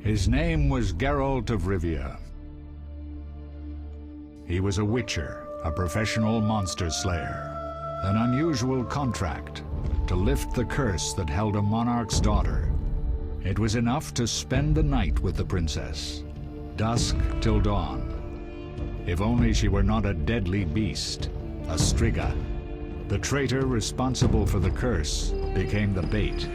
His name was Geralt of Rivia. He was a witcher, a professional monster slayer. An unusual contract to lift the curse that held a monarch's daughter. It was enough to spend the night with the princess, dusk till dawn. If only she were not a deadly beast, a striga. The traitor responsible for the curse became the bait.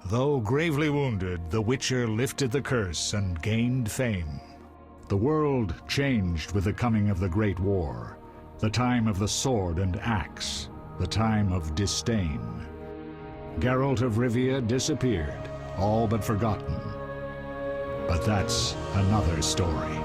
Though gravely wounded, the Witcher lifted the curse and gained fame. The world changed with the coming of the Great War, the time of the sword and axe, the time of disdain. Geralt of Rivia disappeared, all but forgotten. But that's another story.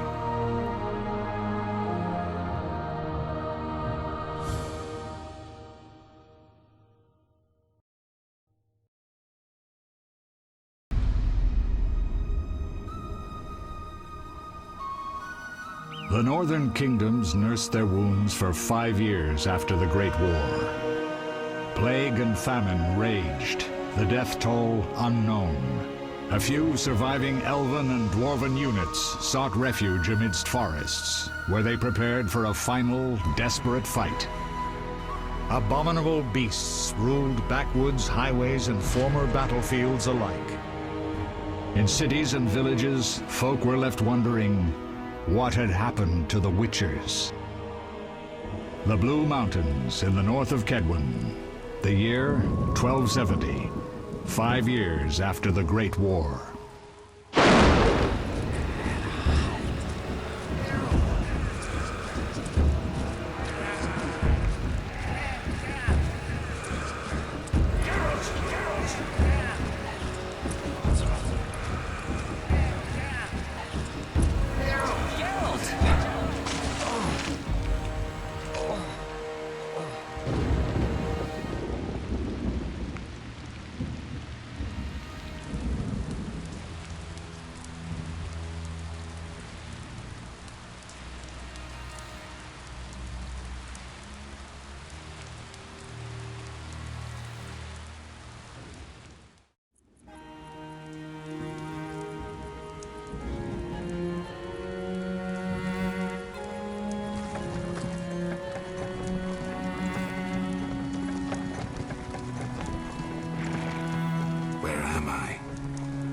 The northern kingdoms nursed their wounds for 5 years after the Great War. Plague and famine raged, the death toll unknown. A few surviving Elven and Dwarven units sought refuge amidst forests, where they prepared for a final, desperate fight. Abominable beasts ruled backwoods, highways, and former battlefields alike. In cities and villages, folk were left wondering, what had happened to the Witchers? The Blue Mountains in the north of Kedwen. The year 1270, 5 years after the Great War.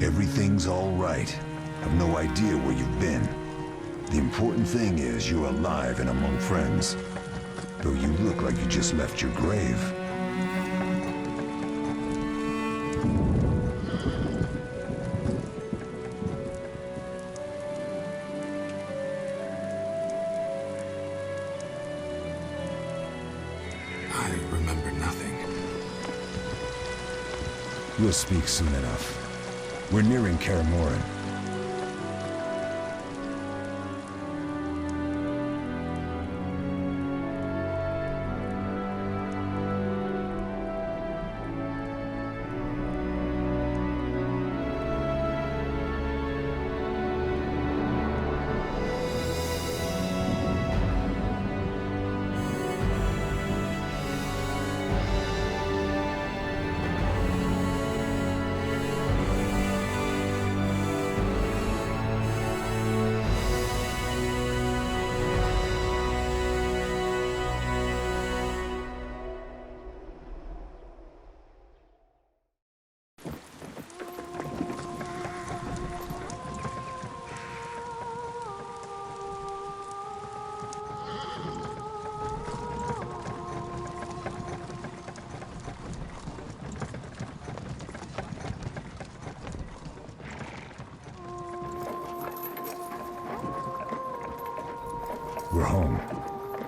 Everything's all right. I've no idea where you've been. The important thing is you're alive and among friends. Though you look like you just left your grave. I remember nothing. We'll speak soon enough. We're nearing Kaer Morhen.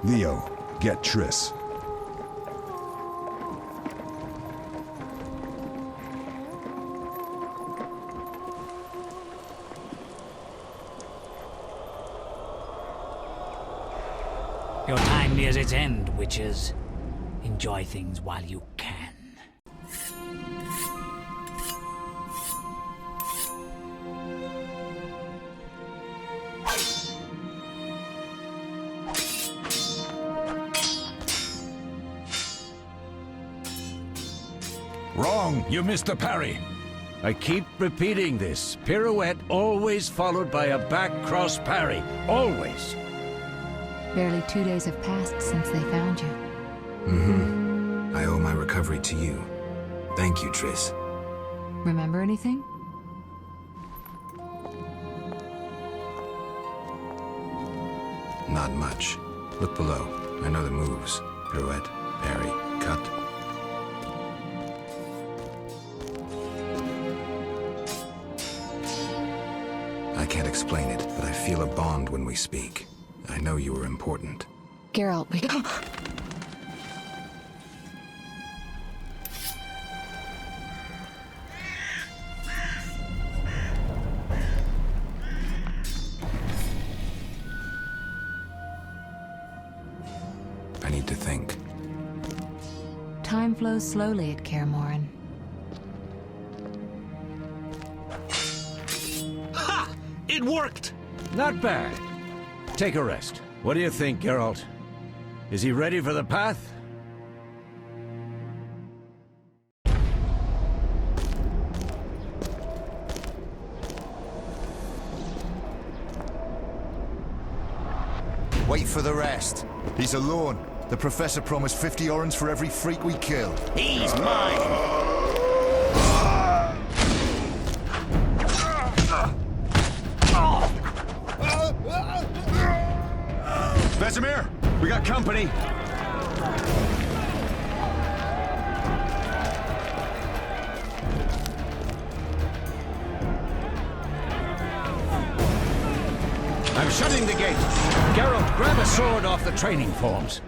Leo, get Triss. Your time nears its end, witches. Enjoy things while you can. Wrong! You missed the parry! I keep repeating this. Pirouette always followed by a back cross parry. Always! Barely 2 days have passed since they found you. Mm-hmm. I owe my recovery to you. Thank you, Triss. Remember anything? Not much. Look below. I know the moves. Pirouette, parry, cut. I can't explain it, but I feel a bond when we speak. I know you were important. Geralt, we... I need to think. Time flows slowly at Kaer Morhen. Ha! It worked! Not bad. Take a rest. What do you think, Geralt? Is he ready for the path? Wait for the rest. He's alone. The Professor promised 50 orange for every freak we kill. He's mine! Vizima, we got company. I'm shutting the gate. Geralt, grab a sword off the training forms.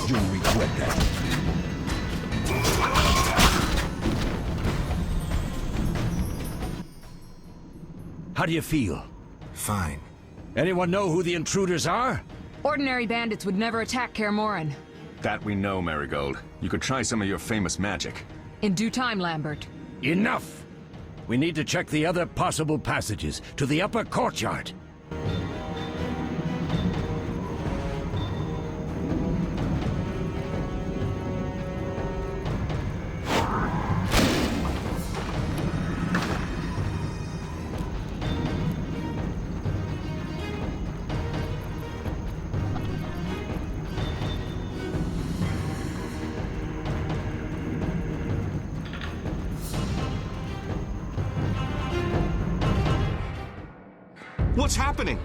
You'll regret that. How do you feel? Fine. Anyone know who the intruders are? Ordinary bandits would never attack Kaer Morhen. That we know, Marigold. You could try some of your famous magic. In due time, Lambert. Enough! We need to check the other possible passages to the upper courtyard. What's happening?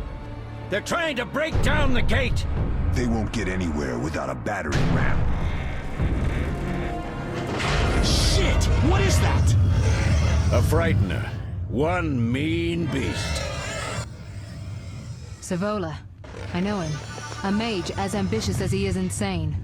They're trying to break down the gate! They won't get anywhere without a battering ram. Shit! What is that? A frightener. One mean beast. Savola. I know him. A mage as ambitious as he is insane.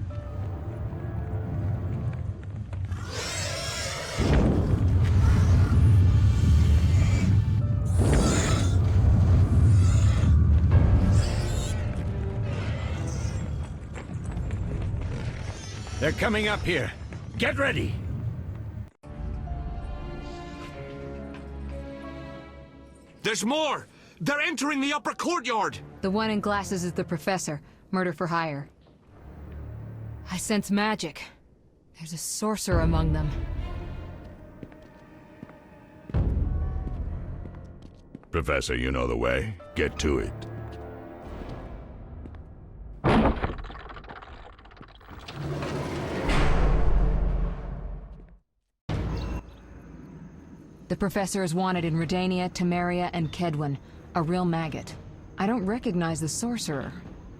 They're coming up here. Get ready! There's more! They're entering the upper courtyard! The one in glasses is the professor. Murder for hire. I sense magic. There's a sorcerer among them. Professor, you know the way. Get to it. The professor is wanted in Redania, Temeria, and Kedwen. A real maggot. I don't recognize the sorcerer.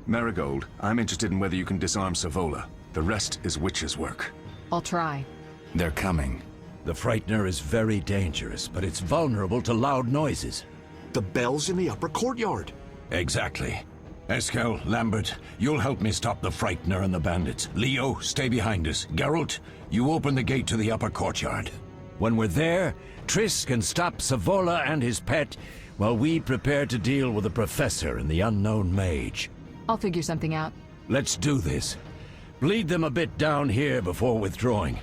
Marigold, I'm interested in whether you can disarm Savola. The rest is witch's work. I'll try. They're coming. The Frightener is very dangerous, but it's vulnerable to loud noises. The bell's in the upper courtyard. Exactly. Eskel, Lambert, you'll help me stop the Frightener and the bandits. Leo, stay behind us. Geralt, you open the gate to the upper courtyard. When we're there, Triss can stop Savola and his pet, while we prepare to deal with the Professor and the unknown mage. I'll figure something out. Let's do this. Bleed them a bit down here before withdrawing.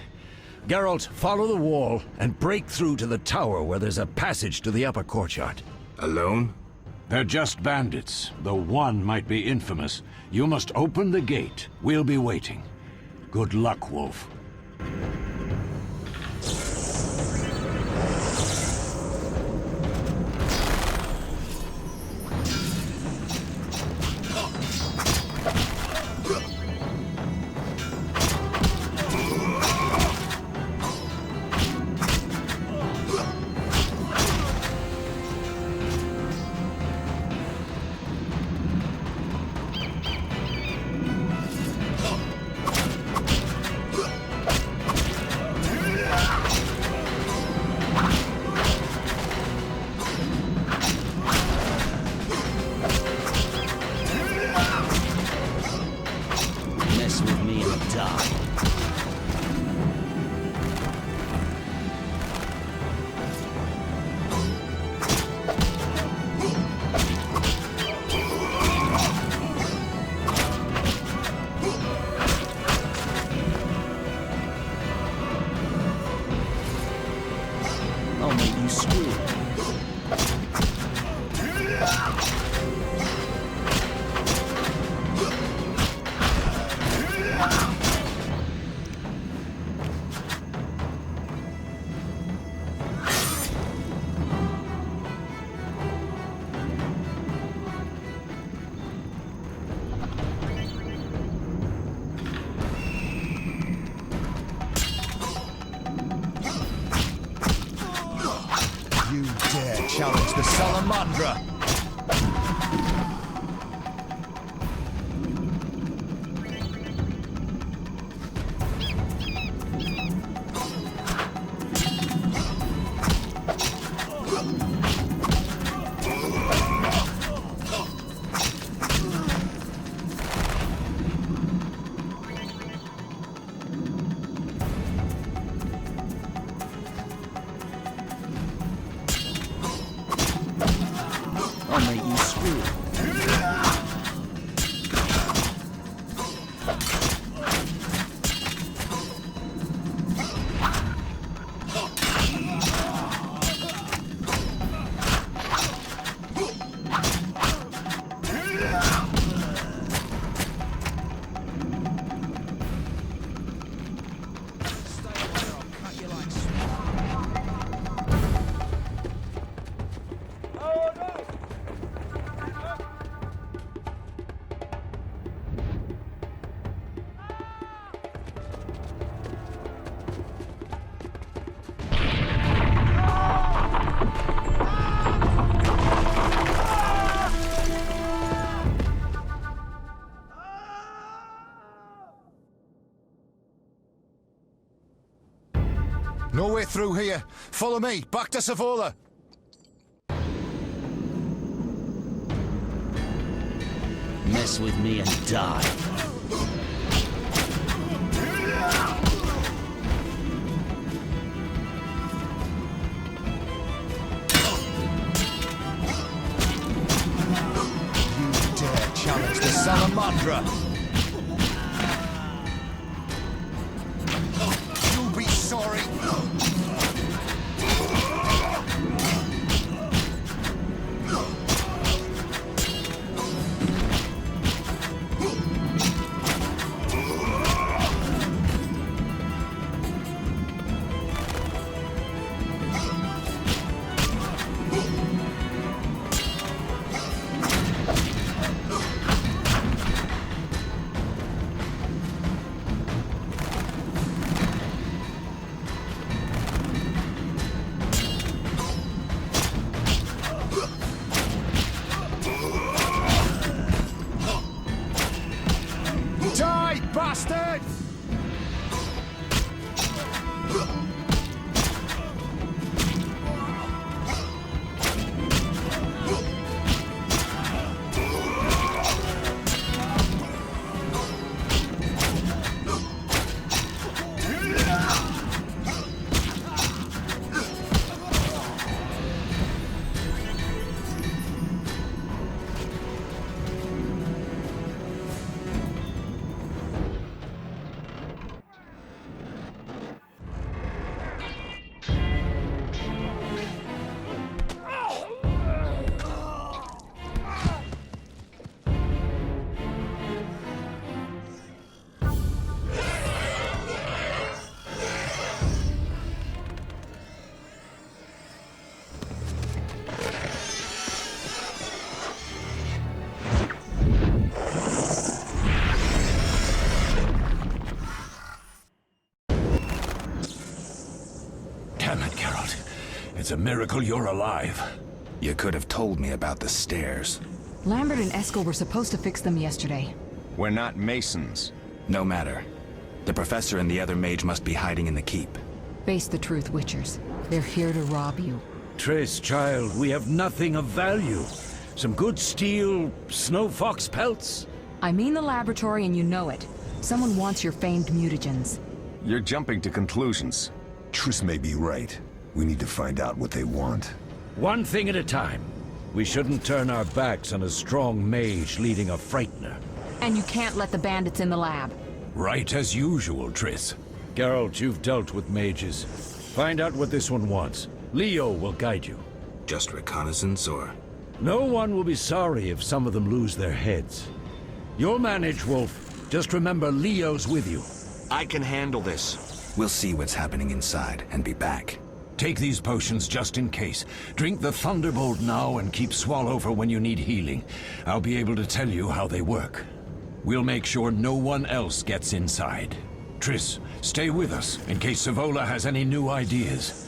Geralt, follow the wall and break through to the tower where there's a passage to the upper courtyard. Alone? They're just bandits, though one might be infamous. You must open the gate. We'll be waiting. Good luck, Wolf. Challenge the salamandra! No way through here. Follow me. Back to Savola. Mess with me and die. You dare challenge the salamandra? Damn it, Geralt. It's a miracle you're alive. You could have told me about the stairs. Lambert and Eskel were supposed to fix them yesterday. We're not masons. No matter. The professor and the other mage must be hiding in the keep. Face the truth, Witchers. They're here to rob you. Triss, child, we have nothing of value. Some good steel, snow fox pelts. I mean the laboratory and you know it. Someone wants your famed mutagens. You're jumping to conclusions. Triss may be right. We need to find out what they want. One thing at a time. We shouldn't turn our backs on a strong mage leading a frightener. And you can't let the bandits in the lab. Right as usual, Triss. Geralt, you've dealt with mages. Find out what this one wants. Leo will guide you. Just reconnaissance, or...? No one will be sorry if some of them lose their heads. You'll manage, Wolf. Just remember Leo's with you. I can handle this. We'll see what's happening inside and be back. Take these potions just in case. Drink the Thunderbolt now and keep Swallow for when you need healing. I'll be able to tell you how they work. We'll make sure no one else gets inside. Triss, stay with us in case Savola has any new ideas.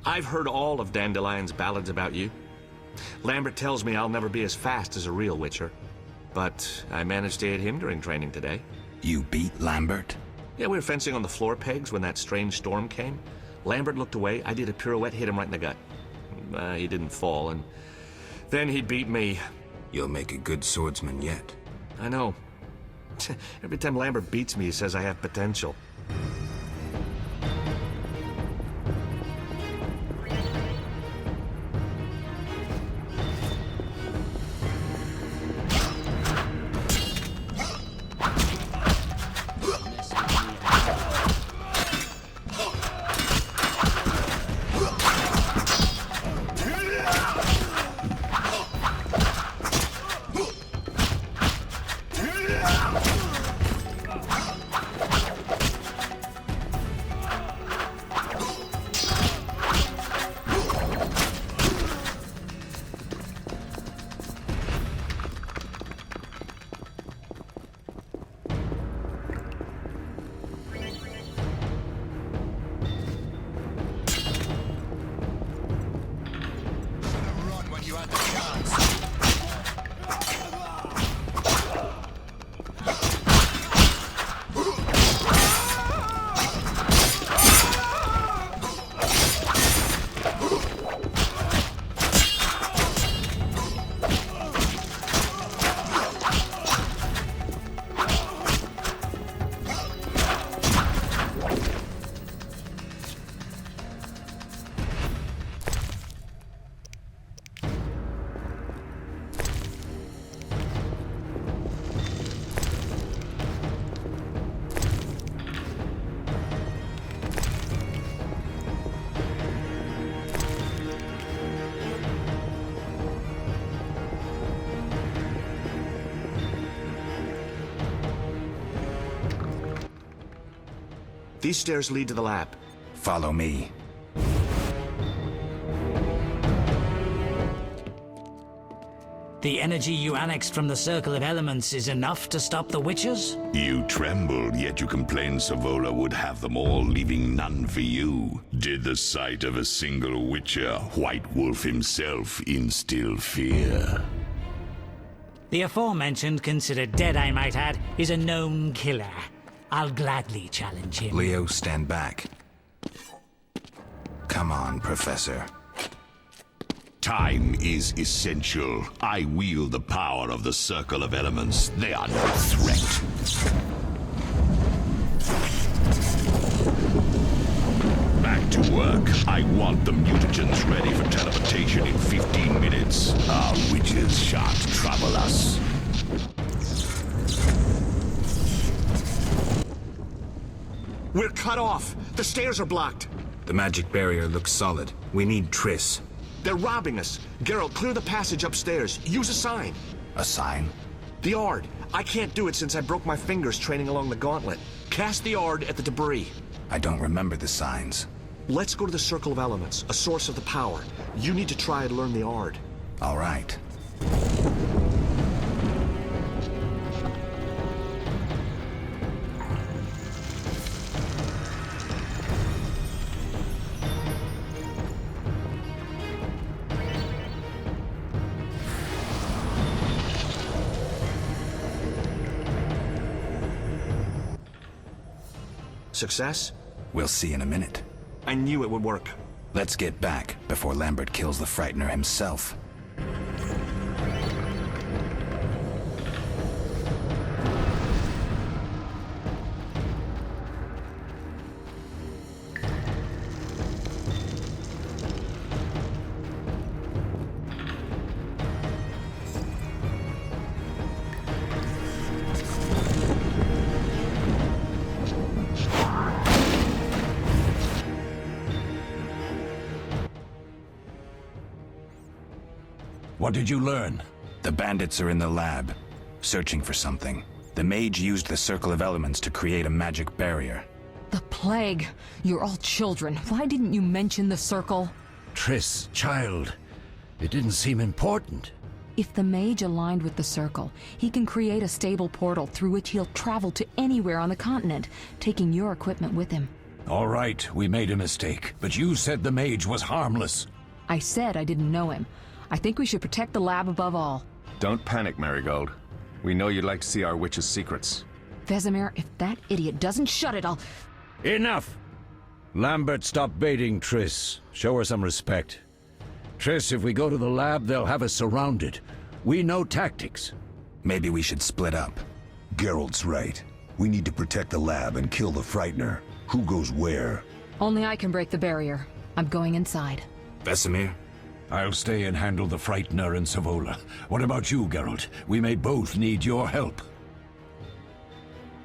I've heard all of Dandelion's ballads about you. Lambert tells me I'll never be as fast as a real Witcher. But I managed to hit him during training today. You beat Lambert? Yeah, we were fencing on the floor pegs when that strange storm came. Lambert looked away, I did a pirouette, hit him right in the gut. He didn't fall, and then he beat me. You'll make a good swordsman yet. I know. Every time Lambert beats me, he says I have potential. These stairs lead to the lab. Follow me. The energy you annexed from the Circle of Elements is enough to stop the Witchers? You trembled, yet you complained Savola would have them all, leaving none for you. Did the sight of a single Witcher, White Wolf himself, instill fear? The aforementioned, considered dead I might add, is a known killer. I'll gladly challenge him. Leo, stand back. Come on, Professor. Time is essential. I wield the power of the Circle of Elements. They are no threat. Back to work. I want the mutagens ready for teleportation in 15 minutes. Our witches shan't trouble us. We're cut off. The stairs are blocked. The magic barrier looks solid. We need Triss. They're robbing us. Geralt, clear the passage upstairs. Use a sign. A sign? The Ard. I can't do it since I broke my fingers training along the gauntlet. Cast the Ard at the debris. I don't remember the signs. Let's go to the Circle of Elements, a source of the power. You need to try and learn the Ard. All right. Success? We'll see in a minute. I knew it would work. Let's get back before Lambert kills the Frightener himself. What did you learn? The bandits are in the lab, searching for something. The mage used the Circle of Elements to create a magic barrier. The plague. You're all children. Why didn't you mention the circle? Triss, child. It didn't seem important. If the mage aligned with the circle, he can create a stable portal through which he'll travel to anywhere on the continent, taking your equipment with him. All right, we made a mistake, but you said the mage was harmless. I said I didn't know him. I think we should protect the lab above all. Don't panic, Marigold. We know you'd like to see our witch's secrets. Vesemir, if that idiot doesn't shut it, I'll... Enough! Lambert, stop baiting Triss. Show her some respect. Triss, if we go to the lab, they'll have us surrounded. We know tactics. Maybe we should split up. Geralt's right. We need to protect the lab and kill the Frightener. Who goes where? Only I can break the barrier. I'm going inside. Vesemir? I'll stay and handle the Frightener and Savola. What about you, Geralt? We may both need your help.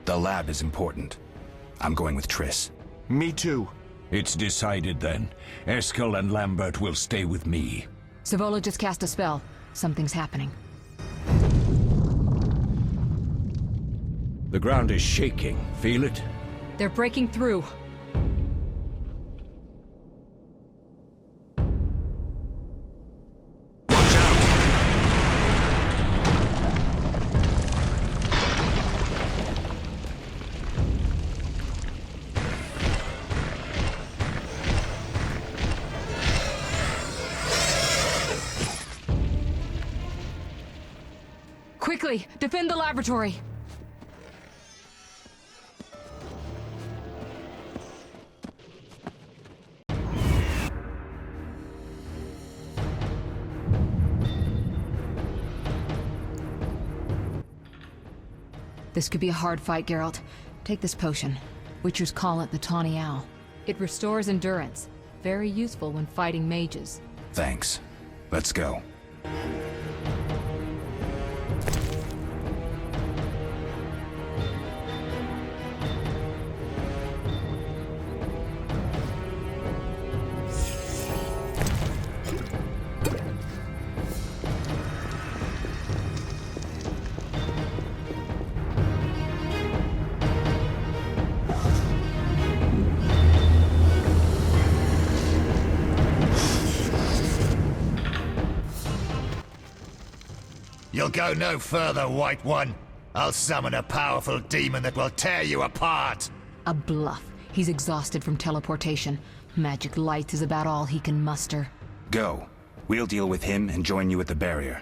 The lab is important. I'm going with Triss. Me too. It's decided then. Eskel and Lambert will stay with me. Savola just cast a spell. Something's happening. The ground is shaking. Feel it? They're breaking through. Quickly, defend the laboratory! This could be a hard fight, Geralt. Take this potion. Witchers call it the Tawny Owl. It restores endurance. Very useful when fighting mages. Thanks. Let's go. You'll go no further, White One. I'll summon a powerful demon that will tear you apart. A bluff. He's exhausted from teleportation. Magic light is about all he can muster. Go. We'll deal with him and join you at the barrier.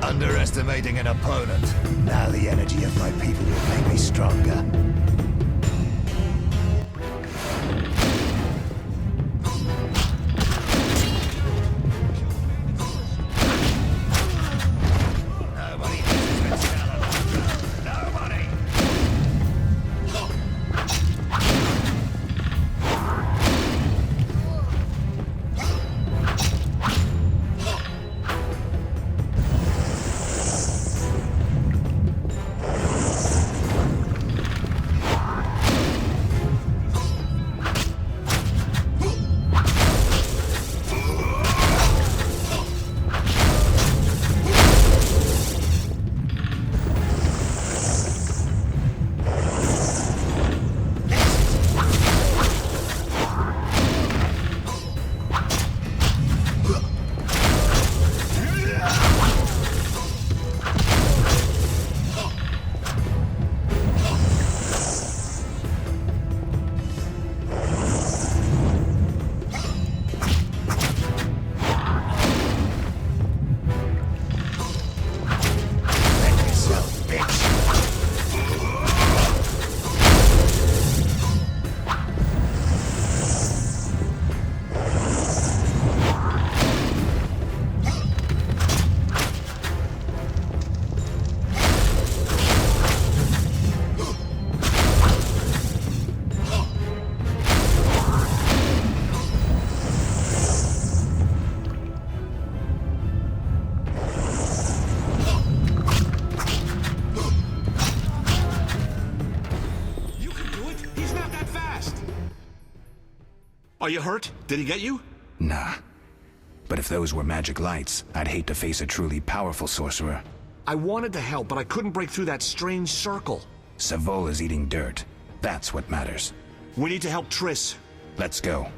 Underestimating an opponent. Now the energy of my people will make me stronger. Are you hurt? Did he get you? Nah. But if those were magic lights, I'd hate to face a truly powerful sorcerer. I wanted to help, but I couldn't break through that strange circle. Savola's eating dirt. That's what matters. We need to help Triss. Let's go.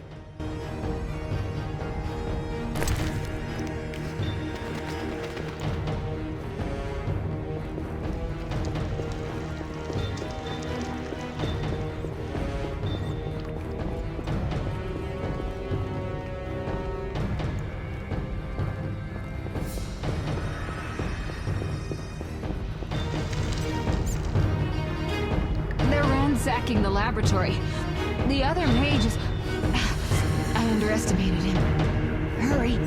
Ransacking the laboratory. The other mage is... I underestimated him. Hurry.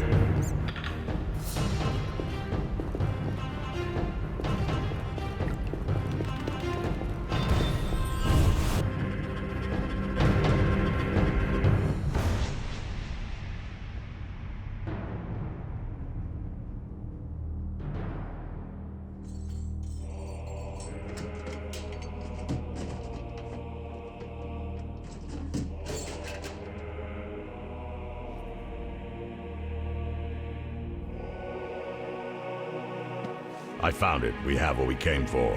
I found it. We have what we came for.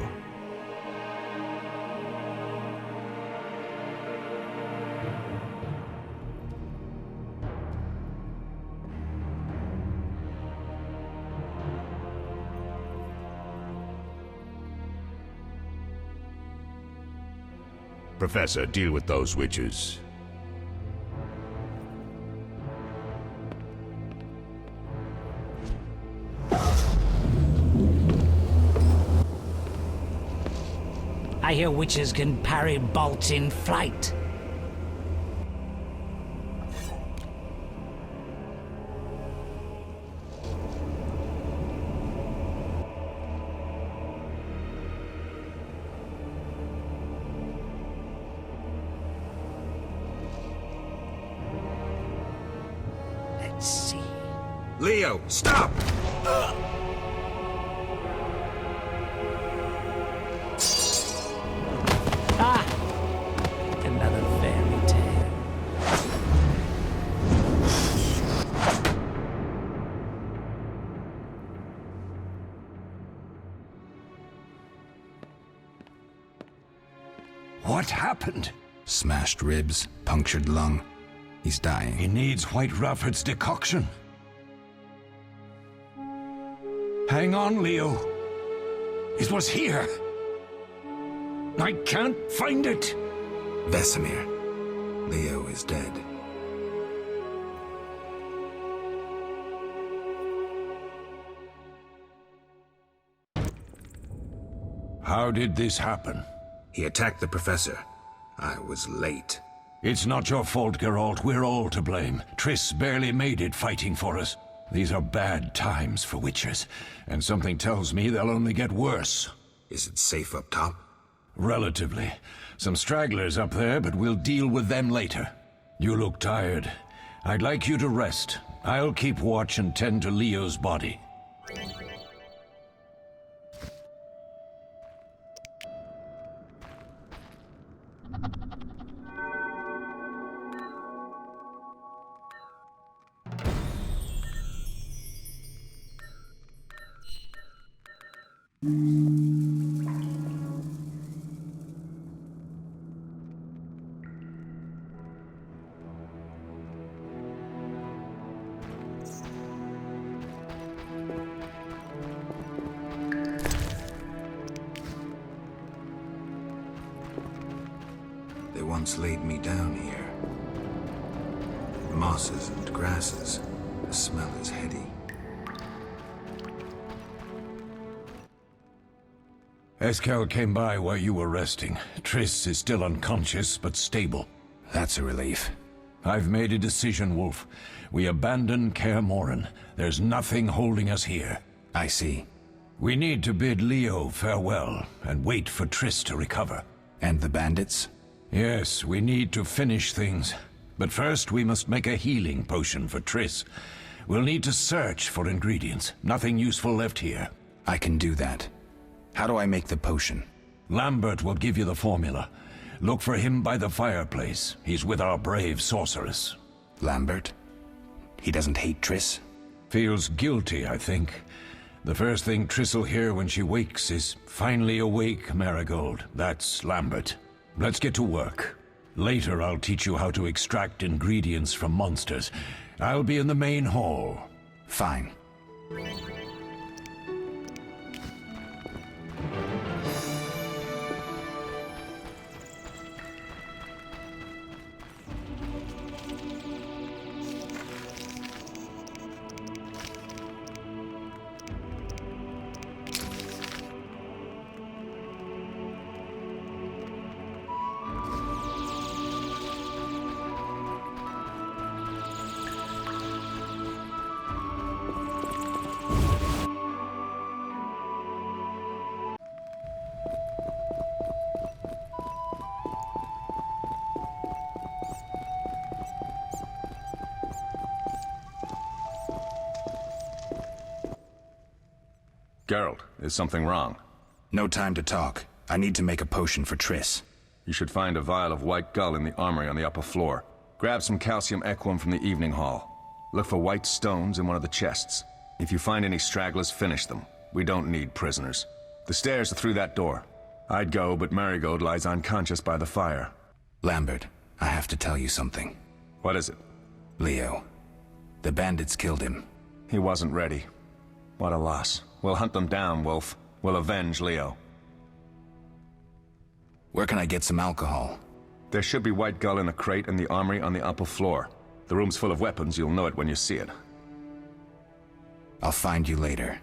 Professor, deal with those witches. I hear witches can parry bolts in flight. Let's see. Leo, stop! Another fairy tale. What happened? Smashed ribs, punctured lung. He's dying. He needs White Rafford's decoction. Hang on, Leo. It was here. I can't find it. Vesemir. Leo is dead. How did this happen? He attacked the professor. I was late. It's not your fault, Geralt. We're all to blame. Triss barely made it fighting for us. These are bad times for witchers, and something tells me they'll only get worse. Is it safe up top? Relatively. Some stragglers up there, but we'll deal with them later. You look tired. I'd like you to rest. I'll keep watch and tend to Leo's body. They once laid me down here. Mosses and grasses. The smell is heady. Eskel came by while you were resting. Triss is still unconscious, but stable. That's a relief. I've made a decision, Wolf. We abandon Kaer Morhen. There's nothing holding us here. I see. We need to bid Leo farewell and wait for Triss to recover. And the bandits? Yes, we need to finish things. But first, we must make a healing potion for Triss. We'll need to search for ingredients. Nothing useful left here. I can do that. How do I make the potion? Lambert will give you the formula. Look for him by the fireplace. He's with our brave sorceress. Lambert? He doesn't hate Triss? Feels guilty, I think. The first thing Triss'll hear when she wakes is, "Finally awake, Marigold." That's Lambert. Let's get to work. Later I'll teach you how to extract ingredients from monsters. I'll be in the main hall. Fine. Geralt, is something wrong? No time to talk. I need to make a potion for Triss. You should find a vial of white gull in the armory on the upper floor. Grab some calcium equum from the evening hall. Look for white stones in one of the chests. If you find any stragglers, finish them. We don't need prisoners. The stairs are through that door. I'd go, but Marigold lies unconscious by the fire. Lambert, I have to tell you something. What is it? Leo. The bandits killed him. He wasn't ready. What a loss. We'll hunt them down, Wolf. We'll avenge Leo. Where can I get some alcohol? There should be white gull in a crate in the armory on the upper floor. The room's full of weapons. You'll know it when you see it. I'll find you later.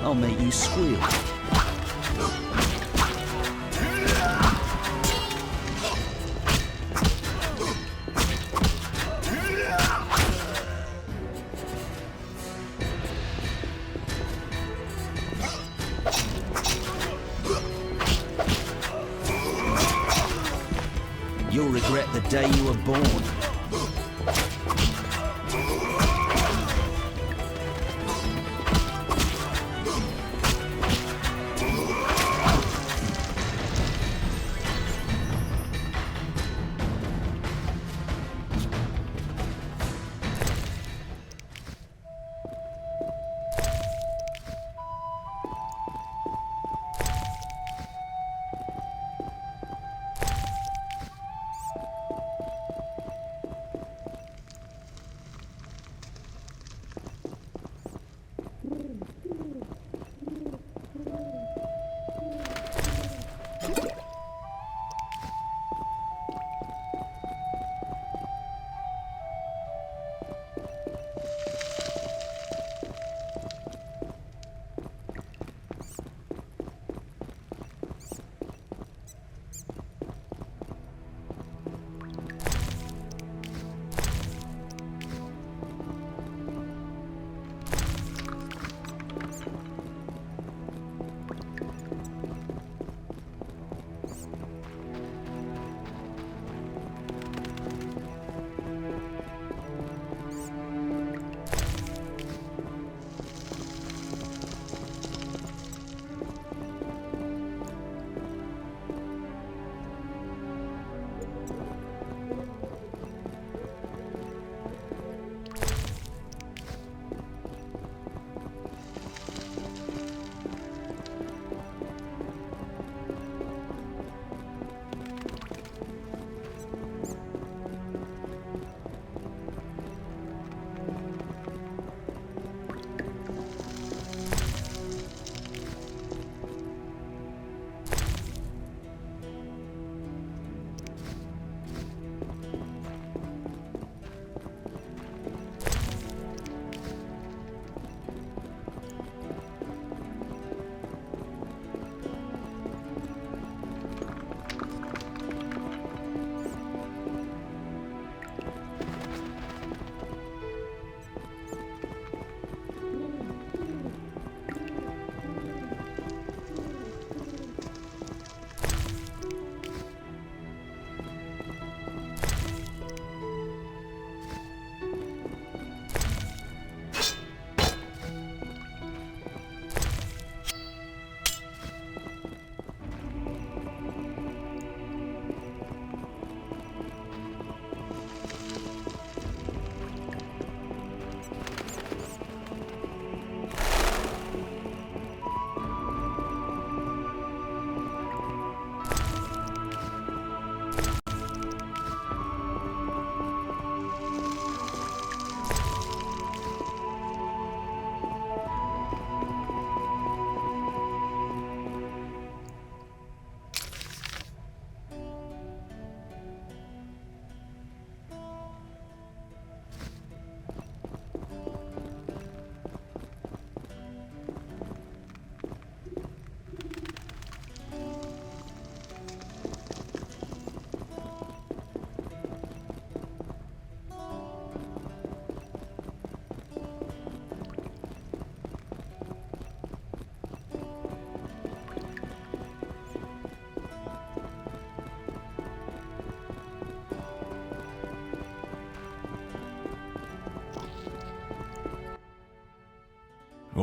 I'll make you squeal. You'll regret the day you were born.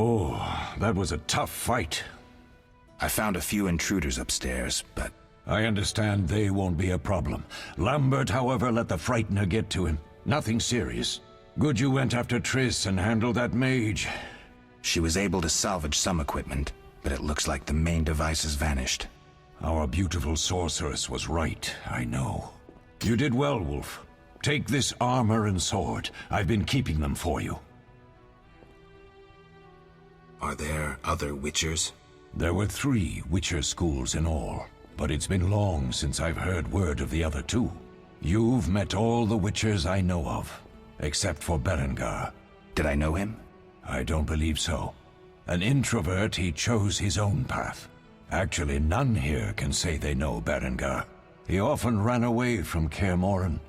Oh, that was a tough fight. I found a few intruders upstairs, but... I understand they won't be a problem. Lambert, however, let the Frightener get to him. Nothing serious. Good you went after Triss and handled that mage. She was able to salvage some equipment, but it looks like the main device has vanished. Our beautiful sorceress was right, I know. You did well, Wolf. Take this armor and sword. I've been keeping them for you. Are there other Witchers? There were 3 Witcher schools in all, but it's been long since I've heard word of the other 2. You've met all the Witchers I know of, except for Berengar. Did I know him? I don't believe so. An introvert, he chose his own path. Actually, none here can say they know Berengar. He often ran away from Kaer Morhen,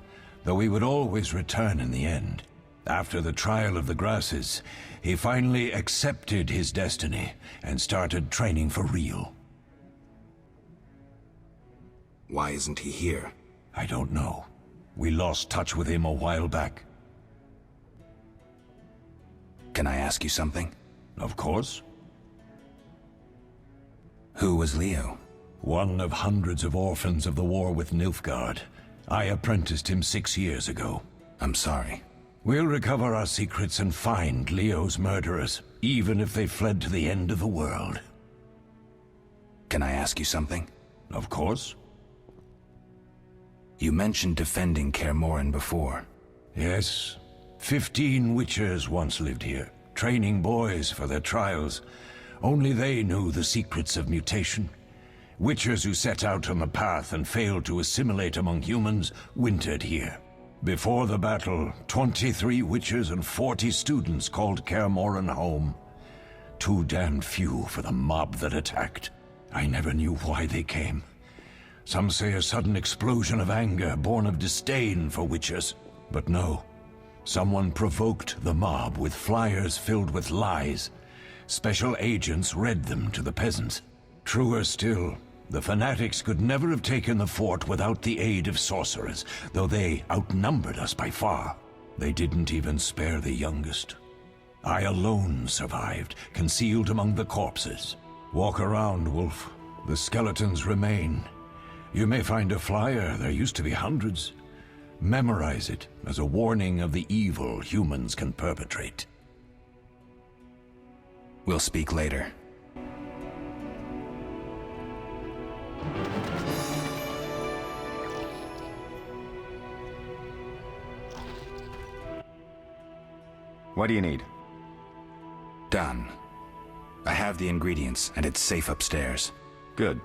though he would always return in the end. After the trial of the grasses, he finally accepted his destiny and started training for real. Why isn't he here? I don't know. We lost touch with him a while back. Can I ask you something? Of course. Who was Leo? One of hundreds of orphans of the war with Nilfgaard. I apprenticed him 6 years ago. I'm sorry. We'll recover our secrets and find Leo's murderers, even if they fled to the end of the world. Can I ask you something? Of course. You mentioned defending Kaer Morhen before. Yes. 15 Witchers once lived here, training boys for their trials. Only they knew the secrets of mutation. Witchers who set out on the path and failed to assimilate among humans wintered here. Before the battle, 23 Witchers and 40 students called Kaer Morhen home. Too damned few for the mob that attacked. I never knew why they came. Some say a sudden explosion of anger born of disdain for Witchers. But no. Someone provoked the mob with flyers filled with lies. Special agents read them to the peasants. Truer still, the fanatics could never have taken the fort without the aid of sorcerers, though they outnumbered us by far. They didn't even spare the youngest. I alone survived, concealed among the corpses. Walk around, Wolf. The skeletons remain. You may find a flyer, there used to be hundreds. Memorize it as a warning of the evil humans can perpetrate. We'll speak later. What do you need? Done. I have the ingredients, and it's safe upstairs. Good.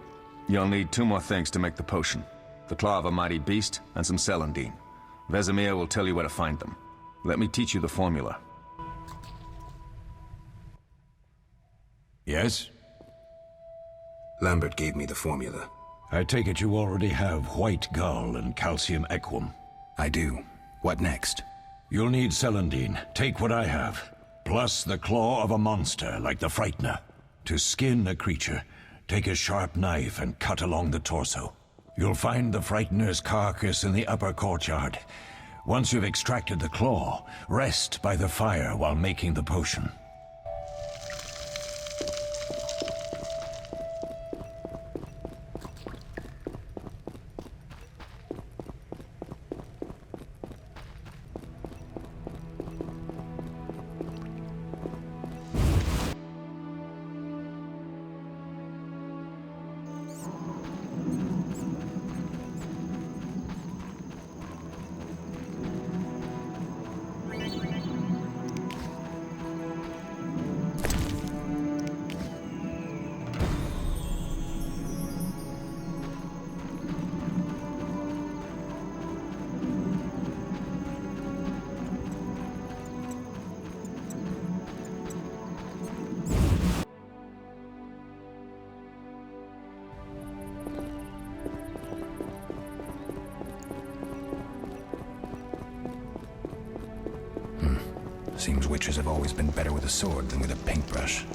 You'll need 2 more things to make the potion. The claw of a mighty beast, and some celandine. Vizima will tell you where to find them. Let me teach you the formula. Yes? Lambert gave me the formula. I take it you already have white gull and calcium equum. I do. What next? You'll need celandine. Take what I have. Plus the claw of a monster, like the Frightener. To skin a creature, take a sharp knife and cut along the torso. You'll find the Frightener's carcass in the upper courtyard. Once you've extracted the claw, rest by the fire while making the potion. Seems witches have always been better with a sword than with a paintbrush.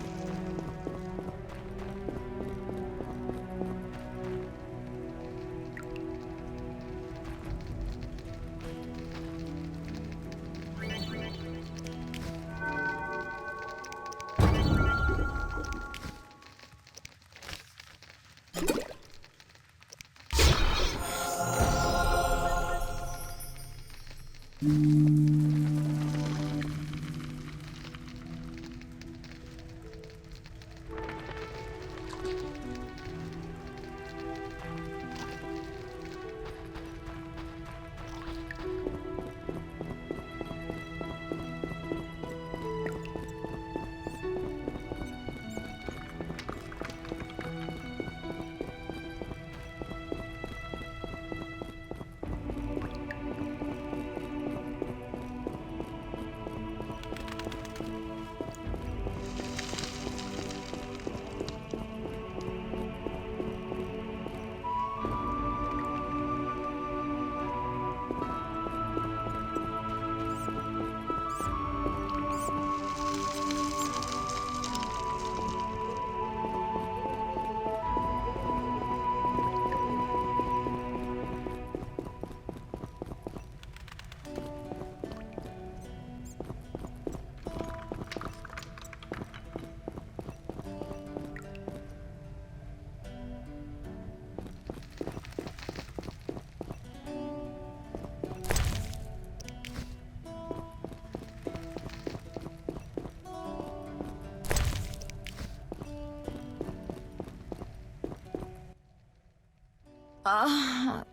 Oh.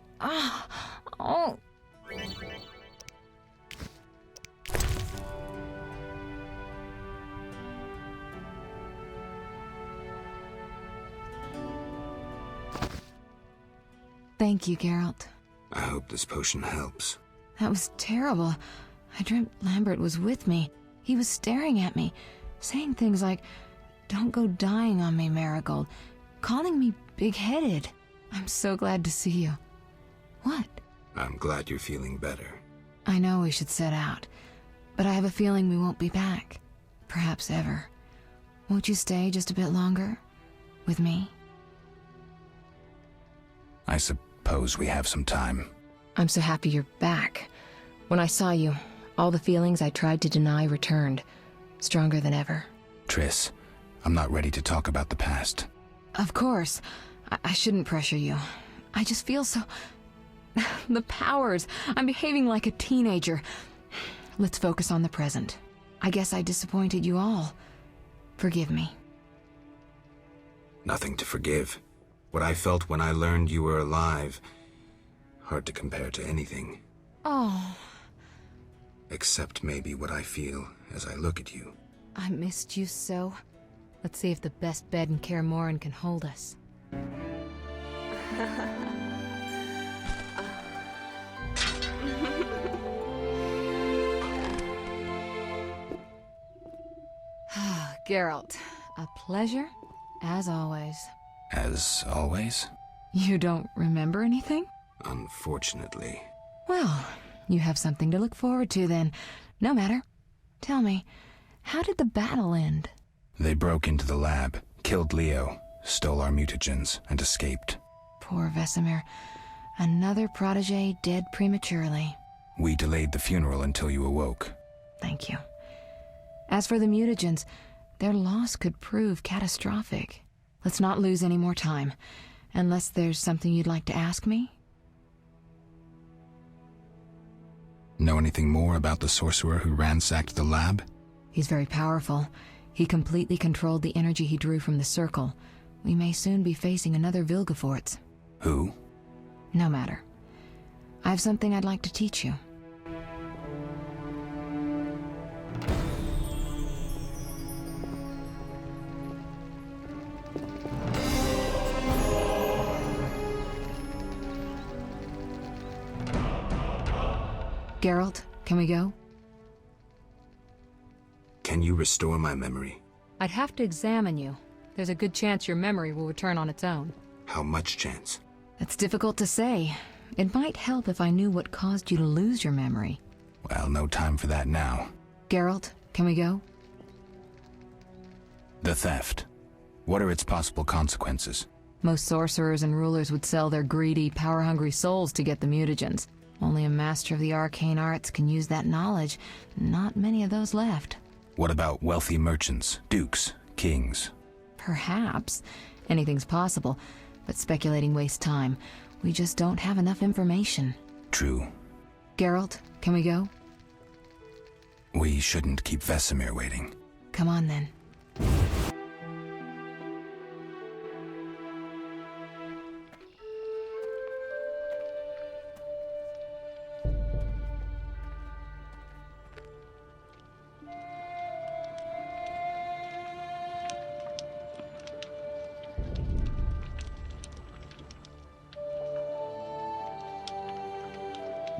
Thank you, Geralt. I hope this potion helps. That was terrible. I dreamt Lambert was with me. He was staring at me, saying things like, "Don't go dying on me, Marigold," calling me big-headed. I'm so glad to see you. What? I'm glad you're feeling better. I know we should set out, but I have a feeling we won't be back. Perhaps ever. Won't you stay just a bit longer? With me? I suppose we have some time. I'm so happy you're back. When I saw you, all the feelings I tried to deny returned, stronger than ever. Triss, I'm not ready to talk about the past. Of course. I shouldn't pressure you. I just feel so... The powers. I'm behaving like a teenager. Let's focus on the present. I guess I disappointed you all. Forgive me. Nothing to forgive. What I felt when I learned you were alive, hard to compare to anything. Oh. Except maybe what I feel as I look at you. I missed you so. Let's see if the best bed in Kaer Morhen can hold us. Geralt, a pleasure, as always. As always? You don't remember anything? Unfortunately. Well, you have something to look forward to then. No matter. Tell me, how did the battle end? They broke into the lab, killed Leo, stole our mutagens, and escaped. Poor Vizima. Another protege dead prematurely. We delayed the funeral until you awoke. Thank you. As for the mutagens, their loss could prove catastrophic. Let's not lose any more time. Unless there's something you'd like to ask me? Know anything more about the sorcerer who ransacked the lab? He's very powerful. He completely controlled the energy he drew from the circle. We may soon be facing another Vilgefortz. Who? No matter. I have something I'd like to teach you. Geralt, can we go? Can you restore my memory? I'd have to examine you. There's a good chance your memory will return on its own. How much chance? It's difficult to say. It might help if I knew what caused you to lose your memory. Well, no time for that now. Geralt, can we go? The theft. What are its possible consequences? Most sorcerers and rulers would sell their greedy, power-hungry souls to get the mutagens. Only a master of the arcane arts can use that knowledge. Not many of those left. What about wealthy merchants, dukes, kings? Perhaps. Anything's possible, but speculating wastes time. We just don't have enough information. True. Geralt, can we go? We shouldn't keep Vesemir waiting. Come on, then.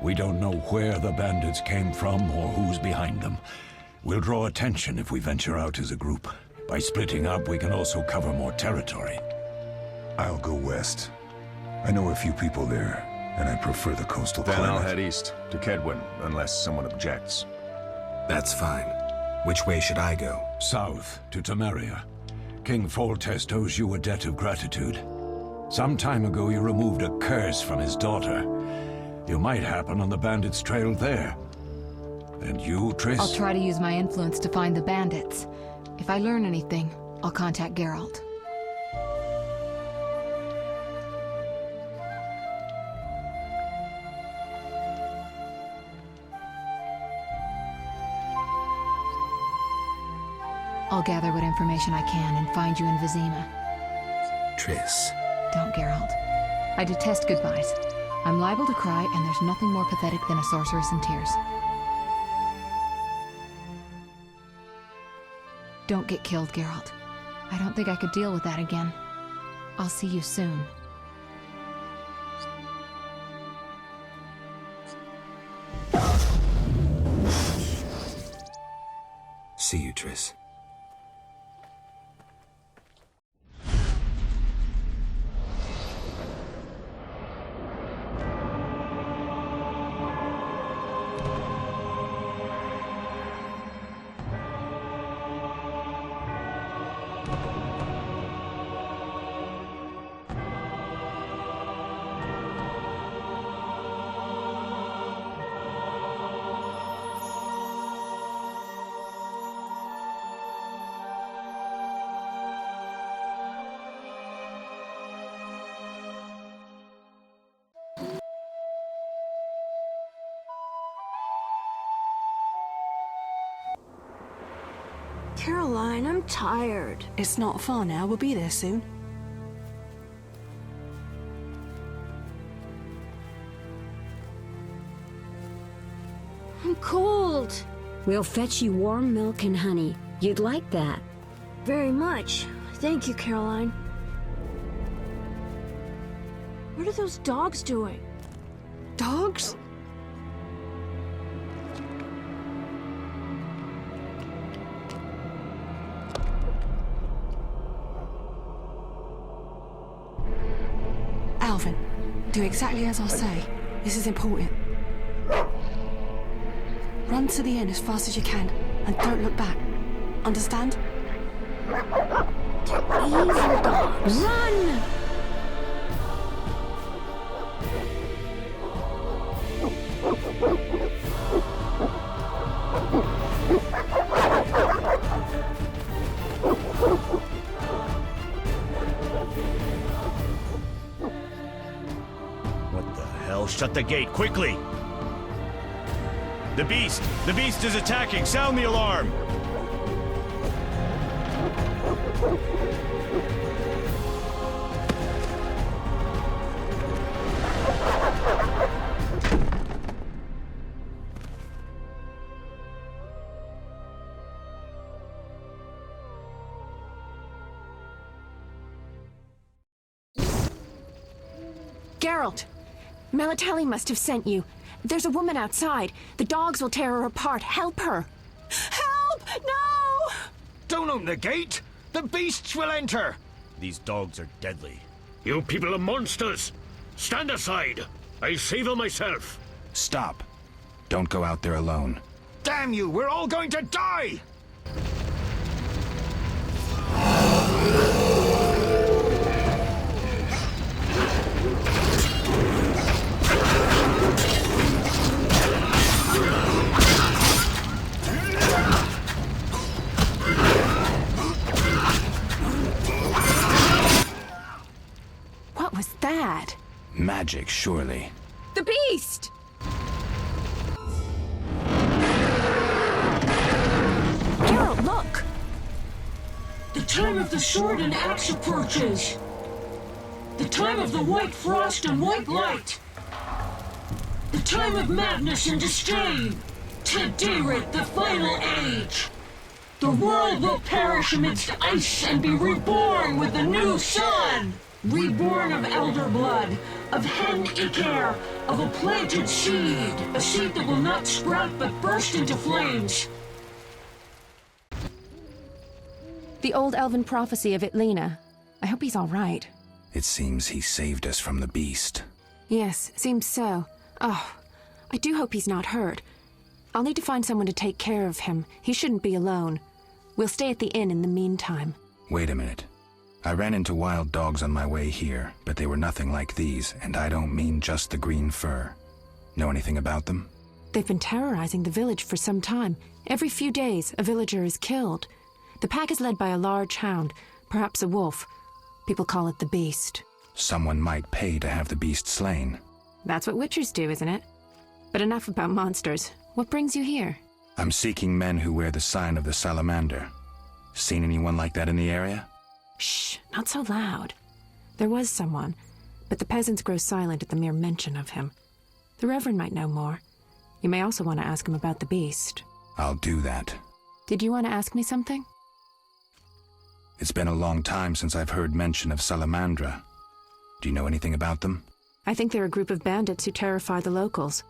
We don't know where the bandits came from or who's behind them. We'll draw attention if we venture out as a group. By splitting up, we can also cover more territory. I'll go west. I know a few people there, and I prefer the coastal Then climate. I'll head east, to Kedwin, unless someone objects. That's fine. Which way should I go? South, to Temeria. King Foltest owes you a debt of gratitude. Some time ago you removed a curse from his daughter. You might happen on the bandits' trail there. And you, Triss? I'll try to use my influence to find the bandits. If I learn anything, I'll contact Geralt. I'll gather what information I can and find you in Vizima. Triss. Don't, Geralt. I detest goodbyes. I'm liable to cry, and there's nothing more pathetic than a sorceress in tears. Don't get killed, Geralt. I don't think I could deal with that again. I'll see you soon. See you, Triss. Caroline, I'm tired. It's not far now. We'll be there soon. I'm cold. We'll fetch you warm milk and honey. You'd like that. Very much. Thank you, Caroline. What are those dogs doing? Dogs? Alvin, do exactly as I say. This is important. Run to the inn as fast as you can, and don't look back. Understand? Evil dogs. Run! What the hell? Shut the gate, quickly! The beast! The beast is attacking! Sound the alarm! Geralt! Melitele must have sent you. There's a woman outside. The dogs will tear her apart. Help her! Help! No! Don't open the gate! The beasts will enter! These dogs are deadly. You people are monsters! Stand aside! I'll save her myself! Stop. Don't go out there alone. Damn you! We're all going to die! What was that? Magic, surely. The beast! of the sword and axe approaches. The time of the white frost and white light. The time of madness and disdain. Tedirat, the final age. The world will perish amidst ice and be reborn with the new sun. Reborn of elder blood, of hen Iker, of a planted seed. A seed that will not sprout but burst into flames. The old elven prophecy of Itlena. I hope he's all right. It seems he saved us from the beast. Yes, seems so. Oh, I do hope he's not hurt. I'll need to find someone to take care of him. He shouldn't be alone. We'll stay at the inn in the meantime. Wait a minute. I ran into wild dogs on my way here, but they were nothing like these, and I don't mean just the green fur. Know anything about them? They've been terrorizing the village for some time. Every few days, a villager is killed. The pack is led by a large hound, perhaps a wolf. People call it the Beast. Someone might pay to have the beast slain. That's what witchers do, isn't it? But enough about monsters. What brings you here? I'm seeking men who wear the sign of the salamander. Seen anyone like that in the area? Shh, not so loud. There was someone, but the peasants grow silent at the mere mention of him. The Reverend might know more. You may also want to ask him about the beast. I'll do that. Did you want to ask me something? It's been a long time since I've heard mention of salamandra. Do you know anything about them? I think they're a group of bandits who terrify the locals.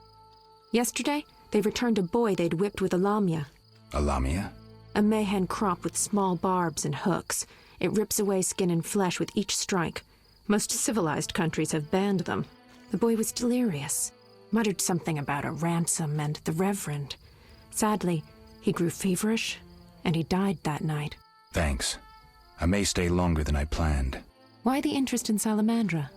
Yesterday, they returned a boy they'd whipped with a lamia. A lamia? A mayhen crop with small barbs and hooks. It rips away skin and flesh with each strike. Most civilized countries have banned them. The boy was delirious. Muttered something about a ransom and the Reverend. Sadly, he grew feverish, and he died that night. Thanks. I may stay longer than I planned. Why the interest in salamandra?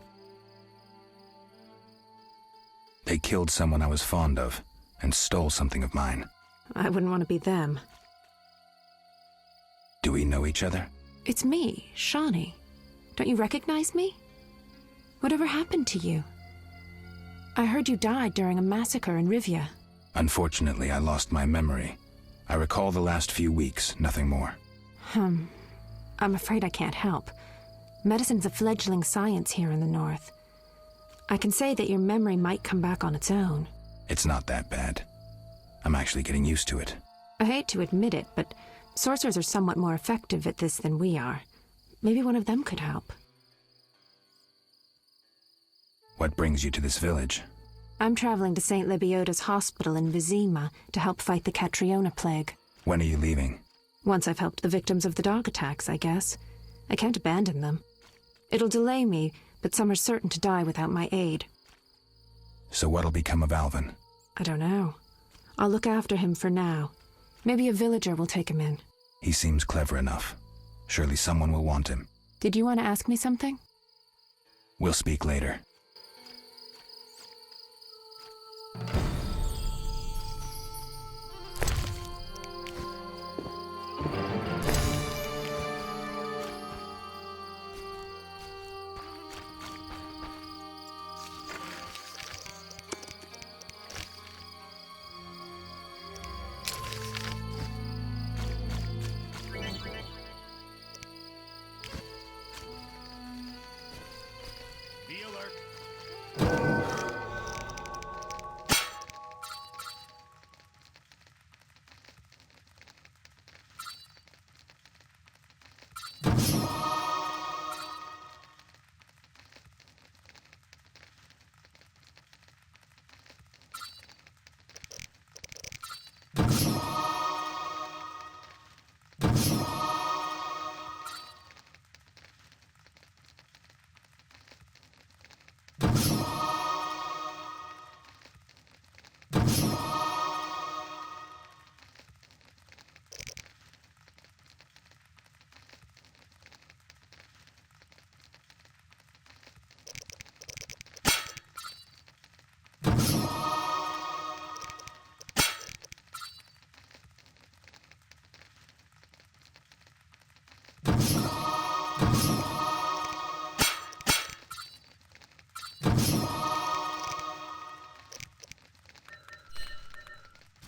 They killed someone I was fond of, and stole something of mine. I wouldn't want to be them. Do we know each other? It's me, Shawnee. Don't you recognize me? Whatever happened to you? I heard you died during a massacre in Rivia. Unfortunately, I lost my memory. I recall the last few weeks, nothing more. I'm afraid I can't help. Medicine's a fledgling science here in the north. I can say that your memory might come back on its own. It's not that bad. I'm actually getting used to it. I hate to admit it, but sorcerers are somewhat more effective at this than we are. Maybe one of them could help. What brings you to this village? I'm traveling to St. Lebioda's hospital in Vizima to help fight the Catriona plague. When are you leaving? Once I've helped the victims of the dog attacks, I guess. I can't abandon them. It'll delay me, but some are certain to die without my aid. So what'll become of Alvin? I don't know. I'll look after him for now. Maybe a villager will take him in. He seems clever enough. Surely someone will want him. Did you want to ask me something? We'll speak later.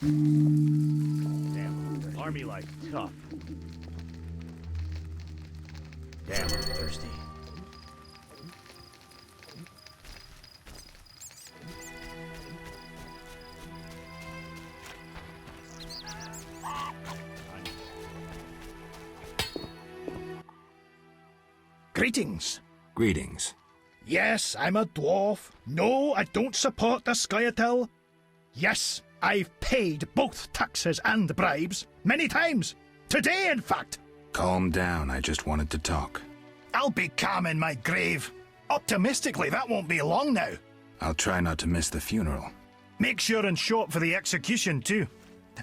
Damn, army life tough. Damn, I'm thirsty. Greetings. Greetings. Yes, I'm a dwarf. No, I don't support the Scoia'tael. Yes, I've paid both taxes and bribes. Many times. Today, in fact. Calm down, I just wanted to talk. I'll be calm in my grave. Optimistically, that won't be long now. I'll try not to miss the funeral. Make sure and show up for the execution, too.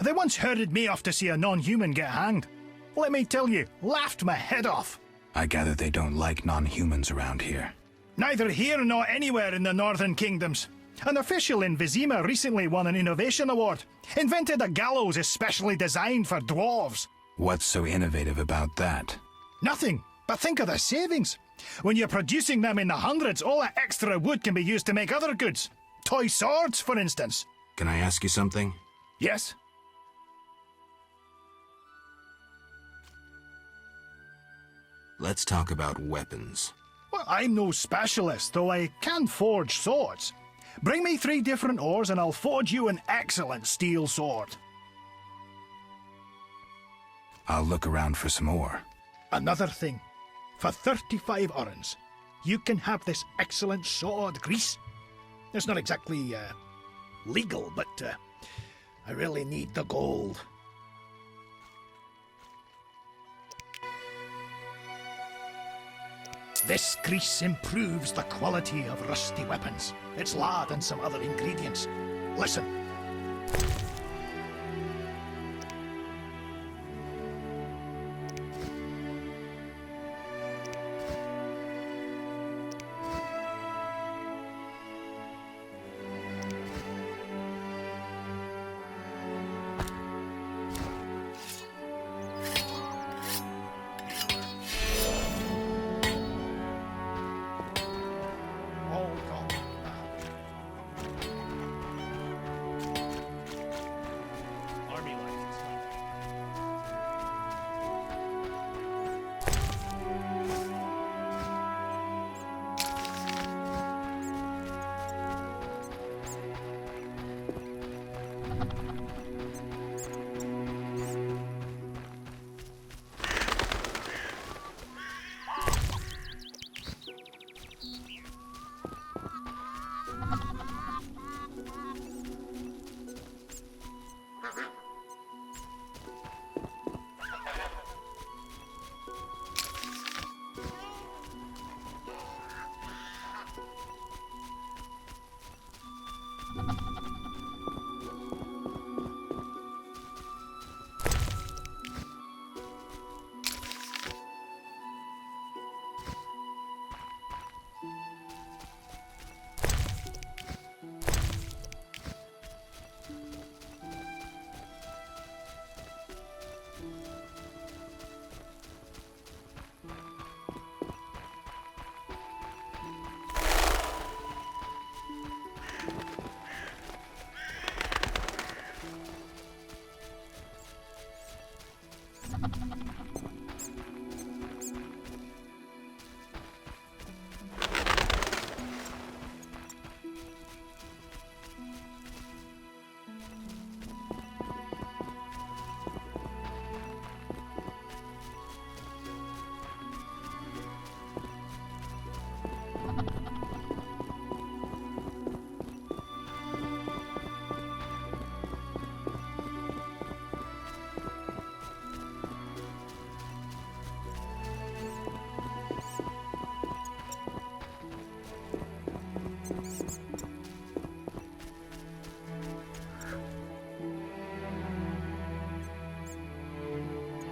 They once herded me off to see a non-human get hanged. Let me tell you, laughed my head off. I gather they don't like non-humans around here. Neither here nor anywhere in the Northern Kingdoms. An official in Vizima recently won an innovation award. Invented a gallows especially designed for dwarves. What's so innovative about that? Nothing, but think of the savings. When you're producing them in the hundreds, all that extra wood can be used to make other goods. Toy swords, for instance. Can I ask you something? Yes? Let's talk about weapons. Well, I'm no specialist, though I can forge swords. Bring me 3 different ores and I'll forge you an excellent steel sword. I'll look around for some more. Another thing. For 35 orens, you can have this excellent sword, Grease. It's not exactly, legal, but, I really need the gold. This grease improves the quality of rusty weapons. It's lard and some other ingredients. Listen.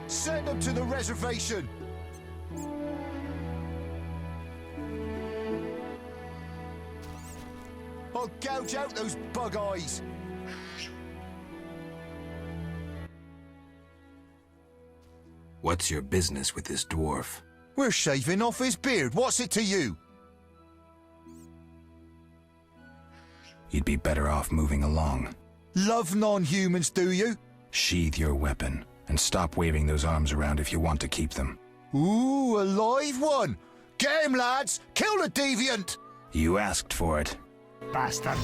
Send them to the reservation! I'll gouge out those bug eyes! What's your business with this dwarf? We're shaving off his beard. What's it to you? You'd be better off moving along. Love non-humans, do you? Sheathe your weapon, and stop waving those arms around if you want to keep them. Ooh, a live one! Get him, lads! Kill the deviant! You asked for it. Bastard!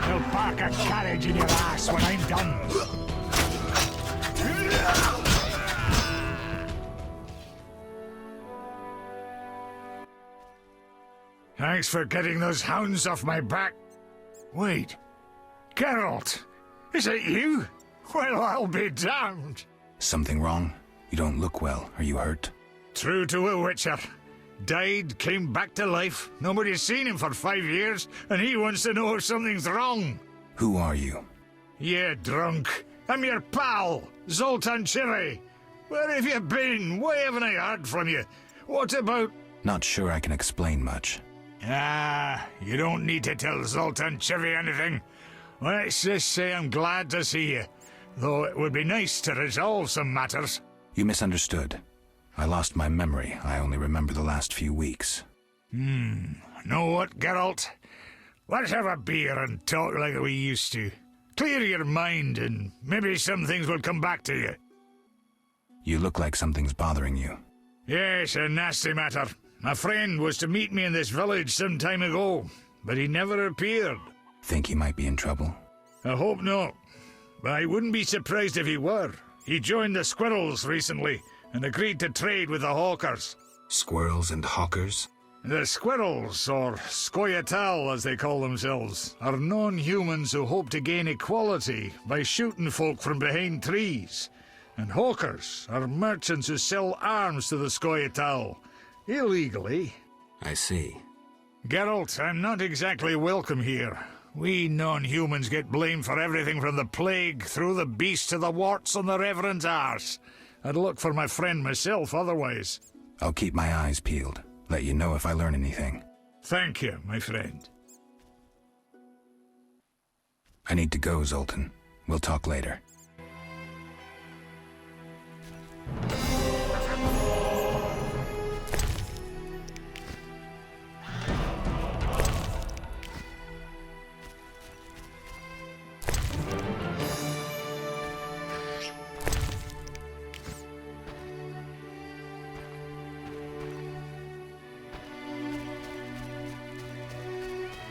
They'll park a carriage in your ass when I'm done. Thanks for getting those hounds off my back. Wait, Geralt, is it you? Well, I'll be damned. Something wrong? You don't look well. Are you hurt? True to a witcher. Died, came back to life. Nobody's seen him for 5 years, and he wants to know if something's wrong. Who are you? Yeah, drunk. I'm your pal, Zoltan Chiri. Where have you been? Why haven't I heard from you? What about... Not sure I can explain much. Ah, you don't need to tell Zoltan Chiri anything. Let's just say I'm glad to see you, though it would be nice to resolve some matters. You misunderstood. I lost my memory. I only remember the last few weeks. Know what, Geralt? Let's have a beer and talk like we used to. Clear your mind and maybe some things will come back to you. You look like something's bothering you. Yes, a nasty matter. My friend was to meet me in this village some time ago, but he never appeared. Think he might be in trouble? I hope not. But I wouldn't be surprised if he were. He joined the Squirrels recently and agreed to trade with the Hawkers. Squirrels and hawkers? The Squirrels, or Scoia'tael as they call themselves, are non-humans who hope to gain equality by shooting folk from behind trees. And Hawkers are merchants who sell arms to the Scoia'tael. Illegally. I see. Geralt, I'm not exactly welcome here. We non-humans get blamed for everything from the plague through the beast to the warts on the Reverend's arse. I'd look for my friend myself otherwise. I'll keep my eyes peeled. Let you know if I learn anything. Thank you, my friend. I need to go, Zoltan. We'll talk later.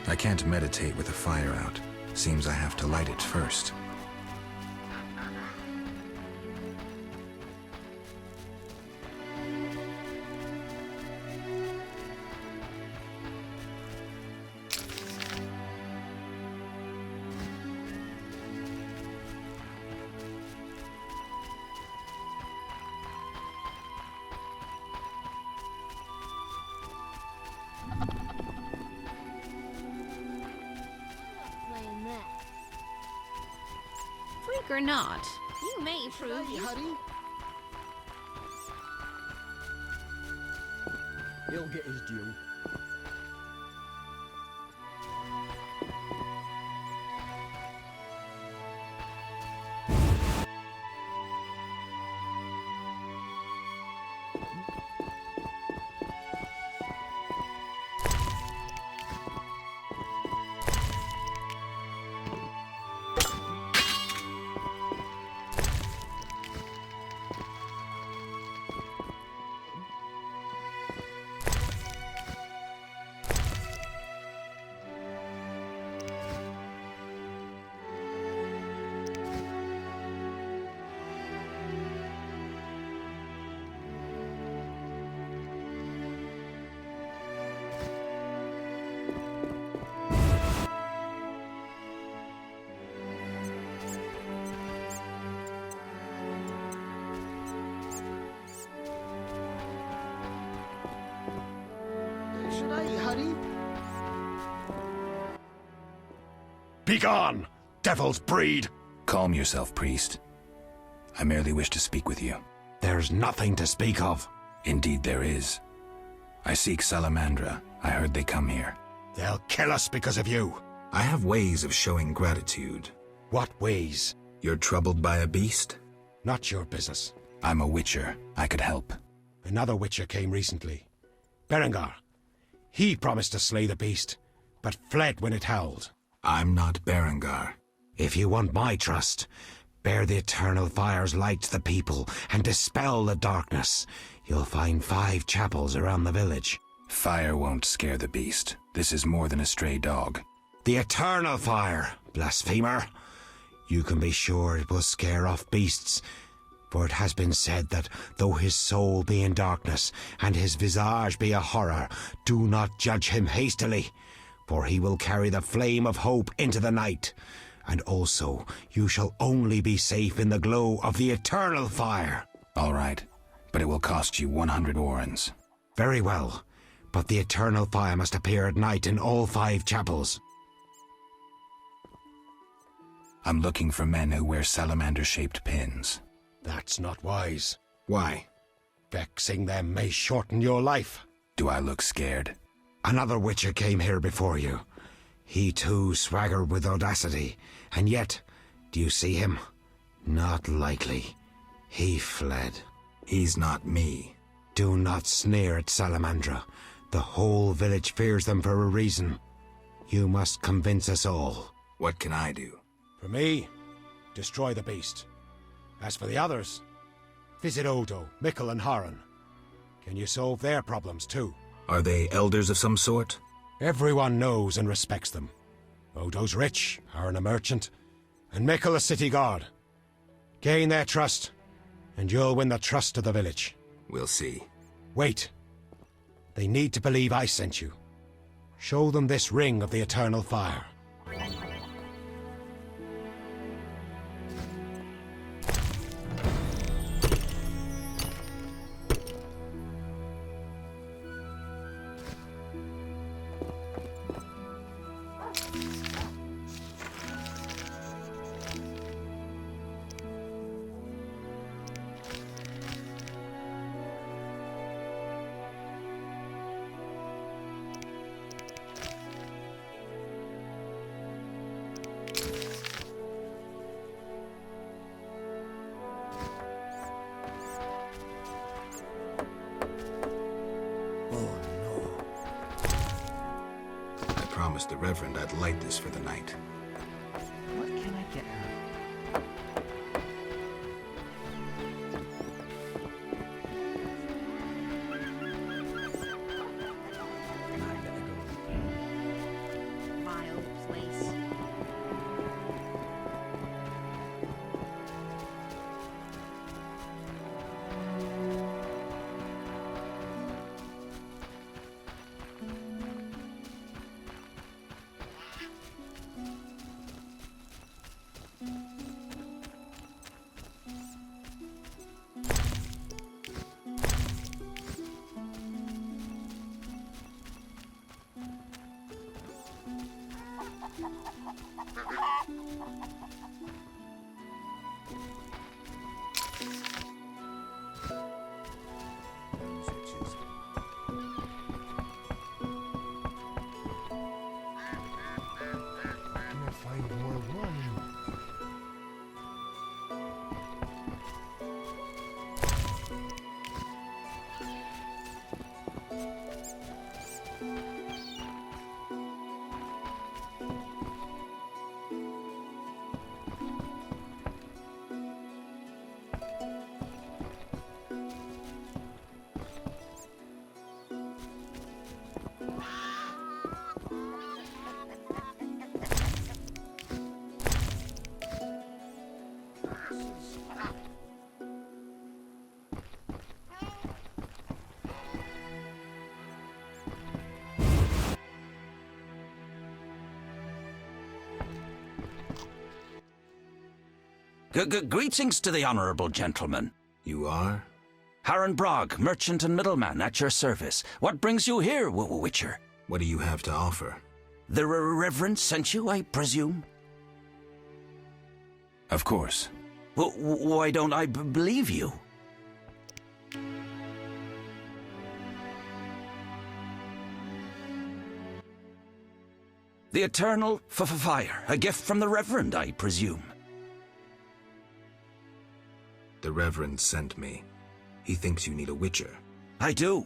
I can't meditate with the fire out. Seems I have to light it first. Or not, you may prove you. He'll get his due. Begone, devil's breed! Calm yourself, priest. I merely wish to speak with you. There's nothing to speak of. Indeed there is. I seek salamandra. I heard they come here. They'll kill us because of you. I have ways of showing gratitude. What ways? You're troubled by a beast? Not your business. I'm a witcher. I could help. Another witcher came recently. Berengar. He promised to slay the beast, but fled when it howled. I'm not Berengar. If you want my trust, bear the eternal fire's light to the people and dispel the darkness. You'll find 5 chapels around the village. Fire won't scare the beast. This is more than a stray dog. The eternal fire, blasphemer. You can be sure it will scare off beasts, for it has been said that though his soul be in darkness and his visage be a horror, do not judge him hastily, for he will carry the flame of hope into the night. And also, you shall only be safe in the glow of the eternal fire. All right, but it will cost you 100 orens. Very well, but the eternal fire must appear at night in all 5 chapels. I'm looking for men who wear salamander-shaped pins. That's not wise. Why? Vexing them may shorten your life. Do I look scared? Another witcher came here before you. He too swaggered with audacity, and yet, do you see him? Not likely. He fled. He's not me. Do not sneer at Salamandra. The whole village fears them for a reason. You must convince us all. What can I do? For me, destroy the beast. As for the others, visit Odo, Mikkel and Haran. Can you solve their problems too? Are they elders of some sort? Everyone knows and respects them. Odo's rich, Haran a merchant, and Mikkel a city guard. Gain their trust, and you'll win the trust of the village. We'll see. Wait. They need to believe I sent you. Show them this ring of the eternal fire. I promised the Reverend I'd light this for the night. What can I get her? Vile place. Greetings to the honorable gentleman. You are? Haran Brog, merchant and middleman, at your service. What brings you here, Witcher? What do you have to offer? The Reverend sent you, I presume? Of course. Why don't I believe you? The eternal fire, a gift from the Reverend, I presume. The Reverend sent me. He thinks you need a witcher. I do.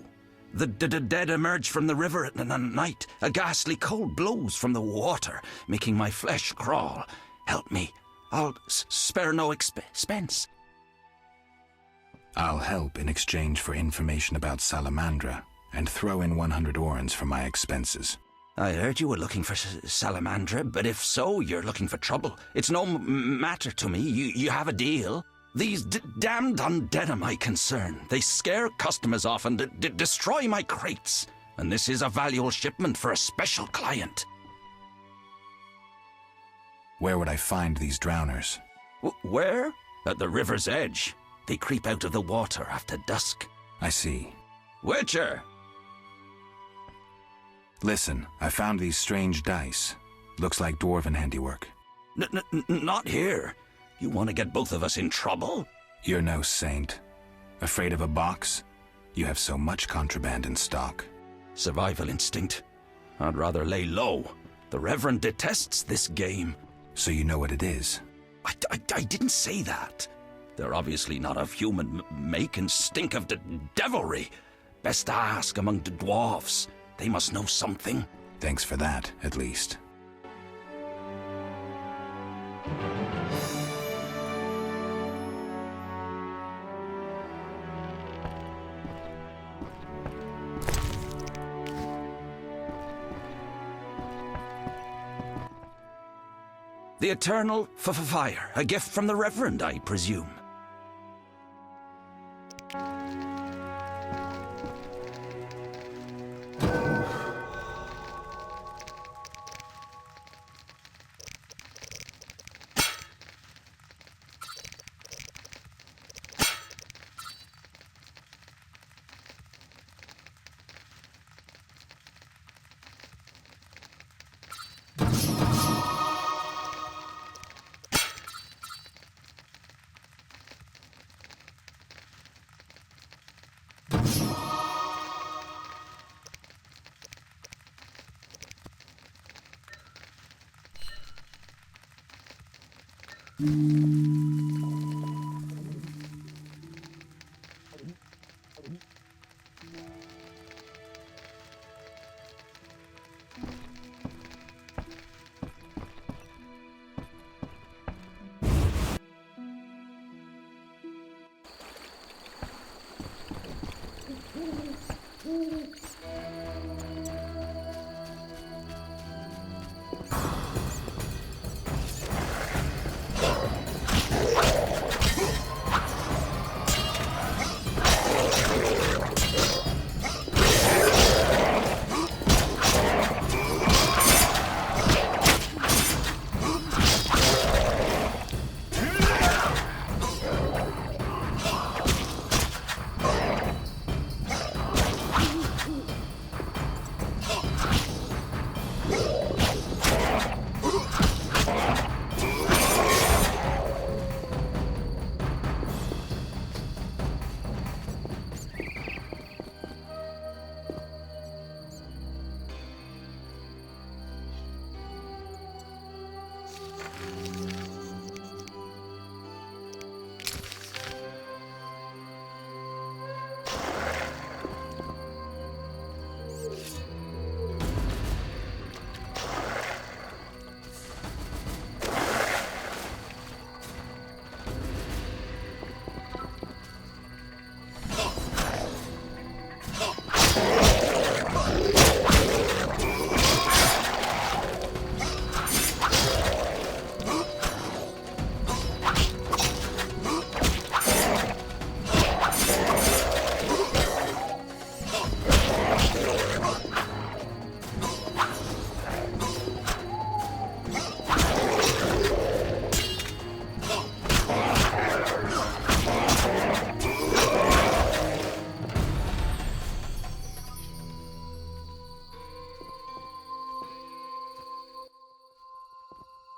The dead emerge from the river at night. A ghastly cold blows from the water, making my flesh crawl. Help me. I'll spare no expense. I'll help in exchange for information about Salamandra, and throw in 100 orens for my expenses. I heard you were looking for Salamandra, but if so, you're looking for trouble. It's no matter to me. You have a deal. These damned undead are my concern. They scare customers off and destroy my crates. And this is a valuable shipment for a special client. Where would I find these drowners? Where? At the river's edge. They creep out of the water after dusk. I see. Witcher! Listen, I found these strange dice. Looks like Dwarven handiwork. Not here. You want to get both of us in trouble? You're no saint. Afraid of a box? You have so much contraband in stock. Survival instinct. I'd rather lay low. The Reverend detests this game. So you know what it is? I didn't say that. They're obviously not of human make and stink of devilry. Best ask among the dwarves. They must know something. Thanks for that, at least. The eternal fire. A gift from the Reverend, I presume.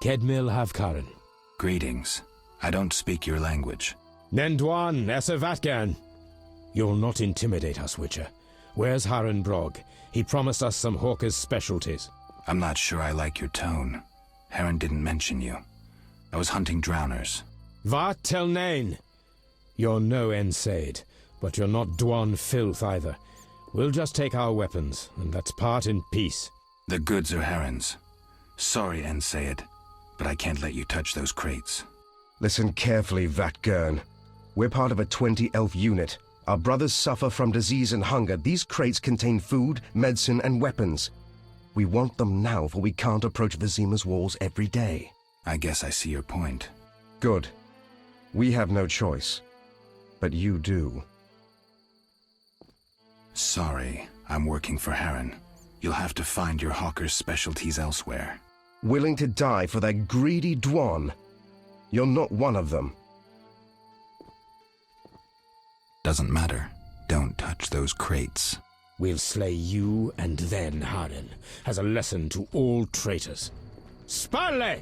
Kedmil Havkaran. Greetings. I don't speak your language. Nendwan Esavatgan. You'll not intimidate us, Witcher. Where's Haran Brog? He promised us some hawker's specialties. I'm not sure I like your tone. Haran didn't mention you. I was hunting drowners. Va tel nain. You're no Ensaid, but you're not Dwarven filth either. We'll just take our weapons, and let's part in peace. The goods are Harren's. Sorry, Ensaid, but I can't let you touch those crates. Listen carefully, Vatgern. We're part of a 20-elf unit. Our brothers suffer from disease and hunger. These crates contain food, medicine, and weapons. We want them now, for we can't approach Vizima's walls every day. I guess I see your point. Good. We have no choice. But you do. Sorry, I'm working for Harren. You'll have to find your hawker's specialties elsewhere. Willing to die for that greedy Dwarven? You're not one of them. Doesn't matter. Don't touch those crates. We'll slay you and then Harren, as a lesson to all traitors. Spalle!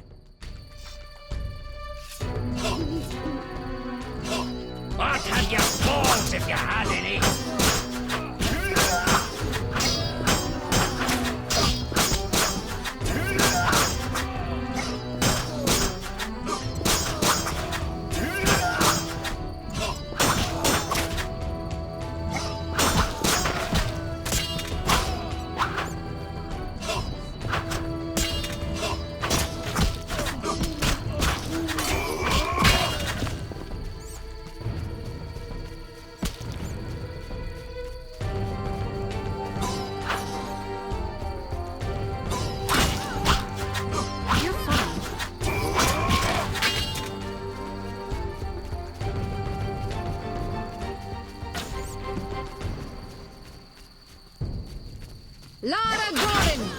I'd have your balls if you had any! Lara Gordon!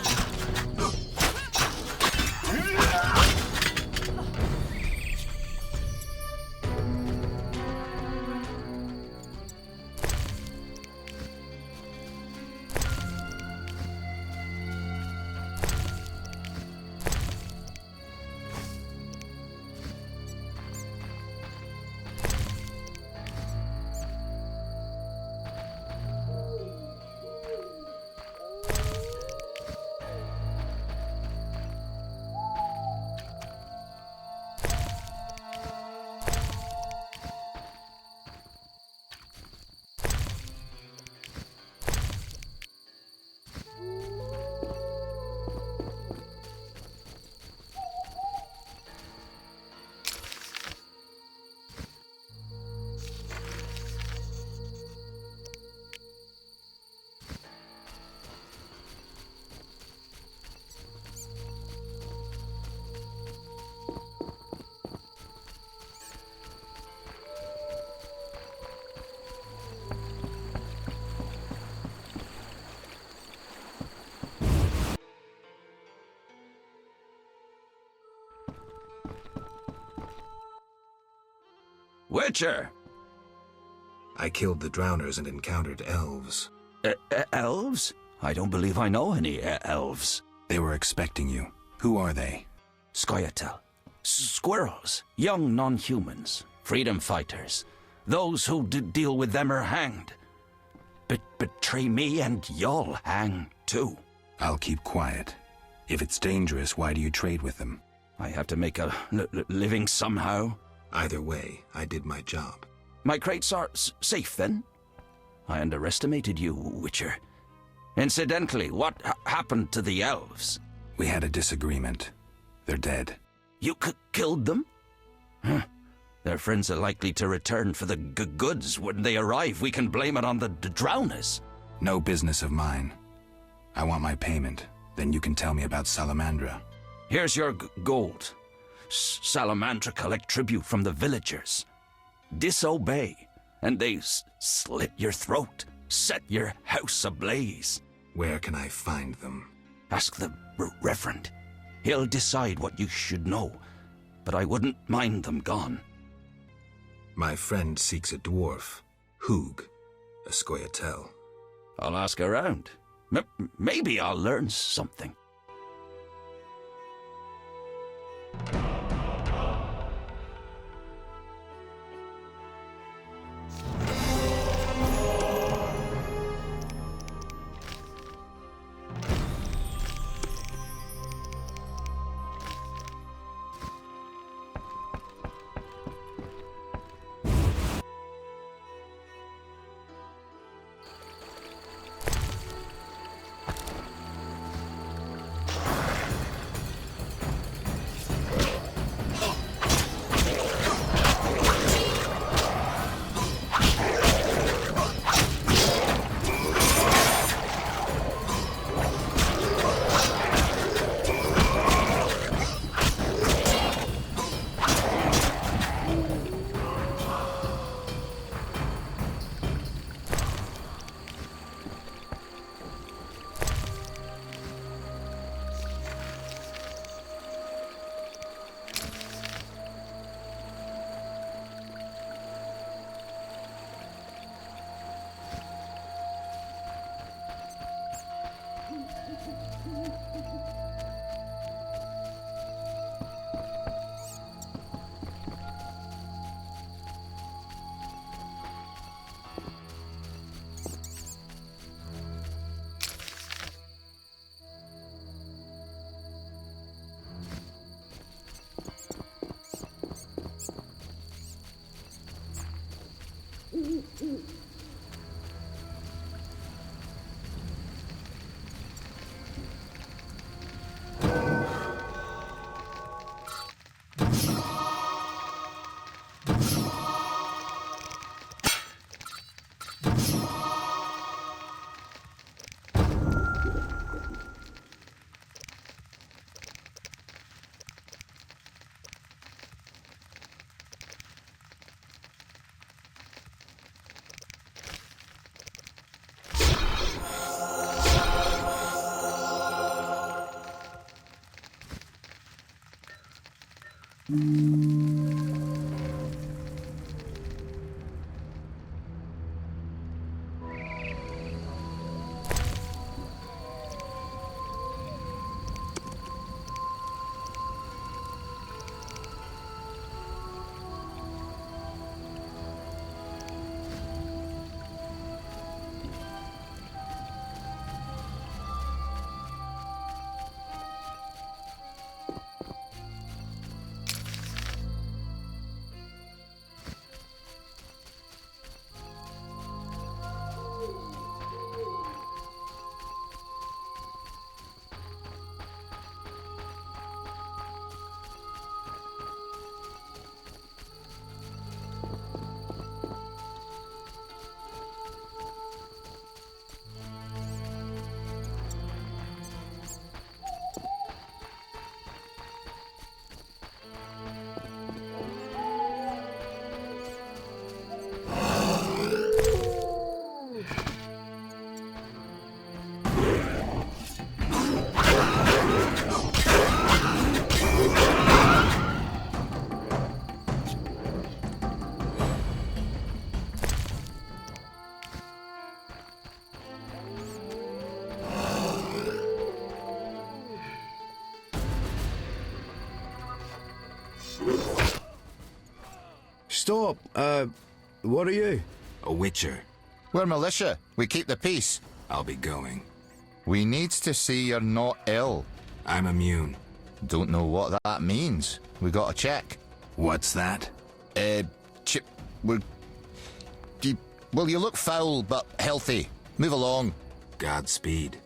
Witcher! I killed the drowners and encountered elves. Elves? I don't believe I know any elves. They were expecting you. Who are they? Scoia'tael. Squirrels. Young non-humans. Freedom fighters. Those who deal with them are hanged. Betray me and you'll hang too. I'll keep quiet. If it's dangerous, why do you trade with them? I have to make a living somehow. Either way, I did my job. My crates are safe, then? I underestimated you, Witcher. Incidentally, what happened to the elves? We had a disagreement. They're dead. You killed them? Huh. Their friends are likely to return for the goods. When they arrive, we can blame it on the drowners. No business of mine. I want my payment. Then you can tell me about Salamandra. Here's your gold. Salamandra collect tribute from the villagers. Disobey, and they slit your throat, set your house ablaze. Where can I find them? Ask the Reverend. He'll decide what you should know, but I wouldn't mind them gone. My friend seeks a dwarf, Hugh, a Scoia'tael. I'll ask around. Maybe I'll learn something. Stop. What are you? A witcher. We're militia. We keep the peace. I'll be going. We needs to see you're not ill. I'm immune. Don't know what that means. We got to check. What's that? Well, you look foul, but healthy. Move along. Godspeed.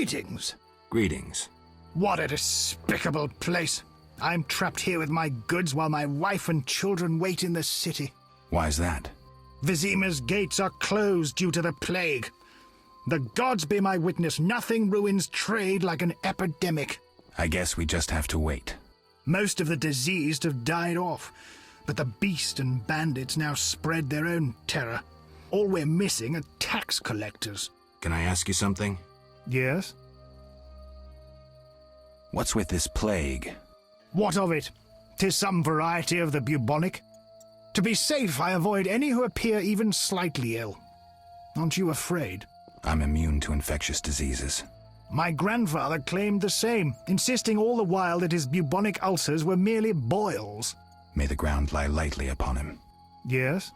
Greetings. Greetings. What a despicable place. I'm trapped here with my goods while my wife and children wait in the city. Why's that? Vizima's gates are closed due to the plague. The gods be my witness, nothing ruins trade like an epidemic. I guess we just have to wait. Most of the diseased have died off, but the beast and bandits now spread their own terror. All we're missing are tax collectors. Can I ask you something? Yes? What's with this plague? What of it? 'Tis some variety of the bubonic. To be safe, I avoid any who appear even slightly ill. Aren't you afraid? I'm immune to infectious diseases. My grandfather claimed the same, insisting all the while that his bubonic ulcers were merely boils. May the ground lie lightly upon him. Yes?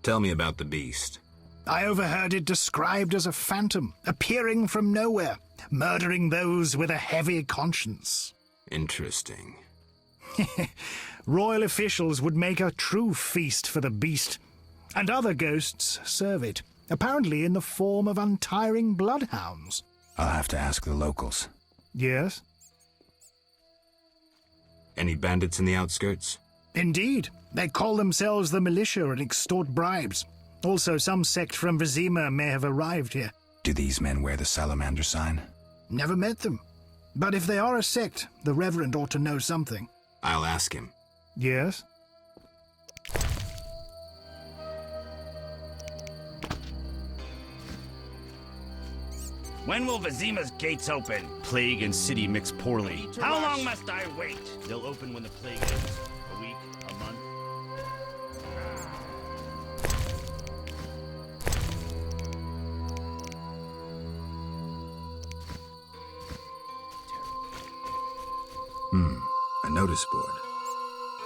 Tell me about the beast. I overheard it described as a phantom, appearing from nowhere, murdering those with a heavy conscience. Interesting. Royal officials would make a true feast for the beast, and other ghosts serve it, apparently in the form of untiring bloodhounds. I'll have to ask the locals. Yes? Any bandits in the outskirts? Indeed. They call themselves the militia and extort bribes. Also, some sect from Vizima may have arrived here. Do these men wear the salamander sign? Never met them. But if they are a sect, the Reverend ought to know something. I'll ask him. Yes? When will Vizima's gates open? Plague and city mix poorly. How long must I wait? They'll open when the plague ends. A week? A month? A notice board.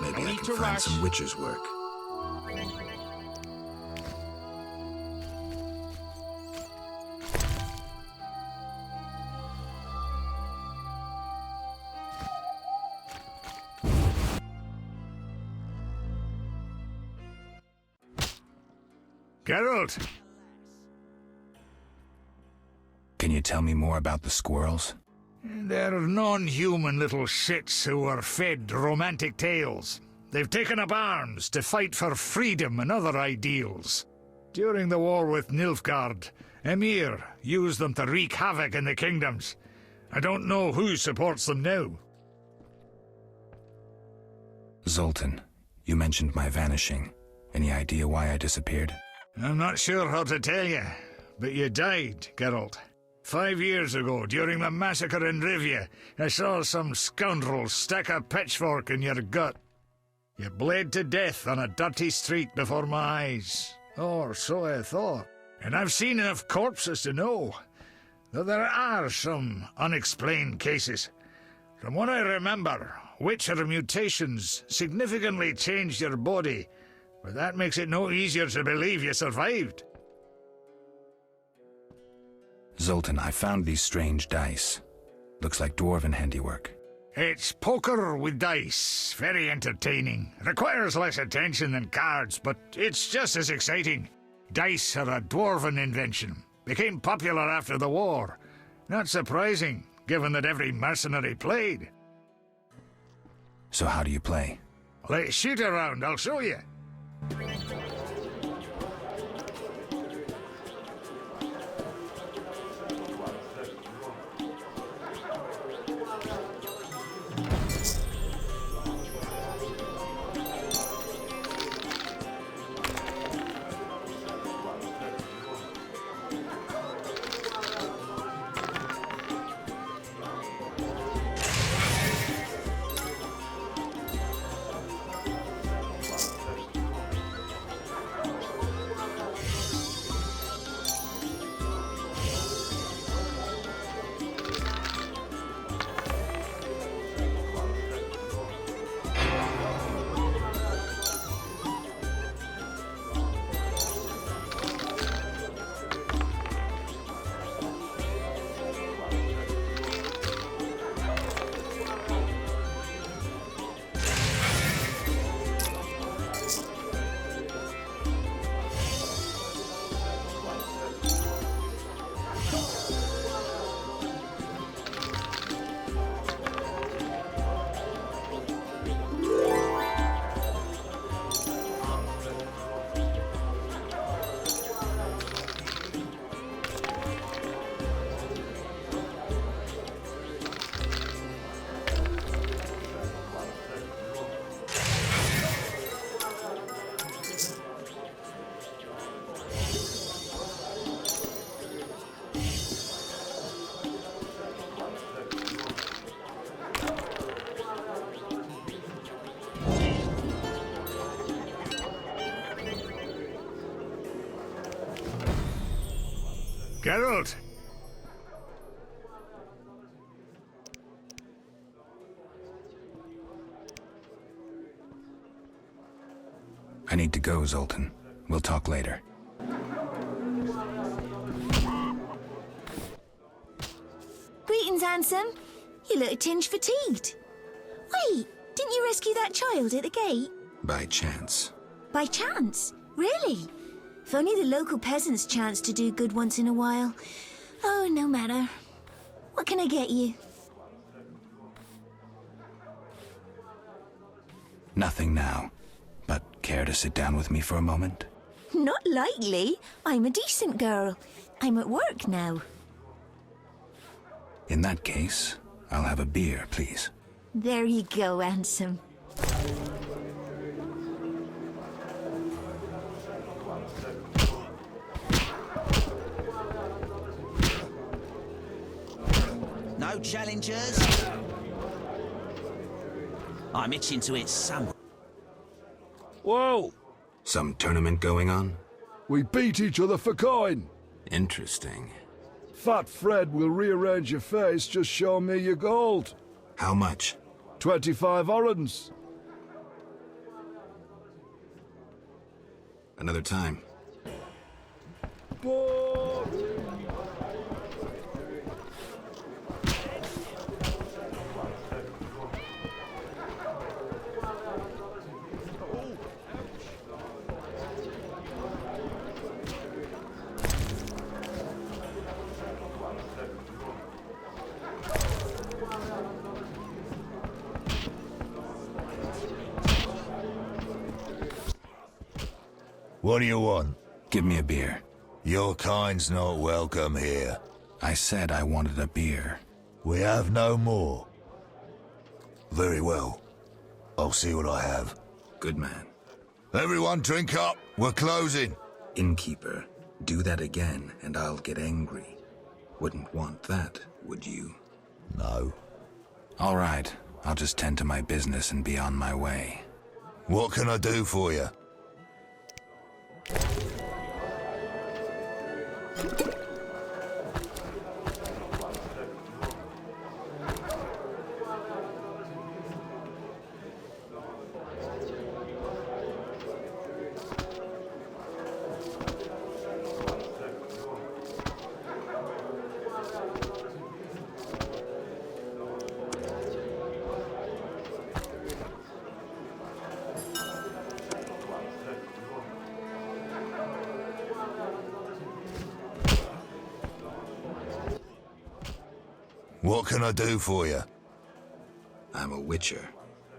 Maybe I can find some witcher's work. Geralt! Can you tell me more about the squirrels? They're non-human little shits who are fed romantic tales. They've taken up arms to fight for freedom and other ideals. During the war with Nilfgaard, Emir used them to wreak havoc in the kingdoms. I don't know who supports them now. Zoltan, you mentioned my vanishing. Any idea why I disappeared? I'm not sure how to tell you, but you died, Geralt. 5 years ago, during the massacre in Rivia, I saw some scoundrel stick a pitchfork in your gut. You bled to death on a dirty street before my eyes. Or so I thought. And I've seen enough corpses to know that there are some unexplained cases. From what I remember, witcher mutations significantly changed your body, but that makes it no easier to believe you survived. Zoltan, I found these strange dice. Looks like Dwarven handiwork. It's poker with dice. Very entertaining. Requires less attention than cards, but it's just as exciting. Dice are a Dwarven invention. Became popular after the war. Not surprising, given that every mercenary played. So how do you play? Let's shoot around, I'll show you. Geralt! I need to go, Zoltan. We'll talk later. Greetings, handsome. You look a tinge fatigued. Wait, didn't you rescue that child at the gate? By chance. By chance? Really? If only the local peasants chanced to do good once in a while. Oh, no matter. What can I get you? Nothing now. But care to sit down with me for a moment? Not likely. I'm a decent girl. I'm at work now. In that case, I'll have a beer, please. There you go, handsome. No challengers? I'm itching to hit someone. Whoa! Some tournament going on? We beat each other for coin. Interesting. Fat Fred will rearrange your face, just show me your gold. How much? 25 orens. Another time. What do you want? Give me a beer. Your kind's not welcome here. I said I wanted a beer. We have no more. Very well. I'll see what I have. Good man. Everyone drink up. We're closing. Innkeeper, do that again and I'll get angry. Wouldn't want that, would you? No. All right. I'll just tend to my business and be on my way. What can I do for you? What can I do for you? I'm a witcher.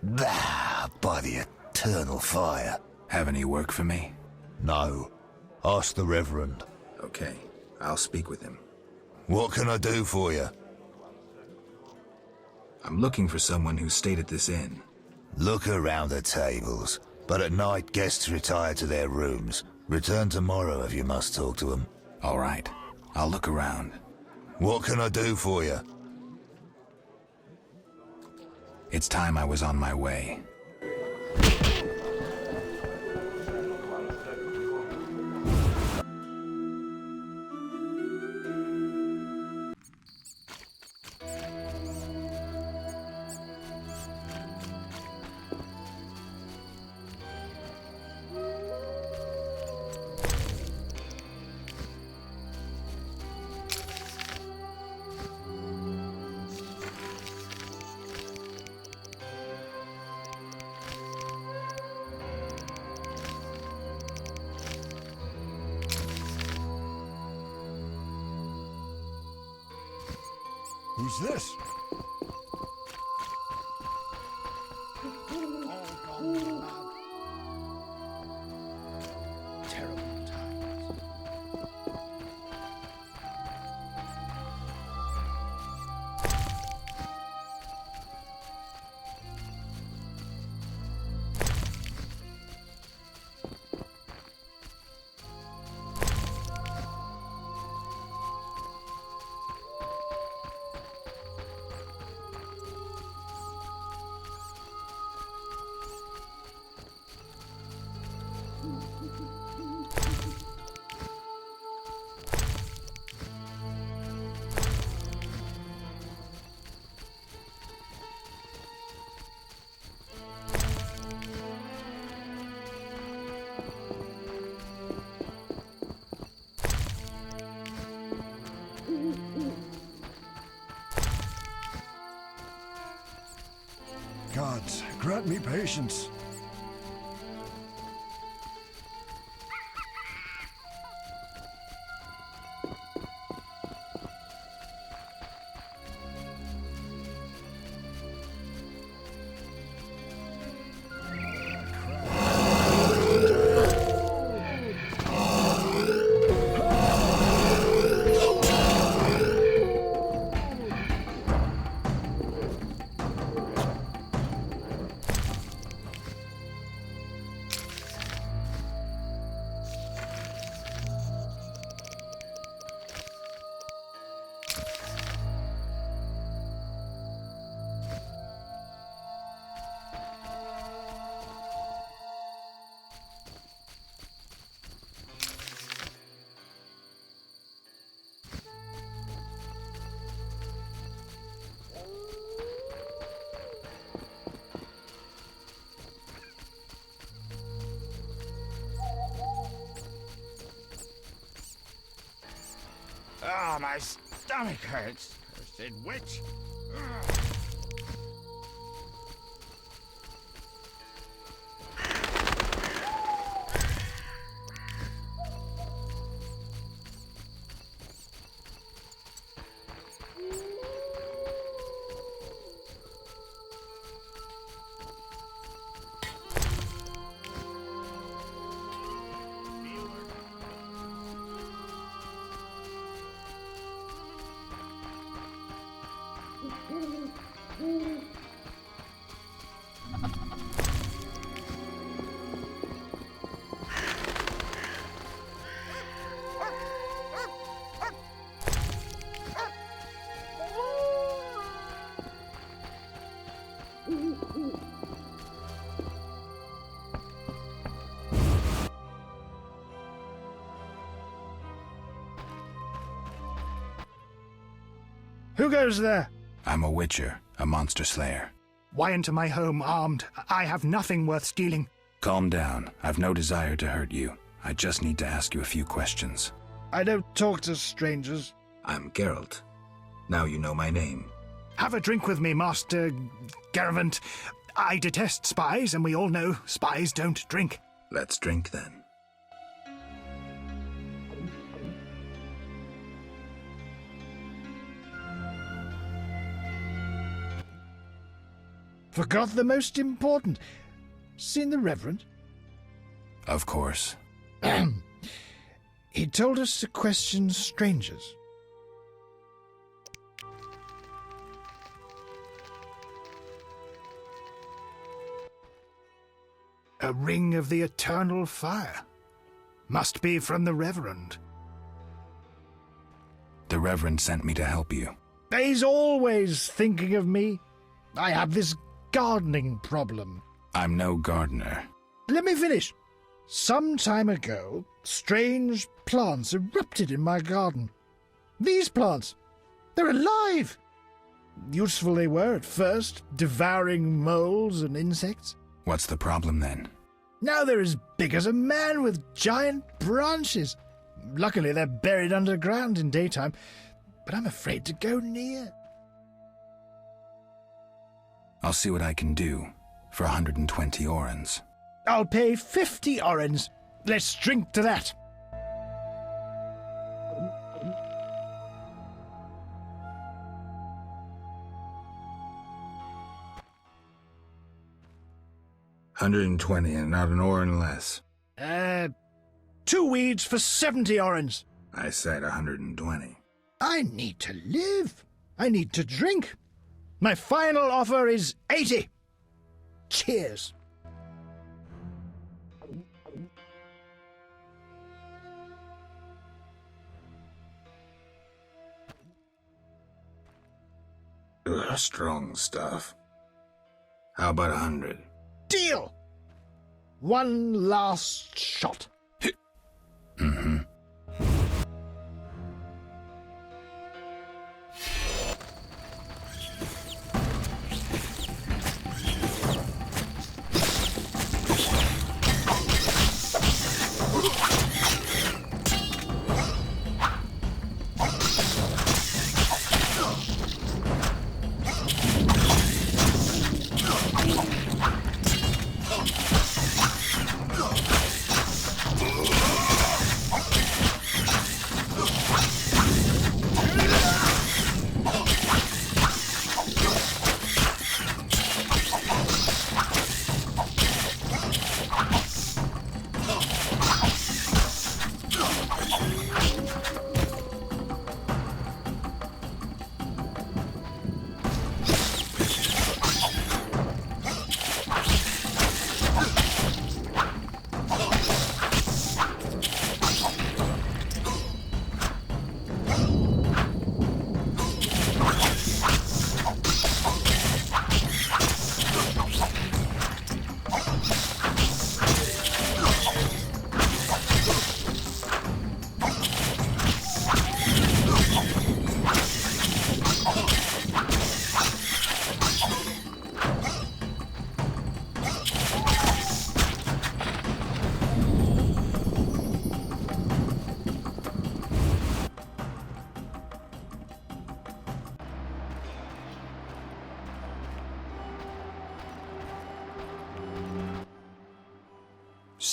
Bah, by the eternal fire. Have any work for me? No. Ask the Reverend. Okay, I'll speak with him. What can I do for you? I'm looking for someone who stayed at this inn. Look around the tables, but at night guests retire to their rooms. Return tomorrow if you must talk to them. All right, I'll look around. What can I do for you? It's time I was on my way. Who's this? Terrible times. gods, grant me patience. Oh, my stomach hurts. Cursed witch. Who goes there? I'm a witcher, a monster slayer. Why into my home armed? I have nothing worth stealing. Calm down. I've no desire to hurt you. I just need to ask you a few questions. I don't talk to strangers. I'm Geralt. Now you know my name. Have a drink with me, Master Reverend. I detest spies, and we all know spies don't drink. Let's drink then. Forgot the most important. Seen the Reverend? Of course. He told us to question strangers. A ring of the eternal fire. Must be from the Reverend. The Reverend sent me to help you. He's always thinking of me. I have this gardening problem. I'm no gardener. Let me finish. Some time ago, strange plants erupted in my garden. These plants, they're alive. Useful they were at first, devouring moles and insects. What's the problem then? Now they're as big as a man with giant branches. Luckily, they're buried underground in daytime, but I'm afraid to go near. I'll see what I can do for 120 orens. I'll pay 50 orens. Let's drink to that. $120 and not an oren less. 2 weeds for 70 orens. I said 120. I need to live. I need to drink. My final offer is 80. Cheers. Ugh, strong stuff. How about 100? Deal! One last shot. Mm-hmm.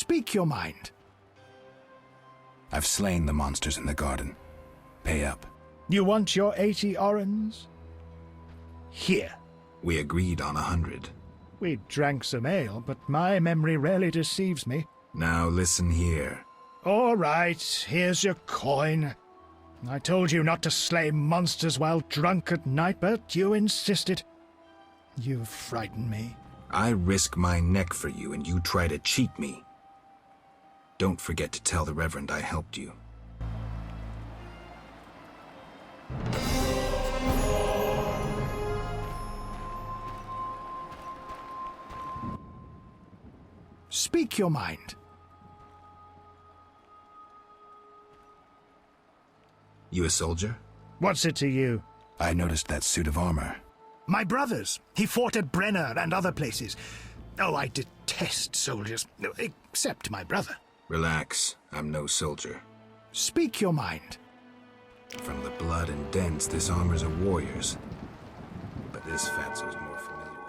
Speak your mind. I've slain the monsters in the garden. Pay up. You want your 80 orens? Here. We agreed on 100. We drank some ale, but my memory rarely deceives me. Now listen here. All right, here's your coin. I told you not to slay monsters while drunk at night, but you insisted. You frightened me. I risk my neck for you, and you try to cheat me. Don't forget to tell the Reverend I helped you. Speak your mind. You a soldier? What's it to you? I noticed that suit of armor. My brother's. He fought at Brenner and other places. Oh, I detest soldiers. Except my brother. Relax. I'm no soldier. Speak your mind. From the blood and dents, this armor's a warrior's. But this fatso's more familiar with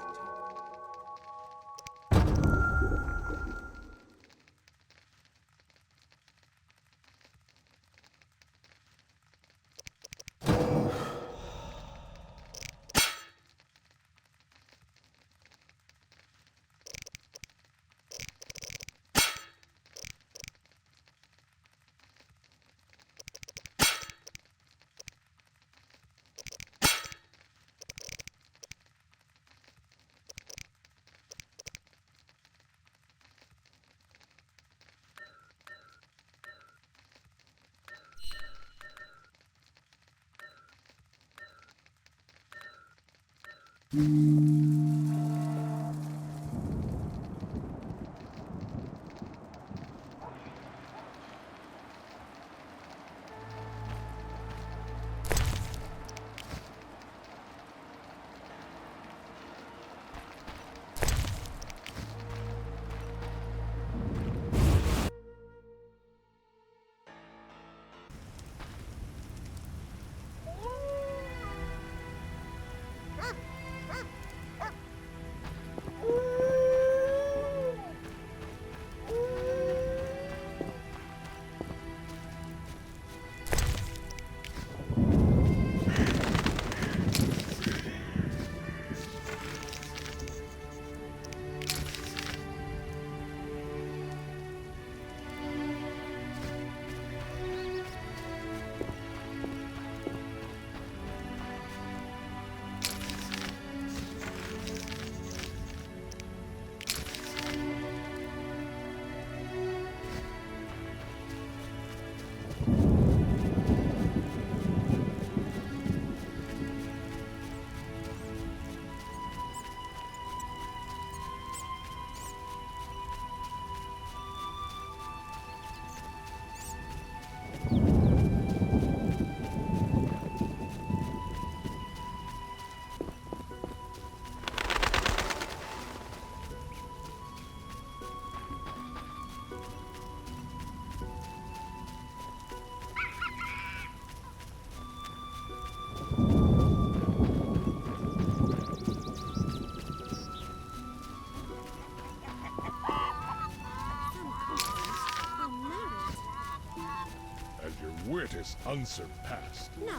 wit is unsurpassed. No.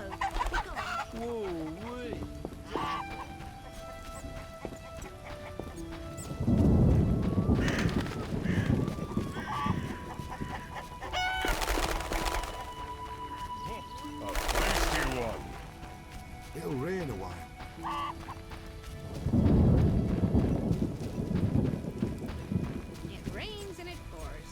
Whoa-wee. A tasty one. It'll rain a while. It rains and it pours.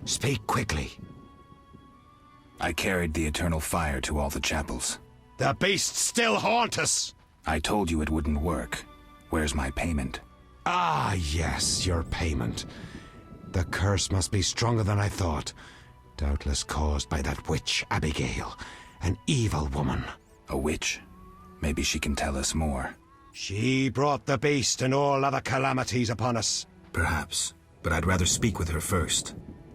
Speak quickly. I carried the eternal fire to all the chapels. The beasts still haunt us! I told you it wouldn't work. Where's my payment? Ah, yes, your payment. The curse must be stronger than I thought. Doubtless caused by that witch, Abigail. An evil woman. A witch? Maybe she can tell us more. She brought the beast and all other calamities upon us. Perhaps, but I'd rather speak with her first.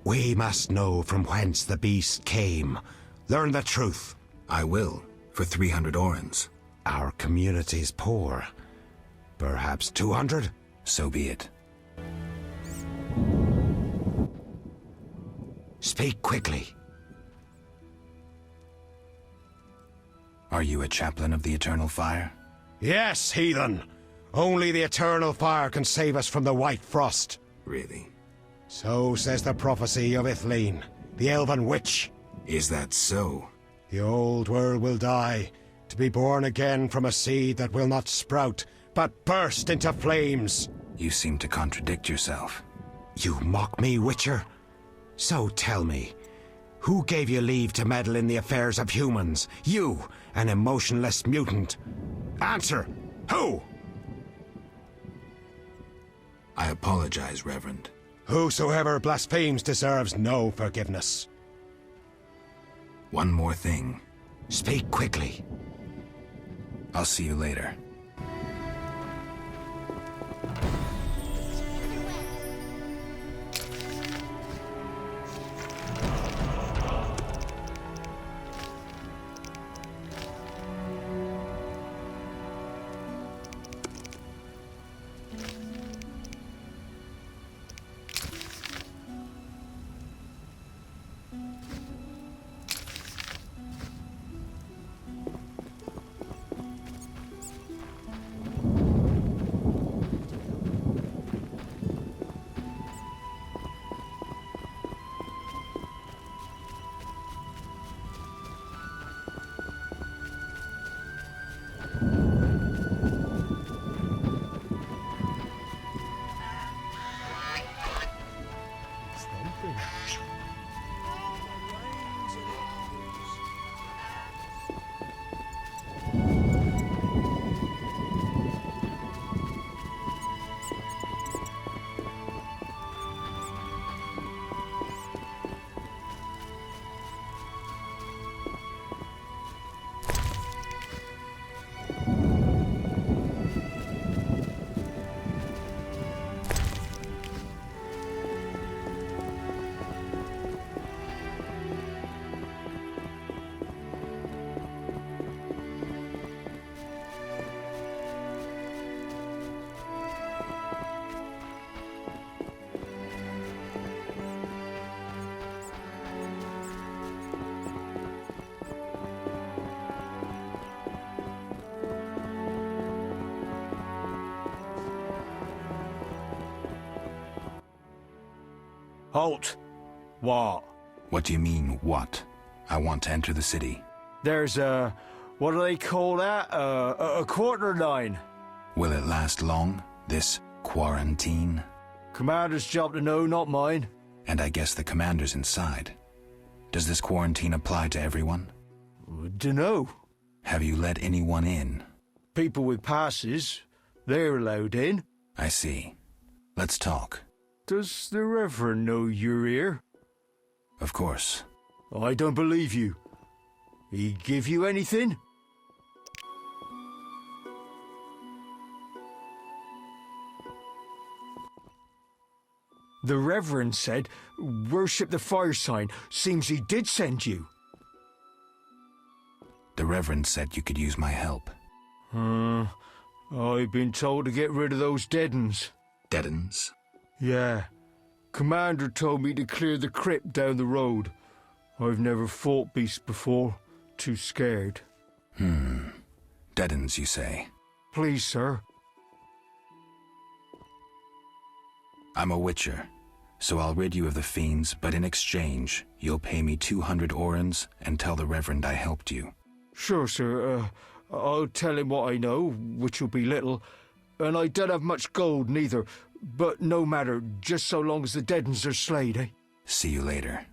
We must know from whence the beast came. Learn the truth. I will, for 300 orens. Our community's poor. Perhaps 200? So be it. Speak quickly. Are you a chaplain of the Eternal Fire? Yes, heathen. Only the Eternal Fire can save us from the White Frost. Really? So says the prophecy of Ithleen, the elven witch. Is that so? The old world will die, to be born again from a seed that will not sprout, but burst into flames. You seem to contradict yourself. You mock me, Witcher? So tell me, who gave you leave to meddle in the affairs of humans? You, an emotionless mutant. Answer! Who? I apologize, Reverend. Whosoever blasphemes deserves no forgiveness. One more thing. Speak quickly. I'll see you later. Halt! What? What do you mean, what? I want to enter the city. There's a... what do they call that? A quarter line. Will it last long, this quarantine? Commander's job to know, not mine. And I guess the commander's inside. Does this quarantine apply to everyone? Dunno. Have you let anyone in? People with passes. They're allowed in. I see. Let's talk. Does the Reverend know you're here? Of course. I don't believe you. He give you anything? The Reverend said, worship the fire sign. Seems he did send you. The Reverend said you could use my help. I've been told to get rid of those dead uns. Dead uns? Yeah. Commander told me to clear the crypt down the road. I've never fought beasts before. Too scared. Dead uns, you say? Please, sir. I'm a witcher, so I'll rid you of the fiends, but in exchange, you'll pay me 200 orens and tell the Reverend I helped you. Sure, sir. I'll tell him what I know, which will be little, and I don't have much gold neither, but no matter, just so long as the dead uns are slayed, eh? See you later.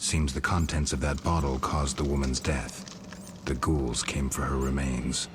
Seems the contents of that bottle caused the woman's death. The ghouls came for her remains.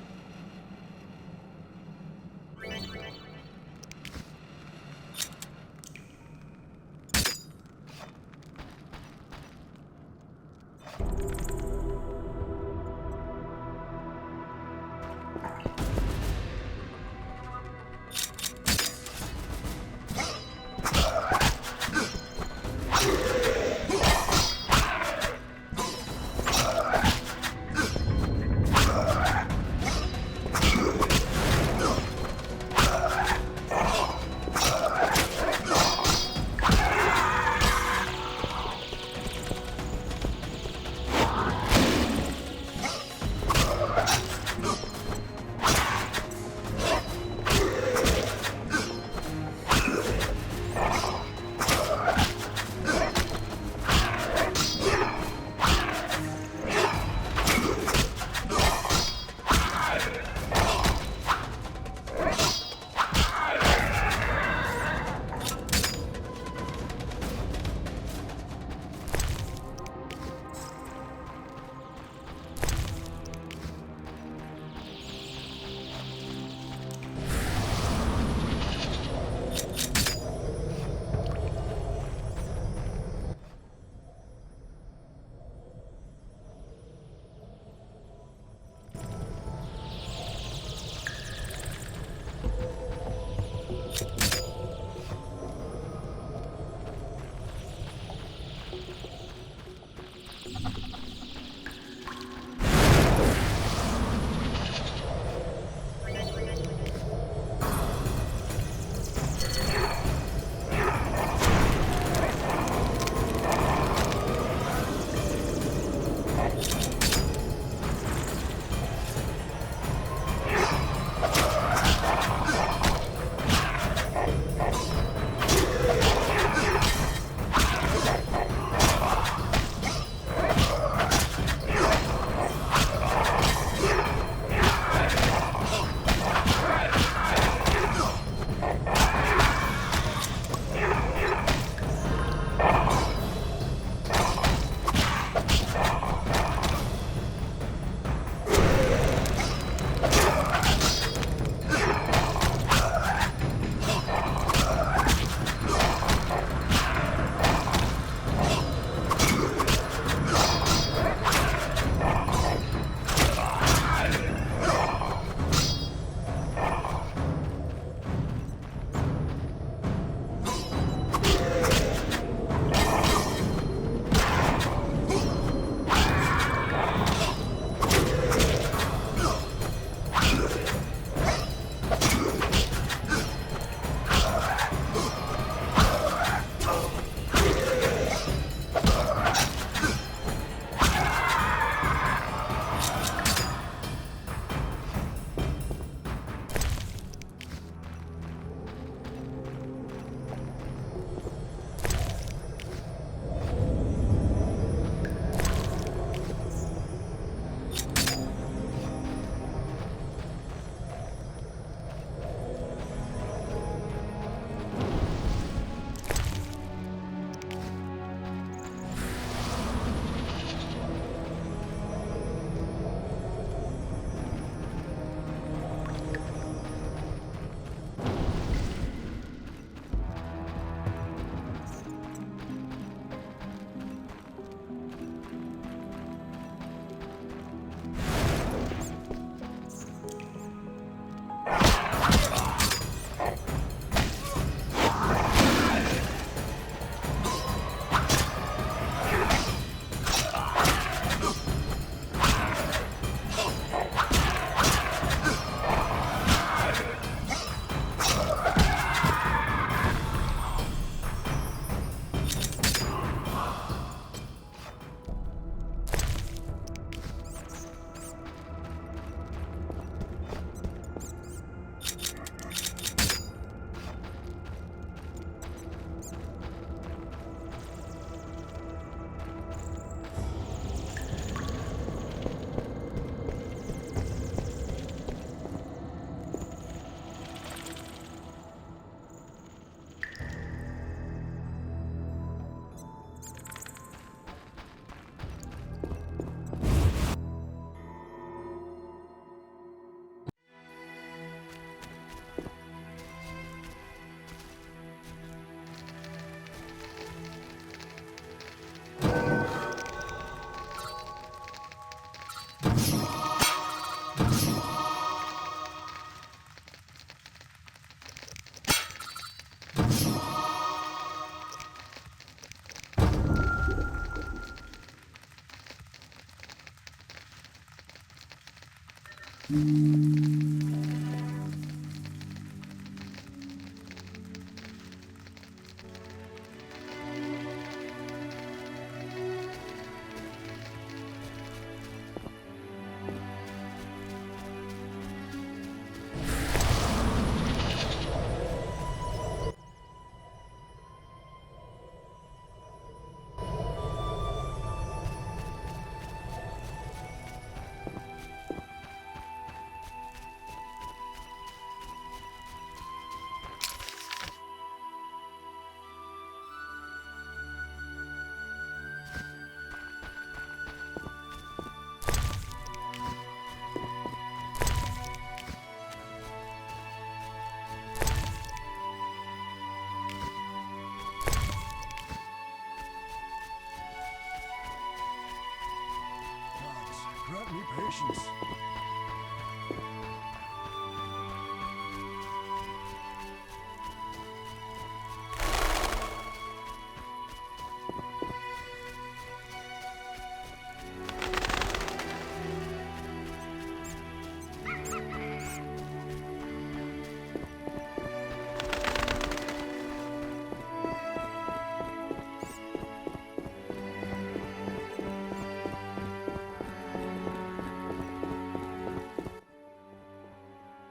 Grant me patience.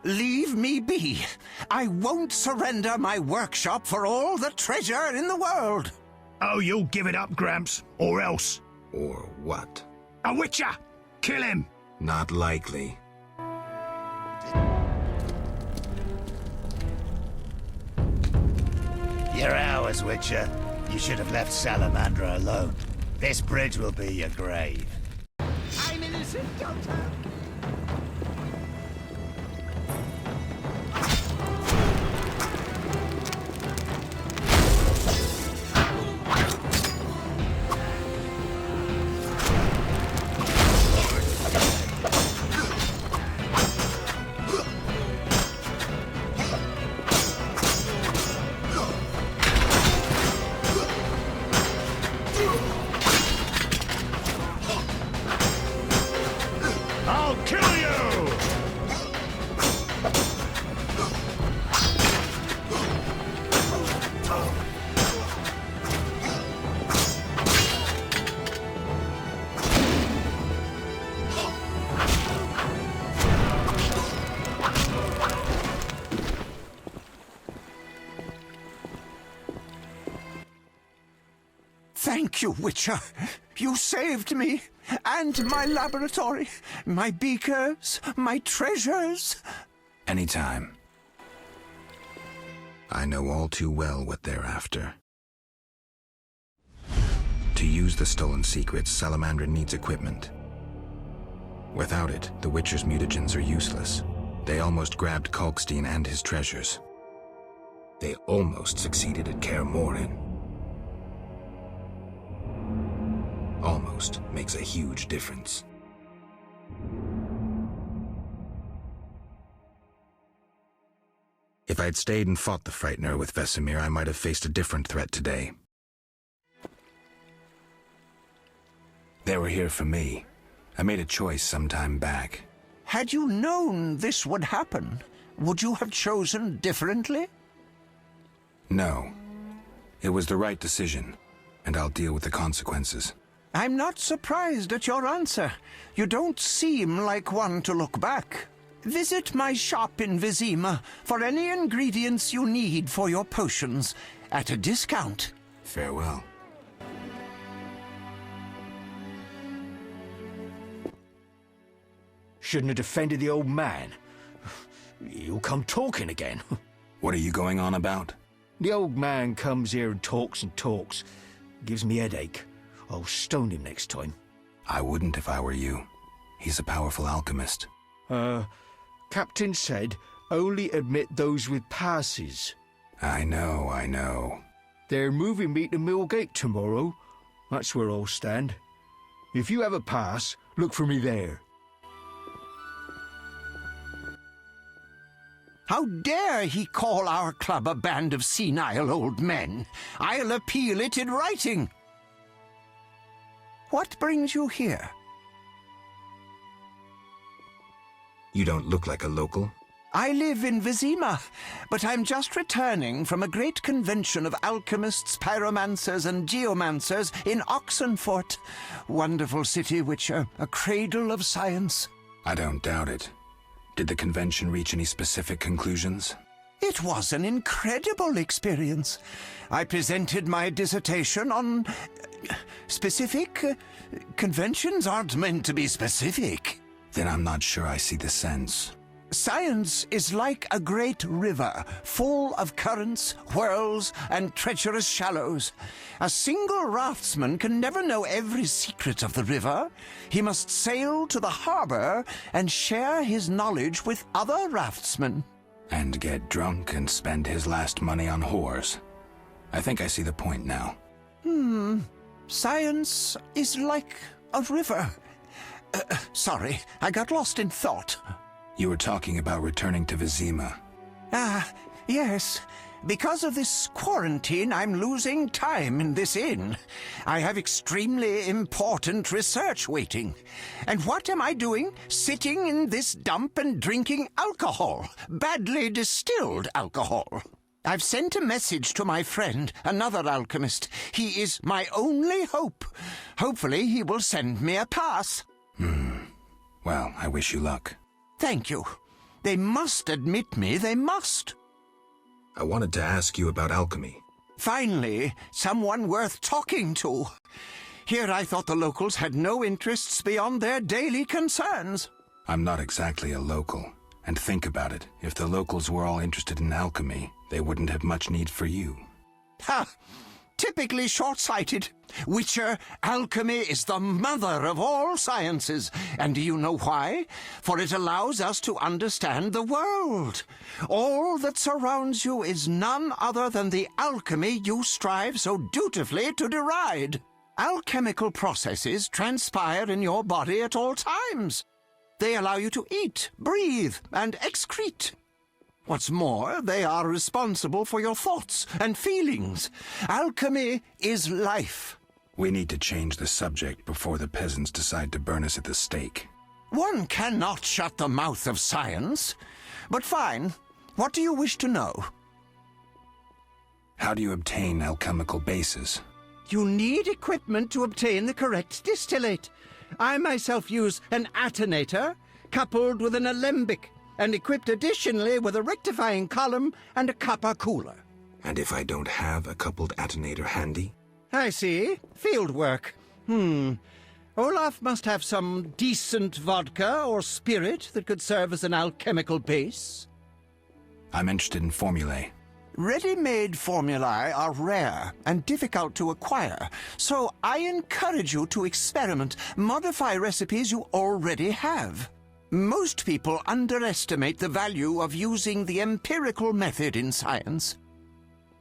Leave me be. I won't surrender my workshop for all the treasure in the world. Oh, you'll give it up, Gramps, or else. Or what? A witcher! Kill him! Not likely. You're ours, Witcher. You should have left Salamandra alone. This bridge will be your grave. I'm innocent, Doctor. Thank you, Witcher. You saved me, and my laboratory, my beakers, my treasures. Anytime. I know all too well what they're after. To use the stolen secrets, Salamandra needs equipment. Without it, the Witcher's mutagens are useless. They almost grabbed Kalkstein and his treasures. They almost succeeded at Kaer Morhen. Almost makes a huge difference. If I'd stayed and fought the Frightener with Vesemir, I might have faced a different threat today. They were here for me. I made a choice some time back. Had you known this would happen, would you have chosen differently? No. It was the right decision, and I'll deal with the consequences. I'm not surprised at your answer. You don't seem like one to look back. Visit my shop in Vizima for any ingredients you need for your potions, at a discount. Farewell. Shouldn't have defended the old man. He'll come talking again. What are you going on about? The old man comes here and talks. Gives me a headache. I'll stone him next time. I wouldn't if I were you. He's a powerful alchemist. Captain said only admit those with passes. I know. They're moving me to Millgate tomorrow. That's where I'll stand. If you have a pass, look for me there. How dare he call our club a band of senile old men? I'll appeal it in writing. What brings you here? You don't look like a local. I live in Vizima, but I'm just returning from a great convention of alchemists, pyromancers, and geomancers in Oxenfurt. Wonderful city, Witcher, a cradle of science. I don't doubt it. Did the convention reach any specific conclusions? It was an incredible experience. I presented my dissertation on... specific? Conventions aren't meant to be specific. Then I'm not sure I see the sense. Science is like a great river, full of currents, whirls, and treacherous shallows. A single raftsman can never know every secret of the river. He must sail to the harbor and share his knowledge with other raftsmen. And get drunk and spend his last money on whores. I think I see the point now. Science is like a river. Sorry, I got lost in thought. You were talking about returning to Vizima. Yes. Because of this quarantine, I'm losing time in this inn. I have extremely important research waiting. And what am I doing? Sitting in this dump and drinking alcohol. Badly distilled alcohol. I've sent a message to my friend, another alchemist. He is my only hope. Hopefully he will send me a pass. Well, I wish you luck. Thank you. They must admit me, they must. I wanted to ask you about alchemy. Finally, someone worth talking to. Here I thought the locals had no interests beyond their daily concerns. I'm not exactly a local. And think about it. If the locals were all interested in alchemy, they wouldn't have much need for you. Ha! Typically short-sighted. Witcher, alchemy is the mother of all sciences. And do you know why? For it allows us to understand the world. All that surrounds you is none other than the alchemy you strive so dutifully to deride. Alchemical processes transpire in your body at all times. They allow you to eat, breathe, and excrete. What's more, they are responsible for your thoughts and feelings. Alchemy is life. We need to change the subject before the peasants decide to burn us at the stake. One cannot shut the mouth of science. But fine. What do you wish to know? How do you obtain alchemical bases? You need equipment to obtain the correct distillate. I myself use an attenator, coupled with an alembic, and equipped additionally with a rectifying column and a copper cooler. And if I don't have a coupled attenator handy? I see. Field work. Olaf must have some decent vodka or spirit that could serve as an alchemical base. I'm interested in formulae. Ready-made formulae are rare and difficult to acquire, so I encourage you to experiment, modify recipes you already have. Most people underestimate the value of using the empirical method in science.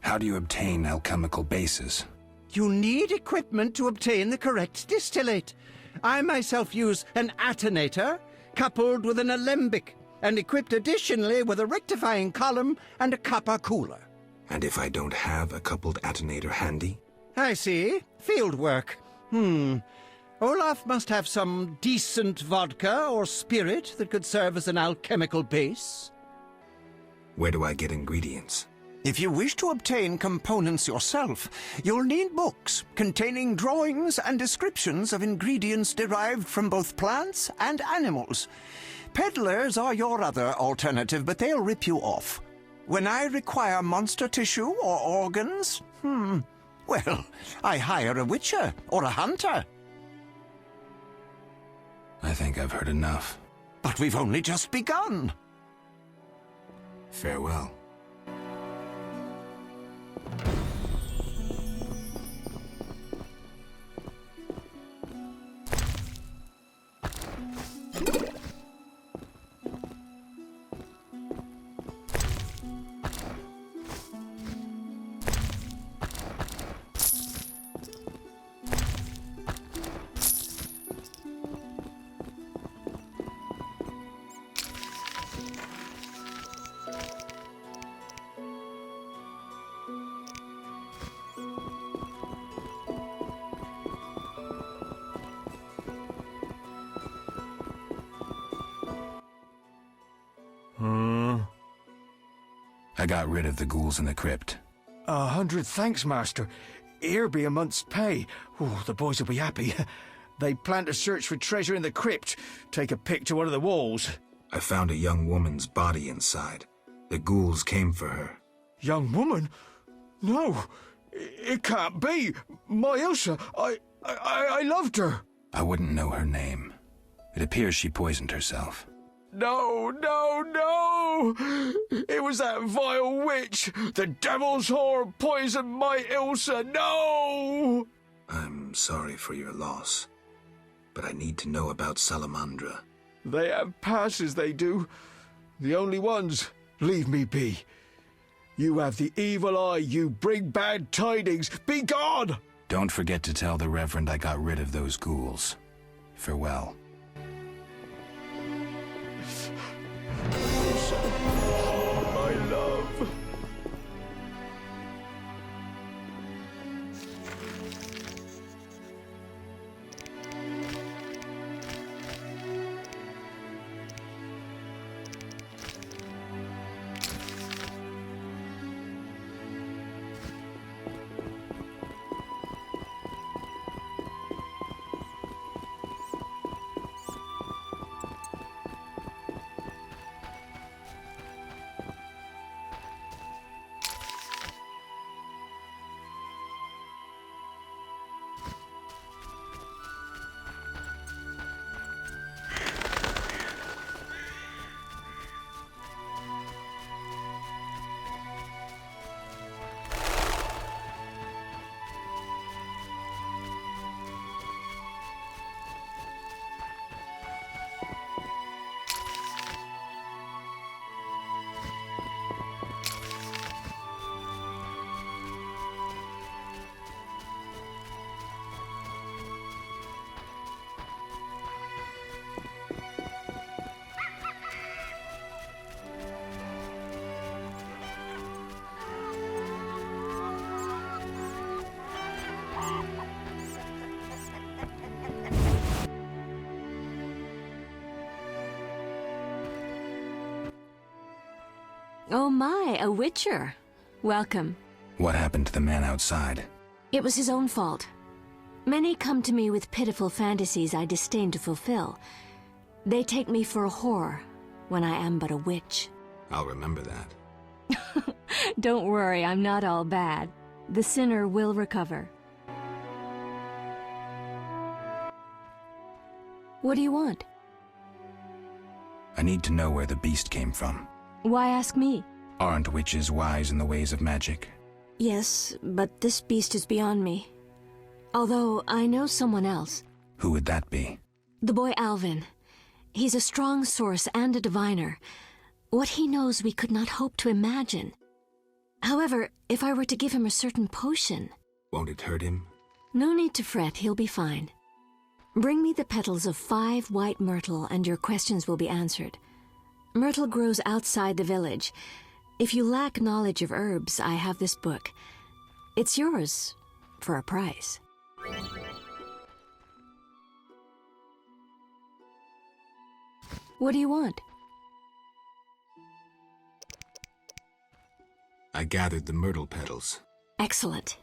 How do you obtain alchemical bases? You need equipment to obtain the correct distillate. I myself use an attenator, coupled with an alembic, and equipped additionally with a rectifying column and a copper cooler. And if I don't have a coupled attenator handy? I see. Field work. Olaf must have some decent vodka or spirit that could serve as an alchemical base. Where do I get ingredients? If you wish to obtain components yourself, you'll need books containing drawings and descriptions of ingredients derived from both plants and animals. Peddlers are your other alternative, but they'll rip you off. When I require monster tissue or organs, well, I hire a witcher or a hunter. I think I've heard enough. But we've only just begun. Farewell. I got rid of the ghouls in the crypt. 100 thanks, Master. Here be a month's pay. Oh, the boys will be happy. They plan to search for treasure in the crypt. Take a pic to one of the walls. I found a young woman's body inside. The ghouls came for her. Young woman? No, it can't be. My Ilsa, I loved her. I wouldn't know her name. It appears she poisoned herself. No, no, no! It was that vile witch! The devil's whore poisoned my Ilsa! No! I'm sorry for your loss, but I need to know about Salamandra. They have passes, they do. The only ones. Leave me be. You have the evil eye, you bring bad tidings. Be gone! Don't forget to tell the Reverend I got rid of those ghouls. Farewell. My love. Oh my, a witcher. Welcome. What happened to the man outside? It was his own fault. Many come to me with pitiful fantasies I disdain to fulfill. They take me for a whore, when I am but a witch. I'll remember that. Don't worry, I'm not all bad. The sinner will recover. What do you want? I need to know where the beast came from. Why ask me? Aren't witches wise in the ways of magic? Yes, but this beast is beyond me. Although I know someone else. Who would that be? The boy Alvin. He's a strong source and a diviner. What he knows we could not hope to imagine. However, if I were to give him a certain potion... Won't it hurt him? No need to fret, he'll be fine. Bring me the petals of 5 white myrtle and your questions will be answered. Myrtle grows outside the village. If you lack knowledge of herbs, I have this book. It's yours for a price. What do you want? I gathered the myrtle petals. Excellent.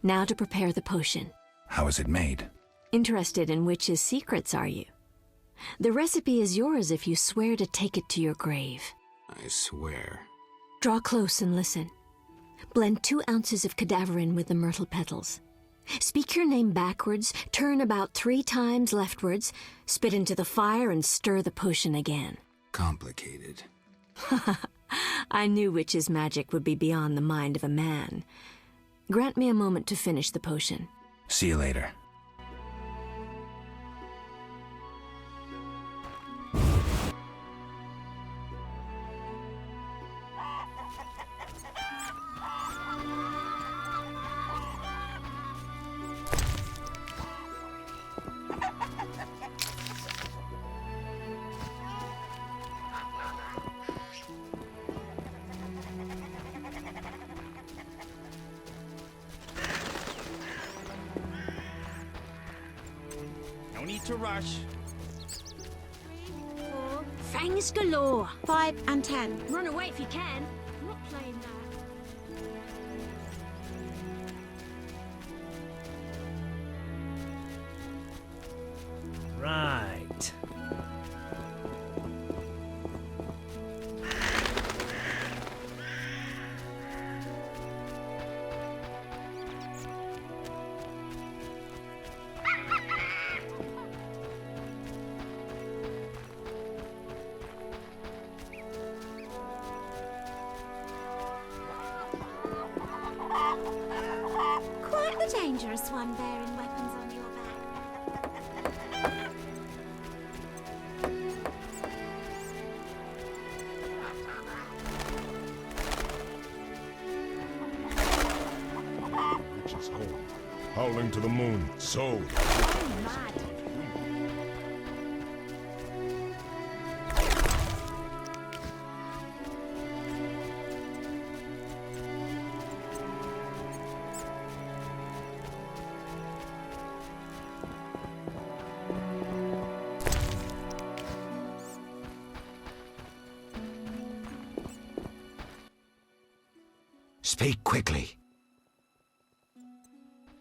Now to prepare the potion. How is it made? Interested in witches' secrets, are you? The recipe is yours if you swear to take it to your grave. I swear. Draw close and listen. Blend 2 ounces of cadaverin with the myrtle petals. Speak your name backwards, turn about 3 times leftwards, spit into the fire and stir the potion again. Complicated. I knew witches' magic would be beyond the mind of a man. Grant me a moment to finish the potion. See you later. No need to rush. 4, fangs galore. 5 and 10. Run away if you can. I'm not explain that. Right. Quite the dangerous one bearing weapons on your back. Witch's home. Howling to the moon. So. Speak quickly.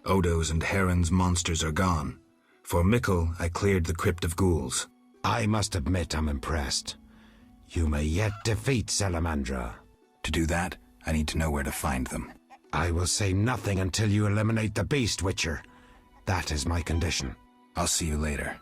Odo's and Heron's monsters are gone. For Mickle, I cleared the Crypt of Ghouls. I must admit I'm impressed. You may yet defeat Salamandra. To do that, I need to know where to find them. I will say nothing until you eliminate the Beast Witcher. That is my condition. I'll see you later.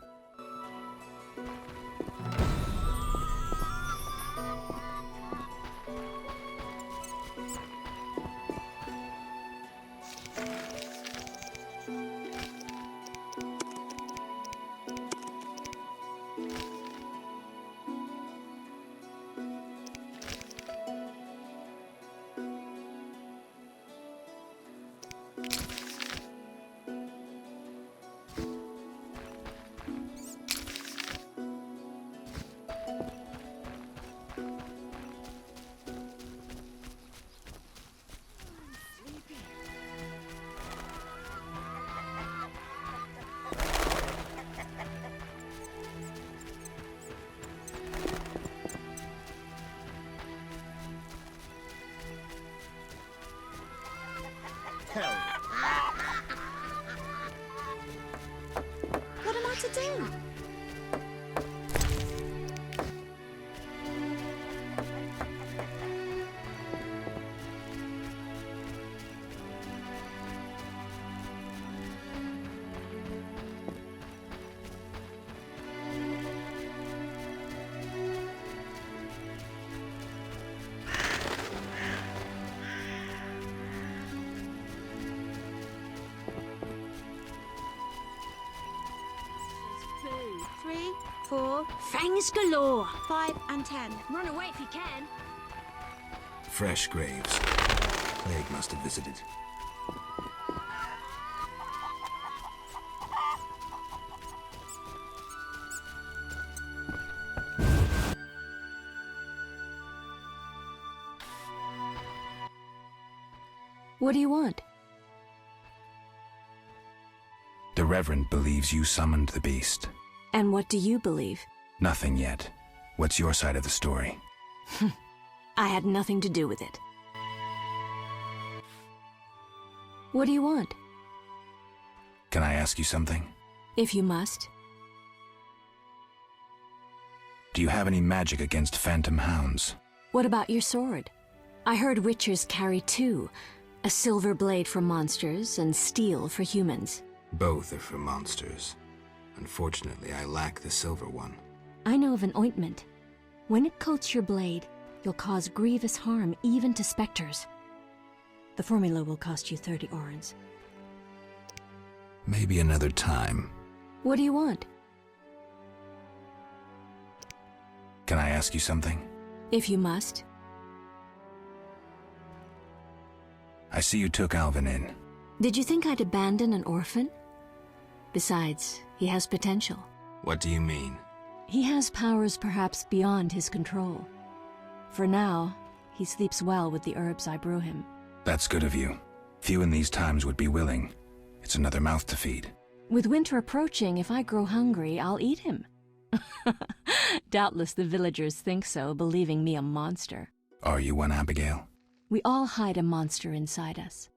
What am I to do? Three, 4, fangs galore. 5 and 10. Run away if you can. Fresh graves. Plague must have visited. What do you want? The Reverend believes you summoned the beast. And what do you believe? Nothing yet. What's your side of the story? I had nothing to do with it. What do you want? Can I ask you something? If you must. Do you have any magic against phantom hounds? What about your sword? I heard witchers carry two. A silver blade for monsters and steel for humans. Both are for monsters. Unfortunately, I lack the silver one. I know of an ointment. When it coats your blade, you'll cause grievous harm even to specters. The formula will cost you 30 orens. Maybe another time. What do you want? Can I ask you something? If you must. I see you took Alvin in. Did you think I'd abandon an orphan? Besides, he has potential. What do you mean? He has powers perhaps beyond his control. For now, he sleeps well with the herbs I brew him. That's good of you. Few in these times would be willing. It's another mouth to feed. With winter approaching, if I grow hungry, I'll eat him. Doubtless the villagers think so, believing me a monster. Are you one, Abigail? We all hide a monster inside us.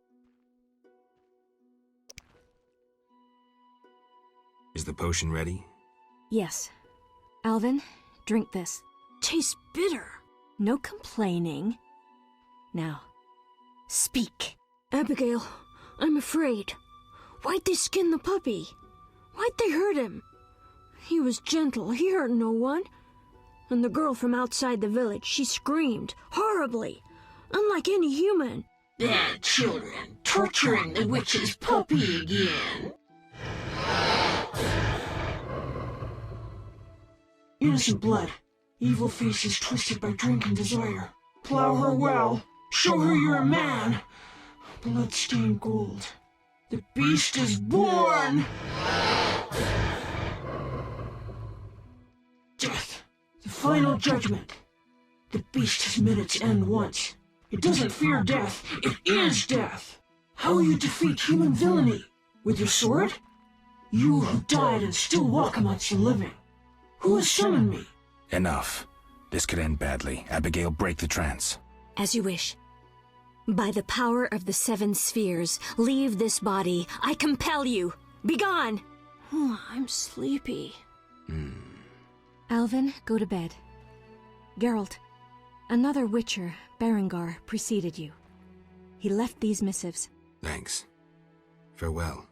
Is the potion ready? Yes. Alvin, drink this. Tastes bitter. No complaining. Now, speak. Abigail, I'm afraid. Why'd they skin the puppy? Why'd they hurt him? He was gentle, he hurt no one. And the girl from outside the village, she screamed, horribly, unlike any human. Bad children, torturing the witch's puppy again. Innocent blood. Evil faces twisted by drink and desire. Plow her well. Show her you're a man. Blood-stained gold. The beast is born! Death. The final judgment. The beast has met its end once. It doesn't fear death. It is death. How will you defeat human villainy? With your sword? You who died and still walk amongst the living. Who has summoned me? Enough. This could end badly. Abigail, break the trance. As you wish. By the power of the 7 spheres, leave this body. I compel you. Begone! Oh, I'm sleepy. Alvin, go to bed. Geralt, another Witcher, Berengar, preceded you. He left these missives. Thanks. Farewell.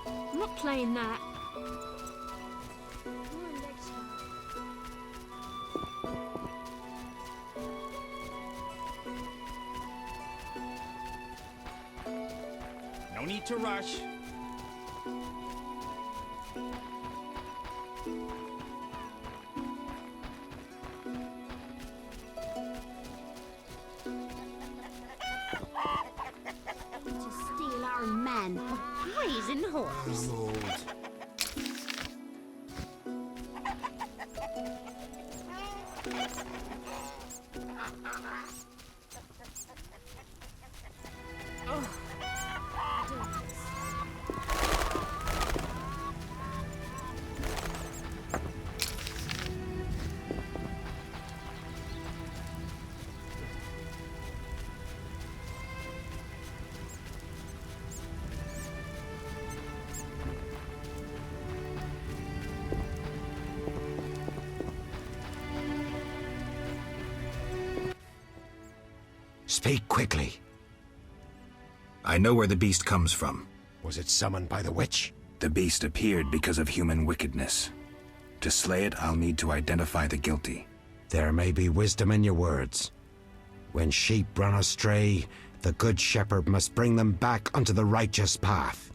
I'm not playing that. No need to rush. To steal our men, a brazen horse. Speak quickly. I know where the beast comes from. Was it summoned by the witch? The beast appeared because of human wickedness. To slay it, I'll need to identify the guilty. There may be wisdom in your words. When sheep run astray, the good shepherd must bring them back onto the righteous path.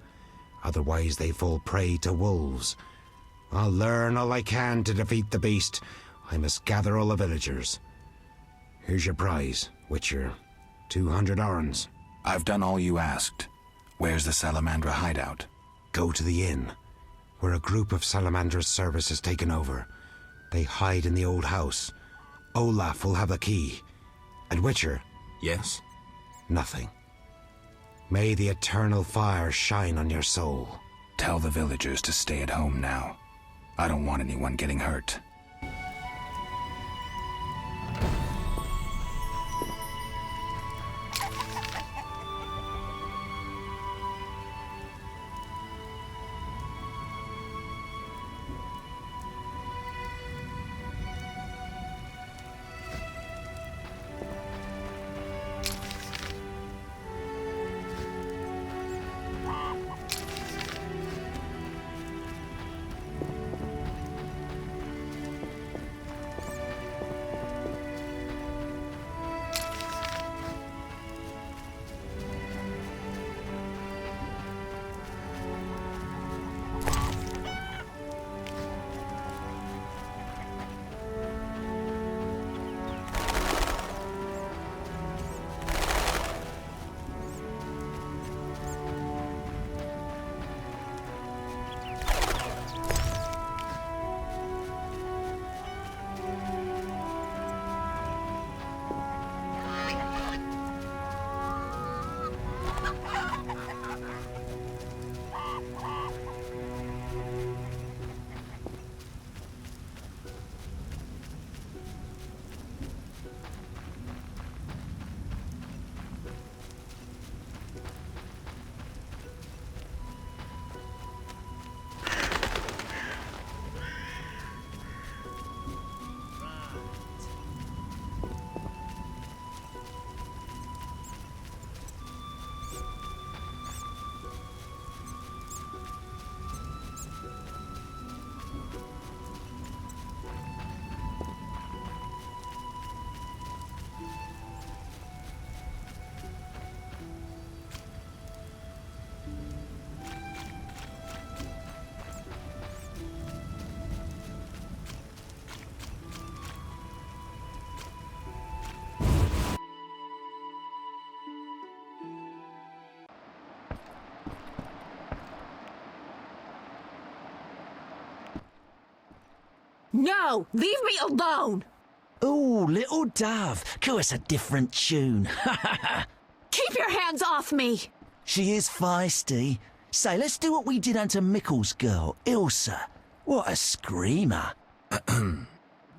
Otherwise they fall prey to wolves. I'll learn all I can to defeat the beast. I must gather all the villagers. Here's your prize, Witcher. 200 orens. I've done all you asked. Where's the salamandra hideout? Go to the inn, where a group of salamandra's service has taken over. They hide in the old house. Olaf will have the key. And Witcher? Yes? Nothing. May the eternal fire shine on your soul. Tell the villagers to stay at home now. I don't want anyone getting hurt. No! Leave me alone! Ooh, little dove. Cue us a different tune. Keep your hands off me! She is feisty. Say, let's do what we did unto Mikkel's girl, Ilsa. What a screamer.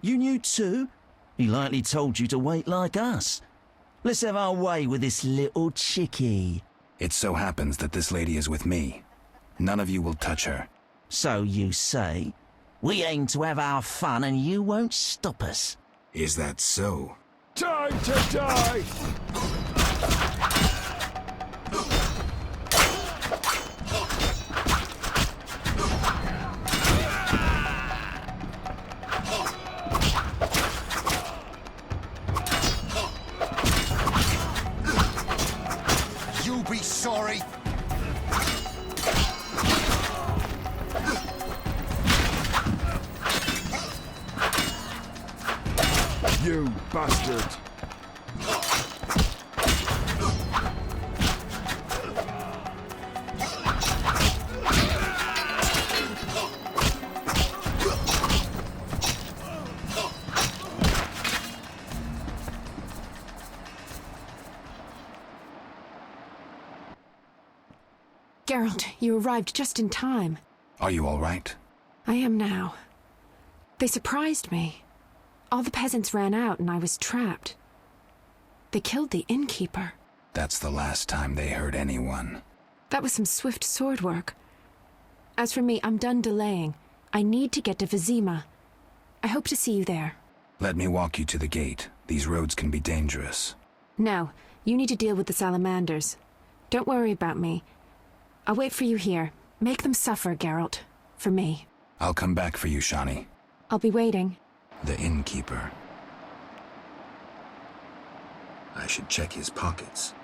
You knew too? He likely told you to wait like us. Let's have our way with this little chickie. It so happens that this lady is with me. None of you will touch her. So you say? We aim to have our fun and you won't stop us. Is that so? Time to die! You'll be sorry. You bastard! Geralt, you arrived just in time. Are you all right? I am now. They surprised me. All the peasants ran out and I was trapped. They killed the innkeeper. That's the last time they hurt anyone. That was some swift sword work. As for me, I'm done delaying. I need to get to Vizima. I hope to see you there. Let me walk you to the gate. These roads can be dangerous. No, you need to deal with the salamanders. Don't worry about me. I'll wait for you here. Make them suffer, Geralt. For me. I'll come back for you, Shani. I'll be waiting. The innkeeper. I should check his pockets.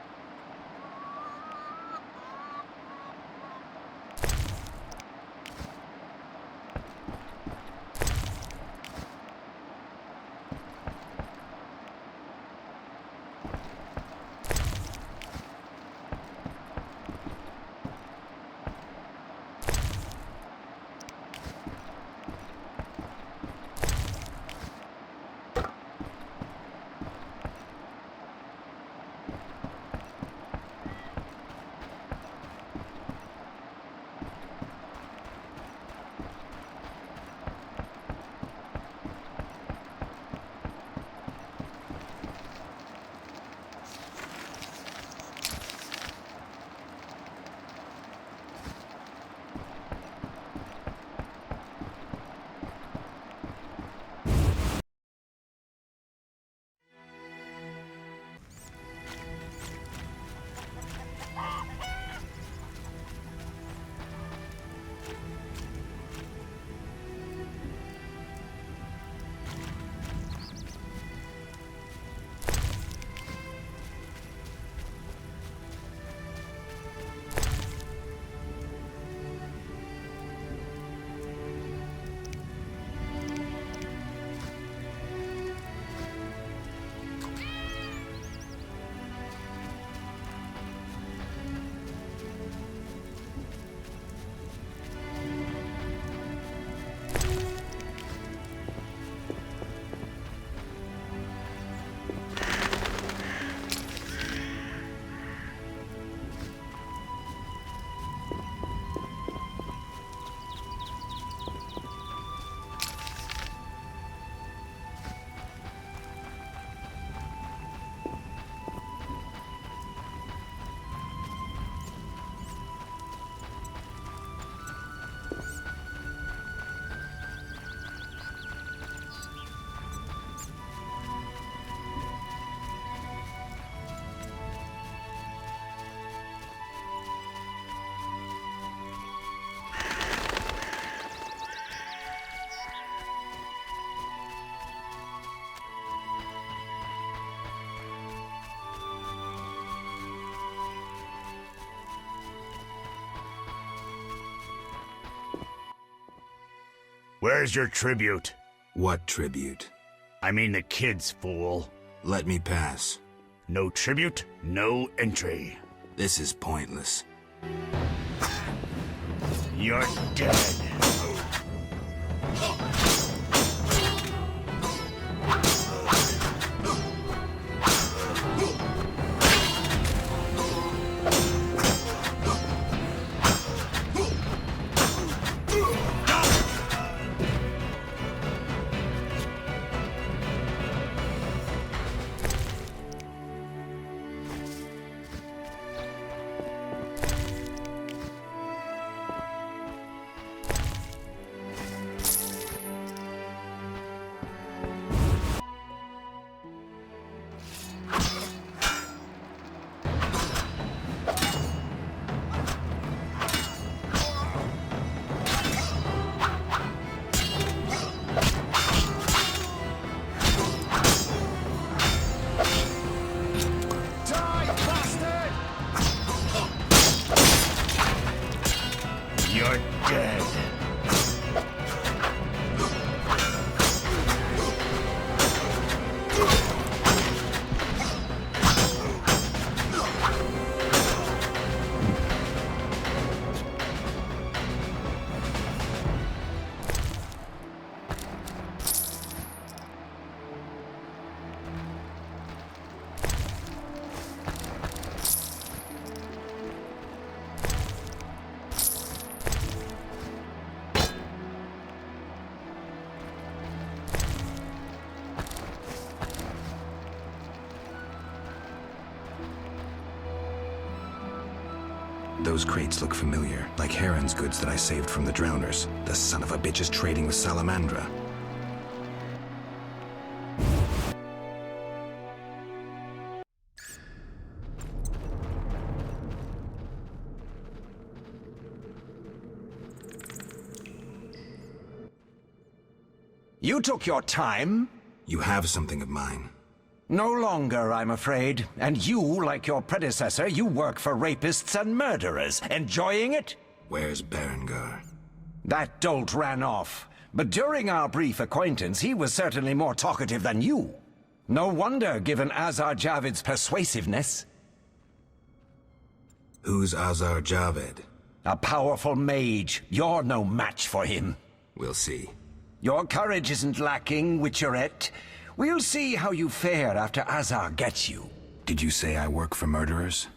Where's your tribute? What tribute? I mean the kids, fool. Let me pass. No tribute, no entry. This is pointless. You're dead. Those crates look familiar, like Heron's goods that I saved from the drowners. The son of a bitch is trading with Salamandra. You took your time. You have something of mine. No longer, I'm afraid. And you, like your predecessor, you work for rapists and murderers. Enjoying it? Where's Berengar? That dolt ran off. But during our brief acquaintance, he was certainly more talkative than you. No wonder, given Azar Javed's persuasiveness. Who's Azar Javed? A powerful mage. You're no match for him. We'll see. Your courage isn't lacking, Witcherette. We'll see how you fare after Azar gets you. Did you say I work for murderers?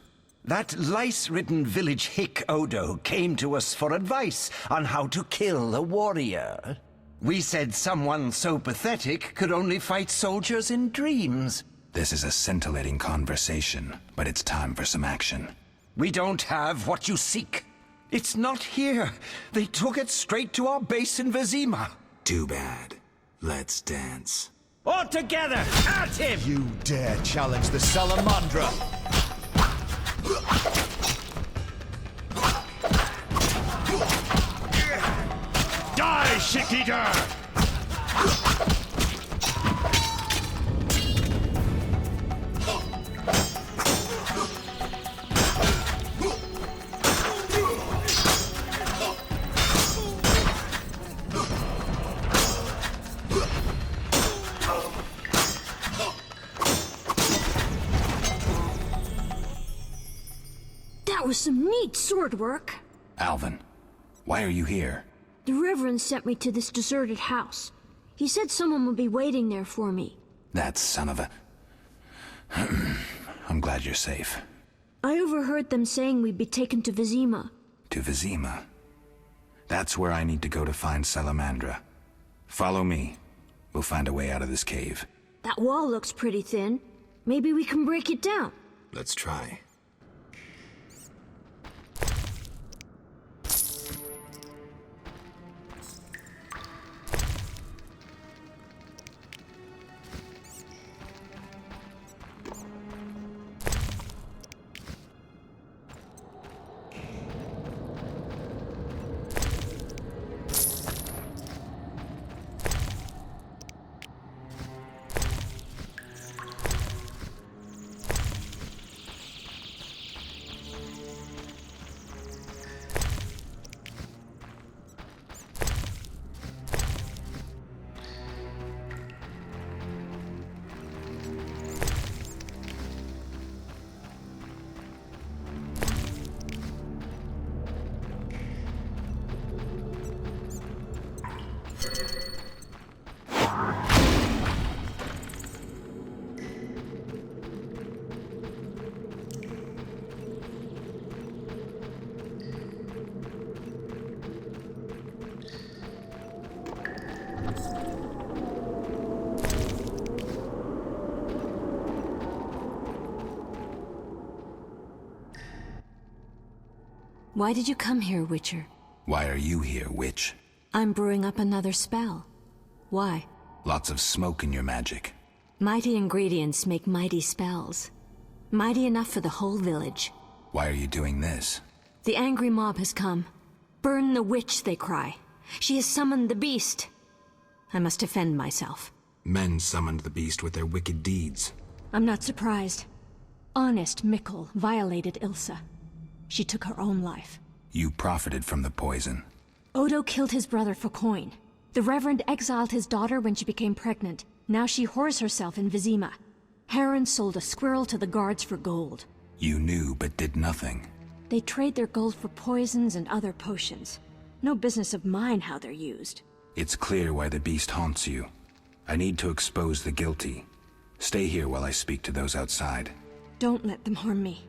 That lice-ridden village hick Odo came to us for advice on how to kill a warrior. We said someone so pathetic could only fight soldiers in dreams. This is a scintillating conversation, but it's time for some action. We don't have what you seek. It's not here. They took it straight to our base in Vizima. Too bad. Let's dance. All together! At him! You dare challenge the salamandra! Die, shit-eater! That was some neat sword work. Alvin, why are you here? The Reverend sent me to this deserted house. He said someone would be waiting there for me. That son of a... I'm glad you're safe. I overheard them saying we'd be taken to Vizima. To Vizima? That's where I need to go to find Salamandra. Follow me. We'll find a way out of this cave. That wall looks pretty thin. Maybe we can break it down. Let's try. Why did you come here, Witcher? Why are you here, witch? I'm brewing up another spell. Why? Lots of smoke in your magic. Mighty ingredients make mighty spells. Mighty enough for the whole village. Why are you doing this? The angry mob has come. Burn the witch, they cry. She has summoned the beast. I must defend myself. Men summoned the beast with their wicked deeds. I'm not surprised. Honest Mikkel violated Ilsa. She took her own life. You profited from the poison. Odo killed his brother for coin. The Reverend exiled his daughter when she became pregnant. Now she whores herself in Vizima. Heron sold a squirrel to the guards for gold. You knew but did nothing. They trade their gold for poisons and other potions. No business of mine how they're used. It's clear why the beast haunts you. I need to expose the guilty. Stay here while I speak to those outside. Don't let them harm me.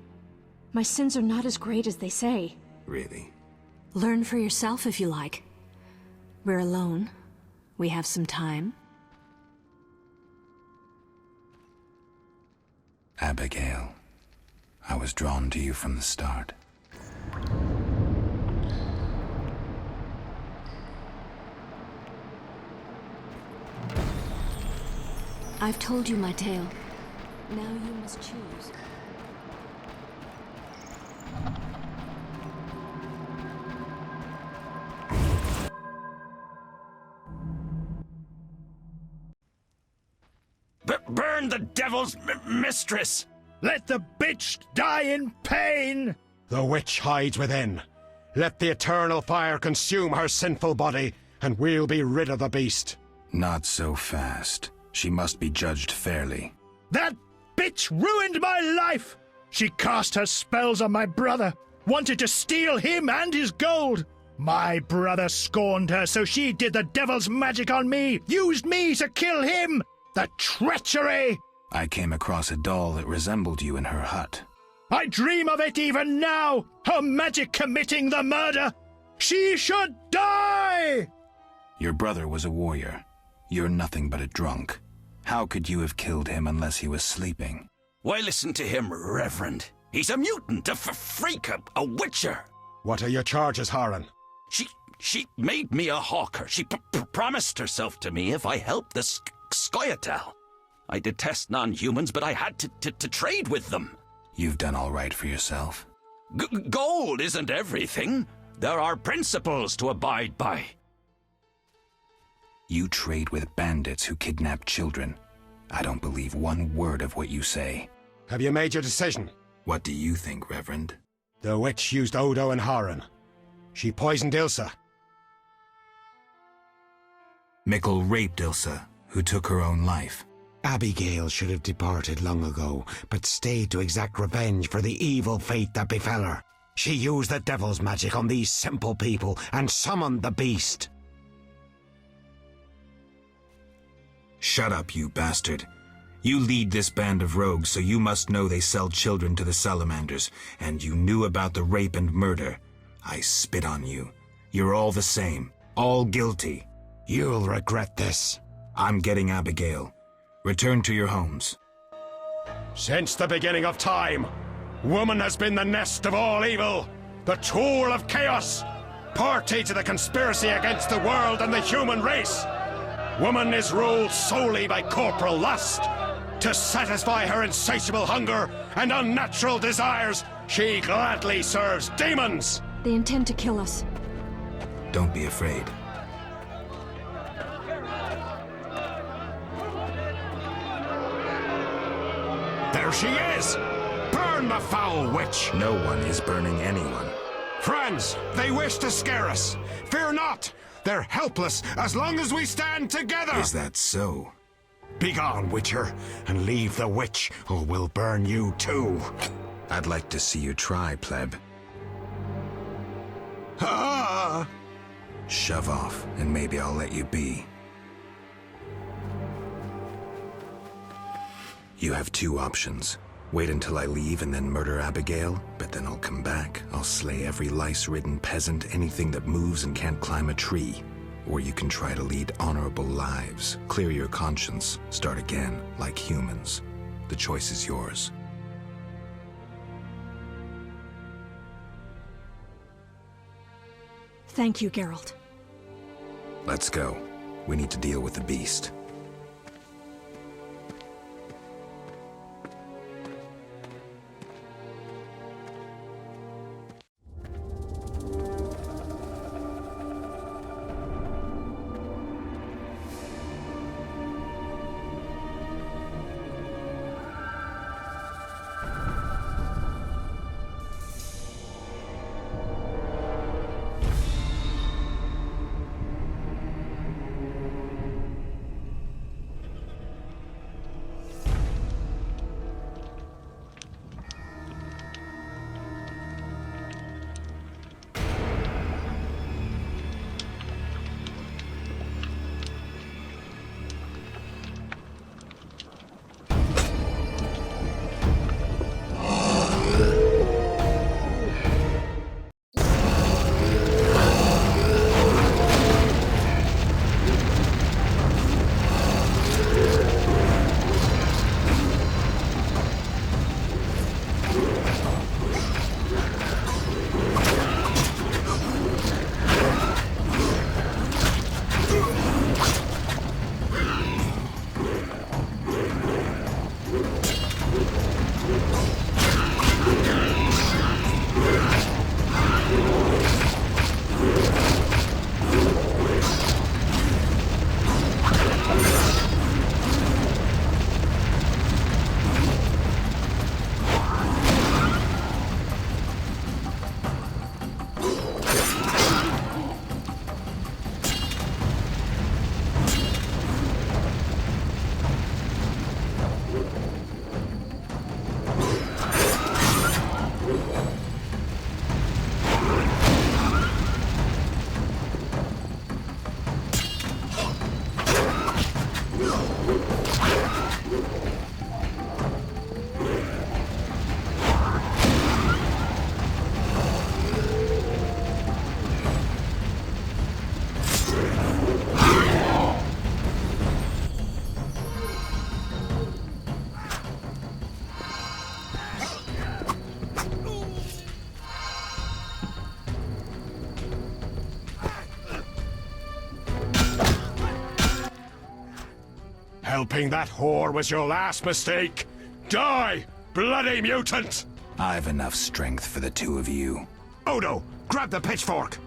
My sins are not as great as they say. Really? Learn for yourself if you like. We're alone. We have some time. Abigail, I was drawn to you from the start. I've told you my tale. Now you must choose. Burn the devil's mistress! Let the bitch die in pain! The witch hides within. Let the eternal fire consume her sinful body, and we'll be rid of the beast. Not so fast. She must be judged fairly. That bitch ruined my life! She cast her spells on my brother, wanted to steal him and his gold. My brother scorned her, so she did the devil's magic on me, used me to kill him! The treachery! I came across a doll that resembled you in her hut. I dream of it even now! Her magic committing the murder! She should die! Your brother was a warrior. You're nothing but a drunk. How could you have killed him unless he was sleeping? Why listen to him, Reverend? He's a mutant, a freak, a witcher. What are your charges, Haran? She made me a hawker. She promised herself to me if I helped the Skoyatel. I detest non-humans, but I had to trade with them. You've done all right for yourself. Gold isn't everything. There are principles to abide by. You trade with bandits who kidnap children. I don't believe one word of what you say. Have you made your decision? What do you think, Reverend? The witch used Odo and Haran. She poisoned Ilsa. Mikkel raped Ilsa, who took her own life. Abigail should have departed long ago, but stayed to exact revenge for the evil fate that befell her. She used the devil's magic on these simple people and summoned the beast. Shut up, you bastard. You lead this band of rogues, so you must know they sell children to the salamanders, and you knew about the rape and murder. I spit on you. You're all the same. All guilty. You'll regret this. I'm getting Abigail. Return to your homes. Since the beginning of time, woman has been the nest of all evil, the tool of chaos, party to the conspiracy against the world and the human race. Woman is ruled solely by corporal lust. To satisfy her insatiable hunger and unnatural desires, she gladly serves demons. They intend to kill us. Don't be afraid. There she is! Burn the foul witch! No one is burning anyone. Friends, they wish to scare us. Fear not! They're helpless as long as we stand together! Is that so? Begone, Witcher, and leave the witch, or we'll burn you too. I'd like to see you try, pleb. Ah! Shove off, and maybe I'll let you be. You have two options. Wait until I leave and then murder Abigail, but then I'll come back. I'll slay every lice-ridden peasant, anything that moves and can't climb a tree. Or you can try to lead honorable lives, clear your conscience, start again, like humans. The choice is yours. Thank you, Geralt. Let's go. We need to deal with the beast. Helping that whore was your last mistake. Die, bloody mutant! I've enough strength for the two of you. Odo, grab the pitchfork!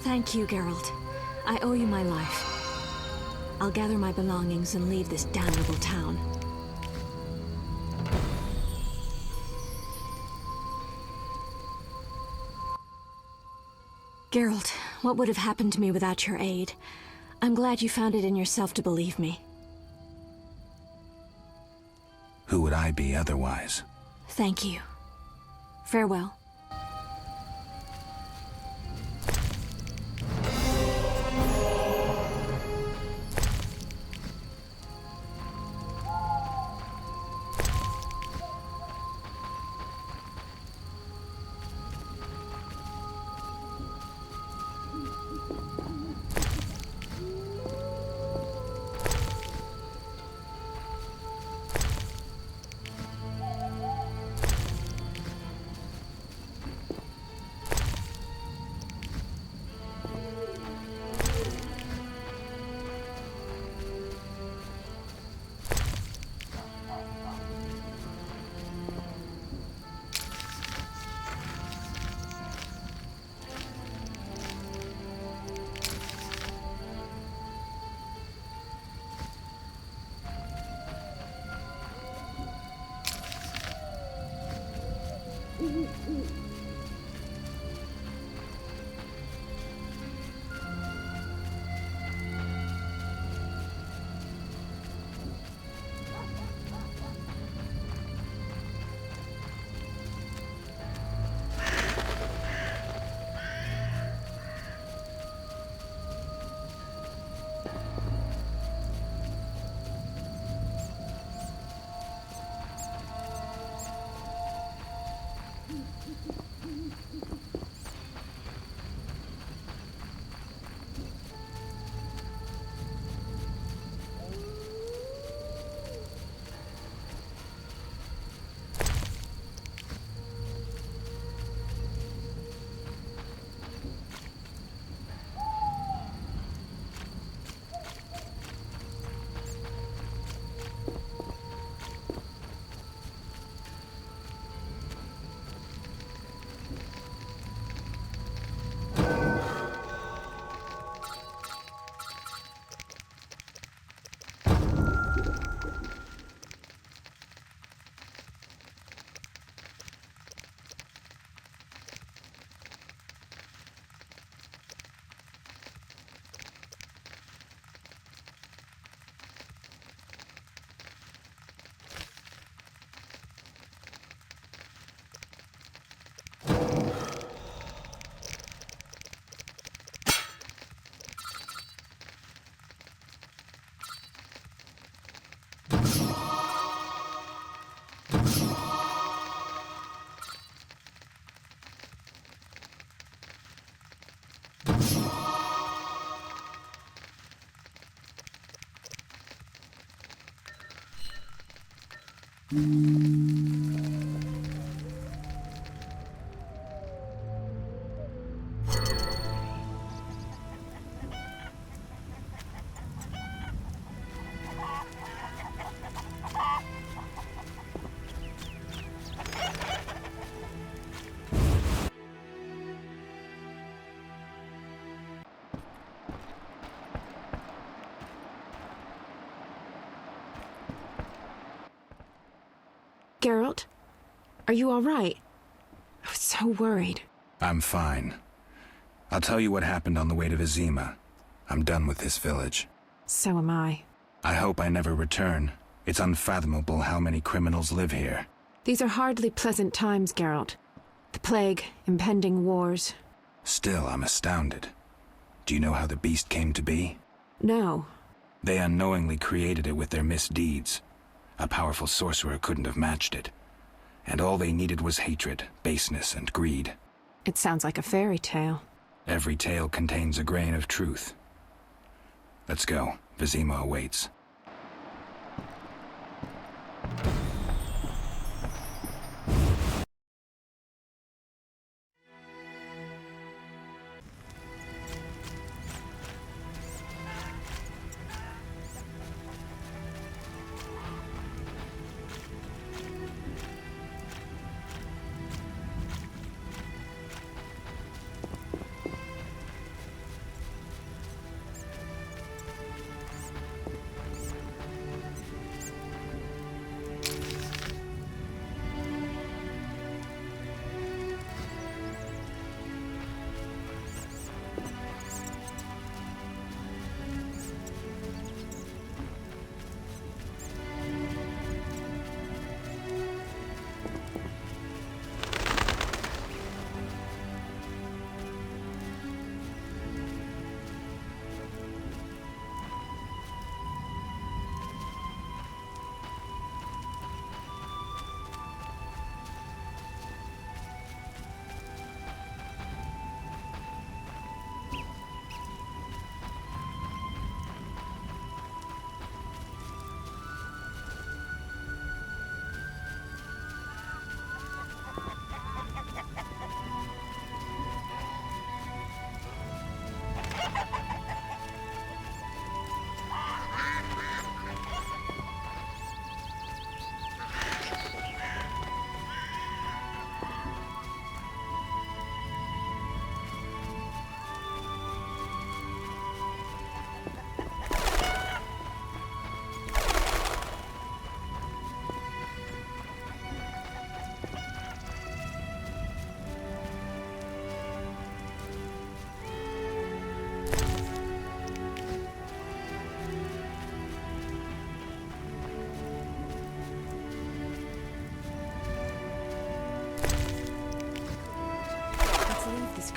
Thank you, Geralt. I owe you my life. I'll gather my belongings and leave this damnable town. Geralt, what would have happened to me without your aid? I'm glad you found it in yourself to believe me. Who would I be otherwise? Thank you. Farewell. Geralt, are you all right? I was so worried. I'm fine. I'll tell you what happened on the way to Vizima. I'm done with this village. So am I. I hope I never return. It's unfathomable how many criminals live here. These are hardly pleasant times, Geralt. The plague, impending wars. Still, I'm astounded. Do you know how the beast came to be? No. They unknowingly created it with their misdeeds. A powerful sorcerer couldn't have matched it. And all they needed was hatred, baseness, and greed. It sounds like a fairy tale. Every tale contains a grain of truth. Let's go. Vizima awaits.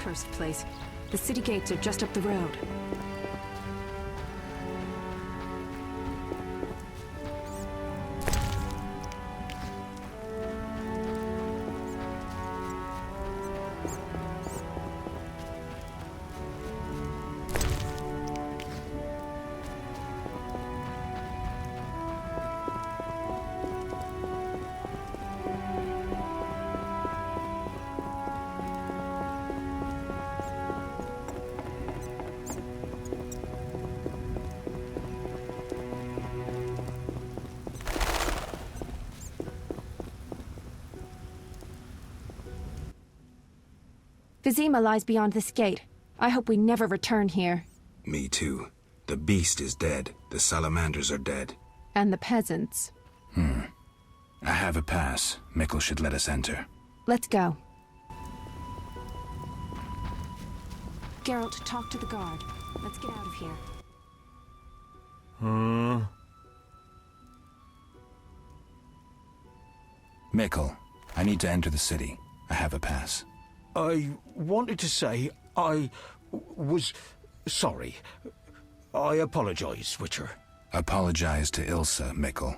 cursed place. The city gates are just up the road. Vizima lies beyond this gate. I hope we never return here. Me too. The beast is dead. The salamanders are dead. And the peasants. I have a pass. Mikkel should let us enter. Let's go. Geralt, talk to the guard. Let's get out of here. Mikkel, I need to enter the city. I have a pass. I wanted to say I was sorry. I apologize, Witcher. Apologize to Ilsa, Mikkel.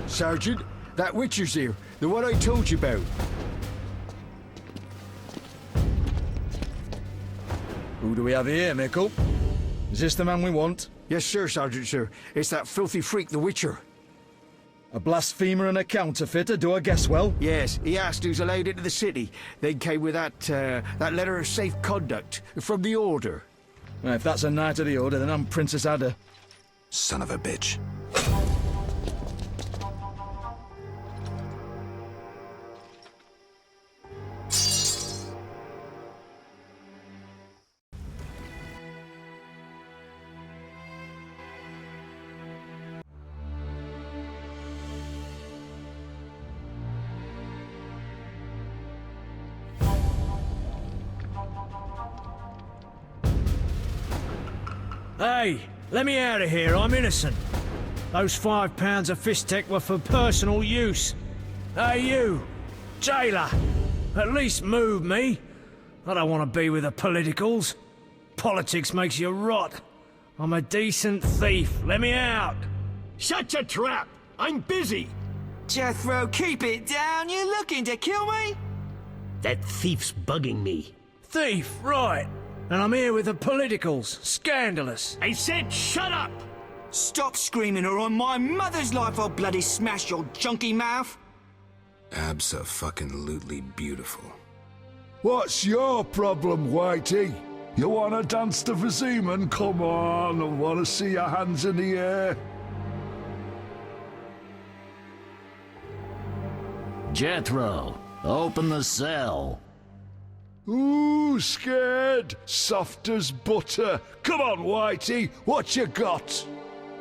Sergeant, that Witcher's here. The one I told you about. Who do we have here, Mikkel? Is this the man we want? Yes, sir, Sergeant, sir. It's that filthy freak, the Witcher. A blasphemer and a counterfeiter, do I guess well? Yes, he asked who's allowed into the city. They came with that letter of safe conduct from the Order. Well, if that's a knight of the Order, then I'm Princess Ada. Son of a bitch. Hey, let me out of here, I'm innocent. Those £5 of fishtech were for personal use. Hey you, jailer, at least move me. I don't want to be with the politicals. Politics makes you rot. I'm a decent thief, let me out. Shut your trap, I'm busy. Jethro, keep it down, you looking to kill me? That thief's bugging me. Thief, right. And I'm here with the politicals. Scandalous. I said shut up! Stop screaming or on my mother's life I'll bloody smash your junky mouth. Abso-fucking-lutely beautiful. What's your problem, Whitey? You wanna dance to Vizima? Come on, I wanna see your hands in the air. Jethro, open the cell. Ooh, scared? Soft as butter. Come on, Whitey, what you got?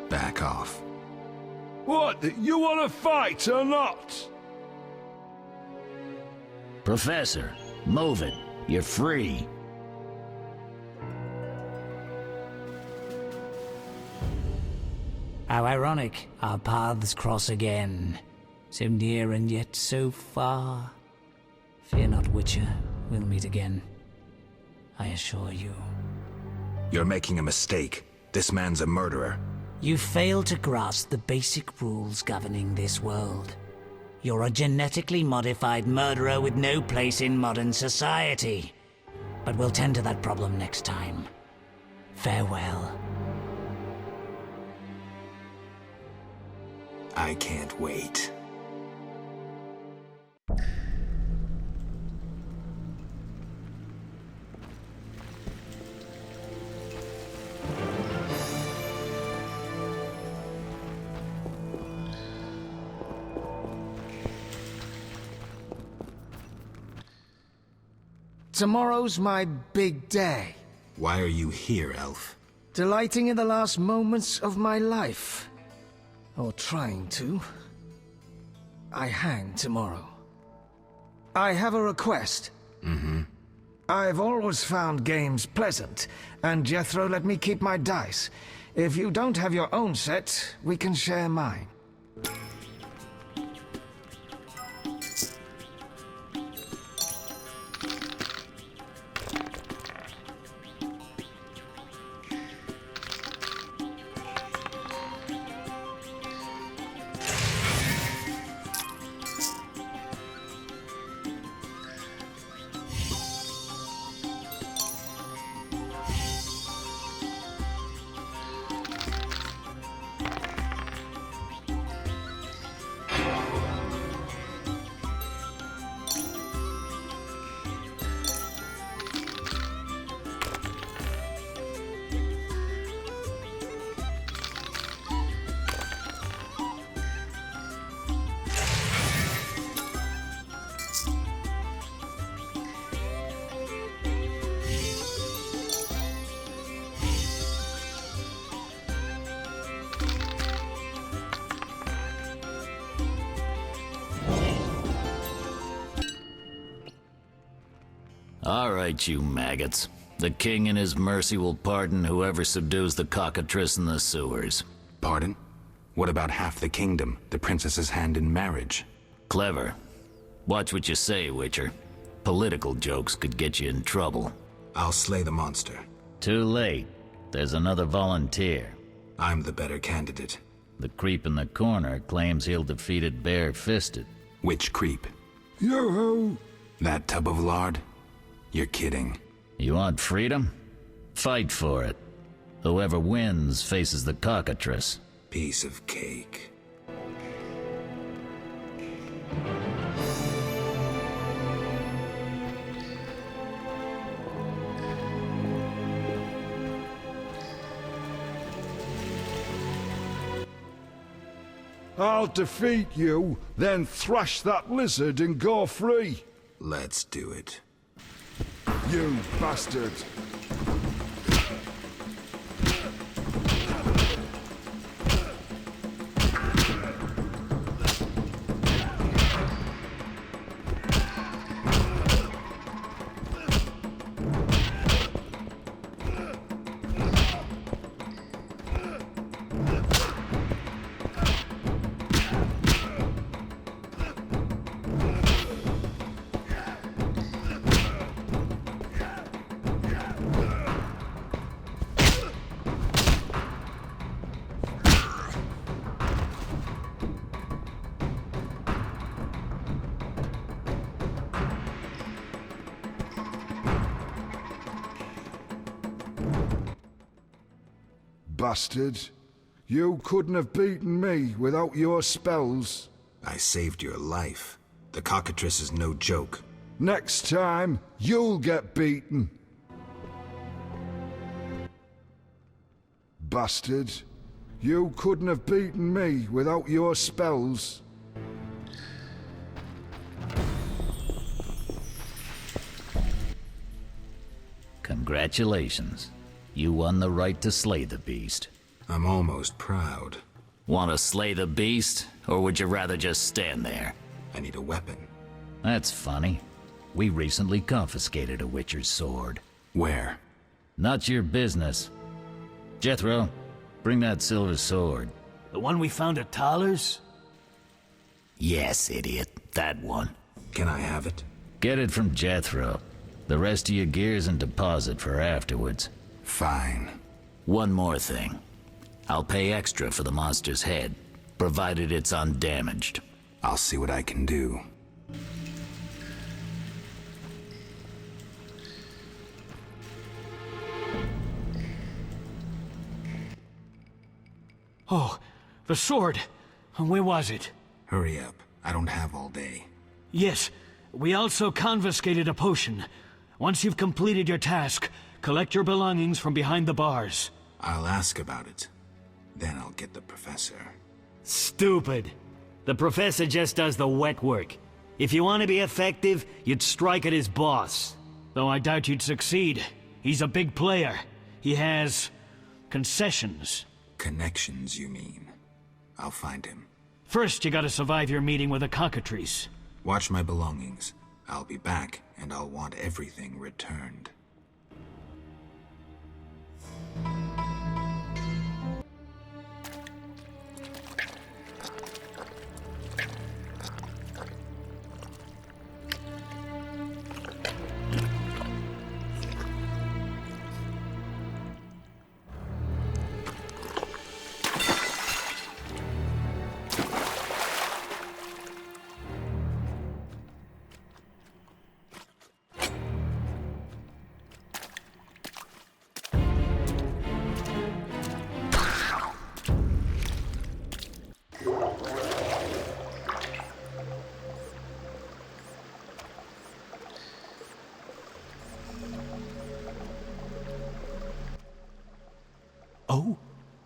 Back off. What, you wanna fight or not? Professor, move it. You're free. How ironic, our paths cross again. So near and yet so far. Fear not, Witcher. We'll meet again. I assure you. You're making a mistake. This man's a murderer. You fail to grasp the basic rules governing this world. You're a genetically modified murderer with no place in modern society. But we'll tend to that problem next time. Farewell. I can't wait. Tomorrow's my big day. Why are you here, Elf? Delighting in the last moments of my life. Or trying to. I hang tomorrow. I have a request. I've always found games pleasant, and Jethro let me keep my dice. If you don't have your own set, we can share mine. All right, you maggots. The king in his mercy will pardon whoever subdues the cockatrice in the sewers. Pardon? What about half the kingdom, the princess's hand in marriage? Clever. Watch what you say, Witcher. Political jokes could get you in trouble. I'll slay the monster. Too late. There's another volunteer. I'm the better candidate. The creep in the corner claims he'll defeat it bare-fisted. Which creep? Yoo-hoo! That tub of lard? You're kidding. You want freedom? Fight for it. Whoever wins faces the cockatrice. Piece of cake. I'll defeat you, then thrash that lizard and go free. Let's do it. You bastard. Bastard. You couldn't have beaten me without your spells. I saved your life. The cockatrice is no joke. Next time, you'll get beaten. Bastard. You couldn't have beaten me without your spells. Congratulations. You won the right to slay the beast. I'm almost proud. Want to slay the beast, or would you rather just stand there? I need a weapon. That's funny. We recently confiscated a Witcher's sword. Where? Not your business. Jethro, bring that silver sword. The one we found at Thaler's? Yes, idiot. That one. Can I have it? Get it from Jethro. The rest of your gear's in deposit for afterwards. Fine. One more thing. I'll pay extra for the monster's head, provided it's undamaged. I'll see what I can do. Oh, the sword. Where was it? Hurry up. I don't have all day. Yes, we also confiscated a potion. Once you've completed your task, collect your belongings from behind the bars. I'll ask about it. Then I'll get the professor. Stupid. The professor just does the wet work. If you want to be effective, you'd strike at his boss. Though I doubt you'd succeed. He's a big player. He has concessions. Connections, you mean? I'll find him. First, you gotta survive your meeting with the cockatrice. Watch my belongings. I'll be back, and I'll want everything returned. Oh,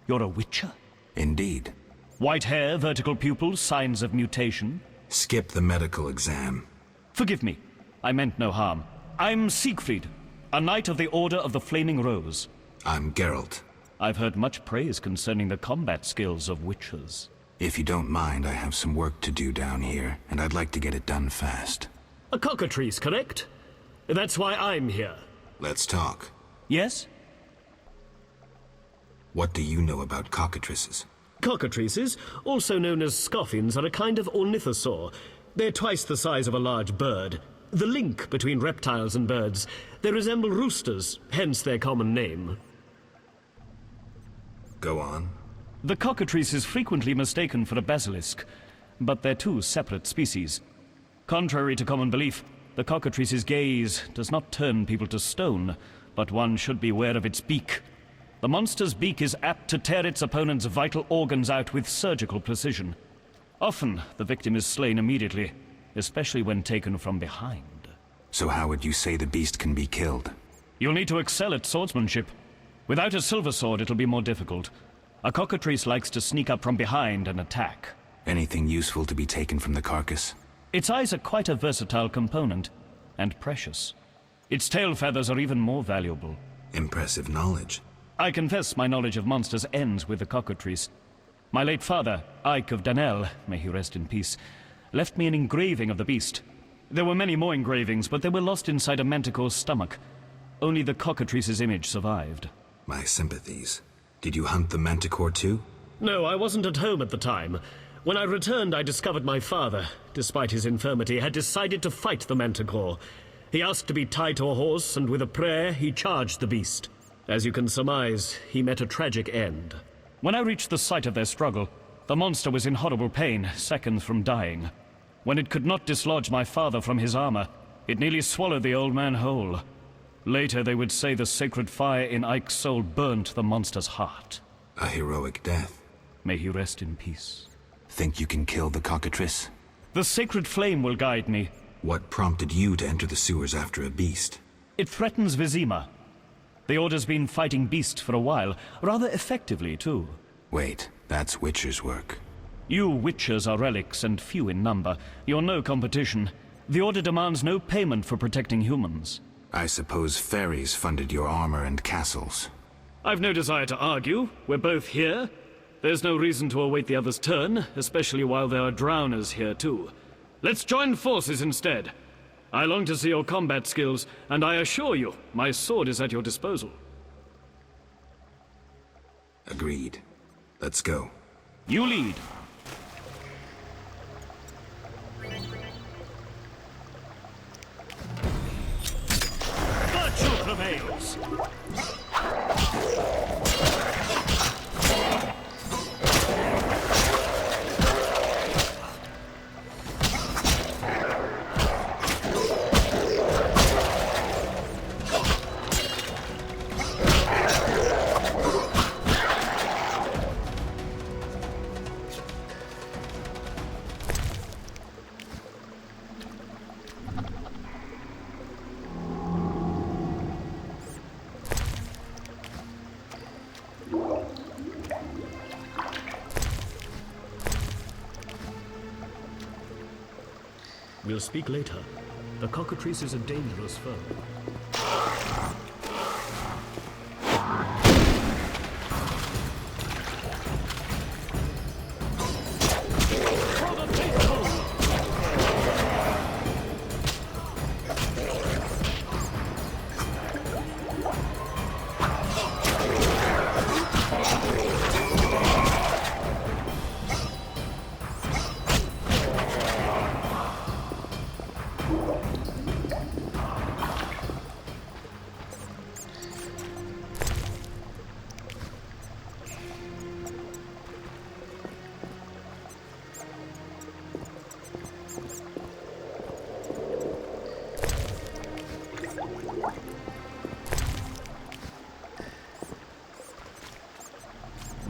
you're a witcher? Indeed. White hair, vertical pupils, signs of mutation? Skip the medical exam. Forgive me. I meant no harm. I'm Siegfried, a knight of the Order of the Flaming Rose. I'm Geralt. I've heard much praise concerning the combat skills of witchers. If you don't mind, I have some work to do down here, and I'd like to get it done fast. A cockatrice, correct? That's why I'm here. Let's talk. Yes? What do you know about cockatrices? Cockatrices, also known as scoffins, are a kind of ornithosaur. They're twice the size of a large bird. The link between reptiles and birds. They resemble roosters, hence their common name. Go on. The cockatrice is frequently mistaken for a basilisk, but they're two separate species. Contrary to common belief, the cockatrice's gaze does not turn people to stone, but one should beware of its beak. The monster's beak is apt to tear its opponent's vital organs out with surgical precision. Often, the victim is slain immediately, especially when taken from behind. So how would you say the beast can be killed? You'll need to excel at swordsmanship. Without a silver sword, it'll be more difficult. A cockatrice likes to sneak up from behind and attack. Anything useful to be taken from the carcass? Its eyes are quite a versatile component, and precious. Its tail feathers are even more valuable. Impressive knowledge. I confess my knowledge of monsters ends with the cockatrice. My late father, Ike of Danel, may he rest in peace, left me an engraving of the beast. There were many more engravings, but they were lost inside a manticore's stomach. Only the cockatrice's image survived. My sympathies. Did you hunt the manticore too? No, I wasn't at home at the time. When I returned, I discovered my father, despite his infirmity, had decided to fight the manticore. He asked to be tied to a horse, and with a prayer, he charged the beast. As you can surmise, he met a tragic end. When I reached the site of their struggle, the monster was in horrible pain, seconds from dying. When it could not dislodge my father from his armor, it nearly swallowed the old man whole. Later, they would say the sacred fire in Ike's soul burnt the monster's heart. A heroic death. May he rest in peace. Think you can kill the cockatrice? The sacred flame will guide me. What prompted you to enter the sewers after a beast? It threatens Vizima. The Order's been fighting beasts for a while, rather effectively, too. Wait, that's Witcher's work. You Witchers are relics and few in number. You're no competition. The Order demands no payment for protecting humans. I suppose fairies funded your armor and castles. I've no desire to argue. We're both here. There's no reason to await the other's turn, especially while there are drowners here, too. Let's join forces instead. I long to see your combat skills, and I assure you, my sword is at your disposal. Agreed. Let's go. You lead. Virtue prevails. We'll speak later. The cockatrice is a dangerous foe.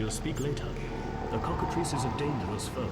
We'll speak later. The cockatrice is a dangerous foe.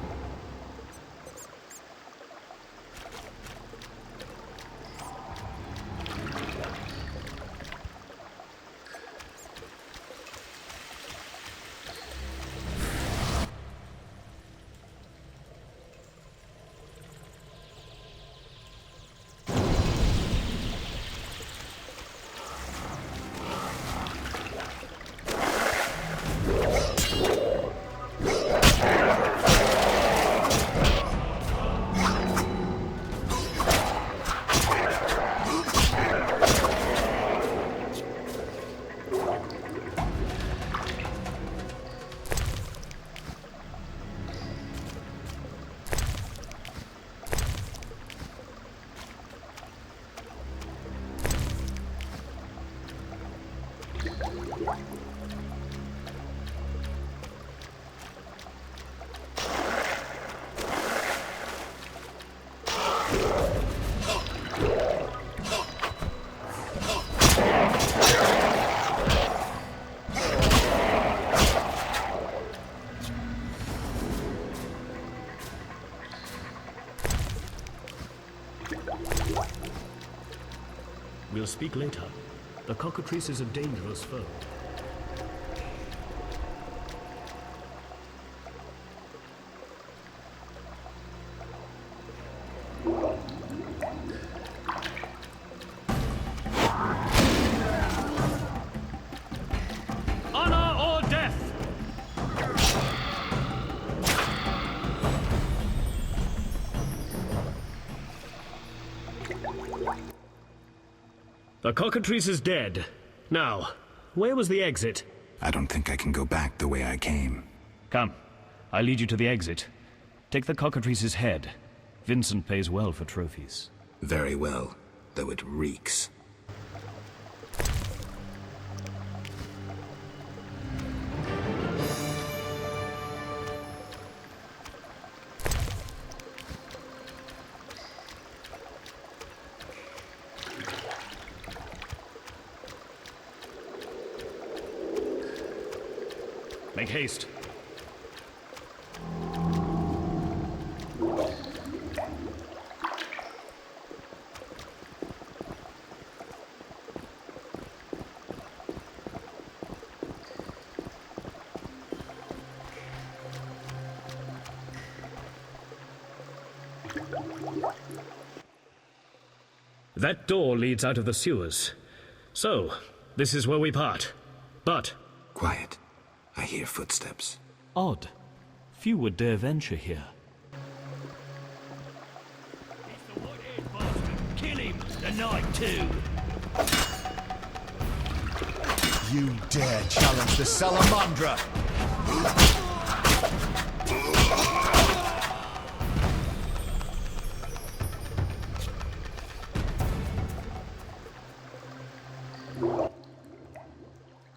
We'll speak later. The cockatrice is a dangerous foe. Honor or death! The cockatrice is dead. Now, where was the exit? I don't think I can go back the way I came. Come, I lead you to the exit. Take the cockatrice's head. Vincent pays well for trophies. Very well, though it reeks. Make haste. That door leads out of the sewers. So, this is where we part. But... Quiet. I hear footsteps. Odd. Few would dare venture here. Kill him tonight too. You dare challenge the salamandra!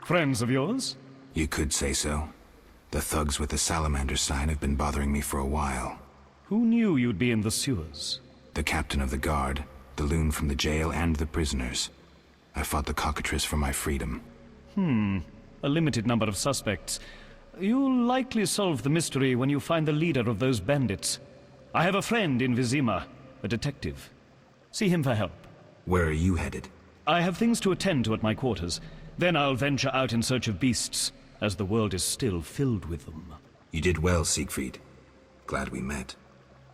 Friends of yours? You could say so. The thugs with the salamander sign have been bothering me for a while. Who knew you'd be in the sewers? The captain of the guard, the loon from the jail, and the prisoners. I fought the cockatrice for my freedom. A limited number of suspects. You'll likely solve the mystery when you find the leader of those bandits. I have a friend in Vizima, a detective. See him for help. Where are you headed? I have things to attend to at my quarters. Then I'll venture out in search of beasts, as the world is still filled with them. You did well, Siegfried. Glad we met.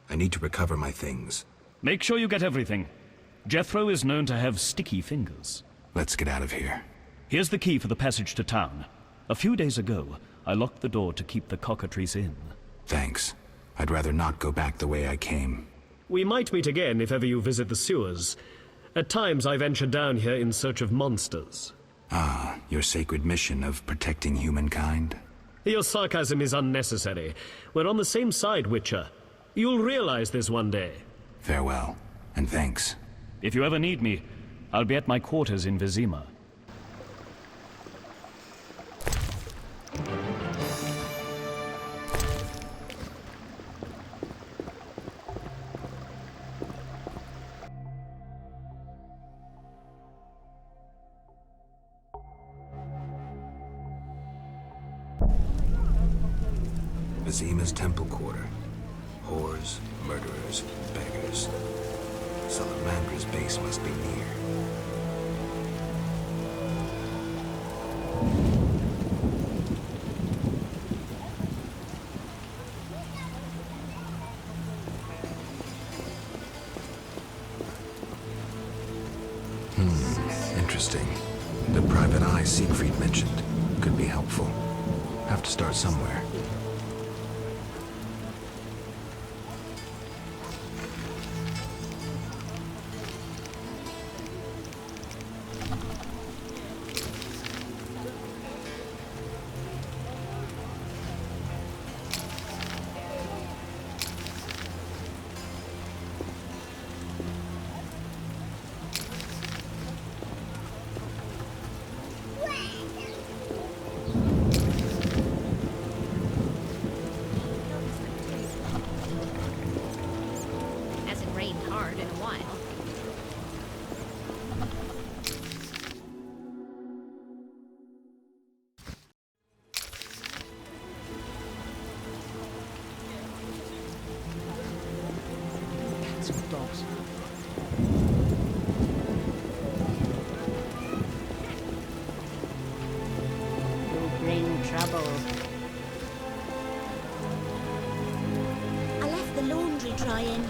I need to recover my things. Make sure you get everything. Jethro is known to have sticky fingers. Let's get out of here. Here's the key for the passage to town. A few days ago, I locked the door to keep the cockatrice in. Thanks. I'd rather not go back the way I came. We might meet again if ever you visit the sewers. At times I venture down here in search of monsters. Ah, your sacred mission of protecting humankind? Your sarcasm is unnecessary. We're on the same side, Witcher. You'll realize this one day. Farewell, and thanks. If you ever need me, I'll be at my quarters in Vizima. Vizima's temple quarter. Whores, murderers, beggars. Salamandra's base must be near. Interesting. The private eye Siegfried mentioned could be helpful. Have to start somewhere. I left the laundry drying.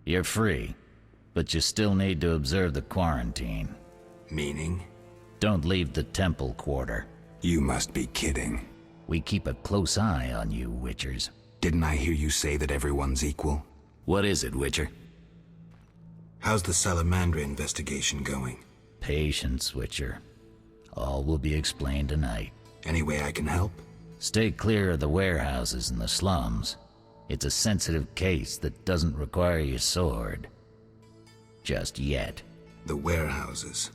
You're free, but you still need to observe the quarantine. Meaning? Don't leave the temple quarter. You must be kidding. We keep a close eye on you, Witchers. Didn't I hear you say that everyone's equal? What is it, Witcher? How's the salamandra investigation going? Patience, Witcher. All will be explained tonight. Any way I can help? Stay clear of the warehouses and the slums. It's a sensitive case that doesn't require your sword. Just yet. The warehouses.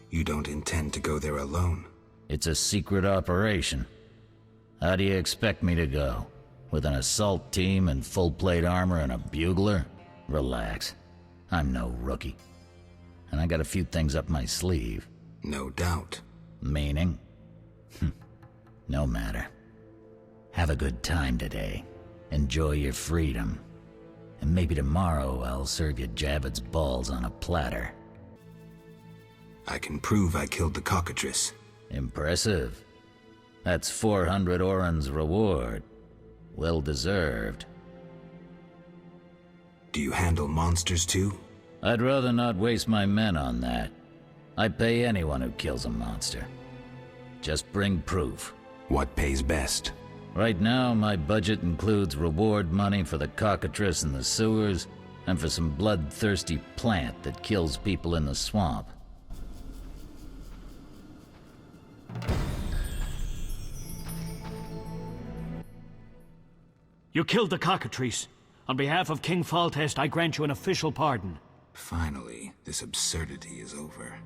You don't intend to go there alone? It's a secret operation. How do you expect me to go? With an assault team in full plate armor and a bugler? Relax. I'm no rookie. And I got a few things up my sleeve. No doubt. Meaning? No matter. Have a good time today. Enjoy your freedom. And maybe tomorrow I'll serve you Javed's balls on a platter. I can prove I killed the cockatrice. Impressive. That's 400 Oren's reward. Well deserved. Do you handle monsters too? I'd rather not waste my men on that. I pay anyone who kills a monster. Just bring proof. What pays best? Right now, my budget includes reward money for the cockatrice in the sewers, and for some bloodthirsty plant that kills people in the swamp. You killed the cockatrice. On behalf of King Faltest, I grant you an official pardon. Finally, this absurdity is over.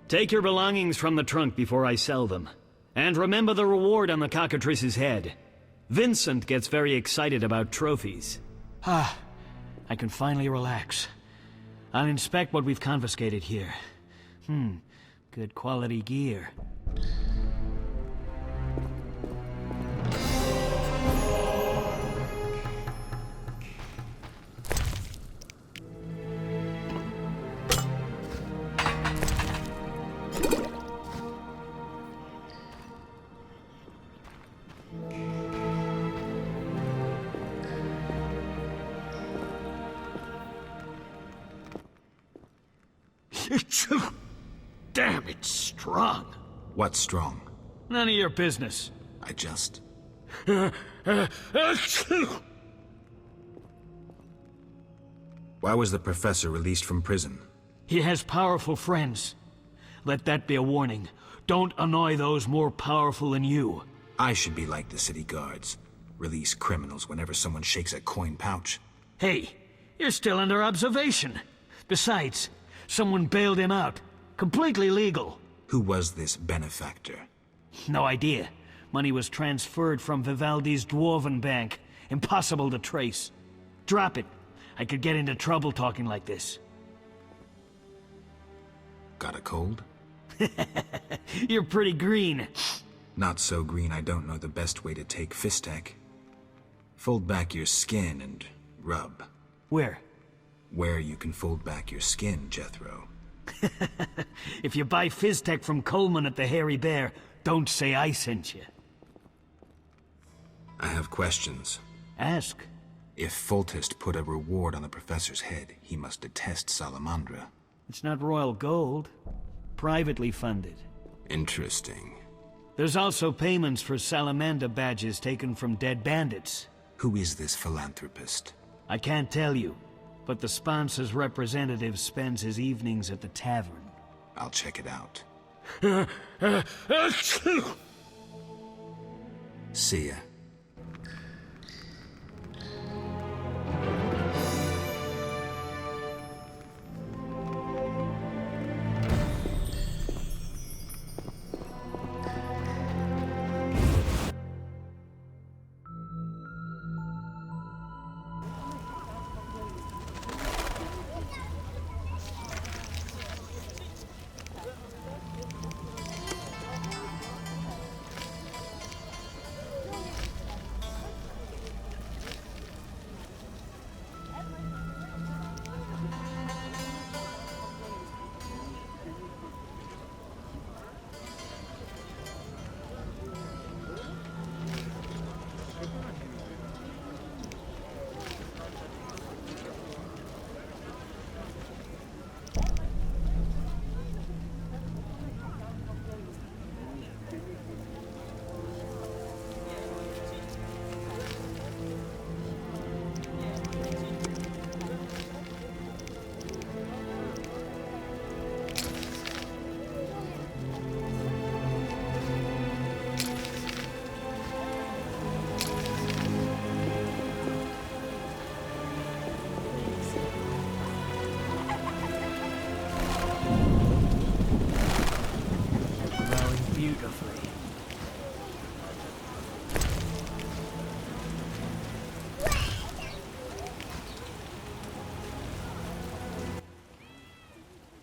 Take your belongings from the trunk before I sell them. And remember the reward on the cockatrice's head. Vincent gets very excited about trophies. I can finally relax. I'll inspect what we've confiscated here. Good quality gear. Damn, it's strong. What's strong? None of your business. I just... Why was the professor released from prison? He has powerful friends. Let that be a warning. Don't annoy those more powerful than you. I should be like the city guards. Release criminals whenever someone shakes a coin pouch. Hey, you're still under observation. Besides, someone bailed him out. Completely legal. Who was this benefactor? No idea. Money was transferred from Vivaldi's Dwarven bank. Impossible to trace. Drop it. I could get into trouble talking like this. Got a cold? You're pretty green. Not so green I don't know the best way to take Fistek. Fold back your skin and rub. Where? Where you can fold back your skin, Jethro. If you buy Fizztech from Coleman at the Hairy Bear, don't say I sent you. I have questions. Ask. If Foltest put a reward on the professor's head, he must detest Salamandra. It's not royal gold. Privately funded. Interesting. There's also payments for salamander badges taken from dead bandits. Who is this philanthropist? I can't tell you, but the sponsor's representative spends his evenings at the tavern. I'll check it out. See ya.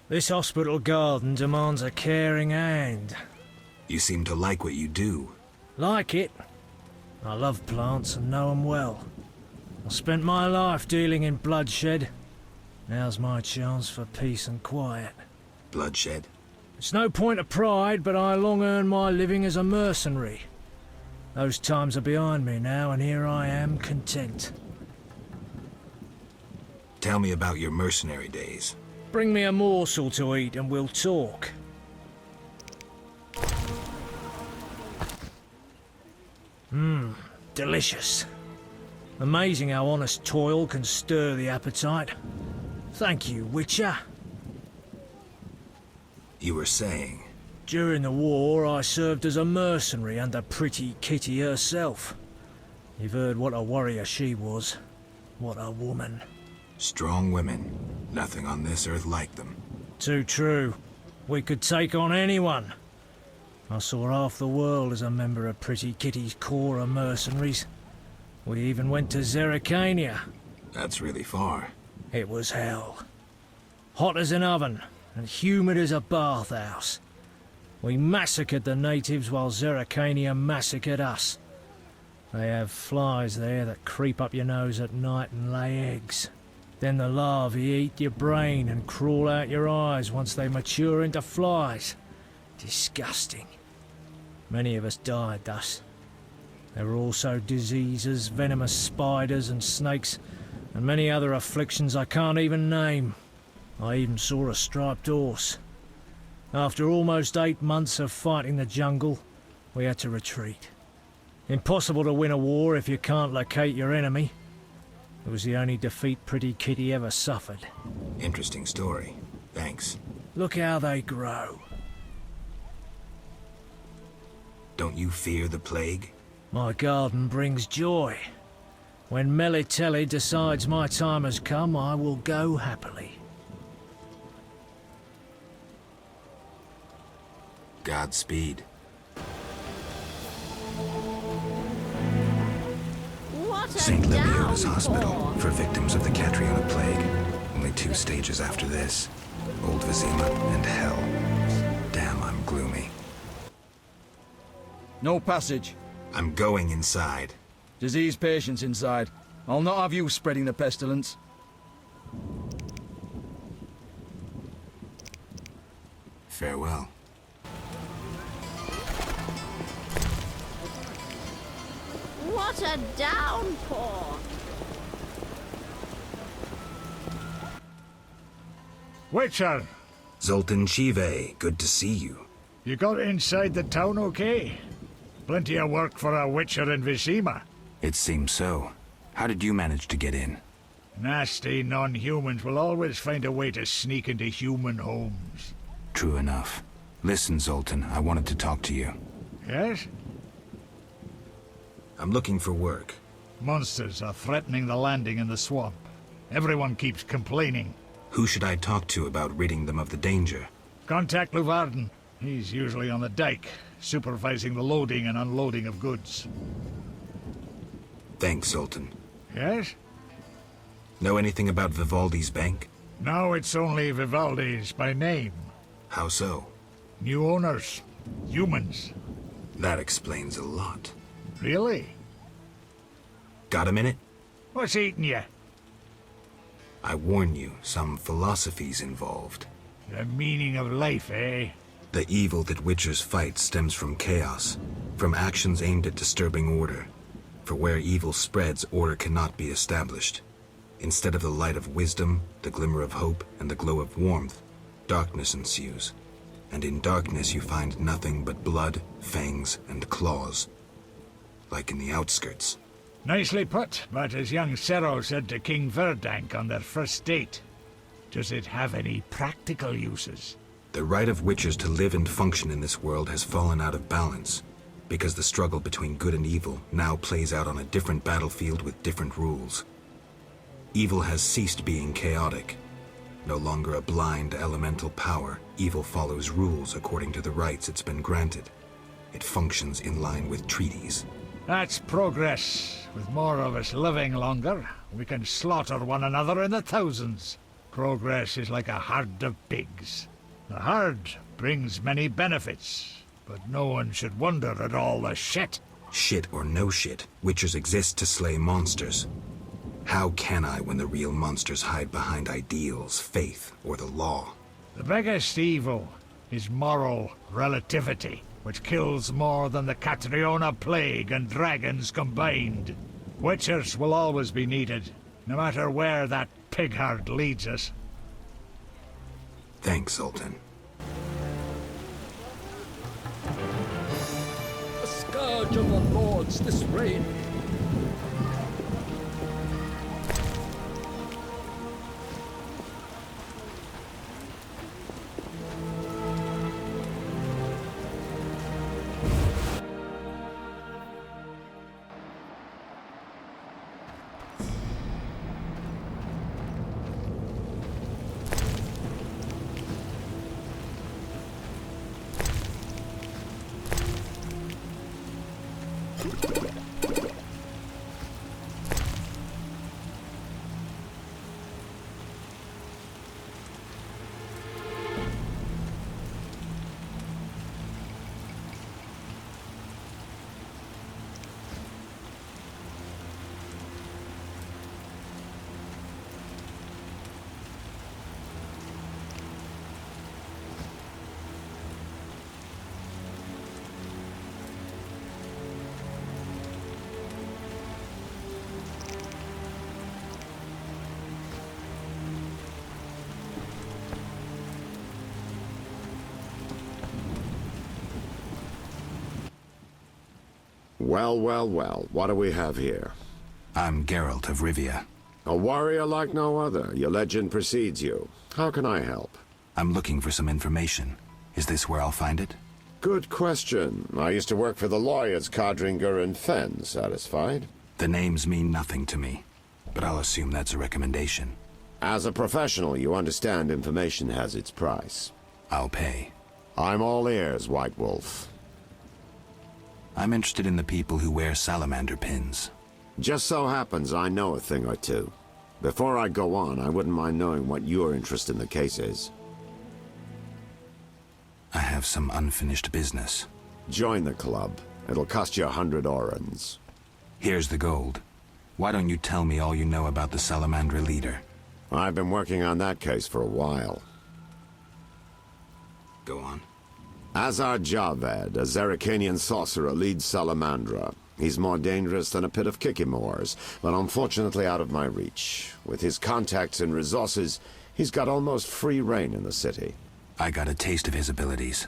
This hospital garden demands a caring hand. You seem to like what you do. Like it? I love plants and know them well. I spent my life dealing in bloodshed. Now's my chance for peace and quiet. Bloodshed? It's no point of pride, but I long earned my living as a mercenary. Those times are behind me now, and here I am, content. Tell me about your mercenary days. Bring me a morsel to eat and we'll talk. Delicious. Amazing how honest toil can stir the appetite. Thank you, Witcher. You were saying? During the war, I served as a mercenary under Pretty Kitty herself. You've heard what a warrior she was. What a woman. Strong women. Nothing on this earth like them. Too true. We could take on anyone. I saw half the world as a member of Pretty Kitty's corps of mercenaries. We even went to Zerrikania. That's really far. It was hell. Hot as an oven, and humid as a bathhouse. We massacred the natives while Zerrikania massacred us. They have flies there that creep up your nose at night and lay eggs. Then the larvae eat your brain and crawl out your eyes once they mature into flies. Disgusting. Many of us died thus. There were also diseases, venomous spiders and snakes, and many other afflictions I can't even name. I even saw a striped horse. After almost 8 months of fighting the jungle, we had to retreat. Impossible to win a war if you can't locate your enemy. It was the only defeat Pretty Kitty ever suffered. Interesting story. Thanks. Look how they grow. Don't you fear the plague? My garden brings joy. When Melitelli decides my time has come, I will go happily. Godspeed. St. Lebioda's Hospital for victims of the Catriona Plague. Only 2 stages after this. Old Vizima and Hell. Damn, I'm gloomy. No passage. I'm going inside. Disease patients inside. I'll not have you spreading the pestilence. Farewell. What a downpour! Witcher! Zoltan Chive, good to see you. You got inside the town okay? Plenty of work for a Witcher in Vizima. It seems so. How did you manage to get in? Nasty non-humans will always find a way to sneak into human homes. True enough. Listen, Zoltan, I wanted to talk to you. Yes? I'm looking for work. Monsters are threatening the landing in the swamp. Everyone keeps complaining. Who should I talk to about ridding them of the danger? Contact Luvarden. He's usually on the dike, supervising the loading and unloading of goods. Thanks, Zoltan. Yes? Know anything about Vivaldi's bank? Now it's only Vivaldi's by name. How so? New owners. Humans. That explains a lot. Really? Got a minute? What's eating you? I warn you, some philosophy's involved. The meaning of life, eh? The evil that Witchers fight stems from chaos, from actions aimed at disturbing order. For where evil spreads, order cannot be established. Instead of the light of wisdom, the glimmer of hope, and the glow of warmth, darkness ensues. And in darkness you find nothing but blood, fangs, and claws. Like in the outskirts. Nicely put, but as young Cerro said to King Verdank on their first date, does it have any practical uses? The right of Witchers to live and function in this world has fallen out of balance, because the struggle between good and evil now plays out on a different battlefield with different rules. Evil has ceased being chaotic. No longer a blind elemental power, evil follows rules according to the rights it's been granted. It functions in line with treaties. That's progress. With more of us living longer, we can slaughter one another in the thousands. Progress is like a herd of pigs. The herd brings many benefits, but no one should wonder at all the shit. Shit or no shit, Witchers exist to slay monsters. How can I when the real monsters hide behind ideals, faith, or the law? The biggest evil is moral relativity, which kills more than the Catriona Plague and dragons combined. Witchers will always be needed, no matter where that pig herd leads us. Thanks, Zoltan. The scourge of the lords this reign. Well, well, well. What do we have here? I'm Geralt of Rivia. A warrior like no other. Your legend precedes you. How can I help? I'm looking for some information. Is this where I'll find it? Good question. I used to work for the lawyers Codringer and Fenn. Satisfied? The names mean nothing to me, but I'll assume that's a recommendation. As a professional, you understand information has its price. I'll pay. I'm all ears, White Wolf. I'm interested in the people who wear salamander pins. Just so happens I know a thing or two. Before I go on, I wouldn't mind knowing what your interest in the case is. I have some unfinished business. Join the club. It'll cost you 100 orens. Here's the gold. Why don't you tell me all you know about the salamandra leader? I've been working on that case for a while. Go on. Azar Javed, a Zerrikanian sorcerer, leads Salamandra. He's more dangerous than a pit of Kikimors, but unfortunately out of my reach. With his contacts and resources, he's got almost free reign in the city. I got a taste of his abilities.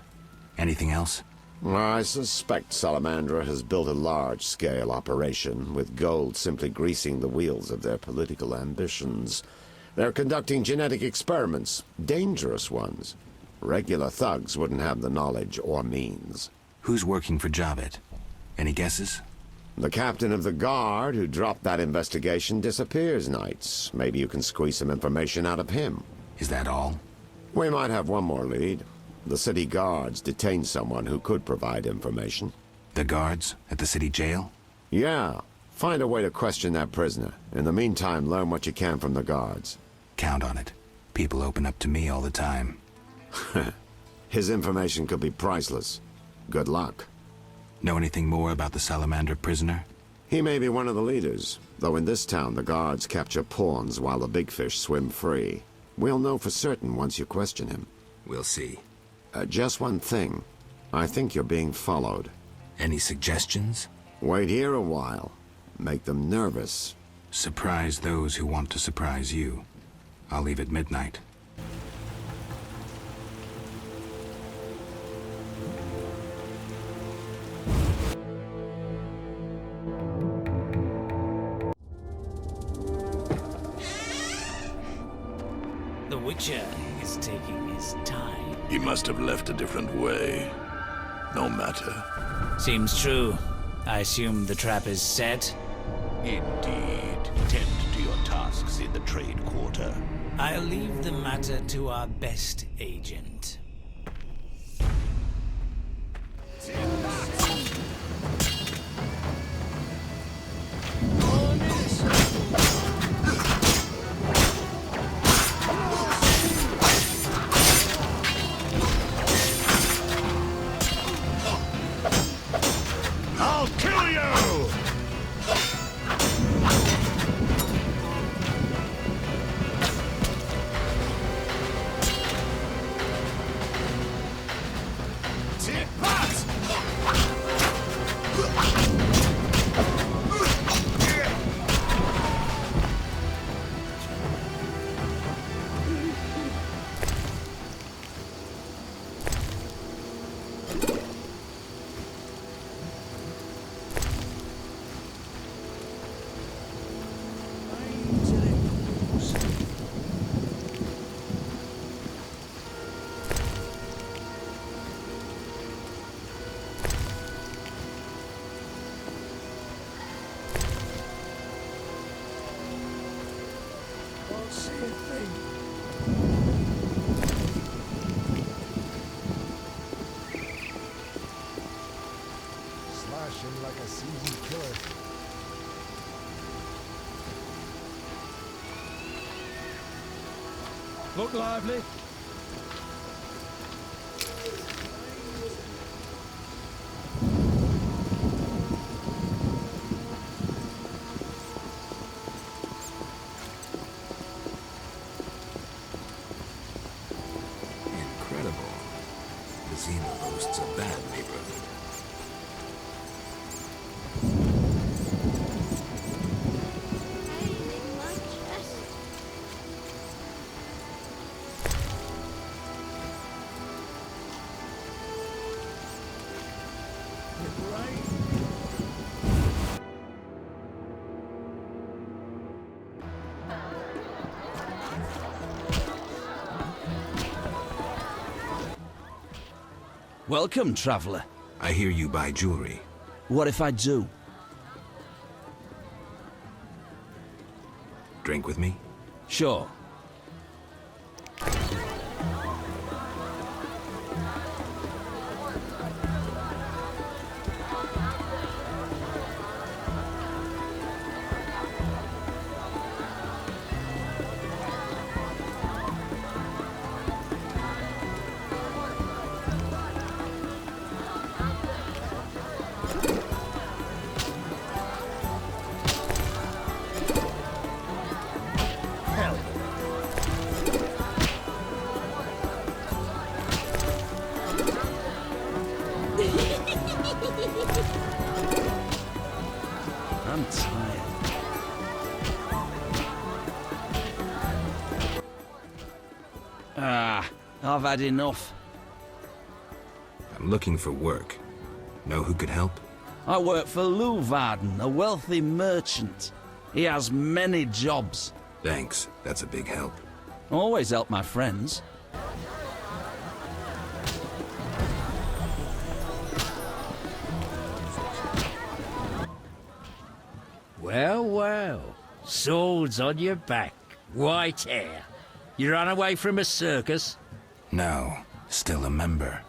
Anything else? I suspect Salamandra has built a large-scale operation, with gold simply greasing the wheels of their political ambitions. They're conducting genetic experiments, dangerous ones. Regular thugs wouldn't have the knowledge or means. Who's working for Javed? Any guesses? The captain of the guard who dropped that investigation disappears nights. Maybe you can squeeze some information out of him. Is that all? We might have one more lead. The city guards detained someone who could provide information. The guards? At the city jail? Yeah. Find a way to question that prisoner. In the meantime, learn what you can from the guards. Count on it. People open up to me all the time. His information could be priceless. Good luck. Know anything more about the salamander prisoner? He may be one of the leaders, though in this town the guards capture pawns while the big fish swim free. We'll know for certain once you question him. We'll see. Just one thing. I think you're being followed. Any suggestions? Wait here a while. Make them nervous. Surprise those who want to surprise you. I'll leave at midnight. The Witcher is taking his time. He must have left a different way. No matter. Seems true. I assume the trap is set? Indeed. Tend to your tasks in the trade quarter. I'll leave the matter to our best agent. I'll kill you! Slashing like a seasoned killer. Look lively. Incredible. Vizima boasts a bad neighborhood. Welcome, traveler. I hear you buy jewelry. What if I do? Drink with me? Sure. I'm tired. I've had enough. I'm looking for work. Know who could help? I work for Luvarden, a wealthy merchant. He has many jobs. Thanks, that's a big help. Always help my friends. Well, well. Swords on your back, white hair. You ran away from a circus? No, still a member.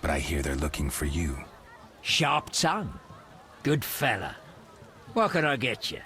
But I hear they're looking for you. Sharp tongue. Good fella. What can I get you?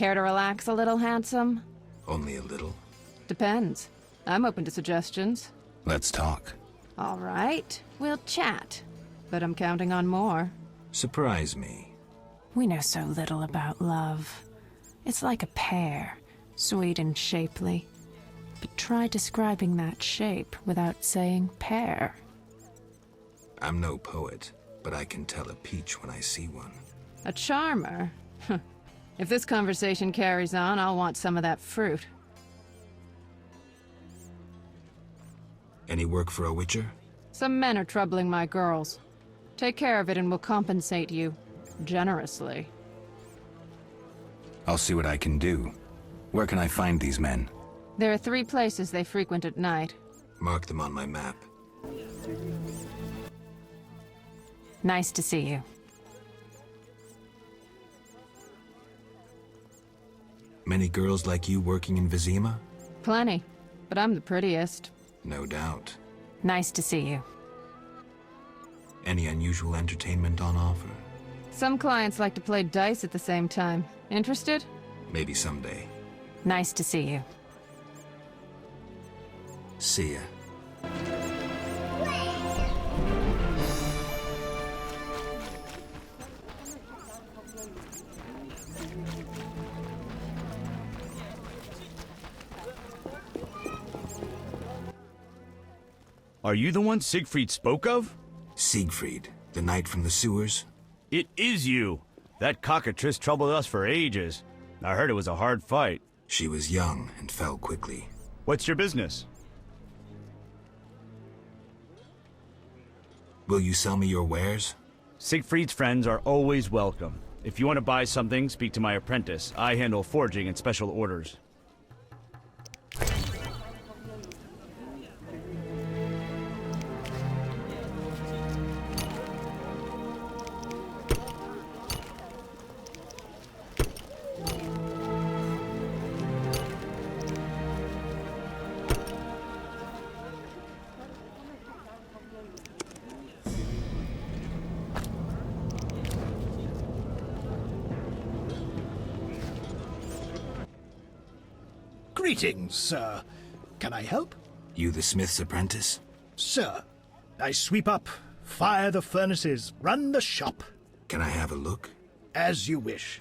Care to relax a little, handsome? Only a little. Depends. I'm open to suggestions. Let's talk. All right, we'll chat. But I'm counting on more. Surprise me. We know so little about love. It's like a pear, sweet and shapely. But try describing that shape without saying pear. I'm no poet, but I can tell a peach when I see one. A charmer? If this conversation carries on, I'll want some of that fruit. Any work for a witcher? Some men are troubling my girls. Take care of it and we'll compensate you. Generously. I'll see what I can do. Where can I find these men? There are 3 places they frequent at night. Mark them on my map. Nice to see you. Many girls like you working in Vizima? Plenty, but I'm the prettiest. No doubt. Nice to see you. Any unusual entertainment on offer? Some clients like to play dice at the same time. Interested? Maybe someday. Nice to see you. See ya. Are you the one Siegfried spoke of? Siegfried, the knight from the sewers? It is you. That cockatrice troubled us for ages. I heard it was a hard fight. She was young and fell quickly. What's your business? Will you sell me your wares? Siegfried's friends are always welcome. If you want to buy something, speak to my apprentice. I handle forging and special orders. Greetings, sir. Can I help? You the smith's apprentice? Sir, I sweep up, fire the furnaces, run the shop. Can I have a look? As you wish.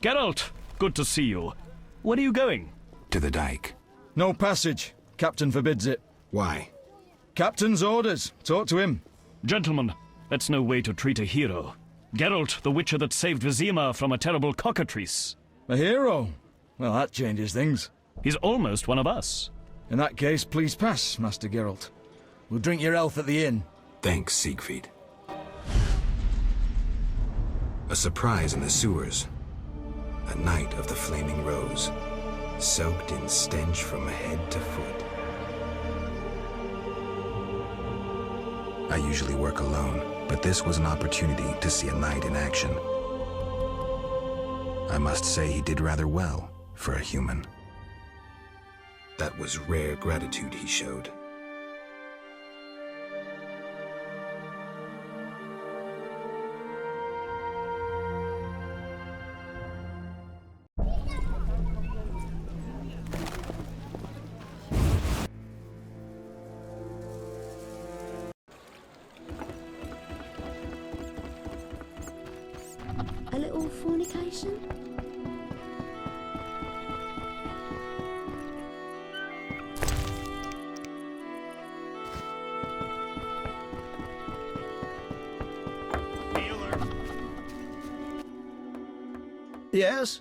Geralt, good to see you. Where are you going? To the dike. No passage. Captain forbids it. Why? Captain's orders. Talk to him. Gentlemen, that's no way to treat a hero. Geralt, the witcher that saved Vizima from a terrible cockatrice. A hero? Well, that changes things. He's almost one of us. In that case, please pass, Master Geralt. We'll drink your health at the inn. Thanks, Siegfried. A surprise in the sewers. A night of the Flaming Rose, soaked in stench from head to foot. I usually work alone, but this was an opportunity to see a knight in action. I must say he did rather well for a human. That was rare gratitude he showed. A little fornication? Yes?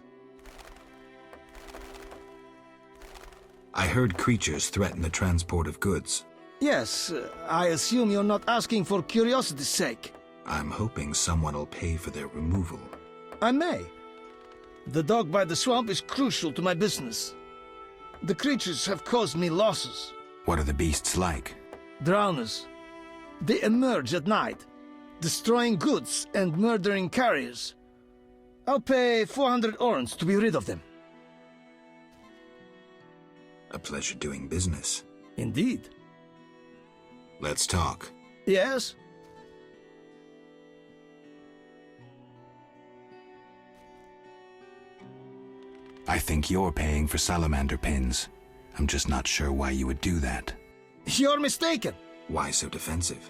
I heard creatures threaten the transport of goods. Yes, I assume you're not asking for curiosity's sake. I'm hoping someone will pay for their removal. I may. The dog by the swamp is crucial to my business. The creatures have caused me losses. What are the beasts like? Drowners. They emerge at night, destroying goods and murdering carriers. I'll pay 400 orens to be rid of them. A pleasure doing business. Indeed. Let's talk. Yes? I think you're paying for salamander pins. I'm just not sure why you would do that. You're mistaken. Why so defensive?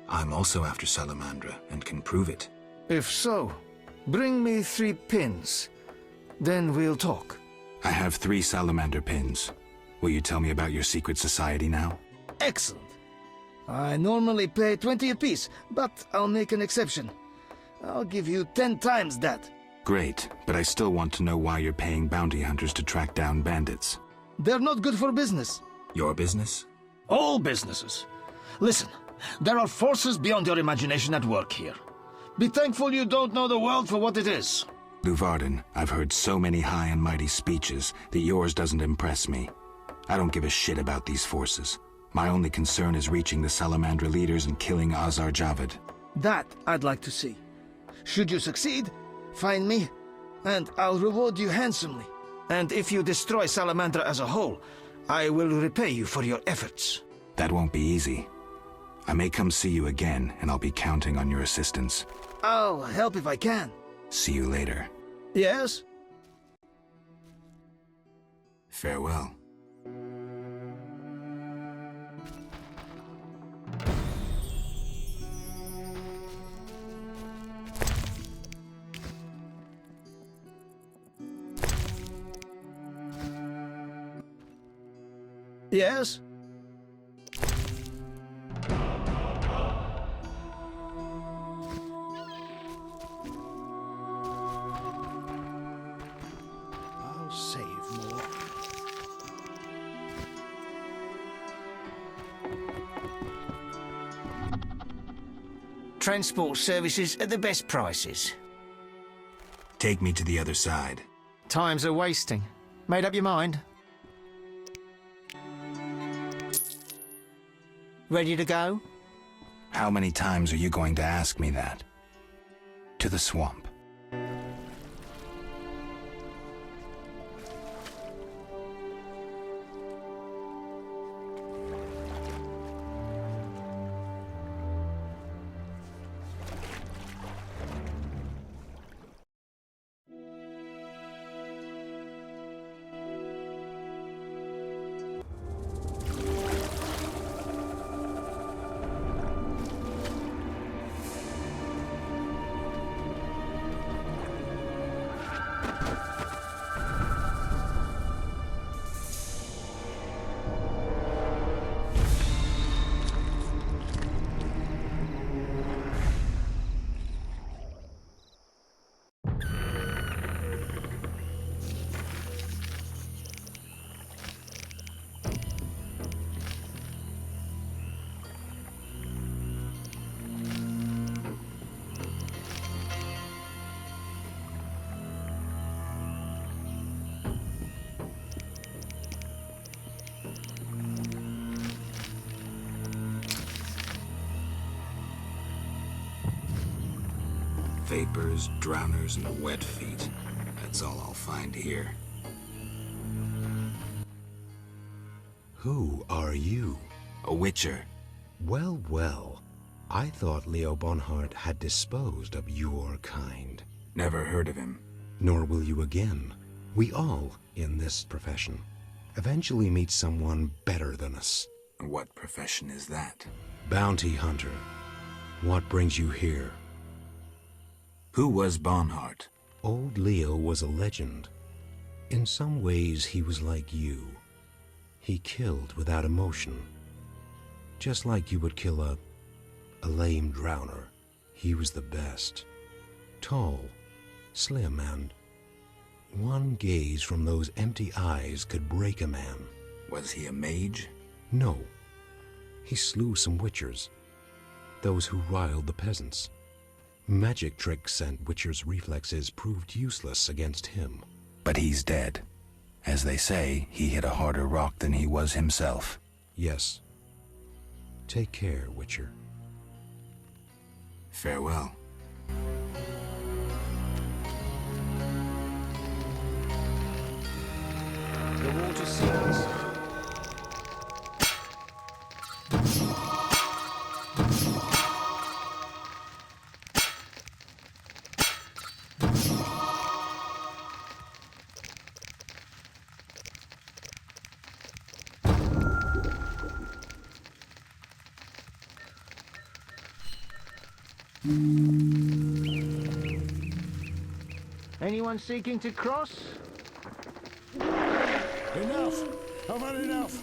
I'm also after salamandra and can prove it. If so, bring me 3 pins. Then we'll talk. I have 3 salamander pins. Will you tell me about your secret society now? Excellent. I normally pay 20 apiece, but I'll make an exception. I'll give you 10 times that. Great, but I still want to know why you're paying bounty hunters to track down bandits. They're not good for business. Your business? All businesses. Listen, there are forces beyond your imagination at work here. Be thankful you don't know the world for what it is. Luvarden, I've heard so many high and mighty speeches that yours doesn't impress me. I don't give a shit about these forces. My only concern is reaching the Salamandra leaders and killing Azar Javed. That I'd like to see. Should you succeed, find me, and I'll reward you handsomely. And if you destroy Salamandra as a whole, I will repay you for your efforts. That won't be easy. I may come see you again, and I'll be counting on your assistance. I'll help if I can. See you later. Yes? Farewell. Yes? I'll save more. Transport services at the best prices. Take me to the other side. Times are wasting. Made up your mind? Ready to go? How many times are you going to ask me that? To the swamp. Vapors, drowners, and wet feet. That's all I'll find here. Who are you? A witcher. Well, well. I thought Leo Bonhart had disposed of your kind. Never heard of him. Nor will you again. We all, in this profession, eventually meet someone better than us. What profession is that? Bounty hunter. What brings you here? Who was Bonhart? Old Leo was a legend. In some ways, he was like you. He killed without emotion. Just like you would kill a lame drowner. He was the best. Tall, slim, and one gaze from those empty eyes could break a man. Was he a mage? No. He slew some witchers, those who riled the peasants. Magic tricks and witchers' reflexes proved useless against him. But he's dead. As they say, he hit a harder rock than he was himself. Yes. Take care, Witcher. Farewell. The water seals. Anyone seeking to cross? Enough! I've had enough!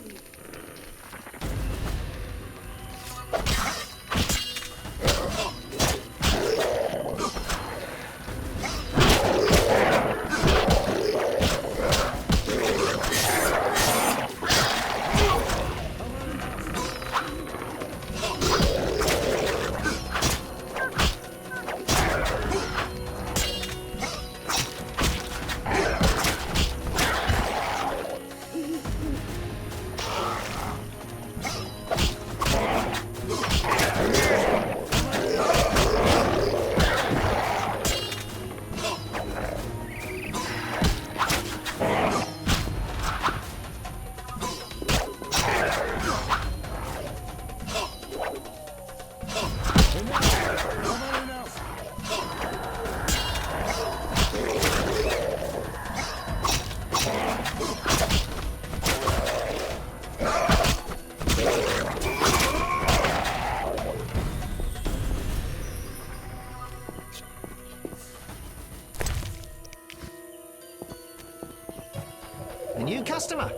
A new customer.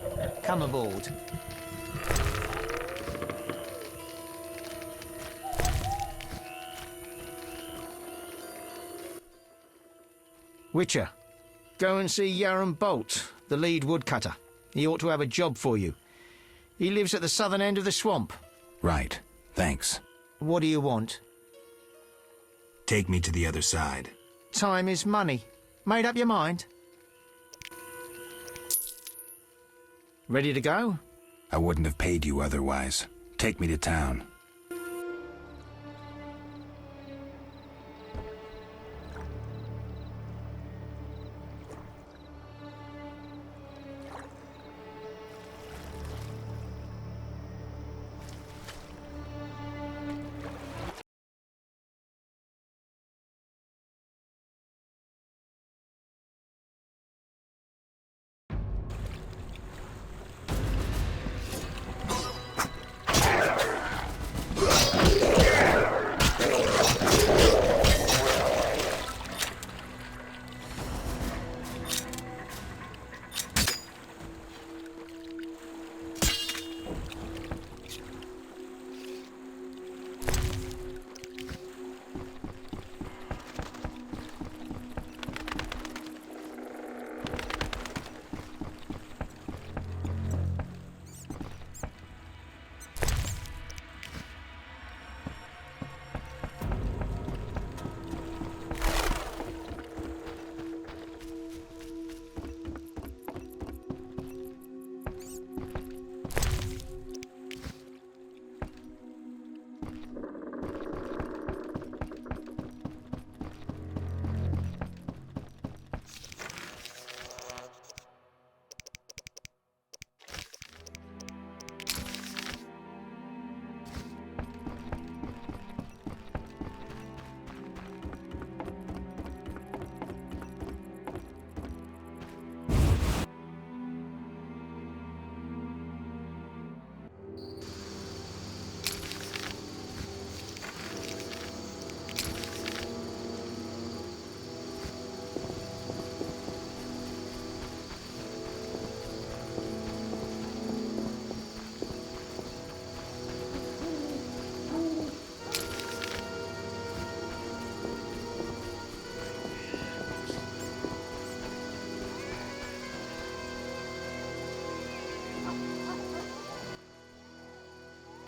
Come aboard. Witcher, go and see Yaron Bolt, the lead woodcutter. He ought to have a job for you. He lives at the southern end of the swamp. Right. Thanks. What do you want? Take me to the other side. Time is money. Made up your mind? Ready to go? I wouldn't have paid you otherwise. Take me to town.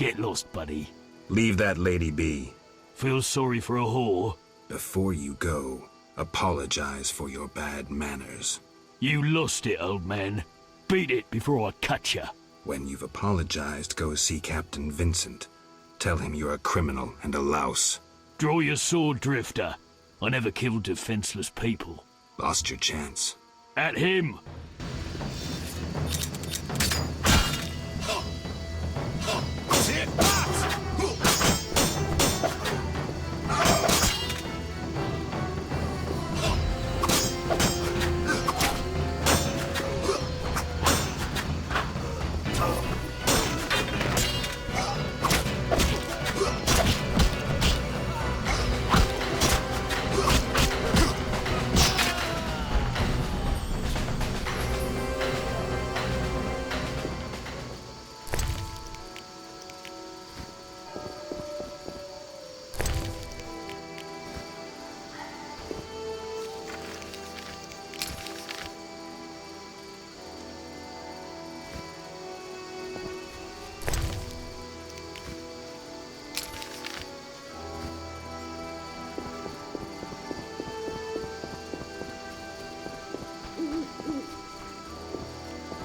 Get lost, buddy. Leave that lady be. Feel sorry for a whore? Before you go, apologize for your bad manners. You lost it, old man. Beat it before I cut ya. When you've apologized, go see Captain Vincent. Tell him you're a criminal and a louse. Draw your sword, Drifter. I never killed defenseless people. Lost your chance. At him!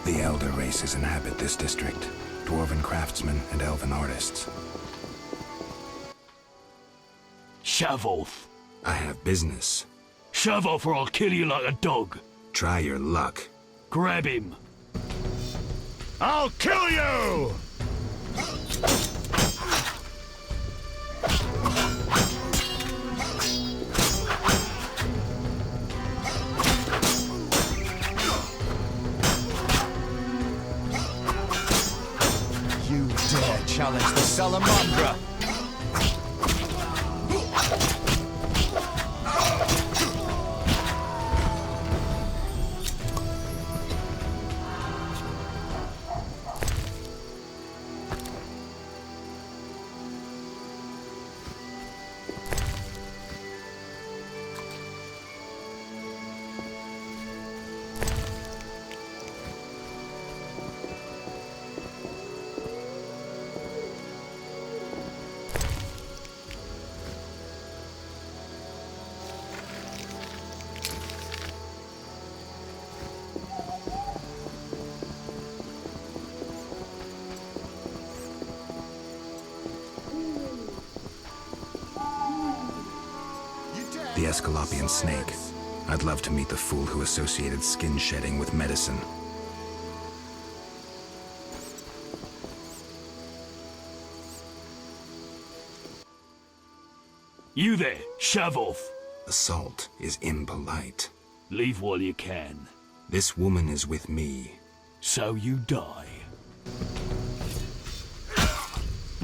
The Elder races inhabit this district. Dwarven craftsmen and elven artists. Shove off. I have business. Shove off or I'll kill you like a dog. Try your luck. Grab him. I'll kill you! You dare challenge the salamandra? The Escalopian snake. I'd love to meet the fool who associated skin shedding with medicine. You there, shove off. Assault is impolite. Leave while you can. This woman is with me. So you die.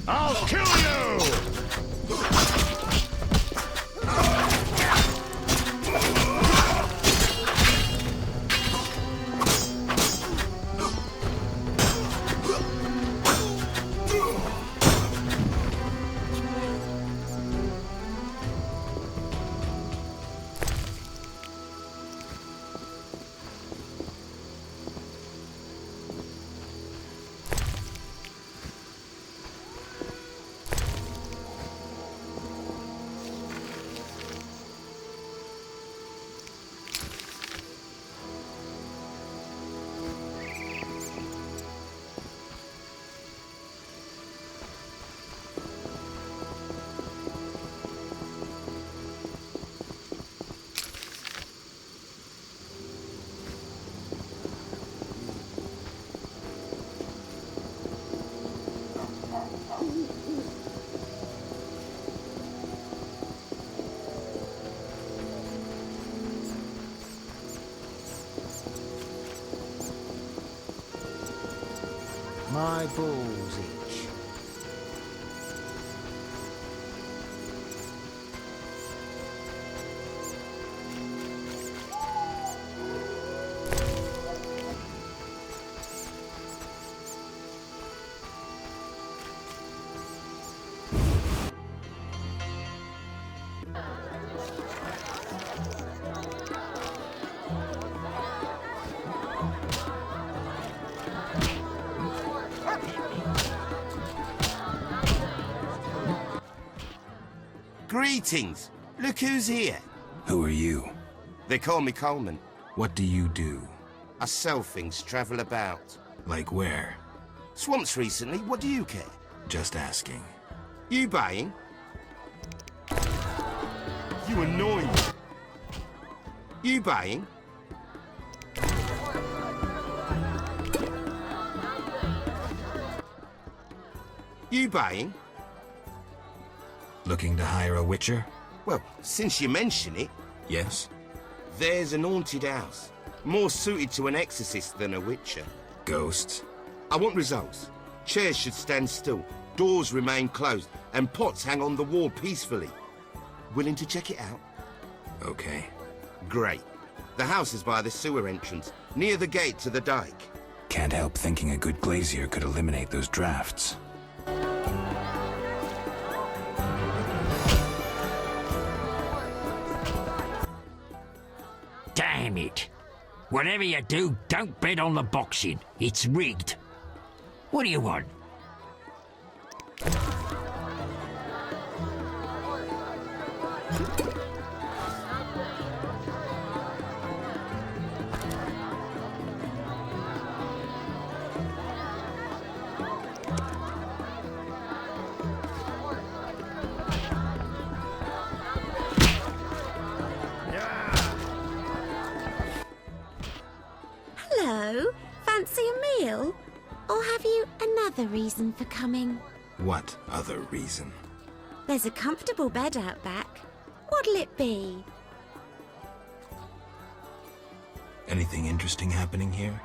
I'll kill you! My balls itch. Greetings. Look who's here. Who are you? They call me Coleman. What do you do? I sell things, travel about. Like where? Swamps recently, what do you care? Just asking. You buying? You annoying. You buying? You buying? Looking to hire a witcher? Well, since you mention it... Yes? There's an haunted house. More suited to an exorcist than a witcher. Ghosts? I want results. Chairs should stand still, doors remain closed, and pots hang on the wall peacefully. Willing to check it out? Okay. Great. The house is by the sewer entrance, near the gate to the dike. Can't help thinking a good glazier could eliminate those drafts. Damn it. Whatever you do, don't bet on the boxing. It's rigged. What do you want? Hello. Fancy a meal? Or have you another reason for coming? What other reason? There's a comfortable bed out back. What'll it be? Anything interesting happening here?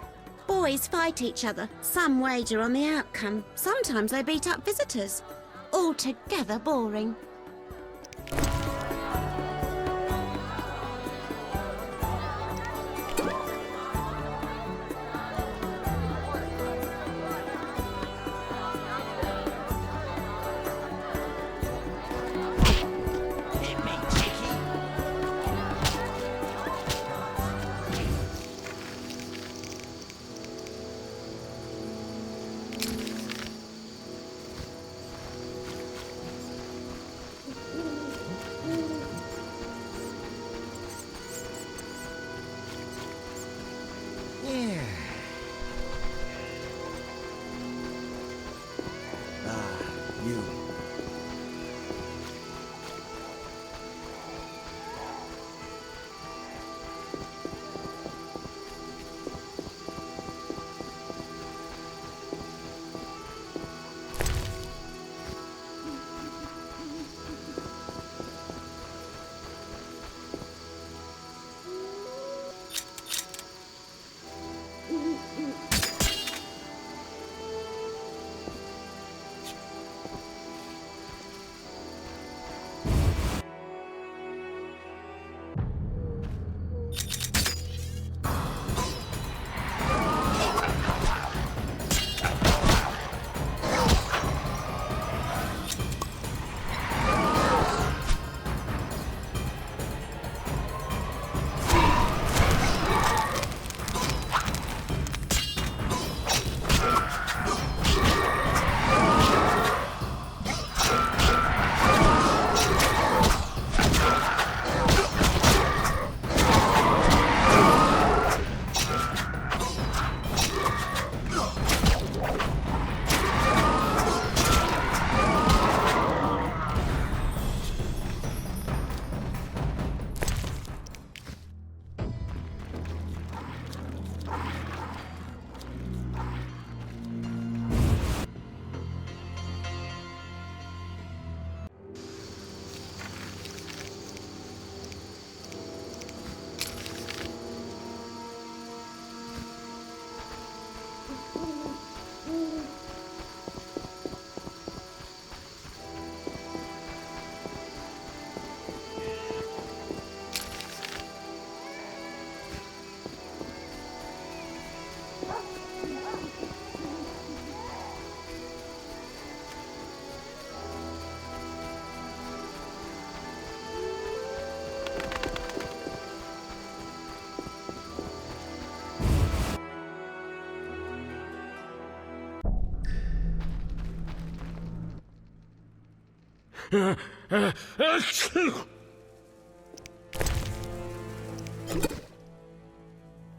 Boys fight each other. Some wager on the outcome. Sometimes they beat up visitors. Altogether boring.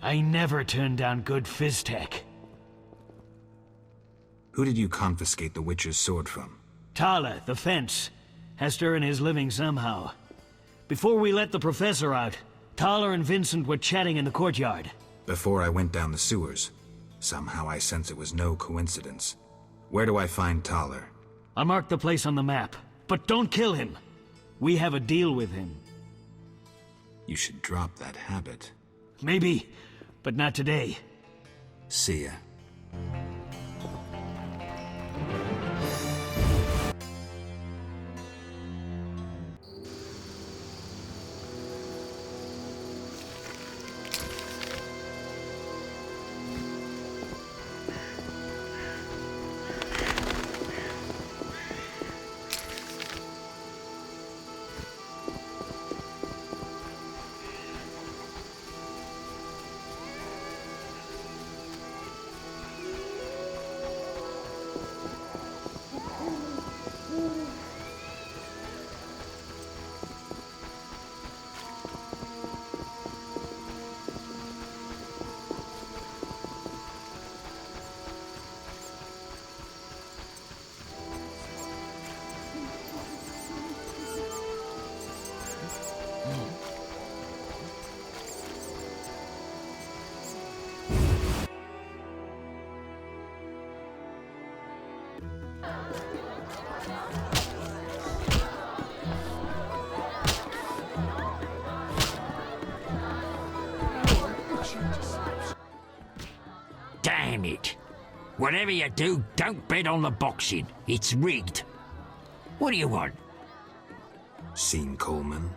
I never turn down good Fizztech. Who did you confiscate the Witcher's sword from? Tala, the fence, has to earn his living somehow. Before we let the professor out, Tala and Vincent were chatting in the courtyard. Before I went down the sewers. Somehow I sense it was no coincidence. Where do I find Thaler? I marked the place on the map, but don't kill him. We have a deal with him. You should drop that habit. Maybe, but not today. See ya. Damn it. Whatever you do, don't bet on the boxing. It's rigged. What do you want? Seen Coleman?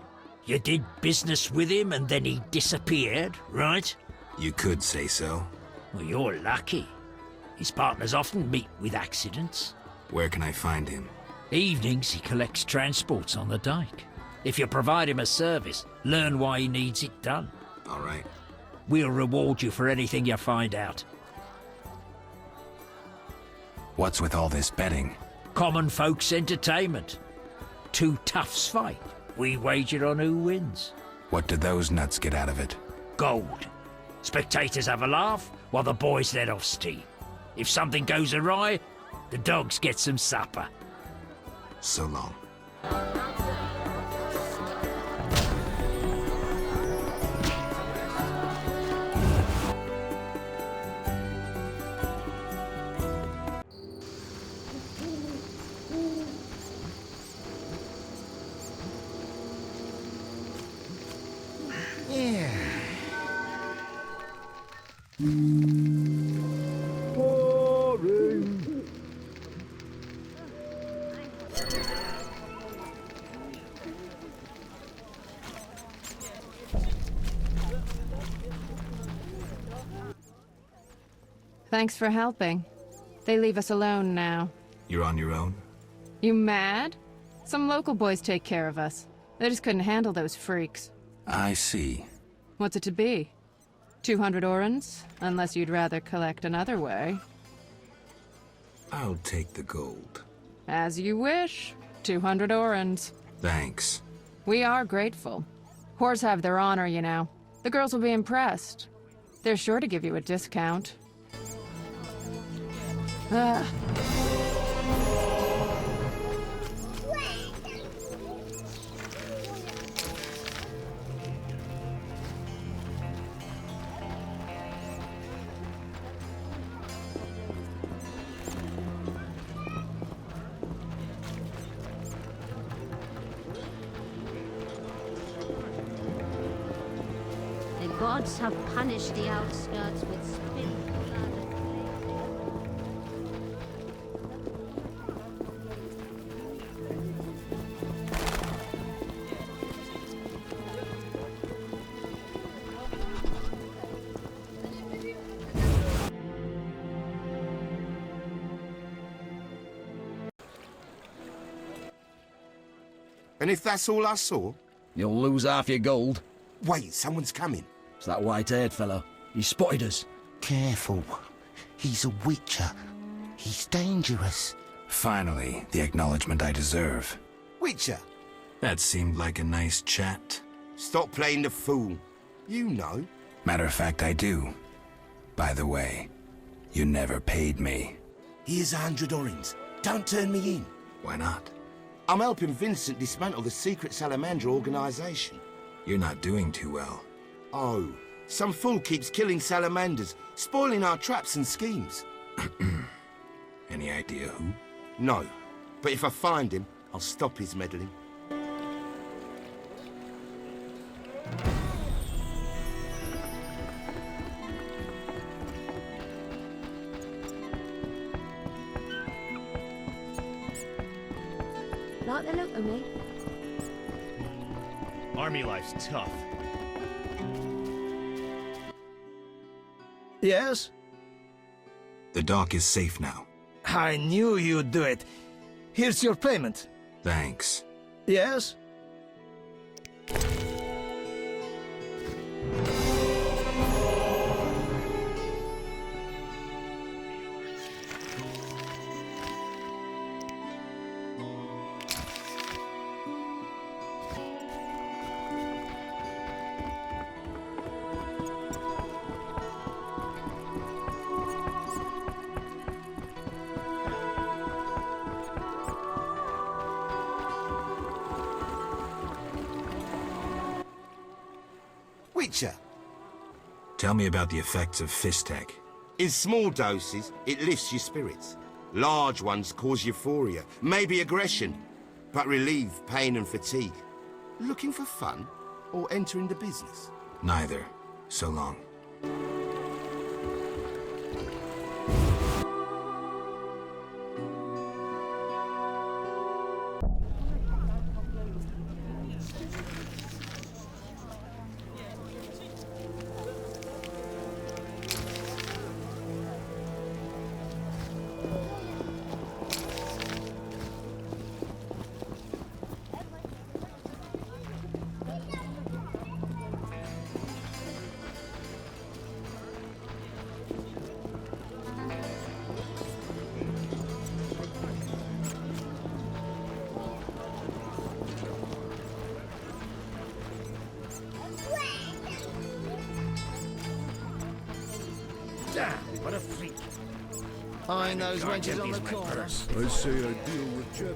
You did business with him and then he disappeared, right? You could say so. Well, you're lucky. His partners often meet with accidents. Where can I find him? Evenings he collects transports on the dike. If you provide him a service, learn why he needs it done. All right. We'll reward you for anything you find out. What's with all this betting? Common folks' entertainment. Two toughs fight. We wager on who wins. What do those nuts get out of it? Gold. Spectators have a laugh while the boys let off steam. If something goes awry, the dogs get some supper. So long. Thanks for helping. They leave us alone now. You're on your own? You mad? Some local boys take care of us. They just couldn't handle those freaks. I see. What's it to be? 200 orens? Unless you'd rather collect another way. I'll take the gold. As you wish. 200 orens. Thanks. We are grateful. Whores have their honor, you know. The girls will be impressed. They're sure to give you a discount. The gods have punished the outskirts with spilled blood. And if that's all I saw? You'll lose half your gold. Wait, someone's coming. It's that white-haired fellow. He spotted us. Careful. He's a witcher. He's dangerous. Finally, the acknowledgement I deserve. Witcher. That seemed like a nice chat. Stop playing the fool. You know. Matter of fact, I do. By the way, you never paid me. Here's 100 orens. Don't turn me in. Why not? I'm helping Vincent dismantle the secret salamandra organization. You're not doing too well. Oh, some fool keeps killing salamanders, spoiling our traps and schemes. Any idea who? No, but if I find him, I'll stop his meddling. Like the look of me? Army life's tough. Yes? The dock is safe now. I knew you'd do it. Here's your payment. Thanks. Yes? Witcher. Tell me about the effects of Fistek. In small doses, it lifts your spirits. Large ones cause euphoria, maybe aggression, but relieve pain and fatigue. Looking for fun or entering the business? Neither. So long. What a freak. Find those wenches on the corner. I say I deal with Jet.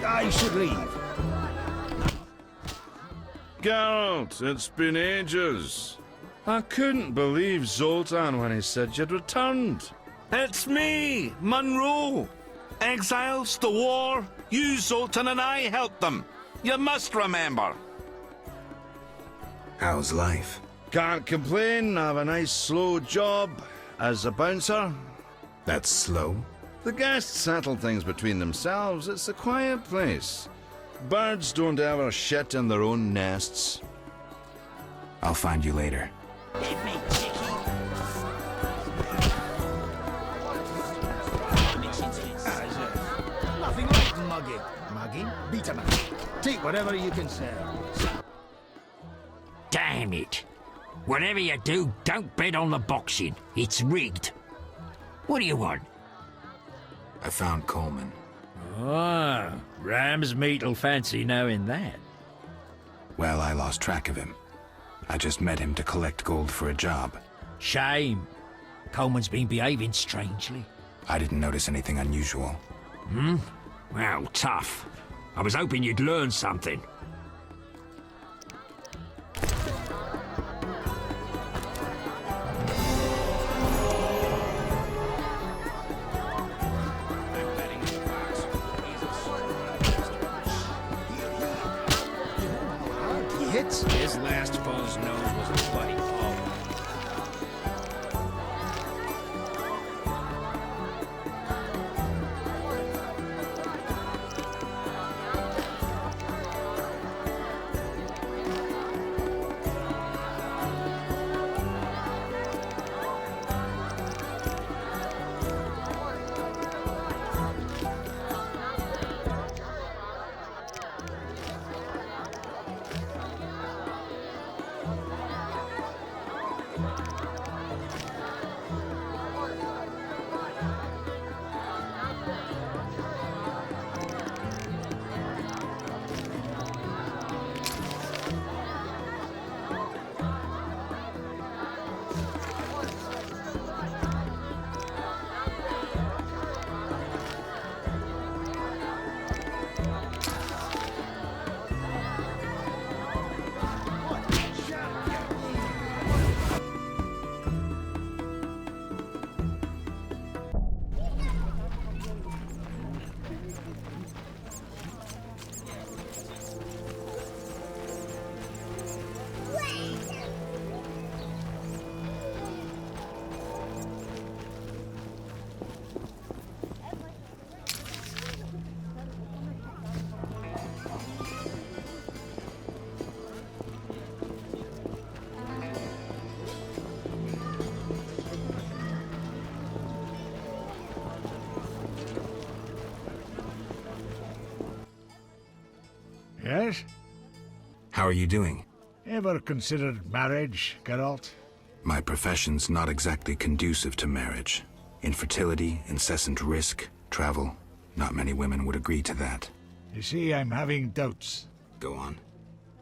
I should leave. Geralt, it's been ages. I couldn't believe Zoltan when he said you'd returned. It's me, Monroe. Exiles, the war, you, Zoltan, and I helped them. You must remember. How's life? Can't complain. I have a nice slow job as a bouncer. That's slow? The guests settle things between themselves. It's a quiet place. Birds don't ever shit in their own nests. I'll find you later. Nothing like mugging. Mugging? Beat 'em up. Take whatever you can sell. Damn it. Whatever you do, don't bet on the boxing. It's rigged. What do you want? I found Coleman. Ah, ram's meat'll fancy knowing that. Well, I lost track of him. I just met him to collect gold for a job. Shame. Coleman's been behaving strangely. I didn't notice anything unusual. Hmm? Well, tough. I was hoping you'd learn something. His last foe's nose was a bloody hole. Yes? How are you doing? Ever considered marriage, Geralt? My profession's not exactly conducive to marriage. Infertility, incessant risk, travel. Not many women would agree to that. You see, I'm having doubts. Go on.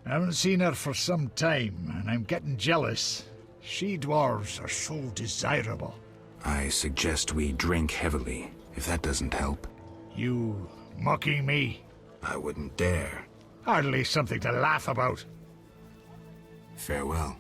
I haven't seen her for some time, and I'm getting jealous. She-dwarves are so desirable. I suggest we drink heavily, if that doesn't help. You mocking me? I wouldn't dare. Hardly something to laugh about. Farewell.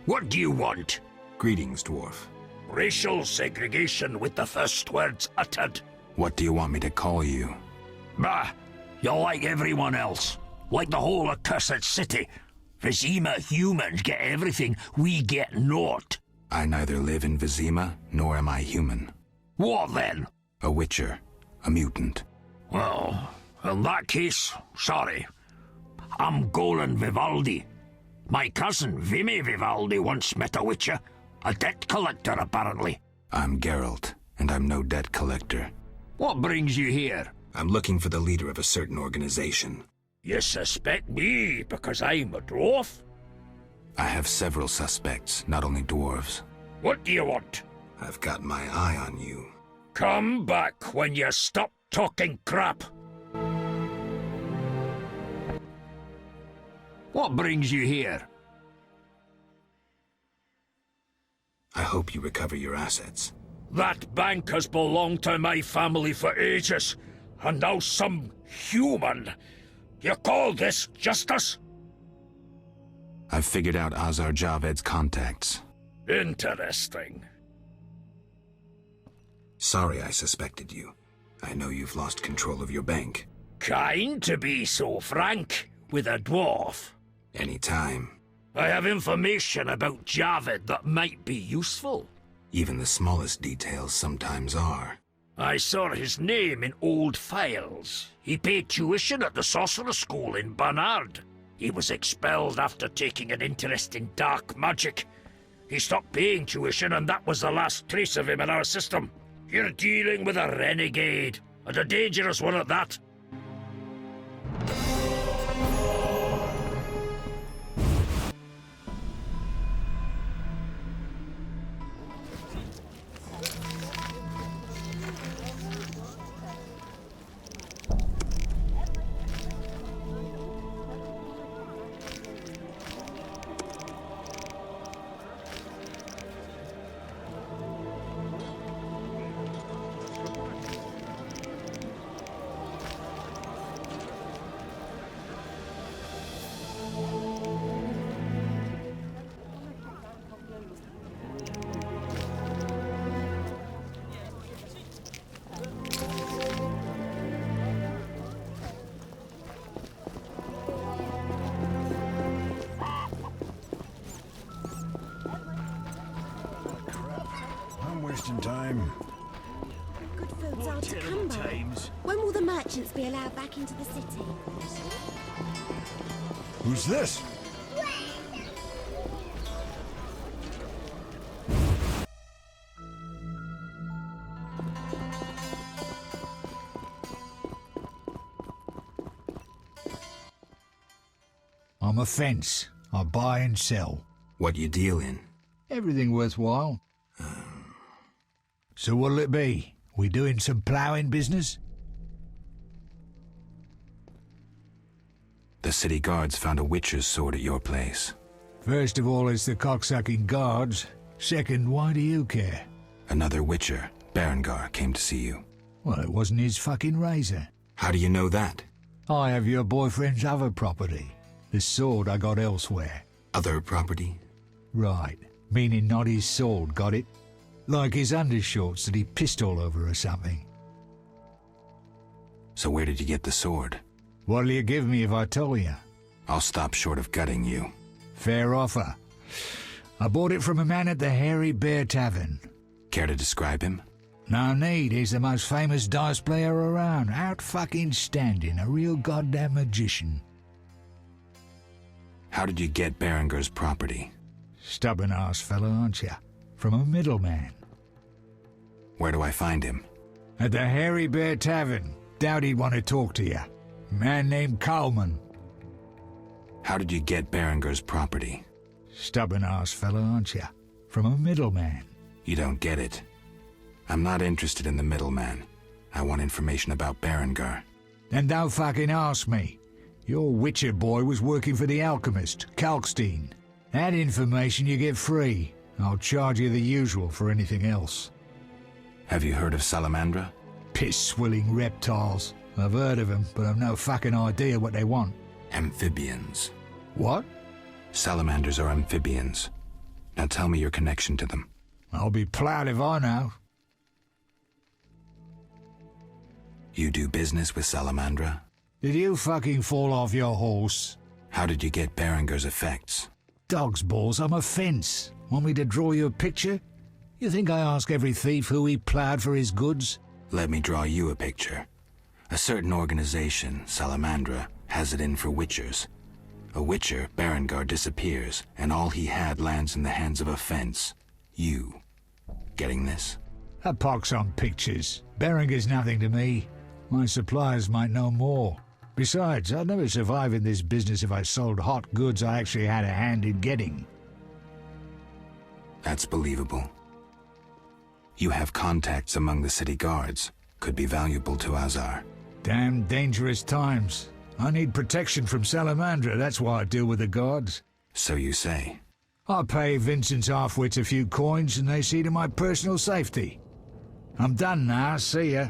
What do you want? Greetings, dwarf. Racial segregation with the first words uttered. What do you want me to call you? Bah! You're like everyone else. Like the whole accursed city. Vizima humans get everything, we get naught. I neither live in Vizima, nor am I human. What then? A witcher. A mutant. Well, in that case, sorry. I'm Golan Vivaldi. My cousin, Vimy Vivaldi, once met a witcher. A debt collector, apparently. I'm Geralt, and I'm no debt collector. What brings you here? I'm looking for the leader of a certain organization. You suspect me because I'm a dwarf? I have several suspects, not only dwarves. What do you want? I've got my eye on you. Come back when you stop talking crap. What brings you here? I hope you recover your assets. That bank has belonged to my family for ages, and now some human. You call this justice? I've figured out Azar Javed's contacts. Interesting. Sorry I suspected you. I know you've lost control of your bank. Kind to be so frank with a dwarf. Anytime. I have information about Javed that might be useful. Even the smallest details sometimes are. I saw his name in old files. He paid tuition at the sorcerer school in Barnard. He was expelled after taking an interest in dark magic. He stopped paying tuition, and that was the last trace of him in our system. You're dealing with a renegade, and a dangerous one at that. Time. Good food's hard to come by. When will the merchants be allowed back into the city? Who's this? I'm a fence. I buy and sell. What you deal in? Everything worthwhile. So what'll it be? We doing some ploughing business? The city guards found a witcher's sword at your place. First of all, it's the cocksucking guards. Second, why do you care? Another witcher, Berengar, came to see you. Well, it wasn't his fucking razor. How do you know that? I have your boyfriend's other property. The sword I got elsewhere. Other property? Right. Meaning not his sword, got it? Like his undershorts that he pissed all over or something. So where did you get the sword? What'll you give me if I tell you? I'll stop short of gutting you. Fair offer. I bought it from a man at the Hairy Bear Tavern. Care to describe him? No need, he's the most famous dice player around. Out-fucking-standing, a real goddamn magician. How did you get Berenger's property? Stubborn-ass fellow, aren't you? From a middleman. Where do I find him? At the Hairy Bear Tavern. Doubt he'd want to talk to you. Man named Coleman. How did you get Berenger's property? Stubborn-ass fellow, aren't you? From a middleman. You don't get it. I'm not interested in the middleman. I want information about Berenger. Then don't fucking ask me. Your Witcher boy was working for the alchemist, Kalkstein. That information you get free. I'll charge you the usual for anything else. Have you heard of salamandra? Piss-swilling reptiles. I've heard of them, but I've no fucking idea what they want. Amphibians. What? Salamanders are amphibians. Now tell me your connection to them. I'll be proud if I know. You do business with salamandra? Did you fucking fall off your horse? How did you get Berenger's effects? Dog's balls, I'm a fence. Want me to draw you a picture? You think I ask every thief who he ploughed for his goods? Let me draw you a picture. A certain organization, Salamandra, has it in for witchers. A witcher, Berenger, disappears, and all he had lands in the hands of a fence. You. Getting this? A pox on pictures. Berenger's nothing to me. My suppliers might know more. Besides, I'd never survive in this business if I sold hot goods I actually had a hand in getting. That's believable. You have contacts among the city guards. Could be valuable to Azar. Damn dangerous times. I need protection from Salamandra, that's why I deal with the guards. So you say. I pay Vincent's half-wits a few coins and they see to my personal safety. I'm done now, see ya.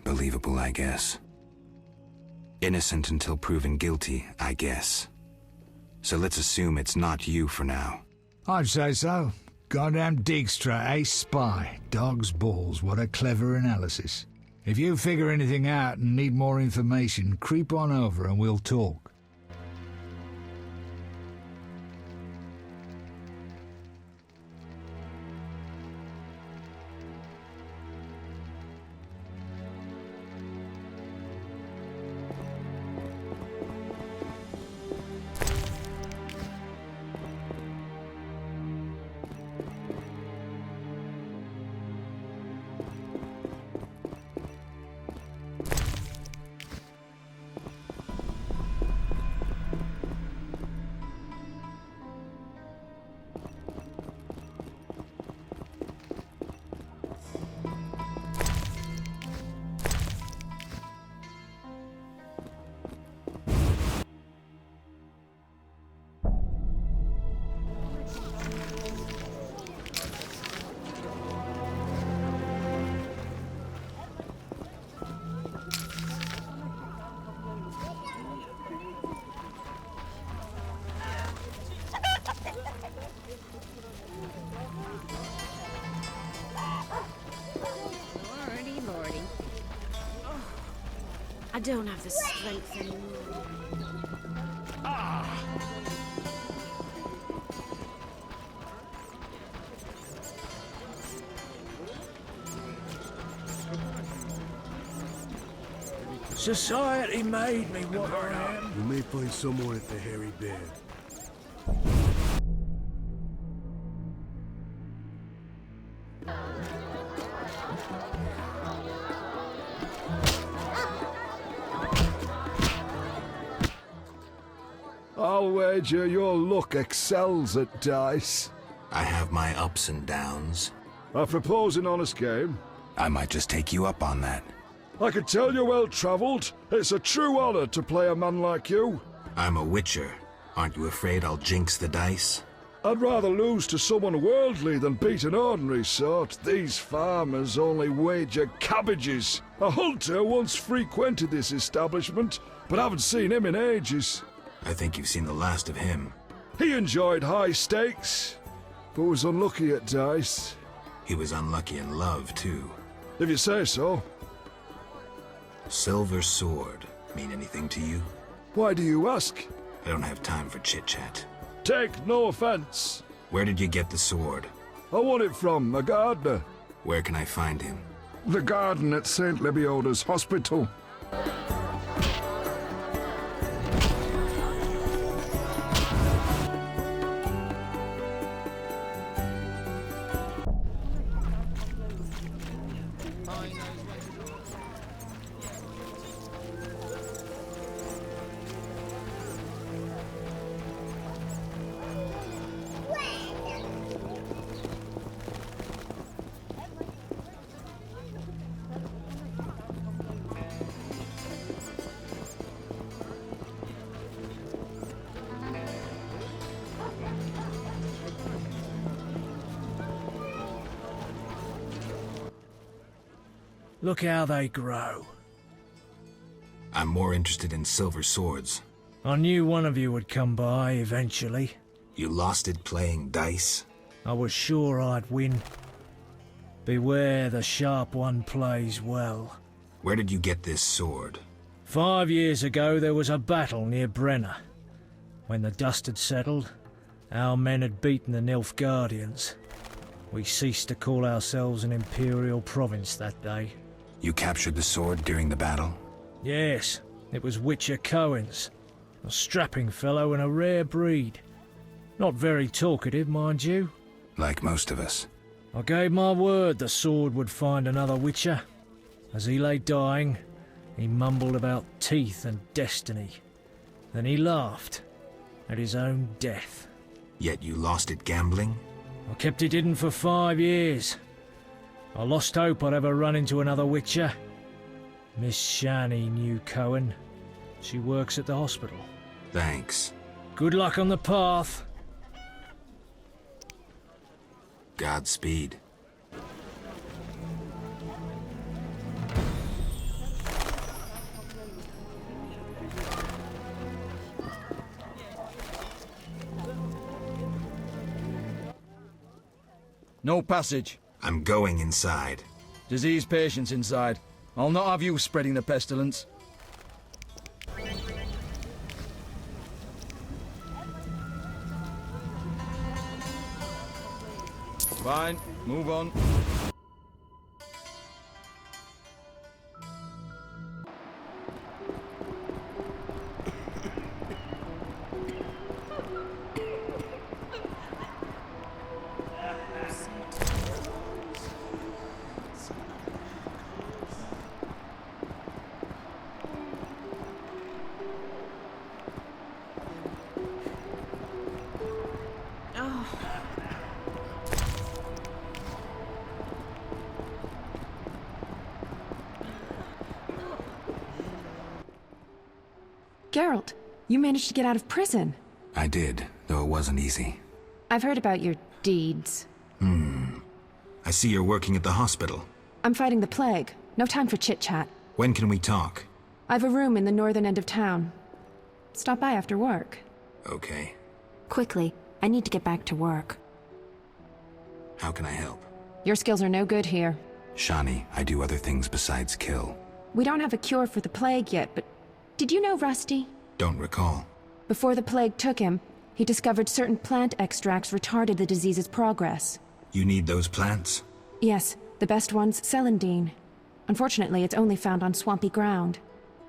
Believable, I guess. Innocent until proven guilty, I guess. So let's assume it's not you for now. I'd say so. Goddamn Dijkstra, ace spy. Dog's balls, what a clever analysis. If you figure anything out and need more information, creep on over and we'll talk. I don't have the strength anymore. Society made me what I am. You may find someone at the Hairy Bear. I'll wager your luck excels at dice. I have my ups and downs. I propose an honest game. I might just take you up on that. I could tell you're well-travelled. It's a true honor to play a man like you. I'm a witcher. Aren't you afraid I'll jinx the dice? I'd rather lose to someone worldly than beat an ordinary sort. These farmers only wager cabbages. A hunter once frequented this establishment, but I haven't seen him in ages. I think you've seen the last of him. He enjoyed high stakes, but was unlucky at dice. He was unlucky in love, too. If you say so. Silver sword mean anything to you? Why do you ask? I don't have time for chit-chat. Take no offense. Where did you get the sword? I want it from a gardener. Where can I find him? The garden at St. Lebioda's hospital. Look how they grow. I'm more interested in silver swords. I knew one of you would come by eventually. You lost it playing dice? I was sure I'd win. Beware the sharp one plays well. Where did you get this sword? 5 years ago there was a battle near Brenna. When the dust had settled, our men had beaten the Nilfgaardians. We ceased to call ourselves an imperial province that day. You captured the sword during the battle? Yes, it was Witcher Cohen's. A strapping fellow and a rare breed. Not very talkative, mind you. Like most of us. I gave my word the sword would find another Witcher. As he lay dying, he mumbled about teeth and destiny. Then he laughed at his own death. Yet you lost it gambling? I kept it hidden for 5 years. I lost hope I'd ever run into another Witcher. Miss Shani knew Cohen. She works at the hospital. Thanks. Good luck on the path. Godspeed. No passage. I'm going inside. Disease patients inside. I'll not have you spreading the pestilence. Fine, move on. Geralt, you managed to get out of prison. I did, though it wasn't easy. I've heard about your deeds. I see you're working at the hospital. I'm fighting the plague. No time for chit-chat. When can we talk? I've a room in the northern end of town. Stop by after work. Okay. Quickly, I need to get back to work. How can I help? Your skills are no good here. Shani, I do other things besides kill. We don't have a cure for the plague yet, but did you know Rusty? Don't recall. Before the plague took him, he discovered certain plant extracts retarded the disease's progress. You need those plants? Yes, the best one's celandine. Unfortunately, it's only found on swampy ground.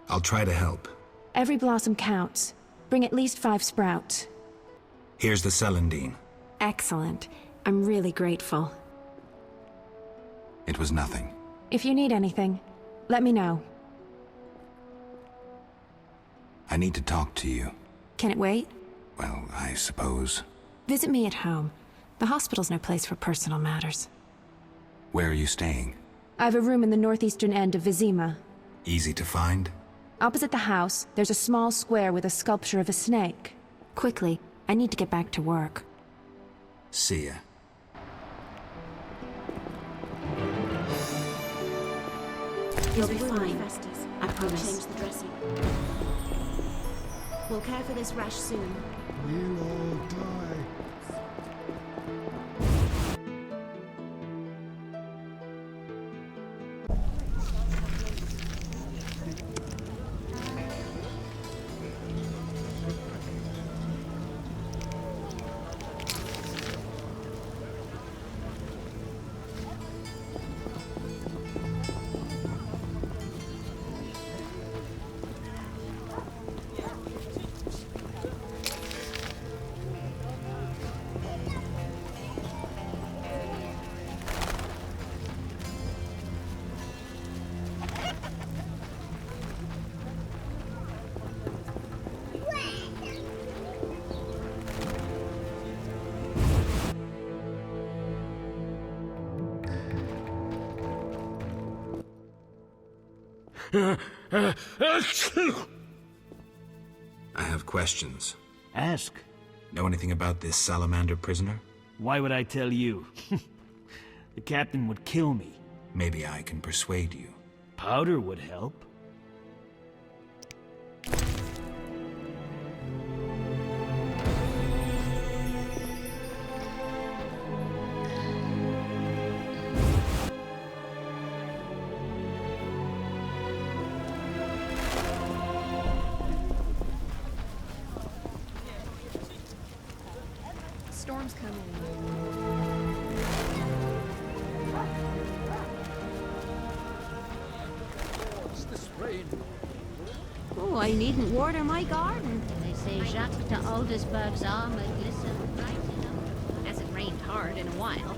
I'll try to help. Every blossom counts. Bring at least 5 sprouts. Here's the celandine. Excellent. I'm really grateful. It was nothing. If you need anything, let me know. I need to talk to you. Can it wait? Well, I suppose. Visit me at home. The hospital's no place for personal matters. Where are you staying? I have a room in the northeastern end of Vizima. Easy to find? Opposite the house, there's a small square with a sculpture of a snake. Quickly, I need to get back to work. See ya. You'll be fine. I promise. Change the dressing. We'll care for this rash soon. We'll all die. I have questions. Ask. Know anything about this salamander prisoner? Why would I tell you? The captain would kill me. Maybe I can persuade you. Powder would help. Storm's coming. Oh, I needn't water my garden. They say Jacques de Aldesberg's armor glistened bright enough. Hasn't rained hard in a while.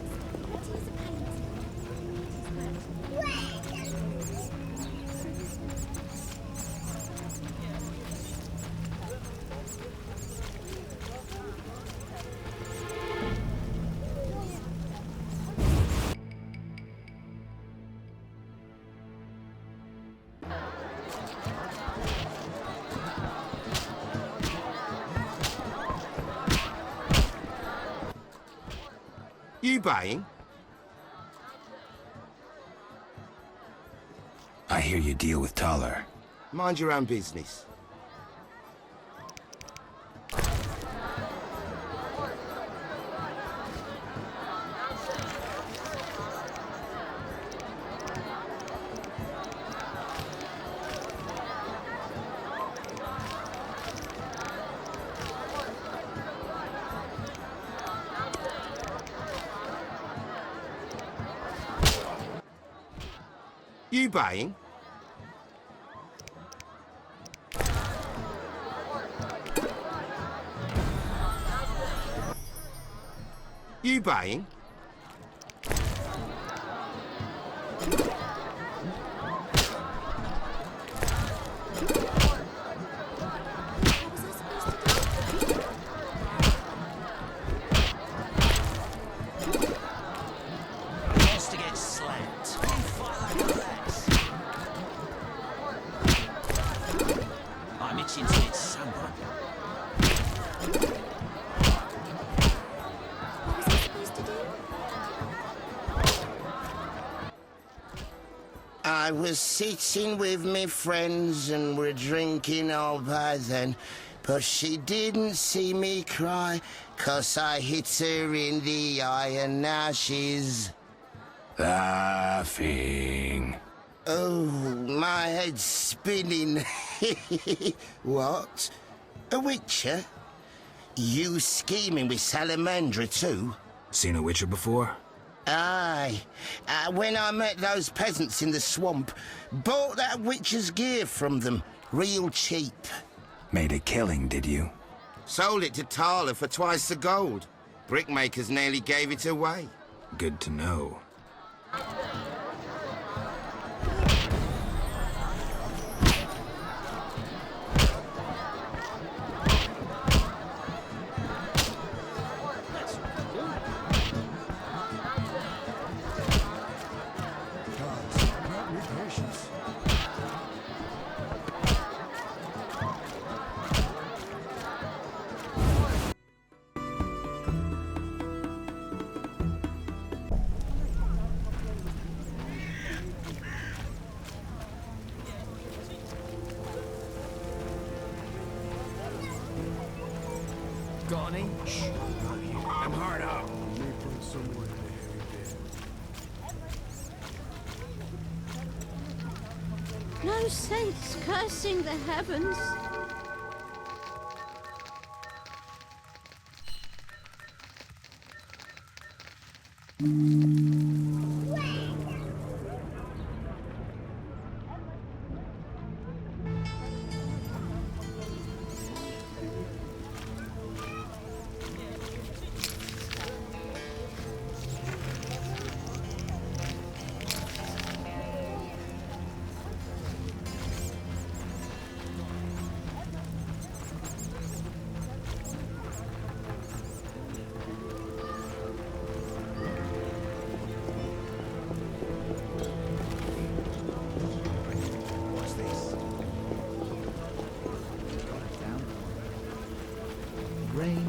You buying? I hear you deal with Taller. Mind your own business. You buying? You buying? I was sitting with me friends and we're drinking all by then, but she didn't see me cry, 'cause I hit her in the eye and now she's laughing. Oh, my head's spinning. What? A witcher? You scheming with Salamandra too? Seen a witcher before? Aye. When I met those peasants in the swamp, bought that witcher's gear from them, real cheap. Made a killing, did you? Sold it to Thaler for twice the gold. Brickmakers nearly gave it away. Good to know. Got any? Shh. I'm hard up. No sense cursing the heavens.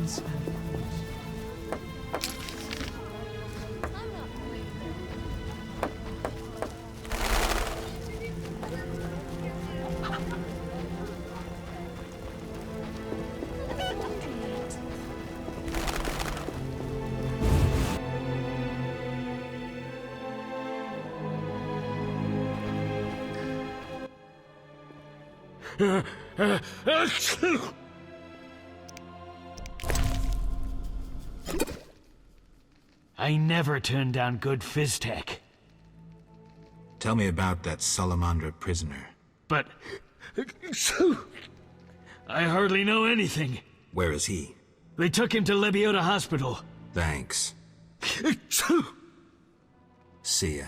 Once I never turn down good phys-tech. Tell me about that salamandra prisoner. But... I hardly know anything. Where is he? They took him to Lebiota Hospital. Thanks. See ya.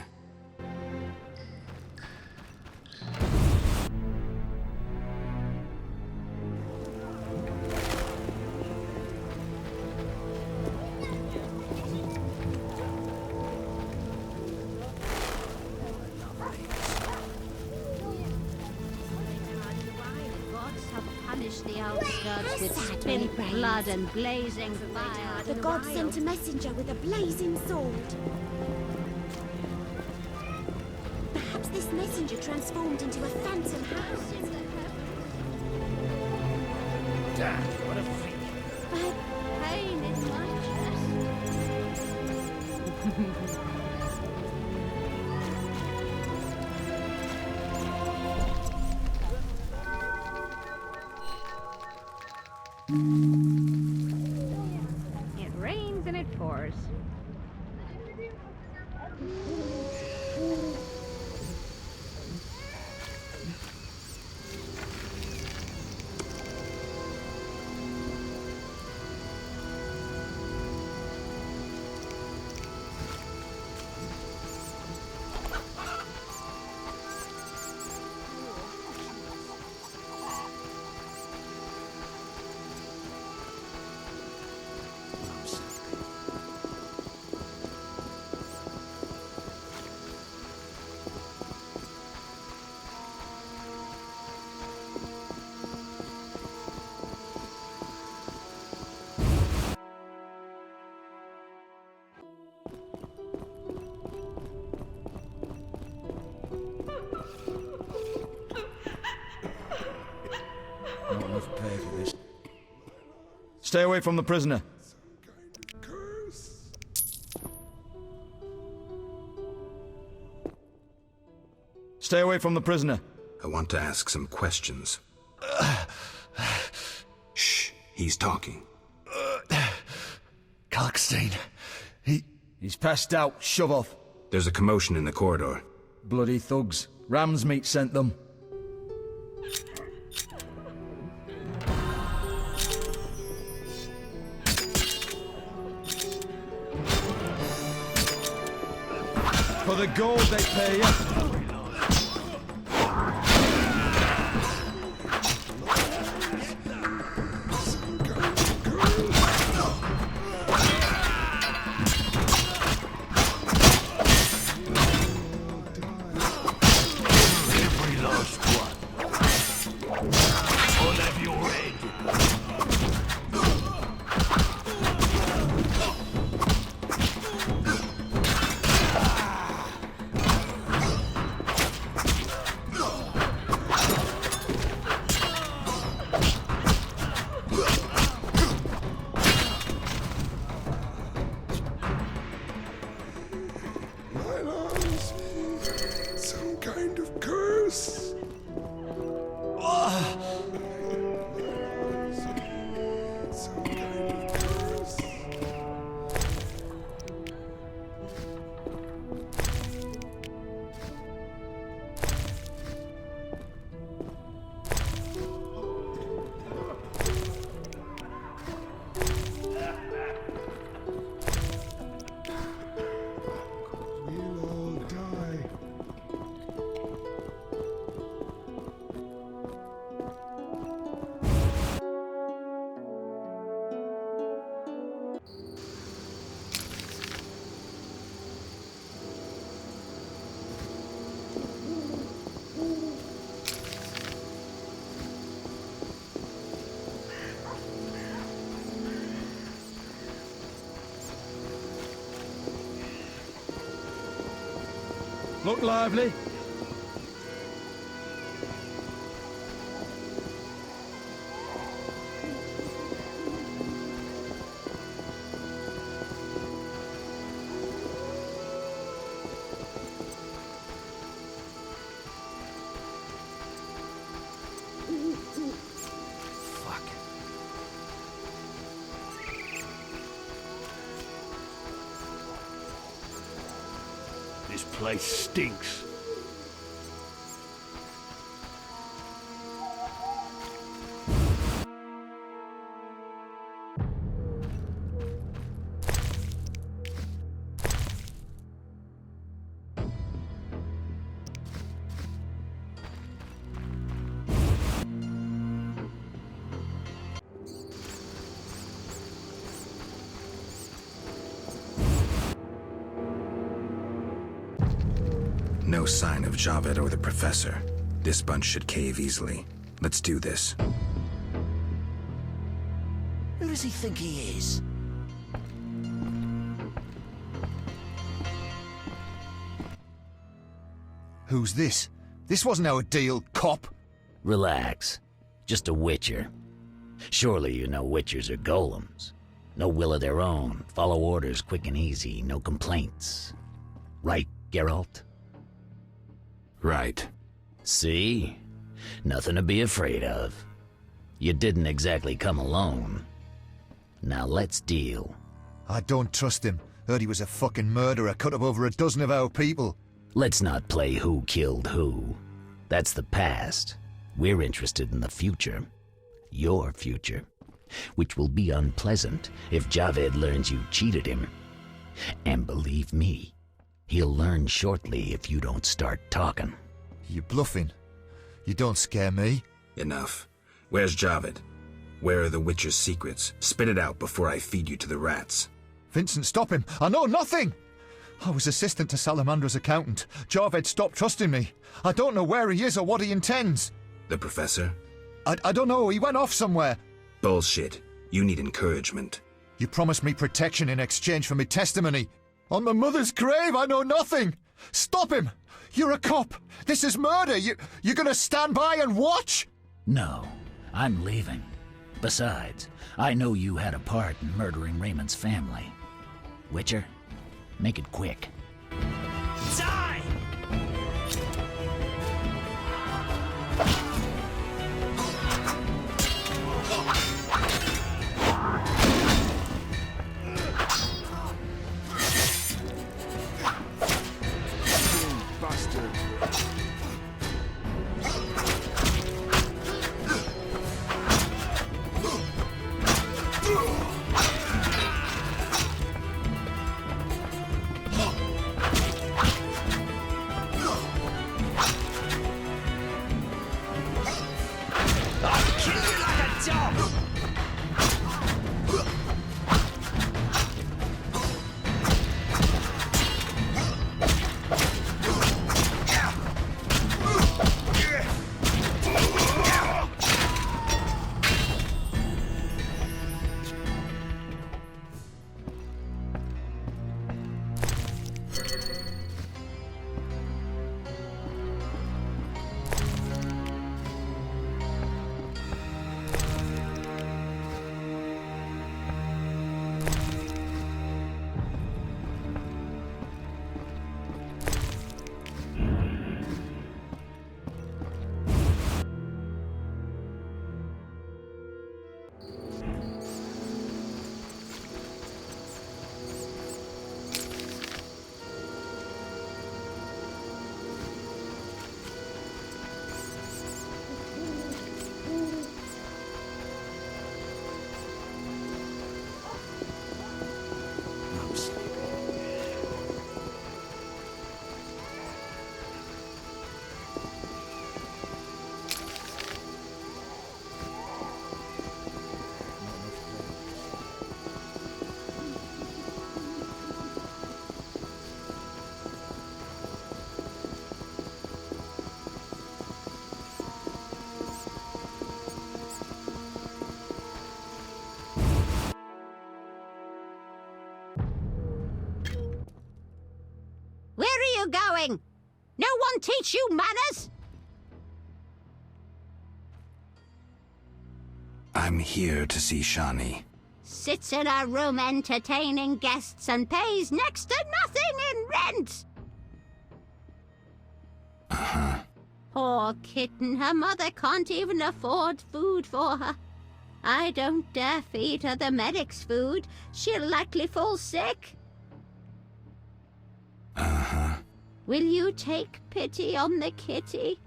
The outskirts with spilled blood and blazing fire. The gods sent a messenger with a blazing sword. Perhaps this messenger transformed into a phantom house. Dad, what a freak. Pain in my chest. It rains and it pours. Stay away from the prisoner. Stay away from the prisoner. I want to ask some questions. Shh, he's talking. Kalkstein. He's passed out. Shove off. There's a commotion in the corridor. Bloody thugs. Ram's meat sent them. For the gold they pay you. Every last one. I'll have your head. Look lively. This place stinks. No sign of Javed or the Professor. This bunch should cave easily. Let's do this. Who does he think he is? Who's this? This wasn't our deal, cop. Relax. Just a witcher. Surely you know witchers are golems. No will of their own. Follow orders quick and easy. No complaints. Right, Geralt? Right. See? Nothing to be afraid of. You didn't exactly come alone. Now let's deal. I don't trust him. Heard he was a fucking murderer, cut up over a dozen of our people. Let's not play who killed who. That's the past. We're interested in the future. Your future. Which will be unpleasant if Javed learns you cheated him. And believe me, he'll learn shortly if you don't start talking. You're bluffing. You don't scare me. Enough. Where's Javed? Where are the Witcher's secrets? Spit it out before I feed you to the rats. Vincent, stop him. I know nothing. I was assistant to Salamandra's accountant. Javed stopped trusting me. I don't know where he is or what he intends. The Professor? I don't know. He went off somewhere. Bullshit. You need encouragement. You promised me protection in exchange for my testimony. On my mother's grave, I know nothing. Stop him. You're a cop. This is murder. You're gonna stand by and watch? No, I'm leaving. Besides, I know you had a part in murdering Raymond's family. Witcher, make it quick. Die! Where are you going? No one teach you manners? I'm here to see Shani. Sits in a room entertaining guests and pays next to nothing in rent. Uh-huh. Poor kitten, her mother can't even afford food for her. I don't dare feed her the medic's food. She'll likely fall sick. Uh-huh. Will you take pity on the kitty?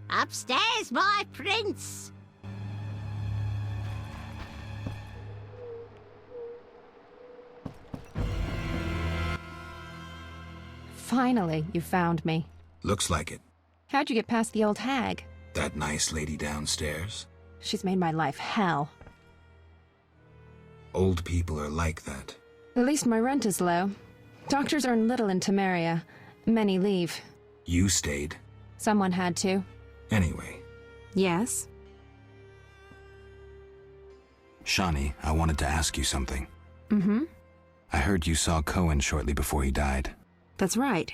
Upstairs, my prince! Finally, you found me. Looks like it. How'd you get past the old hag? That nice lady downstairs? She's made my life hell. Old people are like that. At least my rent is low. Doctors earn little in Temeria. Many leave. You stayed. Someone had to. Anyway. Yes? Shani, I wanted to ask you something. Mm-hmm. I heard you saw Cohen shortly before he died. That's right.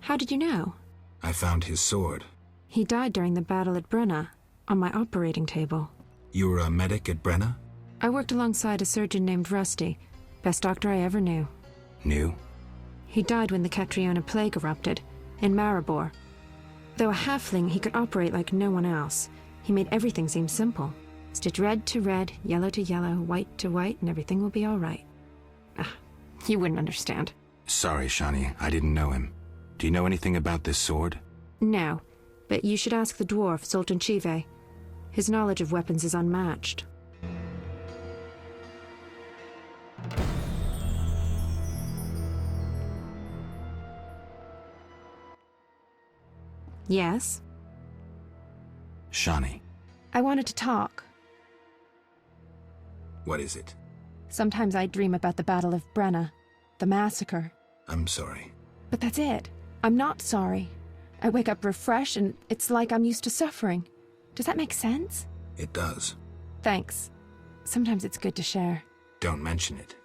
How did you know? I found his sword. He died during the battle at Brenna, on my operating table. You were a medic at Brenna? I worked alongside a surgeon named Rusty. Best doctor I ever knew. Knew? He died when the Catriona plague erupted, in Maribor. Though a halfling, he could operate like no one else. He made everything seem simple. Stitch red to red, yellow to yellow, white to white, and everything will be all right. You wouldn't understand. Sorry, Shani, I didn't know him. Do you know anything about this sword? No, but you should ask the dwarf, Sultan Chive. His knowledge of weapons is unmatched. Yes? Shani. I wanted to talk. What is it? Sometimes I dream about the Battle of Brenna, the massacre. I'm sorry. But that's it. I'm not sorry. I wake up refreshed and it's like I'm used to suffering. Does that make sense? It does. Thanks. Sometimes it's good to share. Don't mention it.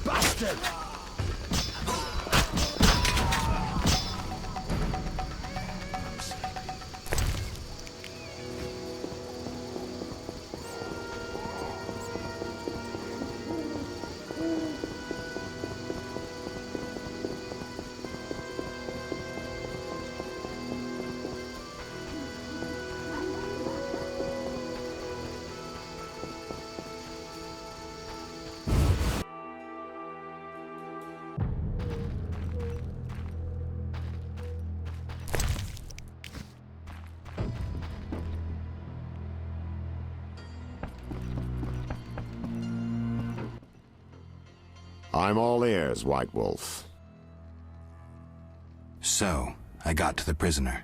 Bastard! I'm all ears, White Wolf. So, I got to the prisoner.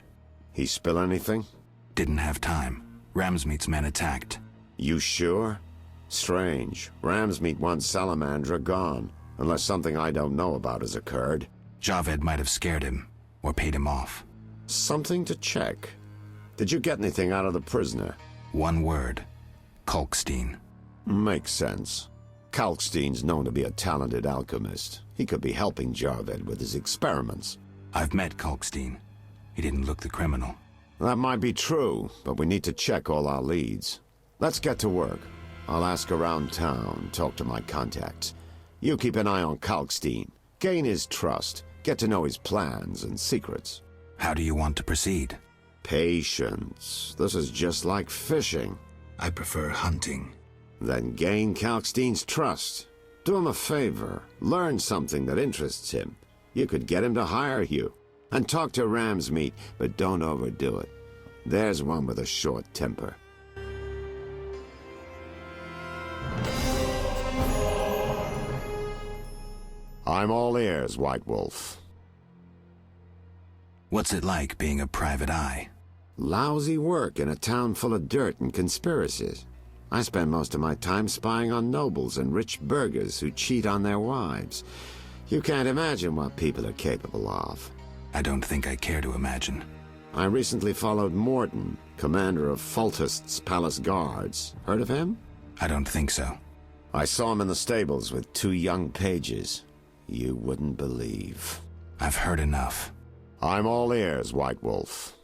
He spill anything? Didn't have time. Ramsmeat's men attacked. You sure? Strange. Ramsmeat wants Salamandra gone, unless something I don't know about has occurred. Javed might have scared him, or paid him off. Something to check. Did you get anything out of the prisoner? One word. Kalkstein. Makes sense. Kalkstein's known to be a talented alchemist. He could be helping Javed with his experiments. I've met Kalkstein. He didn't look the criminal. That might be true, but we need to check all our leads. Let's get to work. I'll ask around town, talk to my contacts. You keep an eye on Kalkstein. Gain his trust. Get to know his plans and secrets. How do you want to proceed? Patience. This is just like fishing. I prefer hunting. Then gain Kalkstein's trust. Do him a favor. Learn something that interests him. You could get him to hire you. And talk to Ramsmeat, but don't overdo it. There's one with a short temper. I'm all ears, White Wolf. What's it like being a private eye? Lousy work in a town full of dirt and conspiracies. I spend most of my time spying on nobles and rich burghers who cheat on their wives. You can't imagine what people are capable of. I don't think I care to imagine. I recently followed Morton, commander of Foltest's palace guards. Heard of him? I don't think so. I saw him in the stables with 2 young pages. You wouldn't believe. I've heard enough. I'm all ears, White Wolf.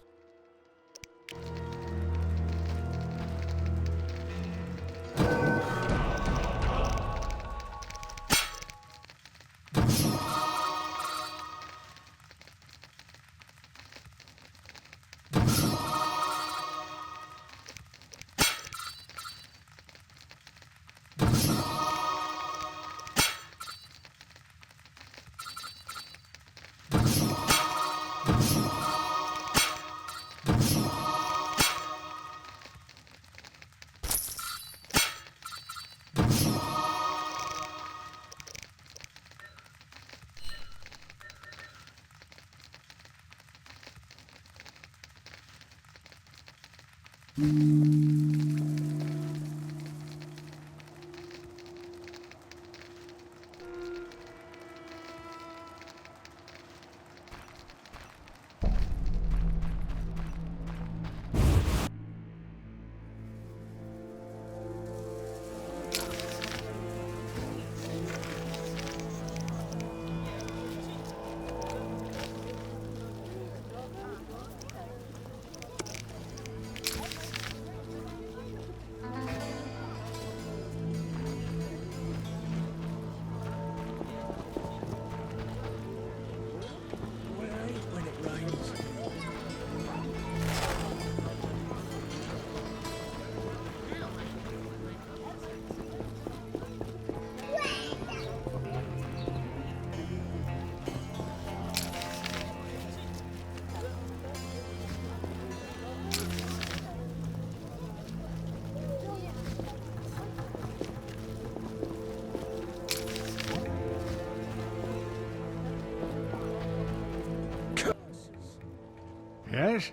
Yes?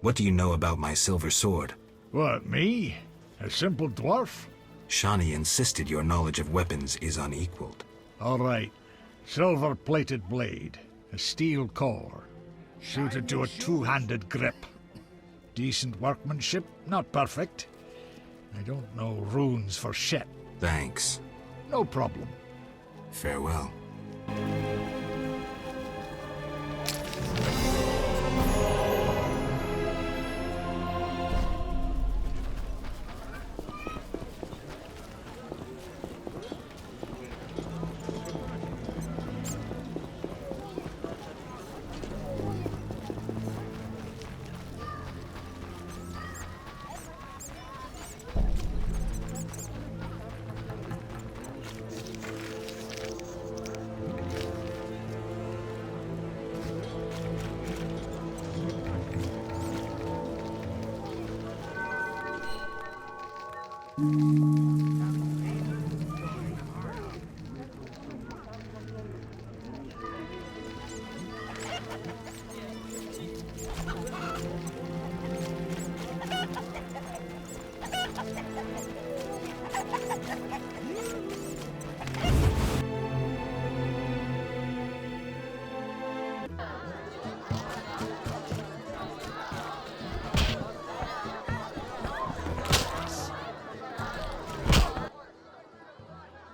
What do you know about my silver sword? What, me? A simple dwarf? Shani insisted your knowledge of weapons is unequaled. All right. Silver-plated blade. A steel core. Suited to a 2-handed grip. Decent workmanship, not perfect. I don't know runes for shit. Thanks. No problem. Farewell.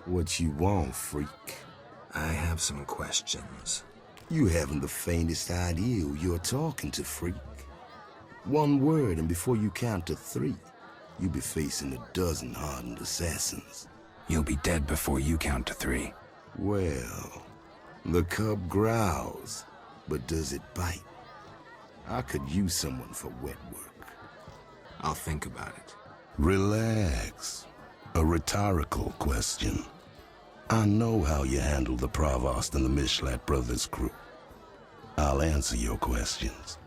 What you want, freak? I have some questions. You haven't the faintest idea who you're talking to, freak. One word, and before you count to 3, you'll be facing a dozen hardened assassins. You'll be dead before you count to 3. Well, the cub growls, but does it bite? I could use someone for wet work. I'll think about it. Relax. A rhetorical question. I know how you handle the Provost and the Mishlat brothers' crew. I'll answer your questions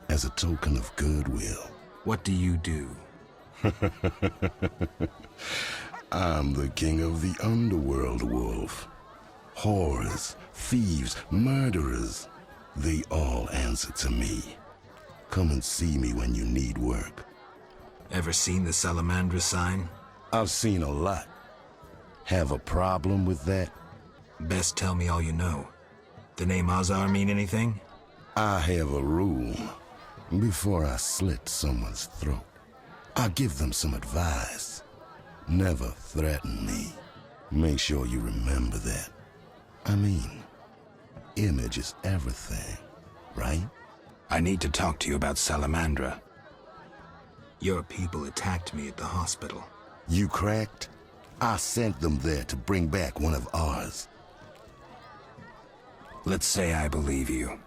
as a token of goodwill. What do you do? I'm the king of the underworld, Wolf. Whores, thieves, murderers, they all answer to me. Come and see me when you need work. Ever seen the salamandra sign? I've seen a lot. Have a problem with that? Best tell me all you know. The name Azar mean anything? I have a rule. Before I slit someone's throat, I give them some advice. Never threaten me. Make sure you remember that. I mean, image is everything, right? I need to talk to you about Salamandra. Your people attacked me at the hospital. You cracked? I sent them there to bring back one of ours. Let's say I believe you.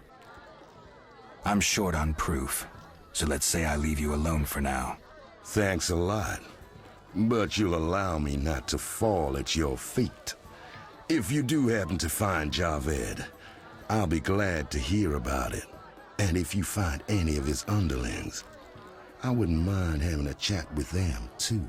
I'm short on proof, so let's say I leave you alone for now. Thanks a lot. But you'll allow me not to fall at your feet. If you do happen to find Javed, I'll be glad to hear about it. And if you find any of his underlings, I wouldn't mind having a chat with them, too.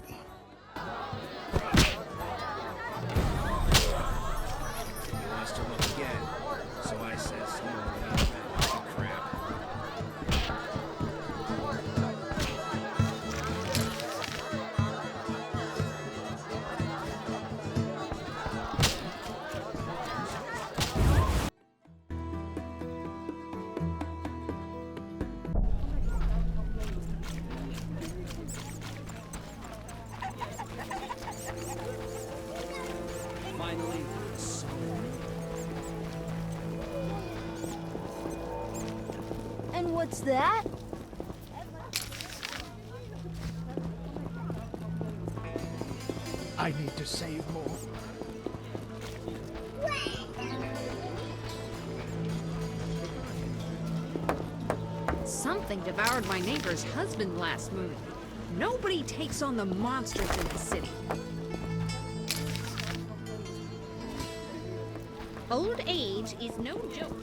And what's that? I need to save more. Something devoured my neighbor's husband last moon. Nobody takes on the monsters in the city. Old age is no joke.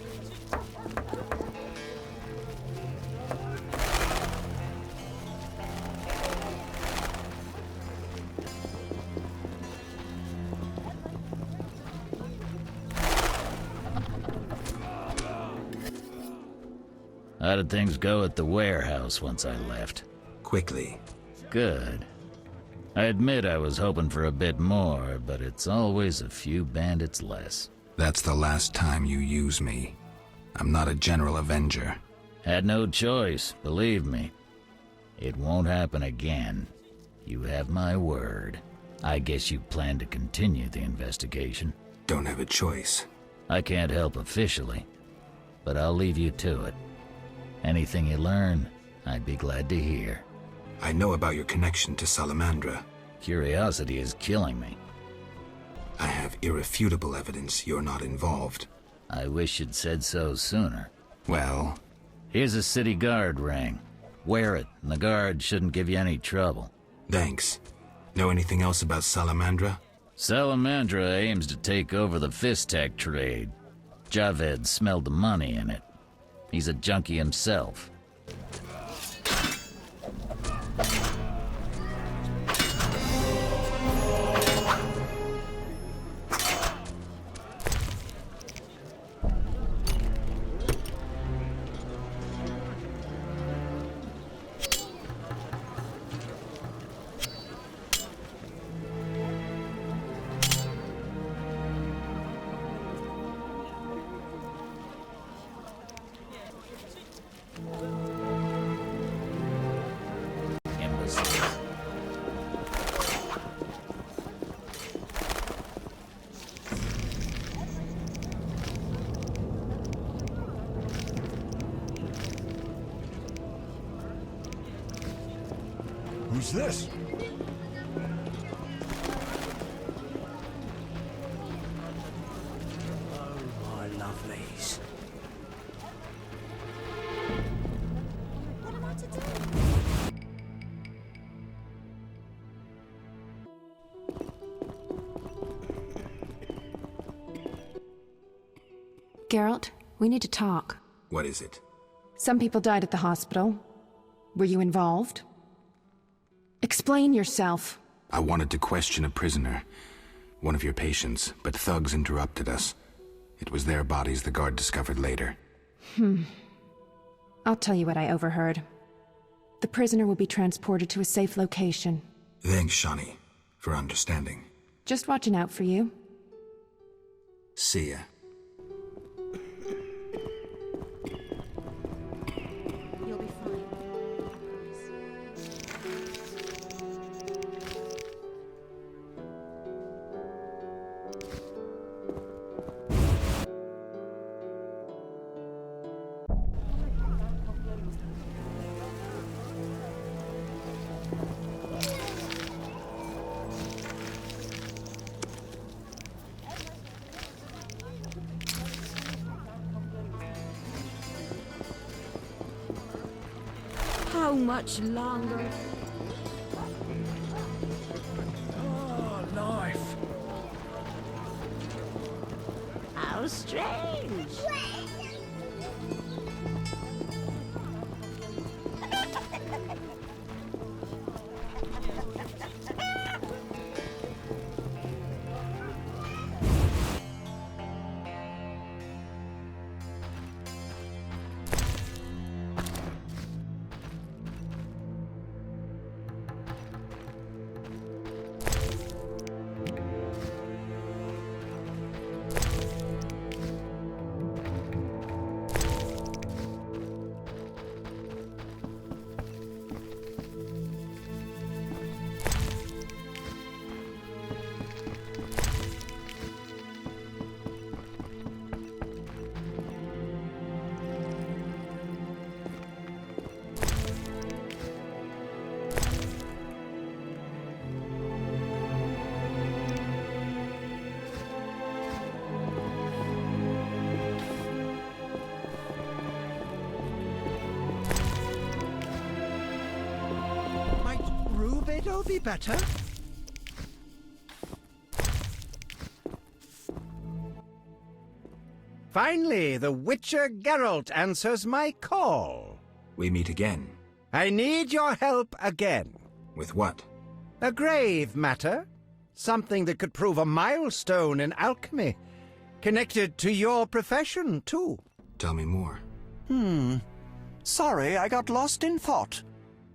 How did things go at the warehouse once I left? Quickly. Good. I admit I was hoping for a bit more, but it's always a few bandits less. That's the last time you use me. I'm not a general avenger. Had no choice, believe me. It won't happen again. You have my word. I guess you plan to continue the investigation. Don't have a choice. I can't help officially, but I'll leave you to it. Anything you learn, I'd be glad to hear. I know about your connection to Salamandra. Curiosity is killing me. I have irrefutable evidence you're not involved. I wish you'd said so sooner. Well? Here's a city guard ring. Wear it, and the guard shouldn't give you any trouble. Thanks. Know anything else about Salamandra? Salamandra aims to take over the Fistech trade. Javed smelled the money in it. He's a junkie himself. Who's this? Oh, my lovelies. What am I to do? Geralt, we need to talk. What is it? Some people died at the hospital. Were you involved? Explain yourself. I wanted to question a prisoner, one of your patients, but thugs interrupted us. It was their bodies the guard discovered later. I'll tell you what I overheard. The prisoner will be transported to a safe location. Thanks, Shani, for understanding. Just watching out for you. See ya. You'll be fine. How much longer? Oh, life. How strange. It'll be better. Finally, the Witcher Geralt answers my call. We meet again. I need your help again. With what? A grave matter. Something that could prove a milestone in alchemy. Connected to your profession, too. Tell me more. Sorry, I got lost in thought.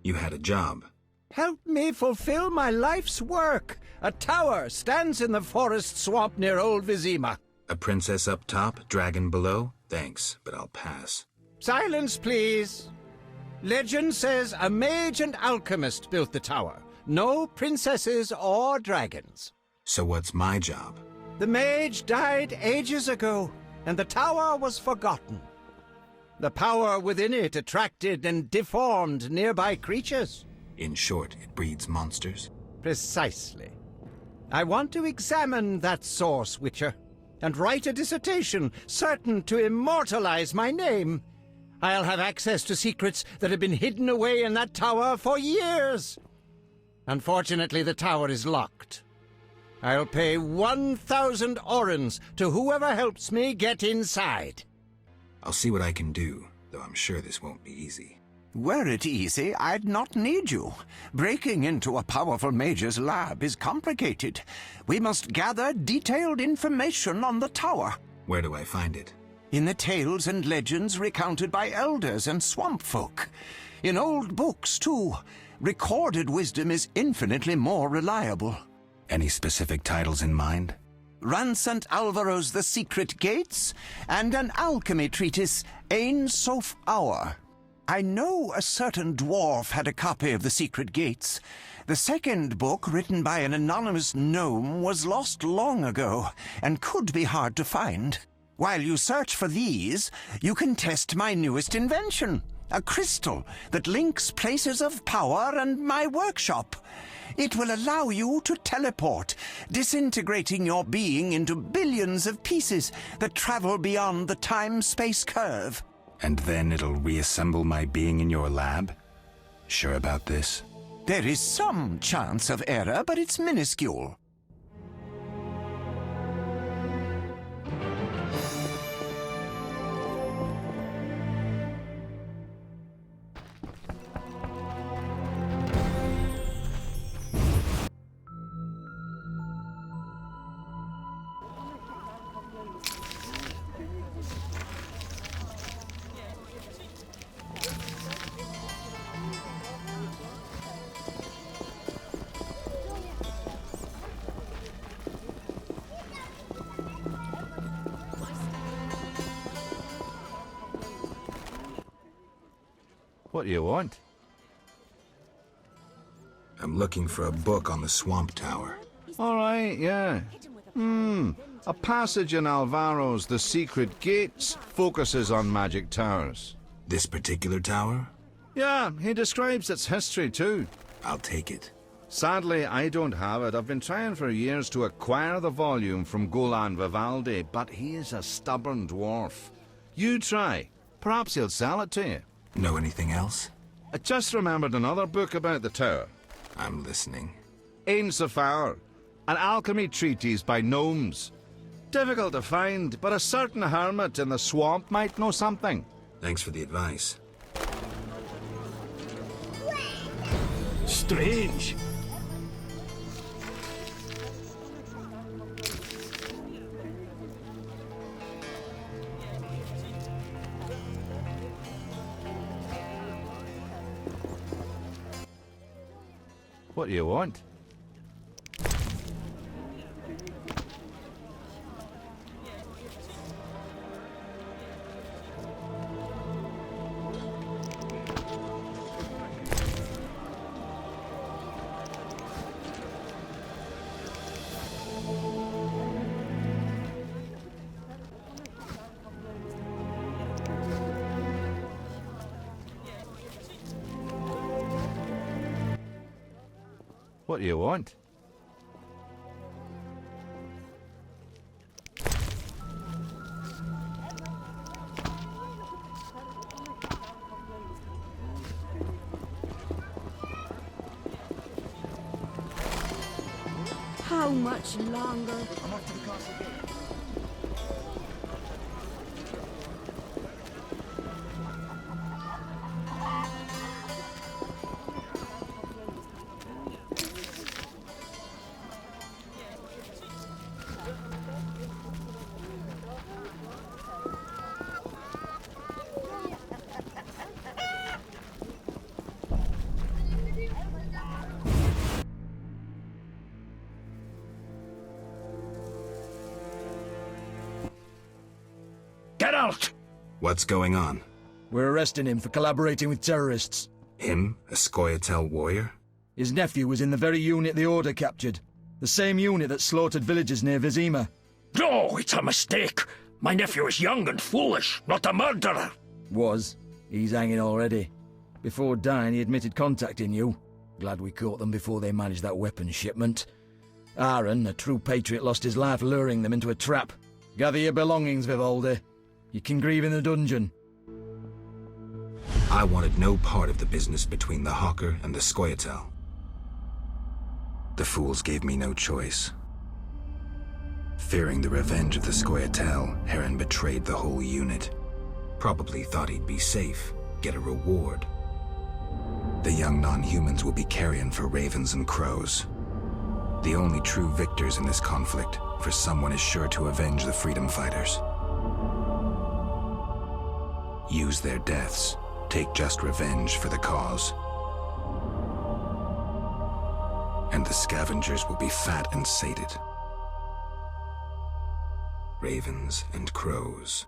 You had a job. Help me fulfill my life's work. A tower stands in the forest swamp near old Vizima. A princess up top, dragon below? Thanks, but I'll pass. Silence, please. Legend says a mage and alchemist built the tower. No princesses or dragons. So what's my job? The mage died ages ago, and the tower was forgotten. The power within it attracted and deformed nearby creatures. In short, it breeds monsters? Precisely. I want to examine that source, Witcher, and write a dissertation certain to immortalize my name. I'll have access to secrets that have been hidden away in that tower for years. Unfortunately, the tower is locked. I'll pay 1,000 orens to whoever helps me get inside. I'll see what I can do, though I'm sure this won't be easy. Were it easy, I'd not need you. Breaking into a powerful mage's lab is complicated. We must gather detailed information on the tower. Where do I find it? In the tales and legends recounted by elders and swamp folk. In old books, too. Recorded wisdom is infinitely more reliable. Any specific titles in mind? Ransant Alvaro's The Secret Gates, and an alchemy treatise, Ain Soph Hour. I know a certain dwarf had a copy of The Secret Gates. The second book, written by an anonymous gnome, was lost long ago, and could be hard to find. While you search for these, you can test my newest invention, a crystal that links places of power and my workshop. It will allow you to teleport, disintegrating your being into billions of pieces that travel beyond the time-space curve. And then it'll reassemble my being in your lab? Sure about this? There is some chance of error, but it's minuscule. What do you want? I'm looking for a book on the Swamp Tower. All right, yeah. A passage in Alvaro's The Secret Gates focuses on magic towers. This particular tower? Yeah, he describes its history too. I'll take it. Sadly, I don't have it. I've been trying for years to acquire the volume from Golan Vivaldi, but he is a stubborn dwarf. You try. Perhaps he'll sell it to you. Know anything else? I just remembered another book about the tower. I'm listening. Ain Safar, an alchemy treatise by gnomes. Difficult to find, but a certain hermit in the swamp might know something. Thanks for the advice. Strange. What do you want? What do you want? How much longer? I'm off to the castle gate. Geralt! What's going on? We're arresting him for collaborating with terrorists. Him? A Scoia'tael warrior? His nephew was in the very unit the Order captured. The same unit that slaughtered villagers near Vizima. No, it's a mistake. My nephew is young and foolish, not a murderer. Was. He's hanging already. Before dying, he admitted contacting you. Glad we caught them before they managed that weapons shipment. Aaron, a true patriot, lost his life luring them into a trap. Gather your belongings, Vivaldi. You can grieve in the dungeon. I wanted no part of the business between the Hawker and the Scoia'tael. The fools gave me no choice. Fearing the revenge of the Scoia'tael, Heron betrayed the whole unit. Probably thought he'd be safe, get a reward. The young non-humans will be carrion for ravens and crows. The only true victors in this conflict, for someone is sure to avenge the freedom fighters. Use their deaths, take just revenge for the cause. And the scavengers will be fat and sated. Ravens and crows.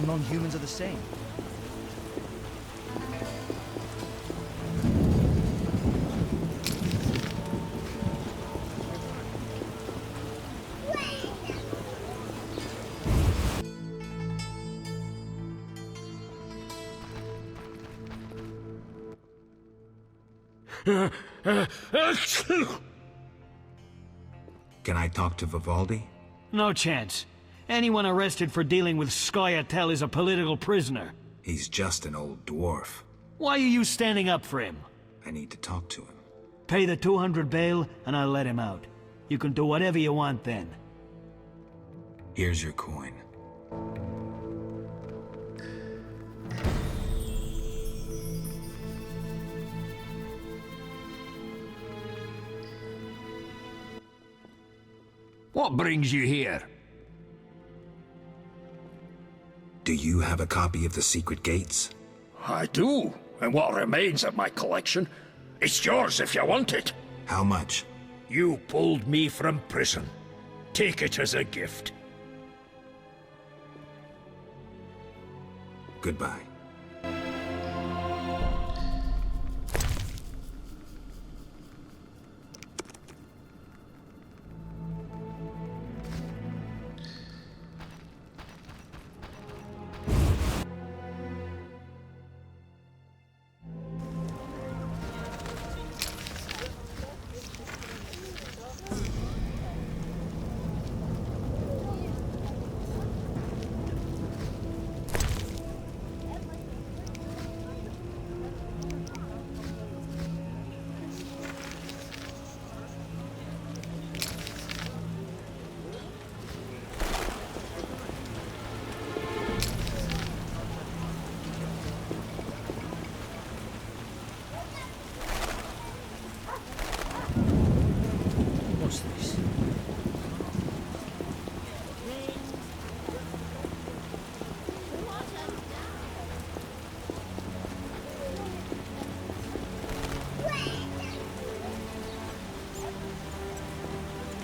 all non-humans are the same. Can I talk to Vivaldi? No chance. Anyone arrested for dealing with Scoia'tael is a political prisoner. He's just an old dwarf. Why are you standing up for him? I need to talk to him. Pay the 200 bail, and I'll let him out. You can do whatever you want then. Here's your coin. What brings you here? Do you have a copy of the secret gates? I do, and what remains of my collection. It's yours if you want it. How much? You pulled me from prison. Take it as a gift. Goodbye.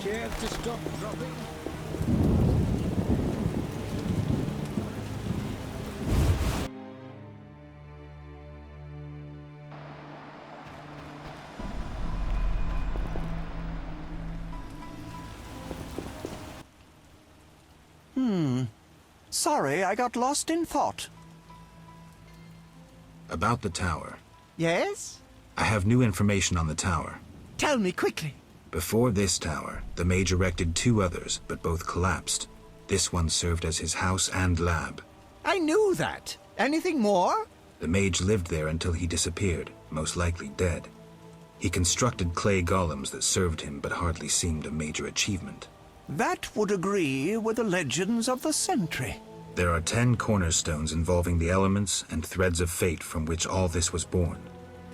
Care to stop dropping? Sorry, I got lost in thought. About the tower. Yes? I have new information on the tower. Tell me quickly. Before this tower, the mage erected 2 others, but both collapsed. This one served as his house and lab. I knew that. Anything more? The mage lived there until he disappeared, most likely dead. He constructed clay golems that served him but hardly seemed a major achievement. That would agree with the legends of the Sentry. There are 10 cornerstones involving the elements and threads of fate from which all this was born.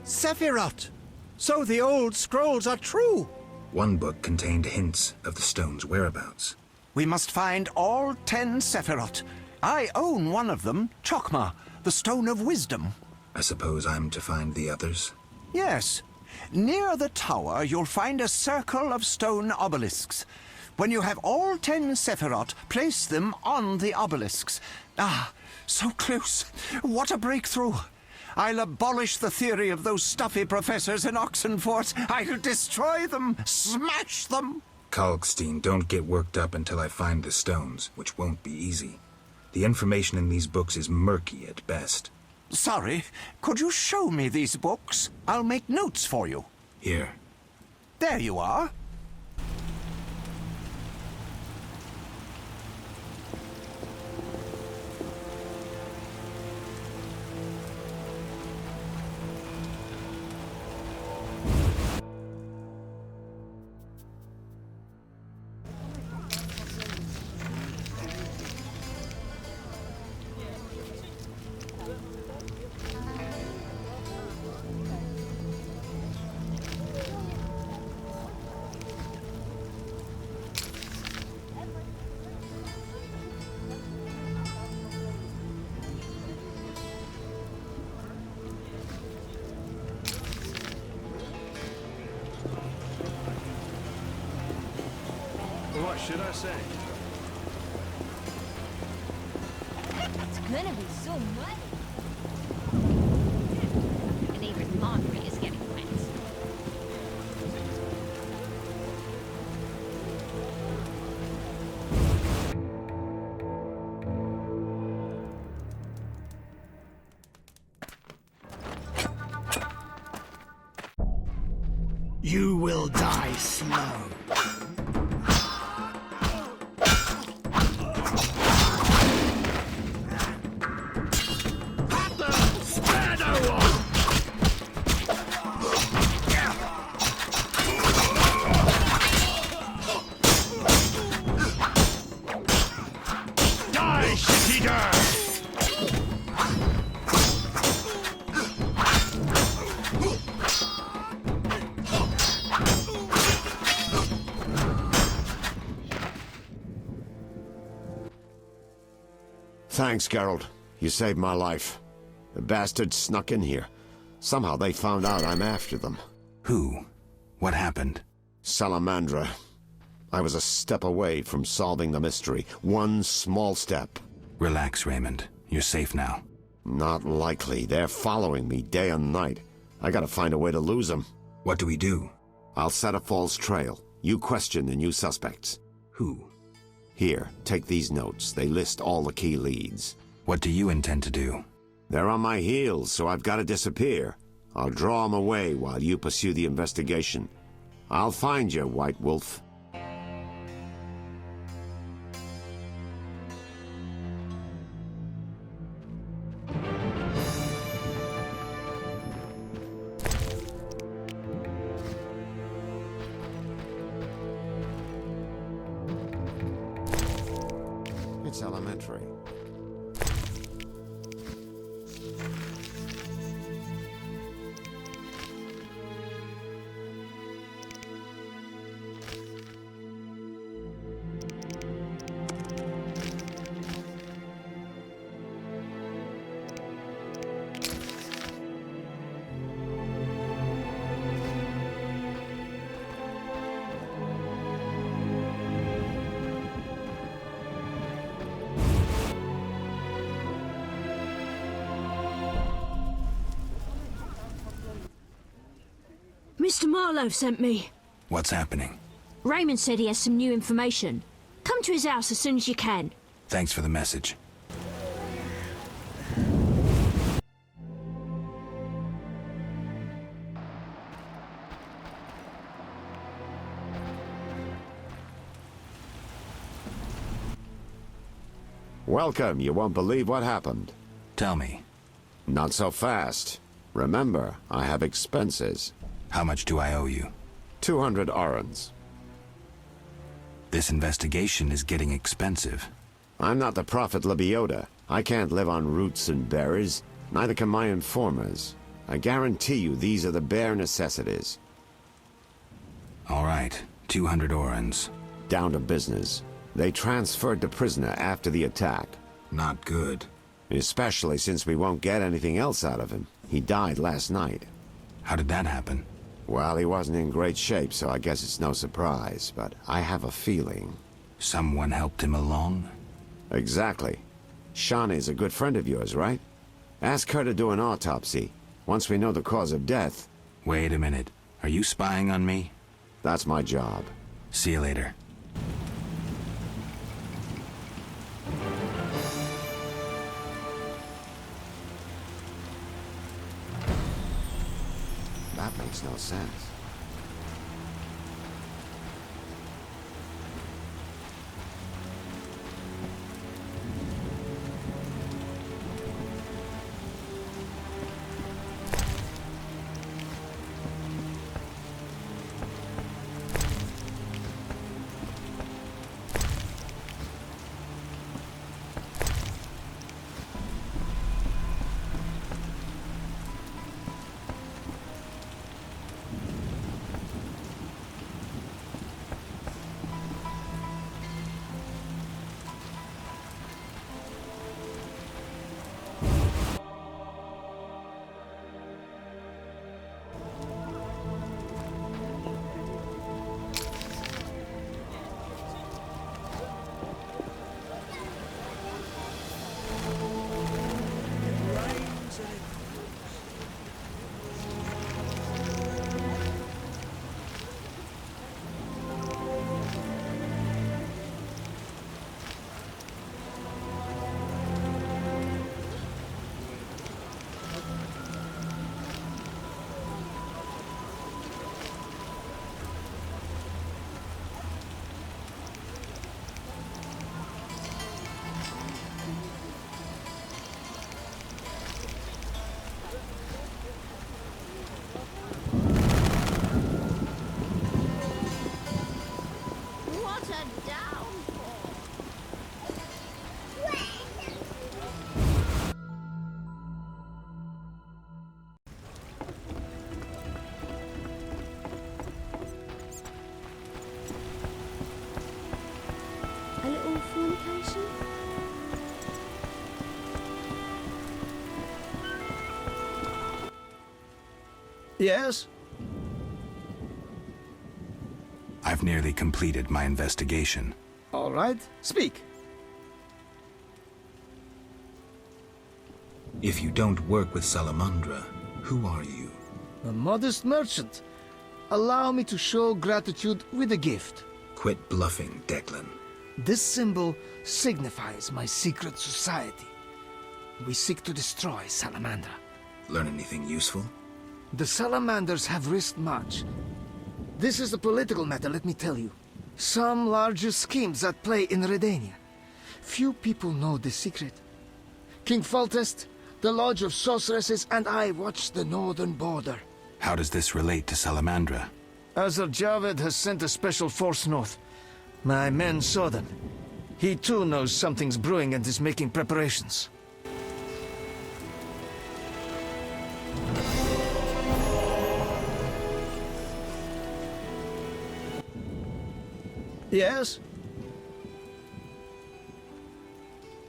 Sephiroth! So the old scrolls are true! One book contained hints of the stone's whereabouts. We must find all 10 Sephiroth. I own one of them, Chokmah, the Stone of Wisdom. I suppose I'm to find the others? Yes. Near the tower, you'll find a circle of stone obelisks. When you have all 10 Sephiroth, place them on the obelisks. Ah, so close. What a breakthrough. I'll abolish the theory of those stuffy professors in Oxenfurt. I'll destroy them, smash them. Kalkstein, don't get worked up until I find the stones, which won't be easy. The information in these books is murky at best. Sorry, could you show me these books? I'll make notes for you. Here. There you are. What should I say? gonna be so muddy. And even laundry is getting wet. You will die slow. Thanks, Geralt. You saved my life. The bastards snuck in here. Somehow they found out I'm after them. Who? What happened? Salamandra. I was a step away from solving the mystery. One small step. Relax, Raymond. You're safe now. Not likely. They're following me day and night. I gotta find a way to lose them. What do we do? I'll set a false trail. You question the new suspects. Who? Here, take these notes. They list all the key leads. What do you intend to do? They're on my heels, so I've got to disappear. I'll draw them away while you pursue the investigation. I'll find you, White Wolf. It's elementary. Mr. Marlowe sent me. What's happening? Raymond said he has some new information. Come to his house as soon as you can. Thanks for the message. Welcome. You won't believe what happened. Tell me. Not so fast. Remember, I have expenses. How much do I owe you? 200 orens. This investigation is getting expensive. I'm not the Prophet Lebioda. I can't live on roots and berries. Neither can my informers. I guarantee you these are the bare necessities. All right, 200 orens. Down to business. They transferred the prisoner after the attack. Not good. Especially since we won't get anything else out of him. He died last night. How did that happen? Well, he wasn't in great shape, so I guess it's no surprise, but I have a feeling. Someone helped him along? Exactly. Shawnee's a good friend of yours, right? Ask her to do an autopsy. Once we know the cause of death... Wait a minute. Are you spying on me? That's my job. See you later. That makes no sense. Yes? I've nearly completed my investigation. All right, speak. If you don't work with Salamandra, who are you? A modest merchant. Allow me to show gratitude with a gift. Quit bluffing, Declan. This symbol signifies my secret society. We seek to destroy Salamandra. Learn anything useful? The Salamanders have risked much. This is a political matter, let me tell you. Some larger schemes at play in Redania. Few people know this secret. King Foltest, the Lodge of Sorceresses, and I watch the northern border. How does this relate to Salamandra? Azar Javed has sent a special force north. My men saw them. He too knows something's brewing and is making preparations. Yes?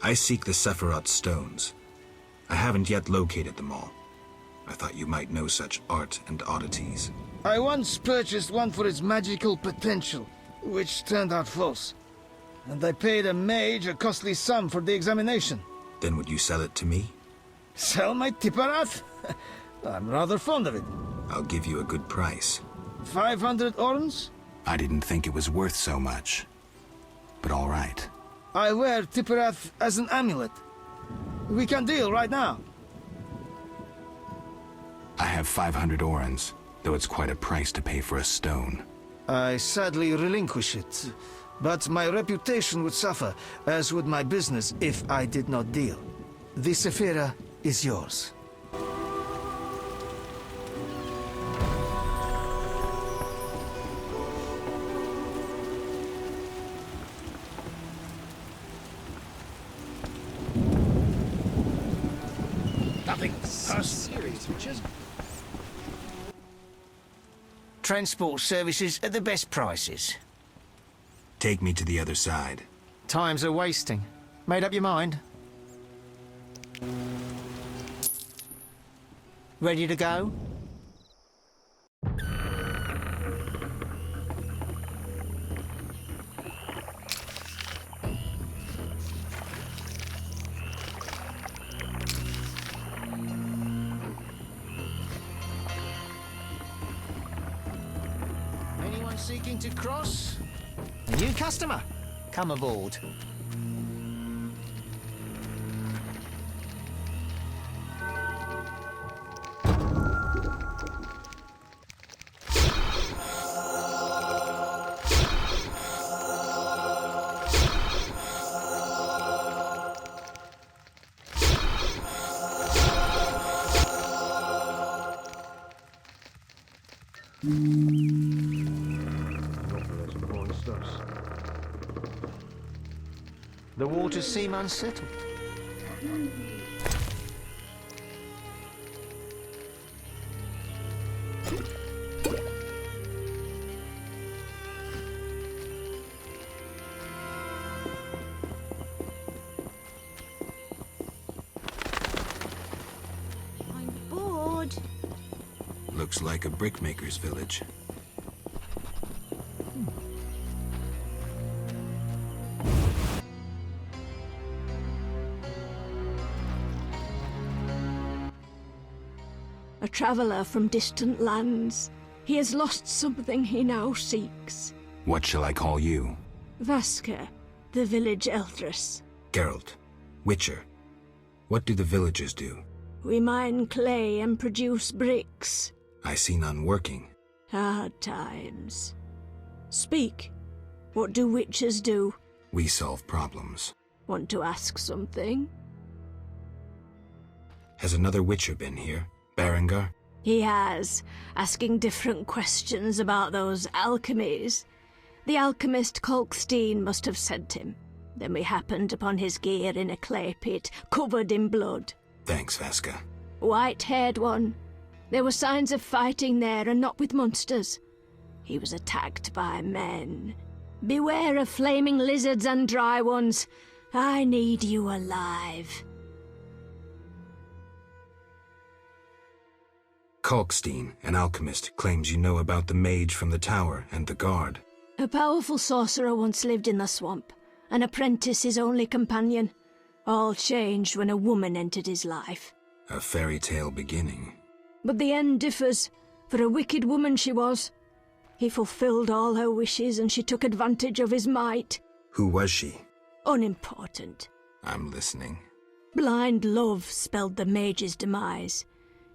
I seek the Sephiroth stones. I haven't yet located them all. I thought you might know such art and oddities. I once purchased one for its magical potential, which turned out false. And I paid a mage a costly sum for the examination. Then would you sell it to me? Sell my Tipparath? I'm rather fond of it. I'll give you a good price. 500 orns? I didn't think it was worth so much. But all right. I wear Tipparath as an amulet. We can deal right now. I have 500 orens, though it's quite a price to pay for a stone. I sadly relinquish it, but my reputation would suffer, as would my business if I did not deal. The Sephira is yours. Nothing serious, Richard. Transport services at the best prices. Take me to the other side. Times are wasting. Made up your mind? Ready to go? Anyone seeking to cross? A new customer? Come aboard. The waters seem unsettled. I'm bored. Looks like a brickmaker's village. A traveller from distant lands. He has lost something he now seeks. What shall I call you? Vaska, the village eldress. Geralt. Witcher. What do the villagers do? We mine clay and produce bricks. I see none working. Hard times. Speak. What do witchers do? We solve problems. Want to ask something? Has another Witcher been here? Berengar? He has, asking different questions about those alchemies. The alchemist Kalkstein must have sent him. Then we happened upon his gear in a clay pit, covered in blood. Thanks, Vaska. White-haired one. There were signs of fighting there, and not with monsters. He was attacked by men. Beware of flaming lizards and dry ones. I need you alive. Kalkstein, an alchemist, claims you know about the mage from the tower and the guard. A powerful sorcerer once lived in the swamp, an apprentice his only companion. All changed when a woman entered his life. A fairy tale beginning. But the end differs, for a wicked woman she was. He fulfilled all her wishes and she took advantage of his might. Who was she? Unimportant. I'm listening. Blind love spelled the mage's demise.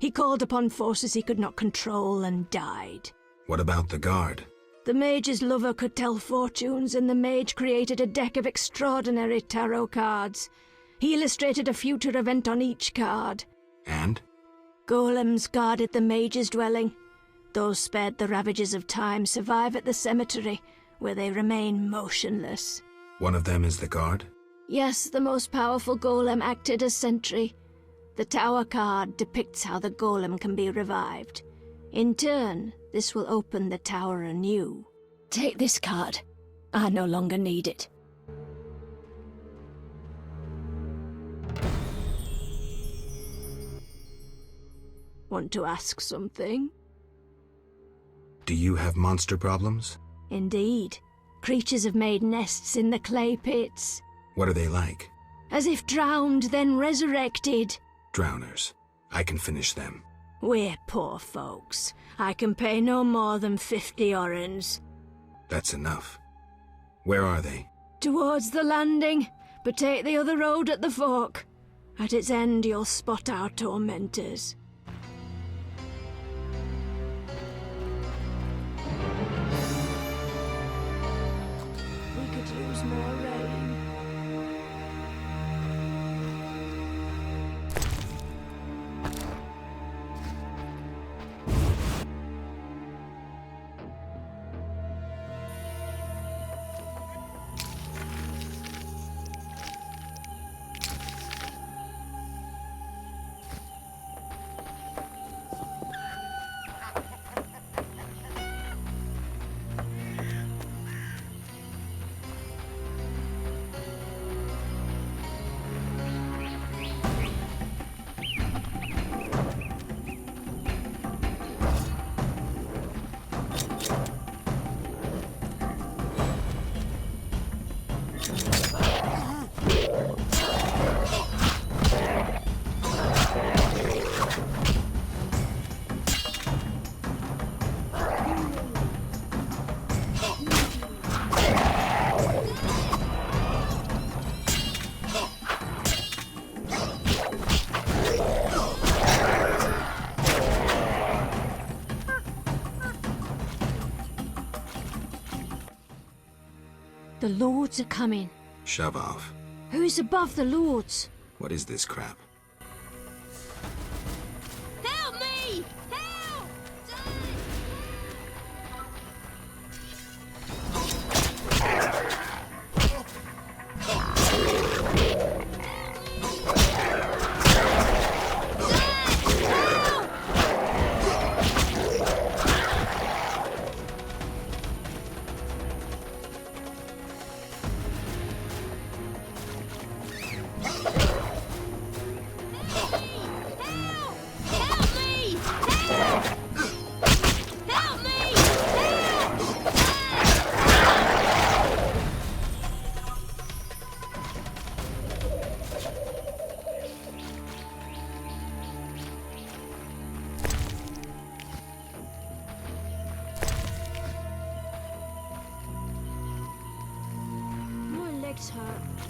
He called upon forces he could not control and died. What about the guard? The mage's lover could tell fortunes, and the mage created a deck of extraordinary tarot cards. He illustrated a future event on each card. And? Golems guarded the mage's dwelling. Those spared the ravages of time survive at the cemetery, where they remain motionless. One of them is the guard? Yes, the most powerful golem acted as sentry. The tower card depicts how the golem can be revived. In turn, this will open the tower anew. Take this card. I no longer need it. Want to ask something? Do you have monster problems? Indeed. Creatures have made nests in the clay pits. What are they like? As if drowned, then resurrected. Drowners. I can finish them. We're poor folks. I can pay no more than 50 orens. That's enough. Where are they? Towards the landing, but take the other road at the fork. At its end you'll spot our tormentors. We could use more rain. The lords are coming. Shove off. Who's above the lords? What is this crap? Help me! Help! Hurt.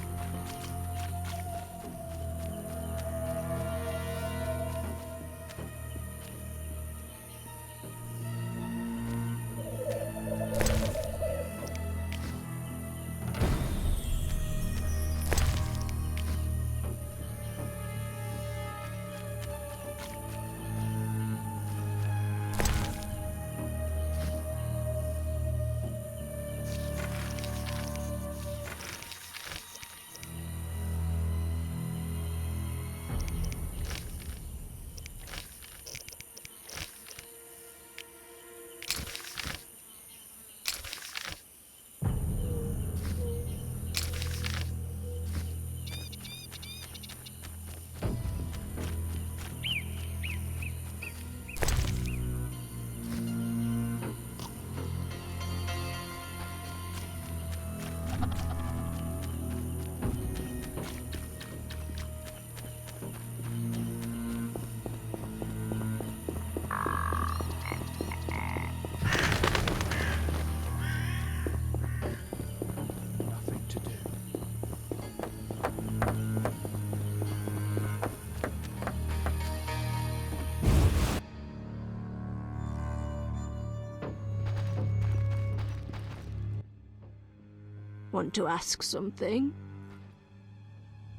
Want to ask something?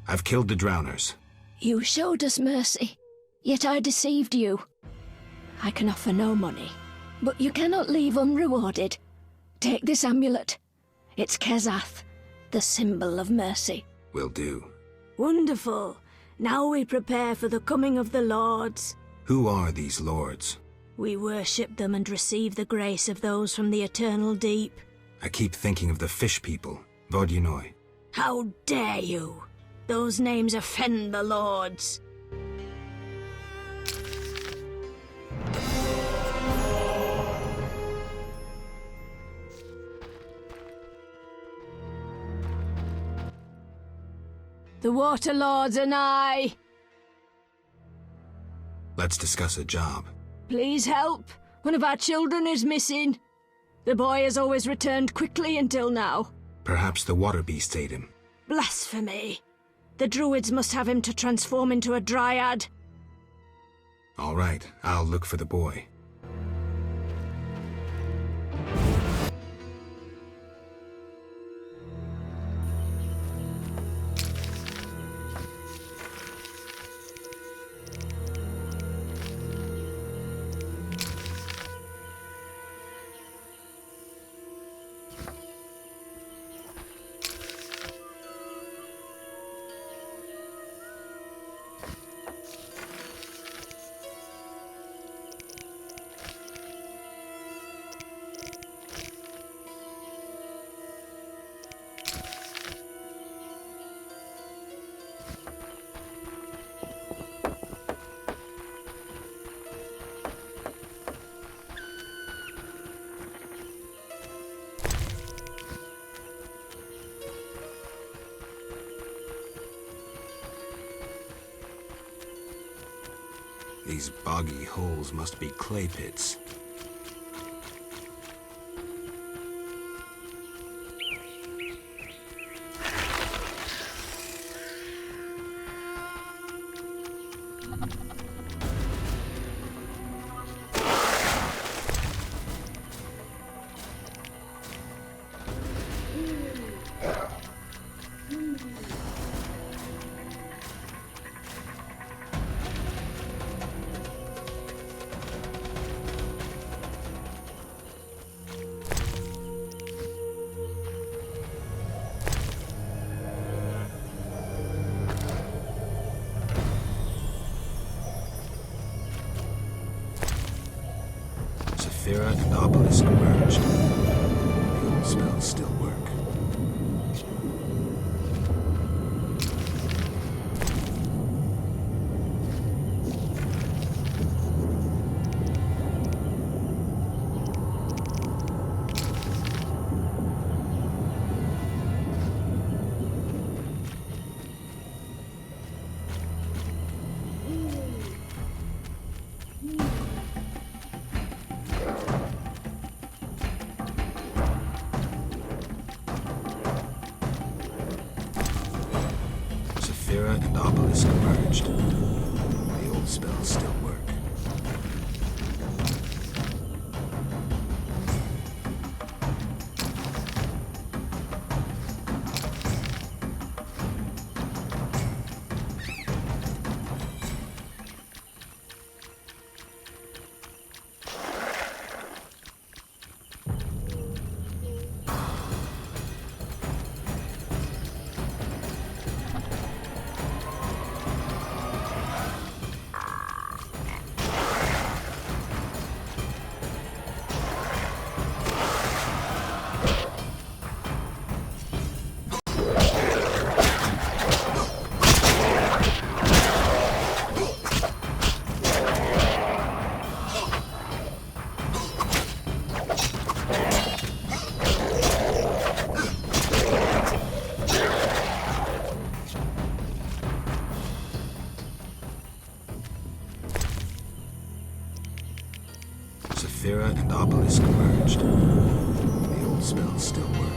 I've killed the drowners. You showed us mercy, yet I deceived you. I can offer no money, but you cannot leave unrewarded. Take this amulet. It's Kezath, the symbol of mercy. Will do. Wonderful. Now we prepare for the coming of the lords. Who are these lords? We worship them and receive the grace of those from the eternal deep. I keep thinking of the fish people, Vodyanoi. How dare you! Those names offend the lords. The Water Lords are nigh. Let's discuss a job. Please help. One of our children is missing. The boy has always returned quickly until now. Perhaps the water beast ate him. Blasphemy. The druids must have him to transform into a dryad. All right, I'll look for the boy. These boggy holes must be clay pits. And obelisk emerged. The old spells still work. And obelisk emerged. The old spells still work. And obelisk emerged. The old spells still work.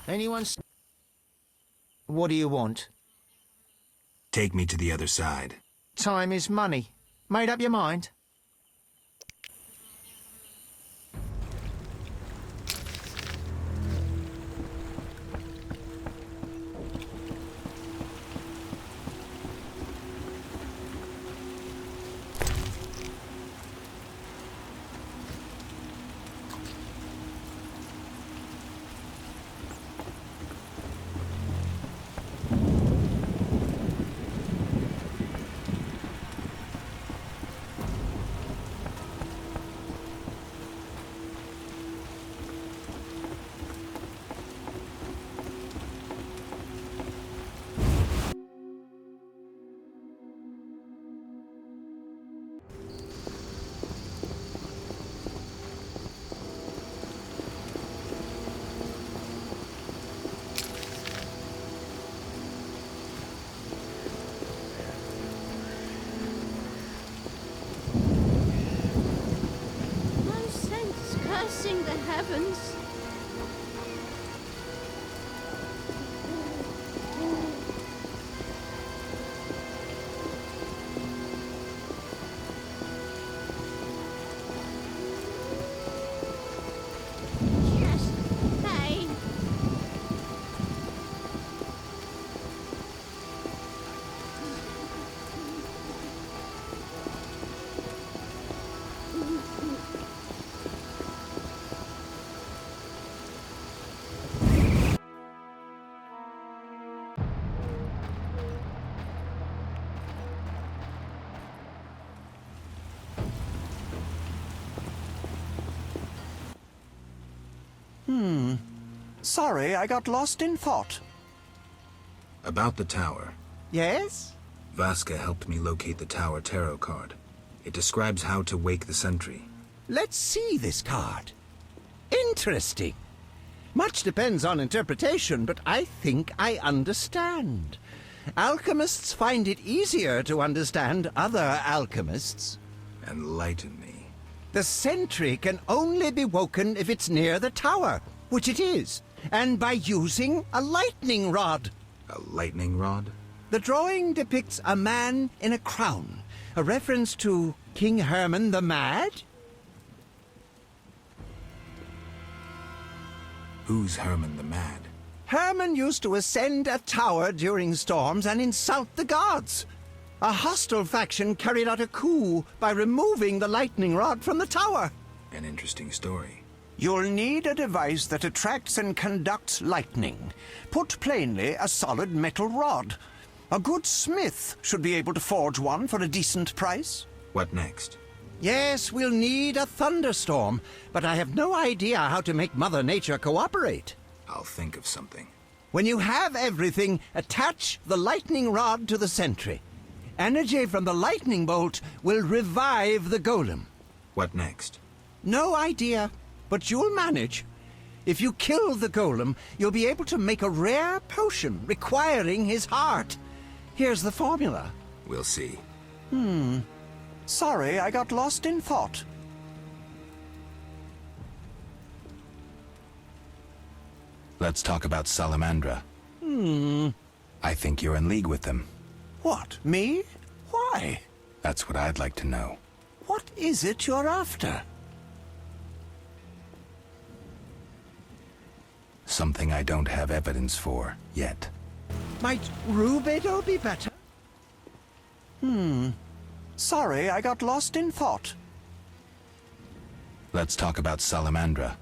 Anyone? What do you want? Take me to the other side. Time is money. Made up your mind? Cursing the heavens. Yes, pain. Sorry, I got lost in thought. About the tower. Yes? Vasca helped me locate the tower tarot card. It describes how to wake the sentry. Let's see this card. Interesting. Much depends on interpretation, but I think I understand. Alchemists find it easier to understand other alchemists. Enlighten me. The sentry can only be woken if it's near the tower, which it is, and by using a lightning rod. A lightning rod? The drawing depicts a man in a crown, a reference to King Herman the Mad? Who's Herman the Mad? Herman used to ascend a tower during storms and insult the gods. A hostile faction carried out a coup by removing the lightning rod from the tower. An interesting story. You'll need a device that attracts and conducts lightning. Put plainly, a solid metal rod. A good smith should be able to forge one for a decent price. What next? Yes, we'll need a thunderstorm, but I have no idea how to make Mother Nature cooperate. I'll think of something. When you have everything, attach the lightning rod to the sentry. Energy from the lightning bolt will revive the golem. What next? No idea, but you'll manage. If you kill the golem, you'll be able to make a rare potion requiring his heart. Here's the formula. We'll see. Sorry, I got lost in thought. Let's talk about Salamandra. I think you're in league with them. What, me? Why? That's what I'd like to know. What is it you're after? Something I don't have evidence for, yet. Might Rubedo be better? Sorry, I got lost in thought. Let's talk about Salamandra.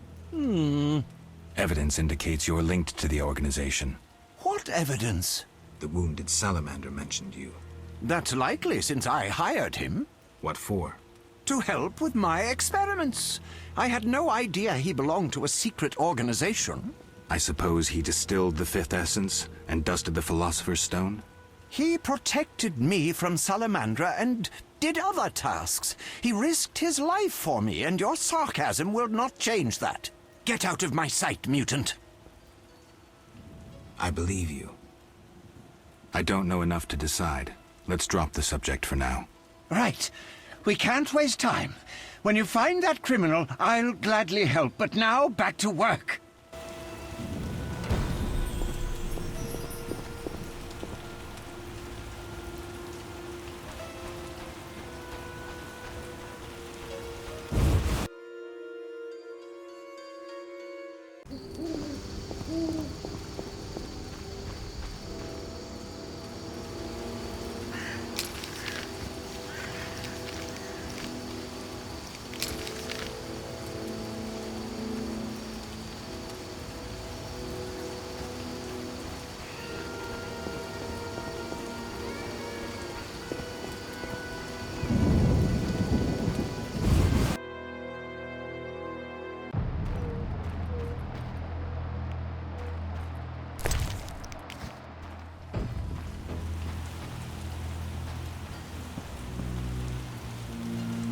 Evidence indicates you're linked to the organization. What evidence? The wounded salamander mentioned you. That's likely, since I hired him. What for? To help with my experiments. I had no idea he belonged to a secret organization. I suppose he distilled the fifth essence and dusted the Philosopher's Stone? He protected me from Salamandra and did other tasks. He risked his life for me, and your sarcasm will not change that. Get out of my sight, mutant. I believe you. I don't know enough to decide. Let's drop the subject for now. Right. We can't waste time. When you find that criminal, I'll gladly help. But now, back to work.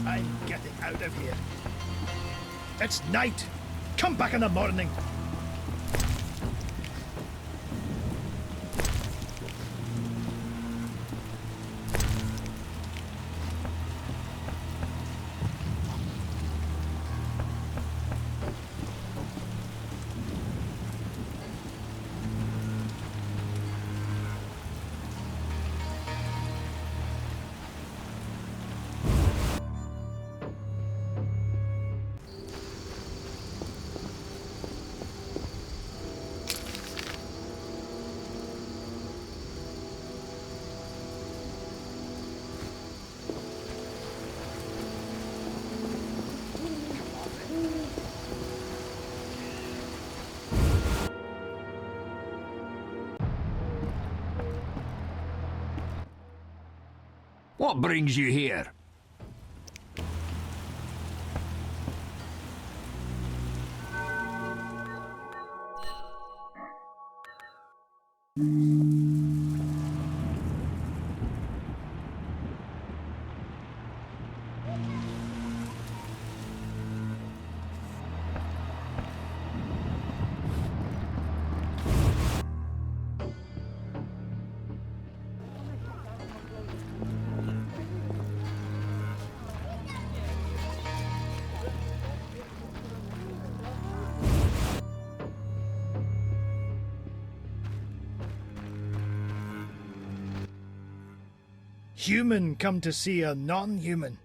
I'm getting out of here. It's night. Come back in the morning. What brings you here? Human come to see a non-human.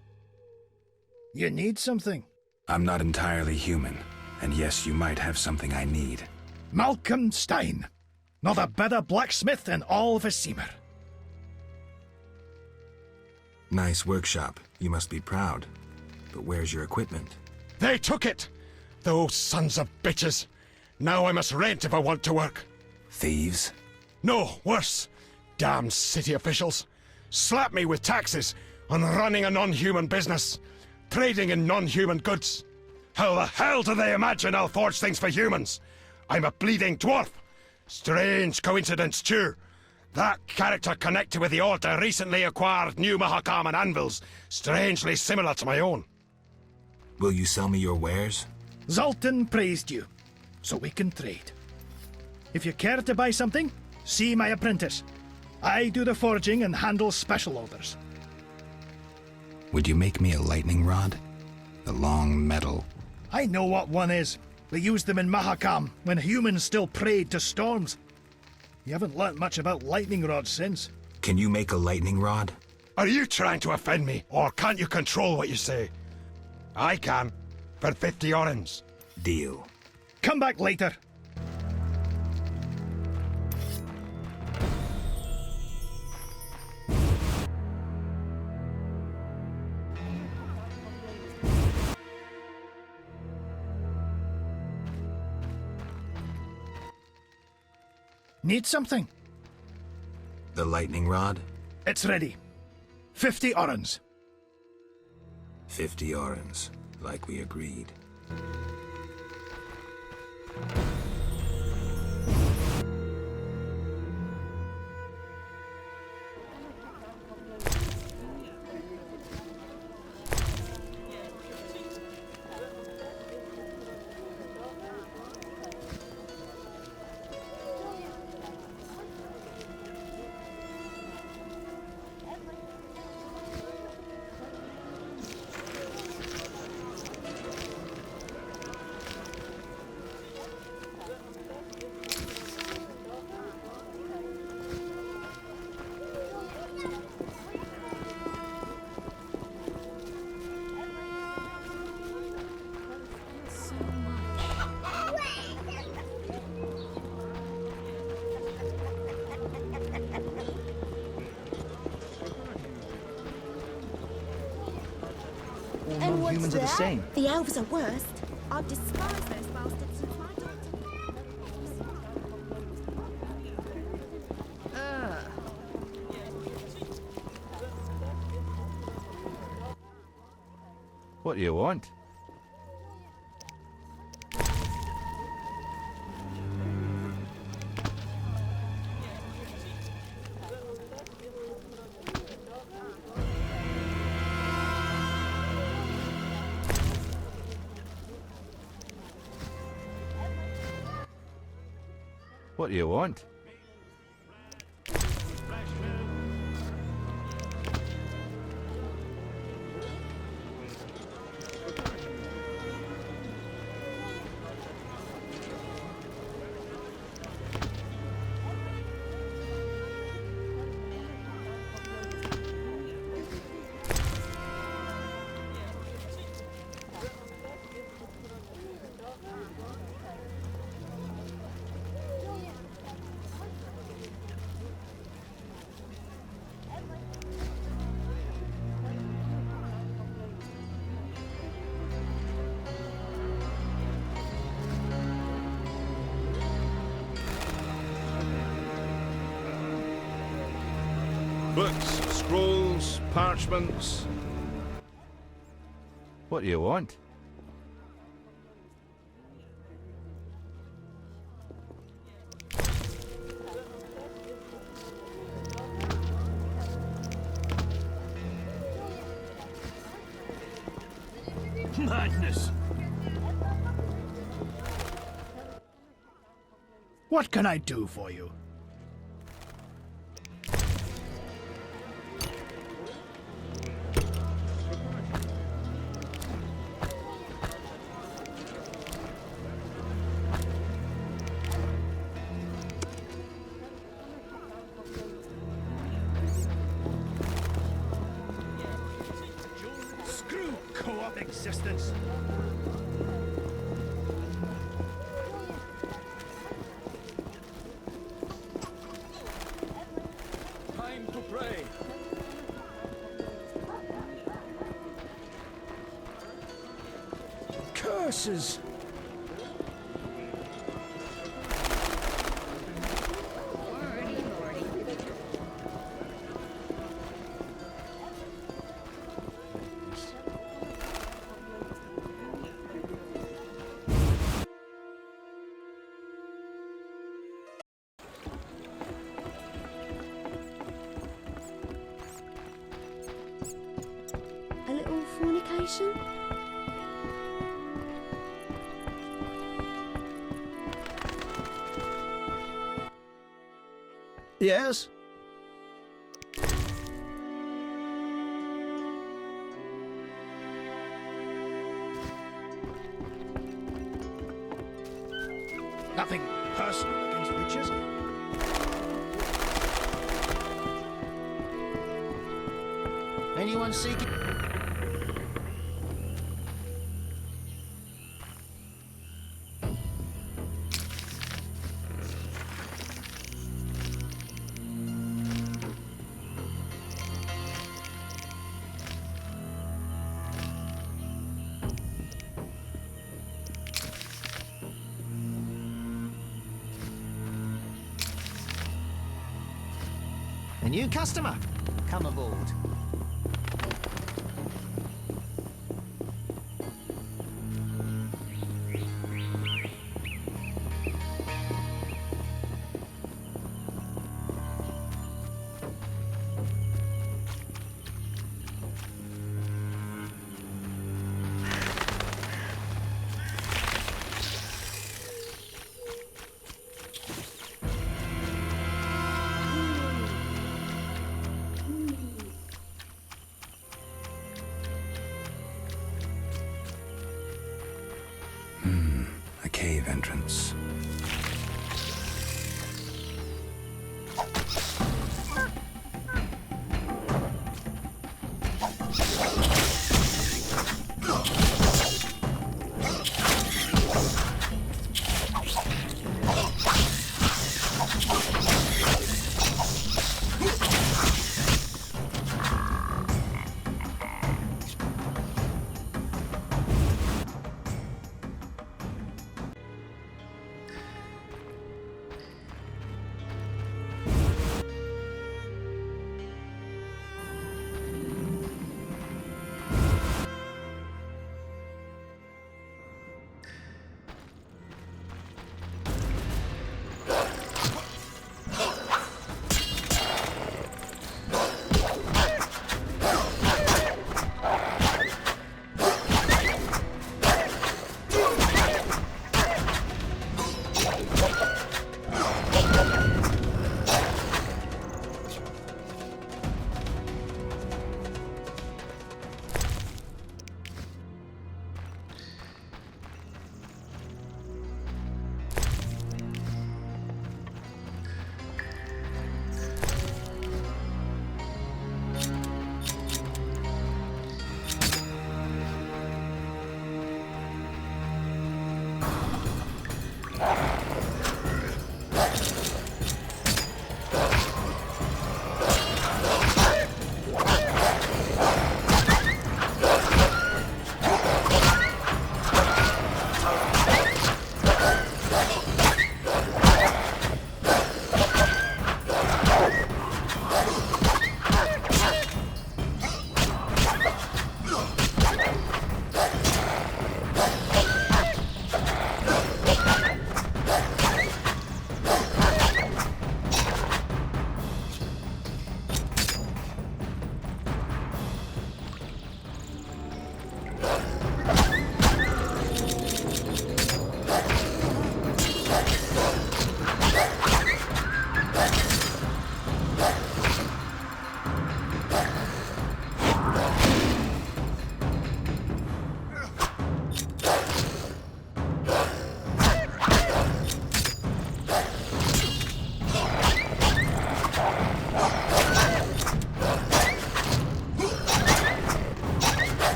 You need something? I'm not entirely human, and yes, you might have something I need. Malcolm Stein. Not a better blacksmith in all Vizima. Nice workshop. You must be proud. But where's your equipment? They took it! Those sons of bitches! Now I must rent if I want to work. Thieves? No, worse. Damn city officials. Slap me with taxes on running a non-human business, trading in non-human goods. How the hell do they imagine I'll forge things for humans? I'm a bleeding dwarf. Strange coincidence, too. That character connected with the Order recently acquired new Mahakaman anvils, strangely similar to my own. Will you sell me your wares? Zoltan praised you, so we can trade. If you care to buy something, see my apprentice. I do the forging and handle special orders. Would you make me a lightning rod? The long metal. I know what one is. We used them in Mahakam when humans still prayed to storms. You haven't learnt much about lightning rods since. Can you make a lightning rod? Are you trying to offend me, or can't you control what you say? I can, for 50 orens. Deal. Come back later. Need something? The lightning rod? It's ready. 50 orens. 50 orens, like we agreed. And what's humans that? are the same. The elves are worst. I've despised those bastards since my daughter. What do you want? What do you want? Books, scrolls, parchments. What do you want? Madness! What can I do for you? Screw co-op existence. Time to pray. Curses! A little fornication? Yes? Nothing personal against witches. Anyone seeking... A new customer. Come aboard. A cave entrance.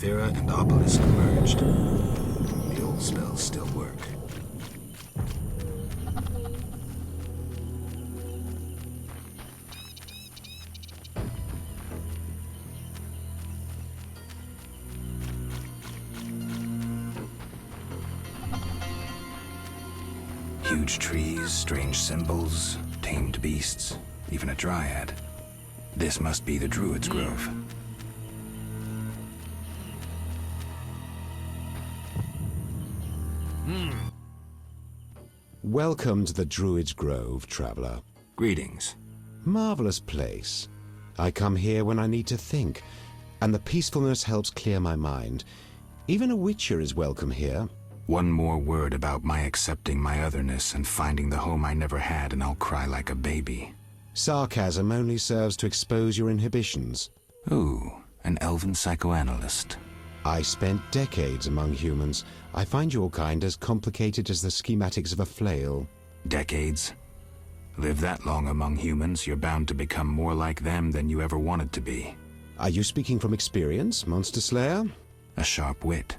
Thera and Obelisk merged. The old spells still work. Huge trees, strange symbols, tamed beasts, even a dryad. This must be the Druid's Grove. Welcome to the Druid's Grove, traveler. Greetings. Marvelous place. I come here when I need to think, and the peacefulness helps clear my mind. Even a witcher is welcome here. One more word about my accepting my otherness and finding the home I never had, and I'll cry like a baby. Sarcasm only serves to expose your inhibitions. Ooh, an elven psychoanalyst. I spent decades among humans. I find your kind as complicated as the schematics of a flail. Decades? Live that long among humans, you're bound to become more like them than you ever wanted to be. Are you speaking from experience, Monster Slayer? A sharp wit.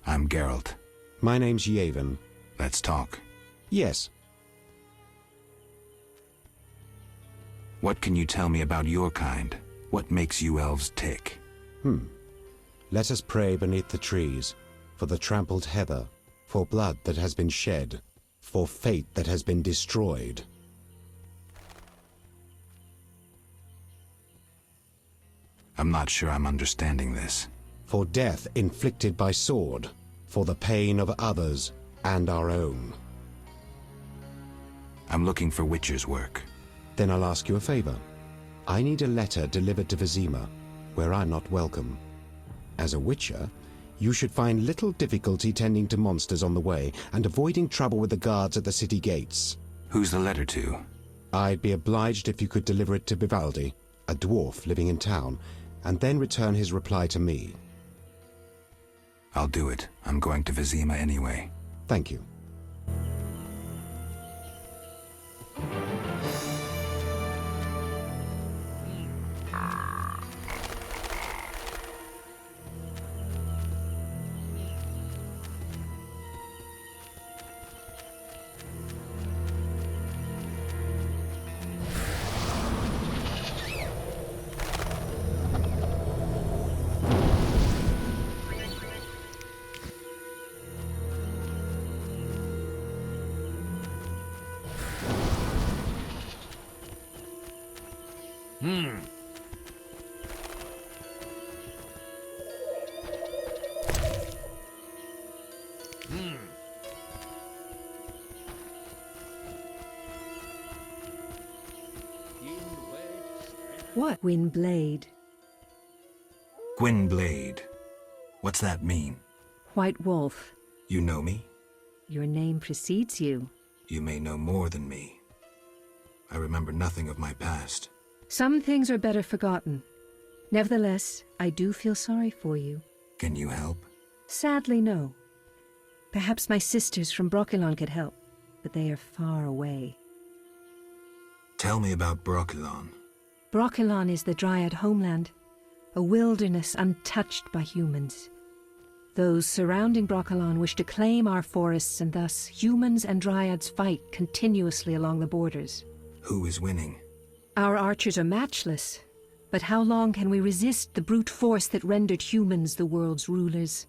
I'm Geralt. My name's Yavin. Let's talk. Yes. What can you tell me about your kind? What makes you elves tick? Let us pray beneath the trees, for the trampled heather, for blood that has been shed, for fate that has been destroyed. I'm not sure I'm understanding this. For death inflicted by sword, for the pain of others and our own. I'm looking for Witcher's work. Then I'll ask you a favor. I need a letter delivered to Vizima, where I'm not welcome. As a Witcher, you should find little difficulty tending to monsters on the way and avoiding trouble with the guards at the city gates. Who's the letter to? I'd be obliged if you could deliver it to Vivaldi, a dwarf living in town, and then return his reply to me. I'll do it. I'm going to Vizima anyway. Thank you. What? Gwynblade. Gwynblade. What's that mean? White Wolf. You know me? Your name precedes you. You may know more than me. I remember nothing of my past. Some things are better forgotten. Nevertheless, I do feel sorry for you. Can you help? Sadly, no. Perhaps my sisters from Brokilon could help, but they are far away. Tell me about Brokilon. Brokilon is the Dryad homeland, a wilderness untouched by humans. Those surrounding Brokilon wish to claim our forests, and thus humans and Dryads fight continuously along the borders. Who is winning? Our archers are matchless, but how long can we resist the brute force that rendered humans the world's rulers?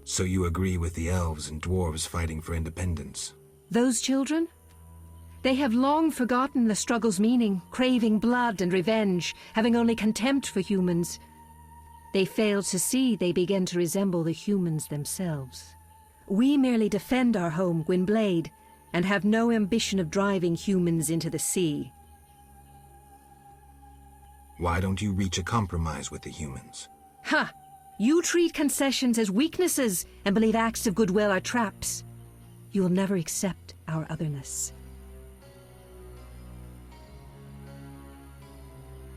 So you agree with the elves and dwarves fighting for independence? Those children? They have long forgotten the struggle's meaning, craving blood and revenge, having only contempt for humans. They fail to see they begin to resemble the humans themselves. We merely defend our home, Gwynblade, and have no ambition of driving humans into the sea. Why don't you reach a compromise with the humans? Ha! You treat concessions as weaknesses and believe acts of goodwill are traps. You will never accept our otherness.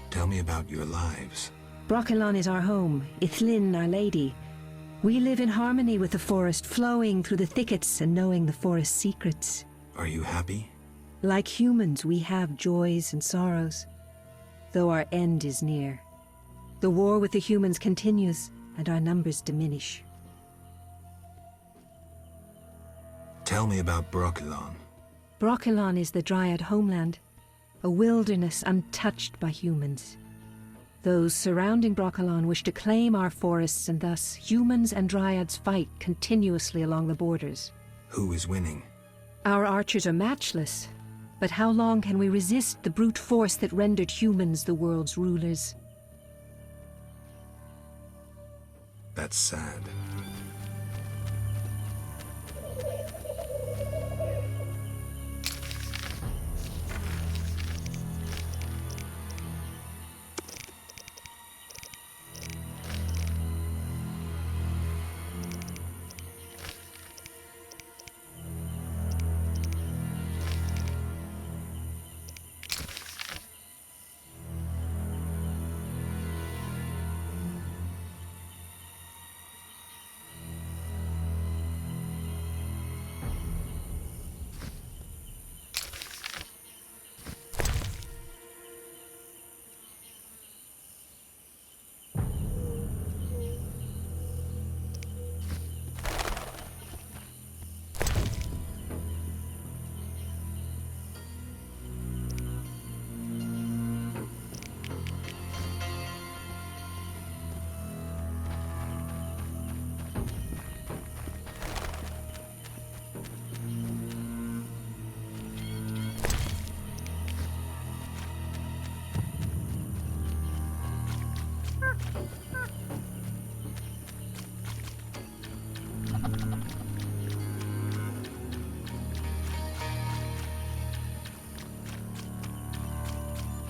Tell me about your lives. Brokilon is our home, Ithlin our lady. We live in harmony with the forest, flowing through the thickets and knowing the forest's secrets. Are you happy? Like humans, we have joys and sorrows. though our end is near. The war with the humans continues, and our numbers diminish. Tell me about Brokilon. Brokilon is the Dryad homeland, a wilderness untouched by humans. Those surrounding Brokilon wish to claim our forests, and thus humans and Dryads fight continuously along the borders. Who is winning? Our archers are matchless, but how long can we resist the brute force that rendered humans the world's rulers? That's sad.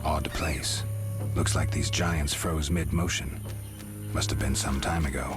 Odd place. Looks like these giants froze mid-motion. Must have been some time ago.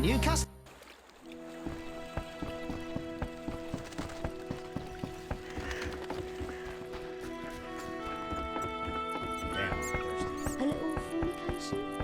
Newcastle. A little fornication.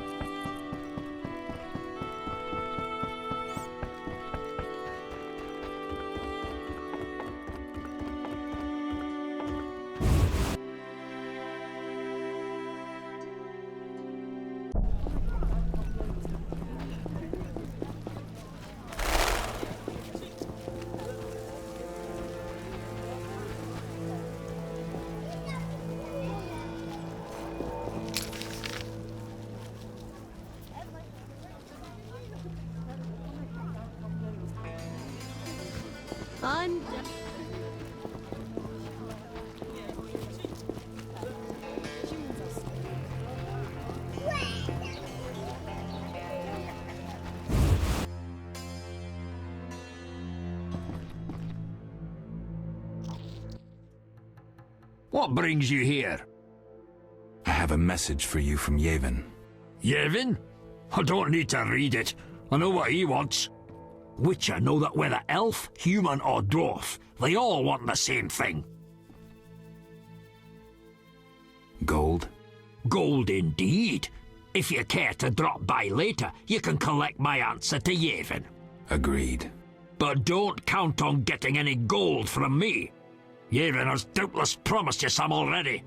What brings you here? I have a message for you from Yevon. Yevon? I don't need to read it. I know what he wants. Witcher know that whether elf, human or dwarf, they all want the same thing. Gold? Gold indeed. If you care to drop by later, you can collect my answer to Yevon. Agreed. But don't count on getting any gold from me. Yevon has doubtless promised you some already.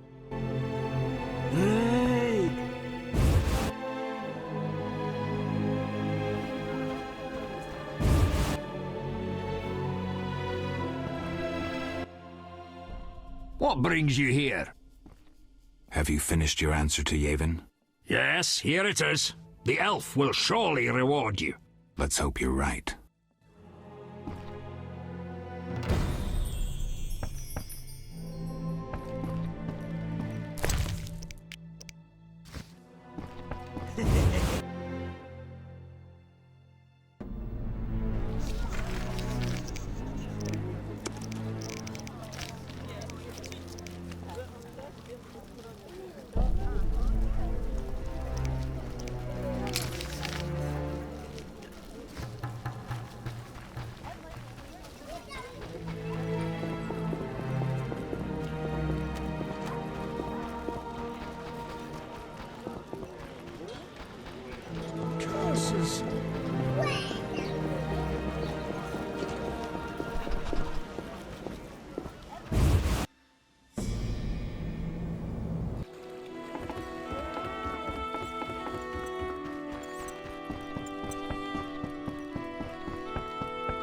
Hey! What brings you here? Have you finished your answer to Yevon? Yes, here it is. The elf will surely reward you. Let's hope you're right.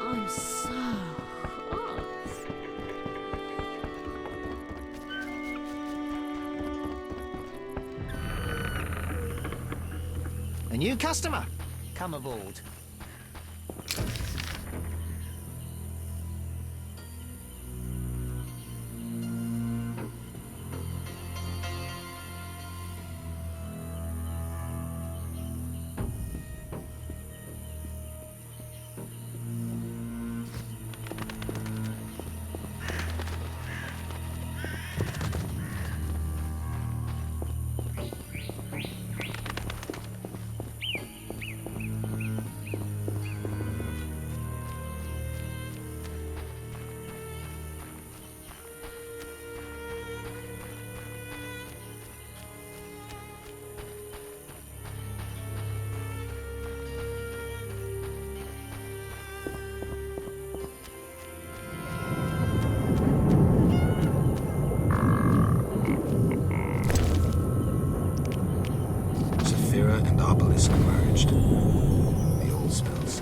I'm so hot. A new customer. Come aboard. And obelisk merged. The old spells.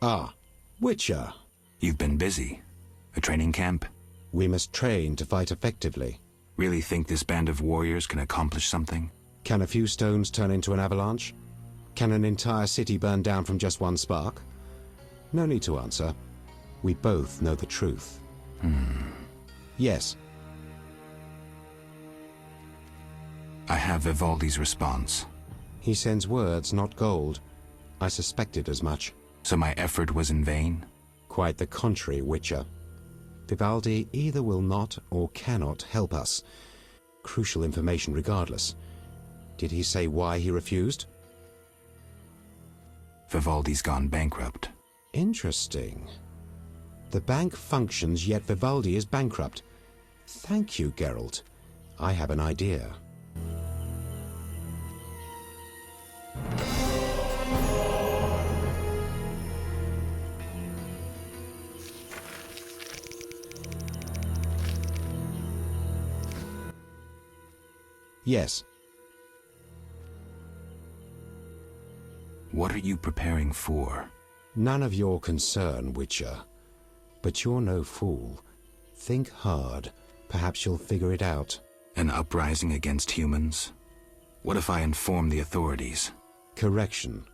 Ah, Witcher. You've been busy. A training camp? We must train to fight effectively. Really think this band of warriors can accomplish something? Can a few stones turn into an avalanche? Can an entire city burn down from just one spark? No need to answer. We both know the truth. Yes. I have Vivaldi's response. He sends words, not gold. I suspected as much. So my effort was in vain? Quite the contrary, Witcher. Vivaldi either will not or cannot help us. Crucial information regardless. Did he say why he refused? Vivaldi's gone bankrupt. Interesting. The bank functions, yet Vivaldi is bankrupt. Thank you, Geralt. I have an idea. Yes. What are you preparing for? None of your concern, Witcher. But you're no fool. Think hard, Perhaps you'll figure it out. An uprising against humans? What if I inform the authorities? Correction.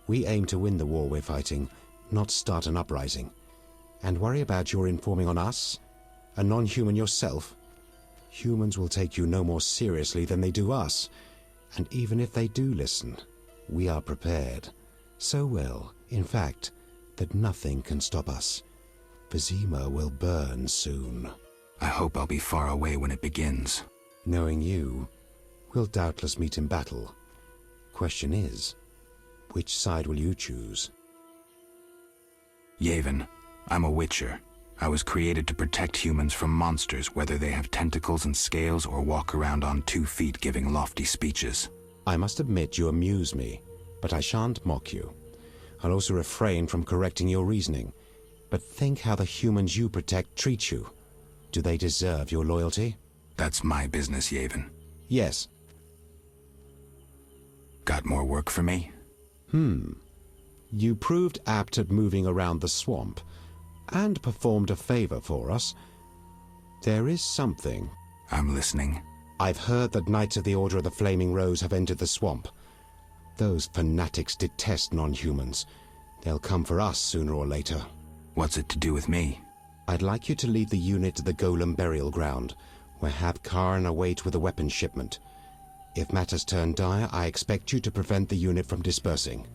We aim to win the war we're fighting, not start an uprising. And worry about your informing on us? A non-human yourself? Humans will take you no more seriously than they do us. And even if they do listen, we are prepared. So well, in fact, that nothing can stop us. Vizima will burn soon. I hope I'll be far away when it begins. Knowing you, we'll doubtless meet in battle. Question is, which side will you choose? Yevon, I'm a witcher. I was created to protect humans from monsters, whether they have tentacles and scales or walk around on 2 feet giving lofty speeches. I must admit you amuse me, but I shan't mock you. I'll also refrain from correcting your reasoning. But think how the humans you protect treat you. Do they deserve your loyalty? That's my business, Yevon. Yes. Got more work for me? You proved apt at moving around the swamp, and performed a favor for us. There is something. I'm listening. I've heard that Knights of the Order of the Flaming Rose have entered the swamp. Those fanatics detest non-humans. They'll come for us sooner or later. What's it to do with me? I'd like you to lead the unit to the Golem burial ground, where Kaer await with a weapons shipment. If matters turn dire, I expect you to prevent the unit from dispersing.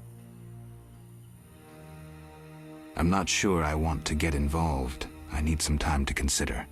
I'm not sure I want to get involved. I need some time to consider.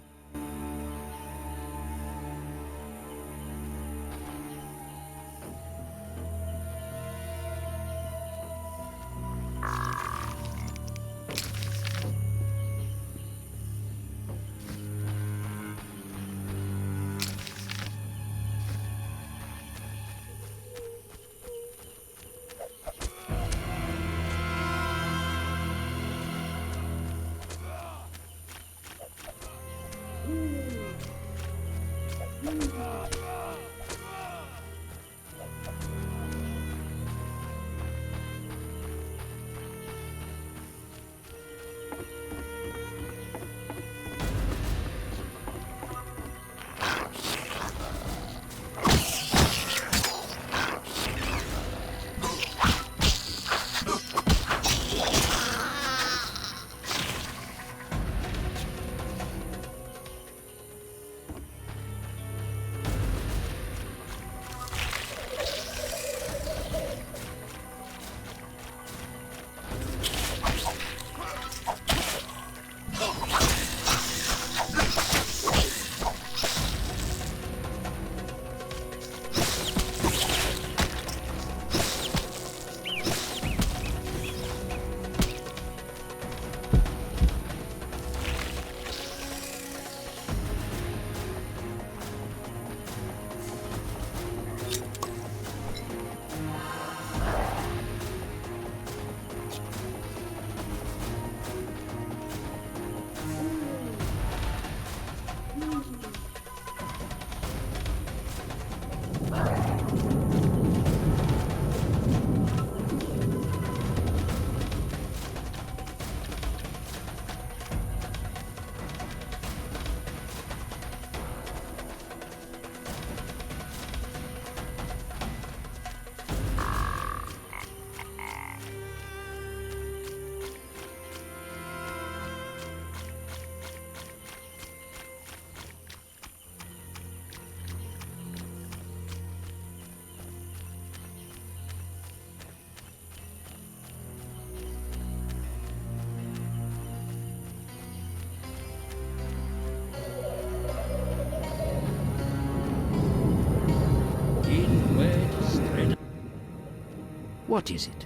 What is it?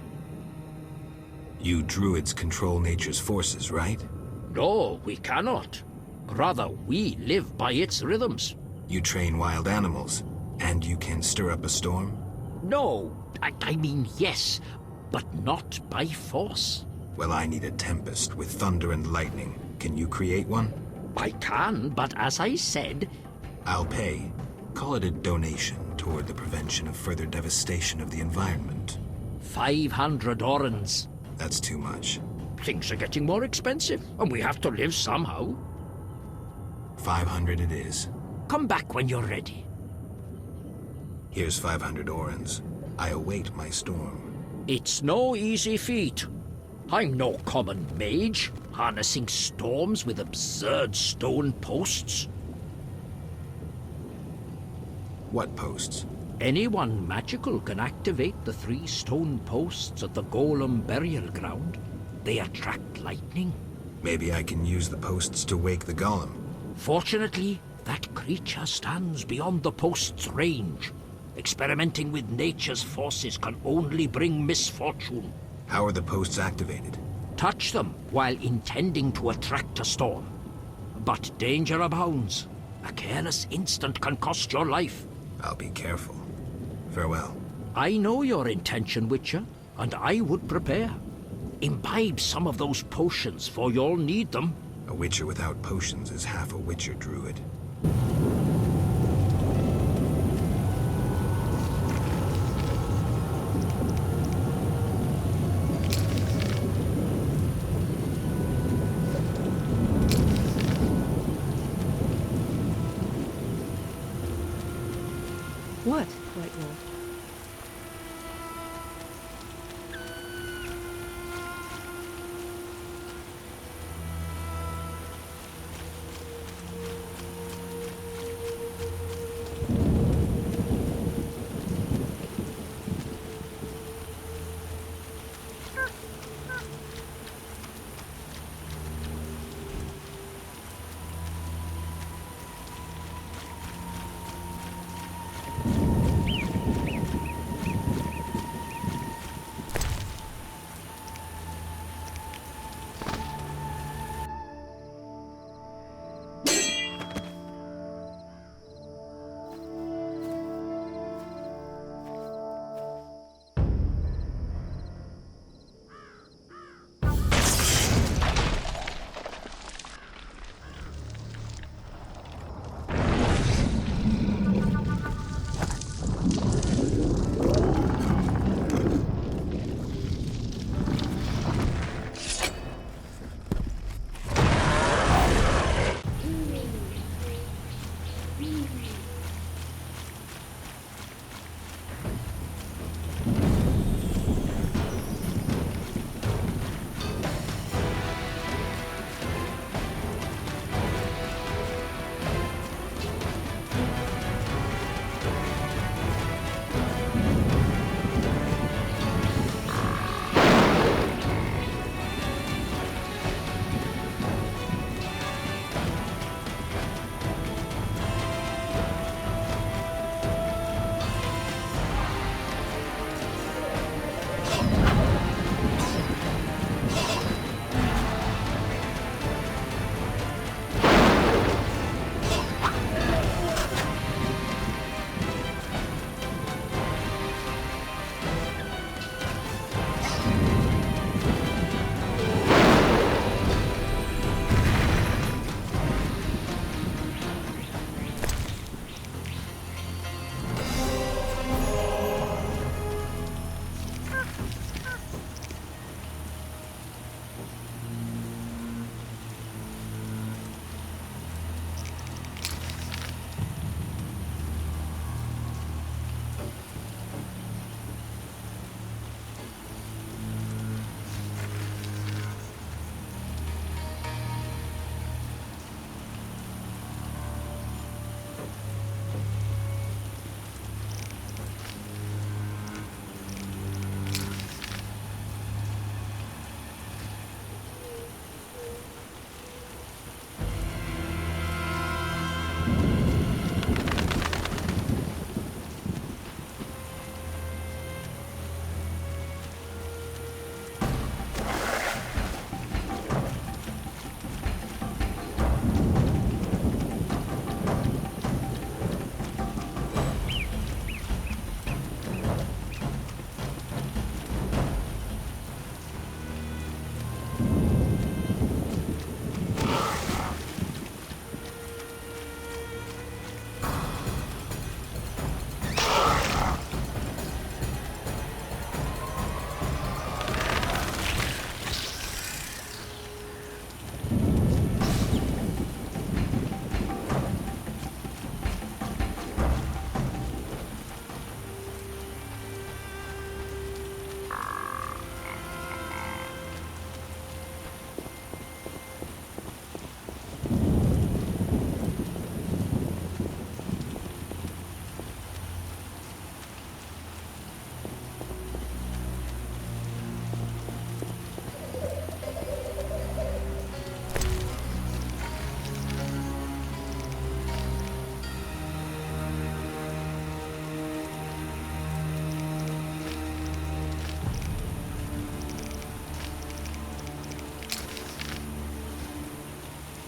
You druids control nature's forces, right? No, we cannot. Rather, we live by its rhythms. You train wild animals, and you can stir up a storm? No, I mean yes, but not by force. Well, I need a tempest with thunder and lightning. Can you create one? I can, but as I said... I'll pay. Call it a donation toward the prevention of further devastation of the environment. 500 orens. That's too much. Things are getting more expensive, and we have to live somehow. 500 it is. Come back when you're ready. Here's 500 orens. I await my storm. It's no easy feat. I'm no common mage, harnessing storms with absurd stone posts. What posts? Anyone magical can activate the 3 stone posts at the golem burial ground. They attract lightning. Maybe I can use the posts to wake the golem. Fortunately, that creature stands beyond the post's range. Experimenting with nature's forces can only bring misfortune. How are the posts activated? Touch them while intending to attract a storm. But danger abounds. A careless instant can cost your life. I'll be careful. Farewell. I know your intention, Witcher, and I would prepare. Imbibe some of those potions, for you'll need them. A Witcher without potions is half a Witcher druid. What, White Lord?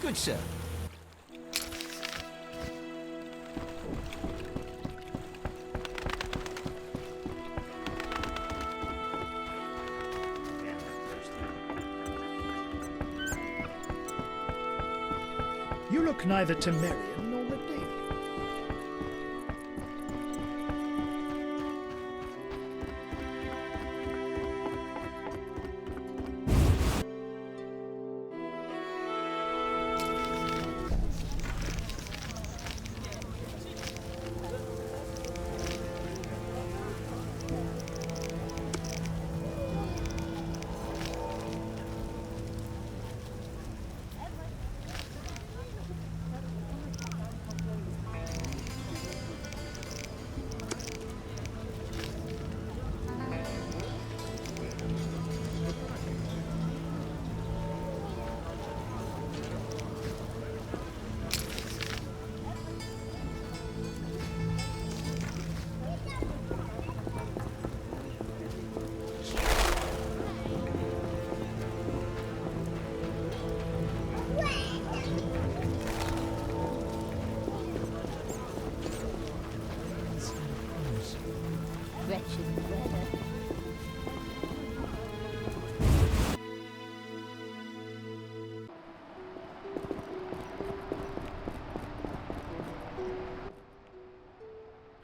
Good, sir. You look neither Temerian nor Medalian.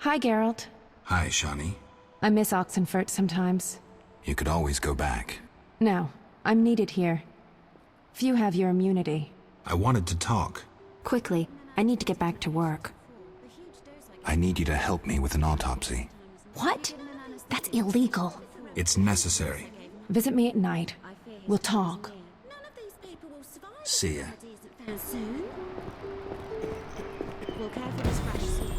Hi, Geralt. Hi, Shani. I miss Oxenfurt sometimes. You could always go back. No, I'm needed here. Few have your immunity. I wanted to talk. Quickly, I need to get back to work. I need you to help me with an autopsy. What? That's illegal. It's necessary. Visit me at night. We'll talk. See ya. We'll care for this fresh soon.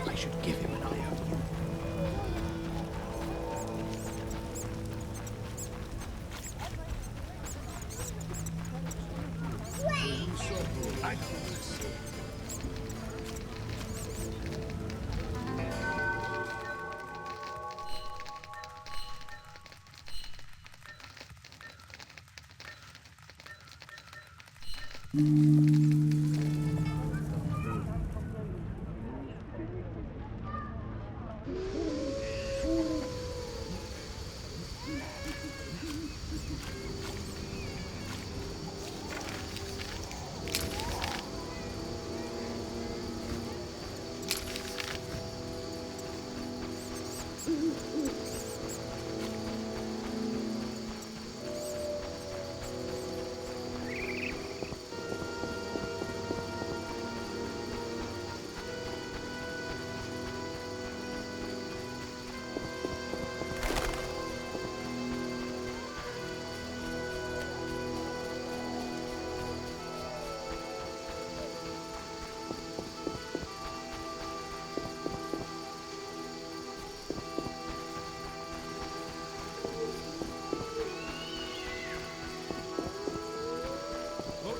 I should give him an eye opener. I know this.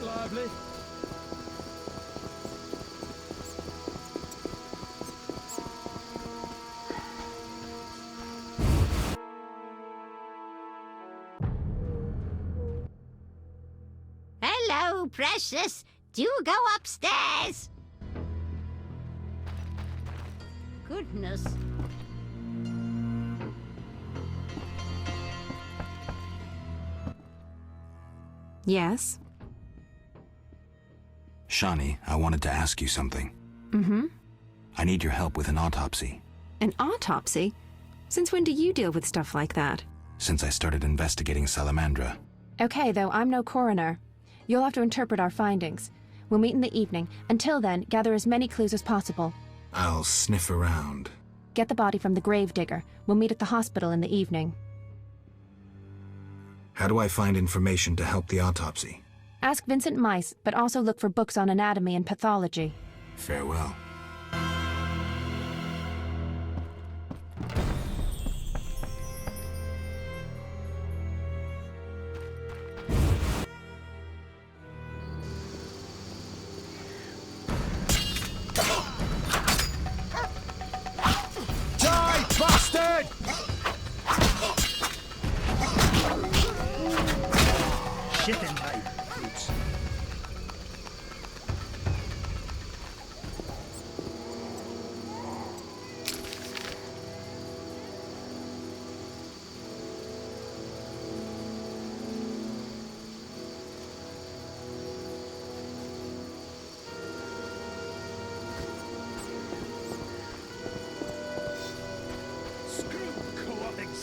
Lively. Hello, precious. Do go upstairs. Goodness. Yes? Shani, I wanted to ask you something. Mm-hmm. I need your help with an autopsy. An autopsy? Since when do you deal with stuff like that? Since I started investigating Salamandra. Okay, though, I'm no coroner. You'll have to interpret our findings. We'll meet in the evening. Until then, gather as many clues as possible. I'll sniff around. Get the body from the gravedigger. We'll meet at the hospital in the evening. How do I find information to help the autopsy? Ask Vincent Mice, but also look for books on anatomy and pathology. Farewell. dried fruits.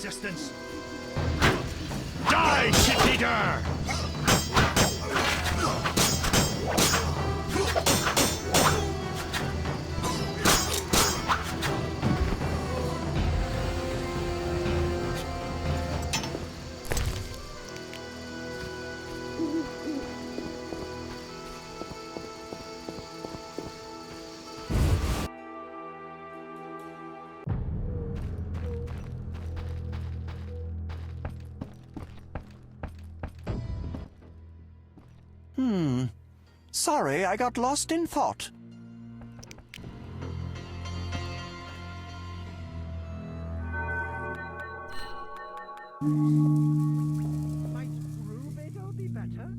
Existence. Die, shit-eater! Sorry, I got lost in thought. Might prove it'll be better.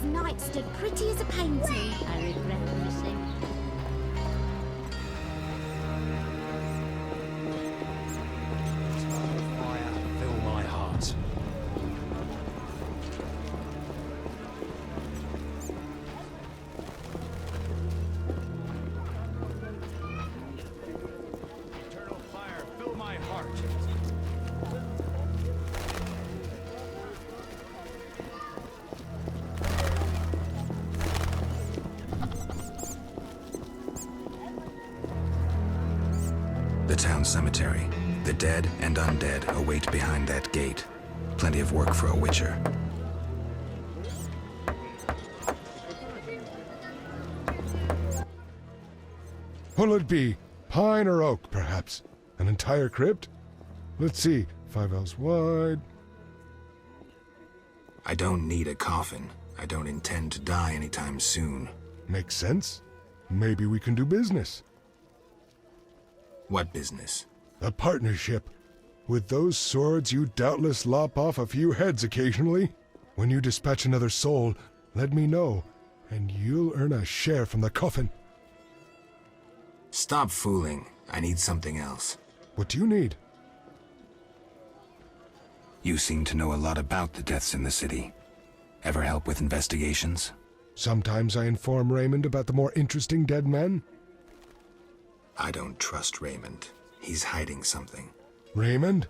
Knight stood pretty as a painting. I regret missing. Fire, fill my heart. Eternal fire, fill my heart. The town cemetery. The dead and undead await behind that gate. Plenty of work for a witcher. What'll it be? Pine or oak, perhaps? An entire crypt? Let's see. 5 ells wide. I don't need a coffin. I don't intend to die anytime soon. Makes sense. Maybe we can do business. What business? A partnership. With those swords, you doubtless lop off a few heads occasionally. When you dispatch another soul, let me know, and you'll earn a share from the coffin. Stop fooling. I need something else. What do you need? You seem to know a lot about the deaths in the city. Ever help with investigations? Sometimes I inform Raymond about the more interesting dead men. I don't trust Raymond. He's hiding something. Raymond?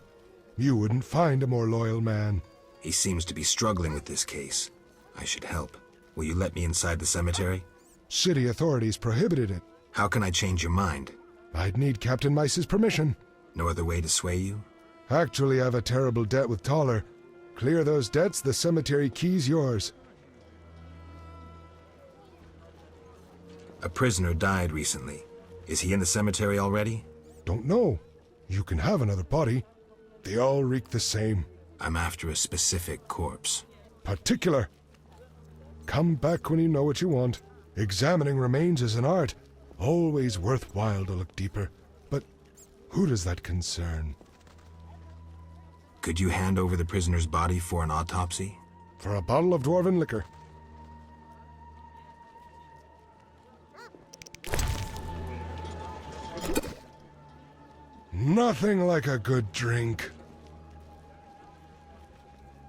You wouldn't find a more loyal man. He seems to be struggling with this case. I should help. Will you let me inside the cemetery? City authorities prohibited it. How can I change your mind? I'd need Captain Mice's permission. No other way to sway you? Actually, I've a terrible debt with Toller. Clear those debts, the cemetery key's yours. A prisoner died recently. Is he in the cemetery already? Don't know. You can have another body. They all reek the same. I'm after a specific corpse. Particular. Come back when you know what you want. Examining remains is an art. Always worthwhile to look deeper. But who does that concern? Could you hand over the prisoner's body for an autopsy? For a bottle of Dwarven liquor. Nothing like a good drink.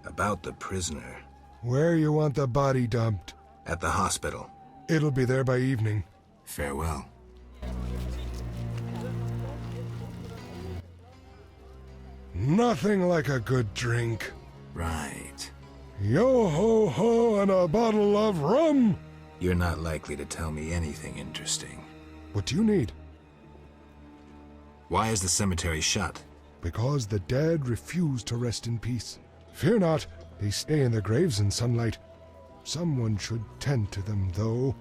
About the prisoner. Where you want the body dumped? At the hospital. It'll be there by evening. Farewell. Nothing like a good drink. Right. Yo-ho-ho and a bottle of rum! You're not likely to tell me anything interesting. What do you need? Why is the cemetery shut? Because the dead refuse to rest in peace. Fear not, they stay in their graves in sunlight. Someone should tend to them, though.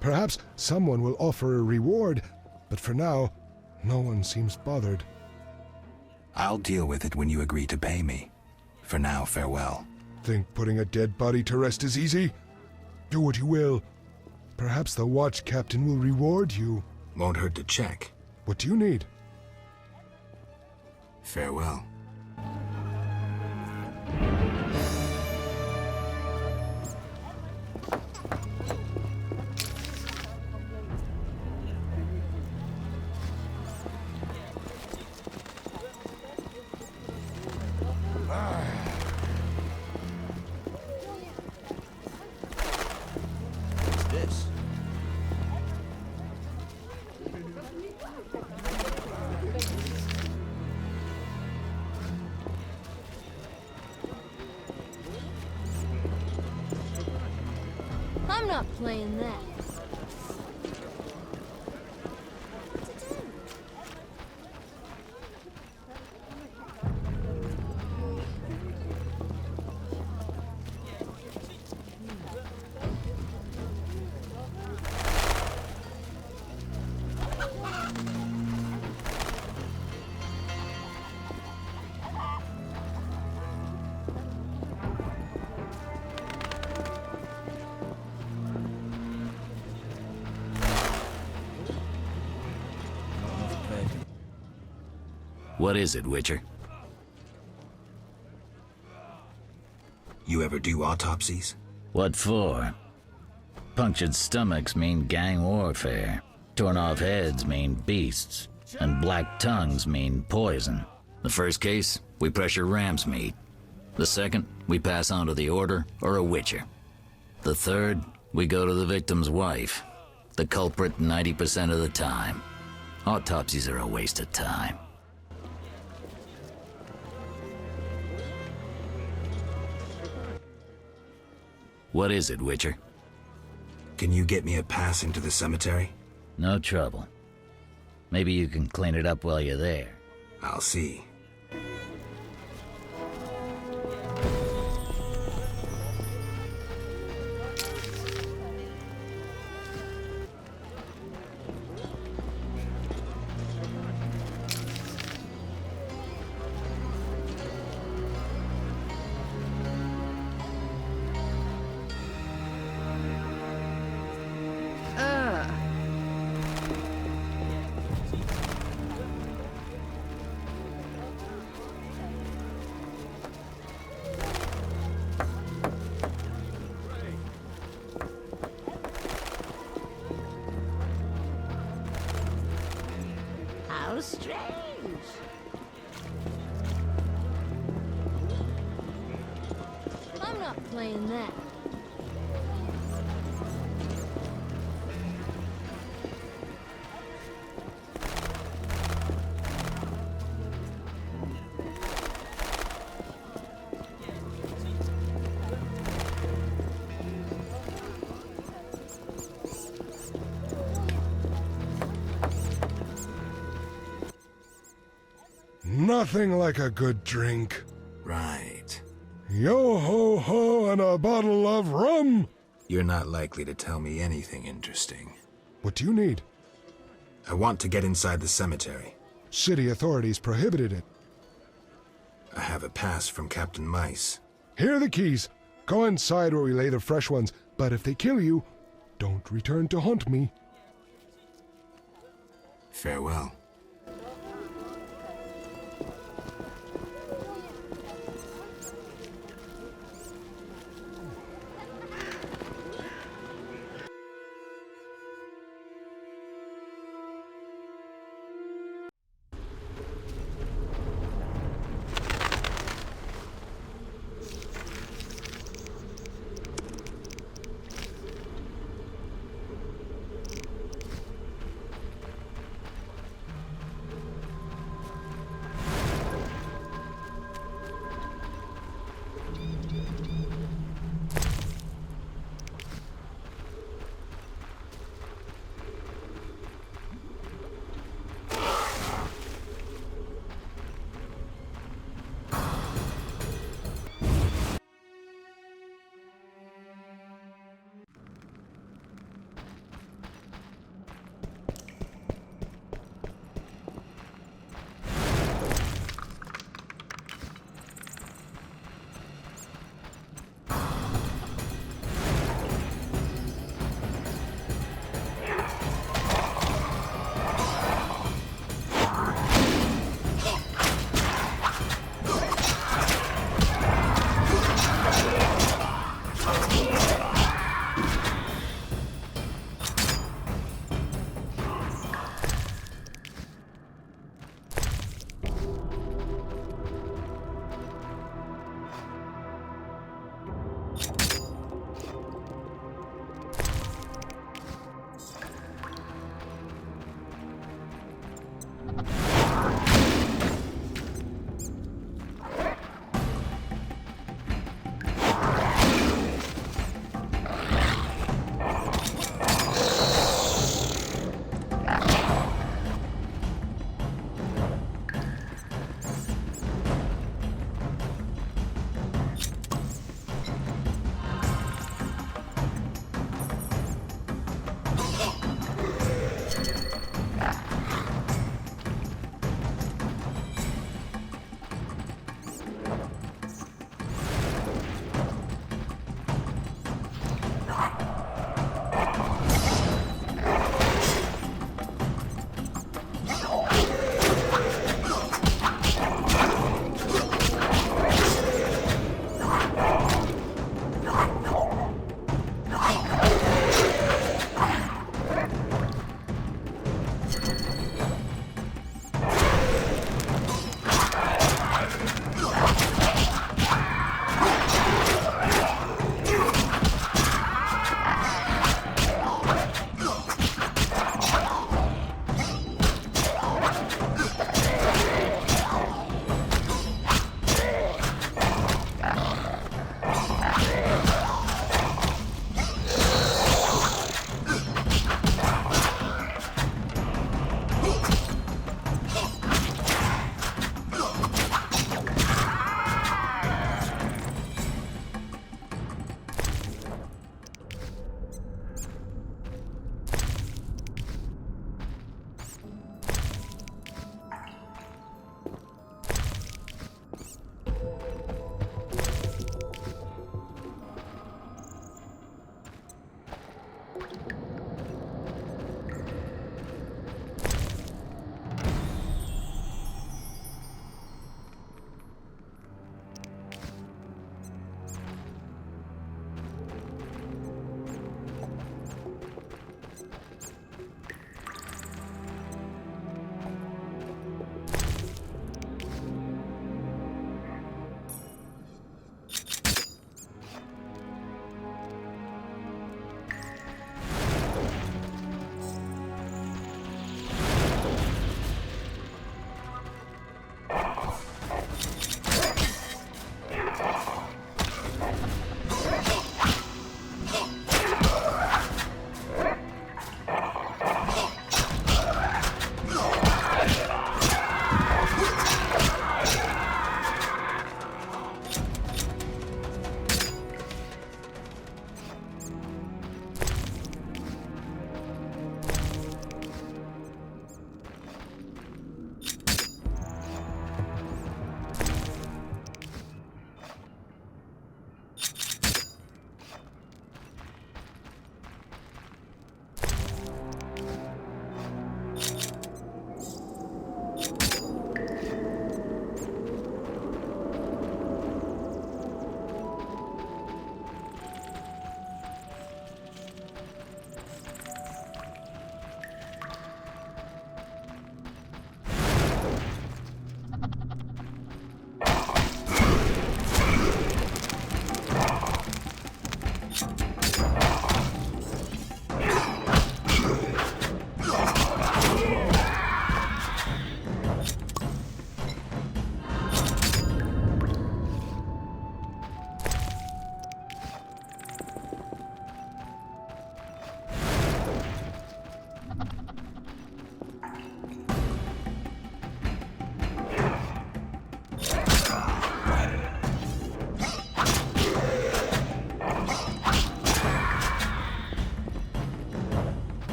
Perhaps someone will offer a reward, but for now, no one seems bothered. I'll deal with it when you agree to pay me. For now, farewell. Think putting a dead body to rest is easy? Do what you will. Perhaps the watch captain will reward you. Won't hurt to check. What do you need? Farewell. I'm not playing that. What is it, Witcher? You ever do autopsies? What for? Punctured stomachs mean gang warfare. Torn off heads mean beasts. And black tongues mean poison. The first case, we pressure ram's meat. The second, we pass on to the Order or a Witcher. The third, we go to the victim's wife. The culprit 90% of the time. Autopsies are a waste of time. What is it, Witcher? Can you get me a pass into the cemetery? No trouble. Maybe you can clean it up while you're there. I'll see. How strange. I'm not playing that. Nothing like a good drink. Right. Yo-ho-ho and a bottle of rum! You're not likely to tell me anything interesting. What do you need? I want to get inside the cemetery. City authorities prohibited it. I have a pass from Captain Mice. Here are the keys. Go inside where we lay the fresh ones, but if they kill you, don't return to haunt me. Farewell.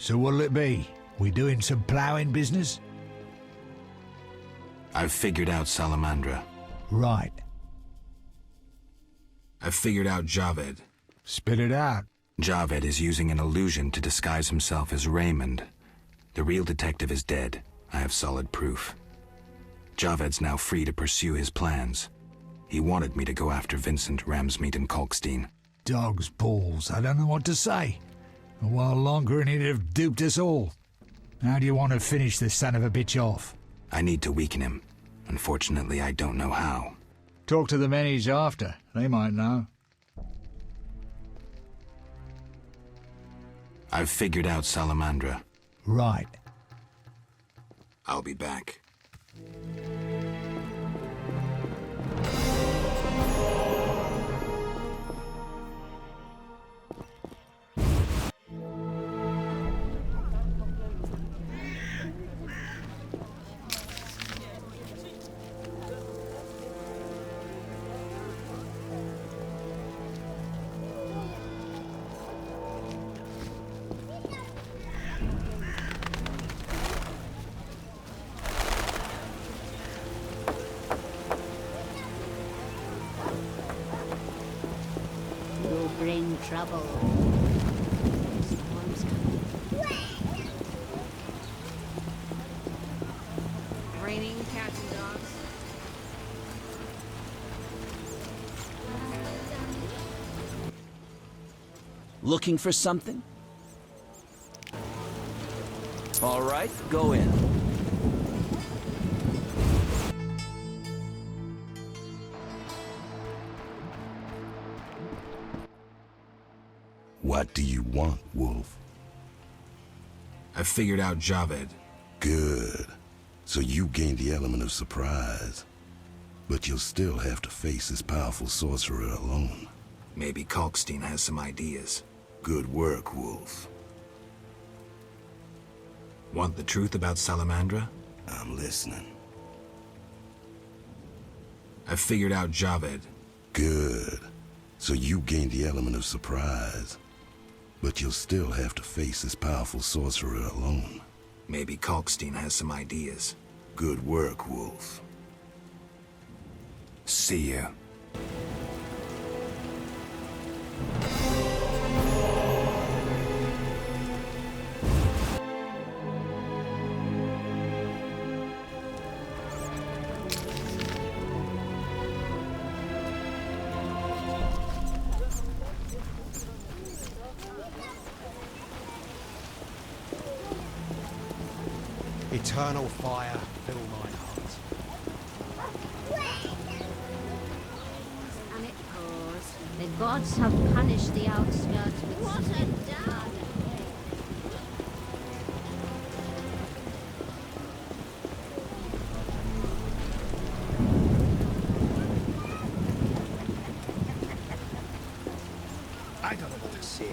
So what'll it be? We doing some ploughing business? I've figured out Salamandra. Right. I've figured out Javed. Spit it out. Javed is using an illusion to disguise himself as Raymond. The real detective is dead. I have solid proof. Javed's now free to pursue his plans. He wanted me to go after Vincent, Ramsmeet, and Kalkstein. Dog's balls. I don't know what to say. A while longer and he'd have duped us all. How do you want to finish this son of a bitch off? I need to weaken him. Unfortunately, I don't know how. Talk to the men he's after. They might know. I've figured out Salamandra. Right. I'll be back. Bring trouble. Storm's coming. Raining cats and dogs. Looking for something? All right, go in. What do you want, Wolf? I figured out Javed. Good. So you gained the element of surprise. But you'll still have to face this powerful sorcerer alone. Maybe Kalkstein has some ideas. Good work, Wolf. Want the truth about Salamandra? I'm listening. I've figured out Javed. Good. So you gained the element of surprise. But you'll still have to face this powerful sorcerer alone. Maybe Kalkstein has some ideas. Good work, Wolf. See you. Eternal fire, fill my heart. And it pours. The gods have punished the outskirts with what a dad! I don't know what to say.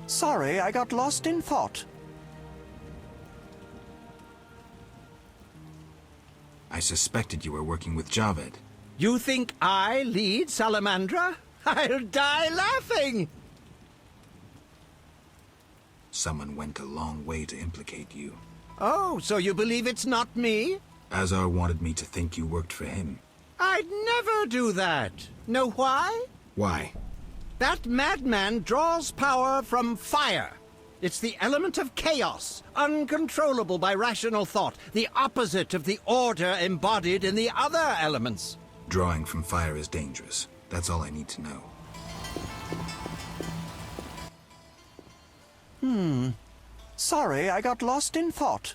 Sorry, I got lost in thought. I suspected you were working with Javed. You think I lead Salamandra? I'll die laughing! Someone went a long way to implicate you. Oh, so you believe it's not me? Azar wanted me to think you worked for him. I'd never do that. Know why? Why? That madman draws power from fire. It's the element of chaos, uncontrollable by rational thought, the opposite of the order embodied in the other elements. Drawing from fire is dangerous. That's all I need to know. Sorry, I got lost in thought.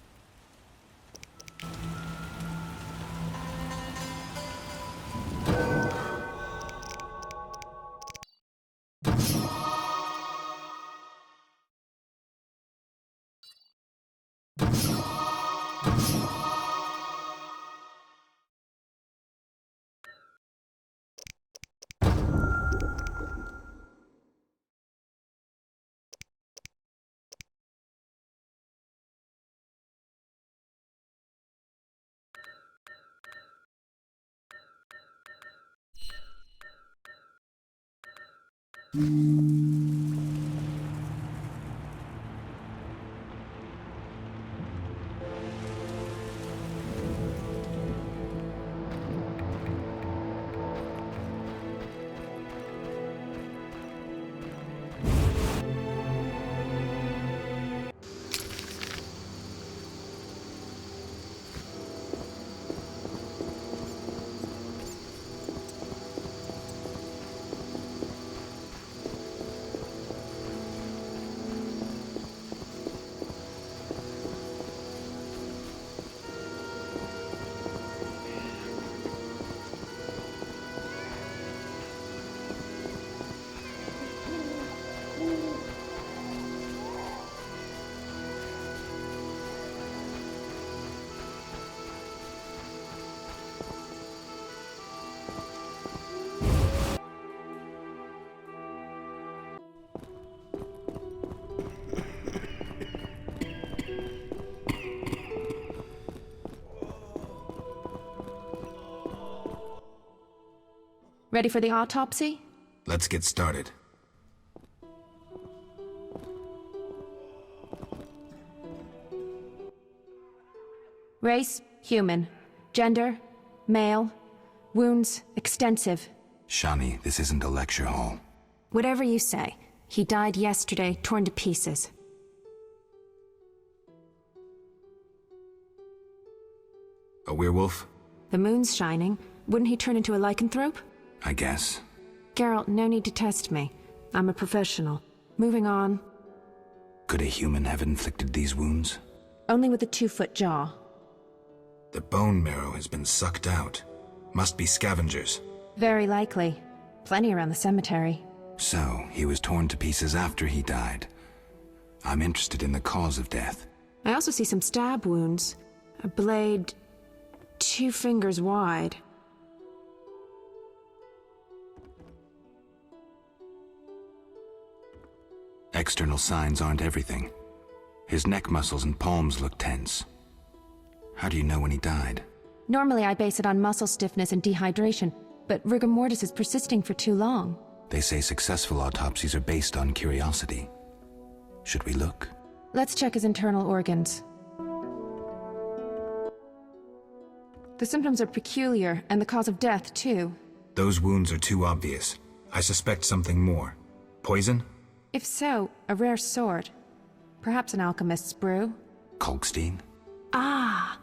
Ready for the autopsy? Let's get started. Race, human. Gender, male. Wounds, extensive. Shani, this isn't a lecture hall. Whatever you say. He died yesterday, torn to pieces. A werewolf? The moon's shining. Wouldn't he turn into a lycanthrope? I guess. Geralt, no need to test me. I'm a professional. Moving on. Could a human have inflicted these wounds? Only with a 2-foot jaw. The bone marrow has been sucked out. Must be scavengers. Very likely. Plenty around the cemetery. So, he was torn to pieces after he died. I'm interested in the cause of death. I also see some stab wounds. A blade 2 fingers wide. External signs aren't everything. His neck muscles and palms look tense. How do you know when he died? Normally I base it on muscle stiffness and dehydration, but rigor mortis is persisting for too long. They say successful autopsies are based on curiosity. Should we look? Let's check his internal organs. The symptoms are peculiar, and the cause of death, too. Those wounds are too obvious. I suspect something more. Poison? If so, a rare sort. Perhaps an alchemist's brew. Kalkstein? Ah!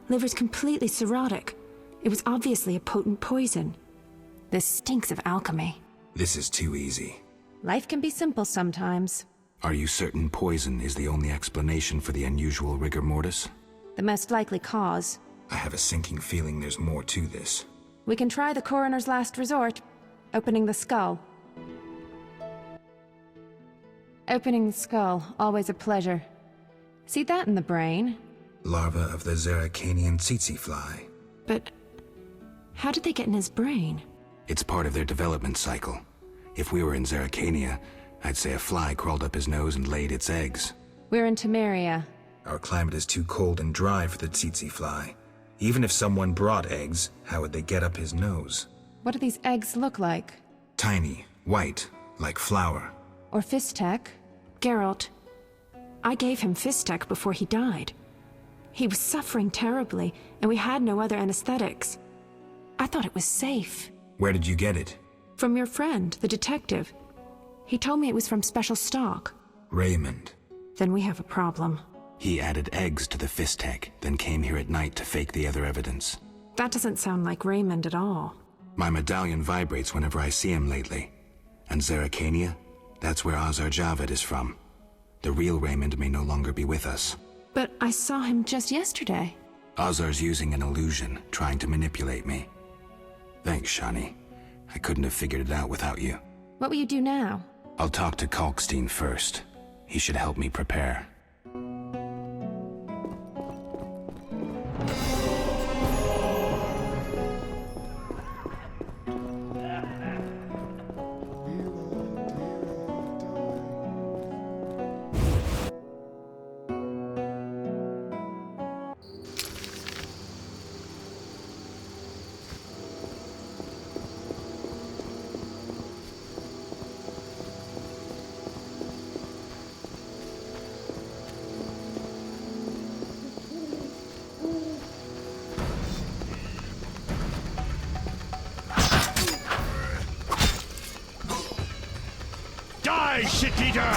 Liver's completely cirrhotic. It was obviously a potent poison. This stinks of alchemy. This is too easy. Life can be simple sometimes. Are you certain poison is the only explanation for the unusual rigor mortis? The most likely cause. I have a sinking feeling there's more to this. We can try the coroner's last resort, opening the skull. Opening the skull, always a pleasure. See that in the brain? Larva of the Zeracanian tsetse fly. But how did they get in his brain? It's part of their development cycle. If we were in Zeracania, I'd say a fly crawled up his nose and laid its eggs. We're in Temeria. Our climate is too cold and dry for the tsetse fly. Even if someone brought eggs, how would they get up his nose? What do these eggs look like? Tiny, white, like flour. Or Fistek? Geralt. I gave him Fistek before he died. He was suffering terribly, and we had no other anesthetics. I thought it was safe. Where did you get it? From your friend, the detective. He told me it was from special stock. Raymond. Then we have a problem. He added eggs to the Fistek, then came here at night to fake the other evidence. That doesn't sound like Raymond at all. My medallion vibrates whenever I see him lately. And Zeracania? That's where Azar Javed is from. The real Raymond may no longer be with us. But I saw him just yesterday. Azar's using an illusion, trying to manipulate me. Thanks, Shani. I couldn't have figured it out without you. What will you do now? I'll talk to Kalkstein first. He should help me prepare. Die, shit-eater!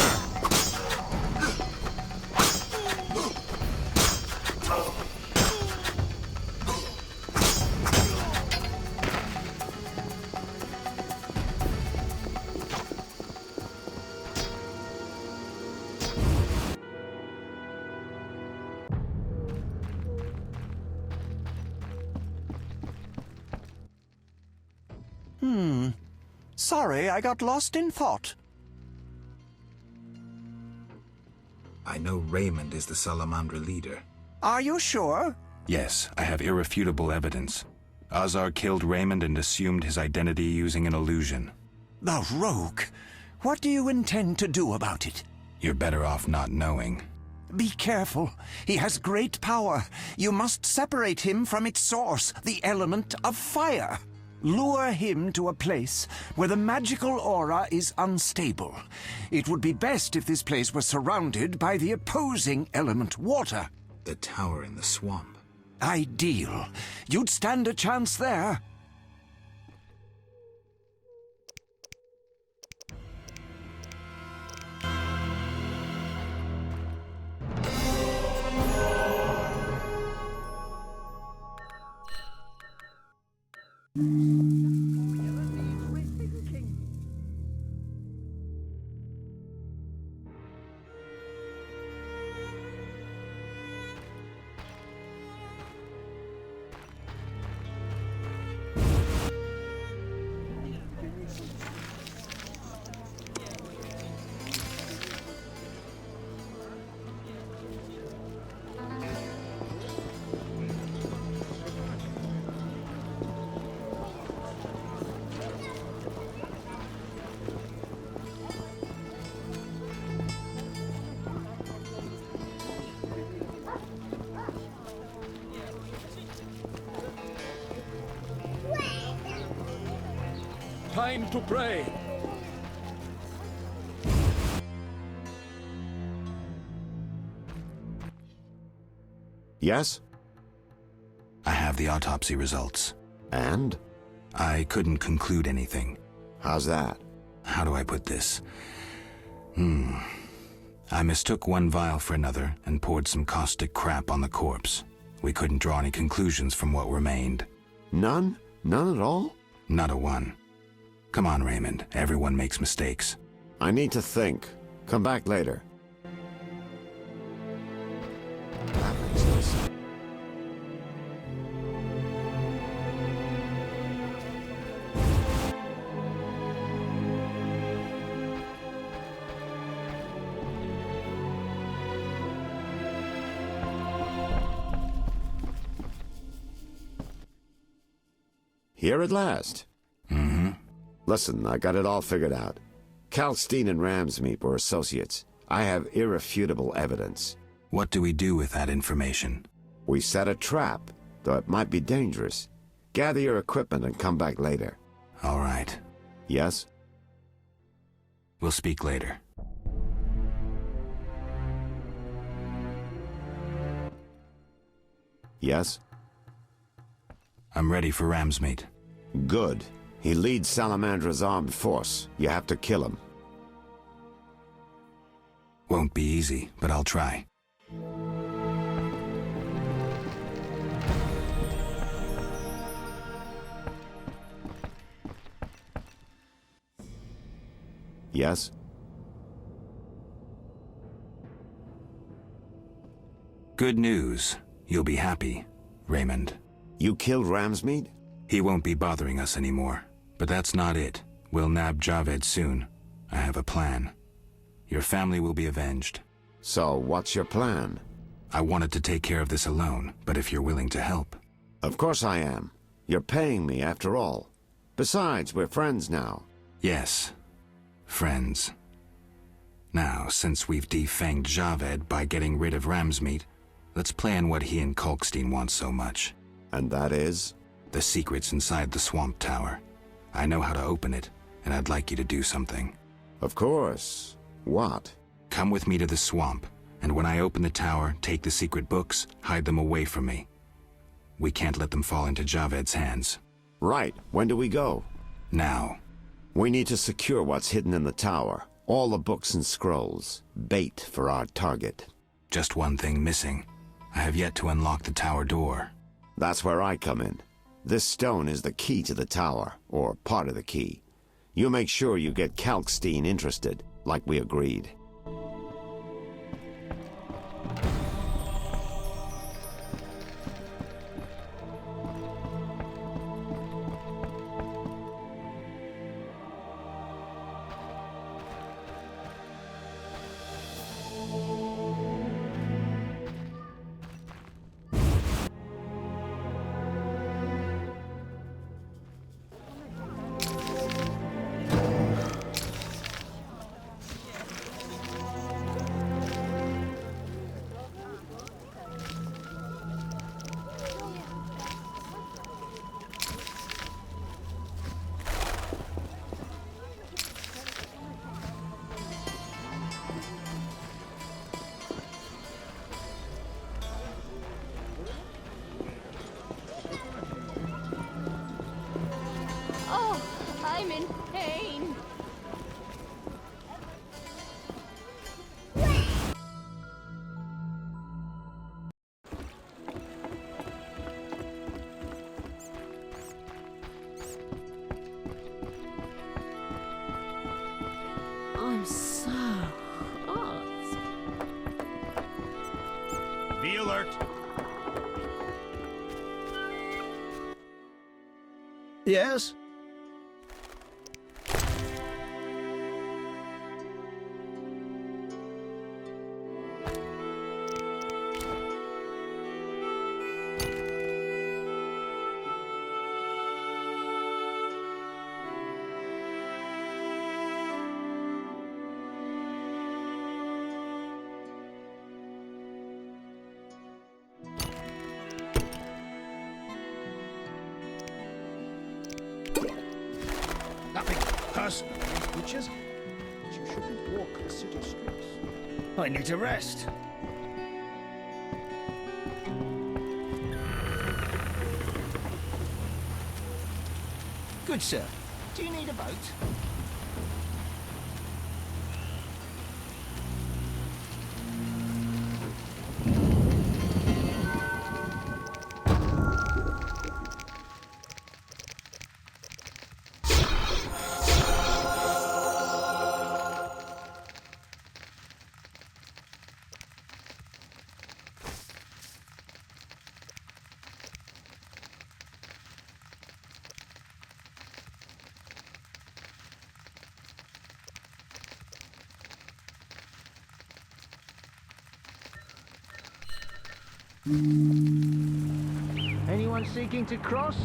Sorry, I got lost in thought. I know Raymond is the salamandra leader. Are you sure? Yes, I have irrefutable evidence. Azar killed Raymond and assumed his identity using an illusion. The rogue! What do you intend to do about it? You're better off not knowing. Be careful. He has great power. You must separate him from its source, the element of fire. Lure him to a place where the magical aura is unstable. It would be best if this place was surrounded by the opposing element, water. The tower in the swamp. Ideal. You'd stand a chance there. time to pray. Yes? I have the autopsy results. And? I couldn't conclude anything. How's that? How do I put this? I mistook one vial for another and poured some caustic crap on the corpse. We couldn't draw any conclusions from what remained. None? None at all? Not a one. Come on, Raymond. Everyone makes mistakes. I need to think. Come back later. That makes no sense. Here at last. Mm-hmm. Listen, I got it all figured out. Kalkstein and Ramsmeet were associates. I have irrefutable evidence. What do we do with that information? We set a trap, though it might be dangerous. Gather your equipment and come back later. All right. Yes? We'll speak later. Yes? I'm ready for Ramsmeet. Good. He leads Salamandra's armed force. You have to kill him. Won't be easy, but I'll try. Yes? Good news. You'll be happy, Raymond. You killed Ramsmeet? He won't be bothering us anymore. But that's not it. We'll nab Javed soon. I have a plan. Your family will be avenged. So, what's your plan? I wanted to take care of this alone, but if you're willing to help... Of course I am. You're paying me, after all. Besides, we're friends now. Yes. Friends. Now, since we've defanged Javed by getting rid of Ramsmeet, let's plan what he and Kalkstein want so much. And that is? The secret's inside the swamp tower. I know how to open it, and I'd like you to do something. Of course. What? Come with me to the swamp, and when I open the tower, take the secret books, hide them away from me. We can't let them fall into Javed's hands. Right. When do we go? Now. We need to secure what's hidden in the tower. All the books and scrolls. Bait for our target. Just one thing missing. I have yet to unlock the tower door. That's where I come in. This stone is the key to the tower, or part of the key. You make sure you get Kalkstein interested, like we agreed. I'm in pain. I'm so hot. Be alert. Yes? person against witches, but you shouldn't walk the city streets. I need to rest. Good sir. Do you need a boat? Anyone seeking to cross?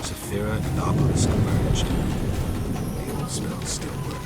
Saphira and Obelisk merged. The old spells still work.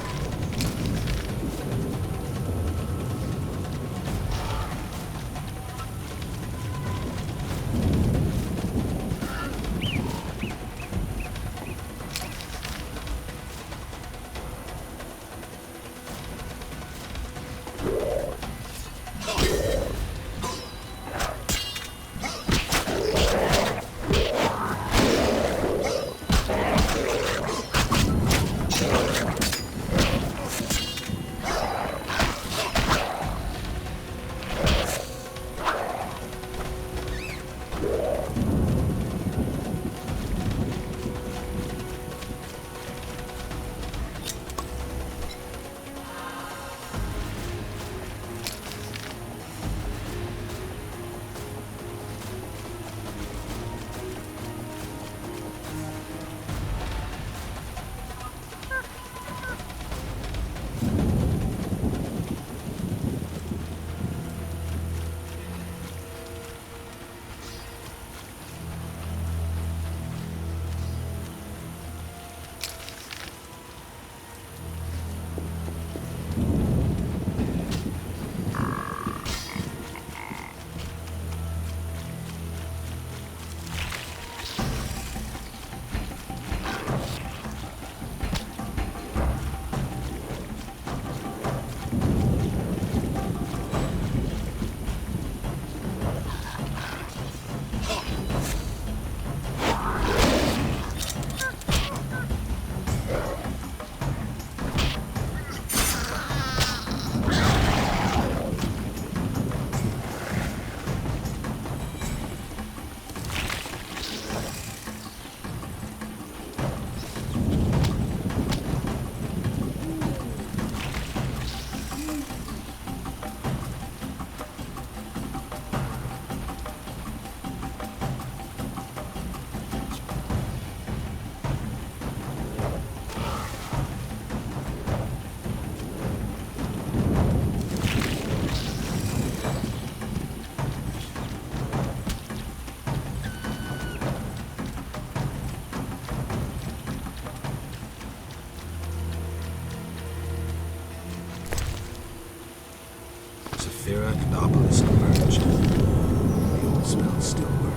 Metropolis emerged. The old spells still work.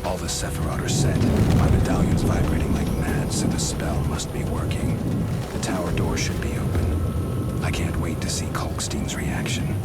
All the Sephiroth are set. My medallion's vibrating like mad, so the spell must be working. The tower door should be open. I can't wait to see Kalkstein's reaction.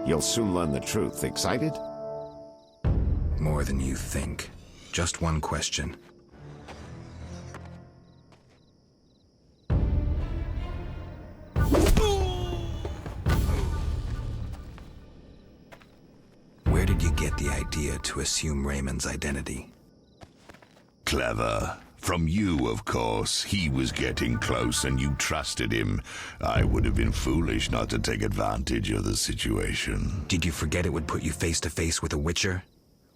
You'll soon learn the truth. Excited? More than you think. Just one question. Where did you get the idea to assume Raymond's identity? Clever. From you, of course. He was getting close and you trusted him. I would have been foolish not to take advantage of the situation. Did you forget it would put you face to face with a Witcher?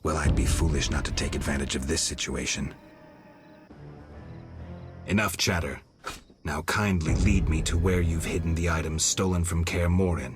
Well, I'd be foolish not to take advantage of this situation. Enough chatter. Now kindly lead me to where you've hidden the items stolen from Kaer Morhen.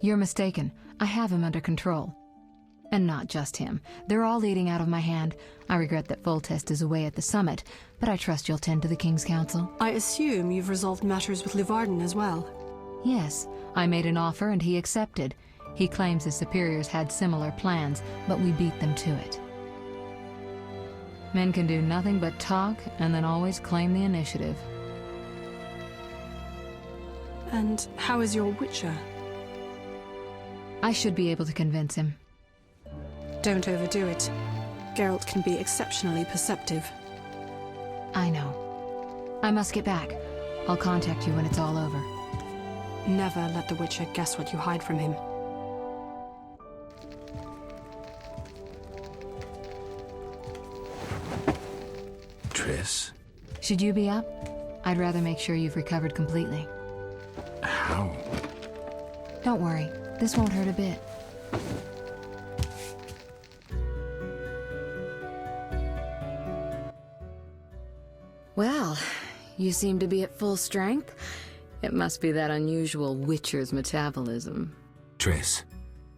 You're mistaken. I have him under control. And not just him. They're all leading out of my hand. I regret that Foltest is away at the summit, but I trust you'll tend to the King's Council. I assume you've resolved matters with Levarden as well. Yes. I made an offer and he accepted. He claims his superiors had similar plans, but we beat them to it. Men can do nothing but talk and then always claim the initiative. And how is your Witcher? I should be able to convince him. Don't overdo it. Geralt can be exceptionally perceptive. I know. I must get back. I'll contact you when it's all over. Never let the Witcher guess what you hide from him. Triss? Should you be up? I'd rather make sure you've recovered completely. How? Don't worry. This won't hurt a bit. Well, you seem to be at full strength. It must be that unusual Witcher's metabolism. Triss,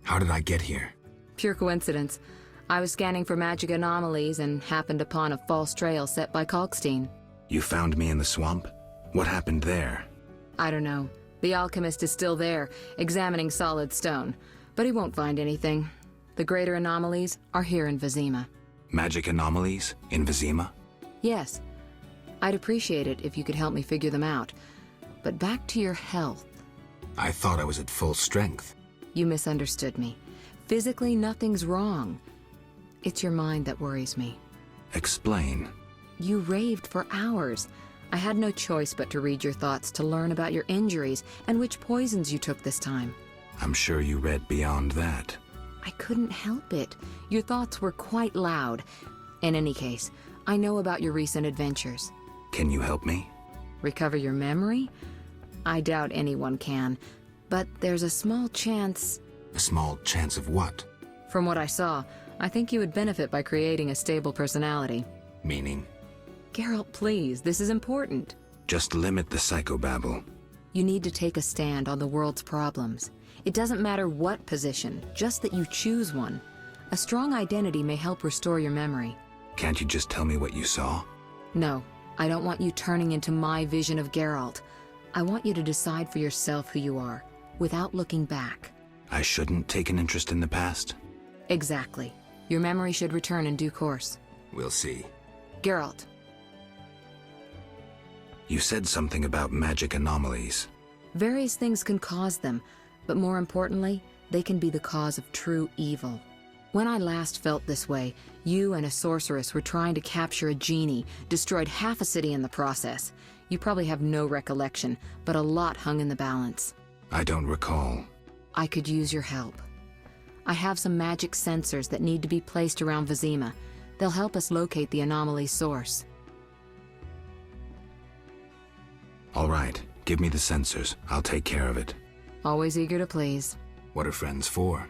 how did I get here? Pure coincidence. I was scanning for magic anomalies and happened upon a false trail set by Kalkstein. You found me in the swamp? What happened there? I don't know. The alchemist is still there, examining solid stone. But he won't find anything. The greater anomalies are here in Vizima. Magic anomalies in Vizima? Yes. I'd appreciate it if you could help me figure them out. But back to your health. I thought I was at full strength. You misunderstood me. Physically, nothing's wrong. It's your mind that worries me. Explain. You raved for hours. I had no choice but to read your thoughts to learn about your injuries and which poisons you took this time. I'm sure you read beyond that. I couldn't help it. Your thoughts were quite loud. In any case, I know about your recent adventures. Can you help me? Recover your memory? I doubt anyone can, but there's a small chance... A small chance of what? From what I saw, I think you would benefit by creating a stable personality. Meaning? Geralt, please, this is important. Just limit the psychobabble. You need to take a stand on the world's problems. It doesn't matter what position, just that you choose one. A strong identity may help restore your memory. Can't you just tell me what you saw? No, I don't want you turning into my vision of Geralt. I want you to decide for yourself who you are, without looking back. I shouldn't take an interest in the past? Exactly. Your memory should return in due course. We'll see. Geralt. You said something about magic anomalies. Various things can cause them, but more importantly, they can be the cause of true evil. When I last felt this way, you and a sorceress were trying to capture a genie, destroyed half a city in the process. You probably have no recollection, but a lot hung in the balance. I don't recall. I could use your help. I have some magic sensors that need to be placed around Vizima. They'll help us locate the anomaly's source. All right, give me the sensors. I'll take care of it. Always eager to please. What are friends for?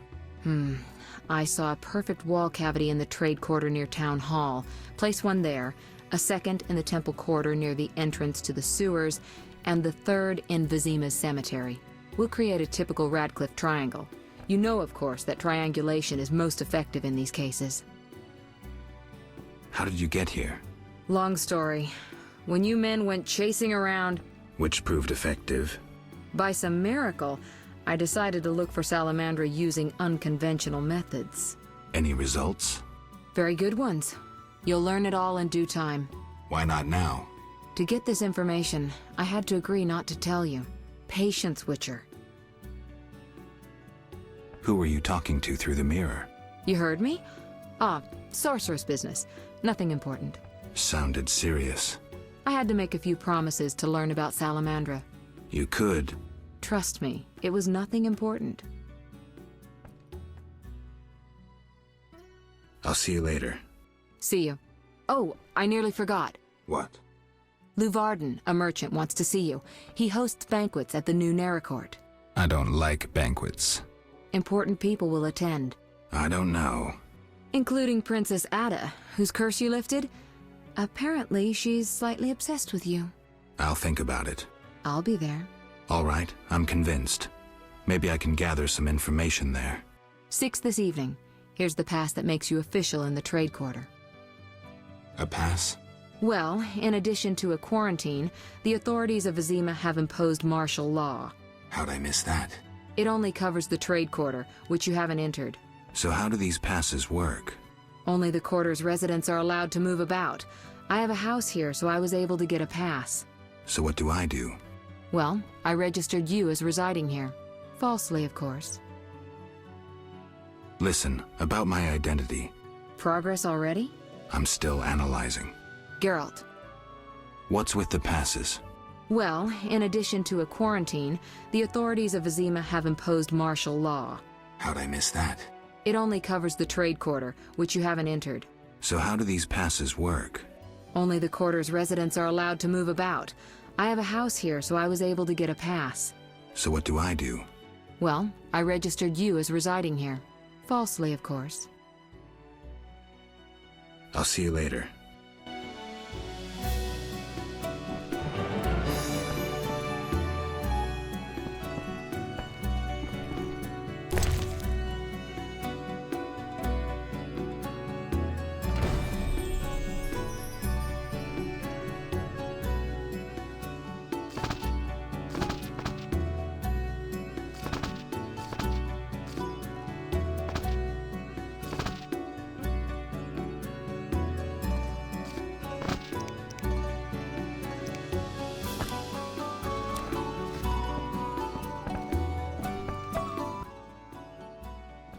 I saw a perfect wall cavity in the trade quarter near Town Hall. Place one there, a second in the temple quarter near the entrance to the sewers, and the third in Vizima's cemetery. We'll create a typical Radcliffe triangle. You know, of course, that triangulation is most effective in these cases. How did you get here? Long story. When you men went chasing around... Which proved effective. By some miracle, I decided to look for salamandra using unconventional methods. Any results? Very good ones. You'll learn it all in due time. Why not now? To get this information, I had to agree not to tell you. Patience, Witcher. Who were you talking to through the mirror? You heard me? Sorceress business. Nothing important. Sounded serious. I had to make a few promises to learn about salamandra. You could. Trust me, it was nothing important. I'll see you later. See you. Oh, I nearly forgot. What? Luvarden, a merchant, wants to see you. He hosts banquets at the new Neracourt. I don't like banquets. Important people will attend. I don't know. Including Princess Ada, whose curse you lifted. Apparently, she's slightly obsessed with you. I'll think about it. I'll be there. All right, I'm convinced. Maybe I can gather some information there. 6 this evening. Here's the pass that makes you official in the trade quarter. A pass? Well, in addition to a quarantine, the authorities of Vizima have imposed martial law. How'd I miss that? It only covers the trade quarter, which you haven't entered. So how do these passes work? Only the quarter's residents are allowed to move about. I have a house here, so I was able to get a pass. So what do I do? Well, I registered you as residing here. Falsely, of course. Listen, about my identity. Progress already? I'm still analyzing. Geralt. What's with the passes? Well, in addition to a quarantine, the authorities of Vizima have imposed martial law. How'd I miss that? It only covers the trade quarter, which you haven't entered. So how do these passes work? Only the quarter's residents are allowed to move about. I have a house here, so I was able to get a pass. So what do I do? Well, I registered you as residing here. Falsely, of course. I'll see you later.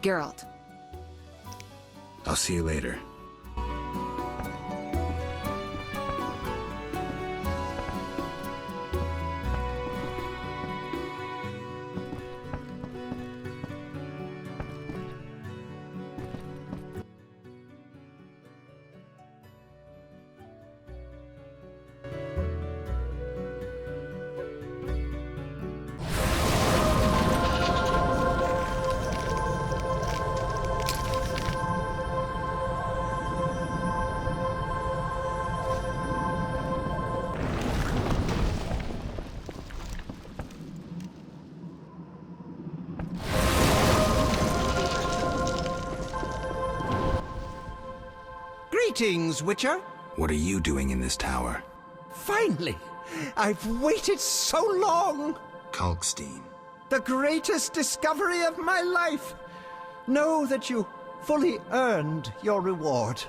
Geralt. I'll see you later. Greetings, Witcher. What are you doing in this tower? Finally! I've waited so long! Kalkstein. The greatest discovery of my life! Know that you fully earned your reward.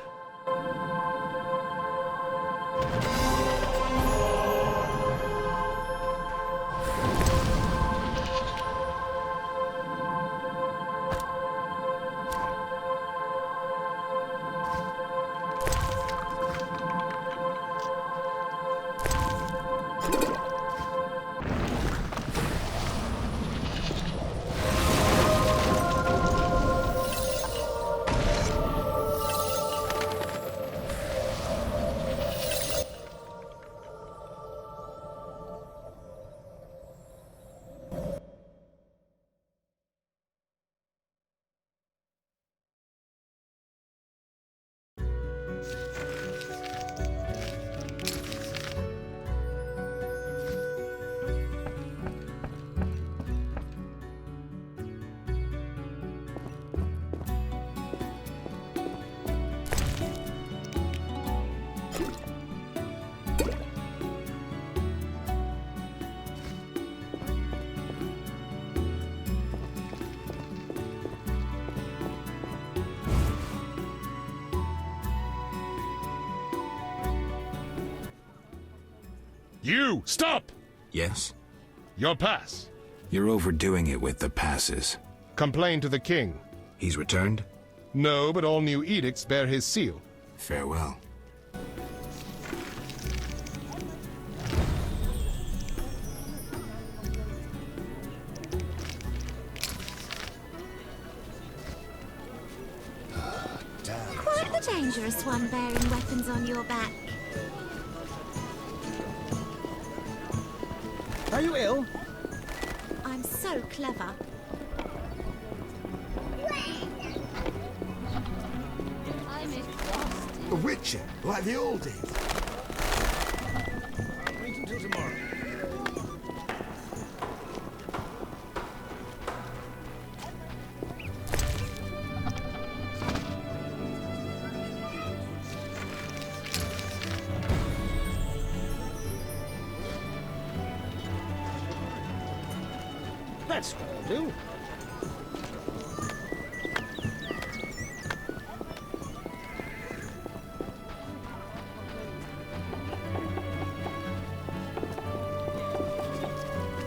You! Stop! Yes? Your pass. You're overdoing it with the passes. Complain to the king. He's returned? No, but all new edicts bear his seal. Farewell. Quite the dangerous one bearing weapons on your back. Are you ill? I'm so clever. I'm exhausted. A witcher, like the old days. Wait until tomorrow. That's what I'll do.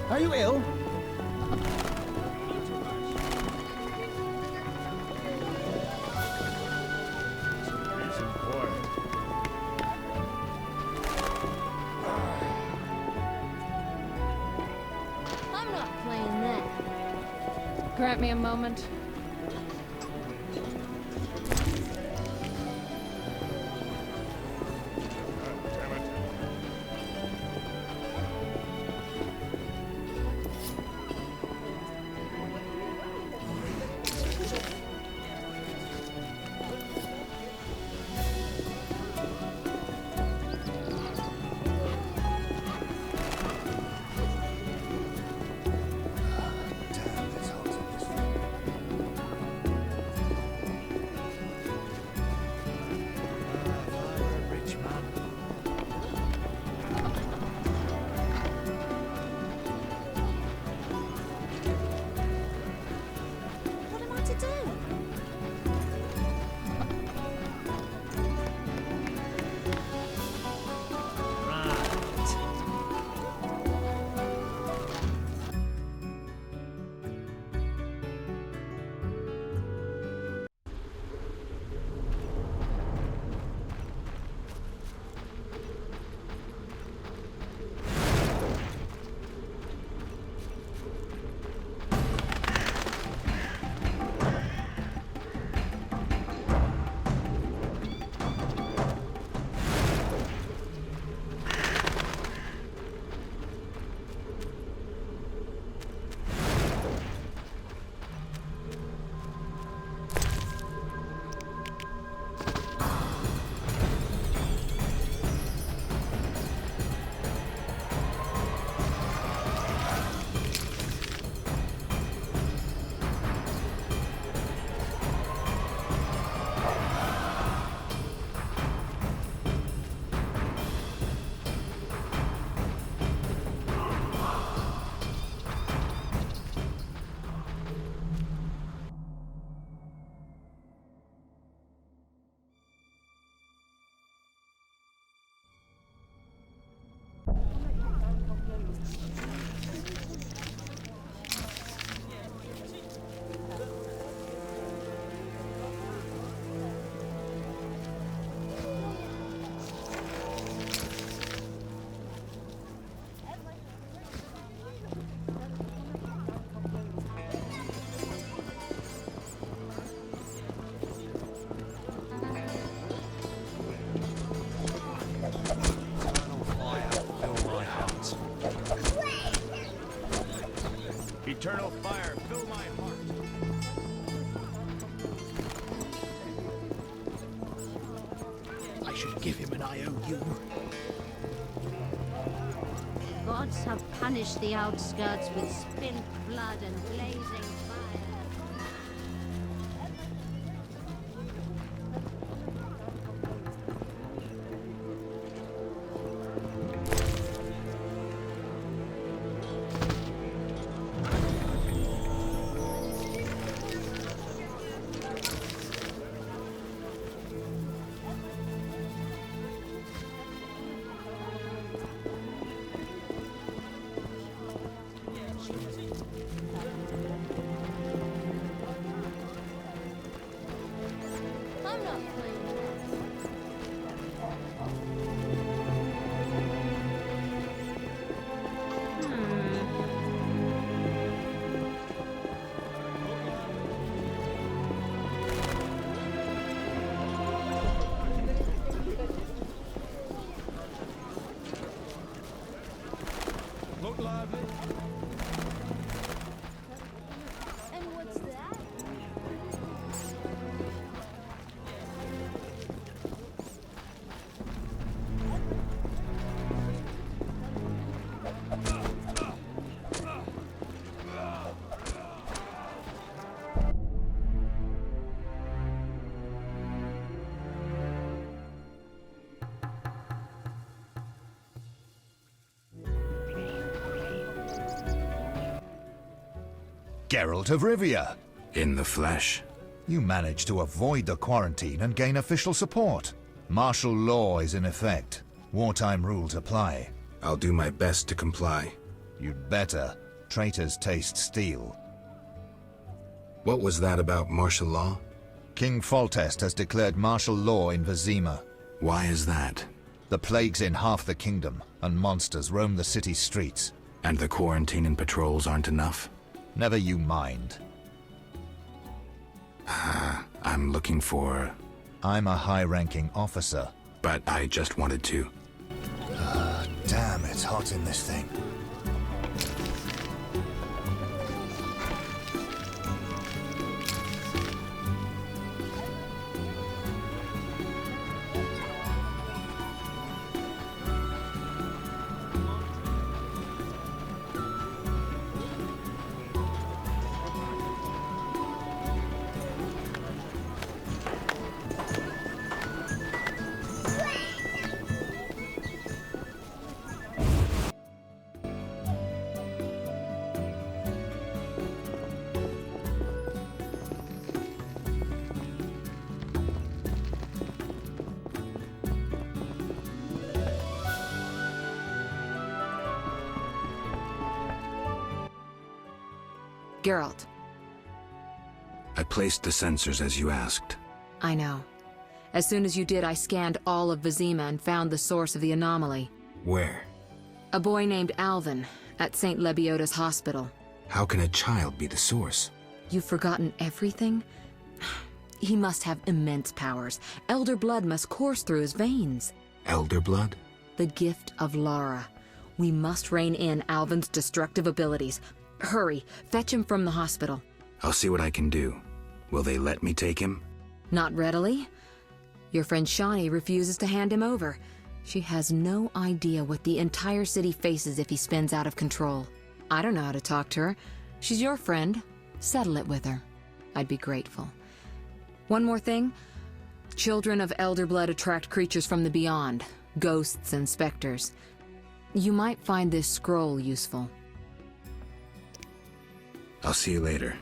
Are you ill? I'm not playing that. Grant me a moment. Eternal fire, fill my heart. I should give him an IOU. Gods have punished the outskirts with spilled blood and blazing fire. I'm not playing Look lively. And what's that? Geralt of Rivia. In the flesh. You managed to avoid the quarantine and gain official support. Martial law is in effect. Wartime rules apply. I'll do my best to comply. You'd better. Traitors taste steel. What was that about martial law? King Foltest has declared martial law in Vizima. Why is that? The plague's in half the kingdom, and monsters roam the city's streets. And the quarantine and patrols aren't enough? Never you mind. I'm looking for... I'm a high-ranking officer. But I just wanted to. Damn, it's hot in this thing. Geralt. I placed the sensors as you asked. I know. As soon as you did, I scanned all of Vizima and found the source of the anomaly. Where? A boy named Alvin, at St. Lebioda's hospital. How can a child be the source? You've forgotten everything? He must have immense powers. Elder blood must course through his veins. Elder blood? The gift of Lara. We must rein in Alvin's destructive abilities. Hurry, fetch him from the hospital. I'll see what I can do. Will they let me take him? Not readily. Your friend Shani refuses to hand him over. She has no idea what the entire city faces if he spins out of control. I don't know how to talk to her. She's your friend. Settle it with her. I'd be grateful. One more thing. Children of Elder Blood attract creatures from the beyond, ghosts and specters. You might find this scroll useful. I'll see you later.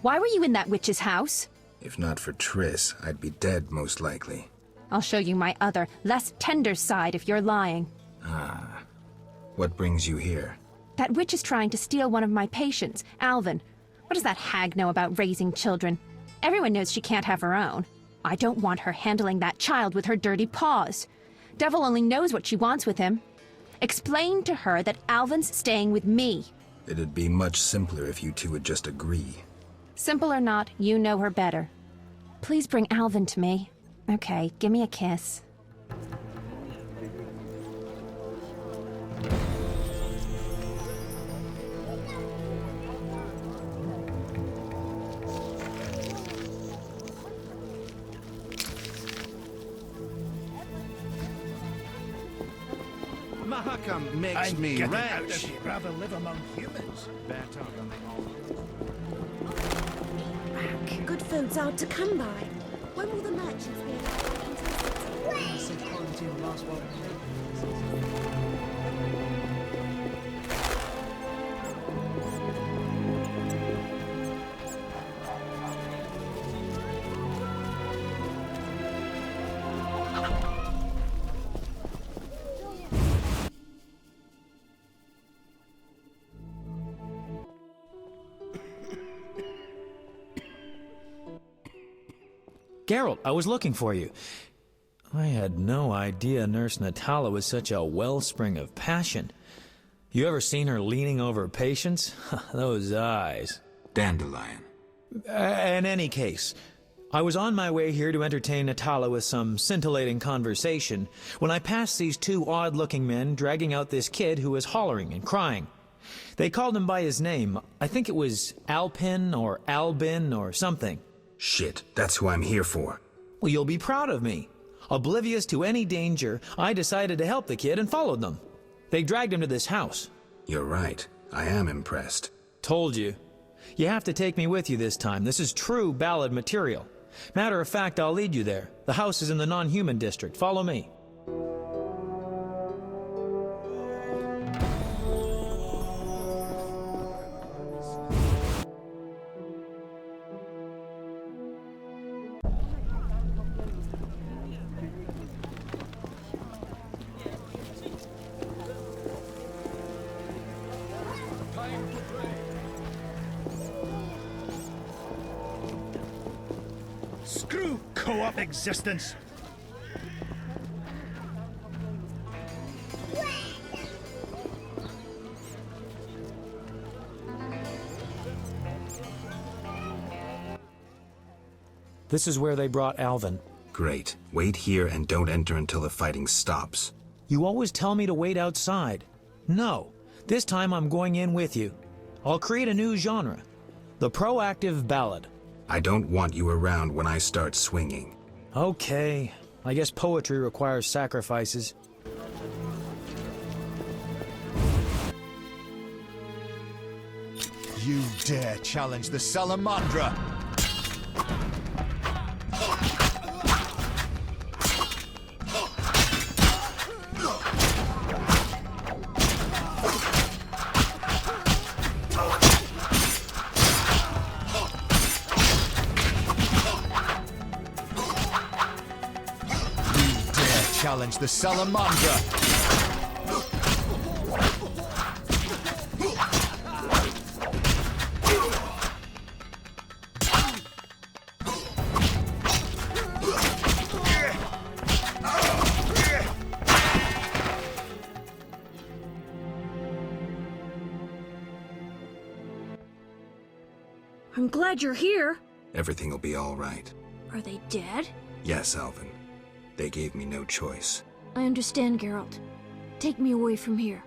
Why were you in that witch's house? If not for Triss, I'd be dead most likely. I'll show you my other, less tender side if you're lying. Ah. What brings you here? That witch is trying to steal one of my patients, Alvin. What does that hag know about raising children? Everyone knows she can't have her own. I don't want her handling that child with her dirty paws. Devil only knows what she wants with him. Explain to her that Alvin's staying with me. It'd be much simpler if you two would just agree. Simple or not, you know her better. Please bring Alvin to me. Okay, give me a kiss. Mahakam makes I'm me getting rich. out of here. Rather live among humans. Better than Good food's hard to come by. When will the merchants be allowed back into the city? Geralt, I was looking for you. I had no idea Nurse Natala was such a wellspring of passion. You ever seen her leaning over patients? Those eyes. Dandelion. In any case, I was on my way here to entertain Natala with some scintillating conversation when I passed these two odd-looking men dragging out this kid who was hollering and crying. They called him by his name. I think it was Alpin or Albin or something. Shit, that's who I'm here for. Well, you'll be proud of me. Oblivious to any danger, I decided to help the kid and followed them. They dragged him to this house. You're right. I am impressed. Told you. You have to take me with you this time. This is true ballad material. Matter of fact, I'll lead you there. The house is in the non-human district. Follow me. Screw co-op existence. This is where they brought Alvin. Great. Wait here and don't enter until the fighting stops. You always tell me to wait outside. No. This time I'm going in with you. I'll create a new genre. The proactive ballad. I don't want you around when I start swinging. Okay. I guess poetry requires sacrifices. You dare challenge the salamandra! Challenge the salamandra! I'm glad you're here. Everything will be all right. Are they dead? Yes, Alvin. They gave me no choice. I understand, Geralt. Take me away from here.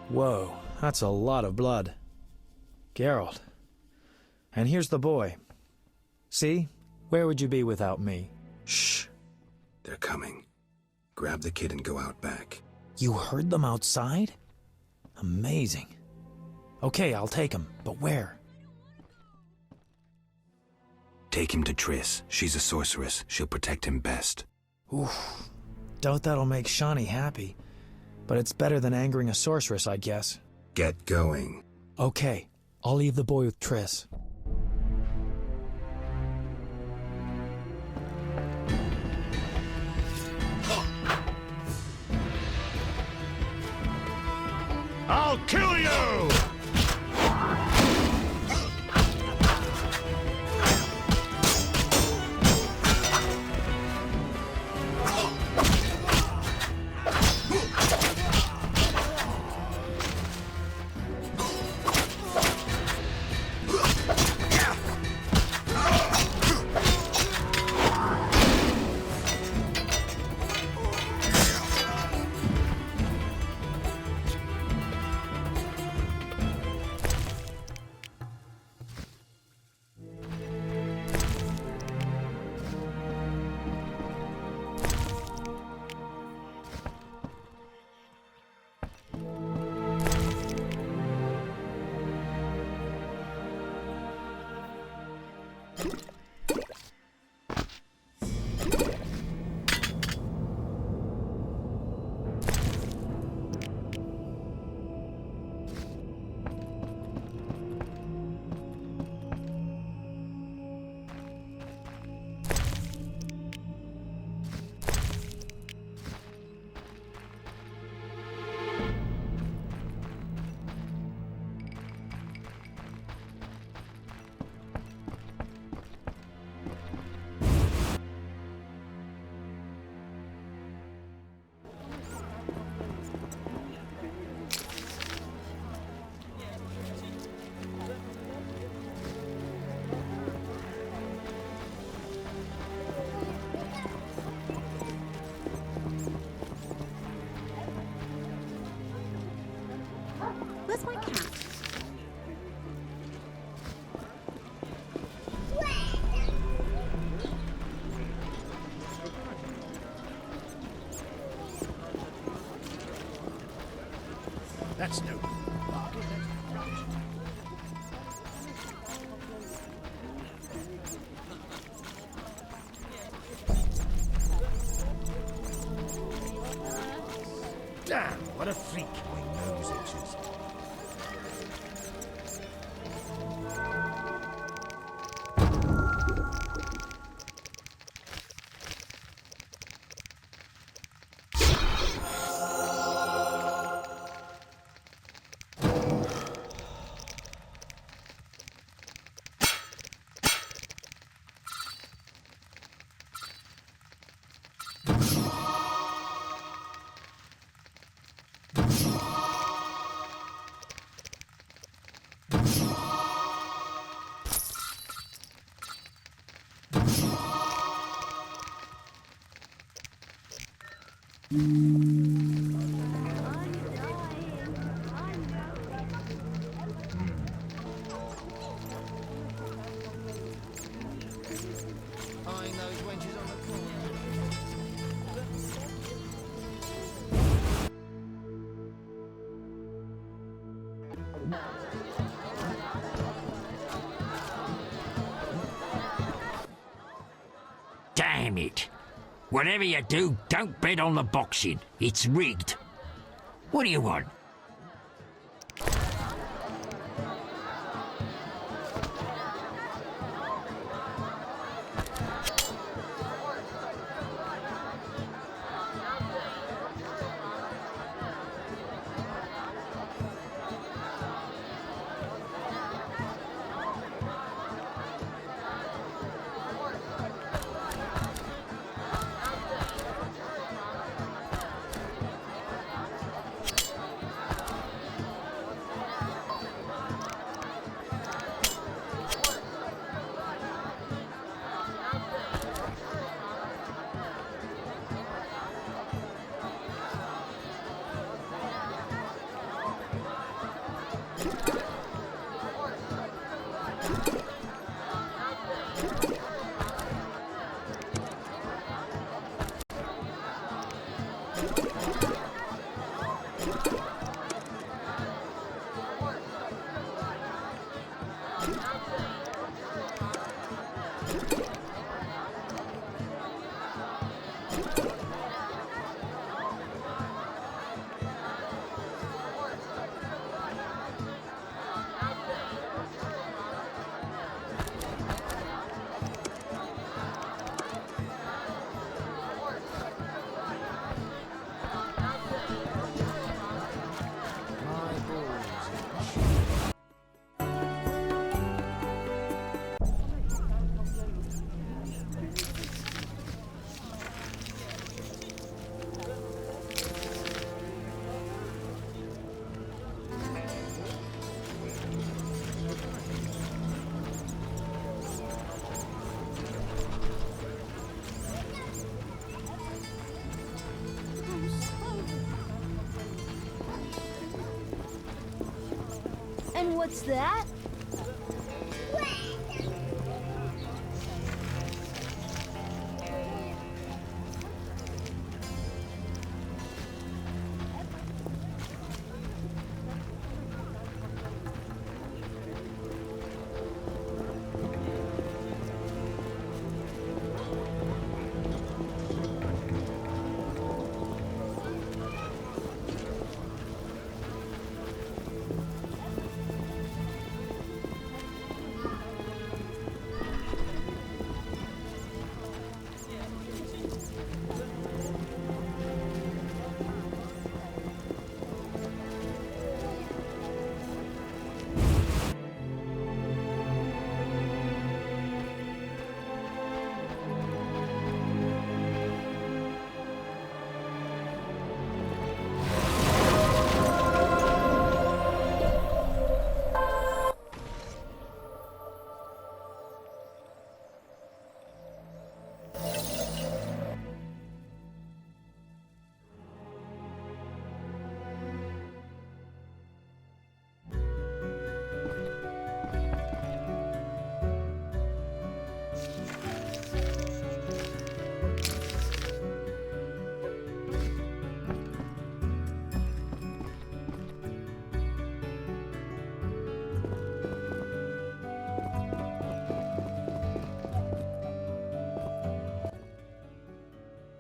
Whoa, that's a lot of blood. Geralt. And here's the boy. See? Where would you be without me? Shh. They're coming. Grab the kid and go out back. You heard them outside? Amazing. Okay, I'll take him, but where? Take him to Triss. She's a sorceress. She'll protect him best. Oof. Doubt that'll make Shani happy. But it's better than angering a sorceress, I guess. Get going. Okay, I'll leave the boy with Triss. I'll kill you! Where's my cat? That's no good. Damn, what a freak. My nose itches. Damn it. Whatever you do, don't bet on the boxing. It's rigged. What do you want? what's that?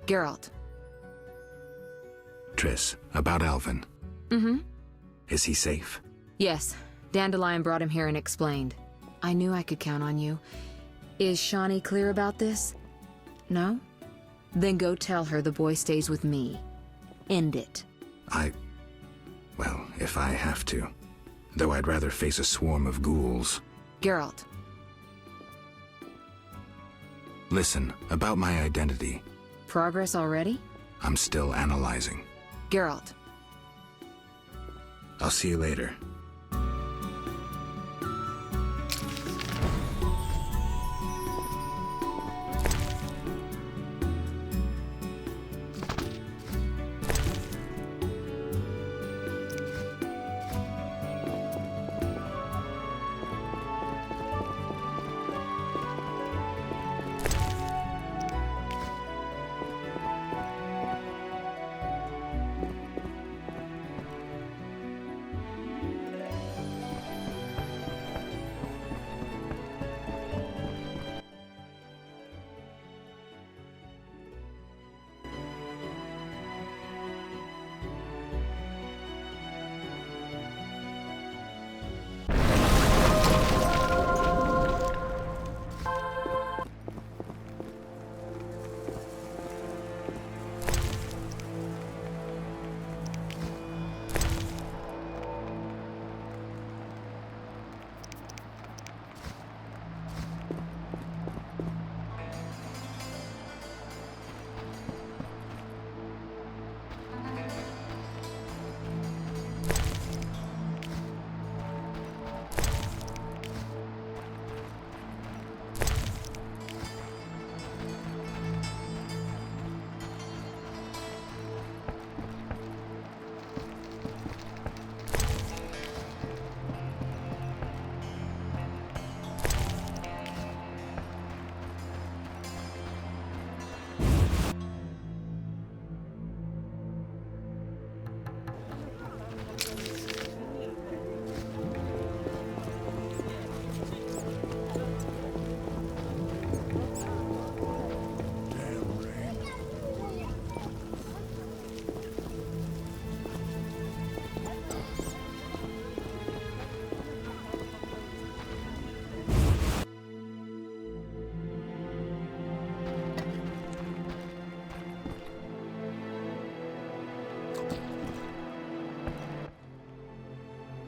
Geralt. Triss, about Alvin. Mm-hmm. Is he safe? Yes. Dandelion brought him here and explained. I knew I could count on you. Is Shawnee clear about this? No? Then go tell her the boy stays with me. End it. Well, if I have to. Though I'd rather face a swarm of ghouls. Geralt. Listen, about my identity. Progress already? I'm still analyzing. Geralt. I'll see you later.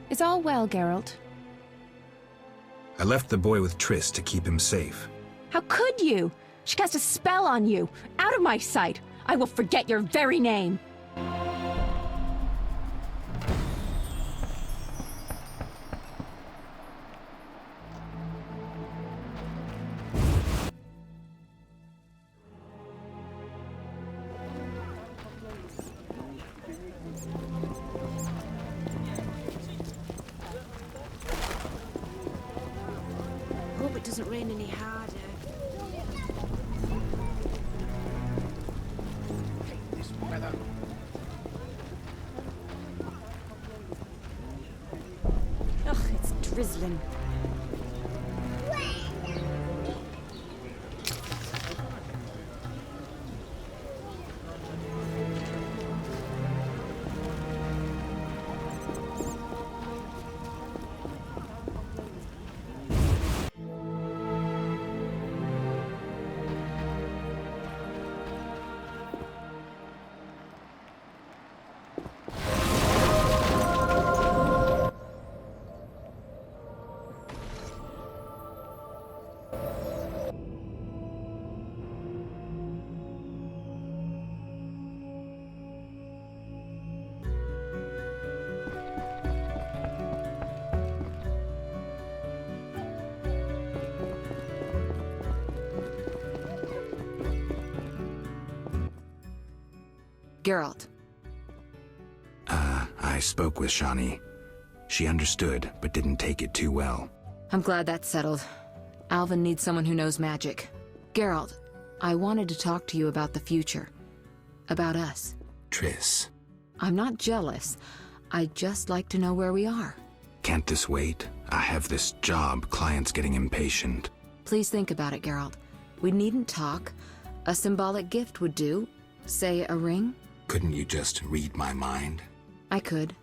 Is all well, Geralt? I left the boy with Triss to keep him safe. How could you? She cast a spell on you. Out of my sight. I will forget your very name. doesn't rain any harder. This weather. Ugh, it's drizzling. Geralt. I spoke with Shani. She understood, but didn't take it too well. I'm glad that's settled. Alvin needs someone who knows magic. Geralt, I wanted to talk to you about the future. About us. Triss. I'm not jealous. I'd just like to know where we are. Can't this wait? I have this job. Clients getting impatient. Please think about it, Geralt. We needn't talk. A symbolic gift would do. Say, a ring? Couldn't you just read my mind? I could,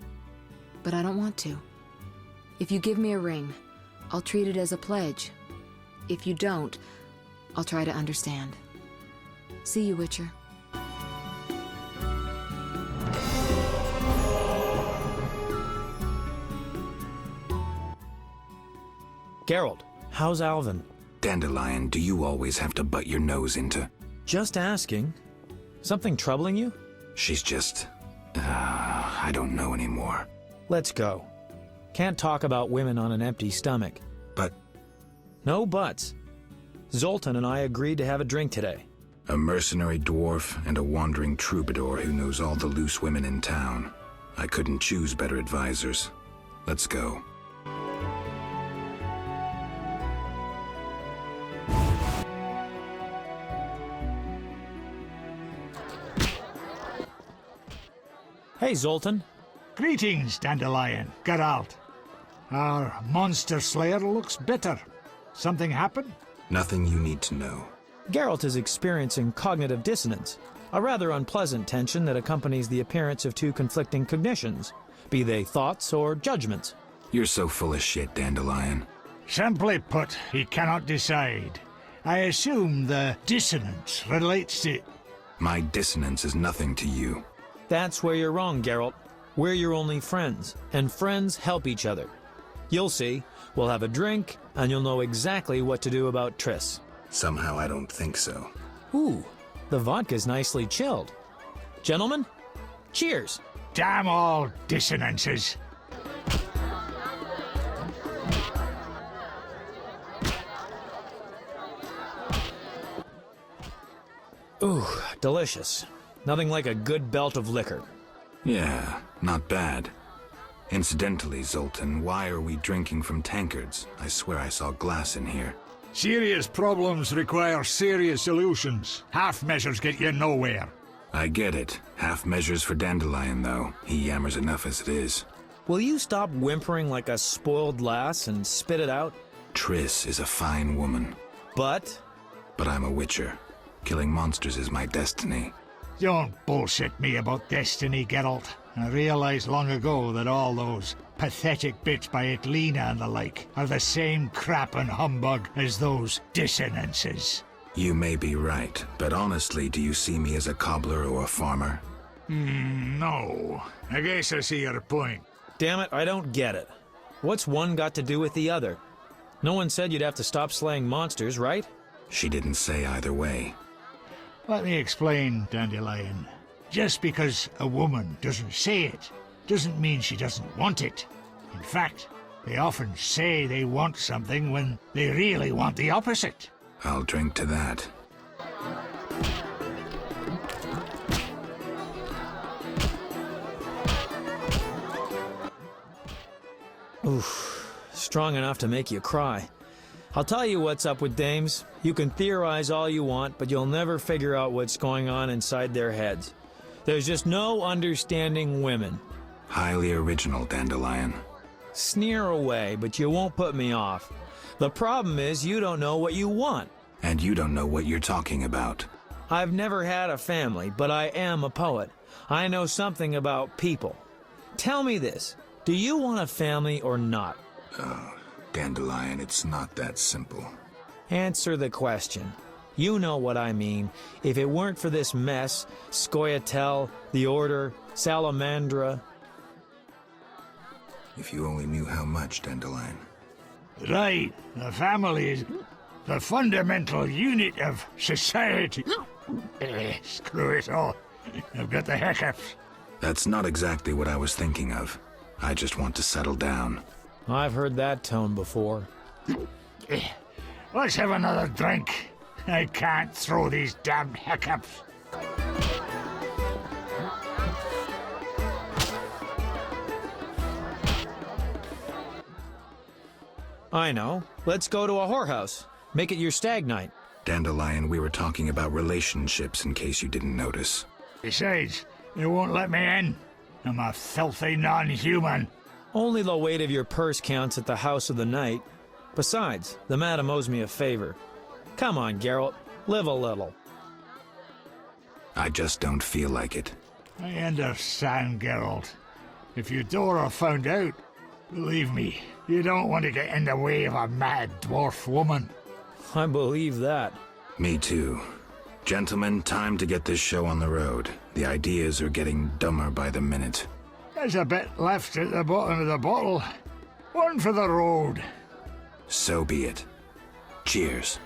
but I don't want to. If you give me a ring, I'll treat it as a pledge. If you don't, I'll try to understand. See you, Witcher. Geralt, how's Alvin? Dandelion, do you always have to butt your nose into... Just asking. Something troubling you? She's just... I don't know anymore. Let's go. Can't talk about women on an empty stomach. But... No buts. Zoltan and I agreed to have a drink today. A mercenary dwarf and a wandering troubadour who knows all the loose women in town. I couldn't choose better advisors. Let's go. Hey, Zoltan. Greetings, Dandelion. Geralt. Our monster slayer looks bitter. Something happened? Nothing you need to know. Geralt is experiencing cognitive dissonance, a rather unpleasant tension that accompanies the appearance of two conflicting cognitions, be they thoughts or judgments. You're so full of shit, Dandelion. Simply put, he cannot decide. I assume the dissonance relates to... My dissonance is nothing to you. That's where you're wrong, Geralt. We're your only friends, and friends help each other. You'll see. We'll have a drink, and you'll know exactly what to do about Triss. Somehow I don't think so. Ooh, the vodka's nicely chilled. Gentlemen, cheers. Damn all dissonances. Ooh, delicious. Nothing like a good belt of liquor. Yeah, not bad. Incidentally, Zoltan, why are we drinking from tankards? I swear I saw glass in here. Serious problems require serious solutions. Half measures get you nowhere. I get it. Half measures for Dandelion, though. He yammers enough as it is. Will you stop whimpering like a spoiled lass and spit it out? Triss is a fine woman. But I'm a witcher. Killing monsters is my destiny. Don't bullshit me about destiny, Geralt. I realized long ago that all those pathetic bits by Etlina and the like are the same crap and humbug as those dissonances. You may be right, but honestly, do you see me as a cobbler or a farmer? No. I guess I see your point. Damn it, I don't get it. What's one got to do with the other? No one said you'd have to stop slaying monsters, right? She didn't say either way. Let me explain, Dandelion. Just because a woman doesn't say it, doesn't mean she doesn't want it. In fact, they often say they want something when they really want the opposite. I'll drink to that. Oof, strong enough to make you cry. I'll tell you what's up with dames. You can theorize all you want, but you'll never figure out what's going on inside their heads. There's just no understanding women. Highly original, Dandelion. Sneer away, but you won't put me off. The problem is you don't know what you want. And you don't know what you're talking about. I've never had a family, but I am a poet. I know something about people. Tell me this, do you want a family or not? Oh, Dandelion, it's not that simple. Answer the question. You know what I mean. If it weren't for this mess, Scoia'tael, the Order, Salamandra... If you only knew how much, Dandelion. Right, the family is the fundamental unit of society. Screw it all. I've got the hiccups. That's not exactly what I was thinking of. I just want to settle down. I've heard that tone before. Let's have another drink. I can't throw these damned hiccups. I know. Let's go to a whorehouse. Make it your stag night. Dandelion, we were talking about relationships in case you didn't notice. Besides, they won't let me in. I'm a filthy non-human. Only the weight of your purse counts at the house of the night. Besides, the madam owes me a favor. Come on, Geralt. Live a little. I just don't feel like it. I understand, Geralt. If Eudora found out, believe me, you don't want to get in the way of a mad dwarf woman. I believe that. Me too. Gentlemen, time to get this show on the road. The ideas are getting dumber by the minute. There's a bit left at the bottom of the bottle. One for the road. So be it. Cheers.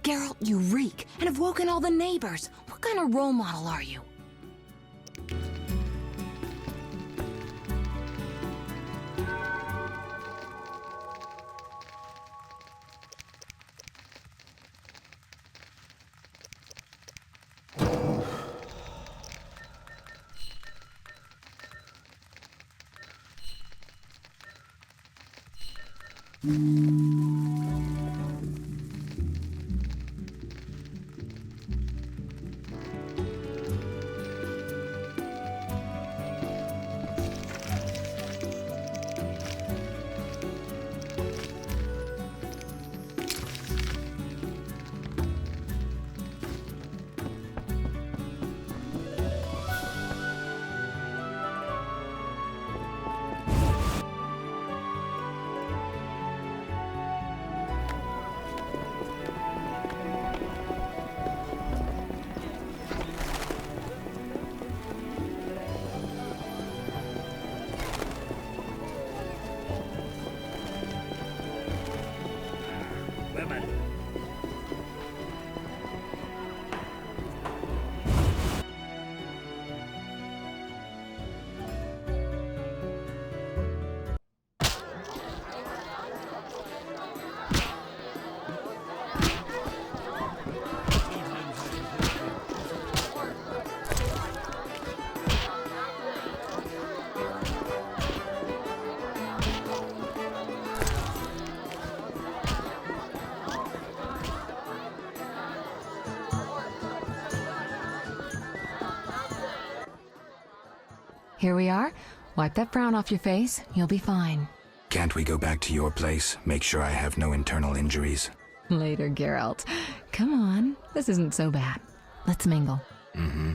Geralt, you reek, and have woken all the neighbors. What kind of role model are you? Here we are. Wipe that frown off your face. You'll be fine. Can't we go back to your place? Make sure I have no internal injuries. Later, Geralt. Come on. This isn't so bad. Let's mingle. Mm-hmm.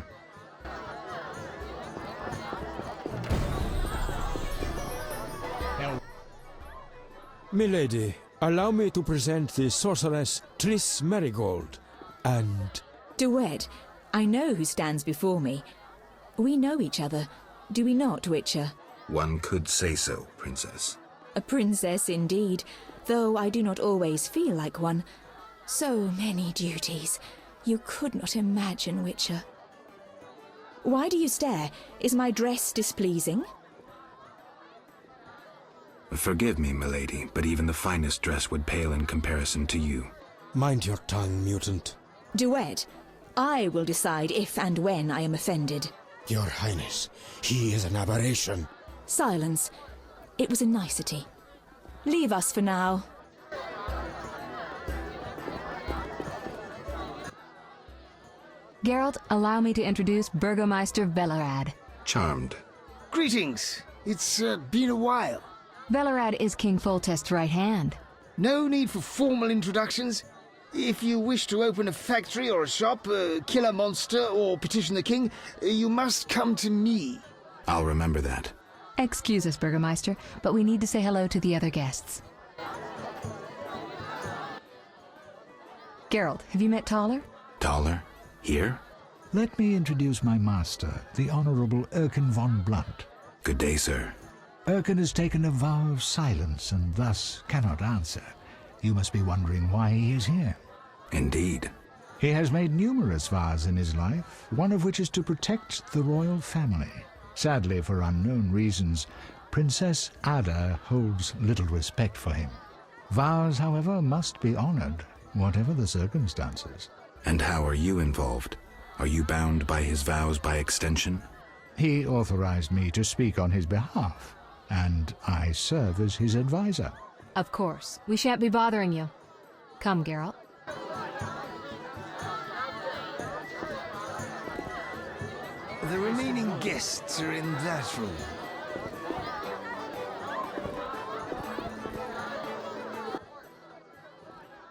Milady, Allow me to present the sorceress Triss Marigold, and... Dewed, I know who stands before me. We know each other, do we not, Witcher? One could say so, Princess. A princess indeed, though I do not always feel like one. So many duties. You could not imagine, Witcher. Why do you stare? Is my dress displeasing? Forgive me, milady, but even the finest dress would pale in comparison to you. Mind your tongue, mutant. Dewed, I will decide if and when I am offended. Your Highness, he is an aberration. Silence. It was a nicety. Leave us for now. Geralt, allow me to introduce Burgomaster Velerad. Charmed. Greetings. It's been a while. Velerad is King Foltest's right hand. No need for formal introductions. If you wish to open a factory or a shop, kill a monster, or petition the king, you must come to me. I'll remember that. Excuse us, Burgomaster, but we need to say hello to the other guests. Geralt, have you met Taller? Taller? Here? Let me introduce my master, the Honorable Erkin von Blunt. Good day, sir. Erkin has taken a vow of silence and thus cannot answer. You must be wondering why he is here. Indeed. He has made numerous vows in his life, one of which is to protect the royal family. Sadly, for unknown reasons, Princess Ada holds little respect for him. Vows, however, must be honored, whatever the circumstances. And how are you involved? Are you bound by his vows by extension? He authorized me to speak on his behalf, and I serve as his advisor. Of course. We shan't be bothering you. Come, Geralt. The remaining guests are in that room.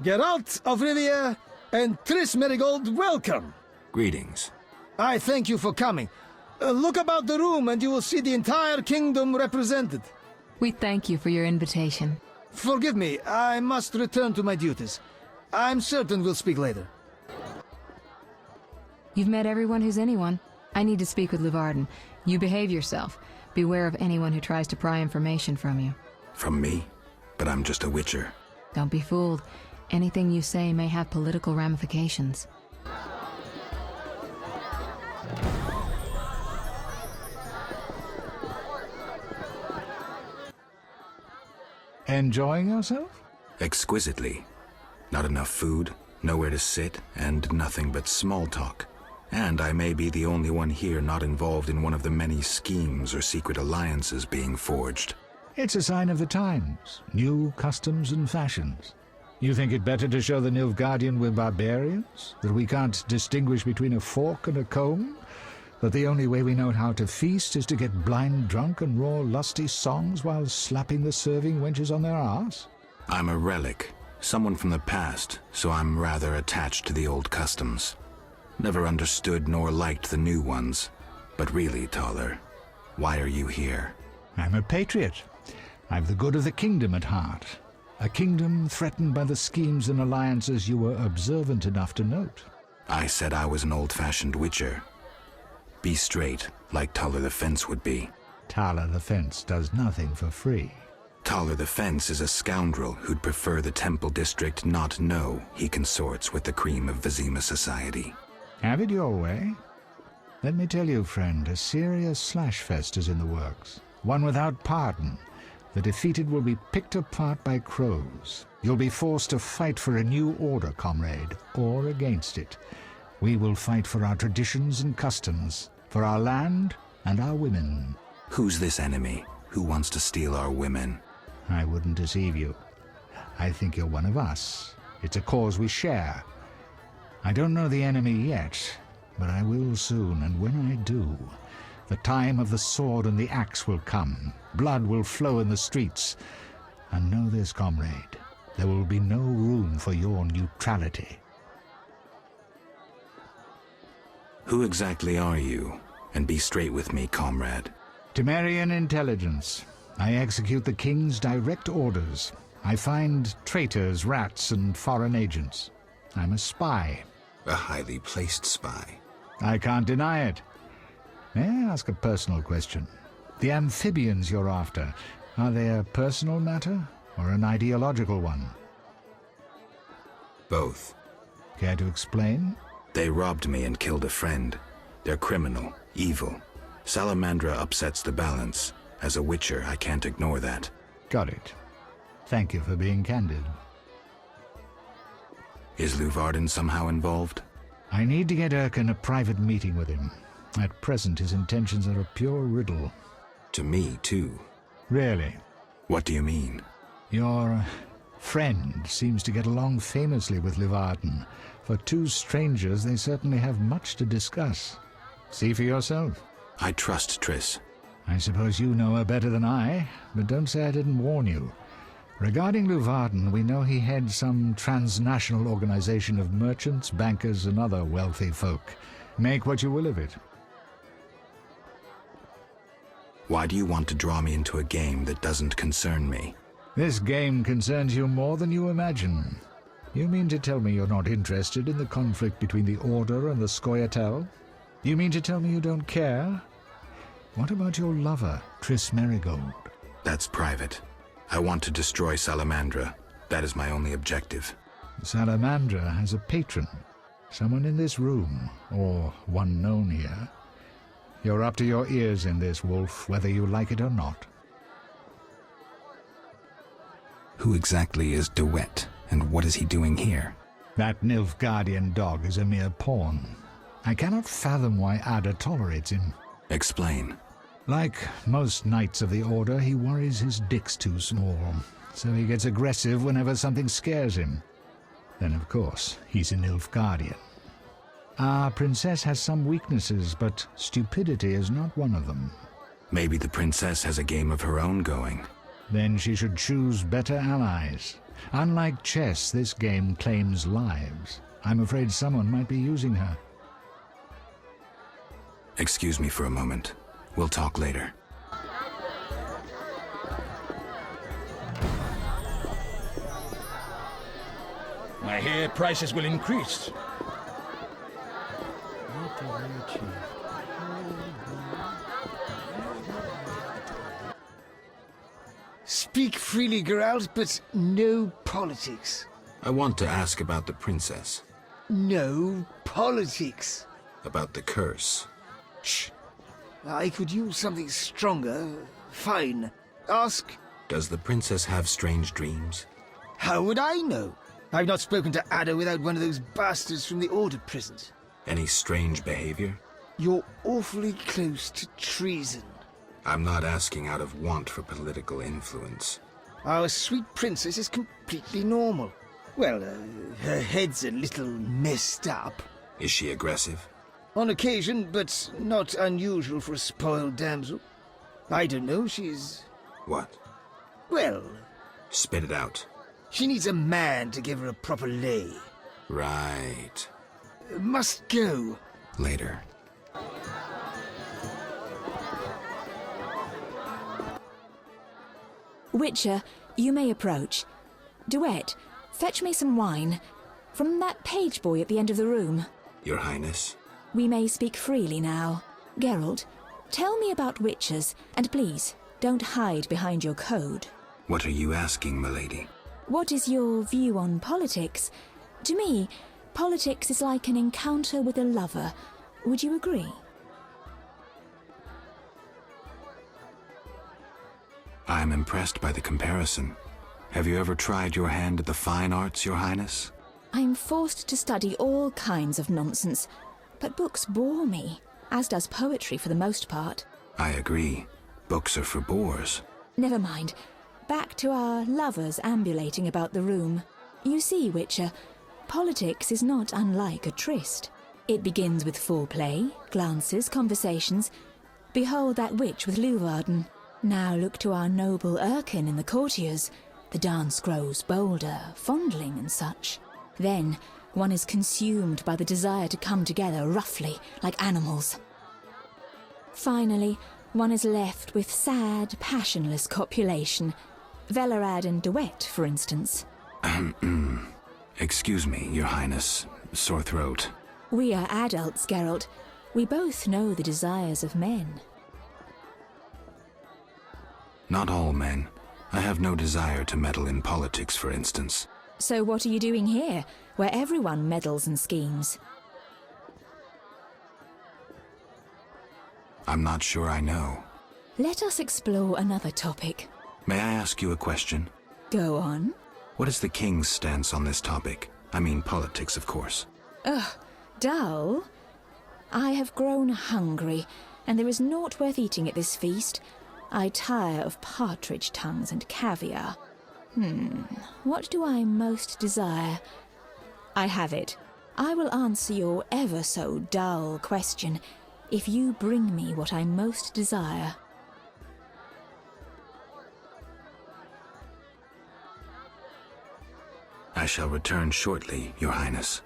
Geralt of Rivia and Triss Marigold, welcome. Greetings. I thank you for coming. Look about the room and you will see the entire kingdom represented. We thank you for your invitation. Forgive me, I must return to my duties. I'm certain we'll speak later. You've met everyone who's anyone. I need to speak with Luvarden. You behave yourself. Beware of anyone who tries to pry information from you. From me? But I'm just a witcher. Don't be fooled. Anything you say may have political ramifications. Enjoying yourself? Exquisitely. Not enough food, nowhere to sit, and nothing but small talk. And I may be the only one here not involved in one of the many schemes or secret alliances being forged. It's a sign of the times, new customs and fashions. You think it better to show the Nilfgaardian we're barbarians? That we can't distinguish between a fork and a comb? That the only way we know how to feast is to get blind drunk and roar lusty songs while slapping the serving wenches on their arse? I'm a relic, someone from the past, so I'm rather attached to the old customs. Never understood nor liked the new ones. But really, Taller, why are you here? I'm a patriot. I've the good of the kingdom at heart. A kingdom threatened by the schemes and alliances you were observant enough to note. I said I was an old-fashioned witcher. Be straight, like Taller the Fence would be. Taller the Fence does nothing for free. Taller the Fence is a scoundrel who'd prefer the Temple District not know he consorts with the cream of Vizima society. Have it your way. Let me tell you, friend, a serious slashfest is in the works. One without pardon. The defeated will be picked apart by crows. You'll be forced to fight for a new order, comrade, or against it. We will fight for our traditions and customs, for our land and our women. Who's this enemy? Who wants to steal our women? I wouldn't deceive you. I think you're one of us. It's a cause we share. I don't know the enemy yet, but I will soon, and when I do, the time of the sword and the axe will come. Blood will flow in the streets. And know this, comrade, there will be no room for your neutrality. Who exactly are you? And be straight with me, comrade. Temerian intelligence. I execute the king's direct orders. I find traitors, rats, and foreign agents. I'm a spy. A highly placed spy. I can't deny it. May I ask a personal question? The amphibians you're after, are they a personal matter or an ideological one? Both. Care to explain? They robbed me and killed a friend. They're criminal, evil. Salamandra upsets the balance. As a witcher, I can't ignore that. Got it. Thank you for being candid. Is Luvarden somehow involved? I need to get Erkin a private meeting with him. At present, his intentions are a pure riddle. To me, too. Really? What do you mean? Your friend seems to get along famously with Luvarden. For two strangers, they certainly have much to discuss. See for yourself. I trust Triss. I suppose you know her better than I, but don't say I didn't warn you. Regarding Luvarden, we know he heads some transnational organization of merchants, bankers, and other wealthy folk. Make what you will of it. Why do you want to draw me into a game that doesn't concern me? This game concerns you more than you imagine. You mean to tell me you're not interested in the conflict between the Order and the Scoia'tael? You mean to tell me you don't care? What about your lover, Triss Merigold? That's private. I want to destroy Salamandra. That is my only objective. Salamandra has a patron. Someone in this room, or one known here. You're up to your ears in this, Wolf, whether you like it or not. Who exactly is DeWitt, and what is he doing here? That Nilfgaardian dog is a mere pawn. I cannot fathom why Ada tolerates him. Explain. Like most knights of the Order, he worries his dick's too small, so he gets aggressive whenever something scares him. Then, of course, he's a Nilfgaardian. Our princess has some weaknesses, but stupidity is not one of them. Maybe the princess has a game of her own going. Then she should choose better allies. Unlike chess, this game claims lives. I'm afraid someone might be using her. Excuse me for a moment. We'll talk later. I hear prices will increase. Speak freely, Geralt, but no politics. I want to ask about the princess. No politics. About the curse. Shh. I could use something stronger. Fine. Ask. Does the princess have strange dreams? How would I know? I've not spoken to Ada without one of those bastards from the Order present. Any strange behavior? You're awfully close to treason. I'm not asking out of want for political influence. Our sweet princess is completely normal. Well, her head's a little messed up. Is she aggressive? On occasion, but not unusual for a spoiled damsel. I don't know, she's... What? Well... Spit it out. She needs a man to give her a proper lay. Right. Must go. Later. Witcher, you may approach. Duet, fetch me some wine. From that page boy at the end of the room. Your Highness. We may speak freely now. Geralt, tell me about witchers, and please, don't hide behind your code. What are you asking, milady? What is your view on politics? To me, politics is like an encounter with a lover. Would you agree? I'm impressed by the comparison. Have you ever tried your hand at the fine arts, Your Highness? I'm forced to study all kinds of nonsense, but books bore me, as does poetry for the most part. I agree. Books are for bores. Never mind. Back to our lovers ambulating about the room. You see, Witcher, politics is not unlike a tryst. It begins with foreplay, glances, conversations. Behold that witch with Luvarden. Now look to our noble Erkin and the courtiers. The dance grows bolder, fondling and such. Then one is consumed by the desire to come together roughly, like animals. Finally, one is left with sad, passionless copulation. Velerad and Duet, for instance. Excuse me, Your Highness. Sore throat. We are adults, Geralt. We both know the desires of men. Not all men. I have no desire to meddle in politics, for instance. So what are you doing here, where everyone meddles and schemes? I'm not sure I know. Let us explore another topic. May I ask you a question? Go on. What is the king's stance on this topic? I mean politics, of course. Ugh, dull? I have grown hungry, and there is naught worth eating at this feast. I tire of partridge tongues and caviar. What do I most desire? I have it. I will answer your ever so dull question if you bring me what I most desire. I shall return shortly, Your Highness.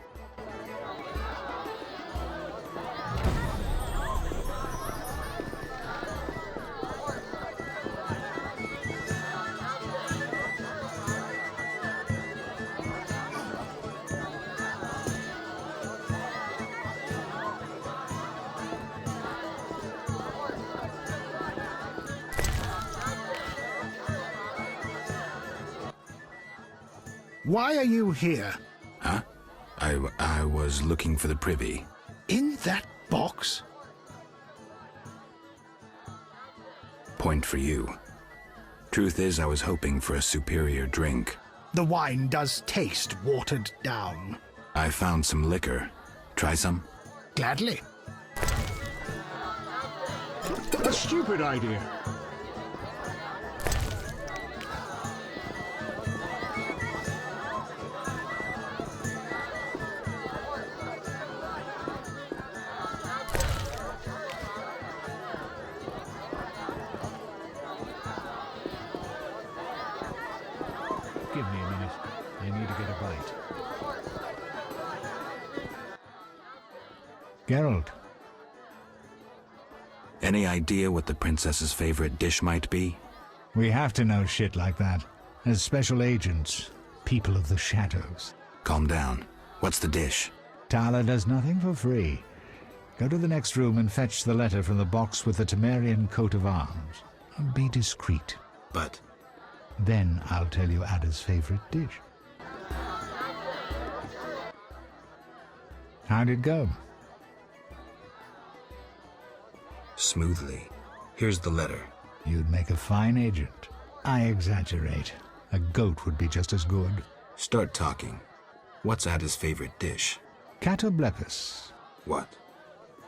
Why are you here? Huh? I was looking for the privy. In that box? Point for you. Truth is, I was hoping for a superior drink. The wine does taste watered down. I found some liquor. Try some? Gladly. A stupid idea. Give me a minute. I need to get a bite. Geralt. Any idea what the princess's favorite dish might be? We have to know shit like that. As special agents, people of the shadows. Calm down. What's the dish? Tala does nothing for free. Go to the next room and fetch the letter from the box with the Temerian coat of arms. Be discreet. But... Then I'll tell you Ada's favorite dish. How'd it go? Smoothly. Here's the letter. You'd make a fine agent. I exaggerate. A goat would be just as good. Start talking. What's Ada's favorite dish? Catoblepis. What?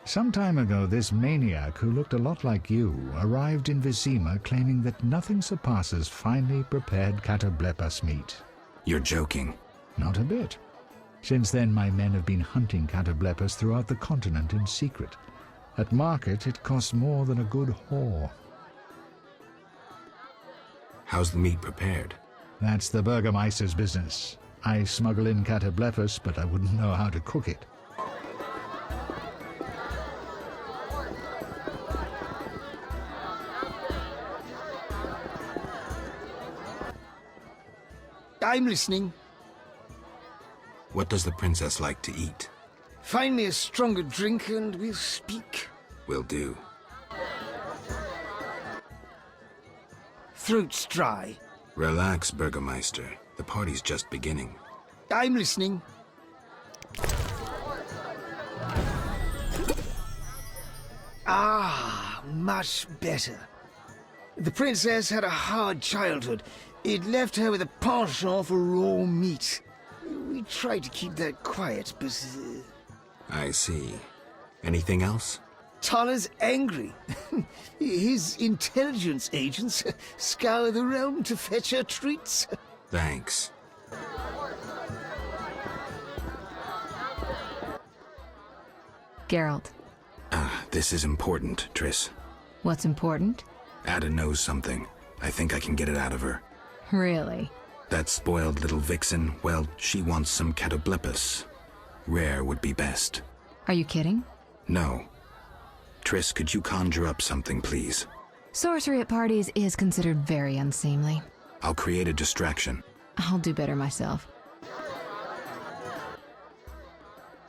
Some time ago, this maniac who looked a lot like you arrived in Vizima claiming that nothing surpasses finely prepared catoblepas meat. You're joking. Not a bit. Since then, my men have been hunting catoblepas throughout the continent in secret. At market, it costs more than a good whore. How's the meat prepared? That's the Burgermeister's business. I smuggle in catoblepas, but I wouldn't know how to cook it. I'm listening. What does the princess like to eat? Find me a stronger drink and we'll speak. Will do. Throat's dry. Relax, Burgermeister. The party's just beginning. I'm listening. Ah, much better. The princess had a hard childhood. It left her with a penchant for raw meat. We tried to keep that quiet, but... I see. Anything else? Tala's angry. His intelligence agents scour the realm to fetch her treats. Thanks. Geralt. This is important, Triss. What's important? Ada knows something. I think I can get it out of her. Really? That spoiled little vixen, well, she wants some catoblepis. Rare would be best. Are you kidding? No. Triss, could you conjure up something, please? Sorcery at parties is considered very unseemly. I'll create a distraction. I'll do better myself.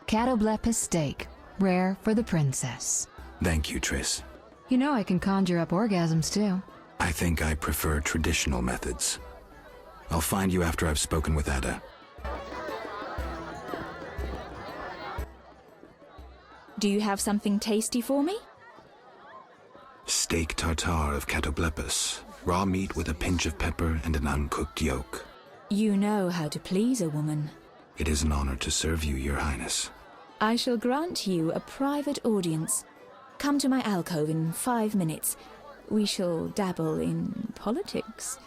Catoblepis steak, rare for the princess. Thank you, Triss. You know I can conjure up orgasms too. I think I prefer traditional methods. I'll find you after I've spoken with Ada. Do you have something tasty for me? Steak tartare of Catoblepis. Raw meat with a pinch of pepper and an uncooked yolk. You know how to please a woman. It is an honor to serve you, Your Highness. I shall grant you a private audience. Come to my alcove in 5 minutes. We shall dabble in politics.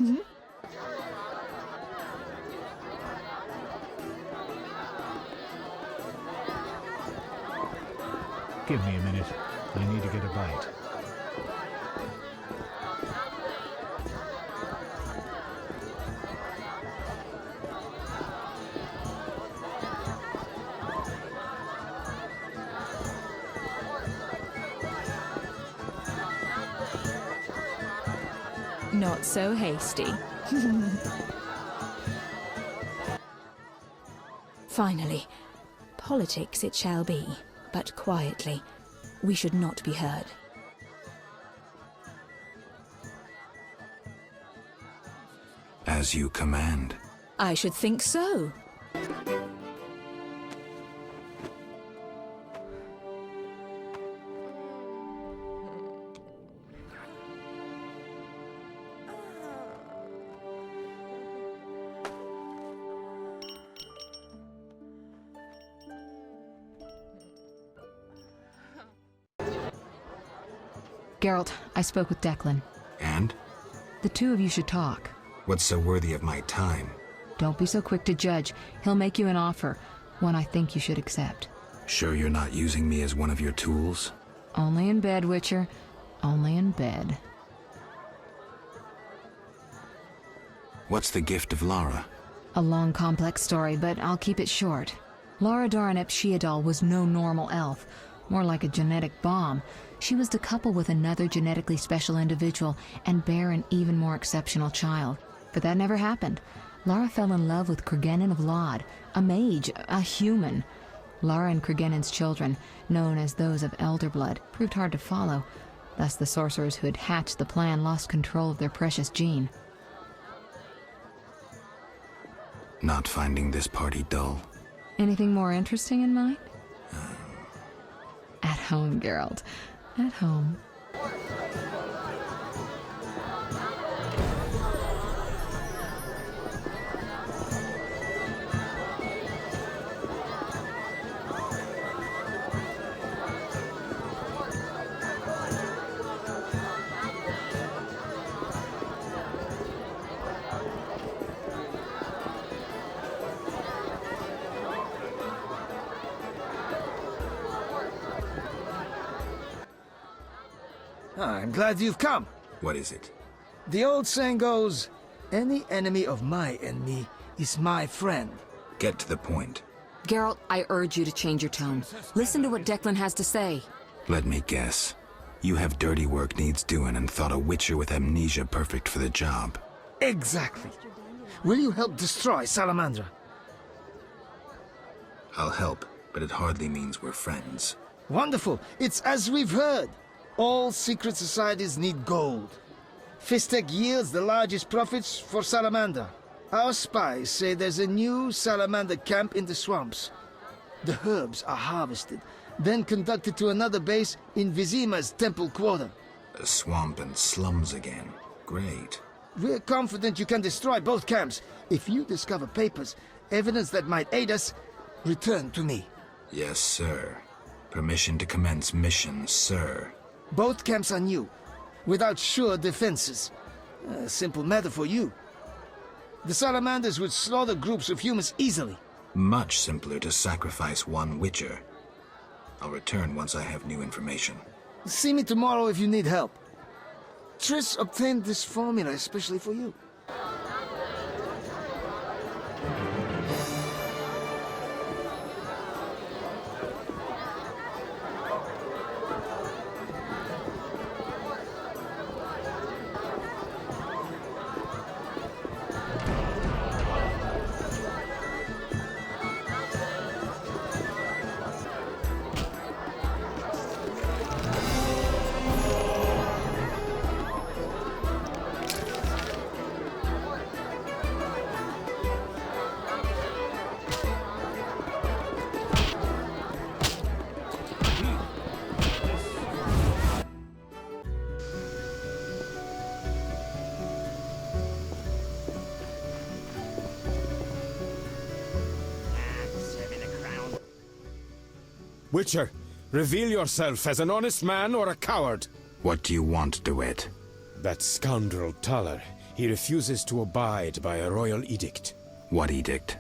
Give me a minute. I need to get a bite. Not so hasty. Finally, politics it shall be, but quietly. We should not be heard. As you command. I should think so. Geralt, I spoke with Declan. And? The two of you should talk. What's so worthy of my time? Don't be so quick to judge. He'll make you an offer, one I think you should accept. Sure you're not using me as one of your tools? Only in bed, Witcher. Only in bed. What's the gift of Lara? A long, complex story, but I'll keep it short. Lara Doran ep Sheadal was no normal elf, more like a genetic bomb. She was to couple with another genetically special individual and bear an even more exceptional child. But that never happened. Lara fell in love with Cregennan of Lod, a mage, a human. Lara and Cregennan's children, known as those of Elder Blood, proved hard to follow. Thus the sorcerers who had hatched the plan lost control of their precious gene. Not finding this party dull? Anything more interesting in mind? At home, Geralt. At home. I'm glad you've come. What is it? The old saying goes, any enemy of my enemy is my friend. Get to the point. Geralt, I urge you to change your tone. Listen to what Declan has to say. Let me guess. You have dirty work needs doing and thought a witcher with amnesia perfect for the job. Exactly. Will you help destroy Salamandra? I'll help, but it hardly means we're friends. Wonderful. It's as we've heard. All secret societies need gold. Fistek yields the largest profits for Salamander. Our spies say there's a new Salamander camp in the swamps. The herbs are harvested, then conducted to another base in Vizima's temple quarter. A swamp and slums again. Great. We're confident you can destroy both camps. If you discover papers, evidence that might aid us, return to me. Yes, sir. Permission to commence mission, sir. Both camps are new, without sure defenses. A simple matter for you. The Salamanders would slaughter groups of humans easily. Much simpler to sacrifice one witcher. I'll return once I have new information. See me tomorrow if you need help. Triss obtained this formula especially for you. Witcher, reveal yourself as an honest man or a coward. What do you want, DeWitt? That scoundrel Taller. He refuses to abide by a royal edict. What edict?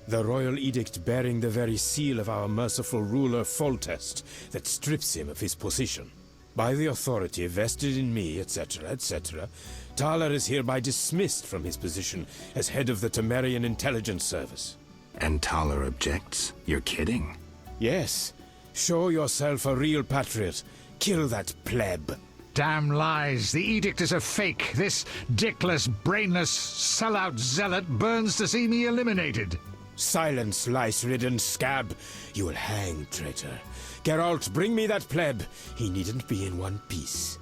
The royal edict bearing the very seal of our merciful ruler Foltest that strips him of his position. By the authority vested in me, etc., etc., Taller is hereby dismissed from his position as head of the Temerian Intelligence Service. And Taller objects? You're kidding? Yes. Show yourself a real patriot. Kill that pleb. Damn lies. The edict is a fake. This dickless, brainless, sellout zealot burns to see me eliminated. Silence, lice-ridden scab. You will hang, traitor. Geralt, bring me that pleb. He needn't be in one piece.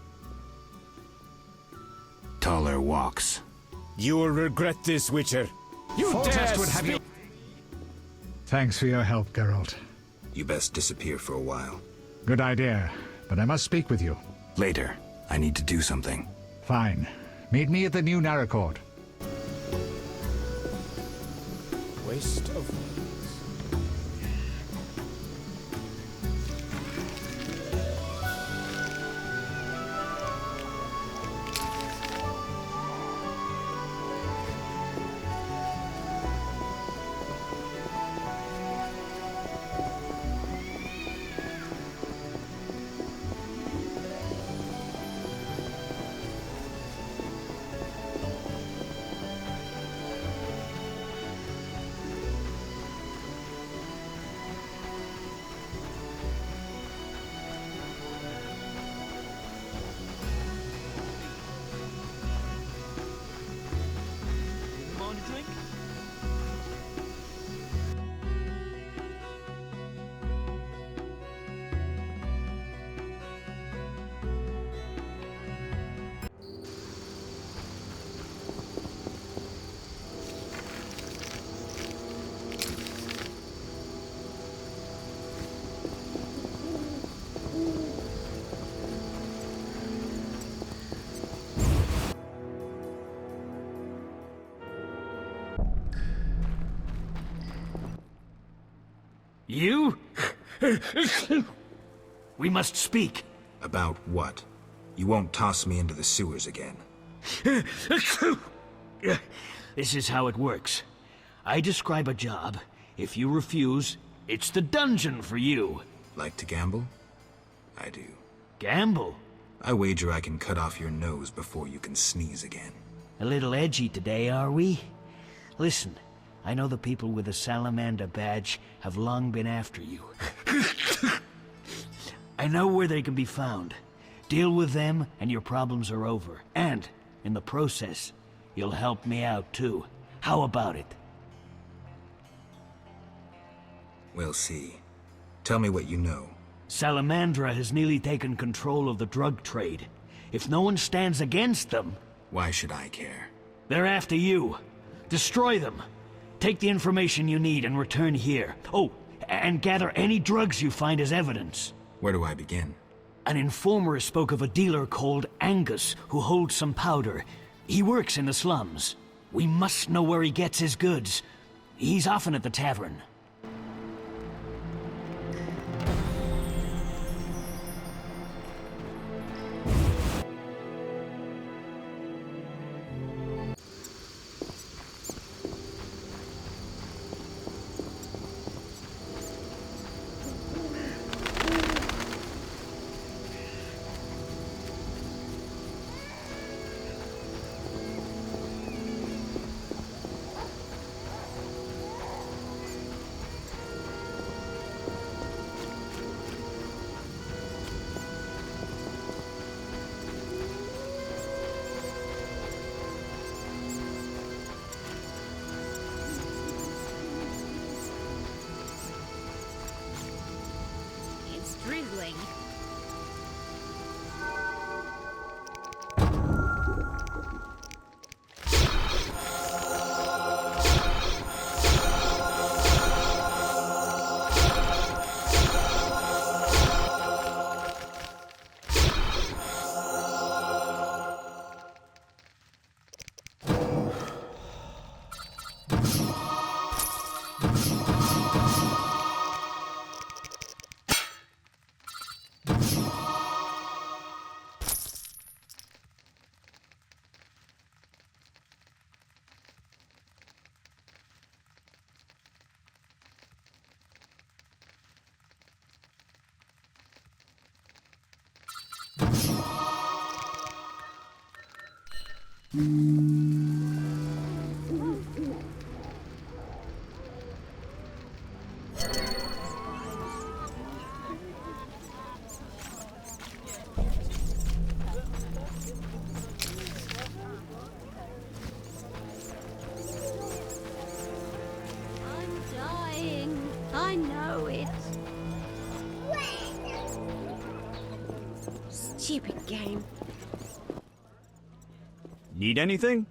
Taller walks. You will regret this, Witcher. You dare would have you. Thanks for your help, Geralt. You best disappear for a while. Good idea, but I must speak with you. Later. I need to do something. Fine. Meet me at the new Narracourt. Waste of words. You? We must speak. About what? You won't toss me into the sewers again. This is how it works. I describe a job. If you refuse, it's the dungeon for you. Like to gamble? I do. Gamble? I wager I can cut off your nose before you can sneeze again. A little edgy today, are we? Listen, I know the people with the salamander badge have long been after you. I know where they can be found. Deal with them and your problems are over. And, in the process, you'll help me out too. How about it? We'll see. Tell me what you know. Salamandra has nearly taken control of the drug trade. If no one stands against them... Why should I care? They're after you. Destroy them. Take the information you need and return here. Oh, and gather any drugs you find as evidence. Where do I begin? An informer spoke of a dealer called Angus who holds some powder. He works in the slums. We must know where he gets his goods. He's often at the tavern. I'm dying. I know it. Stupid game. Need anything?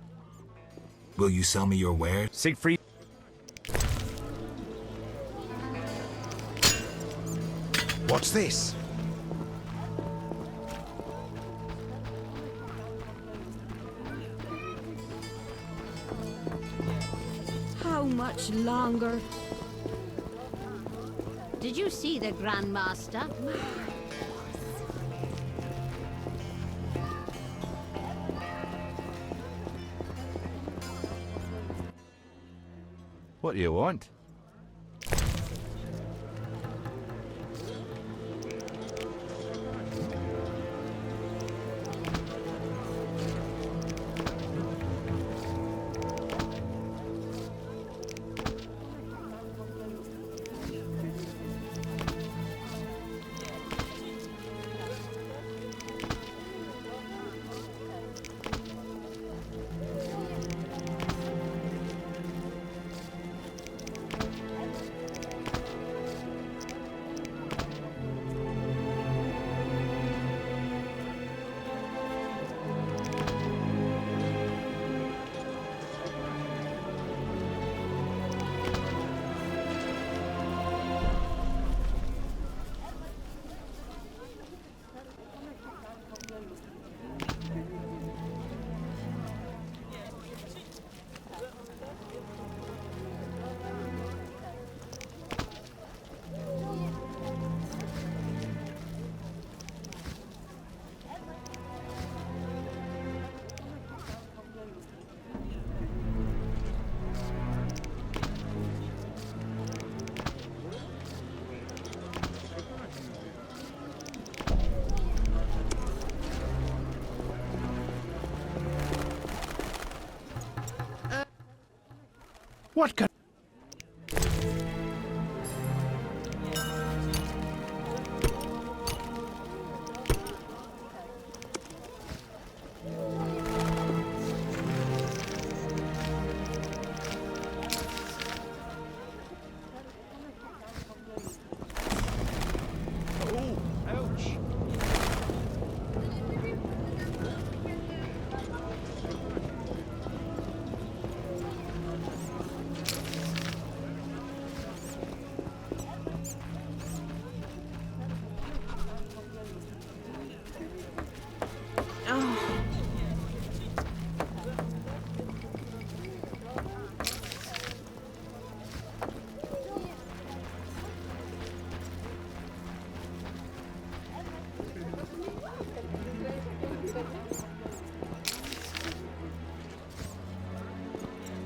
Will you sell me your wares? Siegfried. What's this? How much longer? Did you see the Grandmaster? What do you want? What can...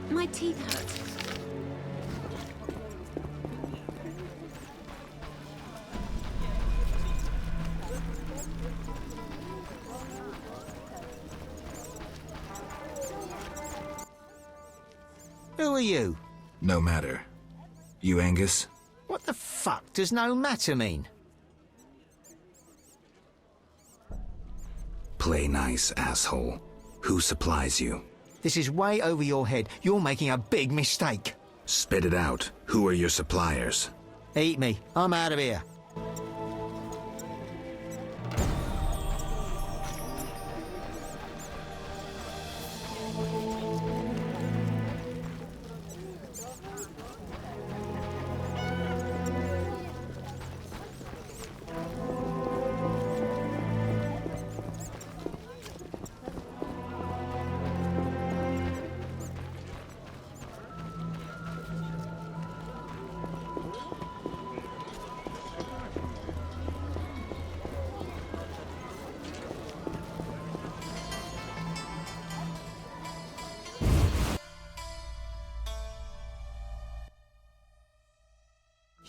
My teeth hurt. Who are you? No matter. You Angus? What the fuck does no matter mean? Play nice, asshole. Who supplies you? This is way over your head. You're making a big mistake. Spit it out. Who are your suppliers? Eat me. I'm out of here.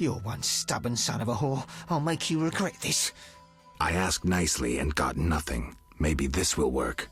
You're one stubborn son of a whore. I'll make you regret this. I asked nicely and got nothing. Maybe this will work.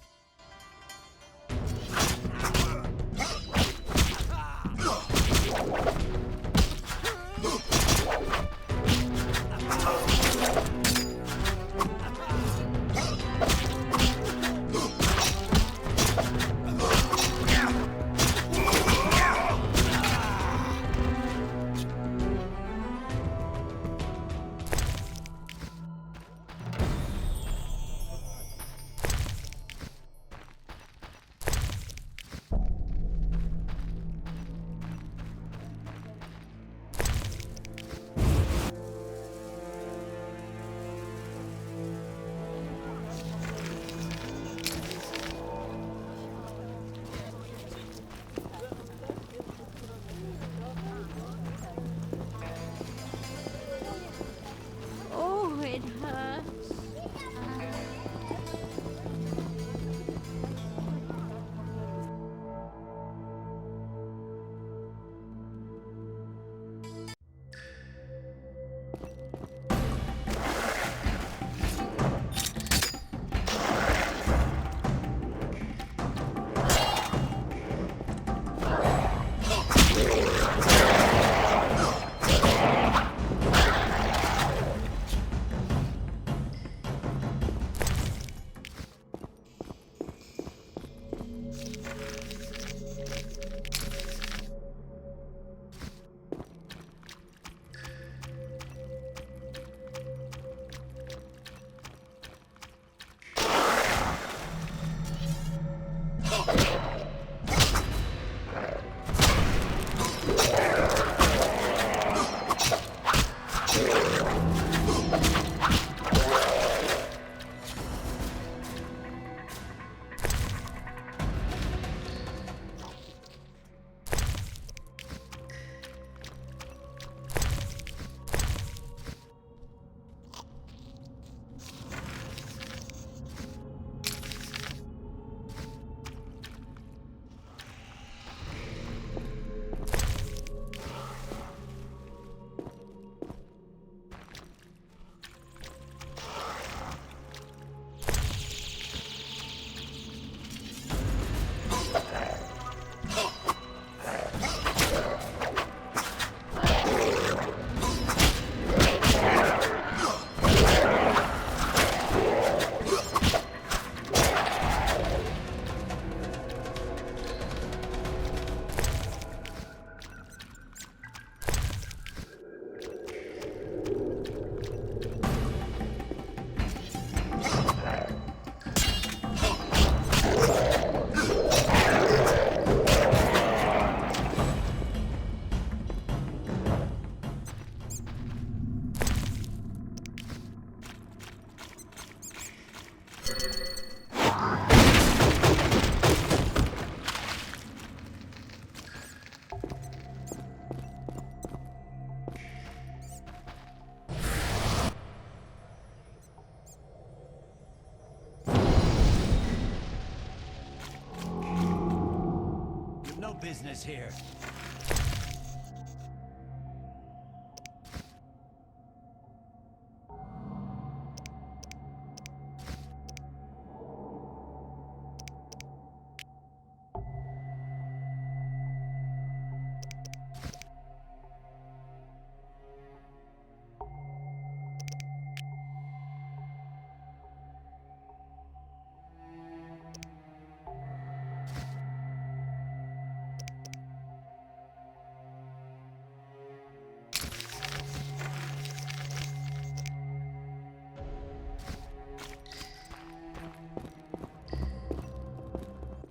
business here.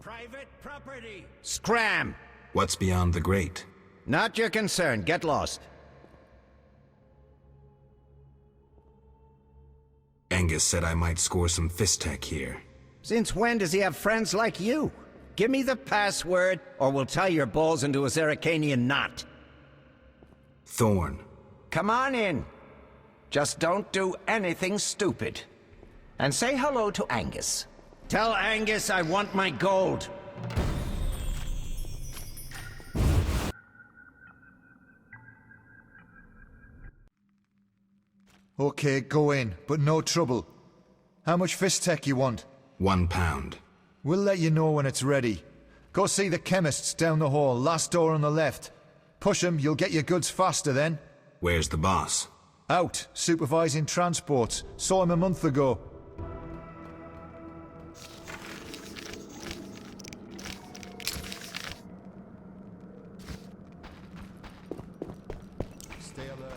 Private property! Scram! What's beyond the grate? Not your concern. Get lost. Angus said I might score some fist-tech here. Since when does he have friends like you? Give me the password, or we'll tie your balls into a Zeracanian knot. Thorn. Come on in. Just don't do anything stupid. And say hello to Angus. Tell Angus I want my gold. Okay, go in, but no trouble. How much fist tech you want? £1. We'll let you know when it's ready. Go see the chemists down the hall, last door on the left. Push 'em, you'll get your goods faster then. Where's the boss? Out, supervising transports. Saw him a month ago. Stay alert.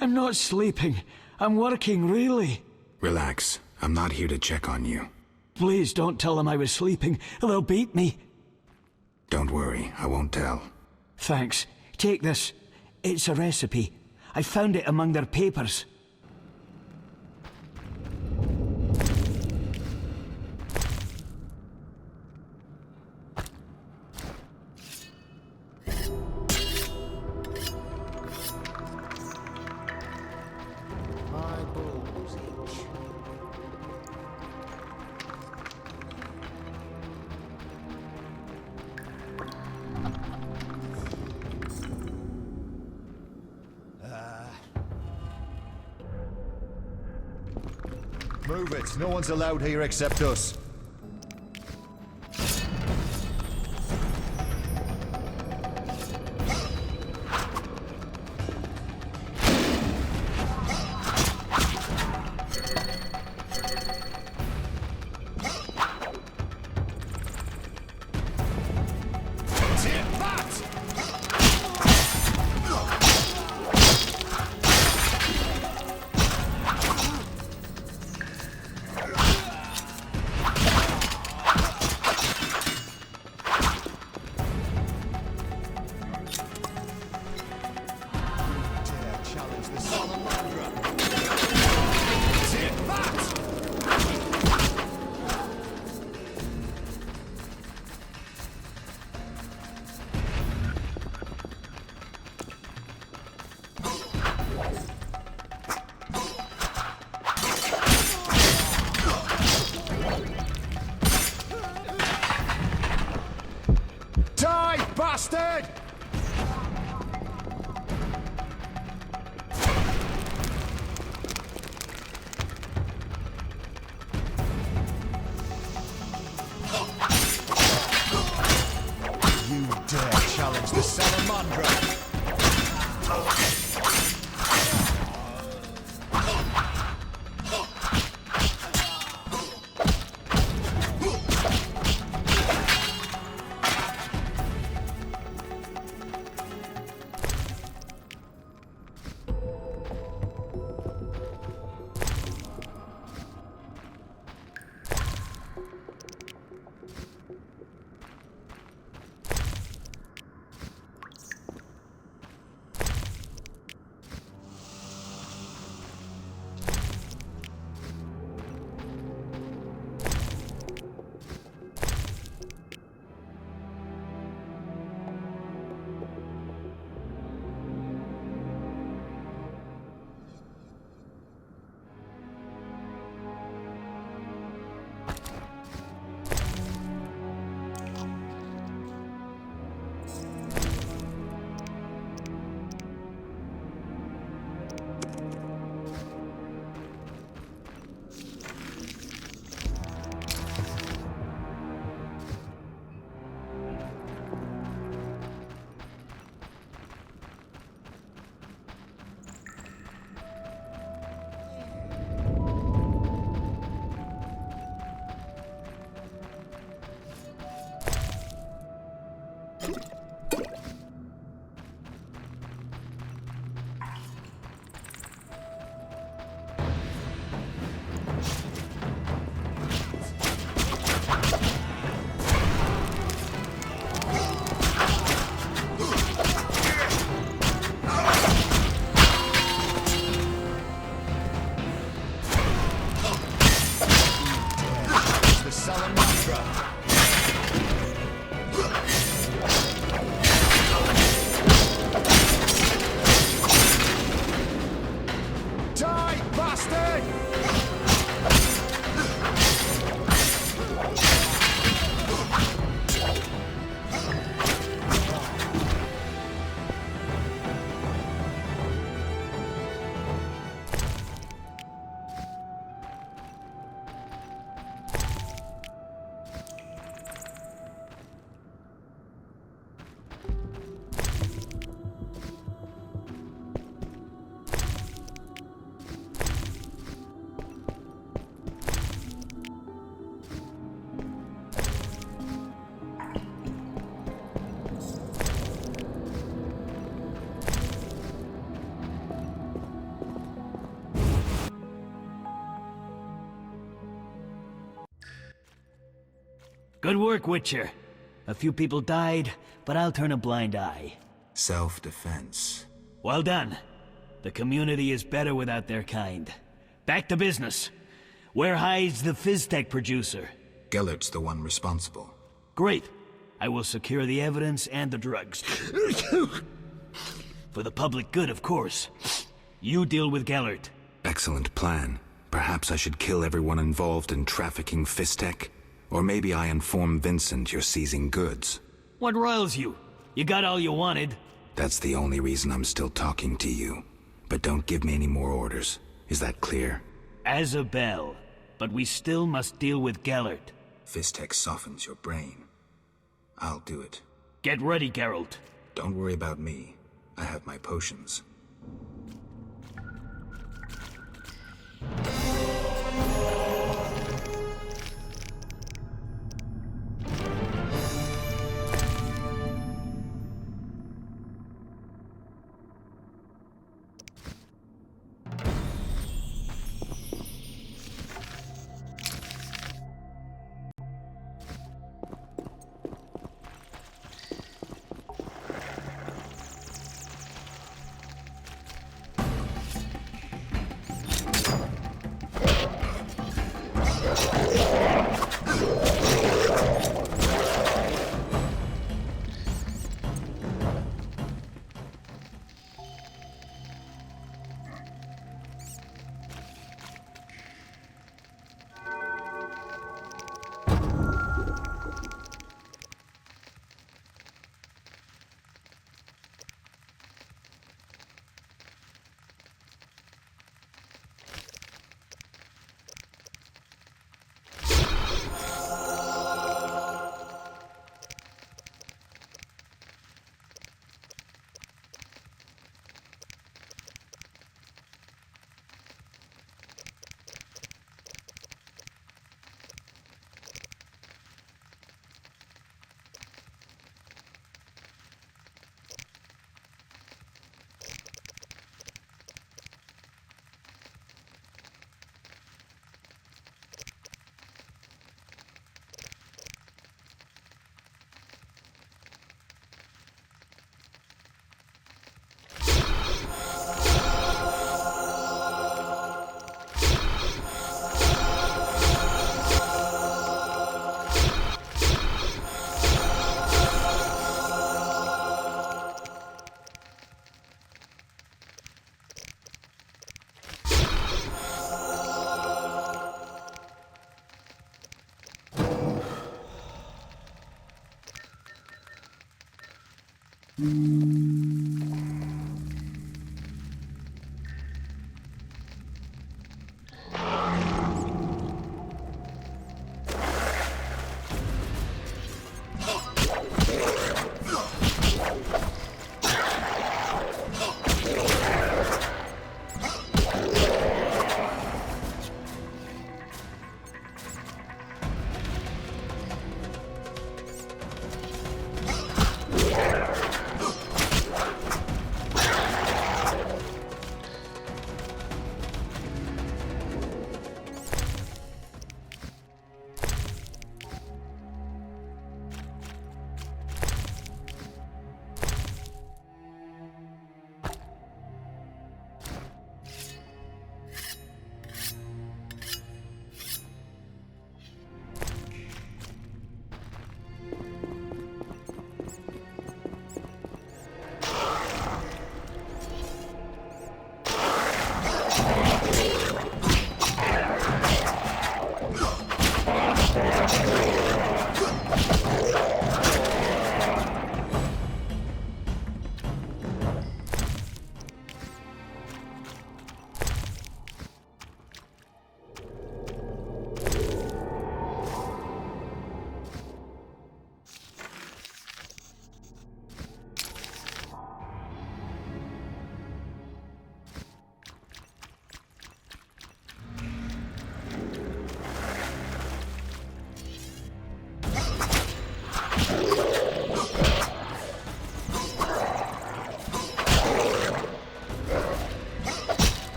I'm not sleeping. I'm working, really. Relax. I'm not here to check on you. Please don't tell them I was sleeping. They'll beat me. Don't worry, I won't tell. Thanks. Take this. It's a recipe. I found it among their papers. Move it. No one's allowed here except us. Good work, Witcher. A few people died, but I'll turn a blind eye. Self-defense. Well done. The community is better without their kind. Back to business. Where hides the Fizztech producer? Geralt's the one responsible. Great. I will secure the evidence and the drugs. For the public good, of course. You deal with Geralt. Excellent plan. Perhaps I should kill everyone involved in trafficking Fizztech? Or maybe I inform Vincent you're seizing goods. What riles you? You got all you wanted. That's the only reason I'm still talking to you. But don't give me any more orders. Is that clear? As a bell. But we still must deal with Geralt. Fizztech softens your brain. I'll do it. Get ready, Geralt. Don't worry about me. I have my potions.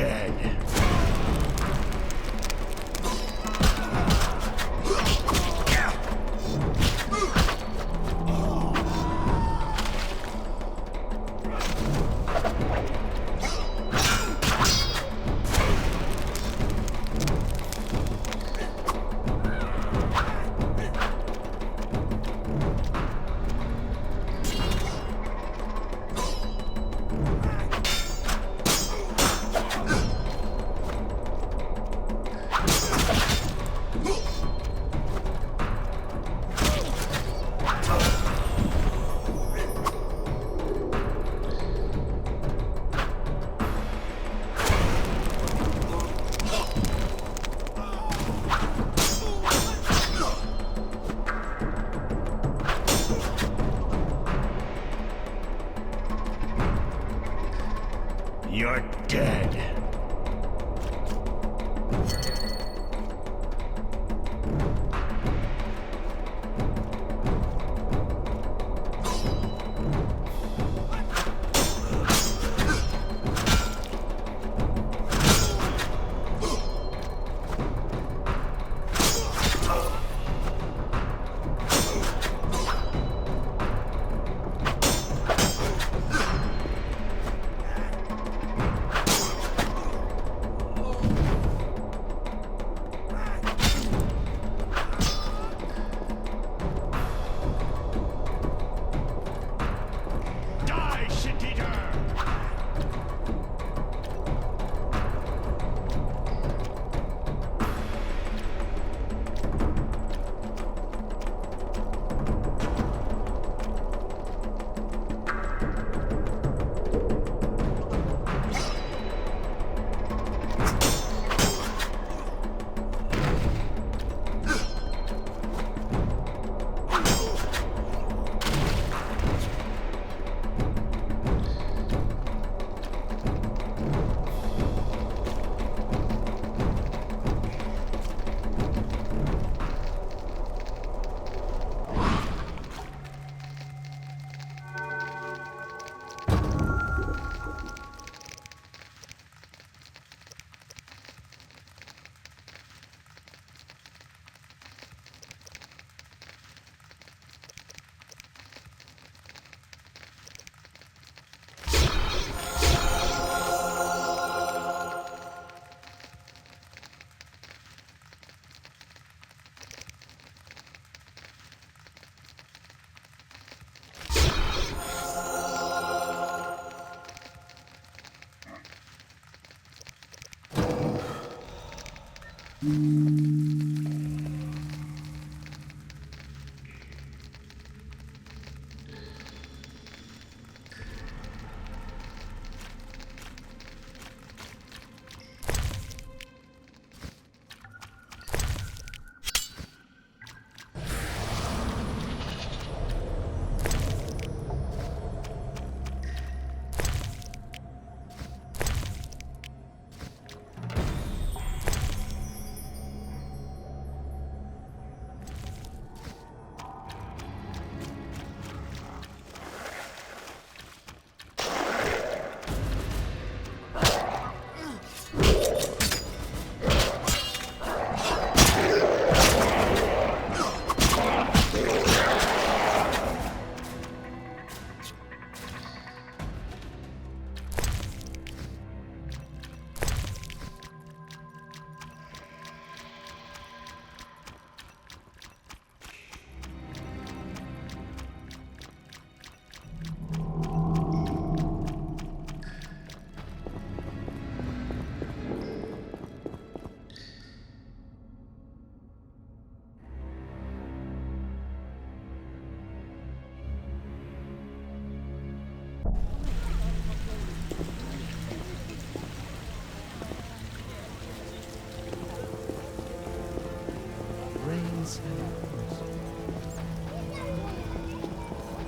dead. You're dead.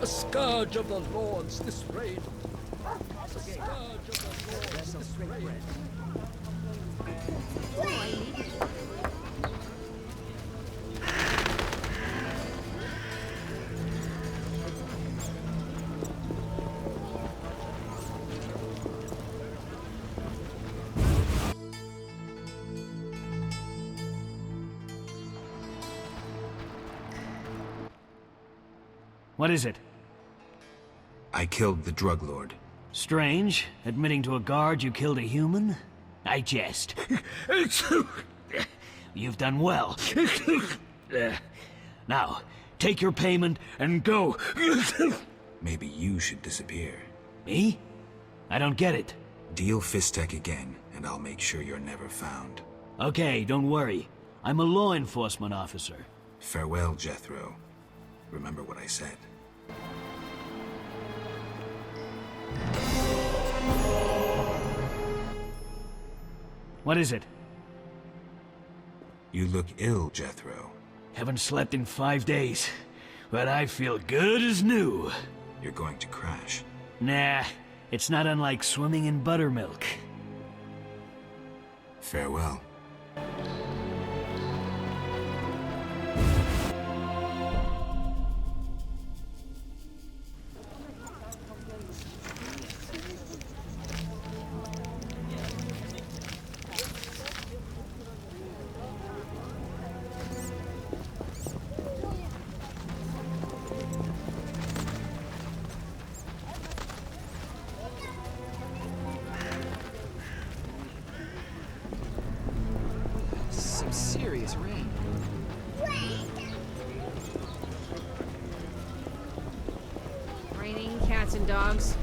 A scourge of the lords, this raid. A scourge of the lords, this raid. What is it? I killed the drug lord. Strange, admitting to a guard you killed a human? I jest. You've done well. Now, take your payment and go. Maybe you should disappear. Me? I don't get it. Deal Fistek again, and I'll make sure you're never found. Okay, don't worry. I'm a law enforcement officer. Farewell, Jethro. Remember what I said. What is it? You look ill, Jethro. Haven't slept in 5 days, but I feel good as new. You're going to crash. Nah, it's not unlike swimming in buttermilk. Farewell. Serious rain. Raining cats and dogs.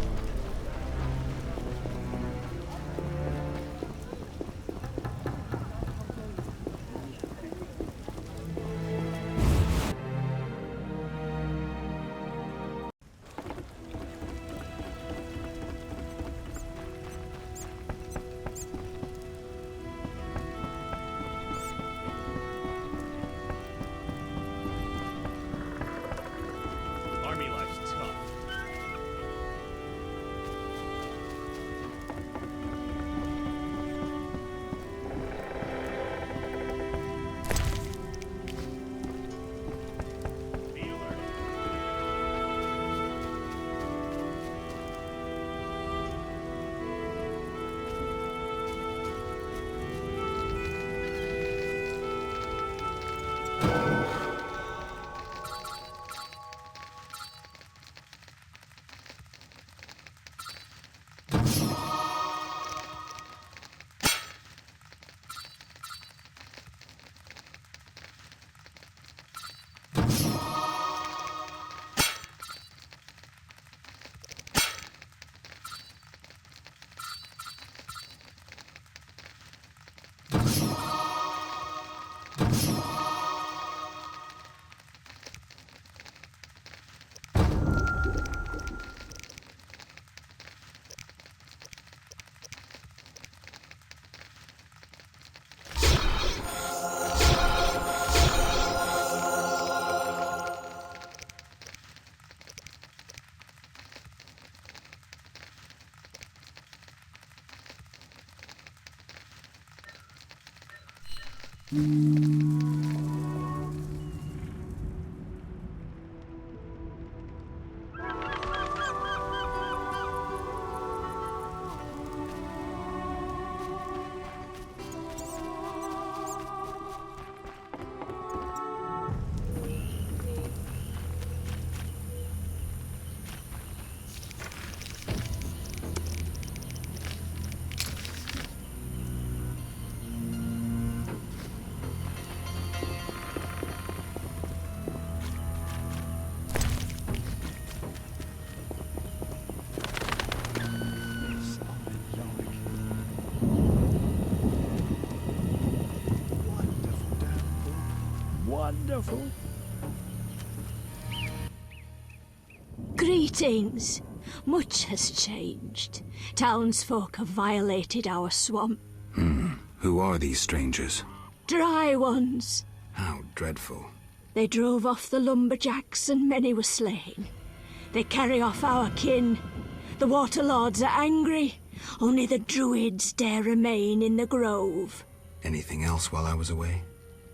Wonderful. Greetings. Much has changed. Townsfolk have violated our swamp. Who are these strangers? Dry ones. How dreadful. They drove off the lumberjacks and many were slain. They carry off our kin. The Waterlords are angry. Only the druids dare remain in the grove. Anything else while I was away?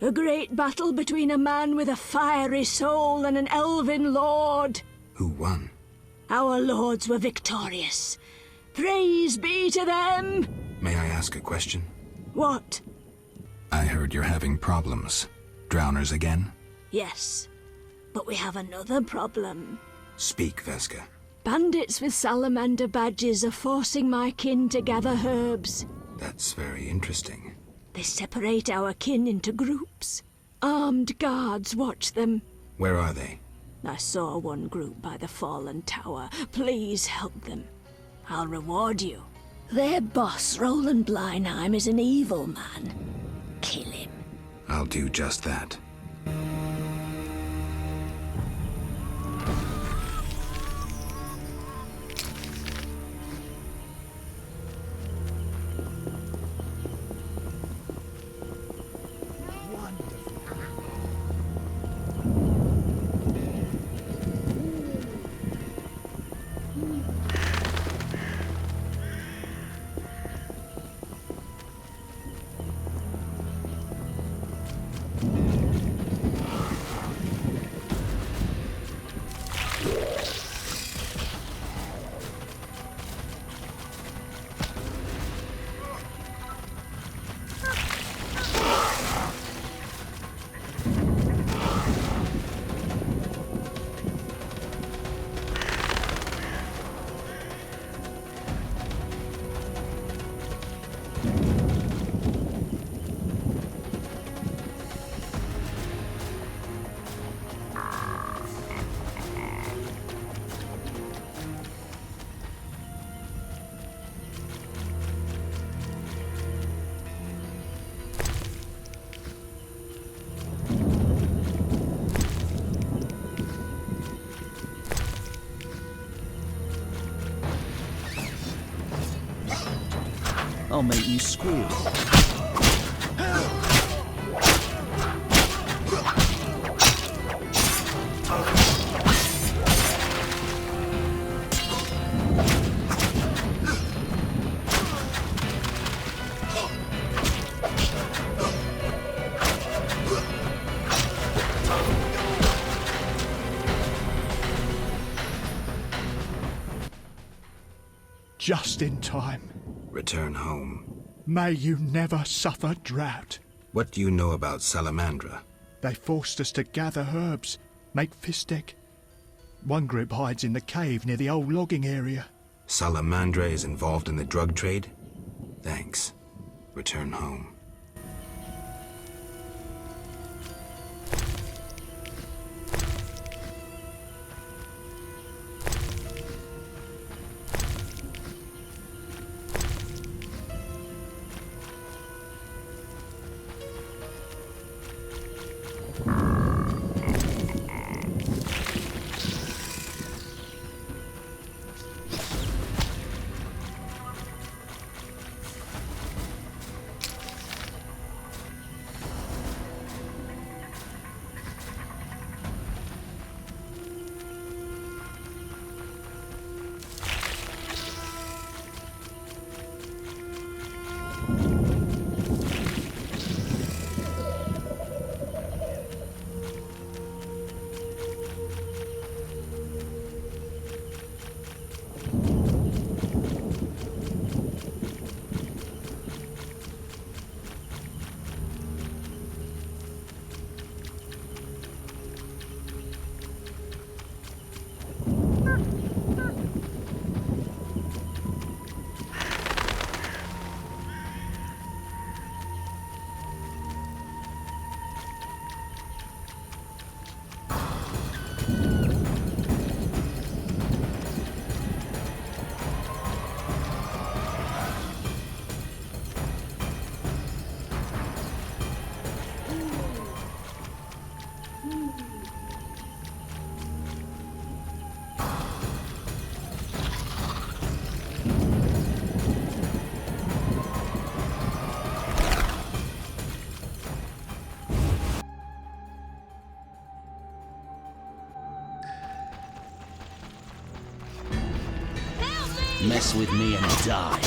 A great battle between a man with a fiery soul and an elven lord. Who won? Our lords were victorious. Praise be to them! May I ask a question? What? I heard you're having problems. Drowners again? Yes. But we have another problem. Speak, Veska. Bandits with salamander badges are forcing my kin to gather herbs. That's very interesting. They separate our kin into groups. Armed guards watch them. Where are they? I saw one group by the fallen tower. Please help them. I'll reward you. Their boss, Roland Bleinheim, is an evil man. Kill him. I'll do just that. I'll make you squeal. Just in time. Return home. May you never suffer drought. What do you know about Salamandra? They forced us to gather herbs, make fistek. One group hides in the cave near the old logging area. Salamandra is involved in the drug trade? Thanks. Return home. Mess with me and die.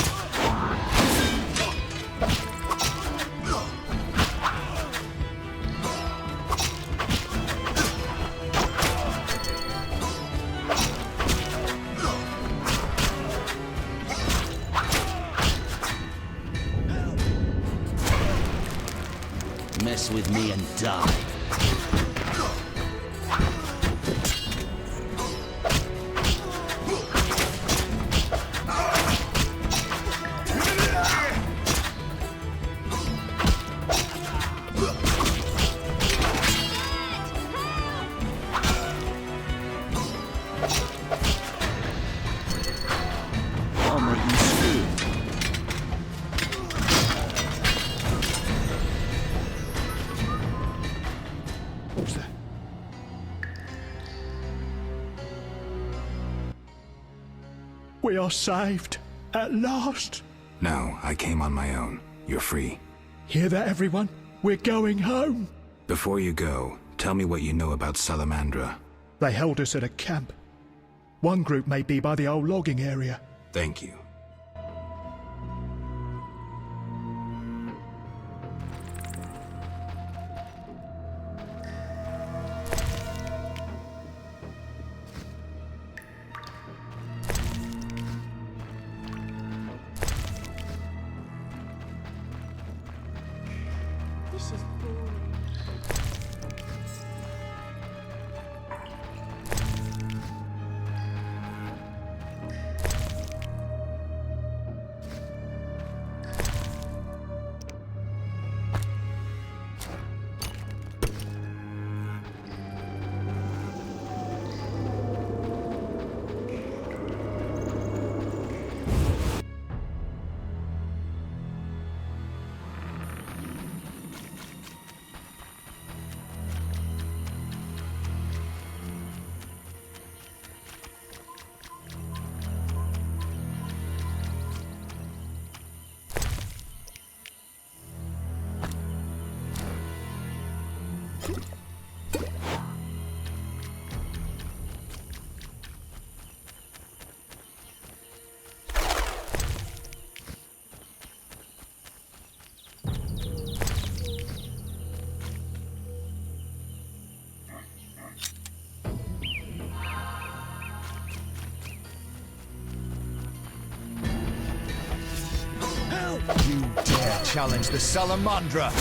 Mess with me and die. We are saved. At last. No, I came on my own. You're free. Hear that, everyone? We're going home. Before you go, tell me what you know about Salamandra. They held us at a camp. One group may be by the old logging area. Thank you. This is boring. You dare challenge the salamandra!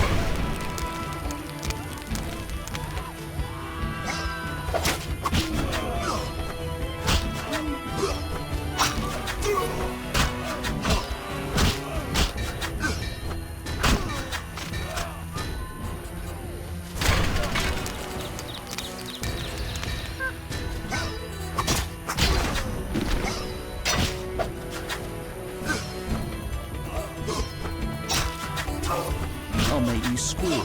I'll make you squeal.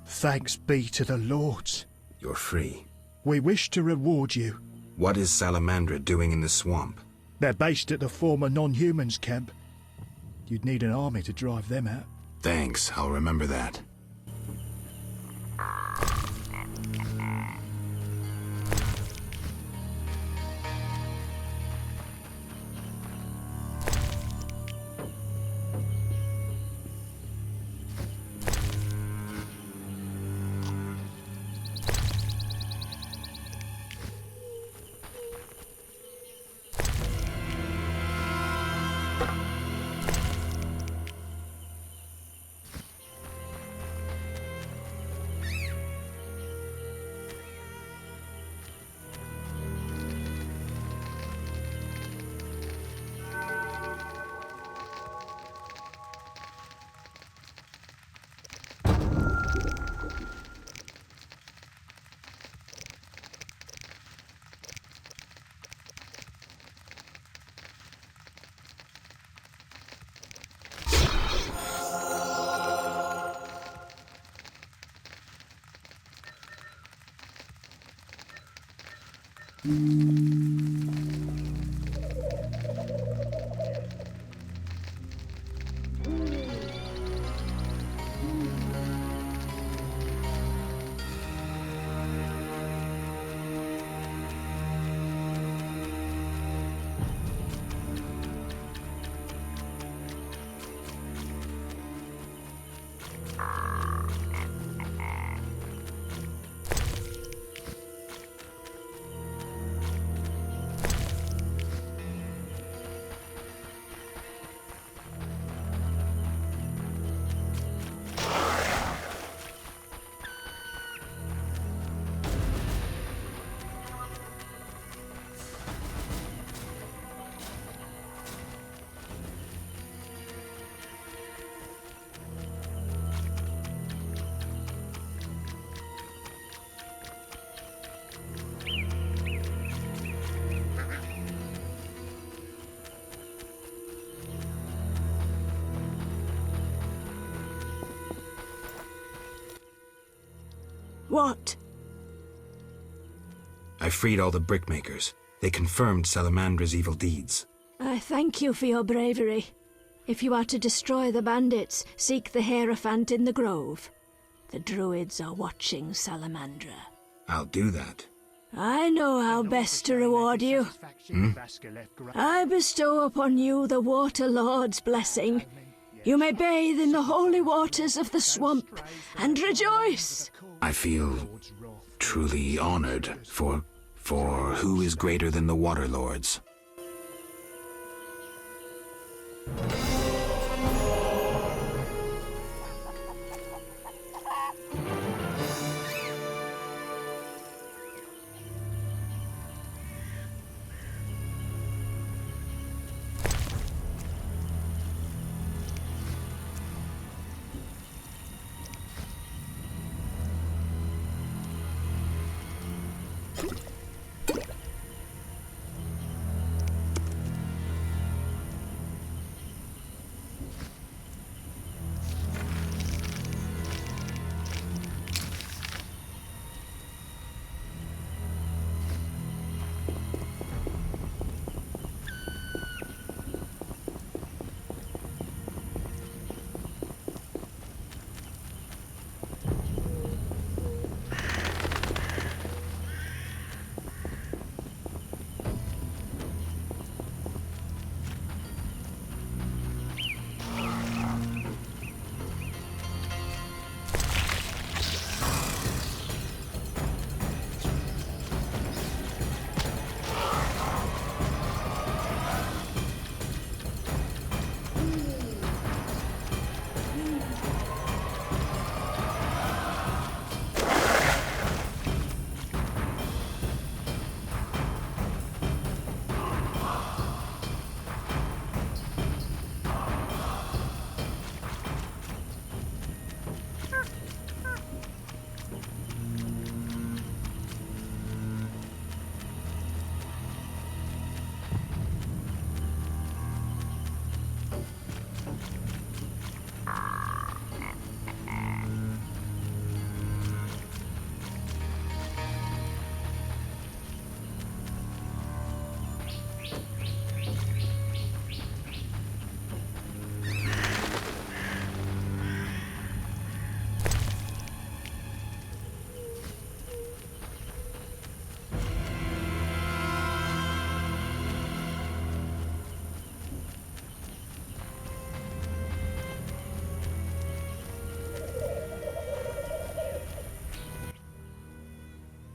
Thanks be to the Lords. You're free. We wish to reward you. What is Salamandra doing in the swamp? They're based at the former non-humans camp. You'd need an army to drive them out. Thanks, I'll remember that. What? I freed all the brickmakers. They confirmed Salamandra's evil deeds. I thank you for your bravery. If you are to destroy the bandits, seek the Hierophant in the grove. The druids are watching Salamandra. I'll do that. I know how best to reward you. I bestow upon you the Water Lord's blessing. You may bathe in the holy waters of the swamp and rejoice. I feel truly honored for who is greater than the Water Lords?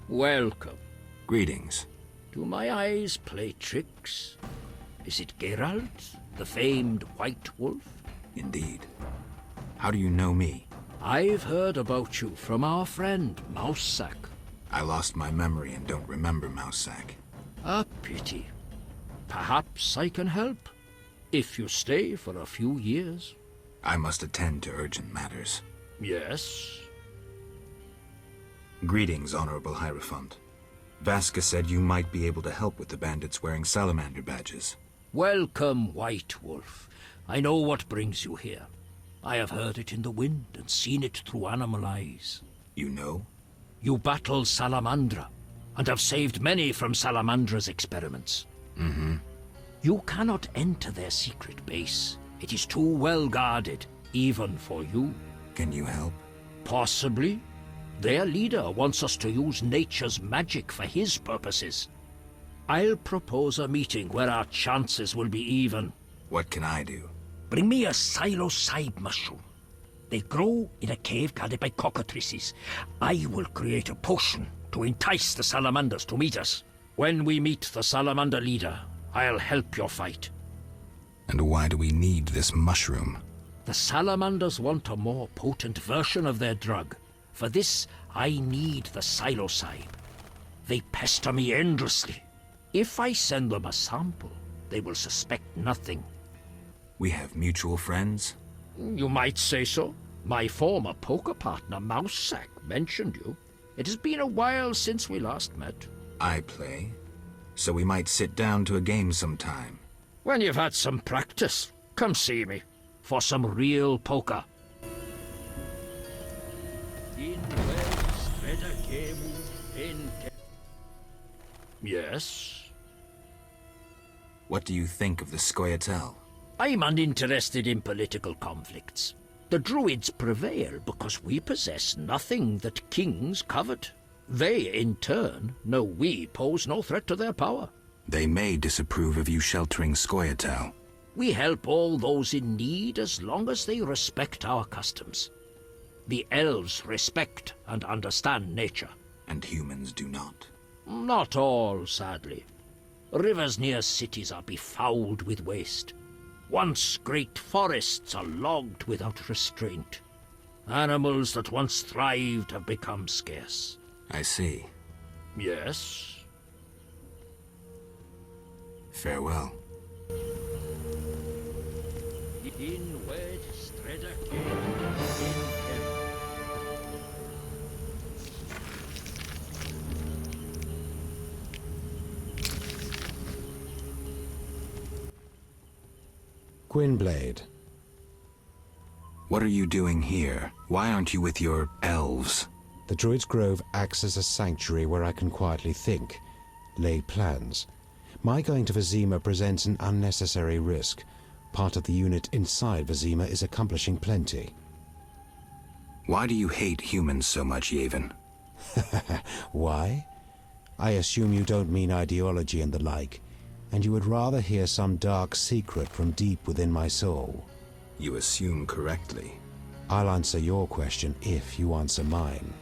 Welcome. Greetings. Do my eyes play tricks? Is it Geralt, the famed White Wolf? Indeed. How do you know me? I've heard about you from our friend, Mousesack. I lost my memory and don't remember Mousesack. A pity. Perhaps I can help, if you stay for a few years. I must attend to urgent matters. Yes. Greetings, Honorable Hierophant. Vasca said you might be able to help with the bandits wearing salamander badges. Welcome, White Wolf. I know what brings you here. I have heard it in the wind and seen it through animal eyes. You know? You battle Salamandra, and have saved many from Salamandra's experiments. Mm-hmm. You cannot enter their secret base. It is too well guarded, even for you. Can you help? Possibly. Their leader wants us to use nature's magic for his purposes. I'll propose a meeting where our chances will be even. What can I do? Bring me a psilocybe mushroom. They grow in a cave guarded by cockatrices. I will create a potion to entice the salamanders to meet us. When we meet the salamander leader, I'll help your fight. And why do we need this mushroom? The salamanders want a more potent version of their drug. For this, I need the psilocybe. They pester me endlessly. If I send them a sample, they will suspect nothing. We have mutual friends? You might say so. My former poker partner, Mousesack, mentioned you. It has been a while since we last met. I play, so we might sit down to a game sometime. When you've had some practice, come see me for some real poker. In well spread Yes? What do you think of the Scoia'tael? I'm uninterested in political conflicts. The Druids prevail because we possess nothing that kings covet. They, in turn, know we pose no threat to their power. They may disapprove of you sheltering Scoia'tael. We help all those in need as long as they respect our customs. The elves respect and understand nature. And humans do not. Not all, sadly. Rivers near cities are befouled with waste. Once great forests are logged without restraint. Animals that once thrived have become scarce. I see. Yes? Farewell. In wed Streda Gwynblade. What are you doing here? Why aren't you with your elves? The Druid's Grove acts as a sanctuary where I can quietly think, lay plans. My going to Vizima presents an unnecessary risk. Part of the unit inside Vizima is accomplishing plenty. Why do you hate humans so much, Yevon? Why? I assume you don't mean ideology and the like, and you would rather hear some dark secret from deep within my soul. You assume correctly. I'll answer your question if you answer mine.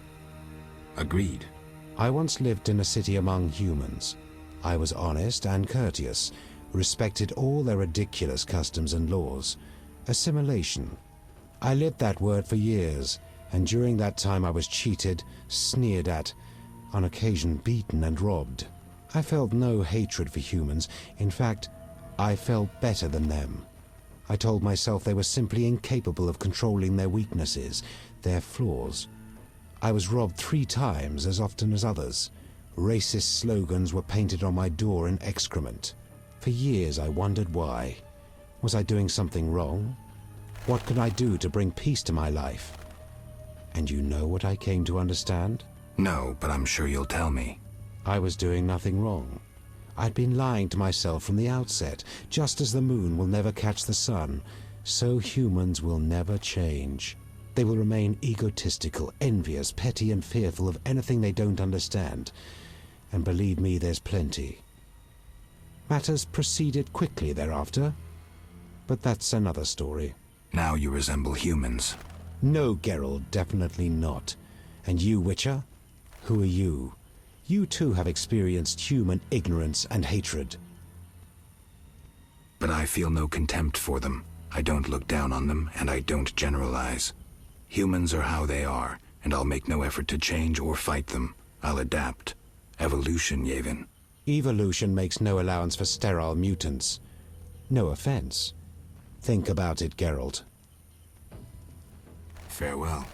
Agreed. I once lived in a city among humans. I was honest and courteous, respected all their ridiculous customs and laws. Assimilation. I lived that word for years, and during that time I was cheated, sneered at, on occasion beaten and robbed. I felt no hatred for humans. In fact, I felt better than them. I told myself they were simply incapable of controlling their weaknesses, their flaws. I was robbed 3 times as often as others. Racist slogans were painted on my door in excrement. For years I wondered why. Was I doing something wrong? What could I do to bring peace to my life? And you know what I came to understand? No, but I'm sure you'll tell me. I was doing nothing wrong. I'd been lying to myself from the outset. Just as the moon will never catch the sun, so humans will never change. They will remain egotistical, envious, petty, and fearful of anything they don't understand. And believe me, there's plenty. Matters proceeded quickly thereafter, but that's another story. Now you resemble humans. No, Geralt, definitely not. And you, Witcher? Who are you? You too have experienced human ignorance and hatred. But I feel no contempt for them. I don't look down on them, and I don't generalize. Humans are how they are, and I'll make no effort to change or fight them. I'll adapt. Evolution, Yevon. Evolution makes no allowance for sterile mutants. No offense. Think about it, Geralt. Farewell.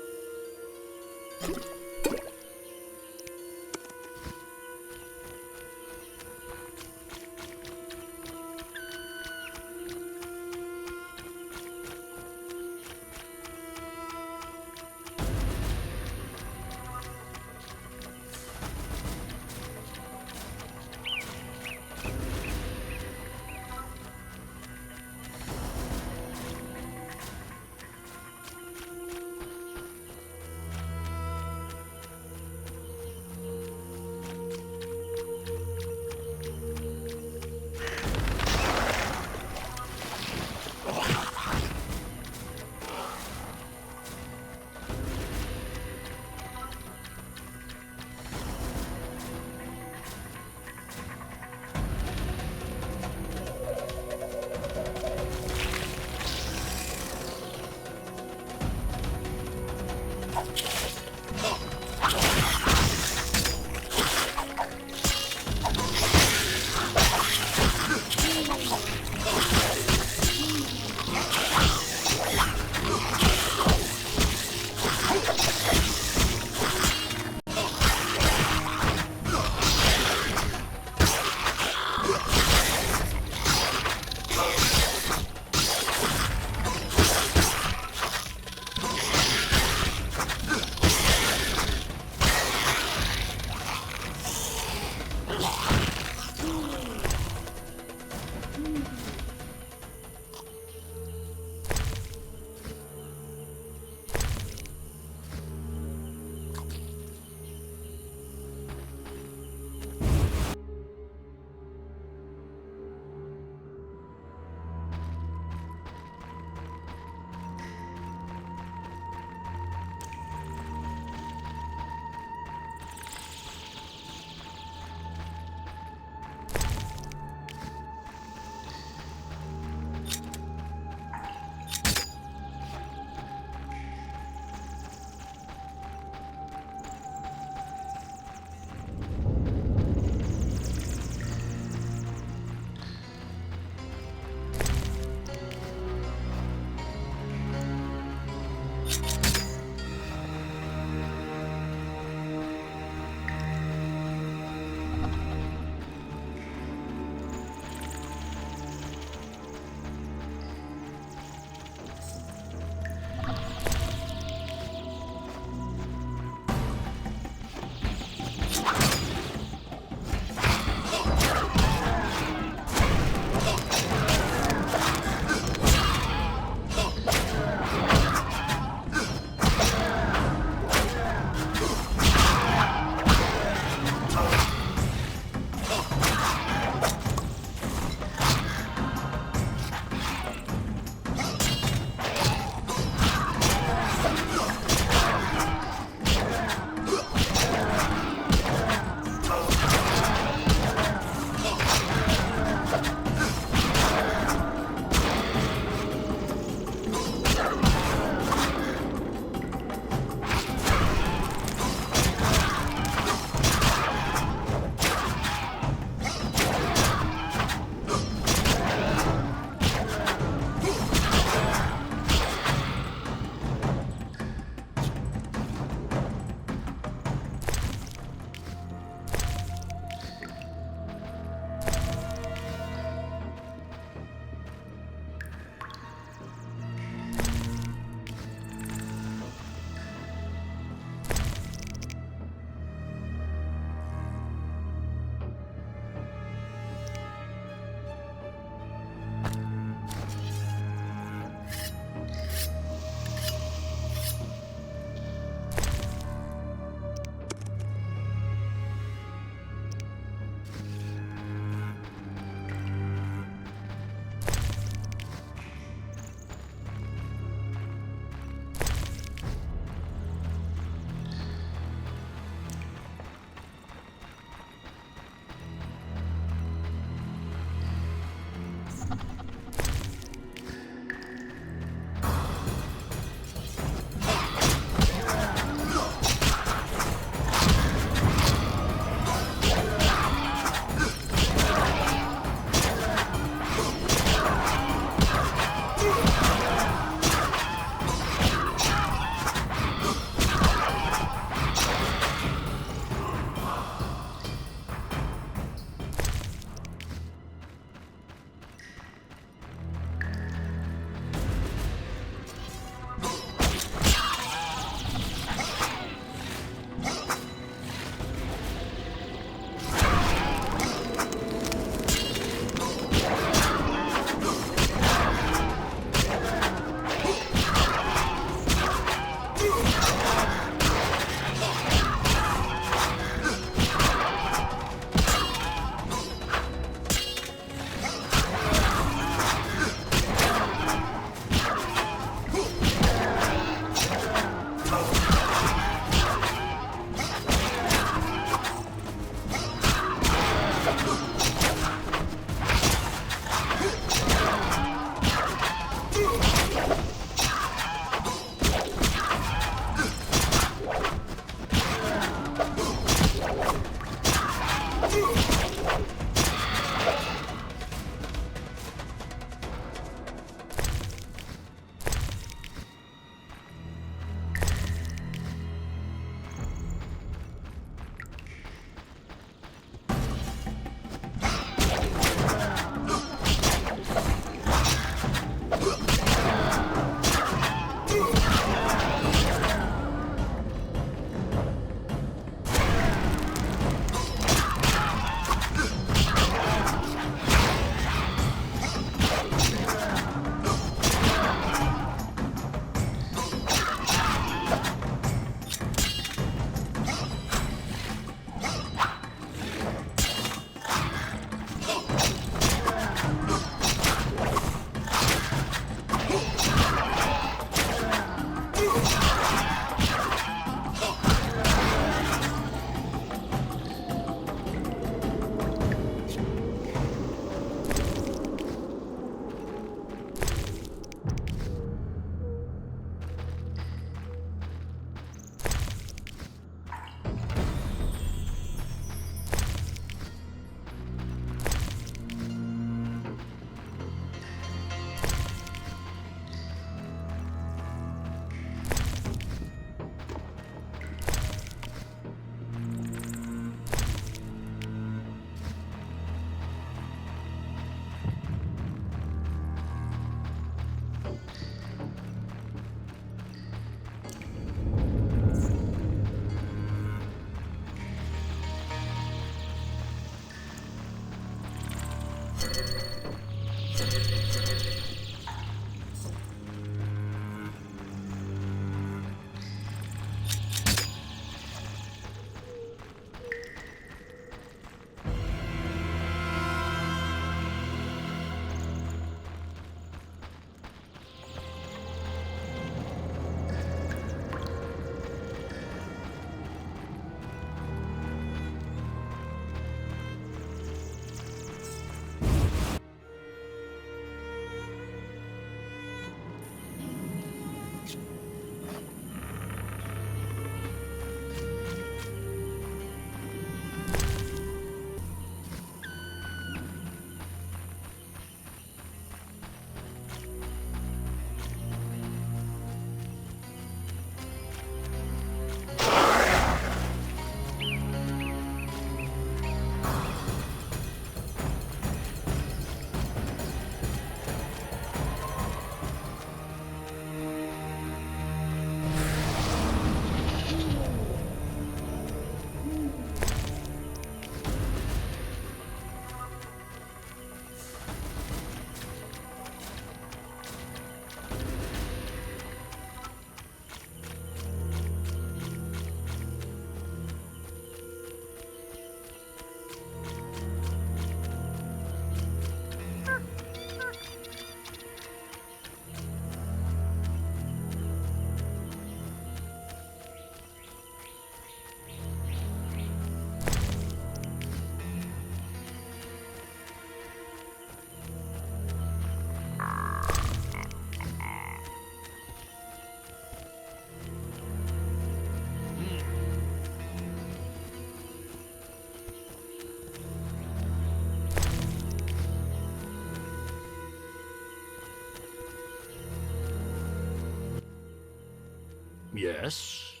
Yes?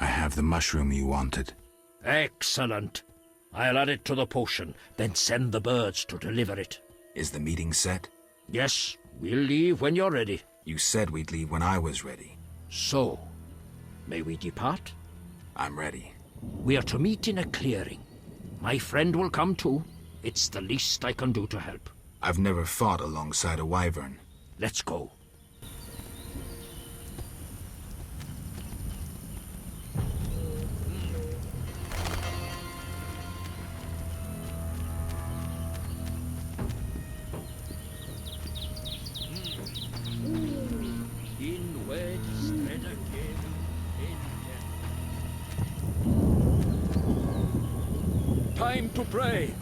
I have the mushroom you wanted. Excellent. I'll add it to the potion, then send the birds to deliver it. Is the meeting set? Yes, we'll leave when you're ready. You said we'd leave when I was ready. So, may we depart? I'm ready. We are to meet in a clearing. My friend will come too. It's the least I can do to help. I've never fought alongside a wyvern. Let's go. Time to pray.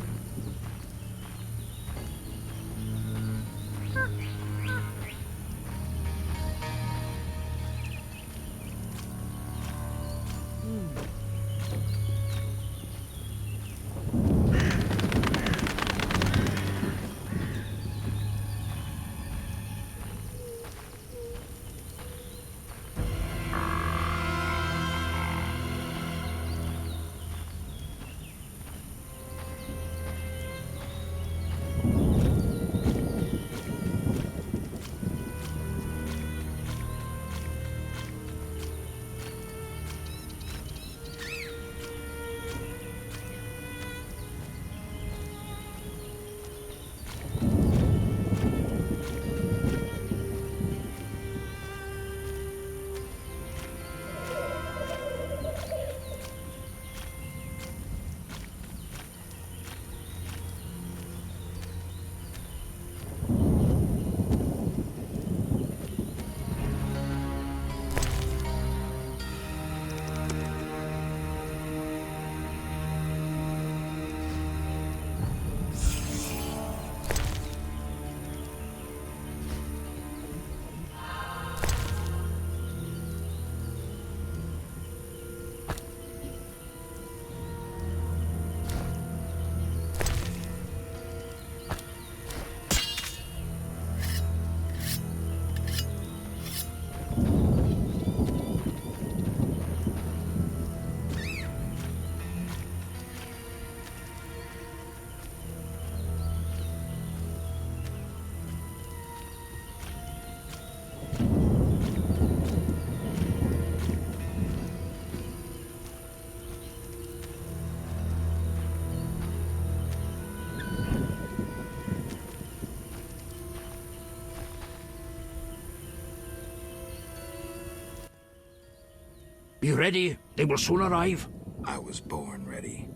Be ready, they will soon arrive. I was born ready.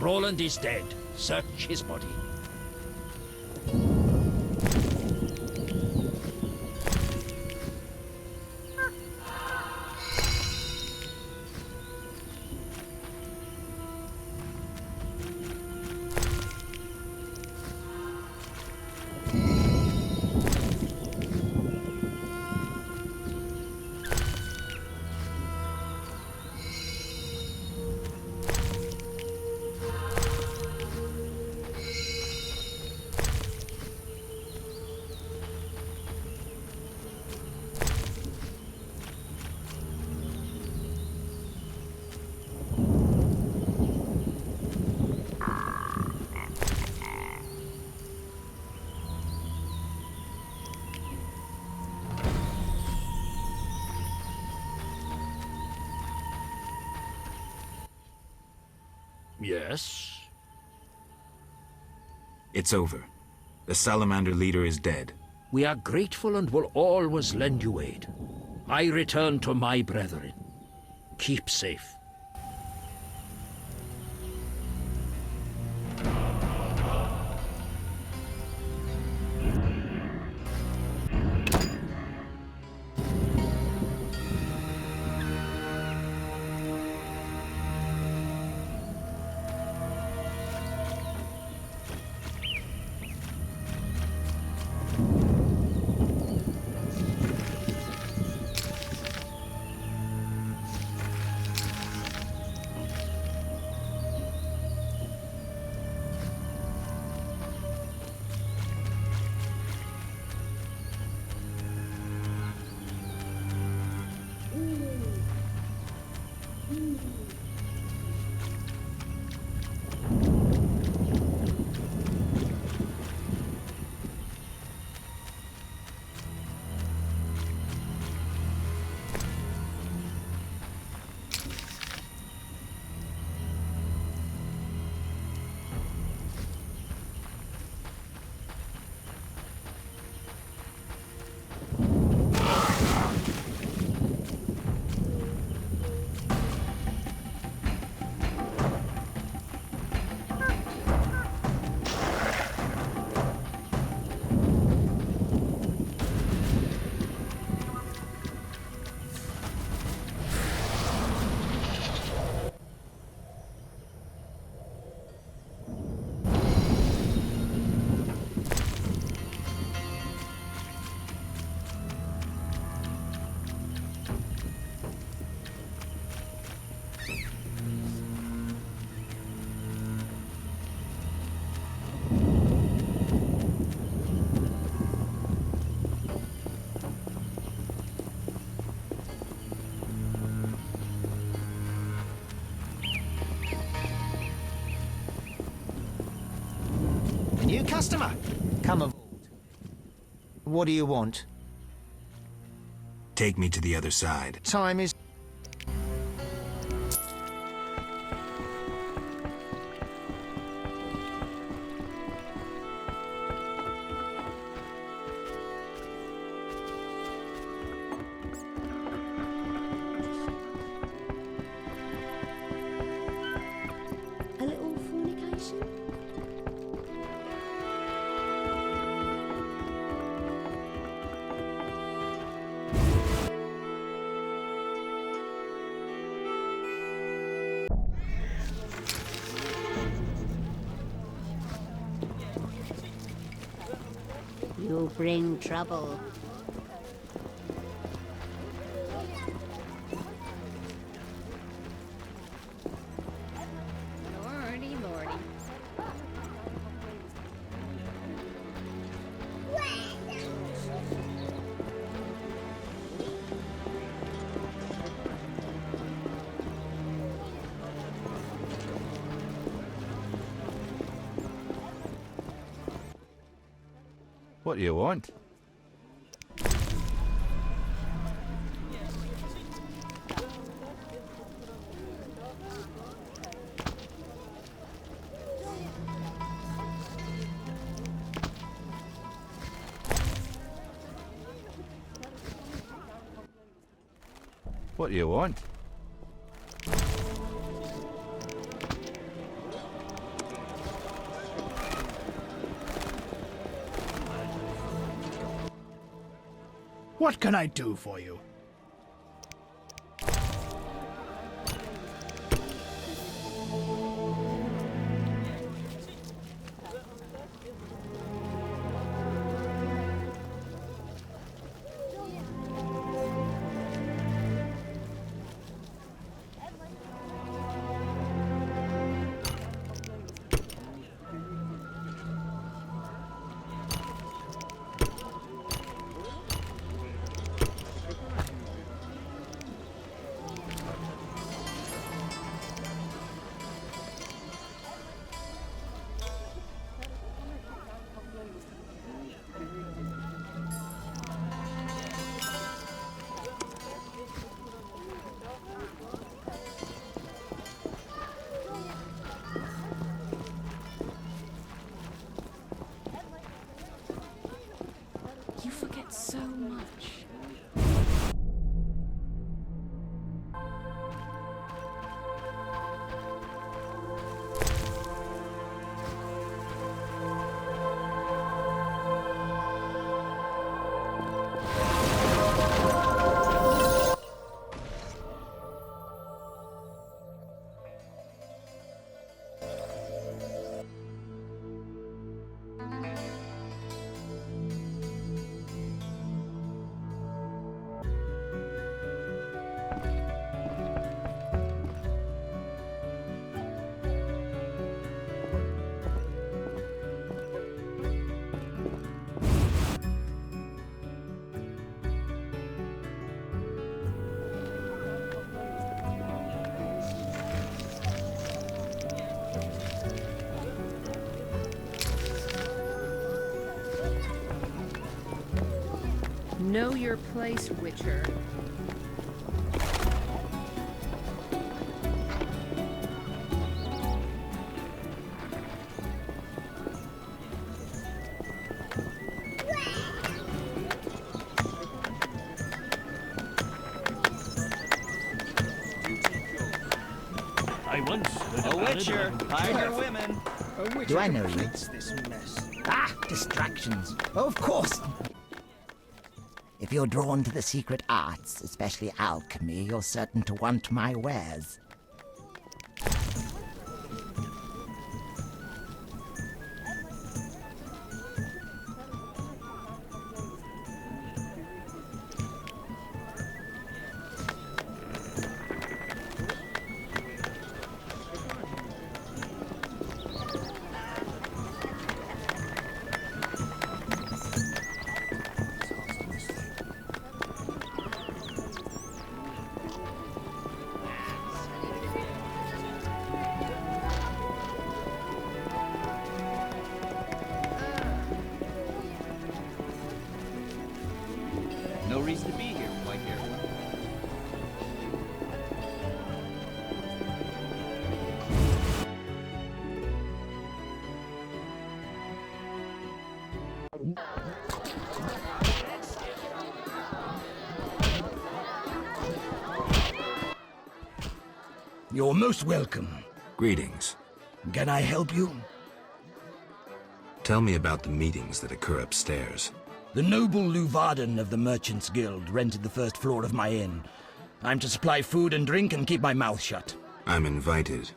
Roland is dead. Search his body. Yes? It's over. The salamander leader is dead. We are grateful and will always lend you aid. I return to my brethren. Keep safe. New customer, come aboard. What do you want? Take me to the other side. Time is... A little fornication? You bring trouble. Lordy, lordy. What do you want? What do you want? What can I do for you? You forget so much. Know your place, Witcher. I once heard A witcher, hide your women. Do I know you? This mess. Ah, distractions. Of course. If you're drawn to the secret arts, especially alchemy, you're certain to want my wares. No reason to be here, my dear. You're most welcome. Greetings. Can I help you? Tell me about the meetings that occur upstairs. The noble Luvarden of the Merchants Guild rented the first floor of my inn. I'm to supply food and drink and keep my mouth shut. I'm invited.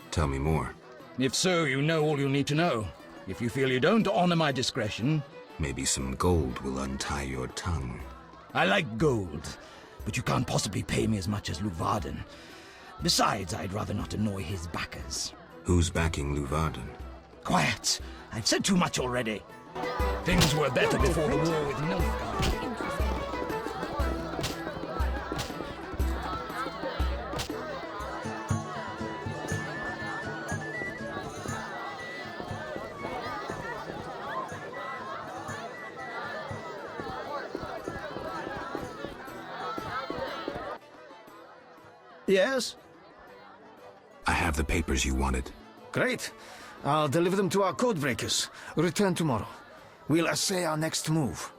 Tell me more. If so, you know all you need to know. If you feel you don't honor my discretion... Maybe some gold will untie your tongue. I like gold, but you can't possibly pay me as much as Luvarden. Besides, I'd rather not annoy his backers. Who's backing Luvarden? Quiet! I've said too much already. Things were better before the war with Nilfgaard. Yes? I have the papers you wanted. Great. I'll deliver them to our codebreakers. Return tomorrow. We'll assay our next move.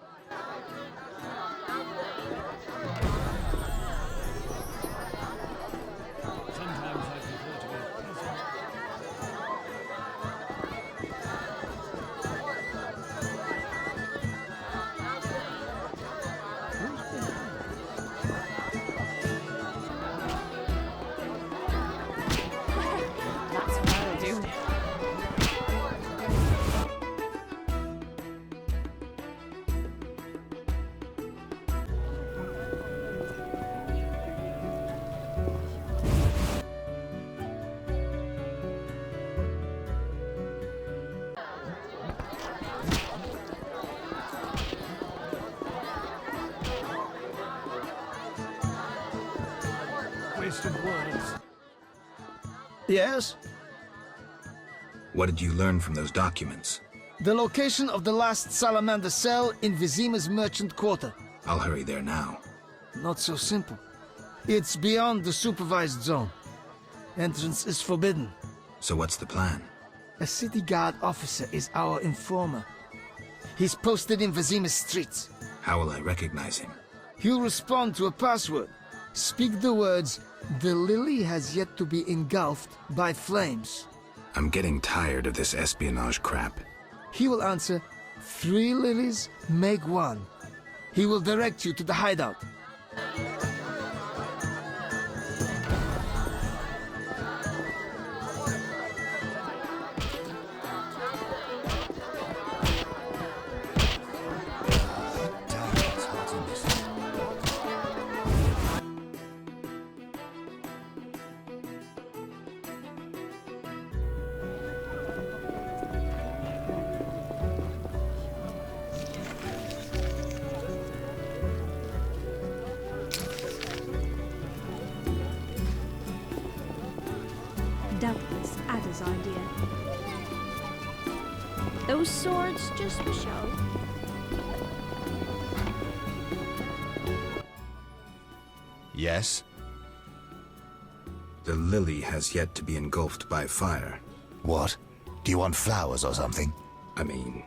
Yes? What did you learn from those documents? The location of the last salamander cell in Vizima's merchant quarter. I'll hurry there now. Not so simple. It's beyond the supervised zone. Entrance is forbidden. So what's the plan? A city guard officer is our informer. He's posted in Vizima's streets. How will I recognize him? He'll respond to a password. Speak the words, "The lily has yet to be engulfed by flames." I'm getting tired of this espionage crap. He will answer, "3 lilies make 1." He will direct you to the hideout. Doubtless Ada's idea. Those swords just for show. Yes? The lily has yet to be engulfed by fire. What? Do you want flowers or something? I mean...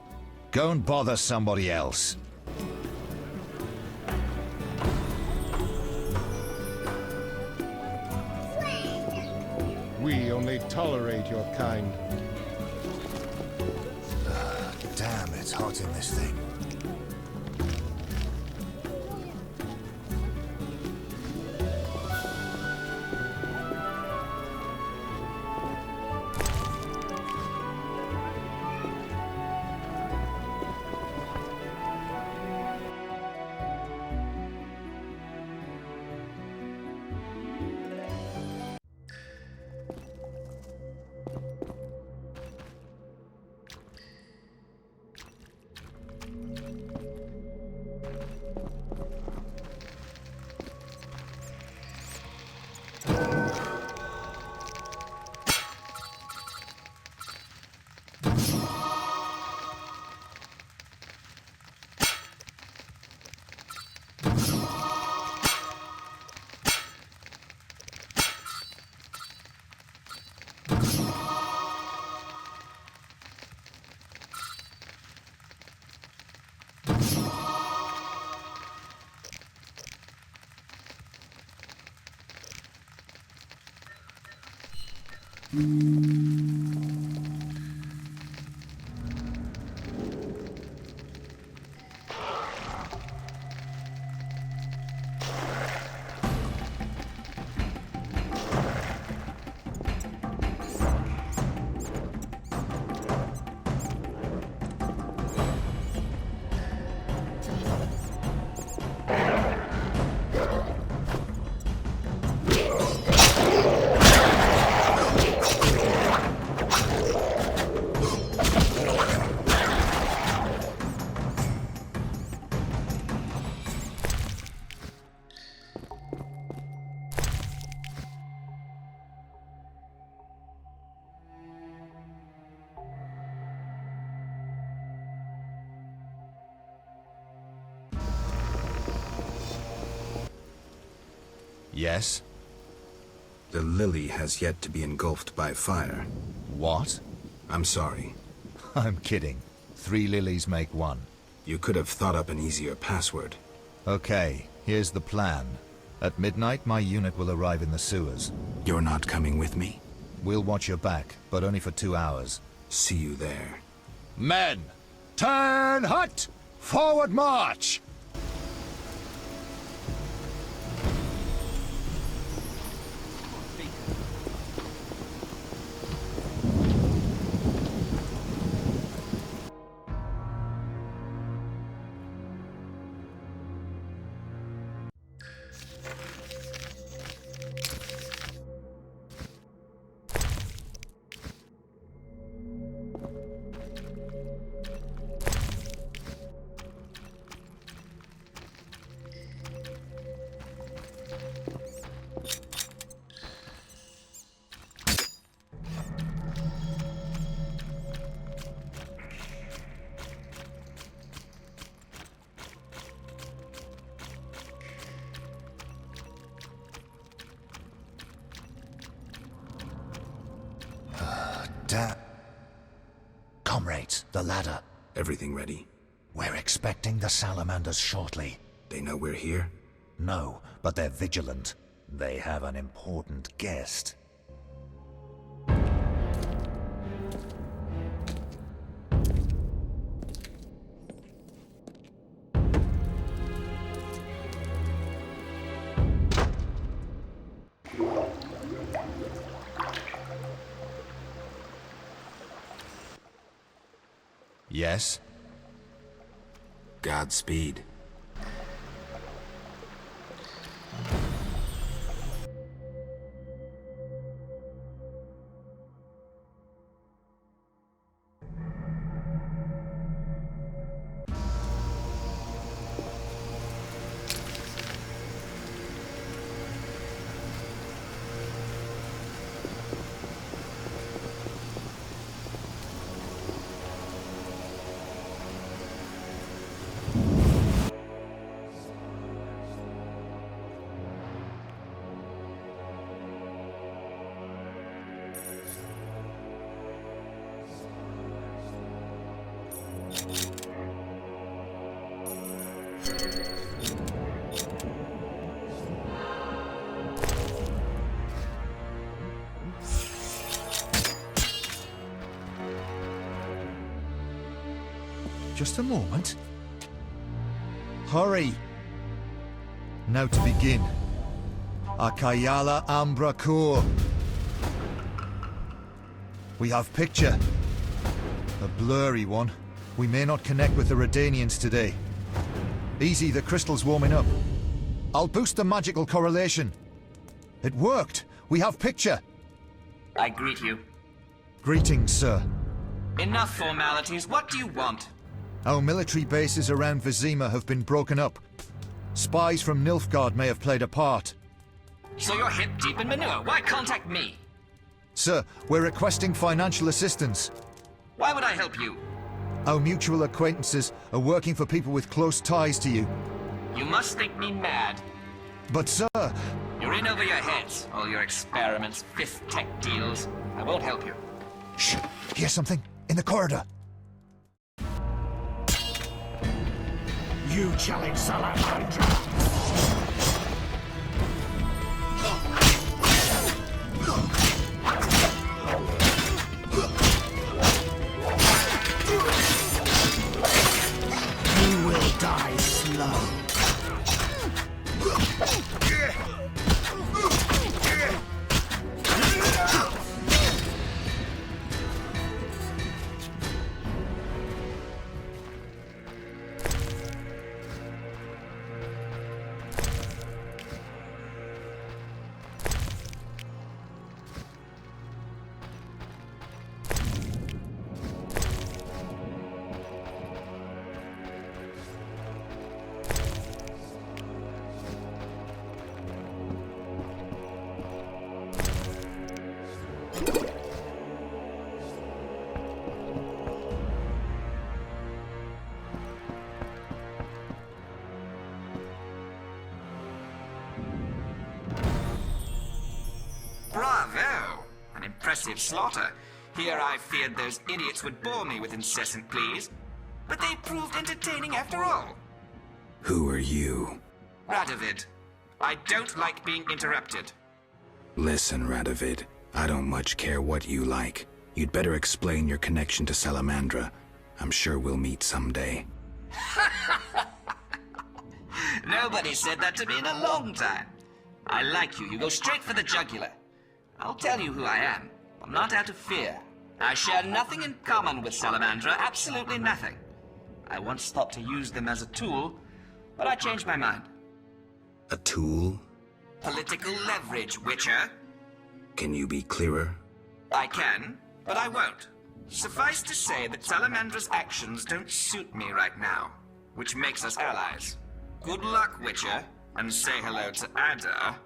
Go and bother somebody else. We only tolerate your kind. Damn, it's hot in this thing. Yes? The lily has yet to be engulfed by fire. What? I'm sorry. I'm kidding. 3 lilies make 1. You could have thought up an easier password. Okay, here's the plan. At midnight, my unit will arrive in the sewers. You're not coming with me? We'll watch your back, but only for 2 hours. See you there. Men! Turn hut! Forward march! Comrades, the ladder. Everything ready? We're expecting the salamanders shortly. They know we're here? No, but they're vigilant. They have an important guest. Yes? Godspeed. Just a moment. Hurry! Now to begin. Akayala Ambra Kur. We have picture. A blurry one. We may not connect with the Redanians today. Easy, the crystal's warming up. I'll boost the magical correlation. It worked! We have picture! I greet you. Greetings, sir. Enough formalities. What do you want? Our military bases around Vizima have been broken up. Spies from Nilfgaard may have played a part. So you're hip deep in manure. Why contact me? Sir, we're requesting financial assistance. Why would I help you? Our mutual acquaintances are working for people with close ties to you. You must think me mad. But sir... You're in over your heads. All your experiments, fifth tech deals. I won't help you. Shh! Hear something? In the corridor. You challenge Salamandra! You will die slow. Bravo! An impressive slaughter. Here I feared those idiots would bore me with incessant pleas. But they proved entertaining after all. Who are you? Radovid. I don't like being interrupted. Listen, Radovid. I don't much care what you like. You'd better explain your connection to Salamandra. I'm sure we'll meet someday. Nobody said that to me in a long time. I like you. You go straight for the jugular. I'll tell you who I am. I'm not out of fear. I share nothing in common with Salamandra, absolutely nothing. I once thought to use them as a tool, but I changed my mind. A tool? Political leverage, Witcher. Can you be clearer? I can, but I won't. Suffice to say that Salamandra's actions don't suit me right now, which makes us allies. Good luck, Witcher, and say hello to Ada.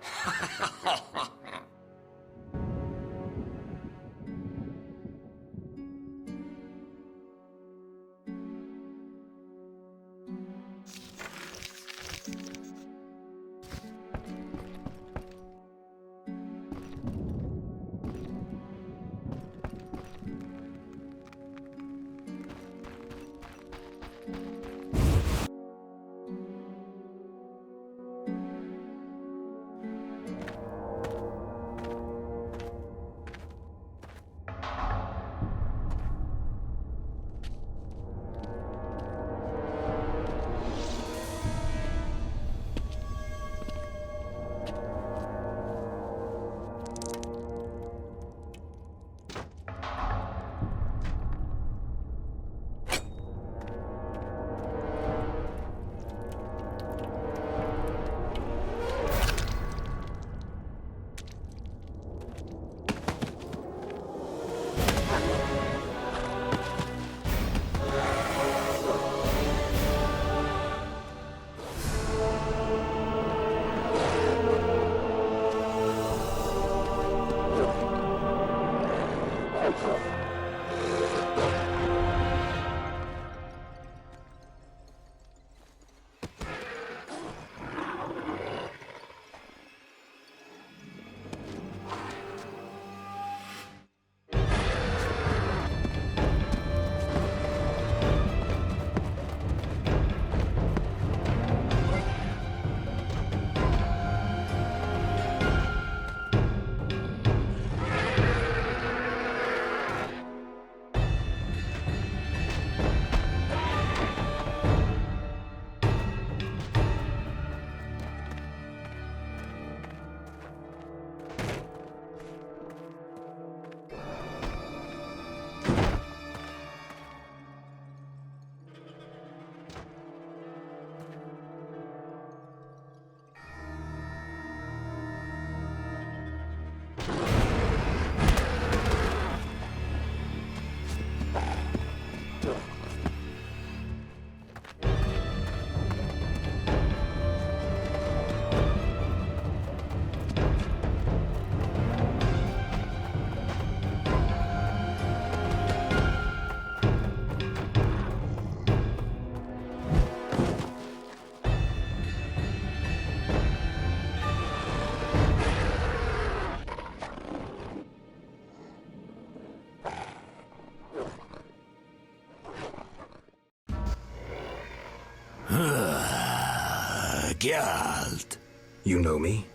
Geralt. You know me?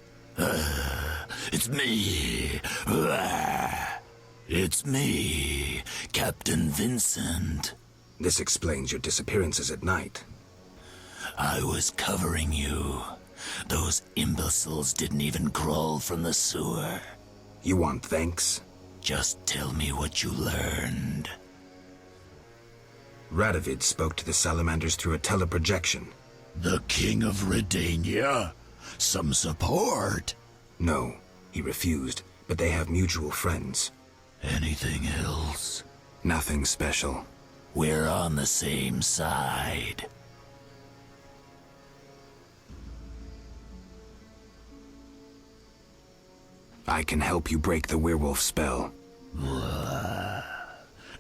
It's me. It's me, Captain Vincent. This explains your disappearances at night. I was covering you. Those imbeciles didn't even crawl from the sewer. You want thanks? Just tell me what you learned. Radovid spoke to the salamanders through a teleprojection. The King of Redania? Some support? No, he refused, but they have mutual friends. Anything else? Nothing special. We're on the same side. I can help you break the werewolf spell.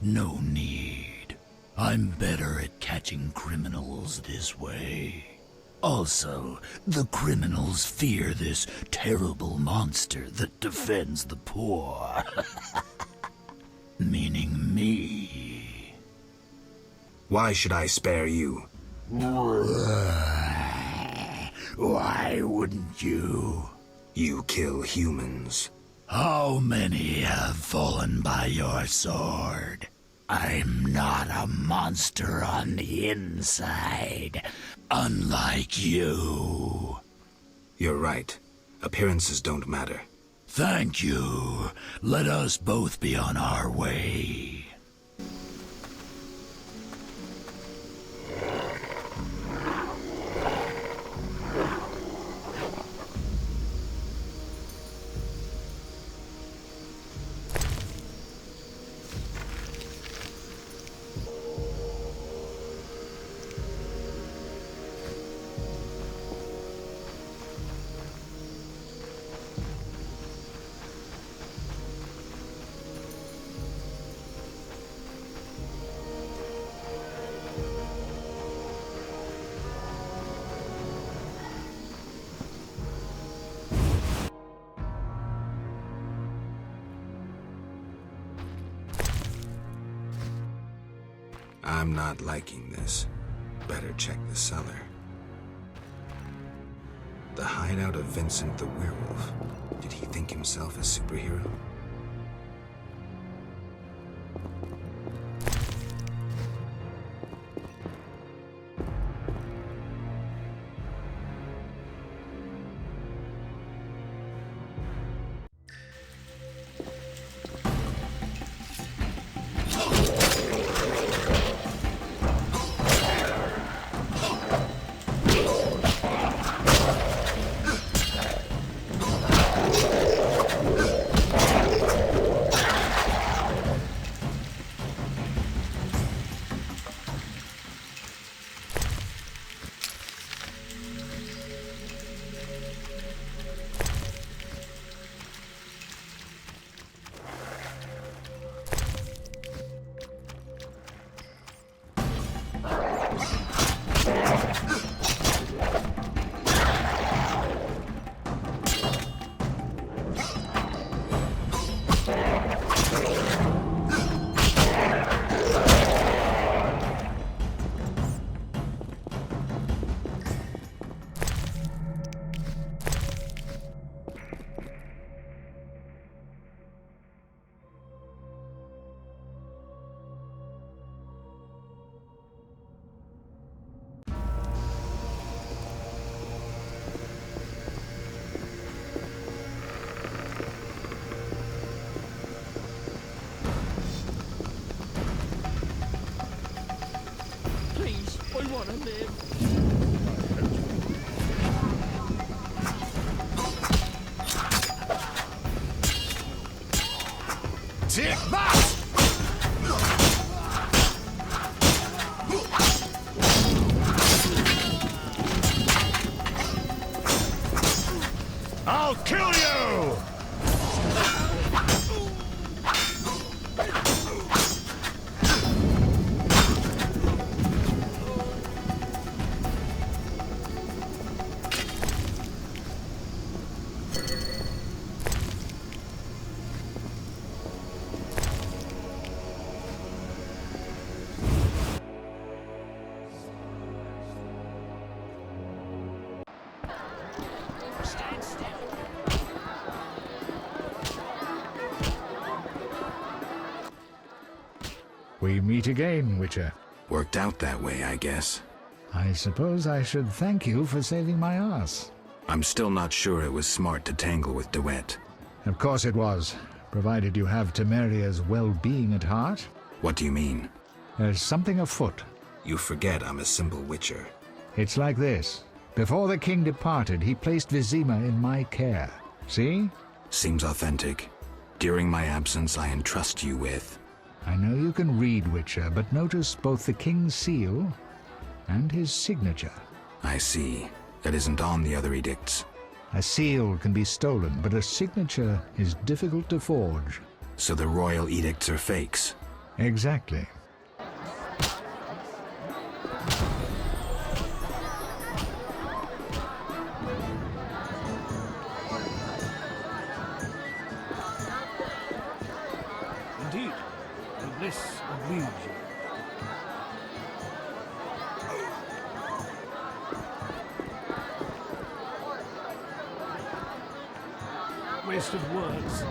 No need. I'm better at catching criminals this way. Also, the criminals fear this terrible monster that defends the poor. Meaning me. Why should I spare you? Why wouldn't you? You kill humans. How many have fallen by your sword? I'm not a monster on the inside, unlike you. You're right. Appearances don't matter. Thank you. Let us both be on our way. I'm not liking this. Better check the cellar. The hideout of Vincent the werewolf. Did he think himself a superhero? Take that! I'll kill you! Stand still. We meet again, Witcher. Worked out that way, I guess. I suppose I should thank you for saving my ass. I'm still not sure it was smart to tangle with DeWitt. Of course it was, provided you have Temeria's well-being at heart. What do you mean? There's something afoot. You forget I'm a simple Witcher. It's like this. Before the king departed, he placed Vizima in my care. See? Seems authentic. During my absence, I entrust you with... I know you can read, Witcher, but notice both the king's seal and his signature. I see. That isn't on the other edicts. A seal can be stolen, but a signature is difficult to forge. So the royal edicts are fakes? Exactly. Indeed, the bliss of leisure. Waste of words.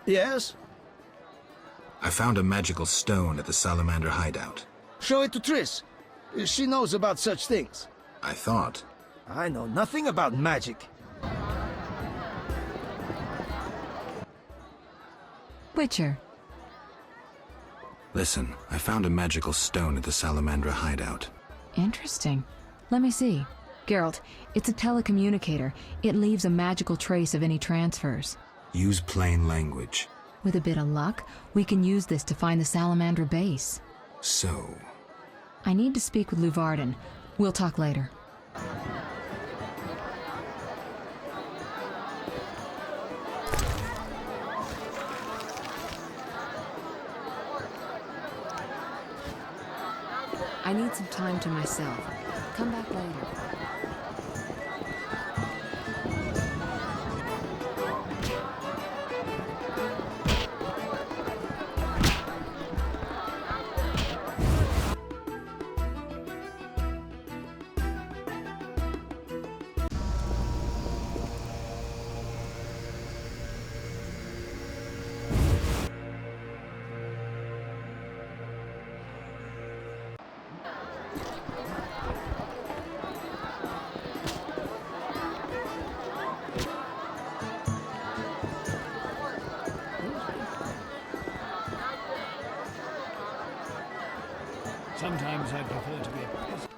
Yes? I found a magical stone at the salamander hideout. Show it to Triss. She knows about such things. I thought. I know nothing about magic. Witcher. Listen, I found a magical stone at the salamandra hideout. Interesting. Let me see. Geralt, it's a telecommunicator. It leaves a magical trace of any transfers. Use plain language. With a bit of luck, we can use this to find the Salamandra base. So... I need to speak with Luvarden. We'll talk later. I need some time to myself. Come back later. Sometimes I prefer to be a peasant.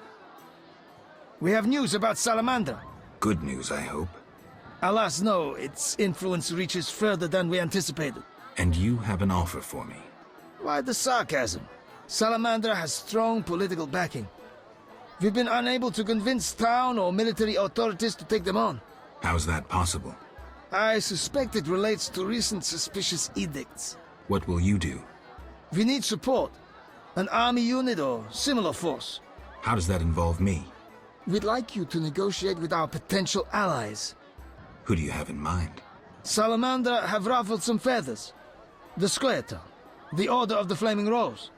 We have news about Salamandra. Good news, I hope. Alas, no. Its influence reaches further than we anticipated. And you have an offer for me. Why the sarcasm? Salamandra has strong political backing. We've been unable to convince town or military authorities to take them on. How's that possible? I suspect it relates to recent suspicious edicts. What will you do? We need support. An army unit or similar force. How does that involve me? We'd like you to negotiate with our potential allies. Who do you have in mind? Salamandra have ruffled some feathers. The Squareton, the Order of the Flaming Rose.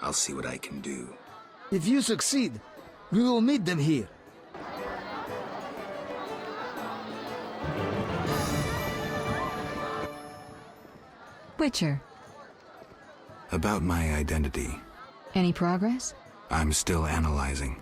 I'll see what I can do. If you succeed, we will meet them here. Witcher. About my identity. Any progress? I'm still analyzing.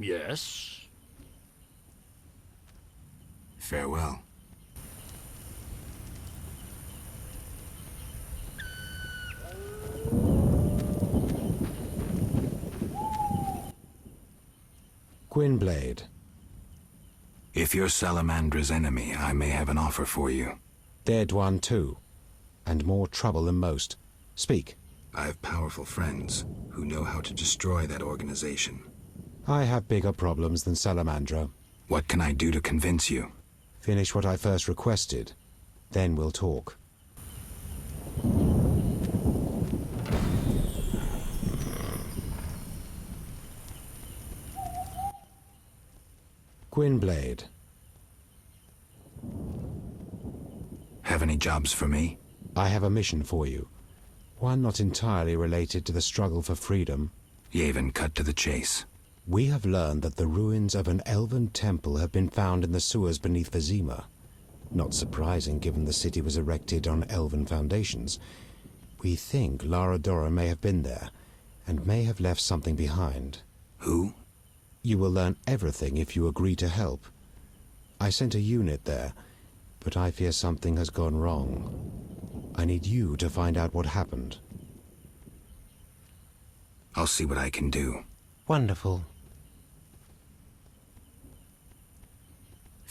Yes? Farewell. Gwynblade. If you're Salamandra's enemy, I may have an offer for you. Dead one too, and more trouble than most. Speak. I have powerful friends who know how to destroy that organization. I have bigger problems than Salamandra. What can I do to convince you? Finish what I first requested, then we'll talk. Gwynblade. Have any jobs for me? I have a mission for you. One not entirely related to the struggle for freedom. Yavin, cut to the chase. We have learned that the ruins of an elven temple have been found in the sewers beneath Vizima. Not surprising, given the city was erected on elven foundations. We think Lara Dora may have been there, and may have left something behind. Who? You will learn everything if you agree to help. I sent a unit there, but I fear something has gone wrong. I need you to find out what happened. I'll see what I can do. Wonderful.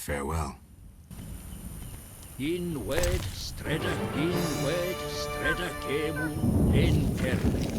Farewell. Inwed streda, inwed streda kemu in perle.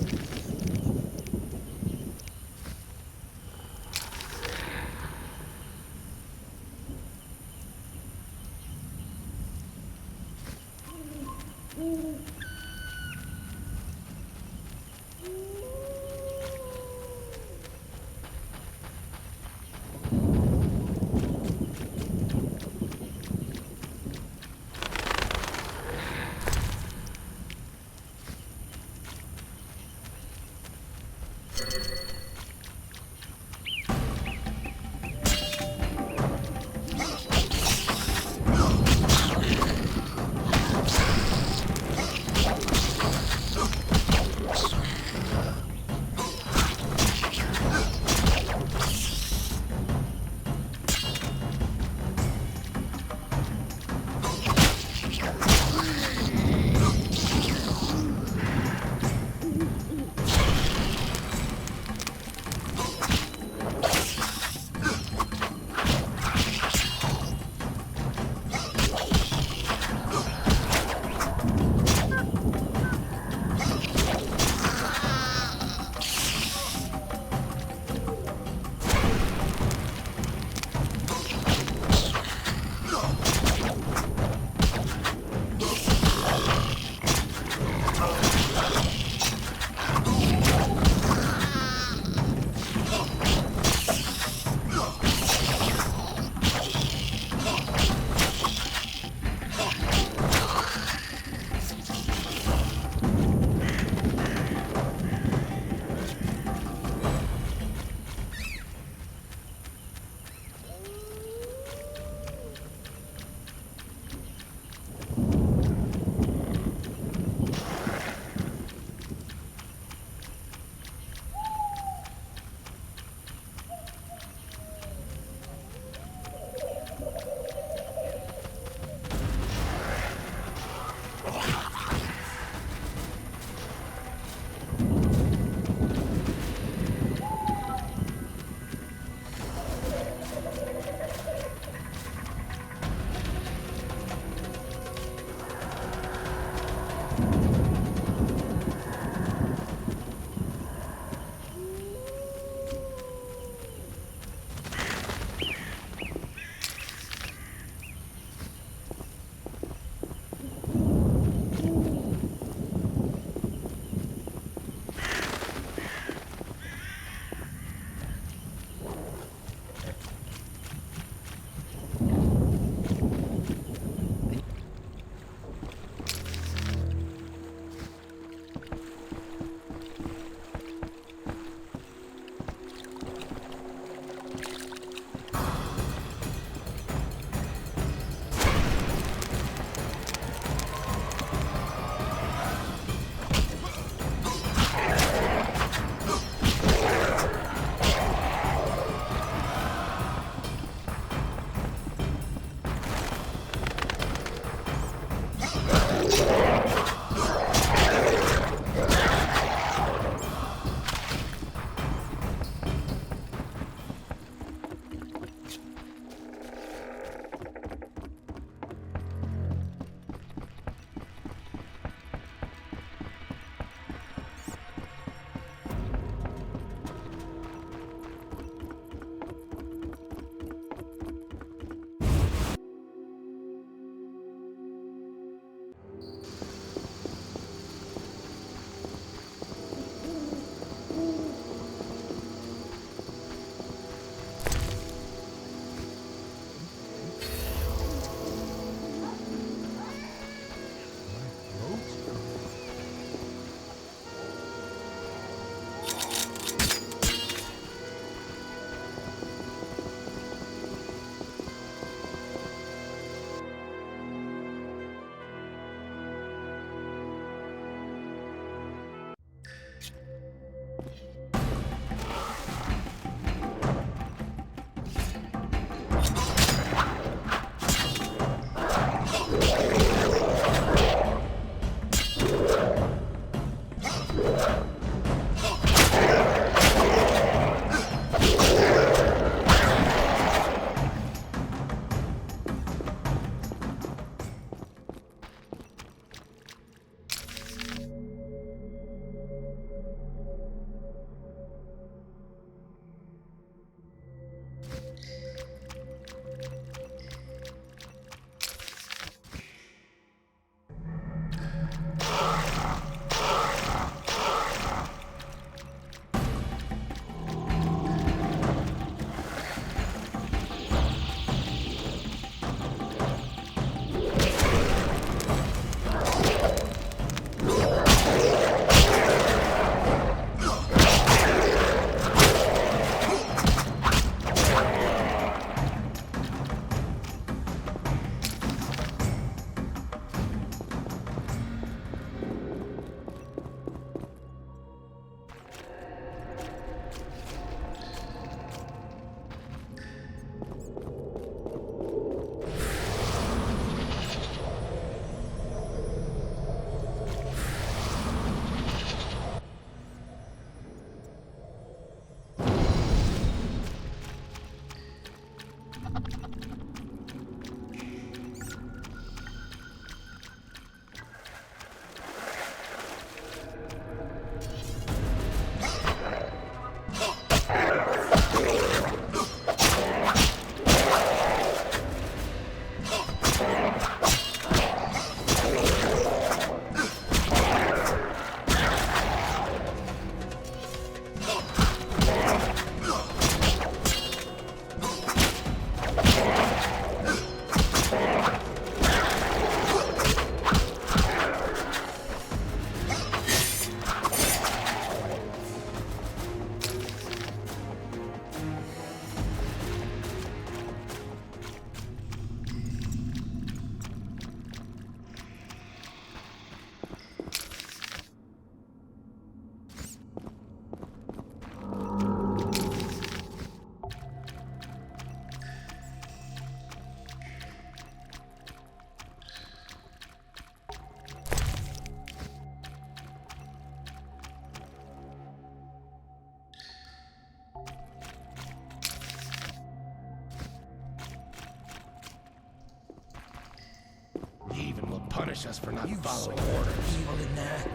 punish us for not following saw orders. evil in there.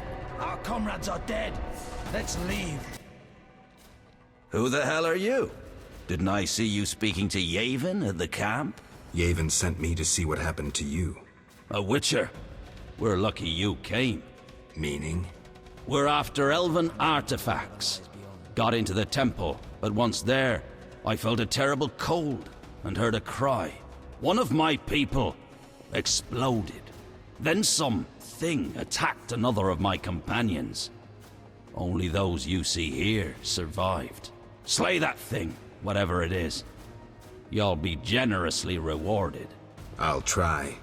Our comrades are dead. Let's leave. Who the hell are you? Didn't I see you speaking to Yavin at the camp? Yavin sent me to see what happened to you. A witcher? We're lucky you came. Meaning? We're after elven artifacts. Got into the temple, but once there, I felt a terrible cold and heard a cry. One of my people exploded. Then some thing attacked another of my companions. Only those you see here survived. Slay that thing, whatever it is. You'll be generously rewarded. I'll try.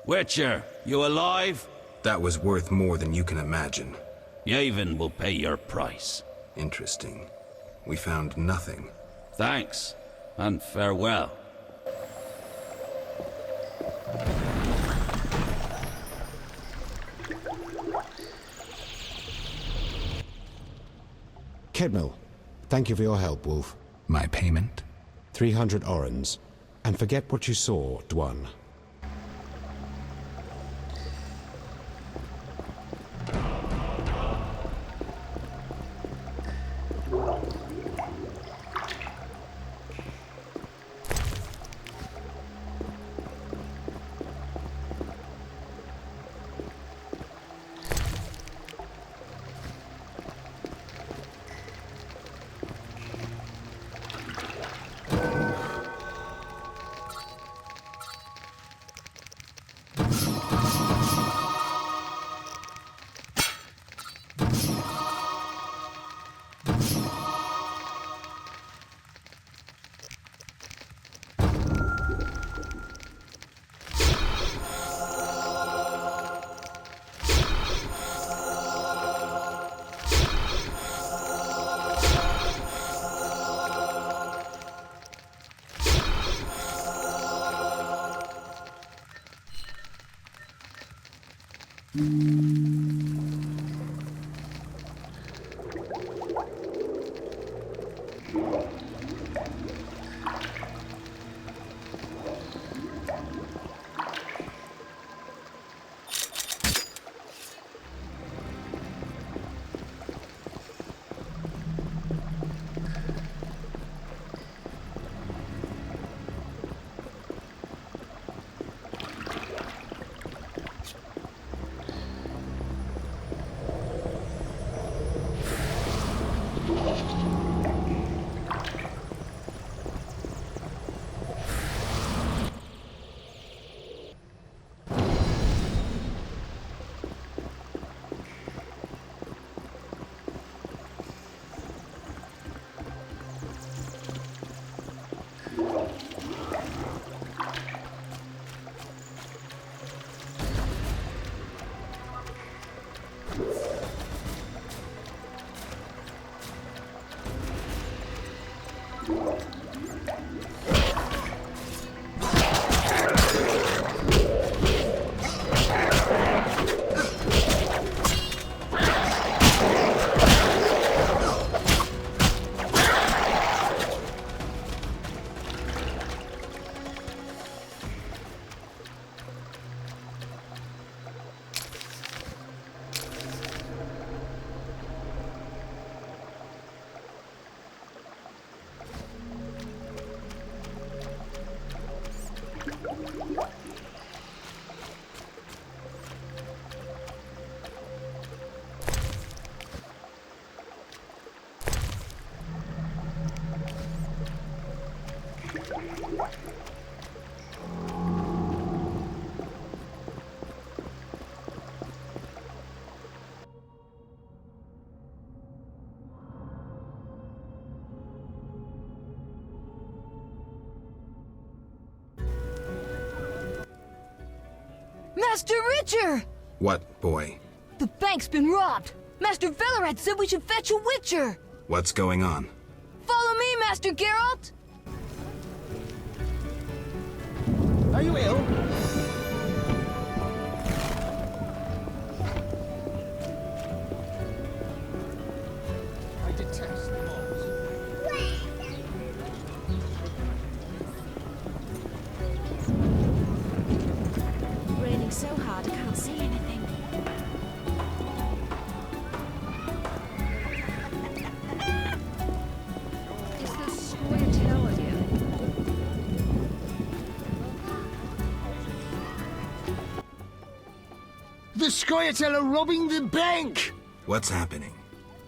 Witcher, you alive? That was worth more than you can imagine. Yavin will pay your price. Interesting. We found nothing. Thanks, and farewell. Kedmil, thank you for your help, Wolf. My payment? 300 orens. And forget what you saw, Dwan. Master Witcher! What, boy? The bank's been robbed! Master Velerad said we should fetch a Witcher! What's going on? Follow me, Master Geralt! Are you ill? I detest mobs. Raining so hard I can't see anything. Is the square tower here? The Scoia'tael are robbing the bank! What's happening?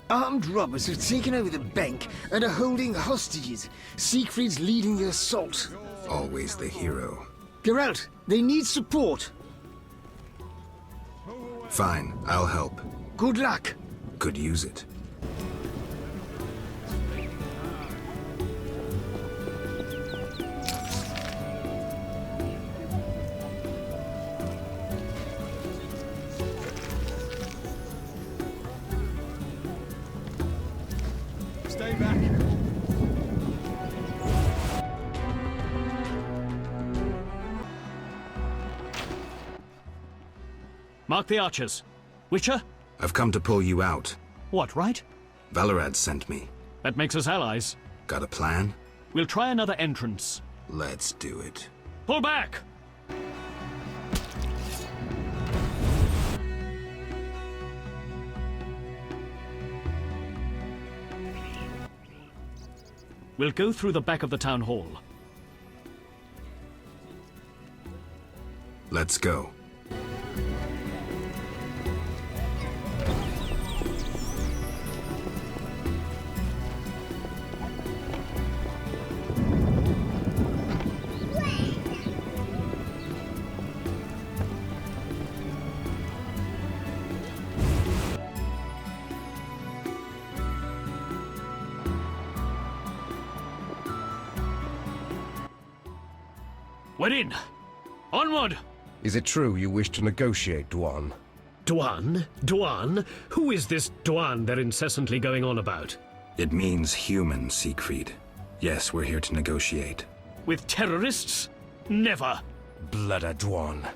Armed robbers have taken over the bank and are holding hostages. Siegfried's leading the assault. Always the hero. Geralt, they need support. Fine, I'll help. Good luck. Could use it. Stay back. Mark the archers. Witcher? I've come to pull you out. What, right? Velerad sent me. That makes us allies. Got a plan? We'll try another entrance. Let's do it. Pull back! We'll go through the back of the town hall. Let's go. We're in! Onward! Is it true you wish to negotiate, Dwarven? Dwarven? Dwarven? Who is this Dwarven they're incessantly going on about? It means human, Siegfried. Yes, we're here to negotiate. With terrorists? Never! Bloody Dwarven.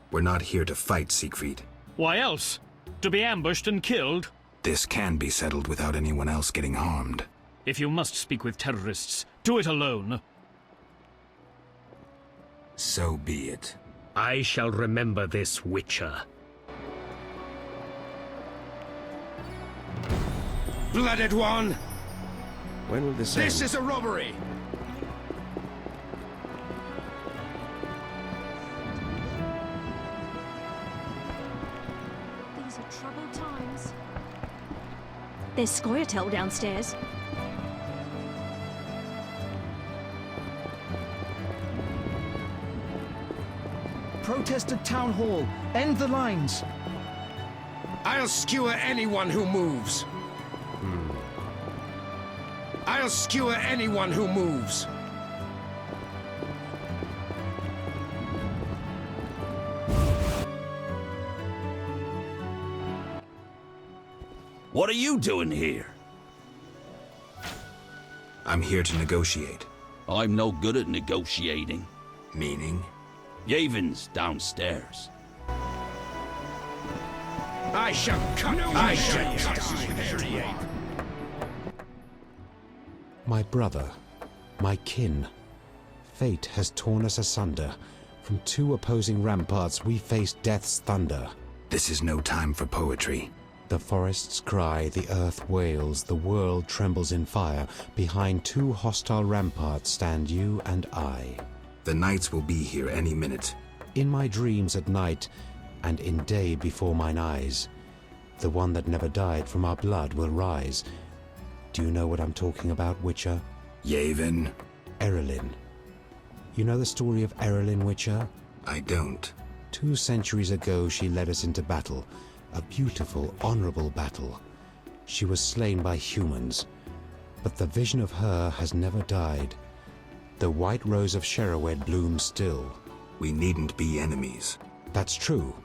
We're not here to fight, Siegfried. Why else? To be ambushed and killed? This can be settled without anyone else getting harmed. If you must speak with terrorists, do it alone. So be it. I shall remember this, Witcher. Blooded one! When will this end? This is a robbery! These are troubled times. There's Scoia'tael downstairs. Protest at Town Hall. End the lines. I'll skewer anyone who moves. I'll skewer anyone who moves. What are you doing here? I'm here to negotiate. I'm no good at negotiating. Meaning? Yavon's downstairs. I shall cut you with every ape. My brother, my kin. Fate has torn us asunder. From two opposing ramparts we face death's thunder. This is no time for poetry. The forests cry, the earth wails, the world trembles in fire. Behind two hostile ramparts stand you and I. The knights will be here any minute. In my dreams at night, and in day before mine eyes, the one that never died from our blood will rise. Do you know what I'm talking about, Witcher? Yavin? Erilyn. You know the story of Erilyn, Witcher? I don't. 2 centuries ago, she led us into battle. A beautiful, honorable battle. She was slain by humans. But the vision of her has never died. The white rose of Shirrako blooms still. We needn't be enemies. That's true.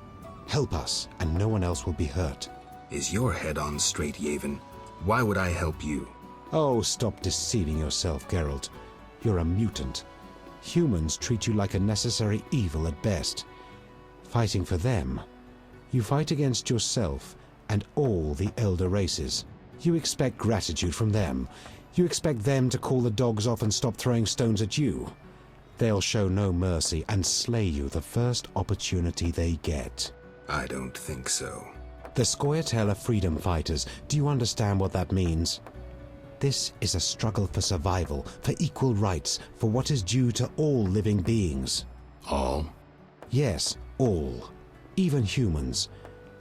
Help us, and no one else will be hurt. Is your head on straight, Yavin? Why would I help you? Oh, stop deceiving yourself, Geralt. You're a mutant. Humans treat you like a necessary evil at best. Fighting for them, you fight against yourself and all the elder races. You expect gratitude from them. You expect them to call the dogs off and stop throwing stones at you. They'll show no mercy and slay you the first opportunity they get. I don't think so. The Scoia'tael are freedom fighters. Do you understand what that means? This is a struggle for survival, for equal rights, for what is due to all living beings. All? Yes, all. Even humans.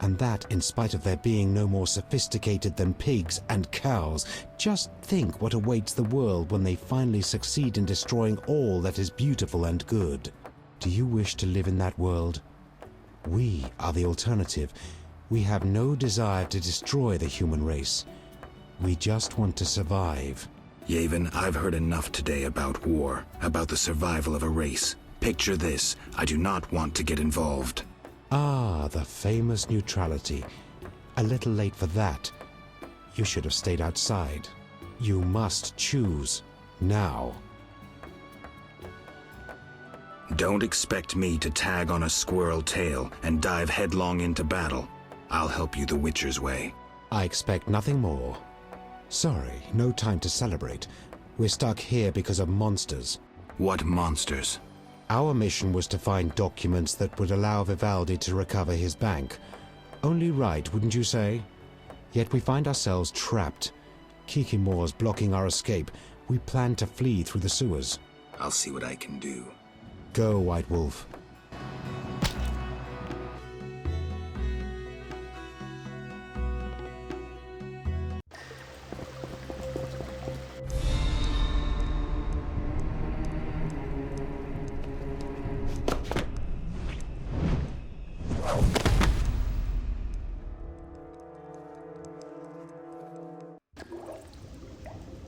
And that in spite of their being no more sophisticated than pigs and cows. Just think what awaits the world when they finally succeed in destroying all that is beautiful and good. Do you wish to live in that world? We are the alternative. We have no desire to destroy the human race. We just want to survive. Yavin, I've heard enough today about war, about the survival of a race. Picture this. I do not want to get involved. Ah, the famous neutrality. A little late for that. You should have stayed outside. You must choose. Now. Don't expect me to tag on a squirrel tail and dive headlong into battle. I'll help you the Witcher's way. I expect nothing more. Sorry, no time to celebrate. We're stuck here because of monsters. What monsters? Our mission was to find documents that would allow Vivaldi to recover his bank. Only right, wouldn't you say? Yet we find ourselves trapped. Kaer Morhen's blocking our escape. We plan to flee through the sewers. I'll see what I can do. Go, White Wolf.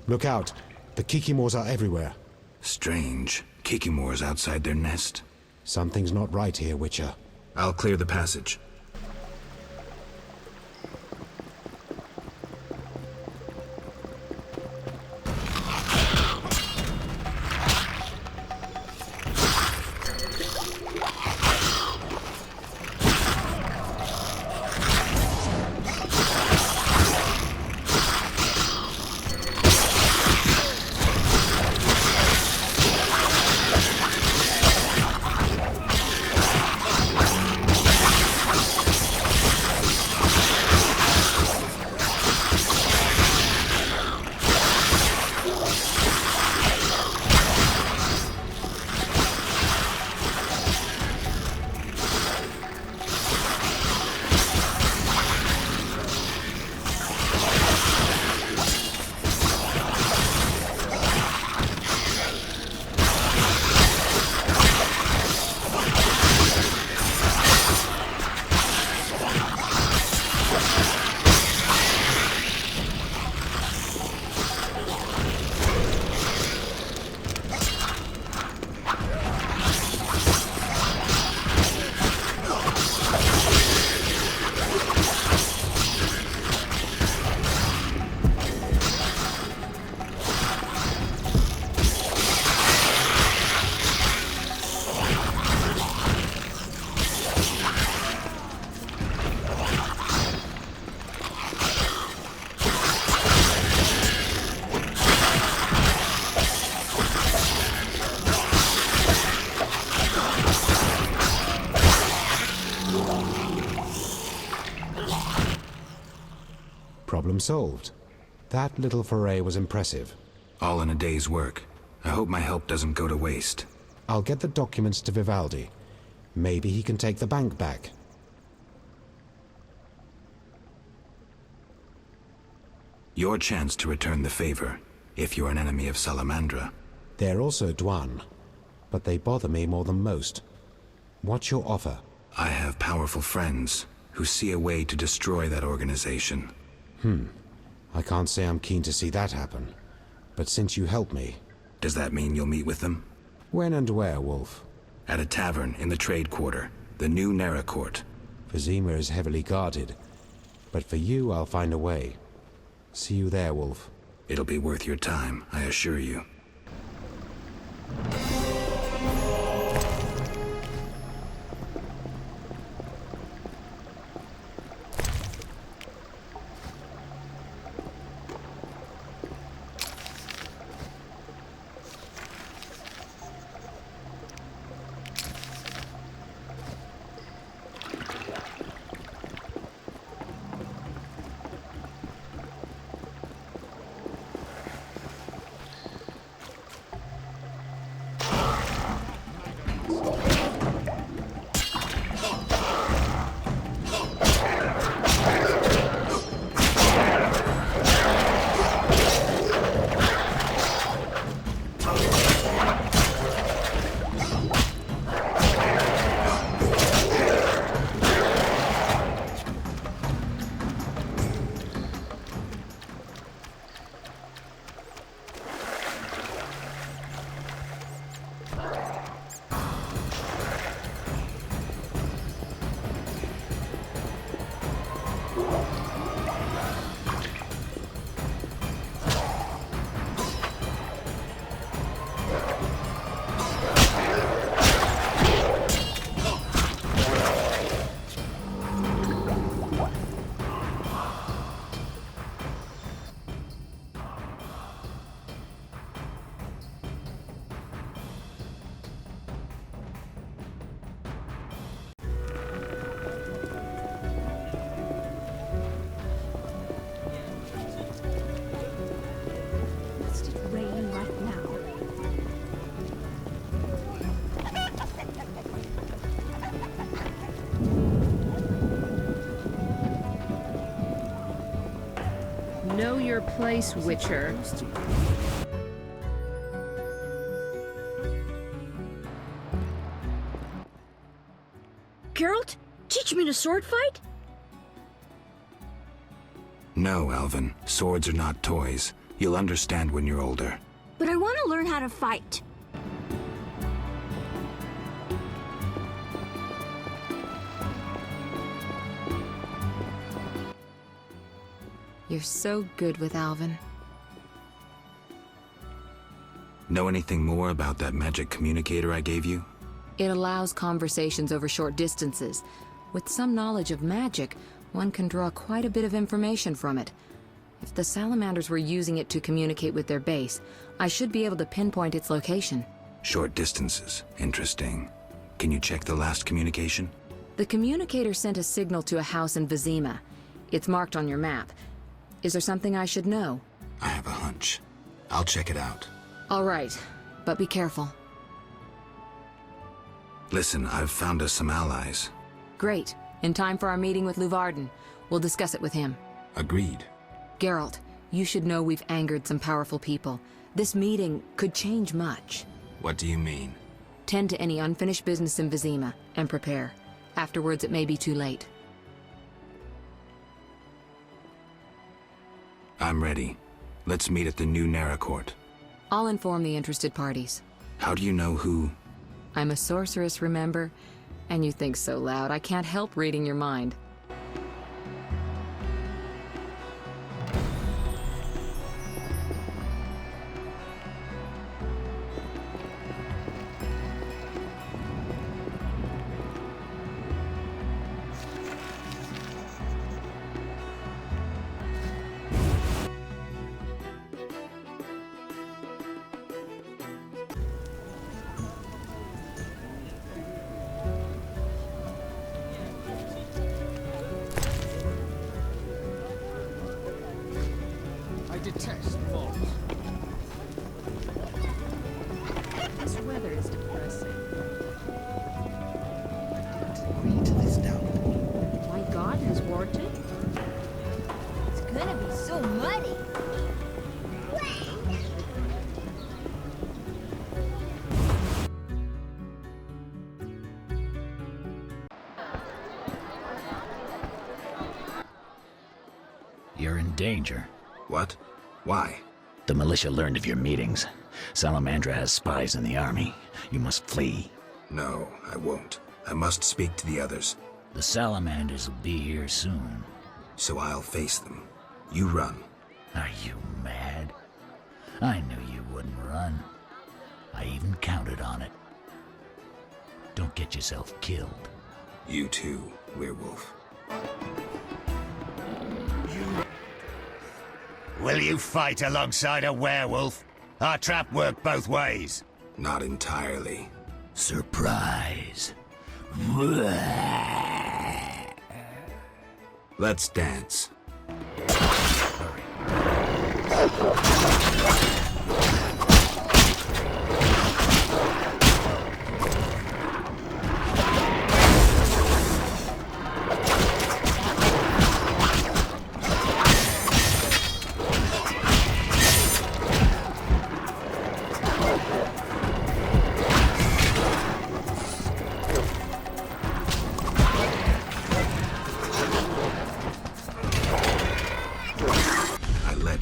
Look out! The Kaer Morhen are everywhere. Strange. Kaer Morhen's outside their nest. Something's not right here, Witcher. I'll clear the passage. Problem solved. That little foray was impressive. All in a day's work. I hope my help doesn't go to waste. I'll get the documents to Vivaldi. Maybe he can take the bank back. Your chance to return the favor, if you're an enemy of Salamandra. They're also Dwarven, but they bother me more than most. What's your offer? I have powerful friends who see a way to destroy that organization. I can't say I'm keen to see that happen, but since you help me... Does that mean you'll meet with them? When and where, Wolf? At a tavern in the trade quarter, the new Nera Court. Vizima is heavily guarded, but for you I'll find a way. See you there, Wolf. It'll be worth your time, I assure you. Know your place, Witcher. Geralt, teach me to sword fight? No, Alvin. Swords are not toys. You'll understand when you're older. But I want to learn how to fight. You're so good with Alvin. Know anything more about that magic communicator I gave you? It allows conversations over short distances. With some knowledge of magic, one can draw quite a bit of information from it. If the salamanders were using it to communicate with their base, I should be able to pinpoint its location. Short distances. Interesting. Can you check the last communication? The communicator sent a signal to a house in Vizima. It's marked on your map. Is there something I should know? I have a hunch. I'll check it out. All right, but be careful. Listen, I've found us some allies. Great. In time for our meeting with Luvarden. We'll discuss it with him. Agreed. Geralt, you should know we've angered some powerful people. This meeting could change much. What do you mean? Tend to any unfinished business in Vizima, and prepare. Afterwards, it may be too late. I'm ready. Let's meet at the new Nera Court. I'll inform the interested parties. How do you know who? I'm a sorceress, remember? And you think so loud, I can't help reading your mind. Detest falls. This weather is depressing. Agree to this down. My garden's warted. It's good gonna be so muddy. You're in danger. What? Why? The militia learned of your meetings. Salamandra has spies in the army. You must flee. No, I won't. I must speak to the others. The salamanders will be here soon. So I'll face them. You run. Are you mad? I knew you wouldn't run. I even counted on it. Don't get yourself killed. You too, werewolf. Will you fight alongside a werewolf? Our trap worked both ways. Not entirely. Surprise. Let's dance.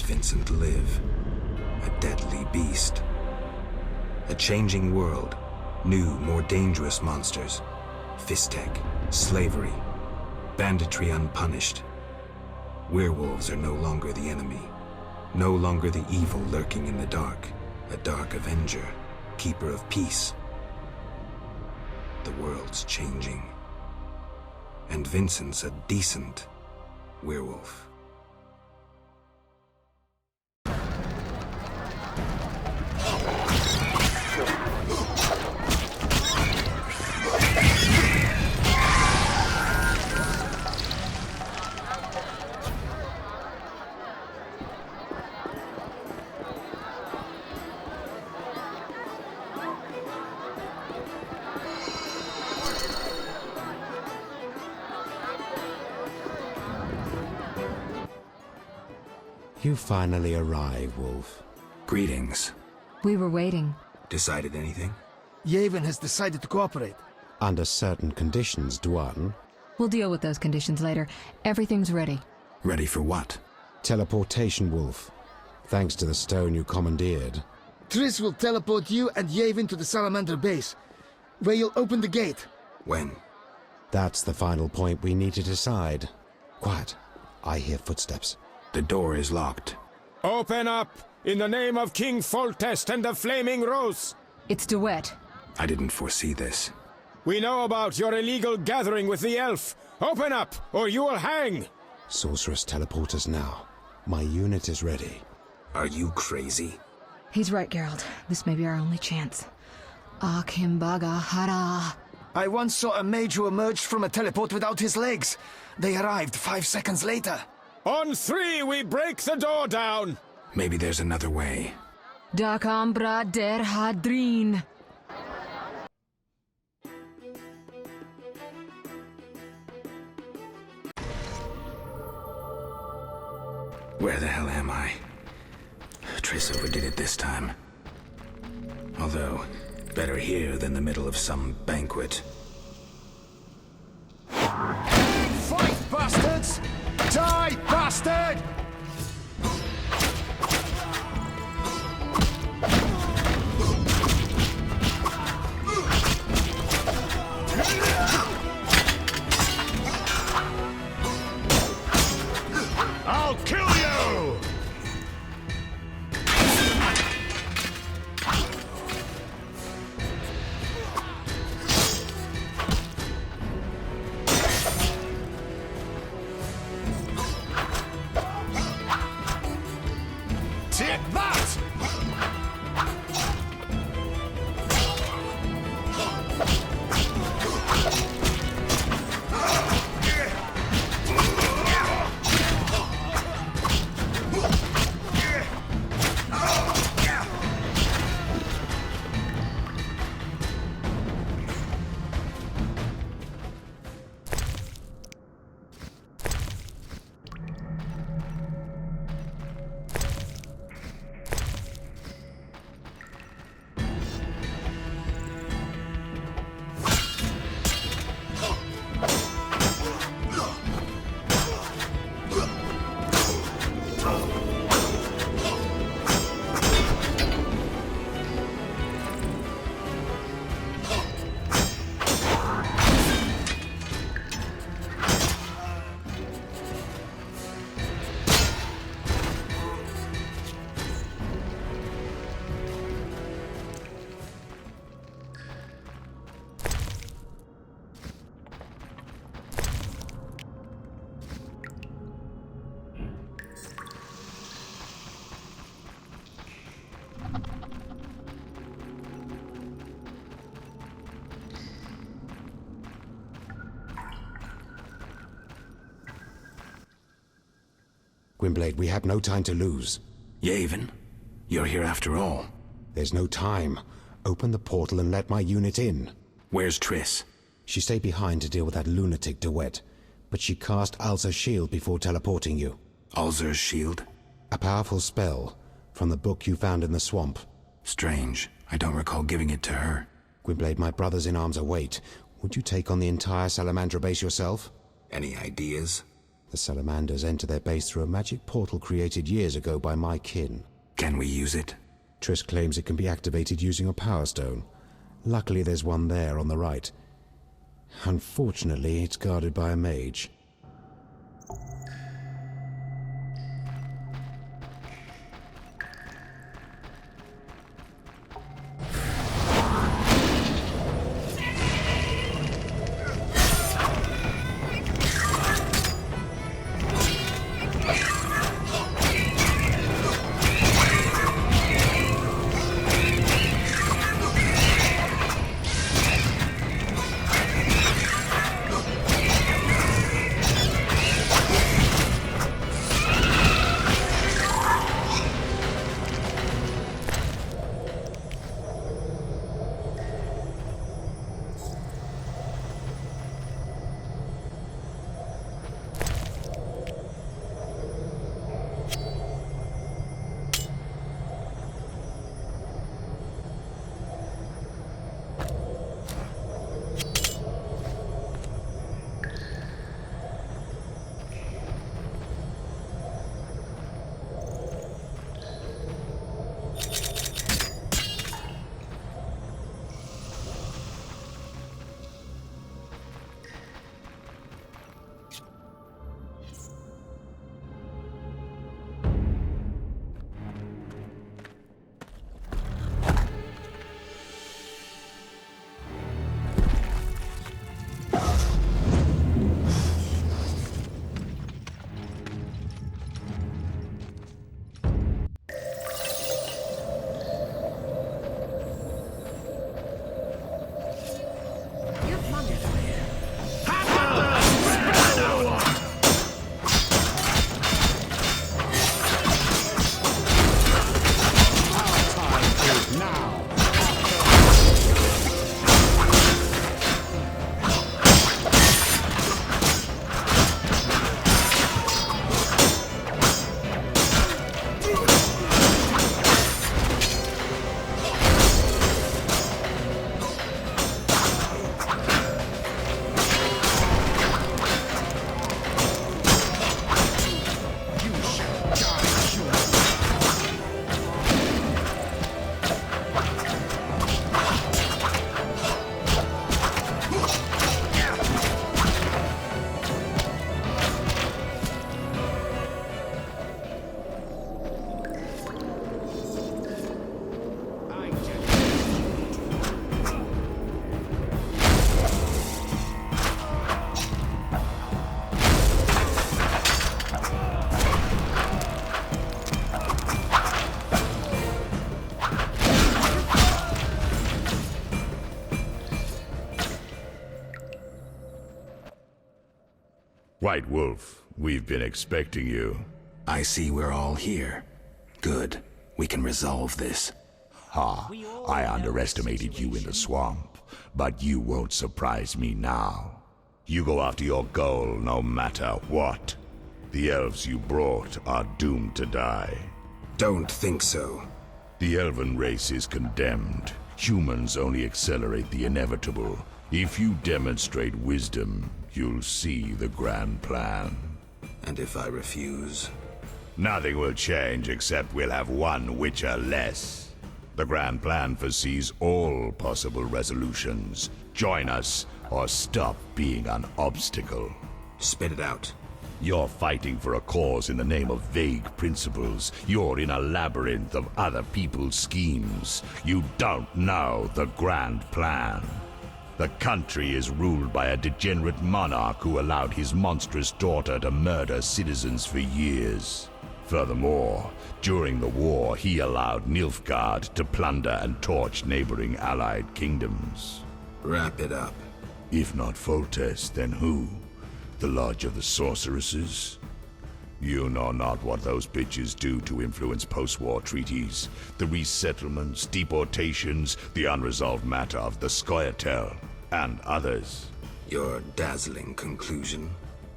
Vincent live. A deadly beast. A changing world. New, more dangerous monsters. Fistek. Slavery. Banditry unpunished. Werewolves are no longer the enemy. No longer the evil lurking in the dark. A dark avenger. Keeper of peace. The world's changing. And Vincent's a decent werewolf. You finally arrive, Wolf. Greetings. We were waiting. Decided anything? Yevon has decided to cooperate. Under certain conditions, Dwarven. We'll deal with those conditions later. Everything's ready. Ready for what? Teleportation, Wolf. Thanks to the stone you commandeered. Triss will teleport you and Yevon to the Salamander base, where you'll open the gate. When? That's the final point we need to decide. Quiet. I hear footsteps. The door is locked. Open up! In the name of King Foltest and the Flaming Rose! It's Duet. I didn't foresee this. We know about your illegal gathering with the elf. Open up, or you will hang! Sorceress, teleport us now. My unit is ready. Are you crazy? He's right, Geralt. This may be our only chance. Akimbaga Hara. I once saw a mage who emerged from a teleport without his legs. They arrived 5 seconds later. On 3, we break the door down! Maybe there's another way. Dakambra der Hadrin. Where the hell am I? Triss overdid it this time. Although, better here than the middle of some banquet. Fight, bastards! Die, bastard! I'll kill you! Take that! Gwynblade, we have no time to lose. Yavin, you're here after all. There's no time. Open the portal and let my unit in. Where's Triss? She stayed behind to deal with that lunatic Duet, but she cast Alzur's shield before teleporting you. Alzur's shield? A powerful spell from the book you found in the swamp. Strange. I don't recall giving it to her. Gwynblade, my brothers in arms await. Would you take on the entire Salamandra base yourself? Any ideas? The Salamanders enter their base through a magic portal created years ago by my kin. Can we use it? Triss claims it can be activated using a power stone. Luckily there's one there on the right. Unfortunately, it's guarded by a mage. White Wolf, we've been expecting you. I see we're all here. Good. We can resolve this. Ha! I underestimated you in the swamp, but you won't surprise me now. You go after your goal no matter what. The elves you brought are doomed to die. Don't think so. The elven race is condemned. Humans only accelerate the inevitable. If you demonstrate wisdom, you'll see the grand plan. And if I refuse? Nothing will change except we'll have one Witcher less. The grand plan foresees all possible resolutions. Join us, or stop being an obstacle. Spit it out. You're fighting for a cause in the name of vague principles. You're in a labyrinth of other people's schemes. You don't know the grand plan. The country is ruled by a degenerate monarch who allowed his monstrous daughter to murder citizens for years. Furthermore, during the war, he allowed Nilfgaard to plunder and torch neighboring allied kingdoms. Wrap it up. If not Foltest, then who? The Lodge of the Sorceresses? You know not what those bitches do to influence post-war treaties, the resettlements, deportations, the unresolved matter of the Scoia'tael, and others. Your dazzling conclusion?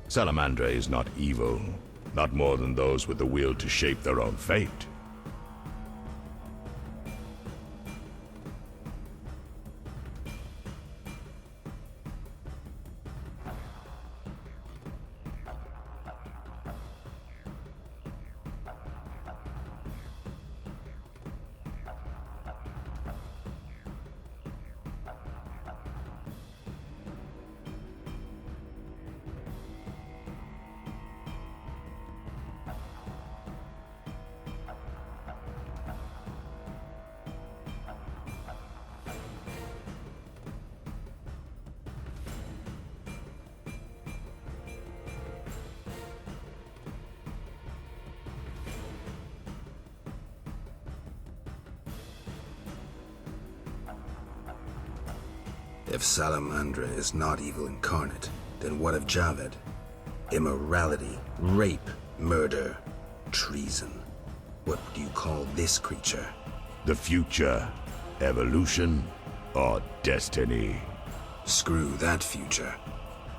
Salamandra is not evil, not more than those with the will to shape their own fate. If Salamandra is not evil incarnate, then what of Javed? Immorality, rape, murder, treason. What would you call this creature? The future, evolution, or destiny? Screw that future.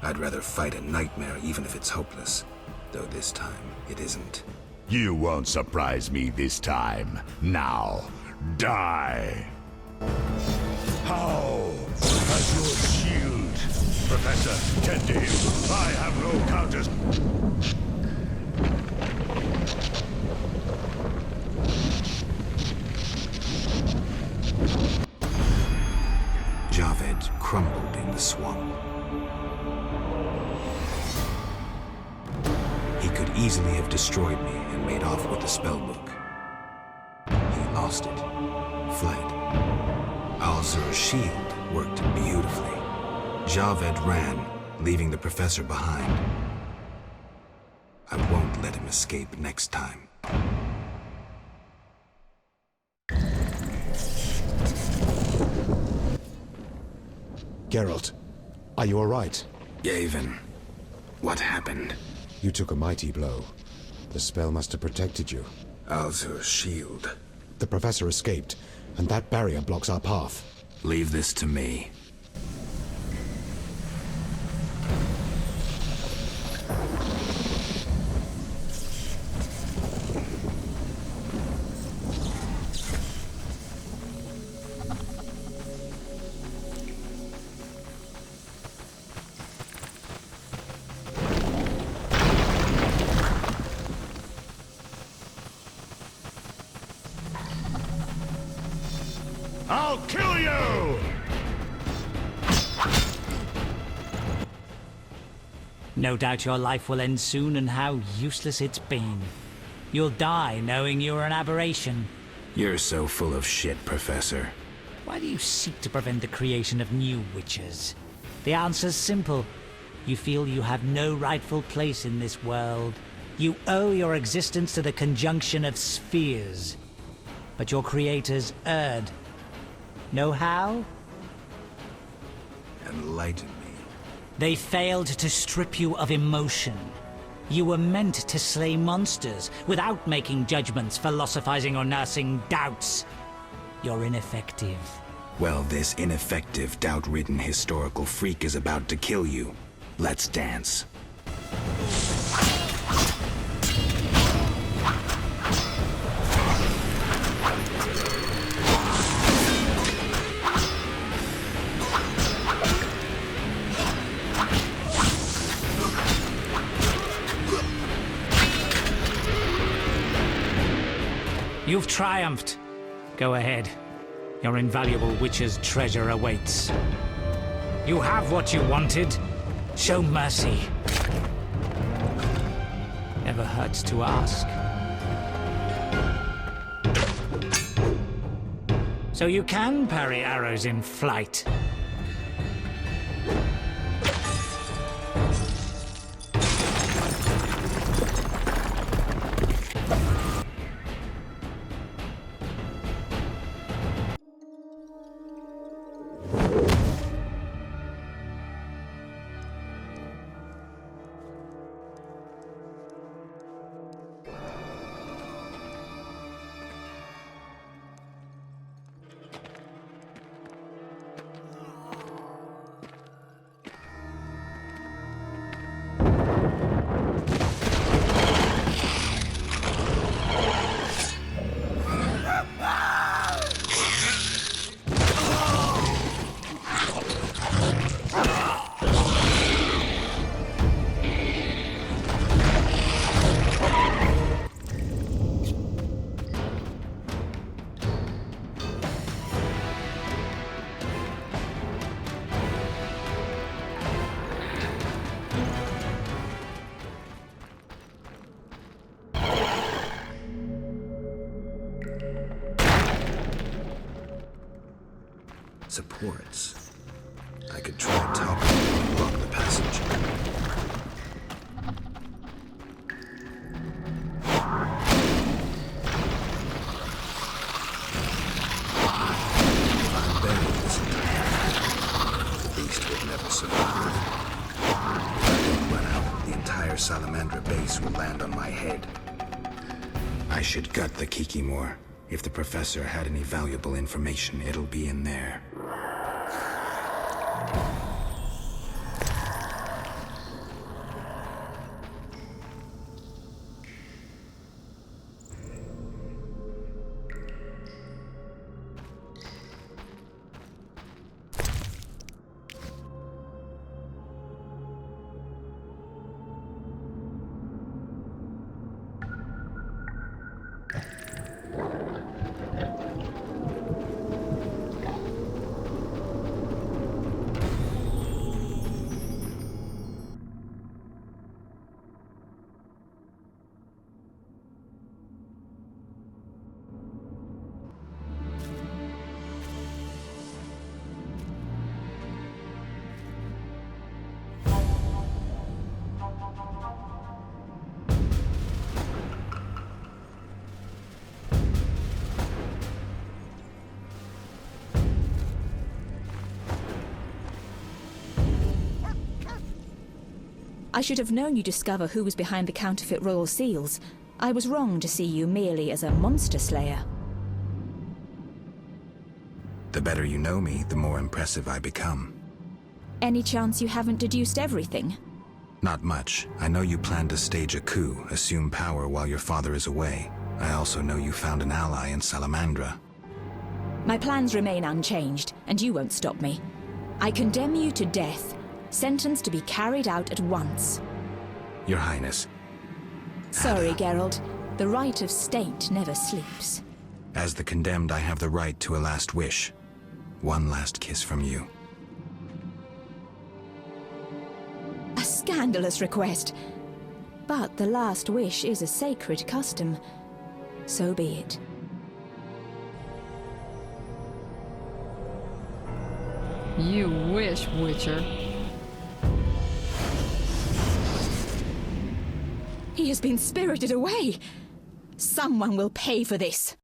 I'd rather fight a nightmare even if it's hopeless. Though this time, it isn't. You won't surprise me this time. Now, die! How? As your shield. Professor, tend to him. I have no counters. Javed crumbled in the swamp. He could easily have destroyed me and made off with the spellbook. He lost it, fled. Alzur's shield worked beautifully. Javed ran, leaving the professor behind. I won't let him escape next time. Geralt, are you all right? Yavin, what happened? You took a mighty blow. The spell must have protected you. Alzur's shield. The professor escaped, and that barrier blocks our path. Leave this to me. I'll kill you! No doubt your life will end soon, and how useless it's been. You'll die knowing you're an aberration. You're so full of shit, Professor. Why do you seek to prevent the creation of new witches? The answer's simple. You feel you have no rightful place in this world. You owe your existence to the conjunction of spheres. But your creators erred. Know how? Enlighten me. They failed to strip you of emotion. You were meant to slay monsters without making judgments, philosophizing, or nursing doubts. You're ineffective. Well, this ineffective, doubt-ridden historical freak is about to kill you. Let's dance. You've triumphed. Go ahead. Your invaluable witch's treasure awaits. You have what you wanted. Show mercy. Never hurts to ask. So you can parry arrows in flight. Supports. I could try toppling and block the passage. If I'm buried this entire the beast will never survive. If I don't run out, the entire salamandra base will land on my head. I should gut the Kikimor. If the professor had any valuable information, it'll be in there. I should have known you'd discover who was behind the counterfeit royal seals. I was wrong to see you merely as a monster slayer. The better you know me, the more impressive I become. Any chance you haven't deduced everything? Not much. I know you plan to stage a coup, assume power while your father is away. I also know you found an ally in Salamandra. My plans remain unchanged, and you won't stop me. I condemn you to death, sentenced to be carried out at once. Your Highness. Sorry, Geralt. The right of state never sleeps. As the condemned, I have the right to a last wish. One last kiss from you. A scandalous request. But the last wish is a sacred custom. So be it. You wish, Witcher. He has been spirited away. Someone will pay for this.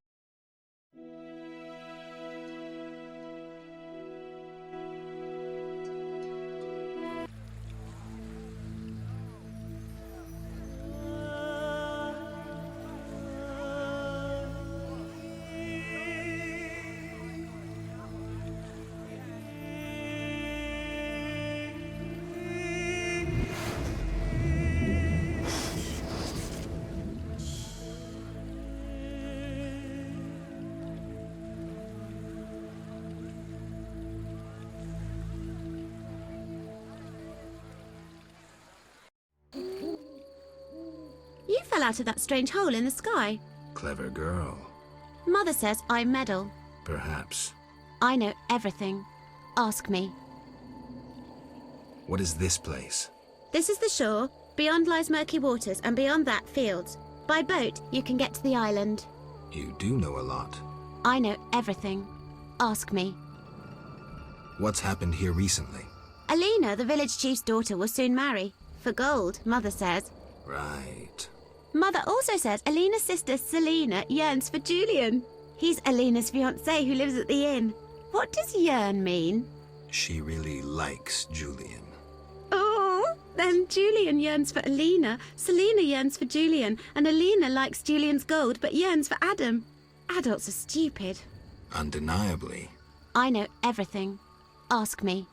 You fell out of that strange hole in the sky. Clever girl. Mother says I meddle. Perhaps. I know everything. Ask me. What is this place? This is the shore. Beyond lies murky waters, and beyond that, fields. By boat, you can get to the island. You do know a lot. I know everything. Ask me. What's happened here recently? Alina, the village chief's daughter, will soon marry. For gold, Mother says. Right. Mother also says Alina's sister, Selena, yearns for Julian. He's Alina's fiancé who lives at the inn. What does yearn mean? She really likes Julian. Oh, then Julian yearns for Alina, Selena yearns for Julian, and Alina likes Julian's gold but yearns for Adam. Adults are stupid. Undeniably. I know everything. Ask me.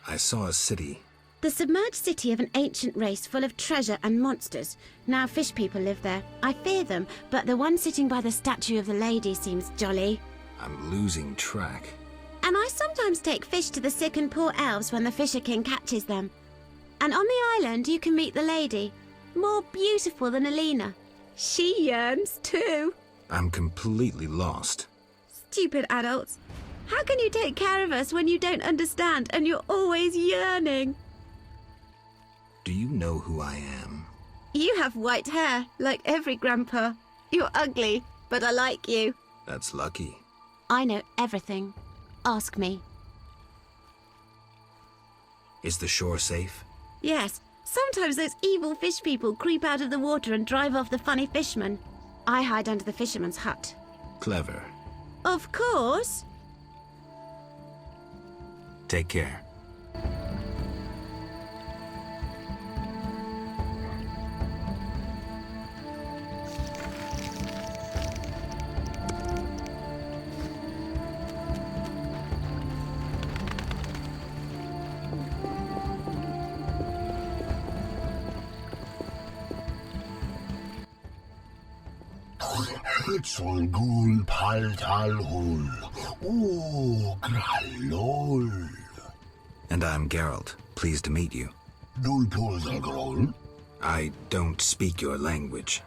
I saw a city. The submerged city of an ancient race full of treasure and monsters. Now fish people live there. I fear them, but the one sitting by the statue of the lady seems jolly. I'm losing track. And I sometimes take fish to the sick and poor elves when the Fisher King catches them. And on the island you can meet the lady. More beautiful than Alina. She yearns too. I'm completely lost. Stupid adults. How can you take care of us when you don't understand and you're always yearning? Do you know who I am? You have white hair, like every grandpa. You're ugly, but I like you. That's lucky. I know everything. Ask me. Is the shore safe? Yes, sometimes those evil fish people creep out of the water and drive off the funny fishermen. I hide under the fisherman's hut. Clever. Of course. Take care. Hitzol gul paltal hul. Oh, gralol. And I'm Geralt. Pleased to meet you. Dul polzagrol. I don't speak your language.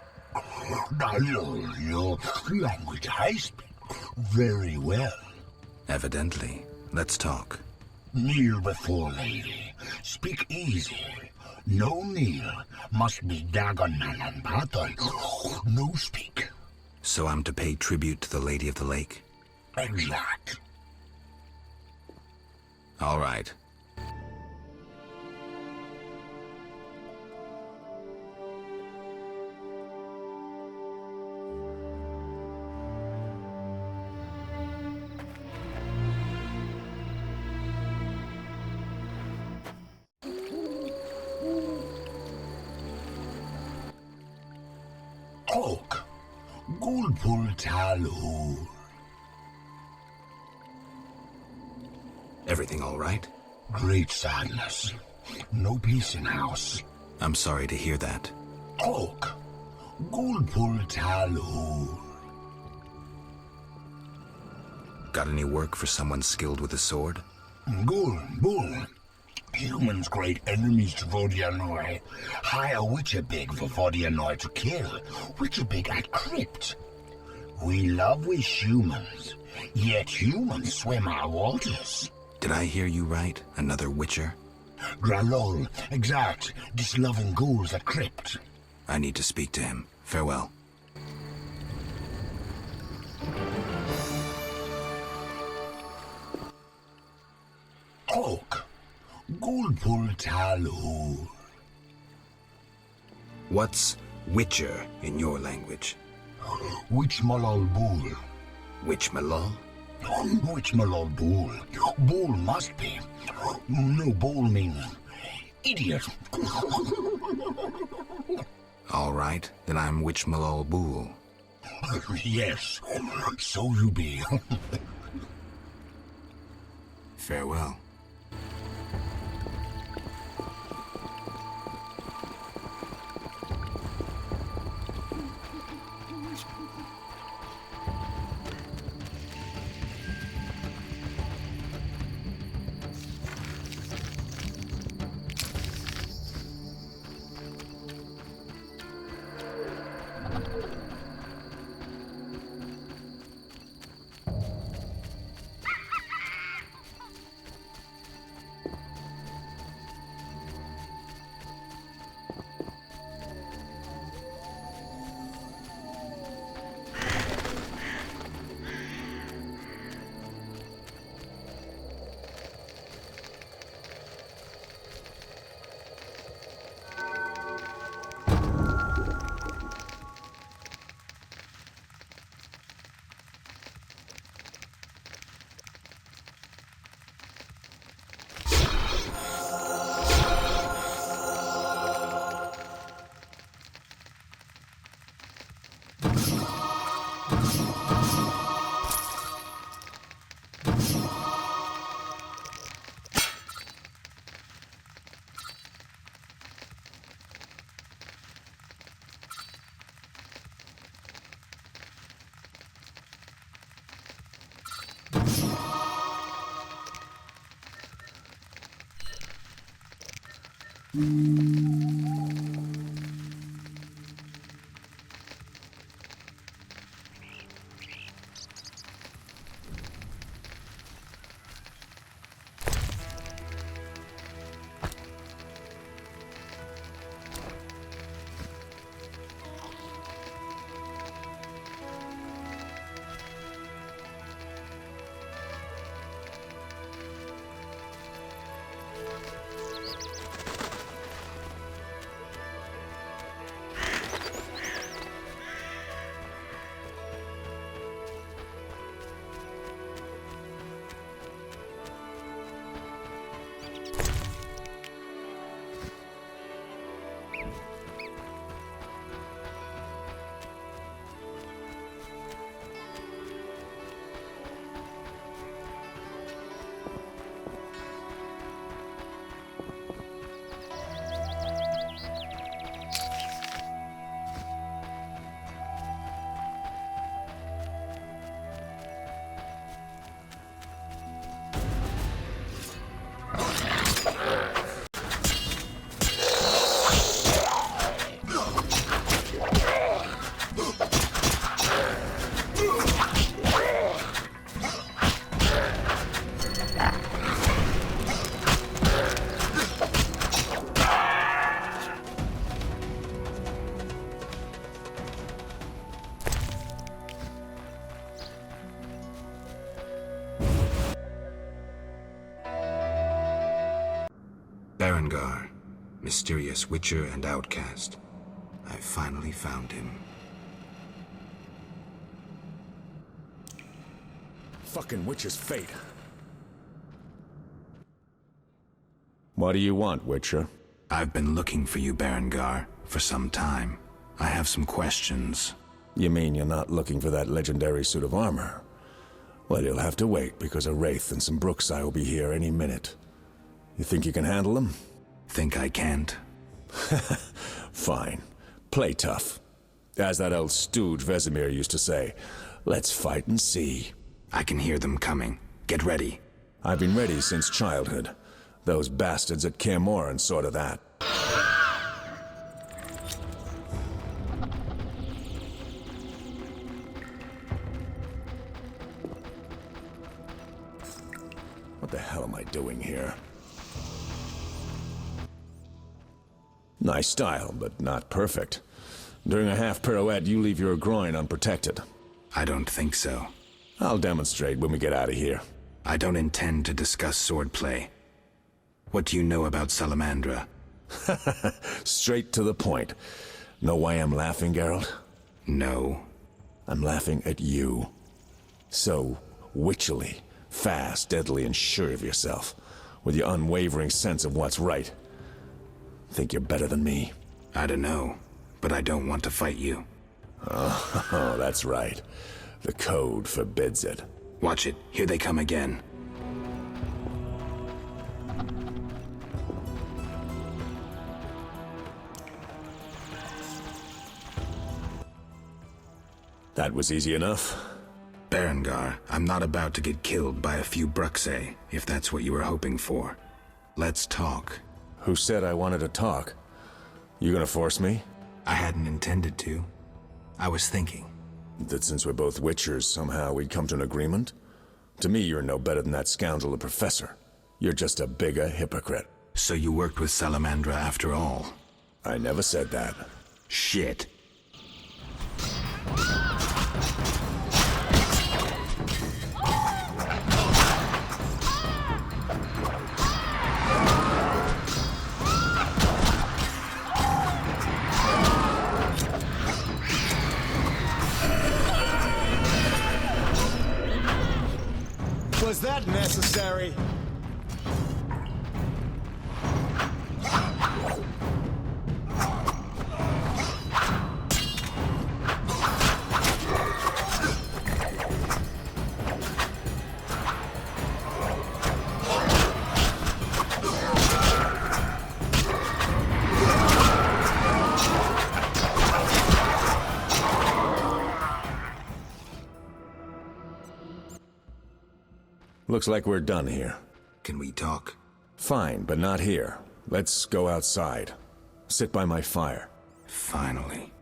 Dalol, your language I speak very well. Evidently. Let's talk. Kneel before lady. Speak easy. No kneel. Must be dagonan and battle. No speak. So I'm to pay tribute to the Lady of the Lake? Exact. All right. Oak. Gulpul talhul. Everything all right? Great sadness. No peace in house. I'm sorry to hear that. Oak. Gulpul talhul. Got any work for someone skilled with a sword? Gul, bull. Humans great enemies to Vodianoi. Hire Witcher big for Vodianoi to kill. Witcher big at crypt. We love we humans, yet humans swim our waters. Did I hear you right? Another Witcher? Gralol, exact. Disloving ghouls at crypt. I need to speak to him. Farewell. Oak. Gulpul talhul. What's Witcher in your language? Witch malol bull. Witch malol? Witch malol bull. Bull must be. No, bull means idiot. All right, then I'm Witch malol bull. Yes, so you be. Farewell. Berengar, mysterious witcher and outcast. I finally found him. Fucking witch's fate. What do you want, Witcher? I've been looking for you, Berengar, for some time. I have some questions. You mean you're not looking for that legendary suit of armor? Well, you'll have to wait, because a Wraith and some Brookside will be here any minute. You think you can handle them? Think I can't? Fine. Play tough. As that old stooge Vesemir used to say, let's fight and see. I can hear them coming. Get ready. I've been ready since childhood. Those bastards at Kaer Morhen saw to that. What the hell am I doing here? Nice style, but not perfect. During a half pirouette, you leave your groin unprotected. I don't think so. I'll demonstrate when we get out of here. I don't intend to discuss swordplay. What do you know about Salamandra? Straight to the point. Know why I'm laughing, Geralt? No. I'm laughing at you. So witchily, fast, deadly, and sure of yourself, with your unwavering sense of what's right. Think you're better than me? I don't know, but I don't want to fight you. Oh, that's right. The code forbids it. Watch it. Here they come again. That was easy enough. Berengar, I'm not about to get killed by a few Bruxae, if that's what you were hoping for. Let's talk. Who said I wanted to talk? You gonna force me? I hadn't intended to. I was thinking. That since we're both Witchers, somehow we'd come to an agreement? To me, you're no better than that scoundrel the Professor. You're just a bigger hypocrite. So you worked with Salamandra after all? I never said that. Shit. Was that necessary? Looks like we're done here. Can we talk? Fine, but not here. Let's go outside. Sit by my fire. Finally.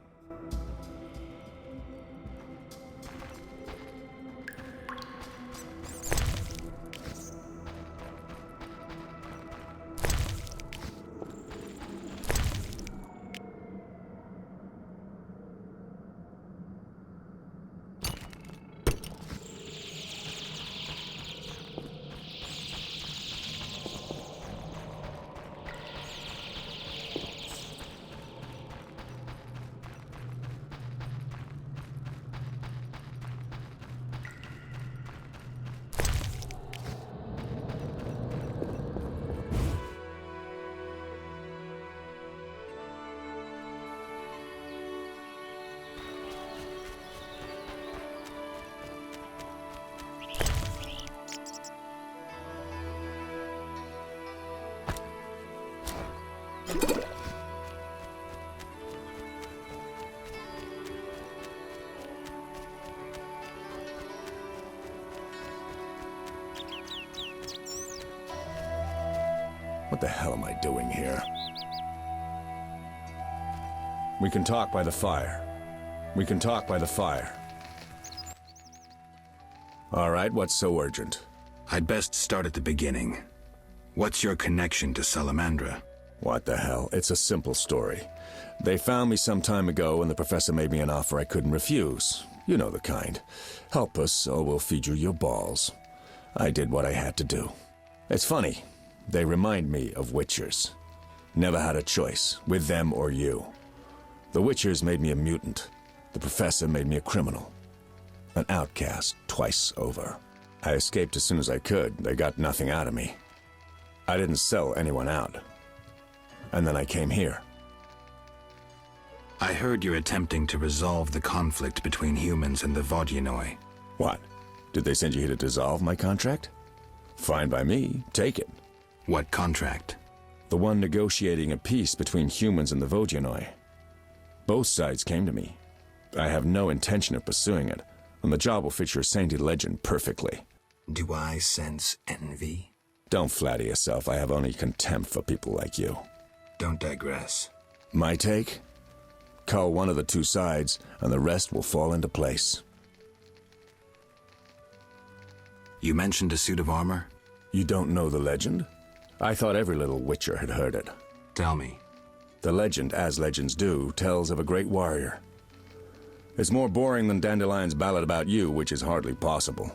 What the hell am I doing here? We can talk by the fire. We can talk by the fire. All right, what's so urgent? I'd best start at the beginning. What's your connection to Salamandra? What the hell? It's a simple story. They found me some time ago and the professor made me an offer I couldn't refuse. You know the kind. Help us or we'll feed you your balls. I did what I had to do. It's funny. They remind me of Witchers. Never had a choice, with them or you. The Witchers made me a mutant. The Professor made me a criminal. An outcast twice over. I escaped as soon as I could. They got nothing out of me. I didn't sell anyone out. And then I came here. I heard you're attempting to resolve the conflict between humans and the Vodyanoi. What? Did they send you here to dissolve my contract? Fine by me. Take it. What contract? The one negotiating a peace between humans and the Vodyanoi. Both sides came to me. I have no intention of pursuing it, and the job will fit your sainted legend perfectly. Do I sense envy? Don't flatter yourself. I have only contempt for people like you. Don't digress. My take? Cull one of the two sides, and the rest will fall into place. You mentioned a suit of armor? You don't know the legend? I thought every little Witcher had heard it. Tell me. The legend, as legends do, tells of a great warrior. It's more boring than Dandelion's ballad about you, which is hardly possible.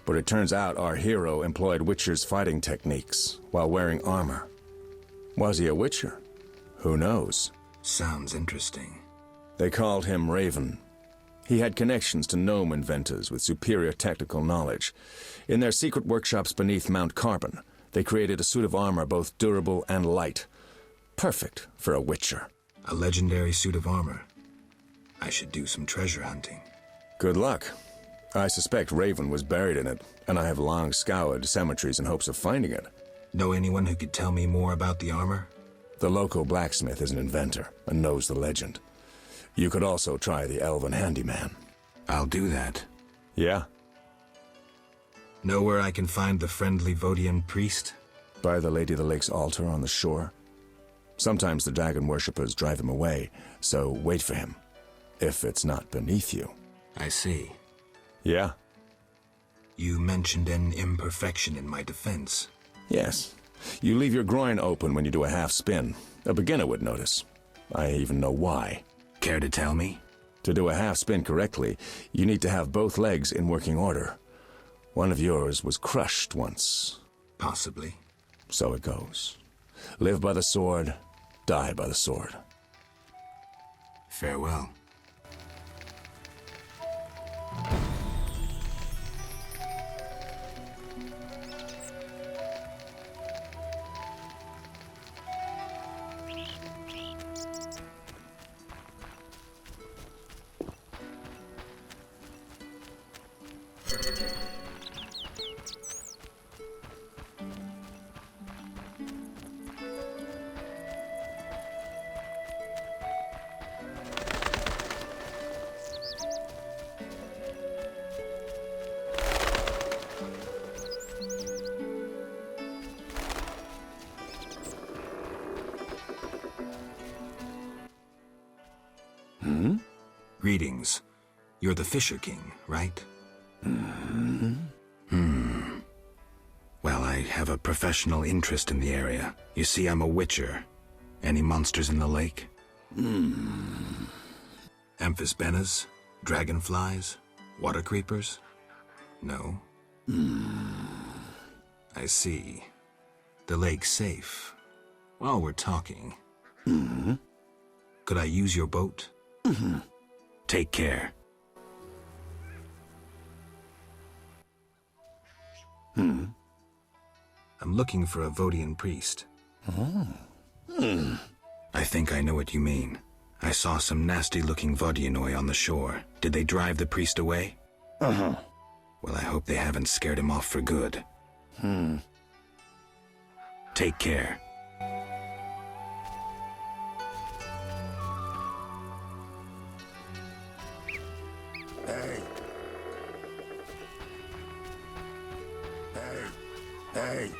But it turns out our hero employed Witcher's fighting techniques while wearing armor. Was he a Witcher? Who knows? Sounds interesting. They called him Reverend. He had connections to gnome inventors with superior technical knowledge. In their secret workshops beneath Mount Carbon, they created a suit of armor both durable and light. Perfect for a Witcher. A legendary suit of armor. I should do some treasure hunting. Good luck. I suspect Raven was buried in it, and I have long scoured cemeteries in hopes of finding it. Know anyone who could tell me more about the armor? The local blacksmith is an inventor and knows the legend. You could also try the elven handyman. I'll do that. Yeah? Know where I can find the friendly Vodian priest? By the Lady of the Lake's altar on the shore. Sometimes the dragon worshippers drive him away, so wait for him. If it's not beneath you. I see. Yeah? You mentioned an imperfection in my defense. Yes. You leave your groin open when you do a half spin. A beginner would notice. I even know why. Care to tell me? To do a half spin correctly, you need to have both legs in working order. One of yours was crushed once. Possibly. So it goes. Live by the sword, die by the sword. Farewell. Greetings. You're the Fisher King, right? Well, I have a professional interest in the area. You see, I'm a Witcher. Any monsters in the lake? Amphisbenas? Dragonflies? Water creepers? No? I see. The lake's safe. While we're talking. Could I use your boat? Take care. I'm looking for a Vodian priest. I think I know what you mean. I saw some nasty-looking Vodyanoi on the shore. Did they drive the priest away? Well, I hope they haven't scared him off for good. Take care. Hey.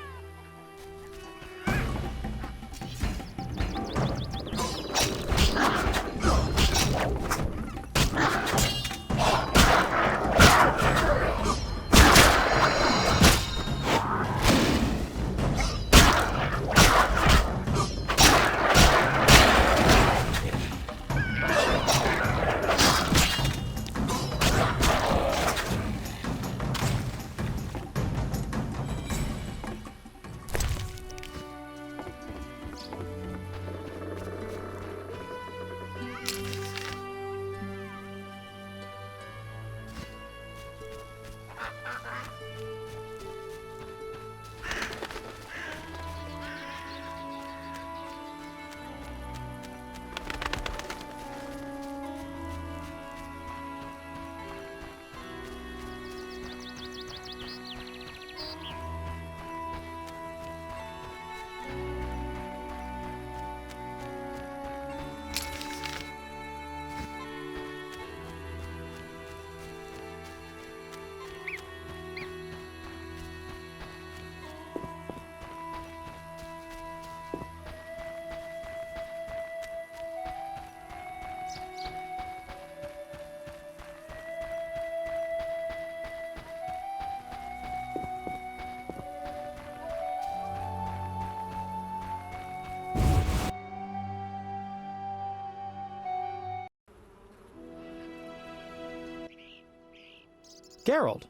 Geralt.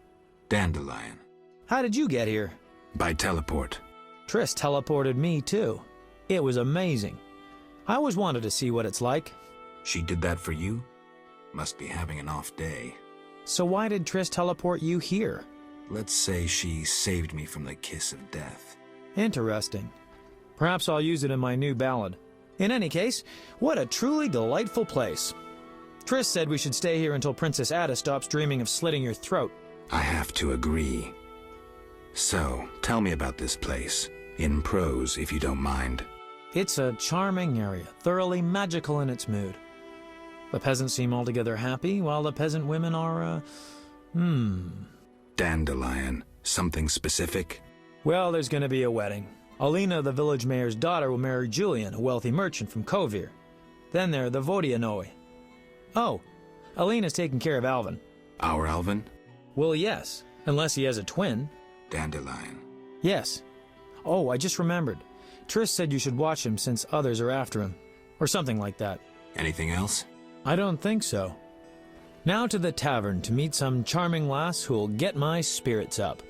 Dandelion. How did you get here? By teleport. Triss teleported me, too. It was amazing. I always wanted to see what it's like. She did that for you? Must be having an off day. So why did Triss teleport you here? Let's say she saved me from the kiss of death. Interesting. Perhaps I'll use it in my new ballad. In any case, what a truly delightful place. Triss said we should stay here until Princess Ada stops dreaming of slitting your throat. I have to agree. So, tell me about this place. In prose, if you don't mind. It's a charming area, thoroughly magical in its mood. The peasants seem altogether happy, while the peasant women are, Dandelion. Something specific? Well, there's going to be a wedding. Alina, the village mayor's daughter, will marry Julian, a wealthy merchant from Kovir. Then there are the Vodianoi. Oh, Alina's taking care of Alvin. Our Alvin? Well, yes, unless he has a twin. Dandelion. Yes. Oh, I just remembered. Triss said you should watch him since others are after him. Or something like that. Anything else? I don't think so. Now to the tavern to meet some charming lass who'll get my spirits up.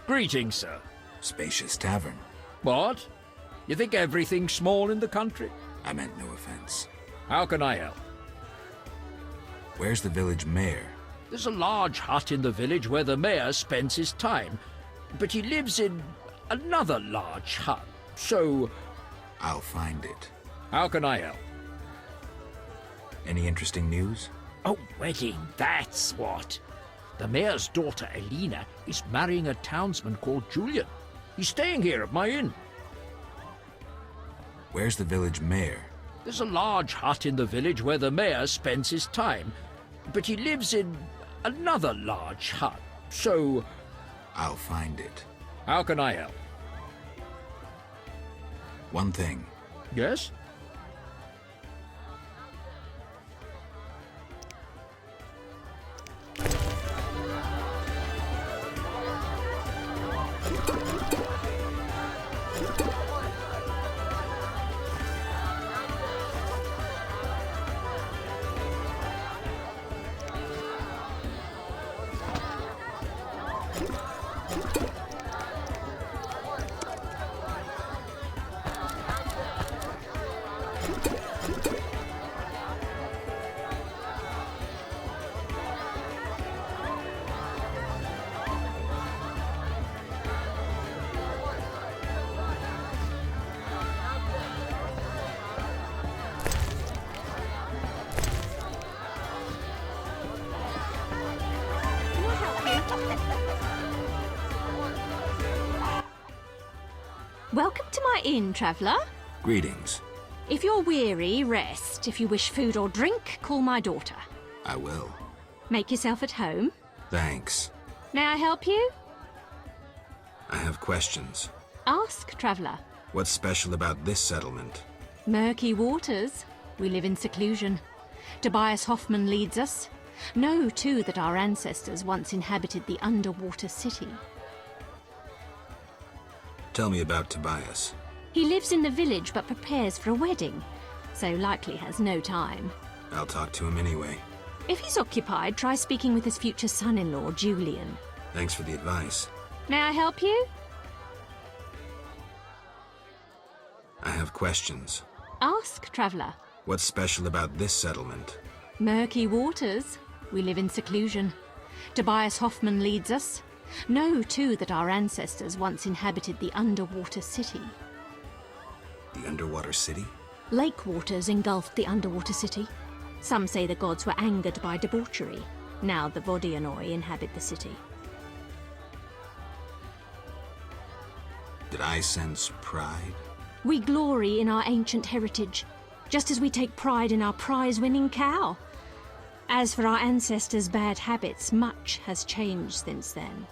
Greetings, sir. Spacious tavern. What? You think everything's small in the country? I meant no offense. How can I help? Where's the village mayor? There's a large hut in the village where the mayor spends his time, but he lives in another large hut, so... I'll find it. How can I help? Any interesting news? Oh, wedding, that's what. The mayor's daughter, Alina, is marrying a townsman called Julian. He's staying here at my inn. Where's the village mayor? There's a large hut in the village where the mayor spends his time, but he lives in another large hut, so... I'll find it. How can I help? One thing. Yes? Welcome to my inn, traveller. Greetings. If you're weary, rest. If you wish food or drink, call my daughter. I will. Make yourself at home. Thanks. May I help you? I have questions. Ask, traveller. What's special about this settlement? Murky waters. We live in seclusion. Tobias Hoffman leads us. Know, too, that our ancestors once inhabited the underwater city. Tell me about Tobias. He lives in the village but prepares for a wedding, so likely has no time. I'll talk to him anyway. If he's occupied, try speaking with his future son-in-law, Julian. Thanks for the advice. May I help you? have questions. Ask, traveller. What's special about this settlement? Murky waters. We live in seclusion. Tobias Hoffman leads us. Know, too, that our ancestors once inhabited the underwater city. The underwater city? Lake waters engulfed the underwater city. Some say the gods were angered by debauchery. Now the Vodianoi inhabit the city. Did I sense pride? We glory in our ancient heritage, just as we take pride in our prize-winning cow. As for our ancestors' bad habits, much has changed since then.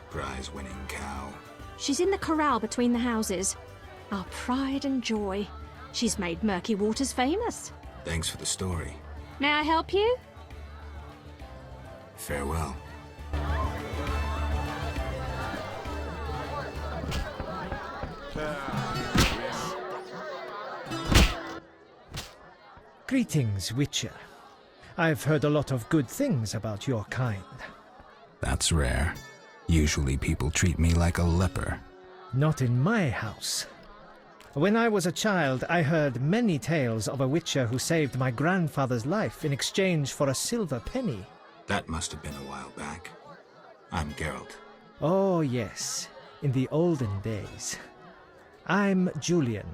Prize-winning cow. She's in the corral between the houses. Our pride and joy. She's made Murky Waters famous. Thanks for the story. May I help you? Farewell. Greetings, Witcher. I've heard a lot of good things about your kind. That's rare. Usually people treat me like a leper. Not in my house. When I was a child, I heard many tales of a Witcher who saved my grandfather's life in exchange for a silver penny. That must have been a while back. I'm Geralt. Oh, yes. In the olden days. I'm Julian.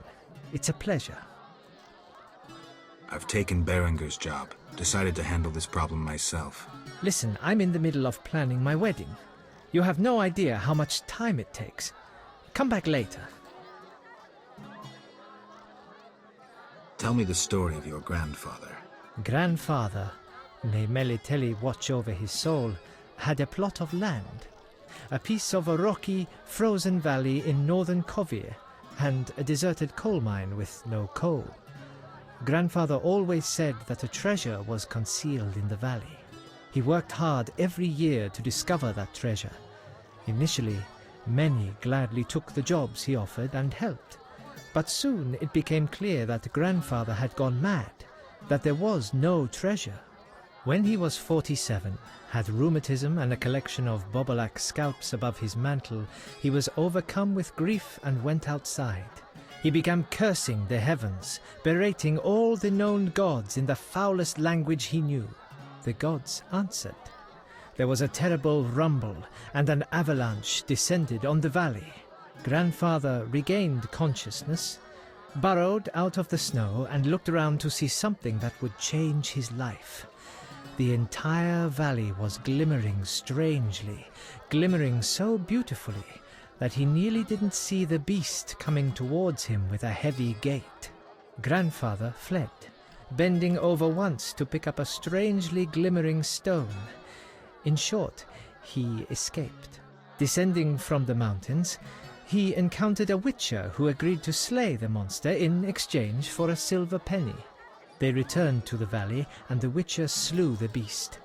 It's a pleasure. I've taken Berenger's job. Decided to handle this problem myself. Listen, I'm in the middle of planning my wedding. You have no idea how much time it takes. Come back later. Tell me the story of your grandfather. Grandfather, may Melitele watch over his soul, had a plot of land. A piece of a rocky, frozen valley in northern Kovir, and a deserted coal mine with no coal. Grandfather always said that a treasure was concealed in the valley. He worked hard every year to discover that treasure. Initially, many gladly took the jobs he offered and helped. But soon it became clear that Grandfather had gone mad, that there was no treasure. When he was 47, had rheumatism and a collection of Bobolak scalps above his mantle, he was overcome with grief and went outside. He began cursing the heavens, berating all the known gods in the foulest language he knew. The gods answered. There was a terrible rumble, and an avalanche descended on the valley. Grandfather regained consciousness, burrowed out of the snow, and looked around to see something that would change his life. The entire valley was glimmering strangely, glimmering so beautifully that he nearly didn't see the beast coming towards him with a heavy gait. Grandfather fled, bending over once to pick up a strangely glimmering stone. In short, he escaped. Descending from the mountains, he encountered a witcher who agreed to slay the monster in exchange for a silver penny. They returned to the valley, and the witcher slew the beast.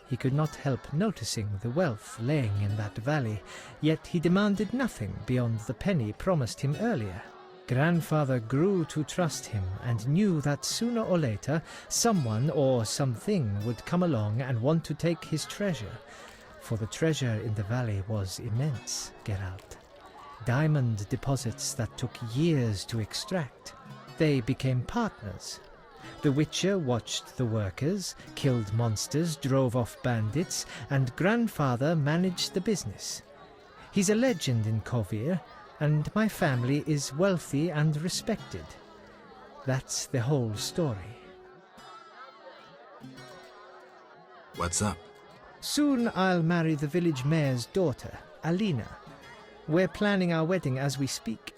He could not help noticing the wealth laying in that valley, yet he demanded nothing beyond the penny promised him earlier. Grandfather grew to trust him and knew that sooner or later someone or something would come along and want to take his treasure, for the treasure in the valley was immense, Geralt. Diamond deposits that took years to extract. They became partners. The Witcher watched the workers, killed monsters, drove off bandits, and Grandfather managed the business. He's a legend in Kovir, and my family is wealthy and respected. That's the whole story. What's up? Soon I'll marry the village mayor's daughter, Alina. We're planning our wedding as we speak.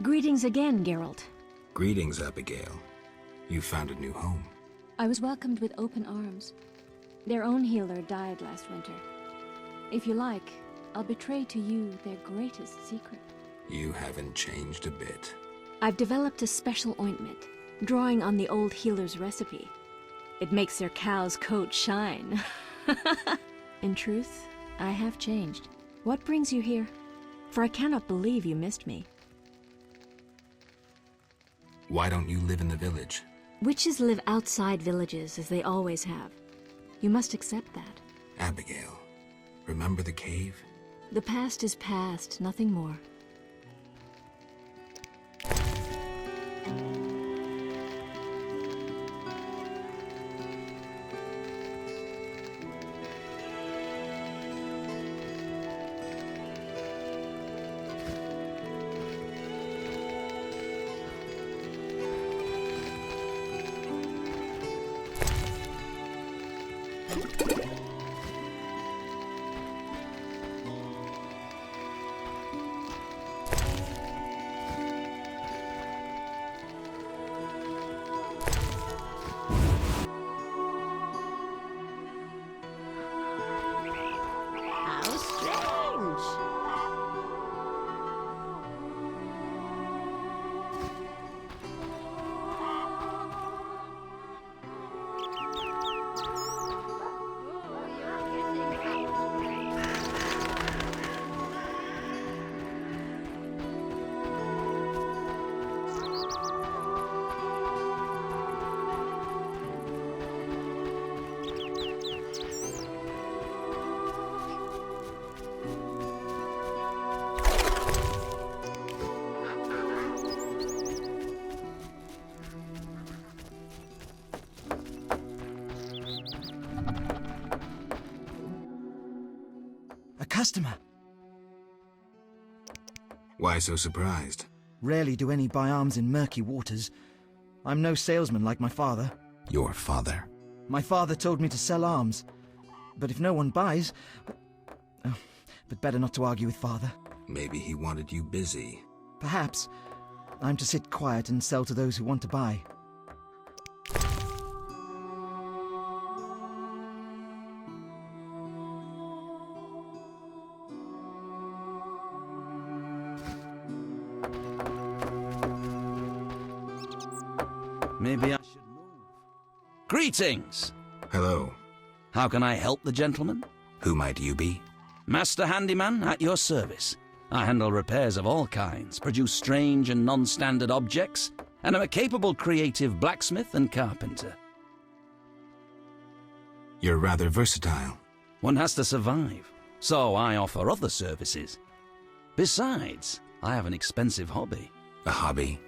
Greetings again, Geralt. Greetings, Abigail. You found a new home. I was welcomed with open arms. Their own healer died last winter. If you like, I'll betray to you their greatest secret. You haven't changed a bit. I've developed a special ointment, drawing on the old healer's recipe. It makes their cow's coat shine. In truth, I have changed. What brings you here? For I cannot believe you missed me. Why don't you live in the village? Witches live outside villages, as they always have. You must accept that. Abigail, remember the cave? The past is past, nothing more. Customer. Why so surprised? Rarely do any buy arms in murky waters. I'm no salesman like my father. Your father? My father told me to sell arms. But if no one buys... but better not to argue with father. Maybe he wanted you busy. Perhaps. I'm to sit quiet and sell to those who want to buy. Maybe I should move. Greetings! Hello. How can I help the gentleman? Who might you be? Master Handyman at your service. I handle repairs of all kinds, produce strange and non-standard objects, and am a capable creative blacksmith and carpenter. You're rather versatile. One has to survive, so I offer other services. Besides, I have an expensive hobby. A hobby?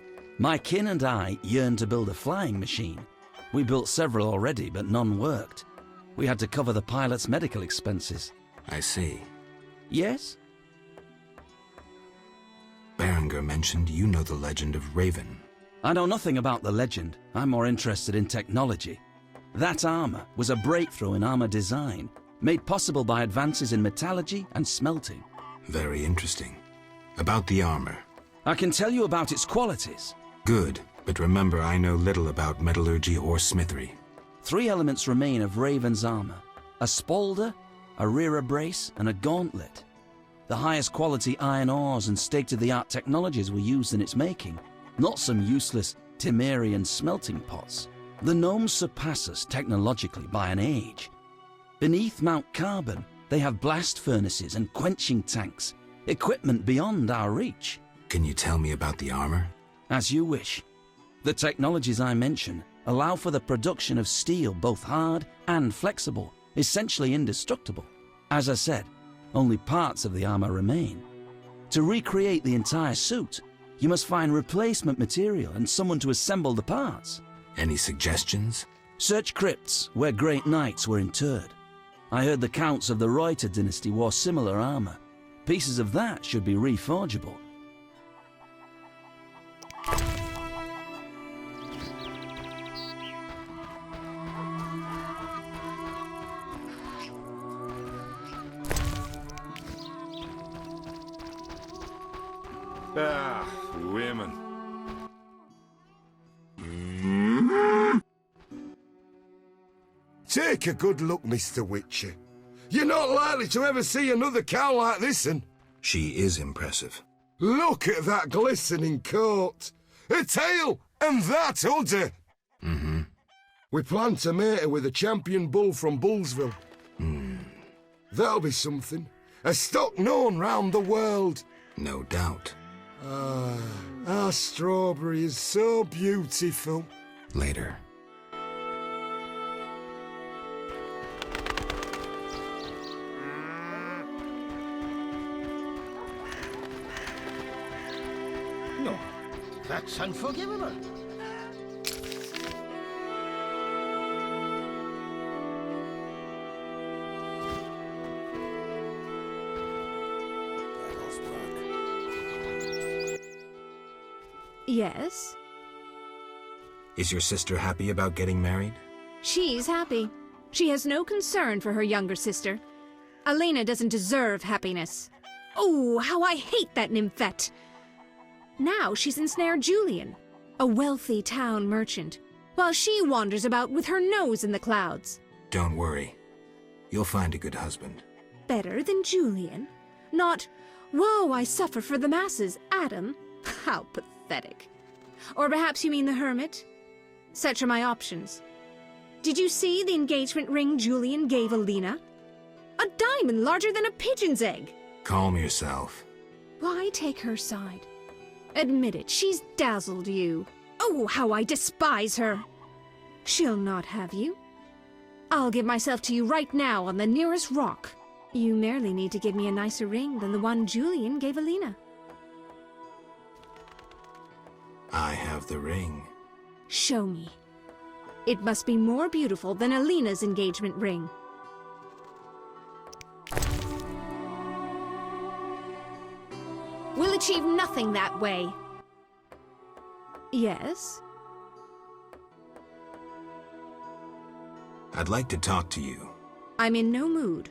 My kin and I yearn to build a flying machine. We built several already, but none worked. We had to cover the pilot's medical expenses. I see. Yes? Berenger mentioned you know the legend of Raven. I know nothing about the legend. I'm more interested in technology. That armor was a breakthrough in armor design, made possible by advances in metallurgy and smelting. Very interesting. About the armor. I can tell you about its qualities. Good, but remember I know little about metallurgy or smithery. 3 elements remain of Raven's armor: a spalder, a rear brace, and a gauntlet. The highest quality iron ores and state-of-the-art technologies were used in its making, not some useless Temerian smelting pots. The gnomes surpass us technologically by an age. Beneath Mount Carbon, they have blast furnaces and quenching tanks, equipment beyond our reach. Can you tell me about the armor? As you wish. The technologies I mention allow for the production of steel both hard and flexible, essentially indestructible. As I said, only parts of the armor remain. To recreate the entire suit, you must find replacement material and someone to assemble the parts. Any suggestions? Search crypts where great knights were interred. I heard the counts of the Reuter dynasty wore similar armor. Pieces of that should be reforgeable. Ah, women. Take a good look, Mr. Witcher. You're not likely to ever see another cow like this one. She is impressive. Look at that glistening coat. Her tail, and that udder. Mm-hmm. We plan to mate her with a champion bull from Bullsville. That'll be something. A stock known round the world. No doubt. Our strawberry is so beautiful. Later. No, that's unforgivable. Yes? Is your sister happy about getting married? She's happy. She has no concern for her younger sister. Elena doesn't deserve happiness. Oh, how I hate that nymphette! Now she's ensnared Julian, a wealthy town merchant, while she wanders about with her nose in the clouds. Don't worry. You'll find a good husband. Better than Julian? Not, woe, I suffer for the masses, Adam? How pathetic. Or perhaps you mean the hermit? Such are my options. Did you see the engagement ring Julian gave Alina? A diamond larger than a pigeon's egg. Calm yourself. Why take her side? Admit it, she's dazzled you. Oh, how I despise her. She'll not have you. I'll give myself to you right now on the nearest rock. You merely need to give me a nicer ring than the one Julian gave Alina. I have the ring. Show me. It must be more beautiful than Alina's engagement ring. We'll achieve nothing that way. Yes? I'd like to talk to you. I'm in no mood.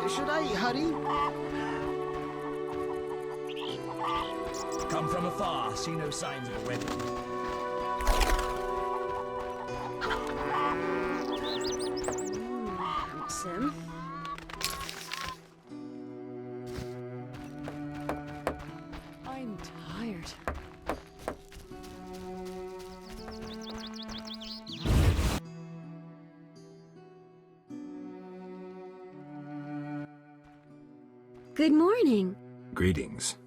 Should I hurry? Come from afar, see no signs of a wedding. Handsome. I'm tired. Good morning. Greetings.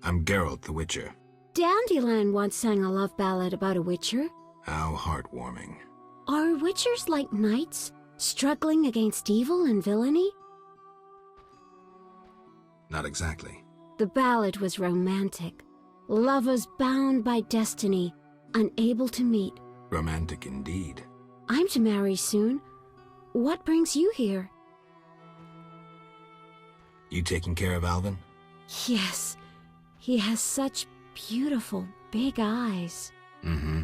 I'm Geralt the Witcher. Dandelion once sang a love ballad about a witcher. How heartwarming. Are witchers like knights, struggling against evil and villainy? Not exactly. The ballad was romantic. Lovers bound by destiny, unable to meet. Romantic indeed. I'm to marry soon. What brings you here? You taking care of Alvin? Yes. He has such beautiful, big eyes. Mm-hmm.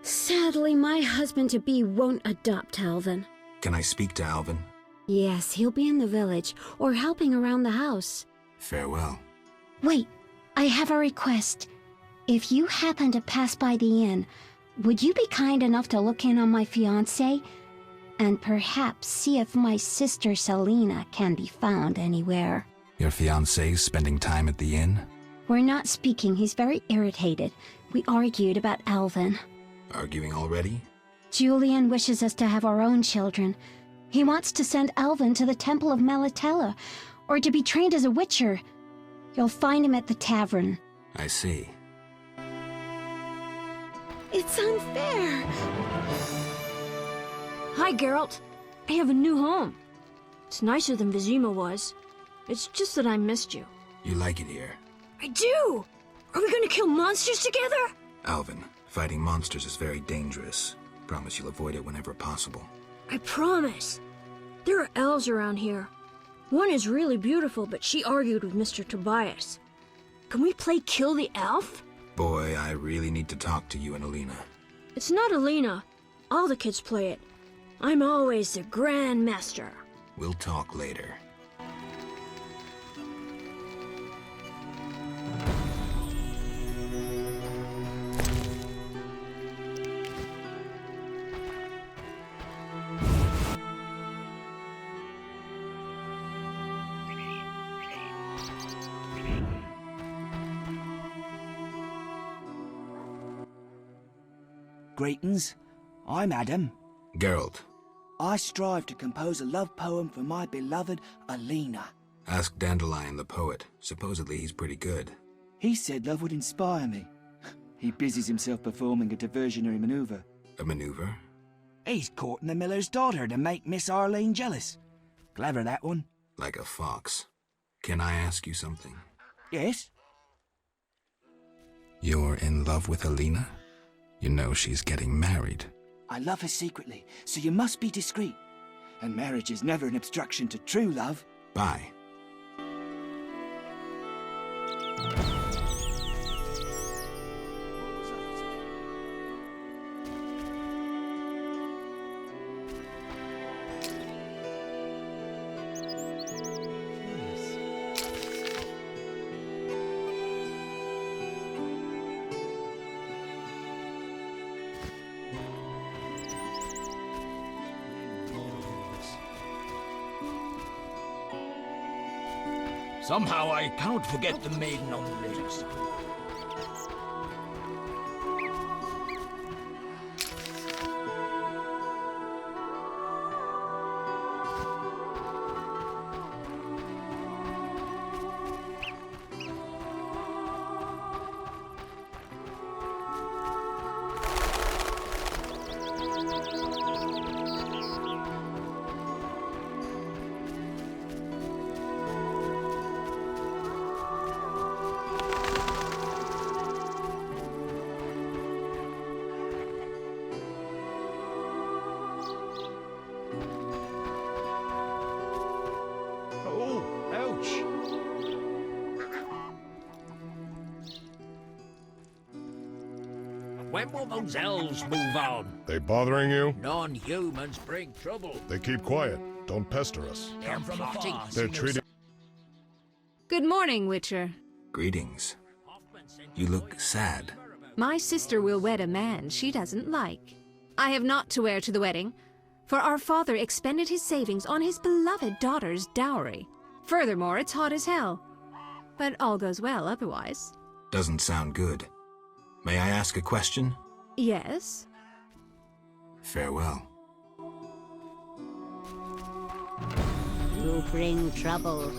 Sadly, my husband-to-be won't adopt Alvin. Can I speak to Alvin? Yes, he'll be in the village, or helping around the house. Farewell. Wait, I have a request. If you happen to pass by the inn, would you be kind enough to look in on my fiancé? And perhaps see if my sister Selena can be found anywhere. Your fiancé's spending time at the inn? We're not speaking. He's very irritated. We argued about Alvin. Arguing already? Julian wishes us to have our own children. He wants to send Alvin to the Temple of Melatella, or to be trained as a witcher. You'll find him at the tavern. I see. It's unfair. Hi, Geralt. I have a new home. It's nicer than Vizima was. It's just that I missed you. You like it here? I do! Are we gonna kill monsters together? Alvin, fighting monsters is very dangerous. Promise you'll avoid it whenever possible. I promise. There are elves around here. One is really beautiful, but she argued with Mr. Tobias. Can we play Kill the Elf? Boy, I really need to talk to you and Alina. It's not Alina. All the kids play it. I'm always the Grandmaster. We'll talk later. Greetings. I'm Adam. Geralt. I strive to compose a love poem for my beloved Alina. Ask Dandelion the poet. Supposedly he's pretty good. He said love would inspire me. He busies himself performing a diversionary maneuver. A maneuver? He's courting the miller's daughter to make Miss Arlene jealous. Clever, that one. Like a fox. Can I ask you something? Yes? You're in love with Alina? You know she's getting married. I love her secretly, so you must be discreet. And marriage is never an obstruction to true love. Bye. Somehow I cannot forget the maiden on the lakes. When will those elves move on? They bothering you? Non-humans bring trouble. They keep quiet. Don't pester us. They're plotting. They're treating... Good morning, Witcher. Greetings. You look sad. My sister will wed a man she doesn't like. I have naught to wear to the wedding, for our father expended his savings on his beloved daughter's dowry. Furthermore, it's hot as hell. But all goes well otherwise. Doesn't sound good. May I ask a question? Yes? Farewell. You bring trouble.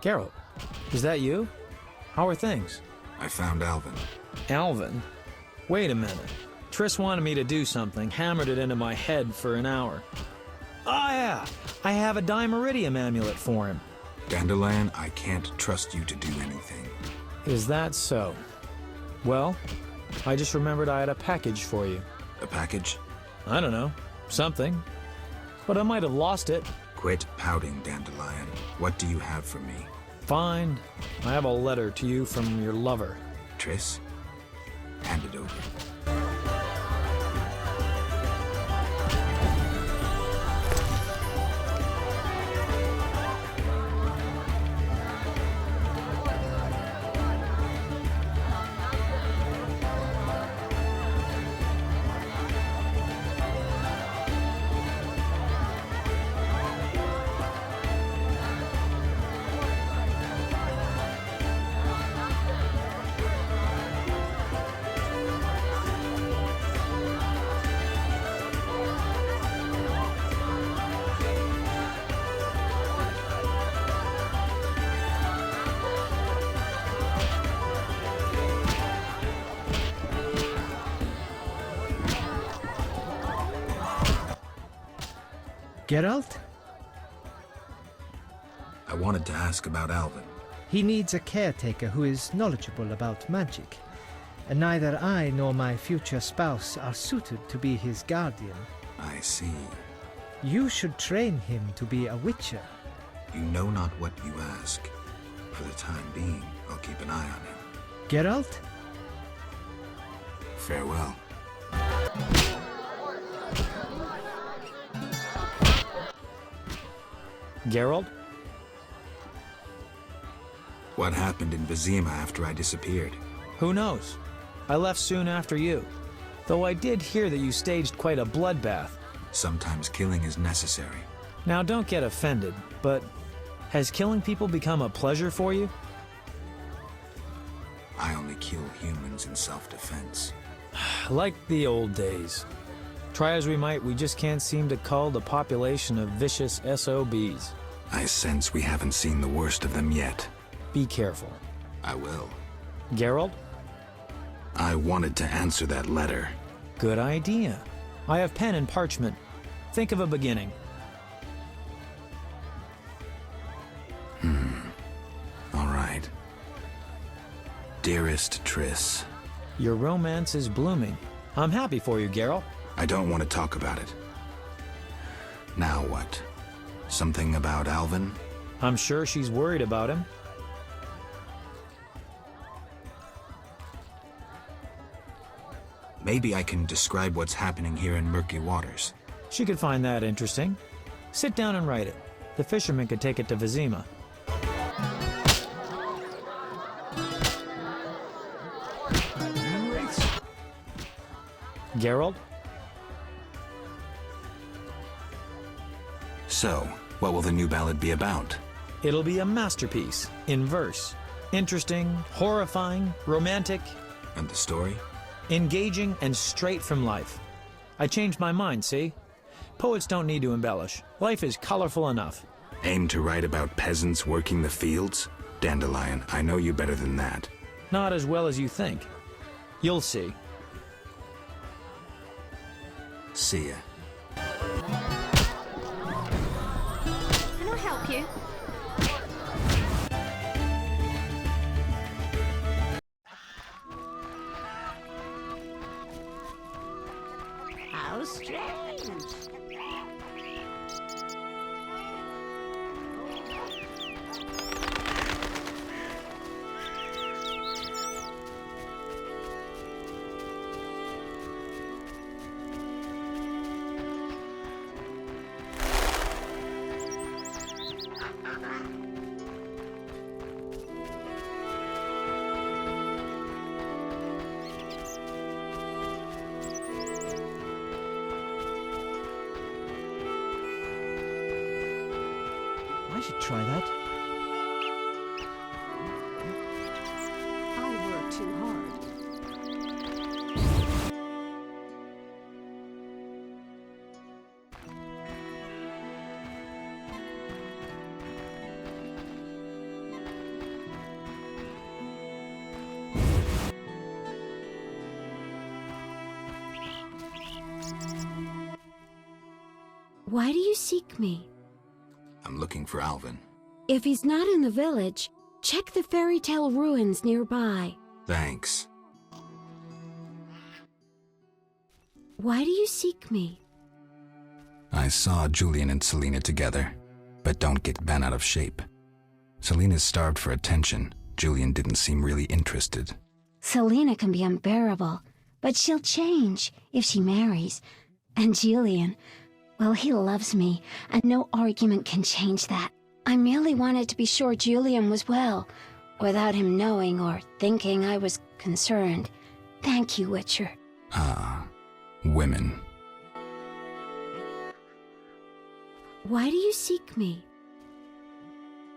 Geralt, is that you? How are things? I found Alvin. Alvin? Wait a minute. Triss wanted me to do something, hammered it into my head for an hour. Oh yeah, I have a Dimeridium amulet for him. Dandelion, I can't trust you to do anything. Is that so? Well, I just remembered I had a package for you. A package? I don't know. Something. But I might have lost it. Quit pouting, Dandelion. What do you have for me? Fine. I have a letter to you from your lover. Triss? Hand it over. Geralt? I wanted to ask about Alvin. He needs a caretaker who is knowledgeable about magic, and neither I nor my future spouse are suited to be his guardian. I see. You should train him to be a witcher. You know not what you ask. For the time being, I'll keep an eye on him. Geralt? Farewell. Geralt? What happened in Vizima after I disappeared? Who knows? I left soon after you. Though I did hear that you staged quite a bloodbath. Sometimes killing is necessary. Now don't get offended, but Has killing people become a pleasure for you? I only kill humans in self-defense. Like the old days. Try as we might, we just can't seem to cull the population of vicious SOBs. I sense we haven't seen the worst of them yet. Be careful. I will. Geralt? I wanted to answer that letter. Good idea. I have pen and parchment. Think of a beginning. All right. Dearest Triss. Your romance is blooming. I'm happy for you, Geralt. I don't want to talk about it. Now what? Something about Alvin? I'm sure she's worried about him. Maybe I can describe what's happening here in Murky Waters. She could find that interesting. Sit down and write it. The fisherman could take it to Vizima. Geralt? So, what will the new ballad be about? It'll be a masterpiece, in verse. Interesting, horrifying, romantic. And the story? Engaging and straight from life. I changed my mind, see? Poets don't need to embellish. Life is colorful enough. Aim to write about peasants working the fields? Dandelion, I know you better than that. Not as well as you think. You'll see. See ya. Can I help you? How strange. I should try that. I work too hard. Why do you seek me? I'm looking for Alvin. If he's not in the village, check the fairy tale ruins nearby. Thanks. Why do you seek me? I saw Julian and Selena together, but don't get bent out of shape. Selena's starved for attention. Julian didn't seem really interested. Selena can be unbearable, but she'll change if she marries. And Julian, well, he loves me, and no argument can change that. I merely wanted to be sure Julian was well, without him knowing or thinking I was concerned. Thank you, Witcher. Ah, women. Why do you seek me?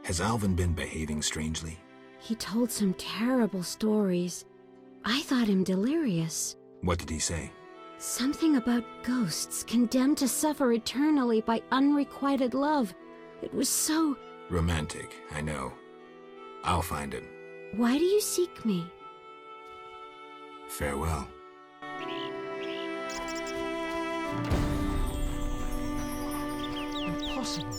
Has Alvin been behaving strangely? He told some terrible stories. I thought him delirious. What did he say? Something about ghosts condemned to suffer eternally by unrequited love. It was so... Romantic, I know. I'll find him. Why do you seek me? Farewell. Impossible.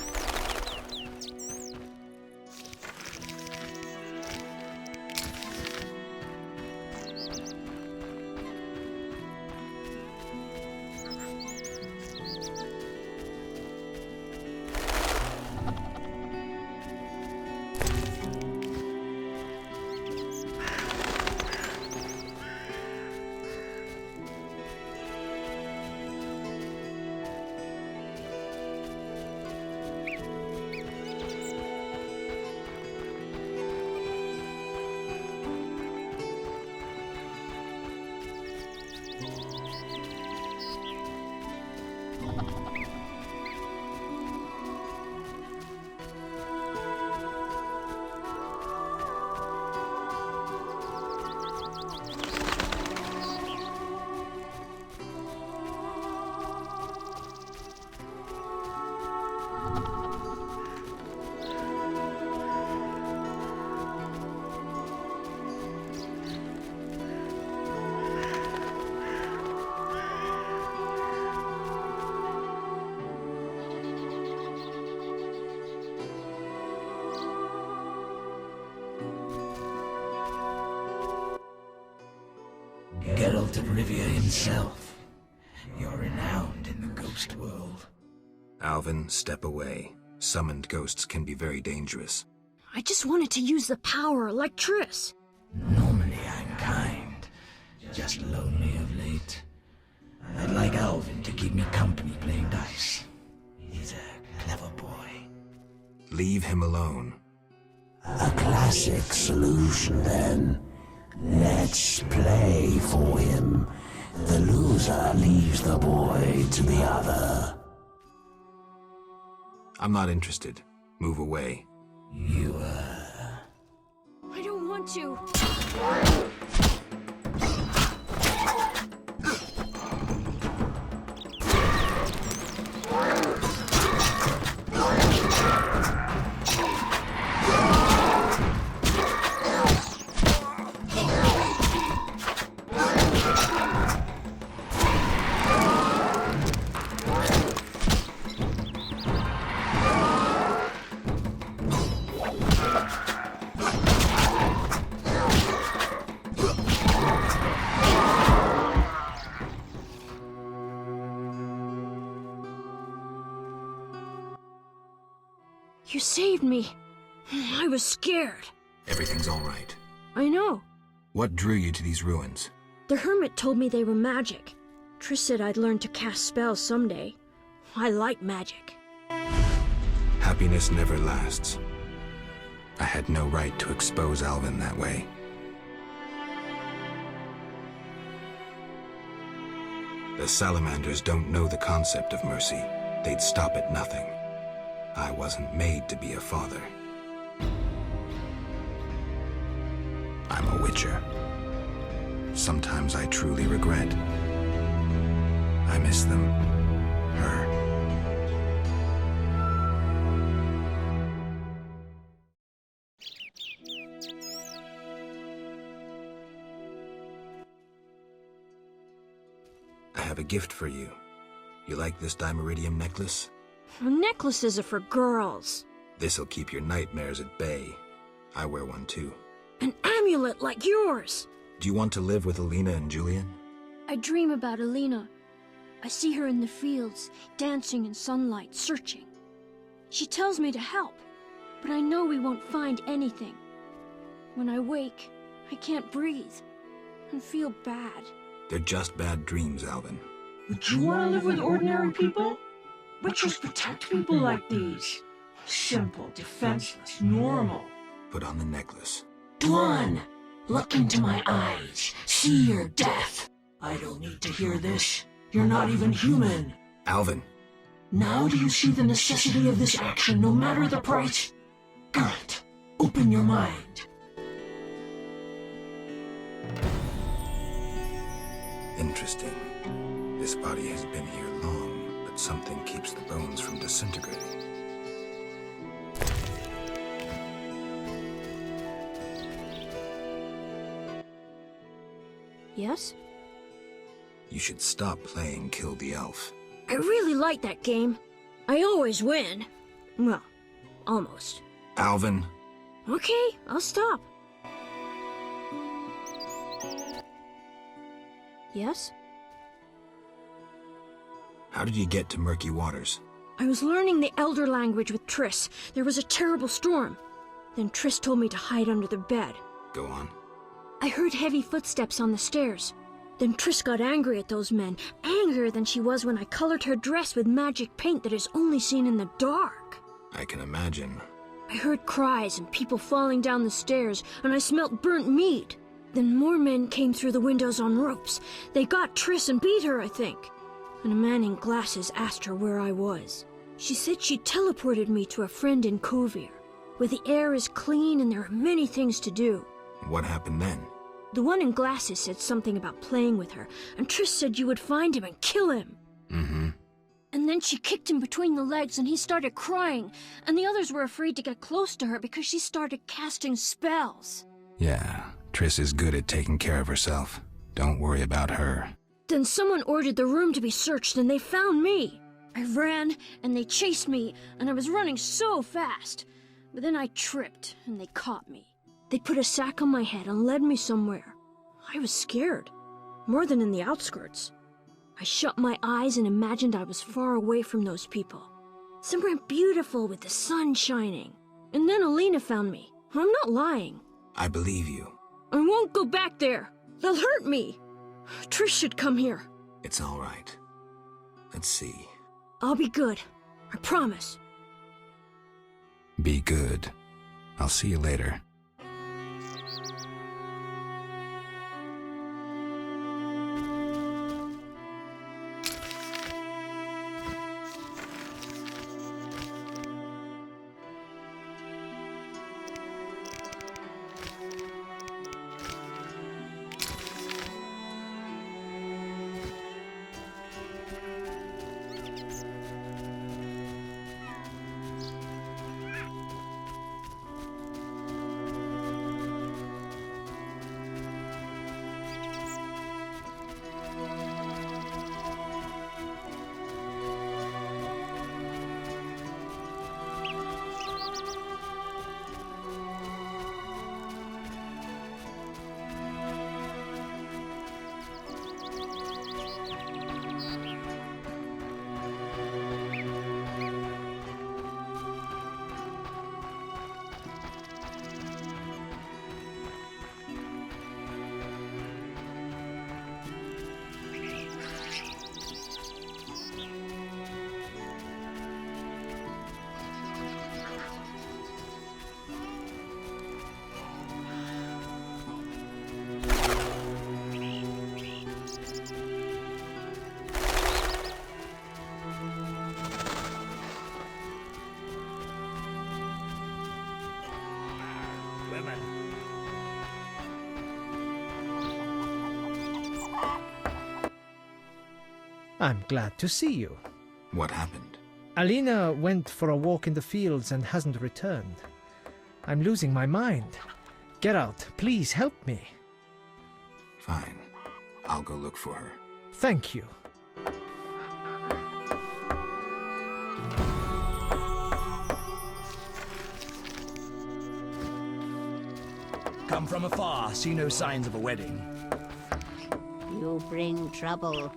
Geralt of Rivia himself. You're renowned in the ghost world. Alvin, step away. Summoned ghosts can be very dangerous. I just wanted to use the power, like Triss. Normally I'm kind, just lonely of late. I'd like Alvin to keep me company playing dice. He's a clever boy. Leave him alone. A classic solution, then. Let's play for him. The loser leaves the boy to the other. I'm not interested. Move away. I don't want to. You saved me. I was scared. Everything's all right. I know. What drew you to these ruins? The hermit told me they were magic. Triss said I'd learn to cast spells someday. I like magic. Happiness never lasts. I had no right to expose Alvin that way. The salamanders don't know the concept of mercy. They'd stop at nothing. I wasn't made to be a father. I'm a witcher. Sometimes I truly regret. I miss them. Her. I have a gift for you. You like this dimeridium necklace? Necklaces are for girls. This'll keep your nightmares at bay. I wear one too. An amulet like yours. Do you want to live with Alina and Julian? I dream about Alina. I see her in the fields, dancing in sunlight, searching. She tells me to help, but I know we won't find anything. When I wake, I can't breathe and feel bad. They're just bad dreams, Alvin. Would you want to live with ordinary people? Witchers protect people like these. Simple, defenseless, normal. Put on the necklace. Dwan, look into my eyes. See your death. I don't need to hear this. You're not even human. Alvin. Now do you see the necessity of this action, no matter the price? Geralt, open your mind. Interesting. This body has been here long, but something keeps the bones from disintegrating. Yes? You should stop playing Kill the Elf. I really like that game. I always win. Well, almost. Alvin. Okay, I'll stop. Yes? How did you get to Murky Waters? I was learning the Elder language with Triss. There was a terrible storm. Then Triss told me to hide under the bed. Go on. I heard heavy footsteps on the stairs. Then Triss got angry at those men, angrier than she was when I colored her dress with magic paint that is only seen in the dark. I can imagine. I heard cries and people falling down the stairs, and I smelt burnt meat. Then more men came through the windows on ropes. They got Triss and beat her, I think. And a man in glasses asked her where I was. She said she teleported me to a friend in Kovir, where the air is clean and there are many things to do. What happened then? The one in glasses said something about playing with her, and Triss said you would find him and kill him. Mm-hmm. And then she kicked him between the legs and he started crying, and the others were afraid to get close to her because she started casting spells. Yeah, Triss is good at taking care of herself. Don't worry about her. Then someone ordered the room to be searched and they found me. I ran and they chased me, and I was running so fast. But then I tripped and they caught me. They put a sack on my head and led me somewhere. I was scared. more than in the outskirts. I shut my eyes and imagined I was far away from those people, somewhere beautiful with the sun shining. And then Alina found me. I'm not lying. I believe you. I won't go back there. They'll hurt me. Triss should come here. It's all right. Let's see. I'll be good. I promise. Be good. I'll see you later. I'm glad to see you. What happened? Alina went for a walk in the fields and hasn't returned. I'm losing my mind. Geralt, please help me. Fine. I'll go look for her. Thank you. Come from afar, see no signs of a wedding. You bring trouble.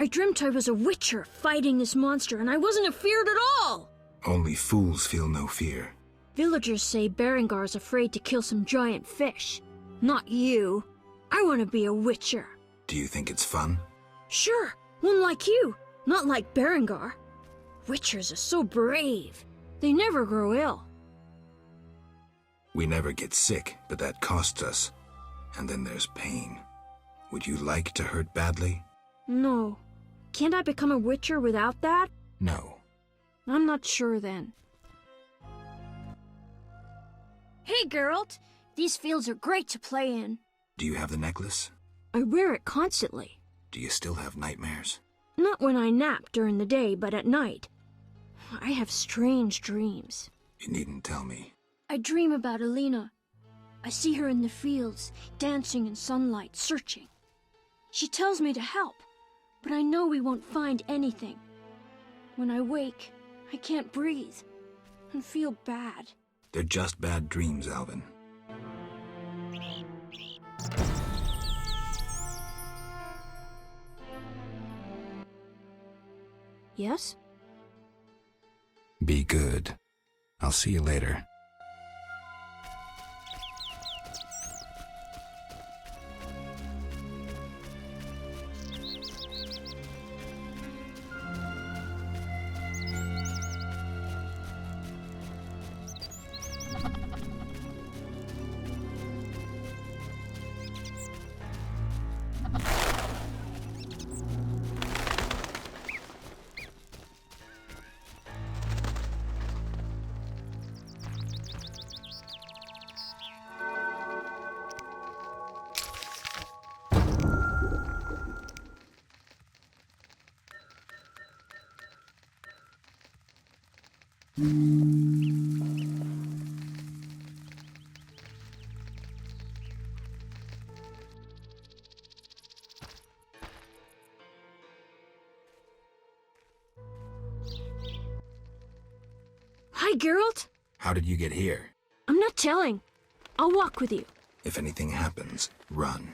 I dreamt I was a witcher fighting this monster, and I wasn't afeared at all! Only fools feel no fear. Villagers say Berengar's afraid to kill some giant fish. Not you. I want to be a witcher. Do you think it's fun? Sure, one like you, not like Berengar. Witchers are so brave. They never grow ill. We never get sick, but that costs us. And then there's pain. Would you like to hurt badly? No. Can't I become a witcher without that? No. I'm not sure then. Hey, Geralt! These fields are great to play in. Do you have the necklace? I wear it constantly. Do you still have nightmares? Not when I nap during the day, but at night. I have strange dreams. You needn't tell me. I dream about Alina. I see her in the fields, dancing in sunlight, searching. She tells me to help, but I know we won't find anything. When I wake, I can't breathe and feel bad. They're just bad dreams, Alvin. Yes? Be good. I'll see you later. Hi, Geralt. How did you get here? I'm not telling. I'll walk with you. If anything happens, run.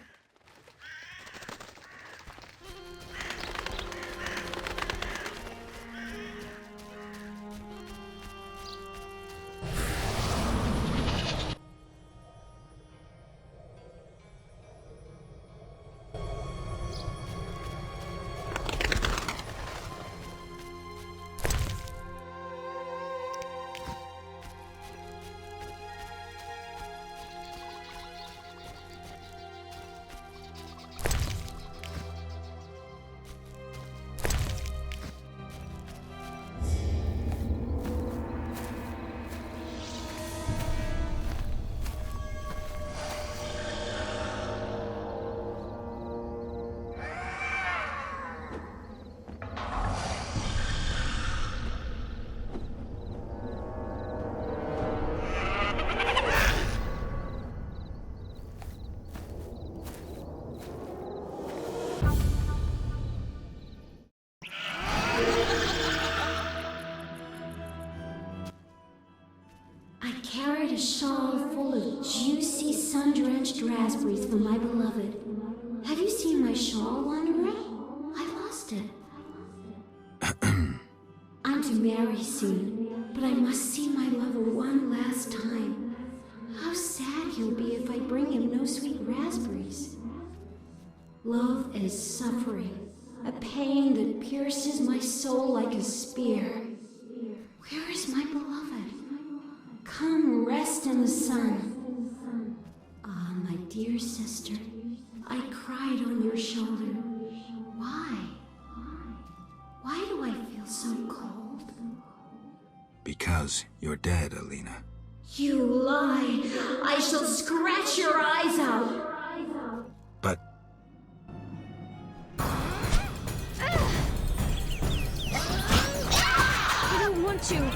A shawl full of juicy, sun-drenched raspberries for my beloved. Have you seen my shawl, Wanderer? I lost it. I'm to marry soon, but I must see my lover one last time. How sad he'll be if I bring him no sweet raspberries. Love is suffering, a pain that pierces my soul like a spear. Where is my beloved? Come rest in the sun. Ah, my dear sister, I cried on your shoulder. Why? Why do I feel so cold? Because you're dead, Alina. You lie! I shall scratch your eyes out! But... I don't want to.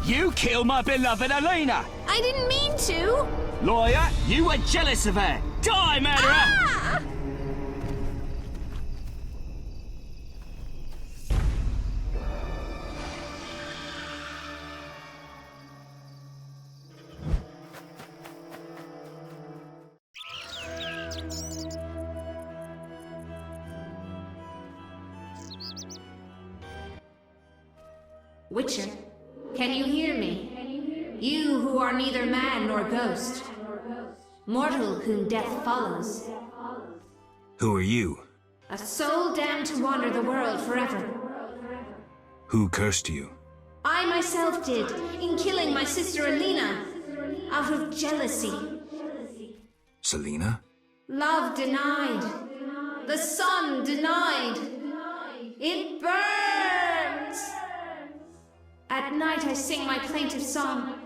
You killed my beloved Alina! I didn't mean to! Lawyer, you were jealous of her! Die, murderer! Ah! Witcher, can you hear me? You who are neither man nor ghost, mortal whom death follows. Who are you? A soul damned to wander the world forever. Who cursed you? I myself did, in killing my sister Alina, out of jealousy. Selena? Love denied. The sun denied. It burns! At night I sing my plaintive song.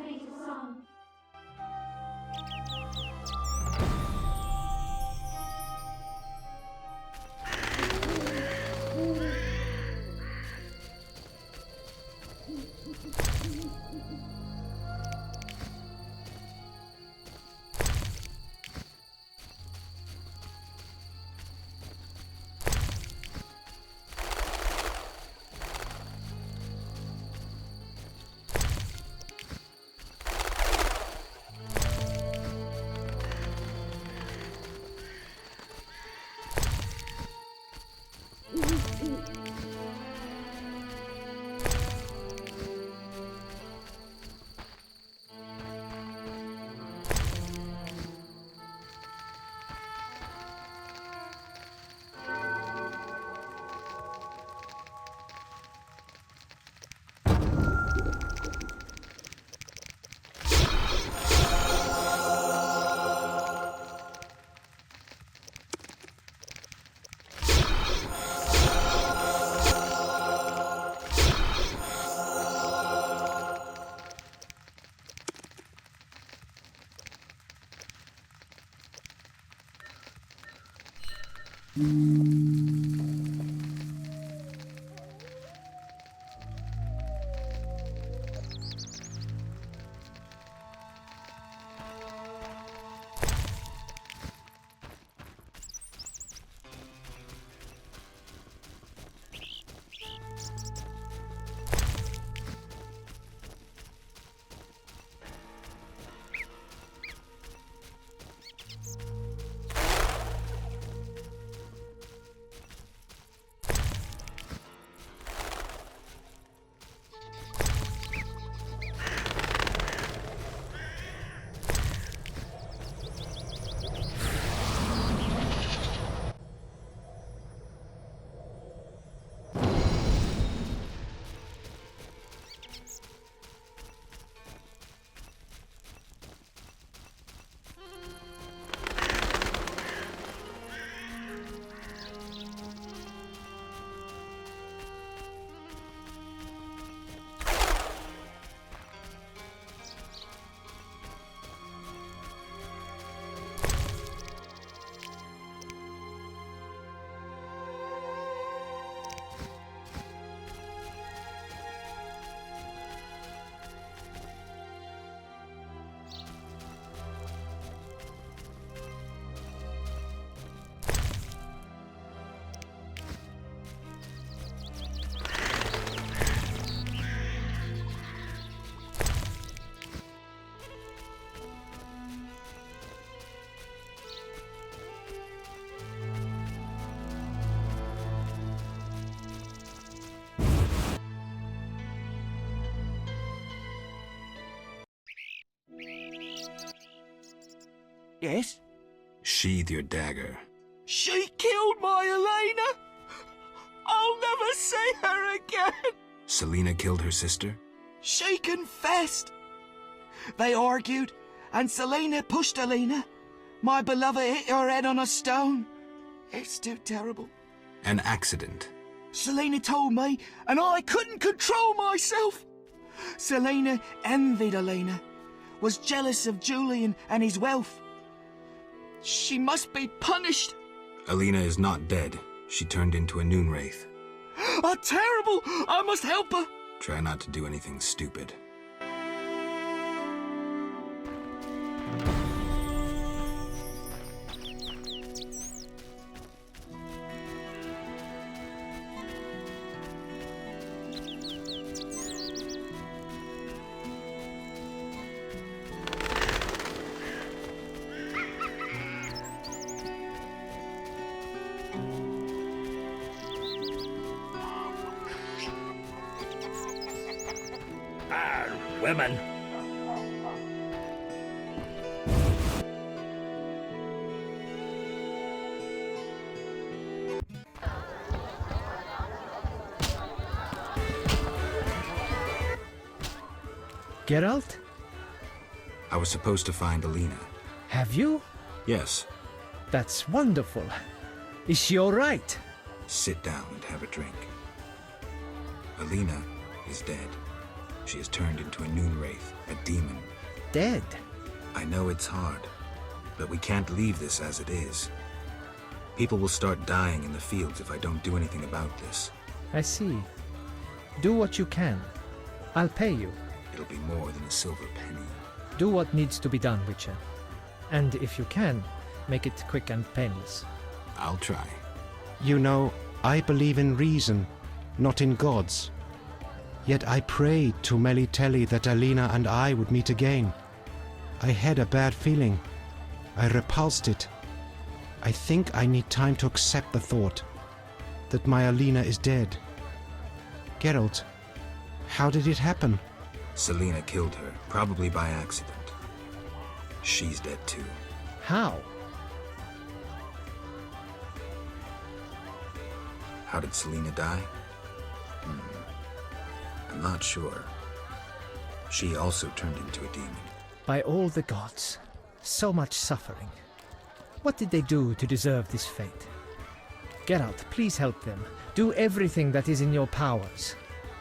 Yes? Sheathe your dagger. She killed my Elena! I'll never see her again! Selena killed her sister? She confessed! They argued, and Selena pushed Elena. My beloved hit her head on a stone. It's too terrible. An accident. Selena told me, and I couldn't control myself. Selena envied Elena, was jealous of Julian and his wealth. She must be punished. Elena is not dead. She turned into a noon wraith. Terrible! I must help her. Try not to do anything stupid. Women. Geralt? I was supposed to find Alina. Have you? Yes. That's wonderful. Is she all right? Sit down and have a drink. Alina is dead. She has turned into a noon wraith, a demon. Dead? I know it's hard, but we can't leave this as it is. People will start dying in the fields if I don't do anything about this. I see. Do what you can. I'll pay you. It'll be more than a silver penny. Do what needs to be done, Witcher. And if you can, make it quick and painless. I'll try. You know, I believe in reason, not in gods. Yet I prayed to Melitele that Alina and I would meet again. I had a bad feeling. I repulsed it. I think I need time to accept the thought that my Alina is dead. Geralt, how did it happen? Selena killed her, probably by accident. She's dead too. How? How did Selena die? I'm not sure. She also turned into a demon. By all the gods, so much suffering. What did they do to deserve this fate? Geralt, please help them. Do everything that is in your powers.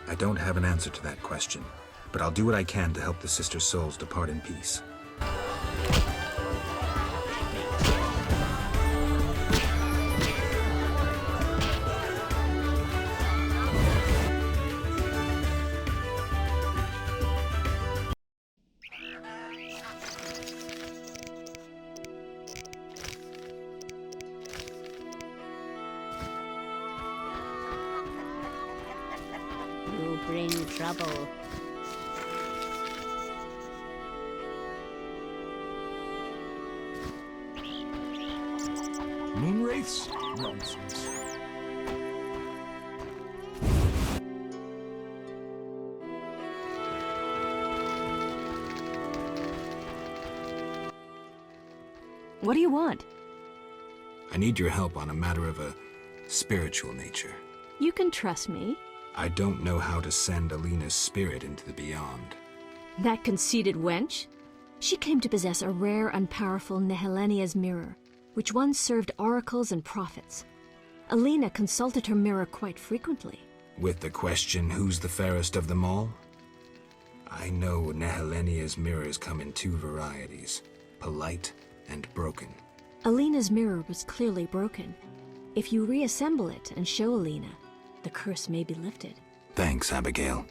I don't have an answer to that question, but I'll do what I can to help the sister souls depart in peace. You bring trouble. Moonwraiths? Nonsense. What do you want? I need your help on a matter of a spiritual nature. You can trust me. I don't know how to send Alina's spirit into the beyond. That conceited wench? She came to possess a rare and powerful Nehelenia's mirror, which once served oracles and prophets. Alina consulted her mirror quite frequently. With the question, who's the fairest of them all? I know Nehelenia's mirrors come in two varieties, polite and broken. Alina's mirror was clearly broken. If you reassemble it and show Alina, the curse may be lifted. Thanks, Abigail.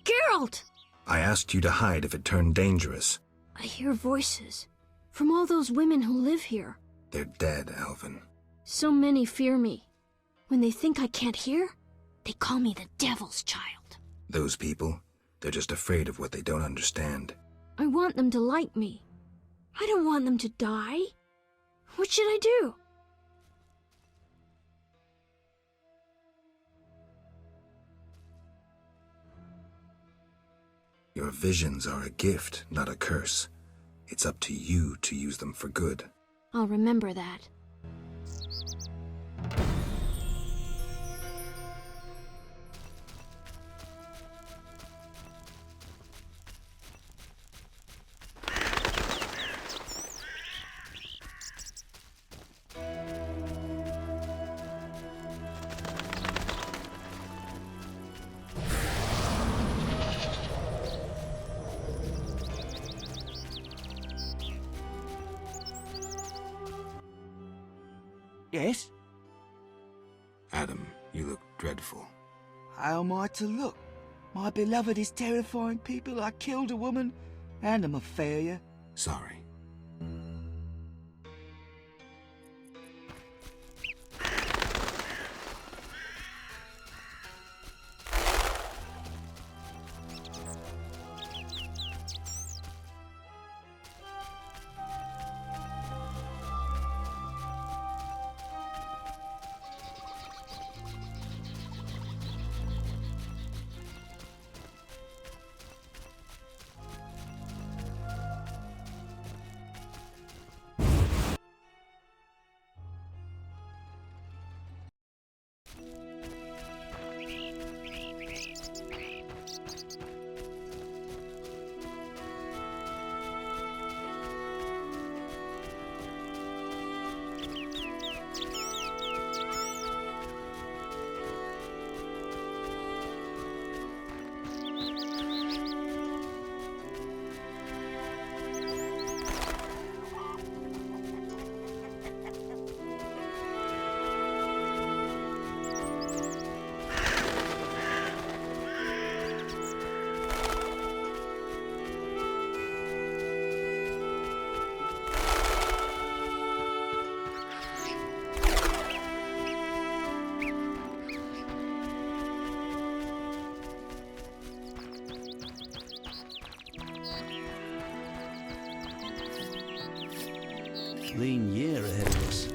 Geralt! I asked you to hide if it turned dangerous. I hear voices from all those women who live here. They're dead, Alvin. So many fear me. When they think I can't hear, they call me the Devil's Child. Those people, they're just afraid of what they don't understand. I want them to like me. I don't want them to die. What should I do? Your visions are a gift, not a curse. It's up to you to use them for good. I'll remember that. Yes? Adam, you look dreadful. How am I to look? My beloved is terrifying people. I killed a woman, and I'm a failure. Sorry. Lean year ahead of us.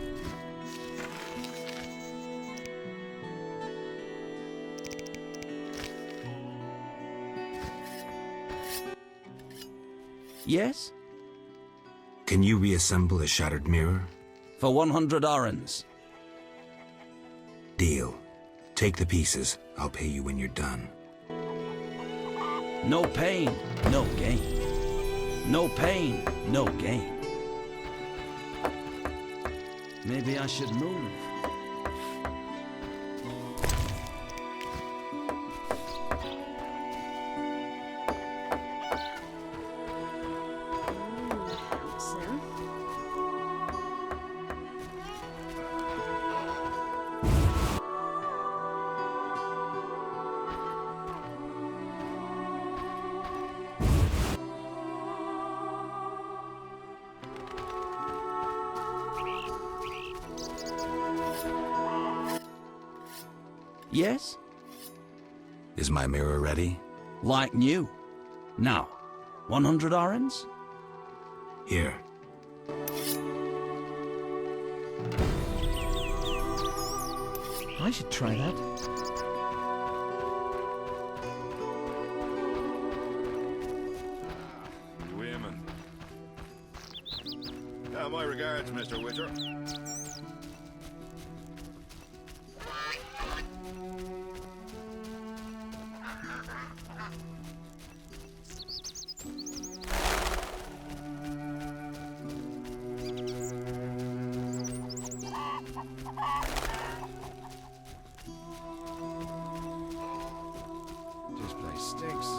Yes? Can you reassemble a shattered mirror? For 100 orens. Deal. Take the pieces. I'll pay you when you're done. No pain, no gain. No pain, no gain. Maybe I should move. Yes? Is my mirror ready? Like new. Now, 100 orens? Here. I should try that. Women. My regards, Mr. Witcher. This place stinks.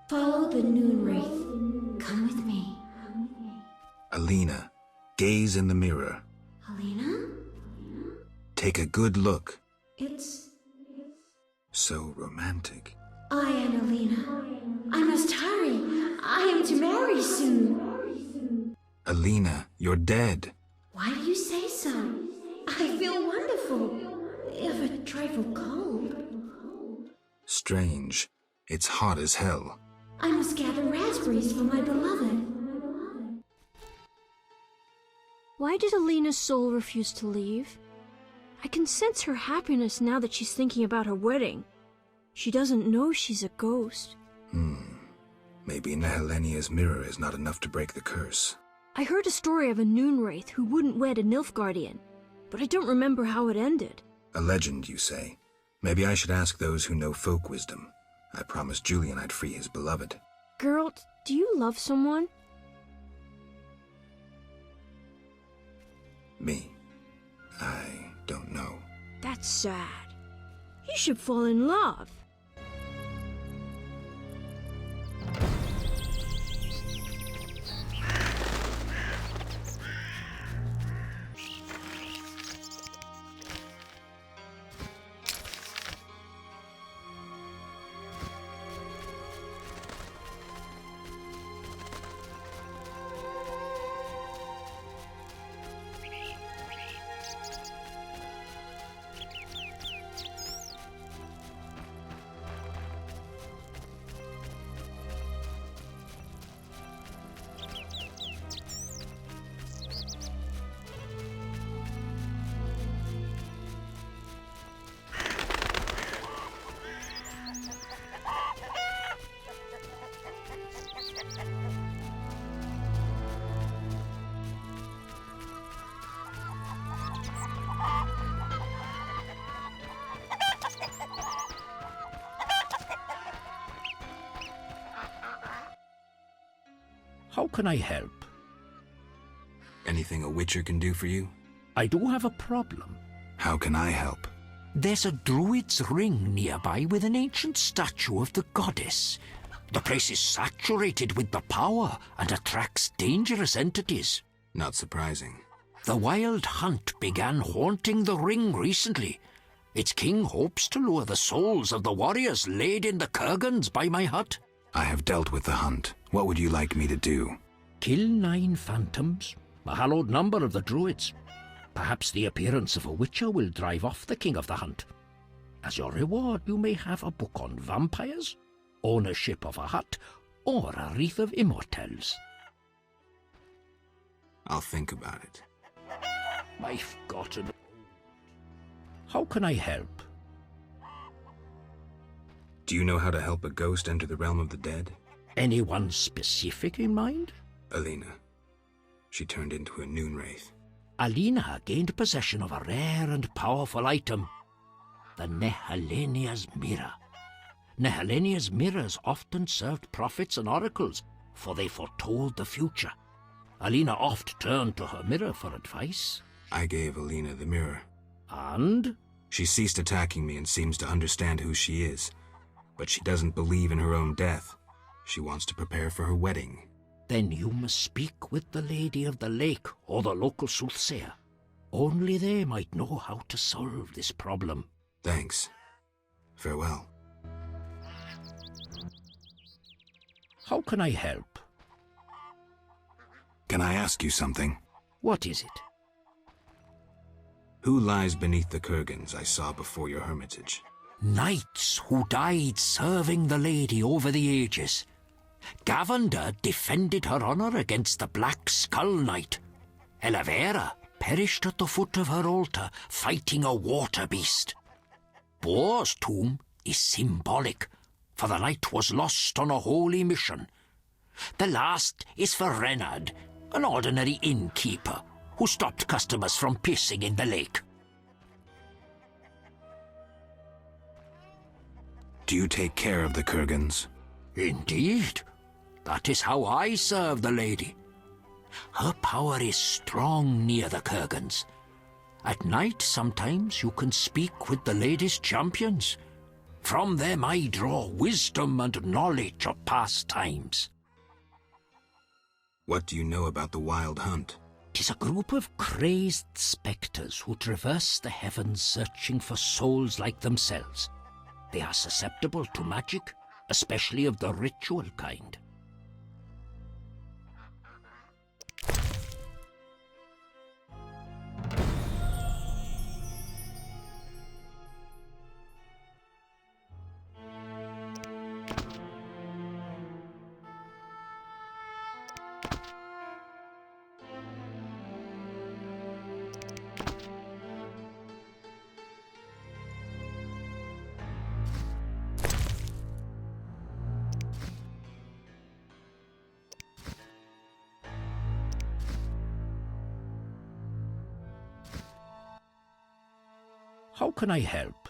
Follow the noon wraith. Come with me. Alina, gaze in the mirror. Alina? Take a good look. It's... So romantic. I am Alina. I must hurry. I am to marry soon. Alina, you're dead. Why do you say so? I feel wonderful, if a trifle cold. Strange. It's hot as hell. I must gather raspberries for my beloved. Why did Alina's soul refuse to leave? I can sense her happiness now that she's thinking about her wedding. She doesn't know she's a ghost. Maybe Nehelenia's mirror is not enough to break the curse. I heard a story of a Noonwraith who wouldn't wed a Nilfgaardian, but I don't remember how it ended. A legend, you say? Maybe I should ask those who know folk wisdom. I promised Julian I'd free his beloved. Geralt, do you love someone? Me? I don't know. That's sad. You should fall in love. How can I help? Anything a witcher can do for you? I do have a problem. How can I help? There's a druid's ring nearby with an ancient statue of the goddess. The place is saturated with the power and attracts dangerous entities. Not surprising. The wild hunt began haunting the ring recently. Its king hopes to lure the souls of the warriors laid in the kurgans by my hut. I have dealt with the hunt. What would you like me to do? Kill 9 phantoms, a hallowed number of the druids. Perhaps the appearance of a witcher will drive off the king of the hunt. As your reward, you may have a book on vampires, ownership of a hut, or a wreath of immortelles. I'll think about it. I've gotten old. How can I help? Do you know how to help a ghost enter the realm of the dead? Anyone specific in mind? Alina. She turned into a Noonwraith. Alina gained possession of a rare and powerful item, the Nehelenia's mirror. Nehelenia's mirrors often served prophets and oracles, for they foretold the future. Alina oft turned to her mirror for advice. I gave Alina the mirror. And? She ceased attacking me and seems to understand who she is. But she doesn't believe in her own death. She wants to prepare for her wedding. Then you must speak with the Lady of the Lake or the local soothsayer. Only they might know how to solve this problem. Thanks. Farewell. How can I help? Can I ask you something? What is it? Who lies beneath the kurgans I saw before your hermitage? Knights who died serving the lady over the ages. Gavanda defended her honour against the Black Skull Knight. Elavera perished at the foot of her altar, fighting a water beast. Boar's tomb is symbolic, for the knight was lost on a holy mission. The last is for Renard, an ordinary innkeeper, who stopped customers from pissing in the lake. Do you take care of the kurgans? Indeed. That is how I serve the lady. Her power is strong near the kurgans. At night, sometimes you can speak with the lady's champions. From them I draw wisdom and knowledge of past times. What do you know about the Wild Hunt? 'Tis a group of crazed spectres who traverse the heavens searching for souls like themselves. They are susceptible to magic, especially of the ritual kind. How can I help?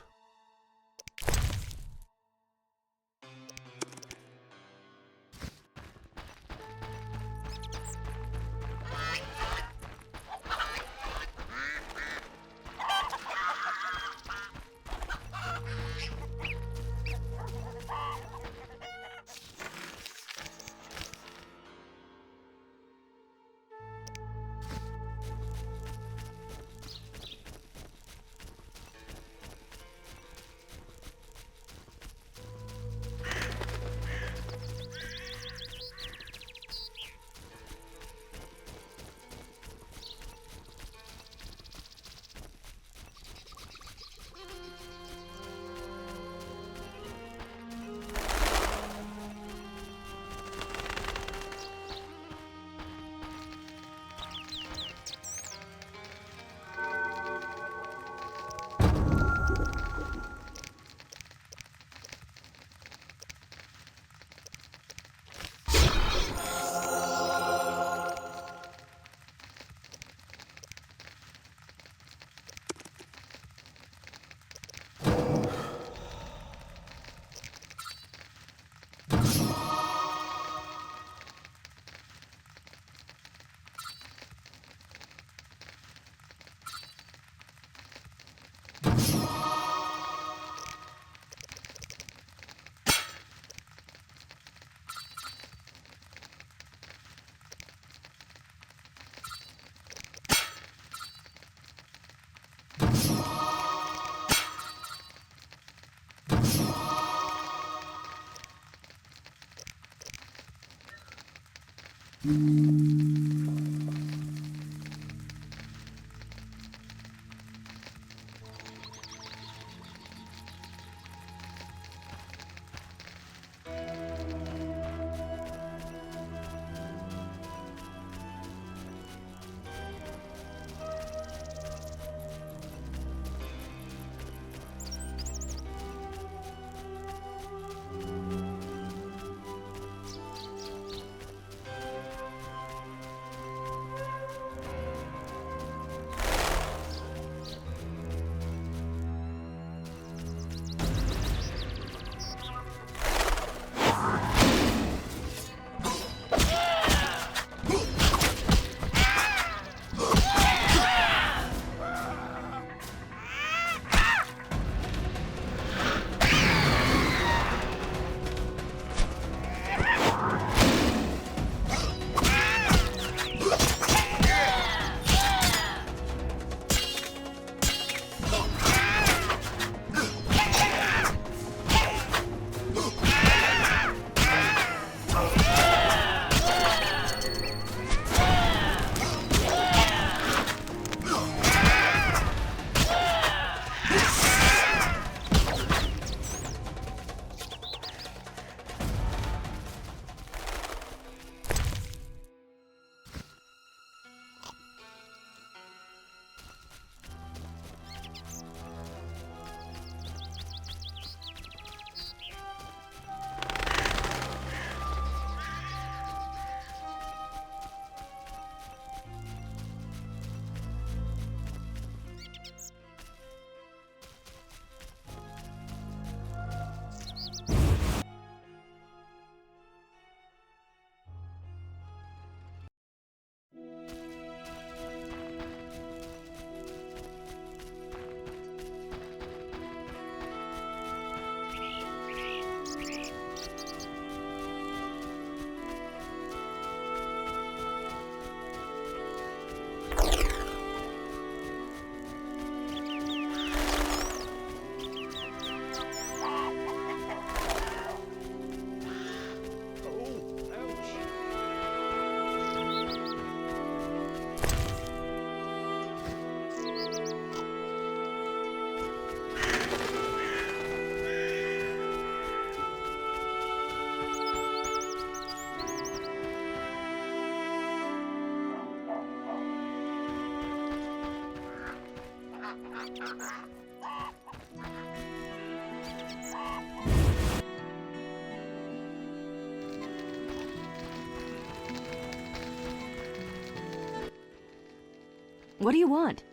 What do you want?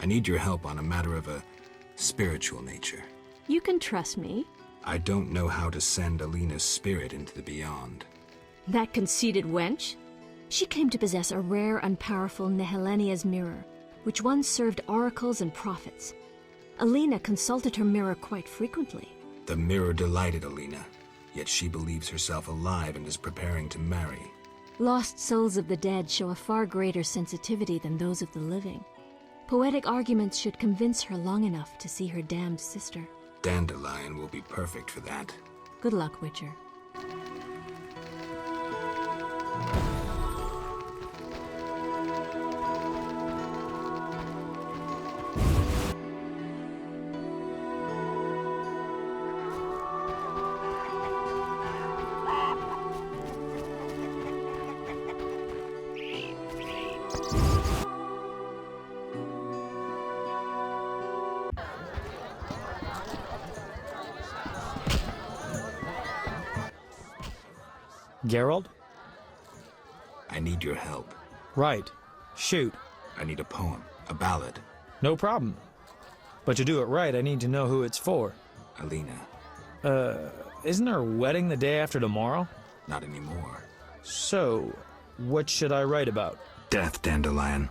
I need your help on a matter of a spiritual nature. You can trust me. I don't know how to send Alina's spirit into the beyond. That conceited wench? She claimed to possess a rare and powerful Nehelenia's mirror, which once served oracles and prophets. Alina consulted her mirror quite frequently. The mirror delighted Alina, yet she believes herself alive and is preparing to marry. Lost souls of the dead show a far greater sensitivity than those of the living. Poetic arguments should convince her long enough to see her damned sister. Dandelion will be perfect for that. Good luck, Witcher. Geralt? I need your help. Right. Shoot. I need a poem, a ballad. No problem. But to do it right, I need to know who it's for. Alina. Isn't her wedding the day after tomorrow? Not anymore. So, what should I write about? Death, Dandelion.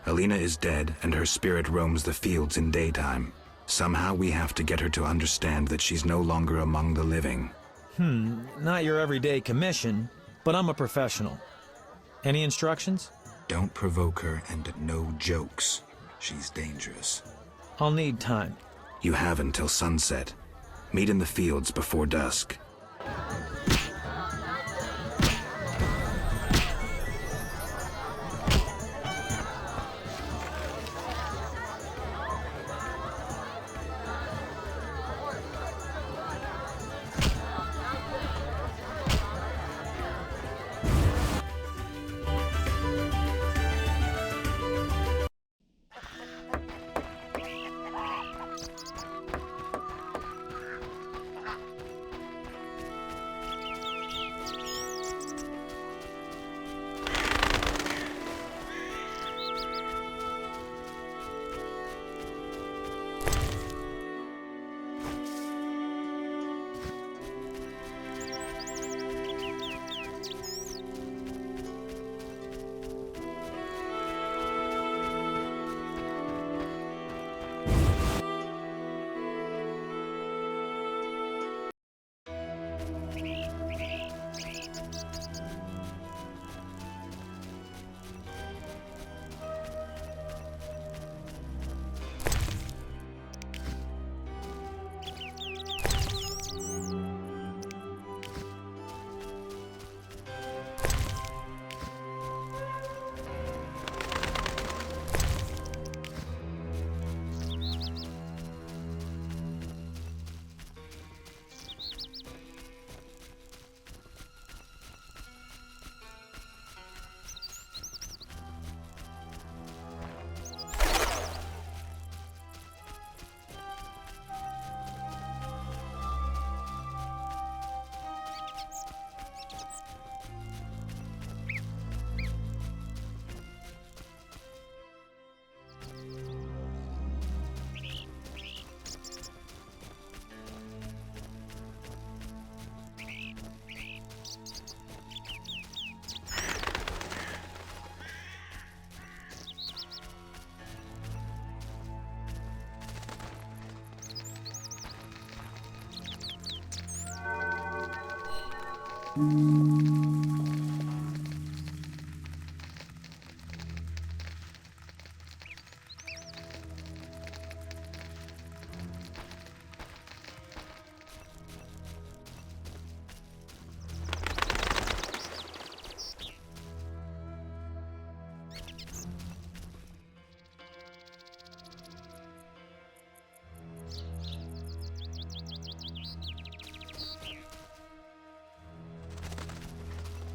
Alina is dead, and her spirit roams the fields in daytime. Somehow we have to get her to understand that she's no longer among the living. Not your everyday commission, but I'm a professional. Any instructions? Don't provoke her, and no jokes. She's dangerous. I'll need time. You have until sunset. Meet in the fields before dusk.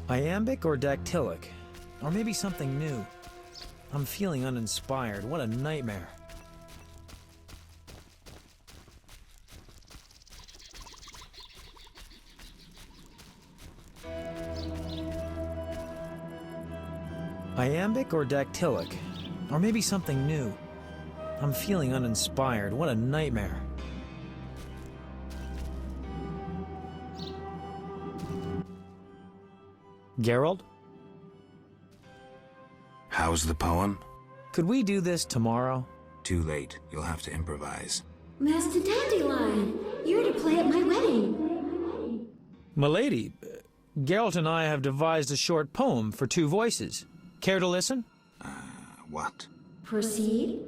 Iambic or dactylic? Or maybe something new? I'm feeling uninspired. What a nightmare. Iambic or dactylic? Or maybe something new? I'm feeling uninspired. What a nightmare. Geralt? How's the poem? Could we do this tomorrow? Too late. You'll have to improvise. Master Dandelion, you're to play at my wedding. Milady, Geralt and I have devised a short poem for 2 voices. Care to listen? What? Proceed.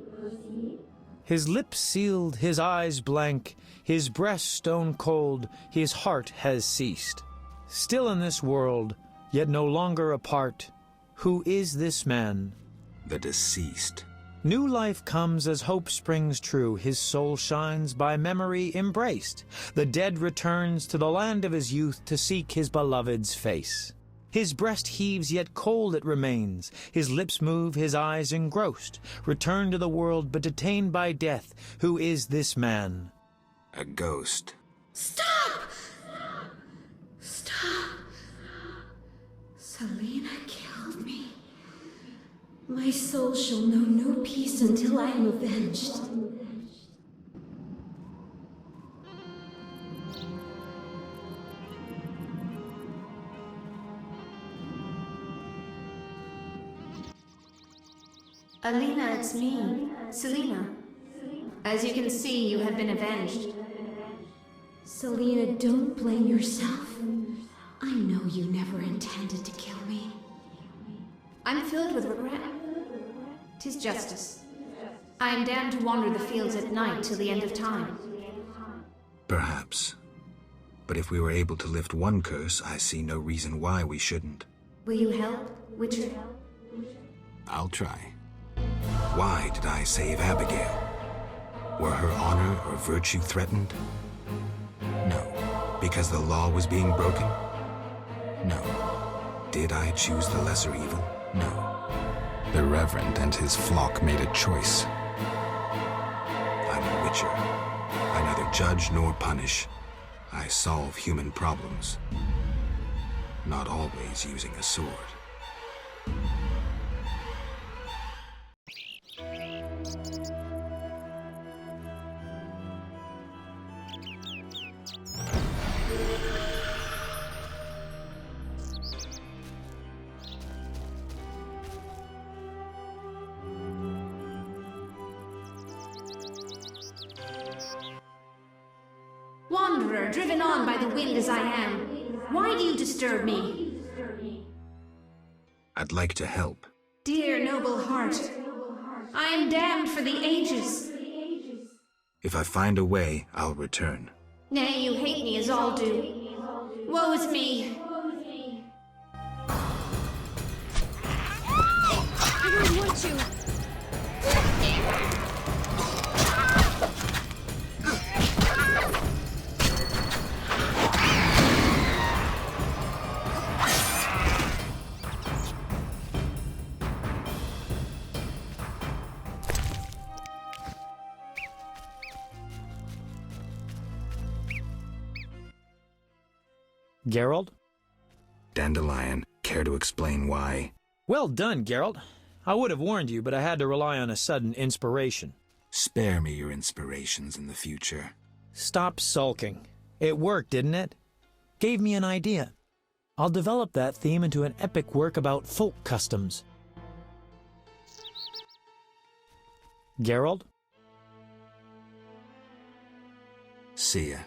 His lips sealed, his eyes blank, his breast stone cold, his heart has ceased. Still in this world, yet no longer apart. Who is this man? The deceased. New life comes as hope springs true. His soul shines by memory embraced. The dead returns to the land of his youth to seek his beloved's face. His breast heaves, yet cold it remains. His lips move, his eyes engrossed. Returned to the world, but detained by death. Who is this man? A ghost. Stop! Stop! Selena killed me. My soul shall know no peace until I am avenged. Alina, it's me, Selena. As you can see, you have been avenged. Selena, don't blame yourself. I know you never intended to kill me. I'm filled with regret. 'Tis justice. I am damned to wander the fields at night till the end of time. Perhaps. But if we were able to lift one curse, I see no reason why we shouldn't. Will you help, Witcher? I'll try. Why did I save Abigail? Were her honor or virtue threatened? No. Because the law was being broken? No. Did I choose the lesser evil? No. The Reverend and his flock made a choice. I'm a witcher. I neither judge nor punish. I solve human problems. Not always using a sword. Wanderer, driven on by the wind as I am, why do you disturb me? I'd like to help. Dear noble heart, I am damned for the ages. If I find a way, I'll return. Nay, you hate me as all do. Woe is me. I don't want you. Geralt? Dandelion, care to explain why? Well done, Geralt. I would have warned you, but I had to rely on a sudden inspiration. Spare me your inspirations in the future. Stop sulking. It worked, didn't it? Gave me an idea. I'll develop that theme into an epic work about folk customs. Geralt? See ya.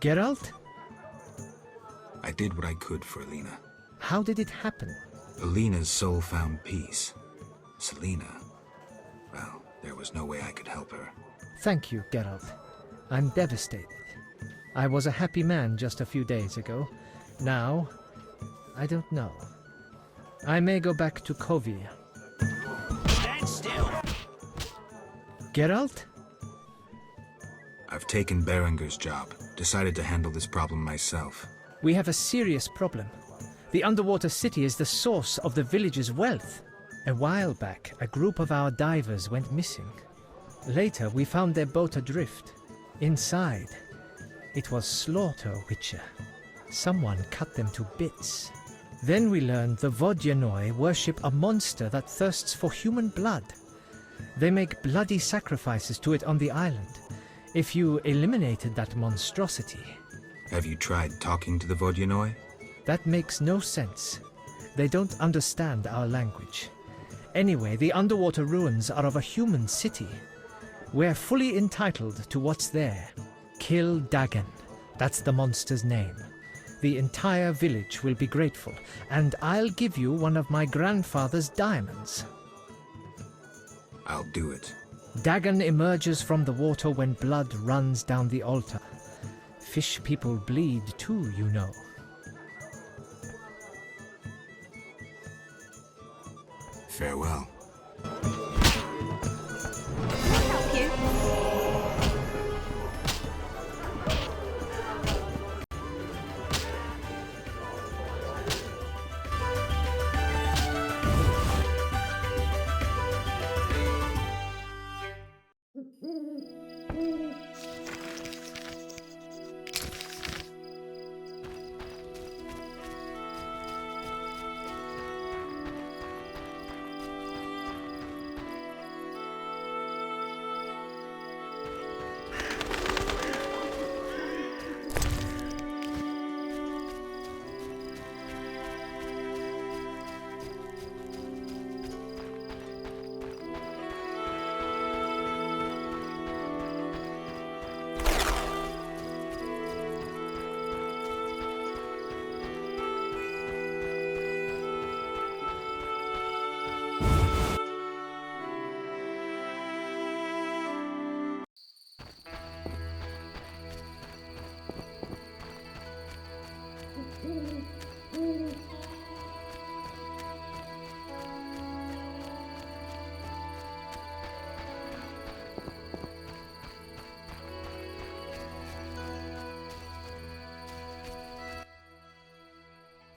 Geralt? I did what I could for Alina. How did it happen? Alina's soul found peace. Selena, well, there was no way I could help her. Thank you, Geralt. I'm devastated. I was a happy man just a few days ago. Now, I don't know. I may go back to Kovir. Stand still! Geralt? I've taken Berenger's job. Decided to handle this problem myself. We have a serious problem. The underwater city is the source of the village's wealth. A while back, a group of our divers went missing. Later, we found their boat adrift. Inside, it was Slaughter Witcher. Someone cut them to bits. Then we learned the Vodyanoi worship a monster that thirsts for human blood. They make bloody sacrifices to it on the island. If you eliminated that monstrosity... Have you tried talking to the Vodyanoi? That makes no sense. They don't understand our language. Anyway, the underwater ruins are of a human city. We're fully entitled to what's there. Kill Dagon. That's the monster's name. The entire village will be grateful, and I'll give you one of my grandfather's diamonds. I'll do it. Dagon emerges from the water when blood runs down the altar. Fish people bleed too, you know. Farewell. Help you.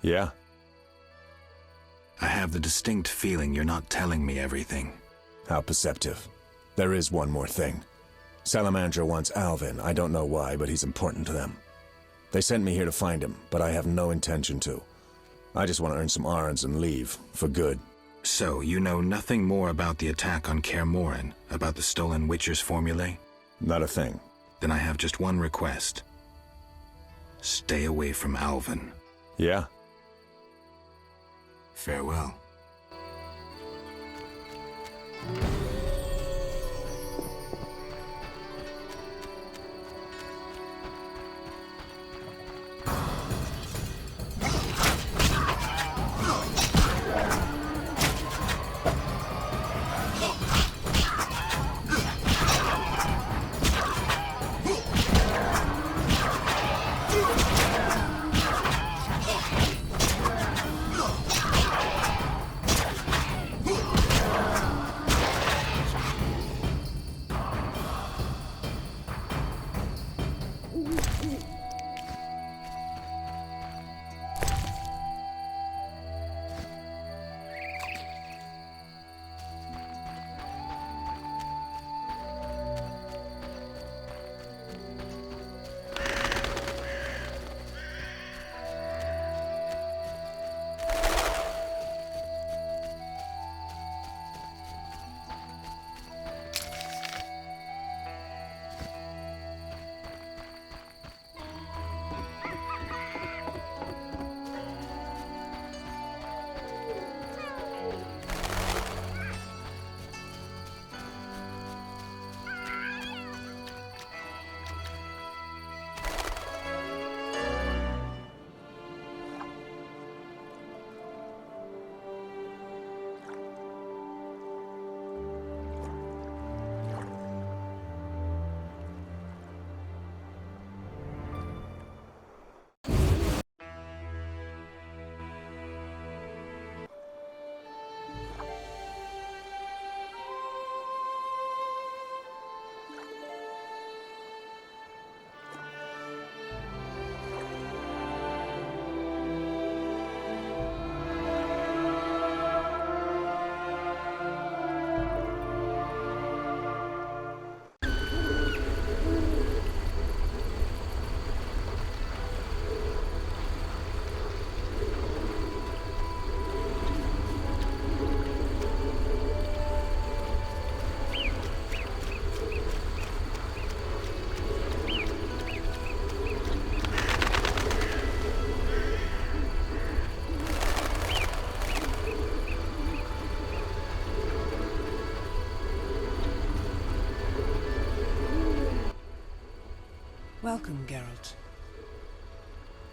Yeah? I have the distinct feeling you're not telling me everything. How perceptive. There is one more thing. Salamandra wants Alvin. I don't know why, but he's important to them. They sent me here to find him, but I have no intention to. I just want to earn some arons and leave, for good. So, you know nothing more about the attack on Kaer Morhen, about the stolen Witcher's formulae? Not a thing. Then I have just one request. Stay away from Alvin. Yeah? Farewell. Welcome, Geralt.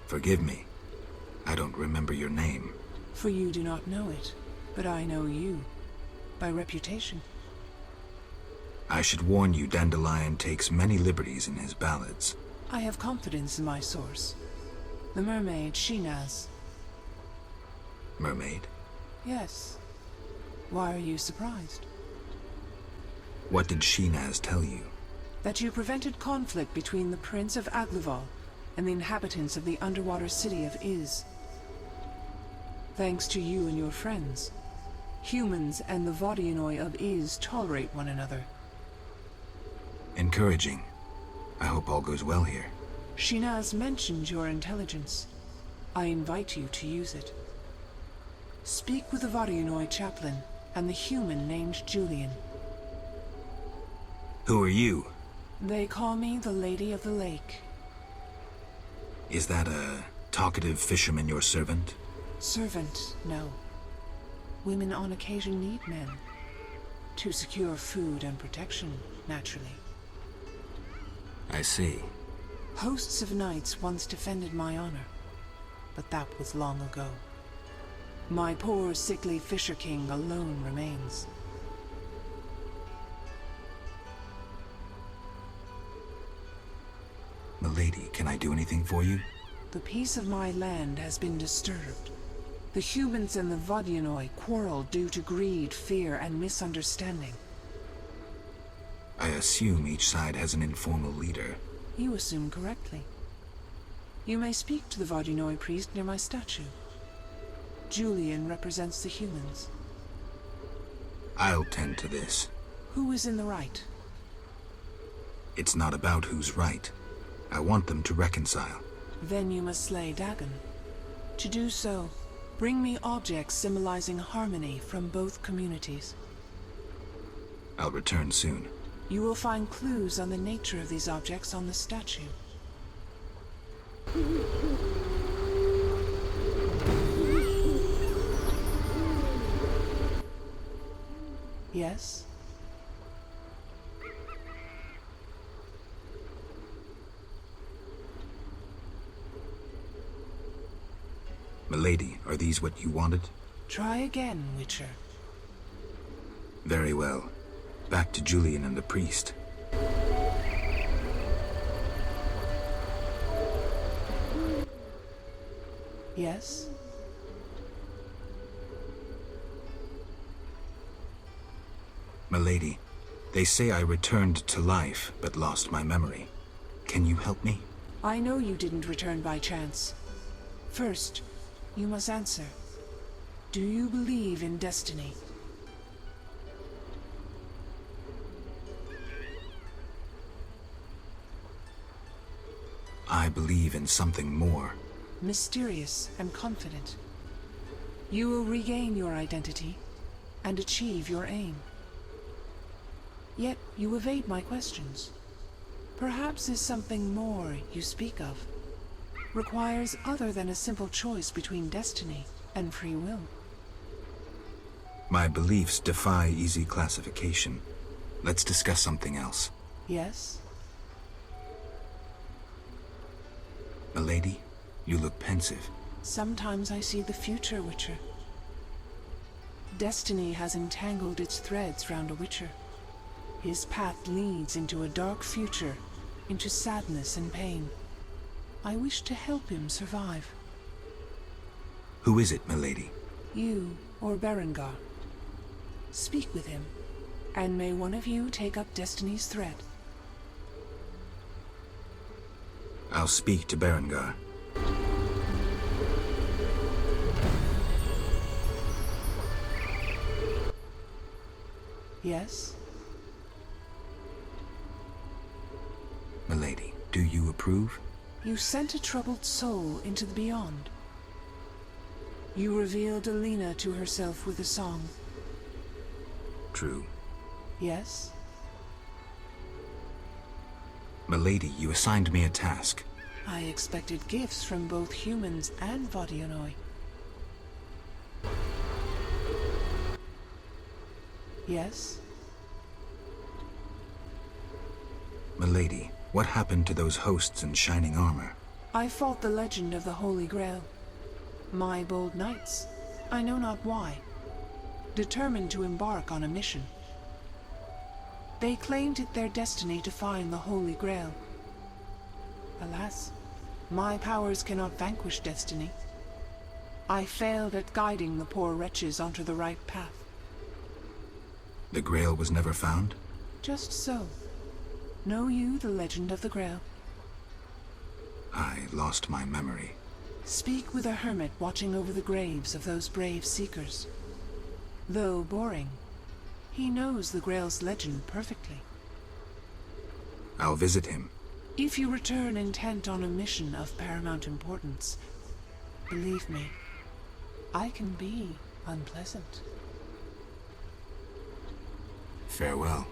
Forgive me. I don't remember your name. For you do not know it, but I know you. By reputation. I should warn you, Dandelion takes many liberties in his ballads. I have confidence in my source. The mermaid, Shinaz. Mermaid? Yes. Why are you surprised? What did Shinaz tell you? That you prevented conflict between the Prince of Agluval and the inhabitants of the underwater city of Iz. Thanks to you and your friends, humans and the Vodianoi of Iz tolerate one another. Encouraging. I hope all goes well here. Shinaz mentioned your intelligence. I invite you to use it. Speak with the Vodianoi chaplain and the human named Julian. Who are you? They call me the Lady of the Lake. Is that a talkative fisherman your servant? Servant, no. Women on occasion need men. To secure food and protection, naturally. I see. Hosts of knights once defended my honor, but that was long ago. My poor, sickly Fisher King alone remains. Milady, can I do anything for you? The peace of my land has been disturbed. The humans and the Vodianoi quarrel due to greed, fear, and misunderstanding. I assume each side has an informal leader. You assume correctly. You may speak to the Vodianoi priest near my statue. Julian represents the humans. I'll tend to this. Who is in the right? It's not about who's right. I want them to reconcile. Then you must slay Dagon. To do so, bring me objects symbolizing harmony from both communities. I'll return soon. You will find clues on the nature of these objects on the statue. Yes? Milady, are these what you wanted? Try again, Witcher. Very well. Back to Julian and the priest. Yes? Milady, they say I returned to life, but lost my memory. Can you help me? I know you didn't return by chance. First, you must answer. Do you believe in destiny? I believe in something more. Mysterious and confident. You will regain your identity and achieve your aim. Yet you evade my questions. Perhaps there's something more you speak of. Requires other than a simple choice between destiny and free will. My beliefs defy easy classification. Let's discuss something else. Yes? Milady, you look pensive. Sometimes I see the future, Witcher. Destiny has entangled its threads round a Witcher. His path leads into a dark future, into sadness and pain. I wish to help him survive. Who is it, milady? You or Berengar. Speak with him, and may one of you take up Destiny's thread. I'll speak to Berengar. Yes? Milady, do you approve? You sent a troubled soul into the beyond. You revealed Alina to herself with a song. True. Yes? Milady, you assigned me a task. I expected gifts from both humans and Vodianoi. Yes? Milady, What happened to those hosts in shining armor? I fought the legend of the Holy Grail. My bold knights, I know not why, determined to embark on a mission. They claimed it their destiny to find the Holy Grail. Alas, my powers cannot vanquish destiny. I failed at guiding the poor wretches onto the right path. The Grail was never found? Just so. Know you the legend of the Grail? I lost my memory. Speak with a hermit watching over the graves of those brave seekers. Though boring, he knows the Grail's legend perfectly. I'll visit him. If you return intent on a mission of paramount importance, believe me, I can be unpleasant. Farewell.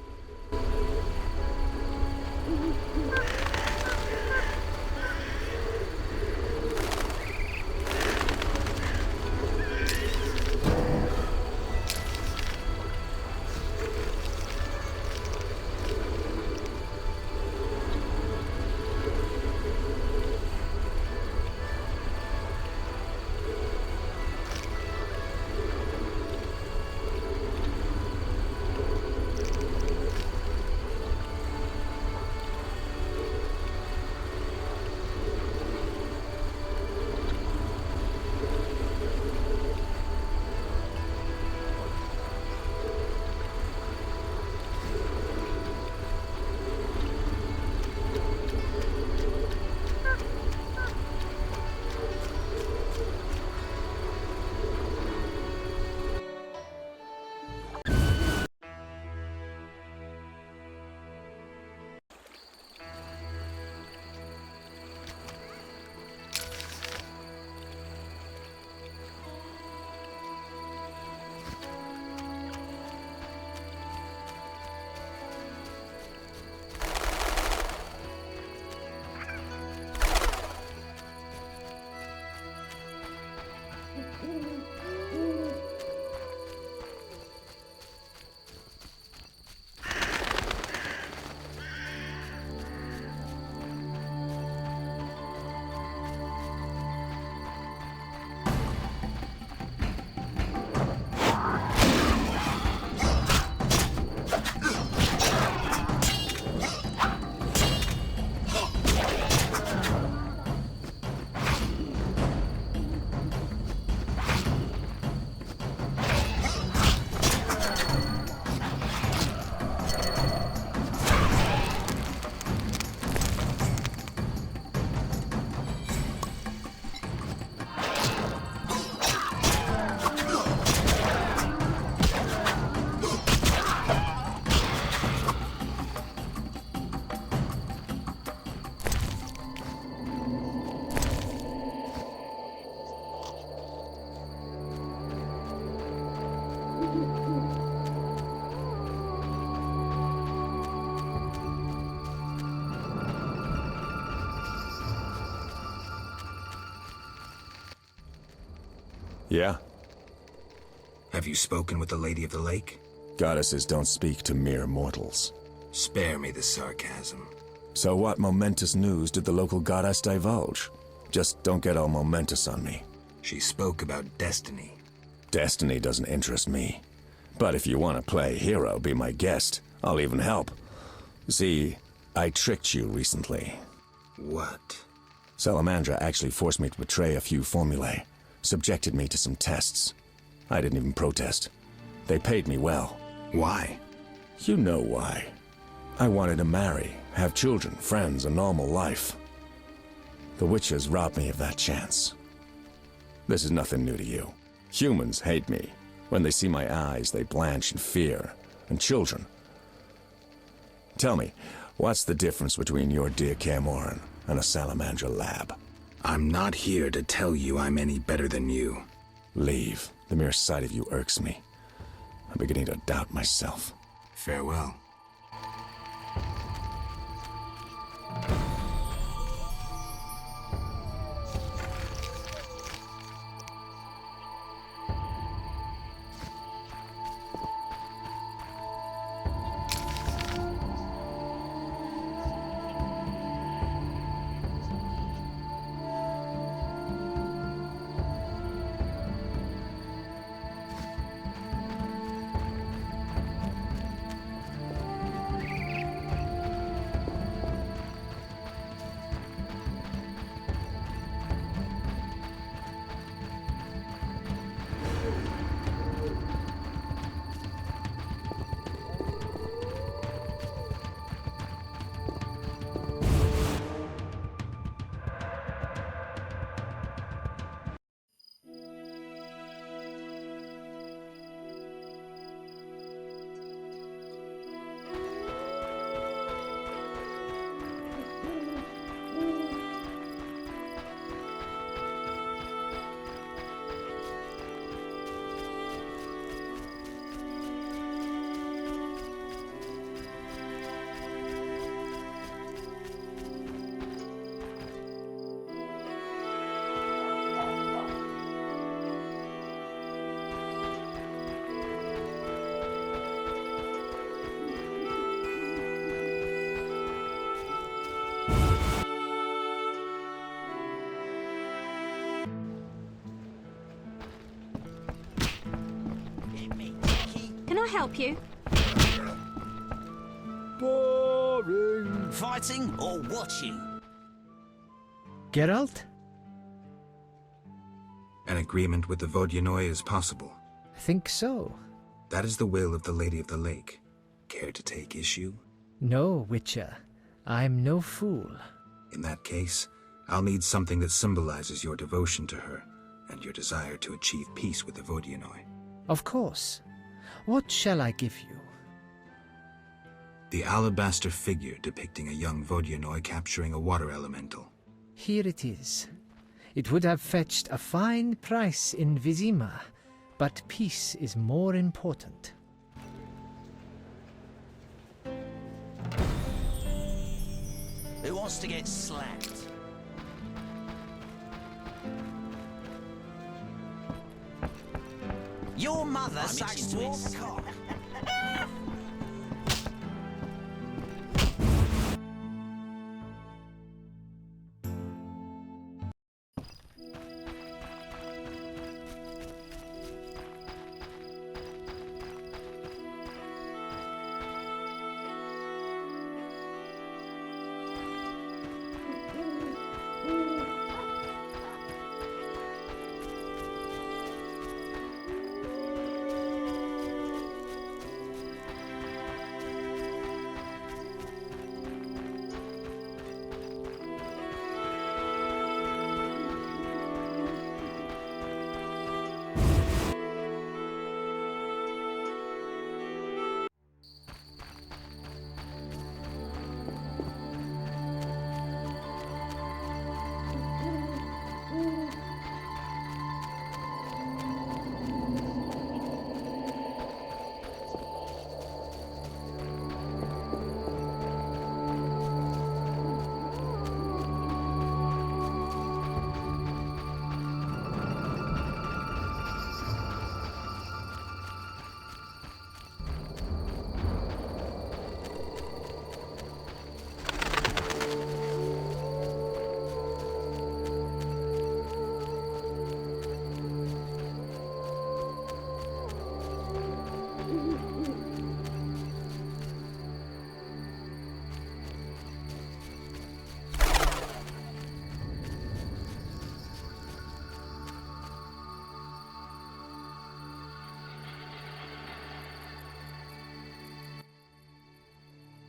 Yeah? Have you spoken with the Lady of the Lake? Goddesses don't speak to mere mortals. Spare me the sarcasm. So what momentous news did the local goddess divulge? Just don't get all momentous on me. She spoke about destiny. Destiny doesn't interest me. But if you want to play hero, be my guest. I'll even help. See, I tricked you recently. What? Salamandra actually forced me to betray a few formulae. Subjected me to some tests. I didn't even protest. They paid me well. Why? You know why. I wanted to marry, have children, friends, a normal life. The Witchers robbed me of that chance. This is nothing new to you. Humans hate me. When they see my eyes, they blanch in fear. And children. Tell me, what's the difference between your dear Kaer Morhen and a salamandra lab? I'm not here to tell you I'm any better than you. Leave. The mere sight of you irks me. I'm beginning to doubt myself. Farewell. I help you? Boring. Fighting or watching? Geralt? An agreement with the Vodyanoi is possible. Think so. That is the will of the Lady of the Lake. Care to take issue? No, Witcher. I'm no fool. In that case, I'll need something that symbolizes your devotion to her and your desire to achieve peace with the Vodyanoi. Of course. What shall I give you? The alabaster figure depicting a young Vodyanoi capturing a water elemental. Here it is. It would have fetched a fine price in Vizima, but peace is more important. Who wants to get slapped? Your mother sucks Triss.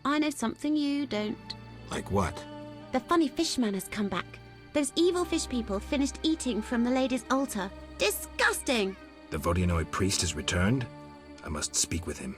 I know something you don't. Like what? The funny fishman has come back. Those evil fish people finished eating from the lady's altar. Disgusting! The Vodyanoi priest has returned? I must speak with him.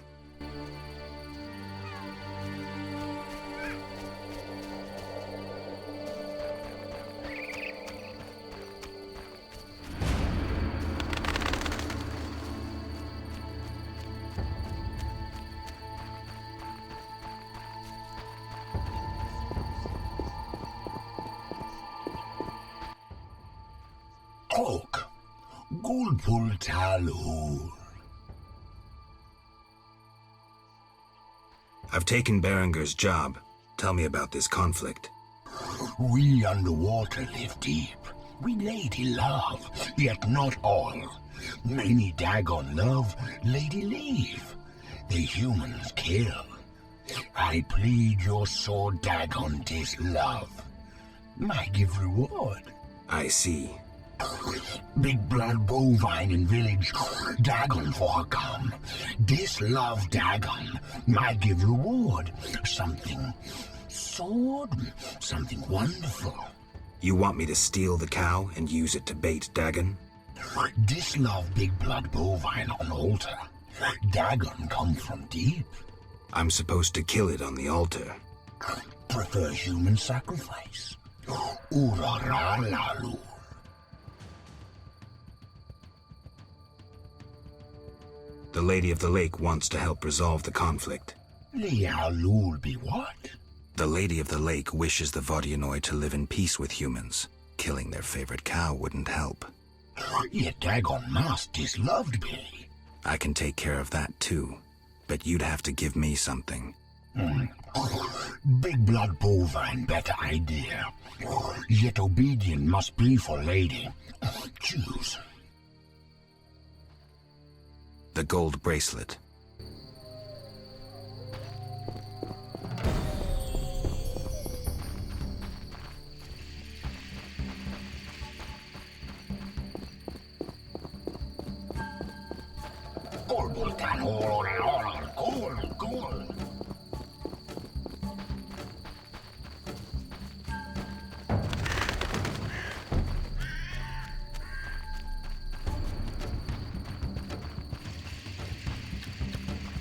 Ok, Gulpul Talur. I've taken Berenger's job. Tell me about this conflict. We underwater live deep. We lady love, yet not all. Many Dagon love, lady leave. The humans kill. I plead your sword Dagon dislove. I give reward. I see. Big blood bovine in village, Dagon for her come. Dislove Dagon, I give reward. Something sword, something wonderful. You want me to steal the cow and use it to bait Dagon? Dislove big blood bovine on altar. Dagon come from deep. I'm supposed to kill it on the altar. Prefer human sacrifice. Uraralalu. The Lady of the Lake wants to help resolve the conflict. Lialul be what? The Lady of the Lake wishes the Vodyanoi to live in peace with humans. Killing their favorite cow wouldn't help. Yet Dagon must disloved be. I can take care of that too, but you'd have to give me something. Big blood bovine better idea. Yet obedient must be for lady. Choose. The gold bracelet.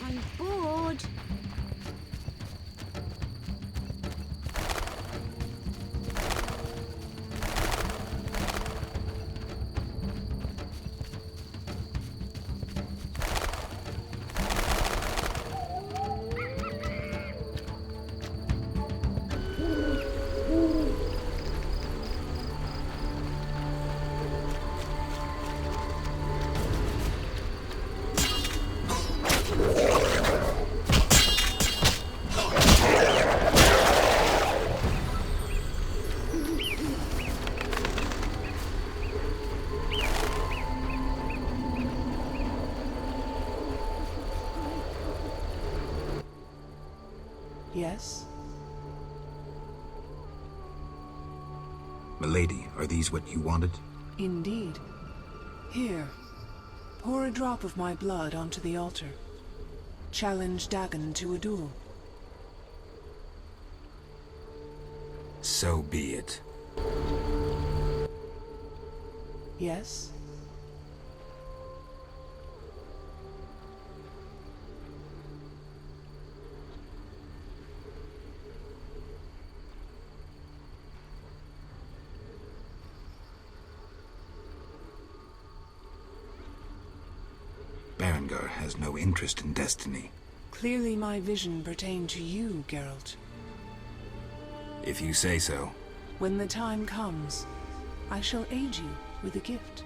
I'm bored. Yes? Milady, are these what you wanted? Indeed. Here, pour a drop of my blood onto the altar. Challenge Dagon to a duel. So be it. Yes? Berengar has no interest in destiny. Clearly my vision pertained to you, Geralt. If you say so. When the time comes, I shall aid you with a gift.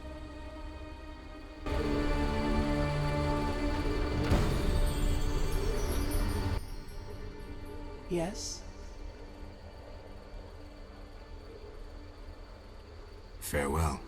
Yes? Farewell.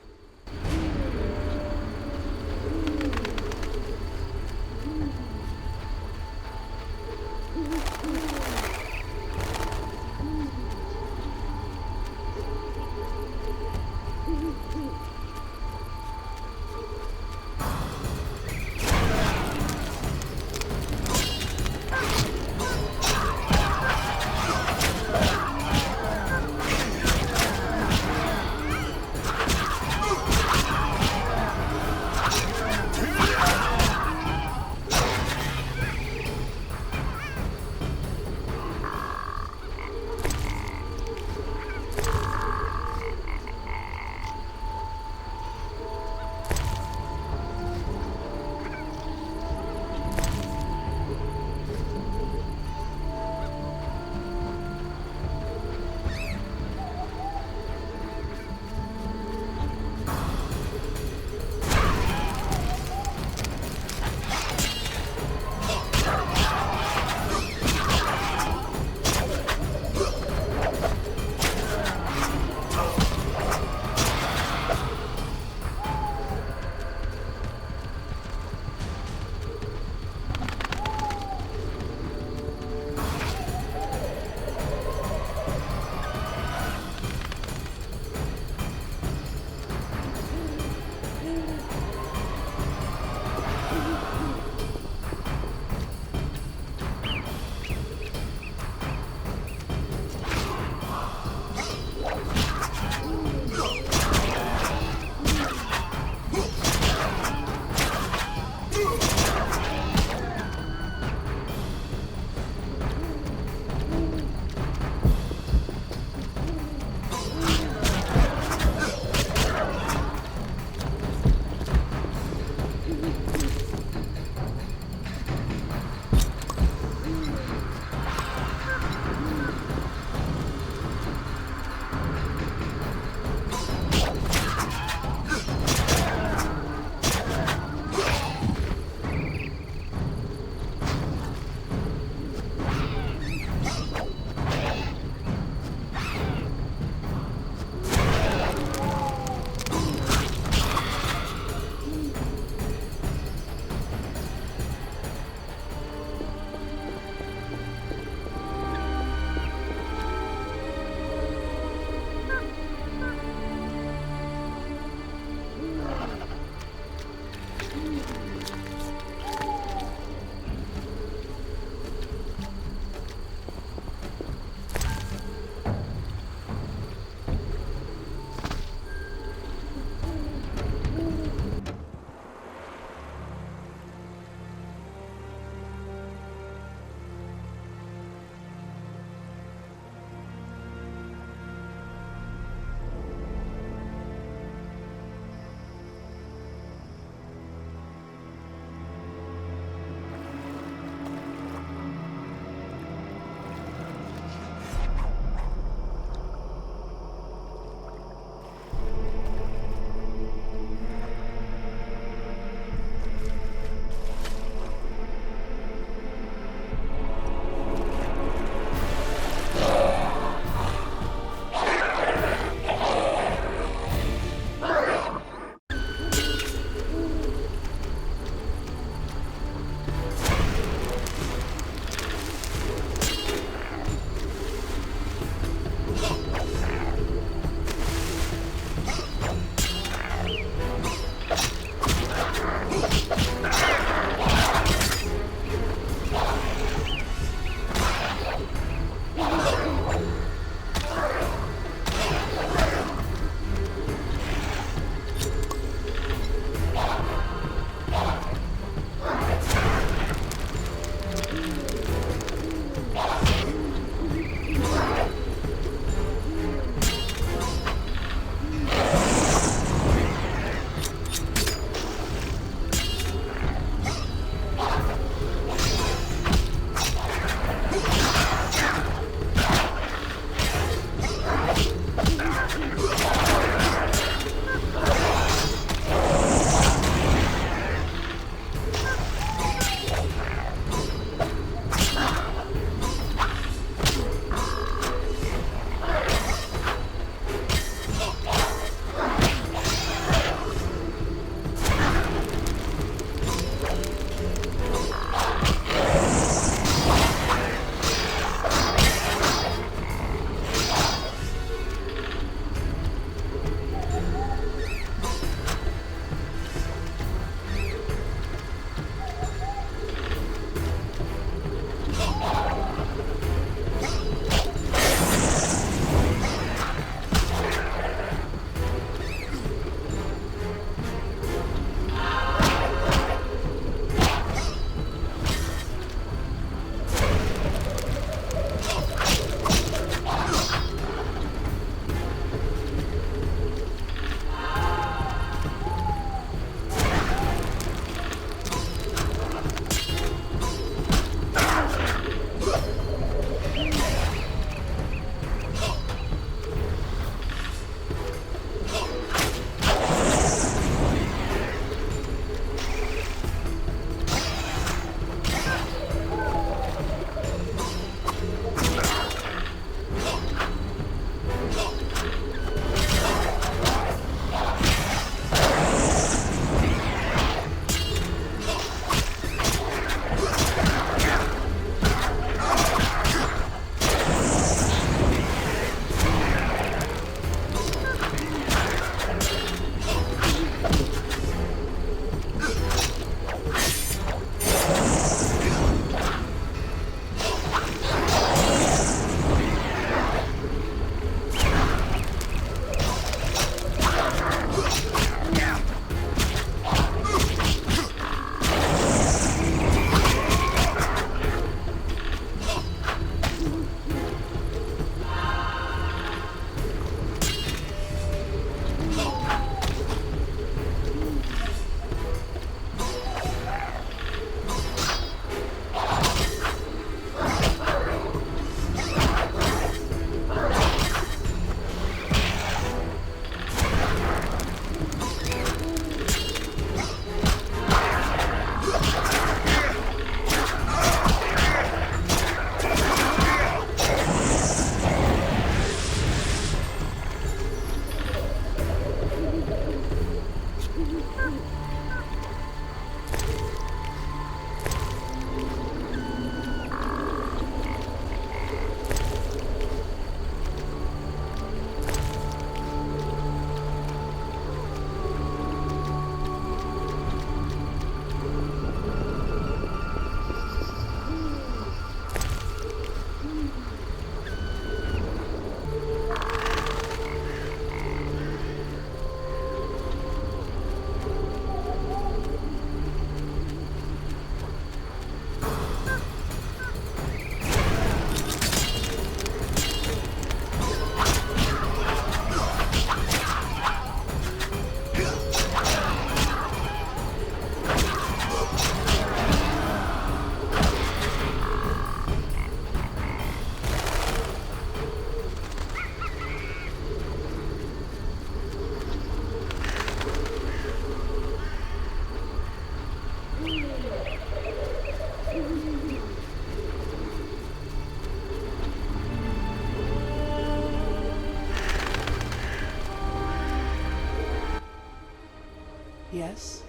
Yes?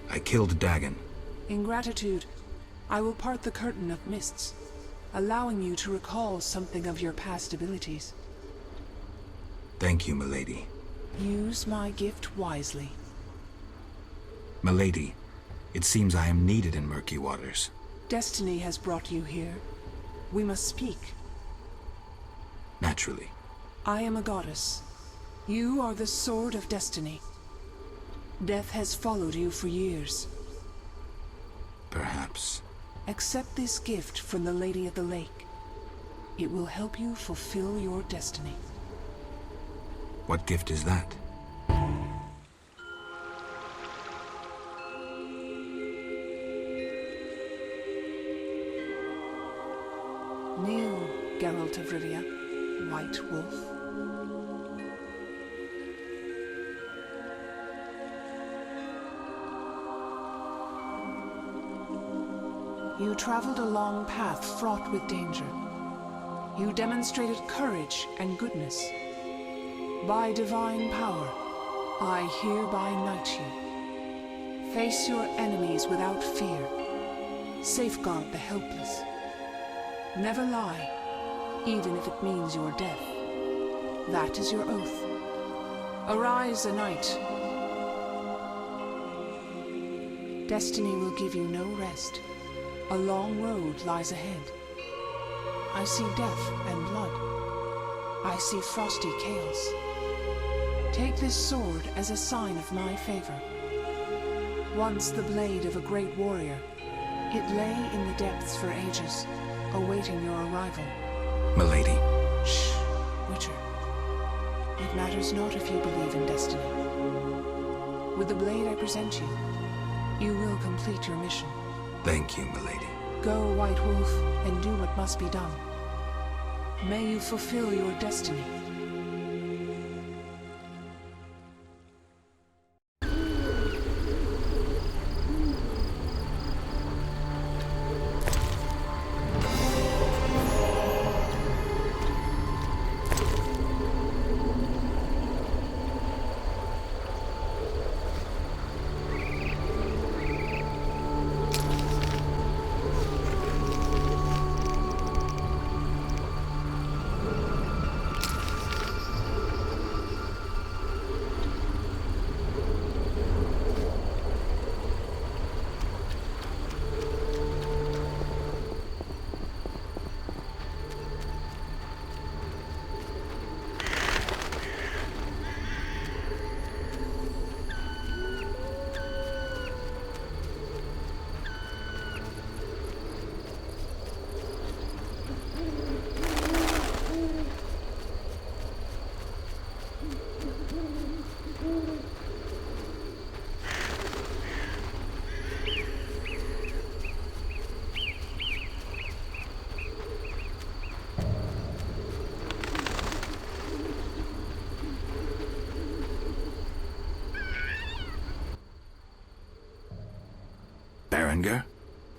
I killed Dagon. In gratitude, I will part the curtain of mists, allowing you to recall something of your past abilities. Thank you, milady. Use my gift wisely. Milady, it seems I am needed in murky waters. Destiny has brought you here. We must speak. Naturally. I am a goddess. You are the sword of destiny. Death has followed you for years. Perhaps. Accept this gift from the Lady of the Lake. It will help you fulfill your destiny. What gift is that? Kneel, Geralt of Rivia, White Wolf. You traveled a long path fraught with danger. You demonstrated courage and goodness. By divine power, I hereby knight you. Face your enemies without fear. Safeguard the helpless. Never lie, even if it means your death. That is your oath. Arise a knight. Destiny will give you no rest. A long road lies ahead. I see death and blood. I see frosty chaos. Take this sword as a sign of my favor. Once the blade of a great warrior, it lay in the depths for ages, awaiting your arrival. Milady. Shh, Witcher. It matters not if you believe in destiny. With the blade I present you, you will complete your mission. Thank you, milady. Go, White Wolf, and do what must be done. May you fulfill your destiny.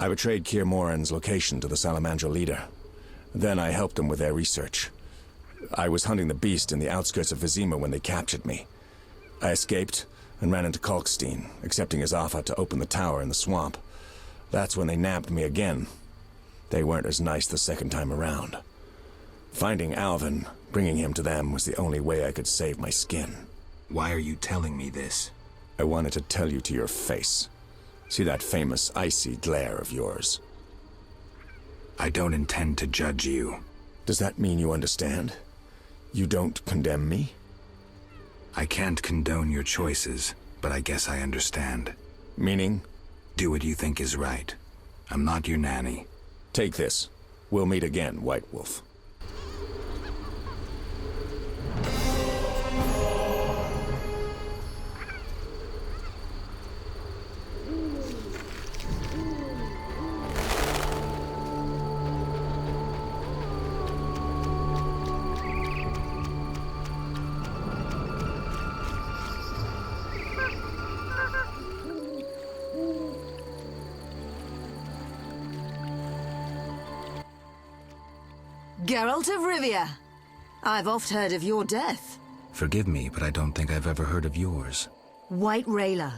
I betrayed Kaer Morhen's location to the salamandra leader. Then I helped them with their research. I was hunting the beast in the outskirts of Vizima when they captured me. I escaped and ran into Kalkstein, accepting his offer to open the tower in the swamp. That's when they nabbed me again. They weren't as nice the second time around. Finding Alvin, bringing him to them, was the only way I could save my skin. Why are you telling me this? I wanted to tell you to your face. See that famous icy glare of yours? I don't intend to judge you. Does that mean you understand? You don't condemn me? I can't condone your choices, but I guess I understand. Meaning? Do what you think is right. I'm not your nanny. Take this. We'll meet again, White Wolf. Geralt of Rivia, I've oft heard of your death. Forgive me, but I don't think I've ever heard of yours. White Rayla.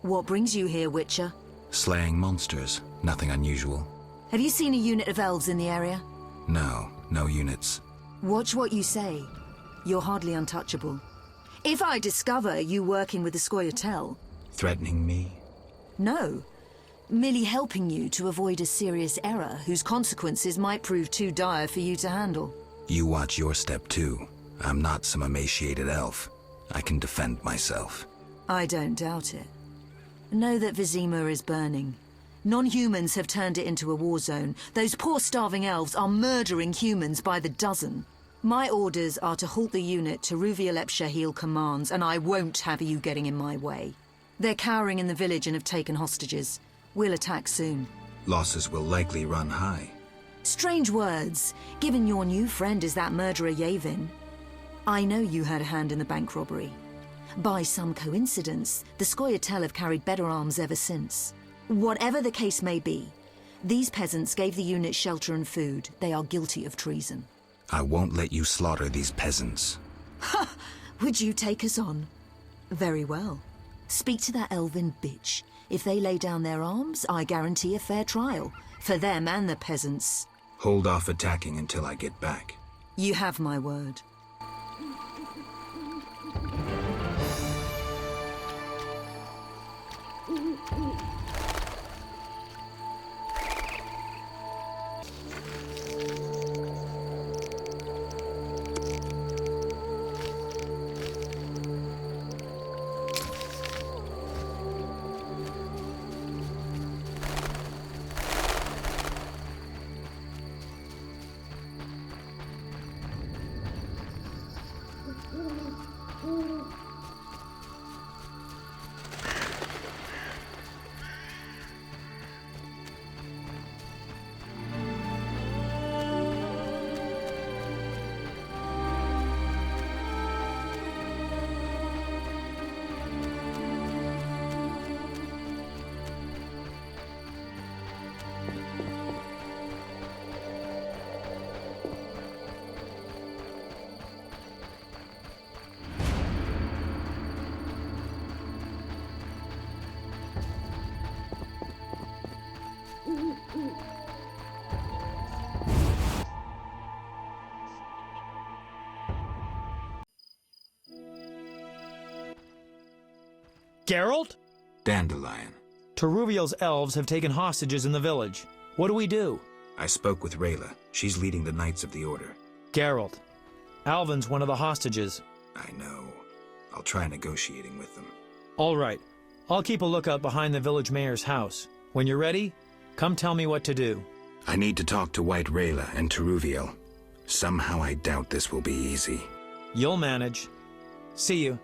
What brings you here, Witcher? Slaying monsters, nothing unusual. Have you seen a unit of elves in the area? No, no units. Watch what you say. You're hardly untouchable. If I discover you working with the Scoia'tael... Threatening me? No. Merely helping you to avoid a serious error whose consequences might prove too dire for you to handle. You watch your step too. I'm not some emaciated elf. I can defend myself. I don't doubt it. Know that Vizima is burning. Non-humans have turned it into a war zone. Those poor starving elves are murdering humans by the dozen. My orders are to halt the unit Teruviel Epshahil commands, and I won't have you getting in my way. They're cowering in the village and have taken hostages. We'll attack soon. Losses will likely run high. Strange words, given your new friend is that murderer Yavin. I know you had a hand in the bank robbery. By some coincidence, the Scoia'tael have carried better arms ever since. Whatever the case may be, these peasants gave the unit shelter and food. They are guilty of treason. I won't let you slaughter these peasants. Ha! Would you take us on? Very well. Speak to that elven bitch. If they lay down their arms, I guarantee a fair trial. For them and the peasants. Hold off attacking until I get back. You have my word. Geralt? Dandelion. Teruviel's elves have taken hostages in the village. What do we do? I spoke with Rayla. She's leading the Knights of the Order. Geralt. Alvin's one of the hostages. I know. I'll try negotiating with them. All right. I'll keep a lookout behind the village mayor's house. When you're ready, come tell me what to do. I need to talk to White Rayla and Teruviel. Somehow I doubt this will be easy. You'll manage. See you.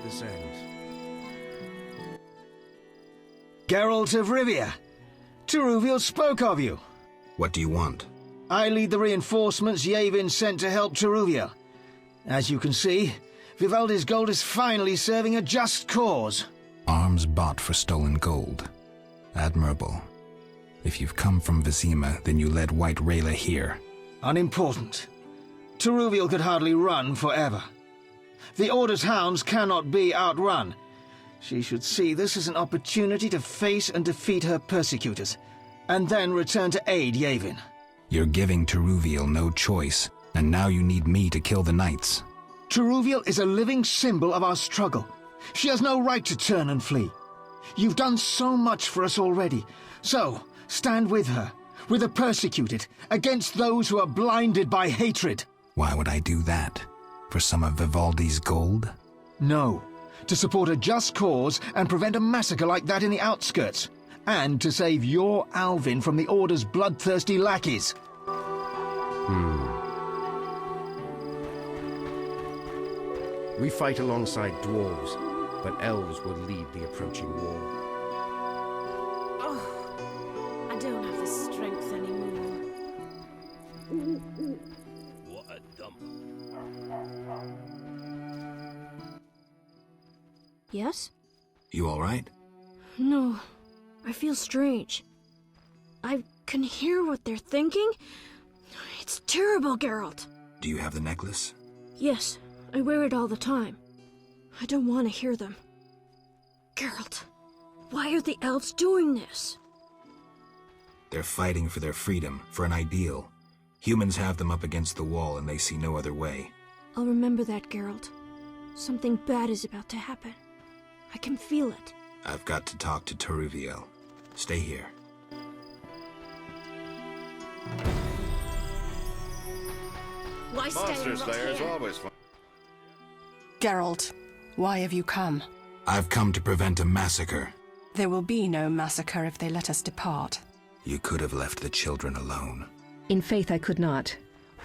This ends. Geralt of Rivia, Teruviel spoke of you. What do you want? I lead the reinforcements Yavin sent to help Teruviel. As you can see, Vivaldi's gold is finally serving a just cause. Arms bought for stolen gold. Admirable. If you've come from Vizima, then you led White Rayla here. Unimportant. Teruviel could hardly run forever. The Order's hounds cannot be outrun. She should see this as an opportunity to face and defeat her persecutors, and then return to aid Yavin. You're giving Teruviel no choice, and now you need me to kill the Knights. Teruviel is a living symbol of our struggle. She has no right to turn and flee. You've done so much for us already, so stand with her, with the persecuted, against those who are blinded by hatred. Why would I do that? For some of Vivaldi's gold? No. To support a just cause and prevent a massacre like that in the outskirts. And to save your Alvin from the Order's bloodthirsty lackeys. We fight alongside dwarves. but elves will lead the approaching war. Oh, I don't have the strength anymore. What a dump. Yes? You all right? No, I feel strange. I can hear what they're thinking. It's terrible, Geralt. Do you have the necklace? Yes, I wear it all the time. I don't want to hear them. Geralt, why are the elves doing this? They're fighting for their freedom, for an ideal. Humans have them up against the wall and they see no other way. I'll remember that, Geralt. Something bad is about to happen. I can feel it. I've got to talk to Taruviel. Stay here. Why stay Monster Slayer's always fun. Geralt, why have you come? I've come to prevent a massacre. There will be no massacre if they let us depart. You could have left the children alone. In faith I could not.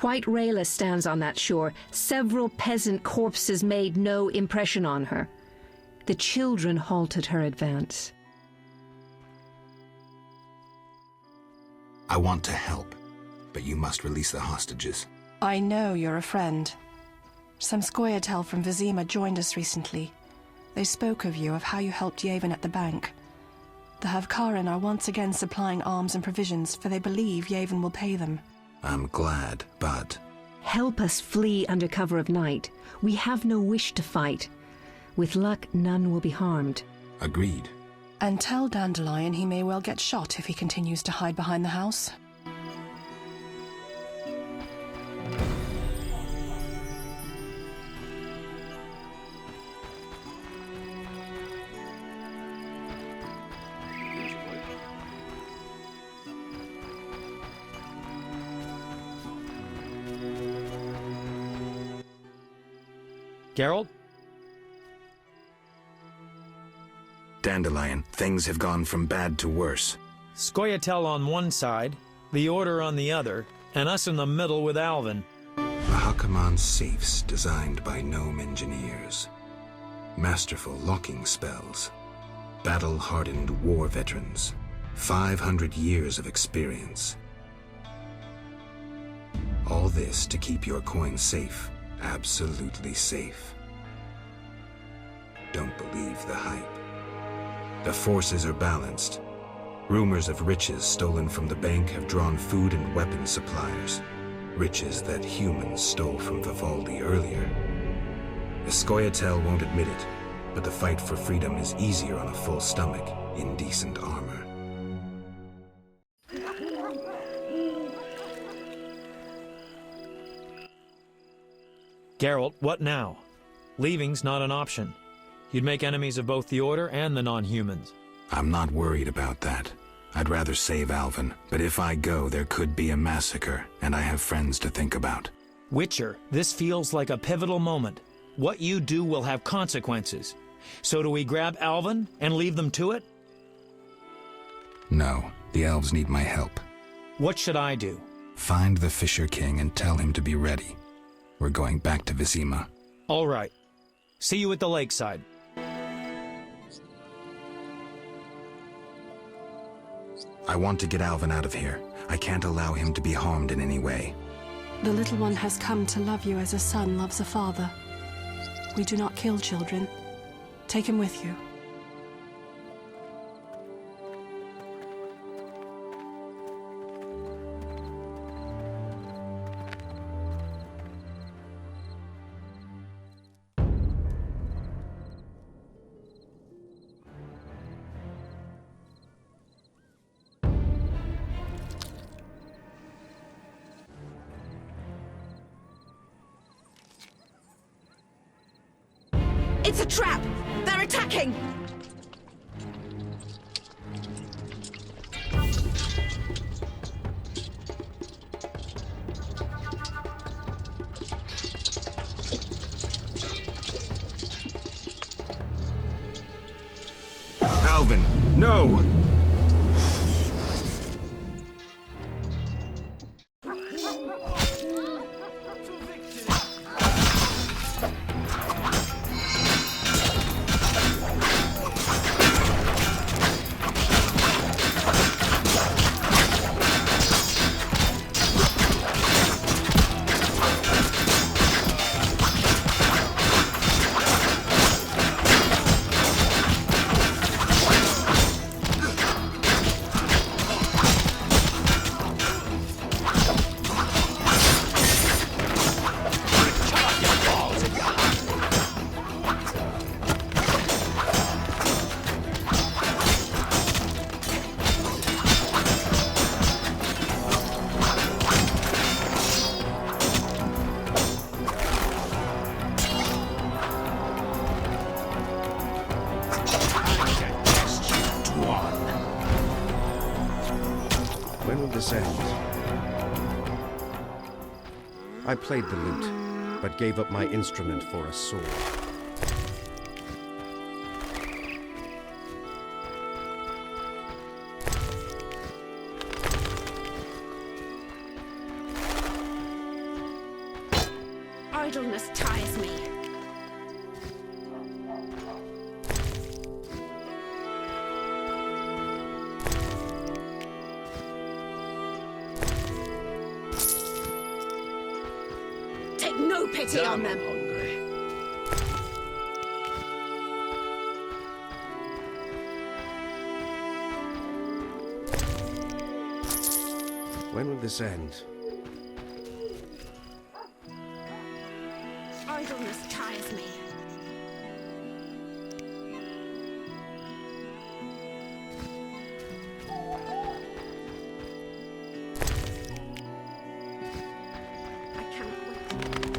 White Rayla stands on that shore. Several peasant corpses made no impression on her. The children halted her advance. I want to help, but you must release the hostages. I know you're a friend. Some Scoia'tael from Vizima joined us recently. They spoke of you, of how you helped Yevon at the bank. The Havkaran are once again supplying arms and provisions, for they believe Yevon will pay them. I'm glad, but... Help us flee under cover of night. We have no wish to fight. With luck, none will be harmed. Agreed. And tell Dandelion he may well get shot if he continues to hide behind the house. Geralt? Dandelion, things have gone from bad to worse. Scoia'tael on one side, the Order on the other, and us in the middle with Alvin. Bahakaman safes designed by gnome engineers. Masterful locking spells. Battle-hardened war veterans. 500 years of experience. All this to keep your coin safe. Absolutely safe. Don't believe the hype. The forces are balanced. Rumors of riches stolen from the bank have drawn food and weapon suppliers. Riches that humans stole from Vivaldi earlier. Scoia'tael won't admit it, but the fight for freedom is easier on a full stomach in decent armor. Geralt, what now? Leaving's not an option. You'd make enemies of both the Order and the non-humans. I'm not worried about that. I'd rather save Alvin, but if I go, there could be a massacre, and I have friends to think about. Witcher, this feels like a pivotal moment. What you do will have consequences. So do we grab Alvin and leave them to it? No, the elves need my help. What should I do? Find the Fisher King and tell him to be ready. We're going back to Vizima. All right. See you at the lakeside. I want to get Alvin out of here. I can't allow him to be harmed in any way. The little one has come to love you as a son loves a father. We do not kill children. Take him with you. It's a trap! They're attacking! Alvin, no! this end? I played the lute, but gave up my instrument for a sword. Idleness tires me. Take no pity on them. When will this end? Idleness tires me. I cannot wait.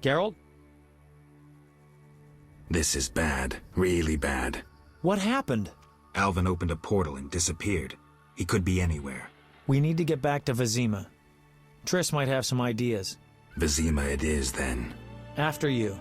Geralt? This is bad. Really bad. What happened? Alvin opened a portal and disappeared. He could be anywhere. We need to get back to Vizima. Triss might have some ideas. Vizima it is, then. After you.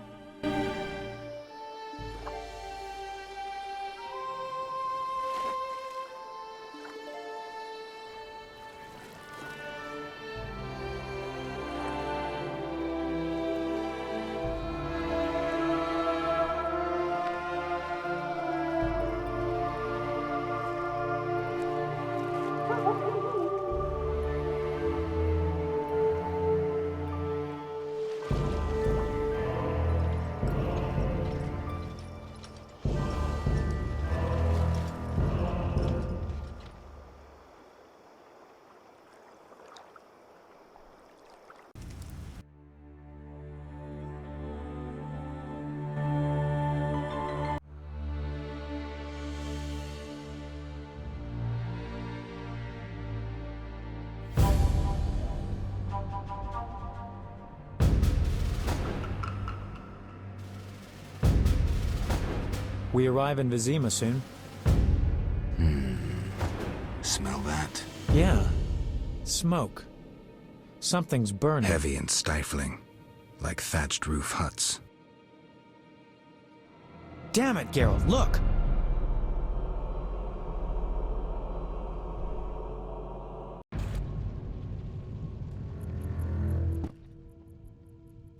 We arrive in Vizima soon. Smell that? Yeah. Smoke. Something's burning. Heavy and stifling. Like thatched roof huts. Damn it, Geralt, look!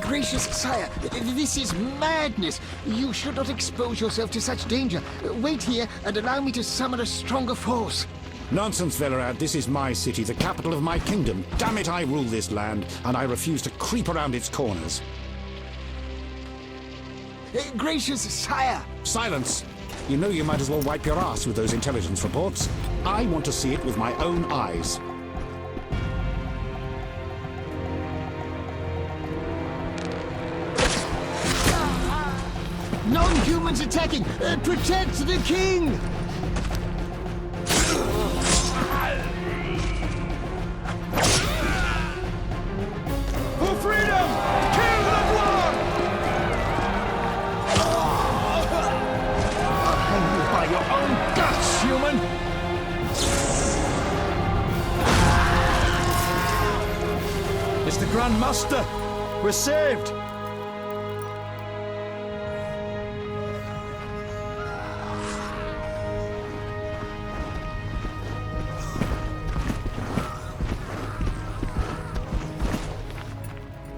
Gracious sire, this is madness. You should not expose yourself to such danger. Wait here and allow me to summon a stronger force. Nonsense, Velerad. This is my city, the capital of my kingdom. Damn it, I rule this land, and I refuse to creep around its corners. Gracious sire! Silence! You know you might as well wipe your ass with those intelligence reports. I want to see it with my own eyes. Non-humans attacking! Protect the king! For freedom! Kill the dwarf! I'll hang you by your own guts, human! Mr. Grandmaster, we're saved!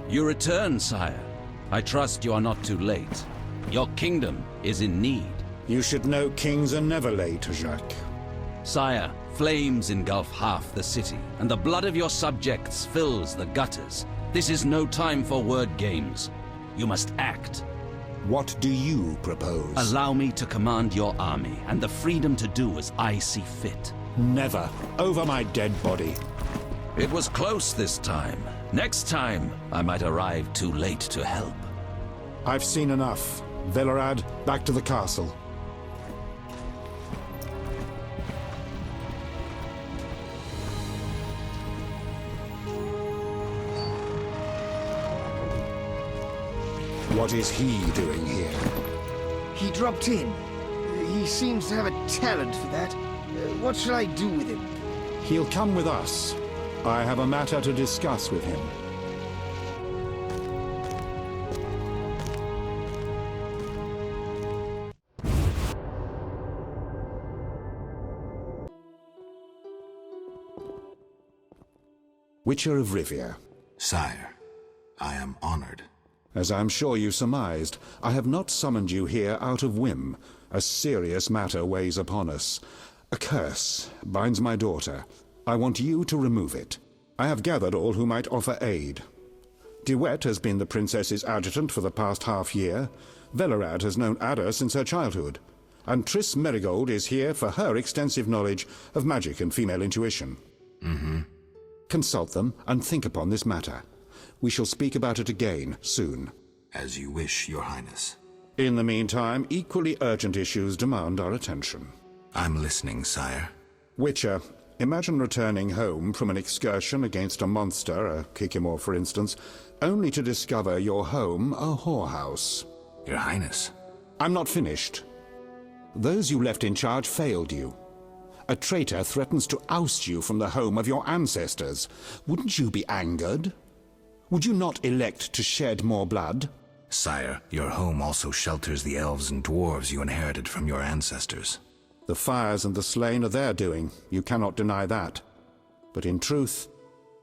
You return, sire. I trust you are not too late. Your kingdom is in need. You should know kings are never late, Jacques. Sire, flames engulf half the city, and the blood of your subjects fills the gutters. This is no time for word games. You must act. What do you propose? Allow me to command your army, and the freedom to do as I see fit. Never. Over my dead body. It was close this time. Next time, I might arrive too late to help. I've seen enough. Velerad, back to the castle. What is he doing here? He dropped in. He seems to have a talent for that. What shall I do with him? He'll come with us. I have a matter to discuss with him. Witcher of Rivia. Sire, I am honored. As I'm sure you surmised, I have not summoned you here out of whim. A serious matter weighs upon us. A curse binds my daughter. I want you to remove it. I have gathered all who might offer aid. Duet has been the princess's adjutant for the past half-year. Velerad has known Ada since her childhood. And Triss Merigold is here for her extensive knowledge of magic and female intuition. Consult them and think upon this matter. We shall speak about it again soon. As you wish, Your Highness. In the meantime, equally urgent issues demand our attention. I'm listening, sire. Witcher, imagine returning home from an excursion against a monster, a Kikimor for instance, only to discover your home a whorehouse. Your Highness. I'm not finished. Those you left in charge failed you. A traitor threatens to oust you from the home of your ancestors. Wouldn't you be angered? Would you not elect to shed more blood? Sire, your home also shelters the elves and dwarves you inherited from your ancestors. The fires and the slain are their doing. You cannot deny that. But in truth,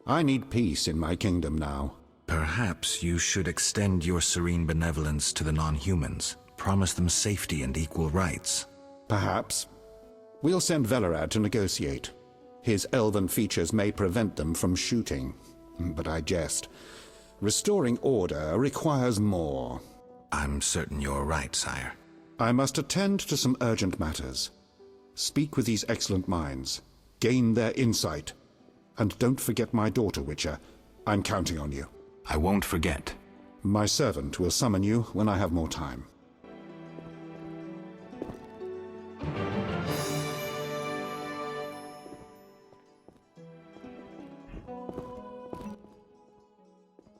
I need peace in my kingdom now. Perhaps you should extend your serene benevolence to the non-humans. Promise them safety and equal rights. Perhaps. We'll send Velerad to negotiate. His elven features may prevent them from shooting. But I jest. Restoring order requires more. I'm certain you're right, sire. I must attend to some urgent matters. Speak with these excellent minds. Gain their insight. And don't forget my daughter, Witcher. I'm counting on you. I won't forget. My servant will summon you when I have more time.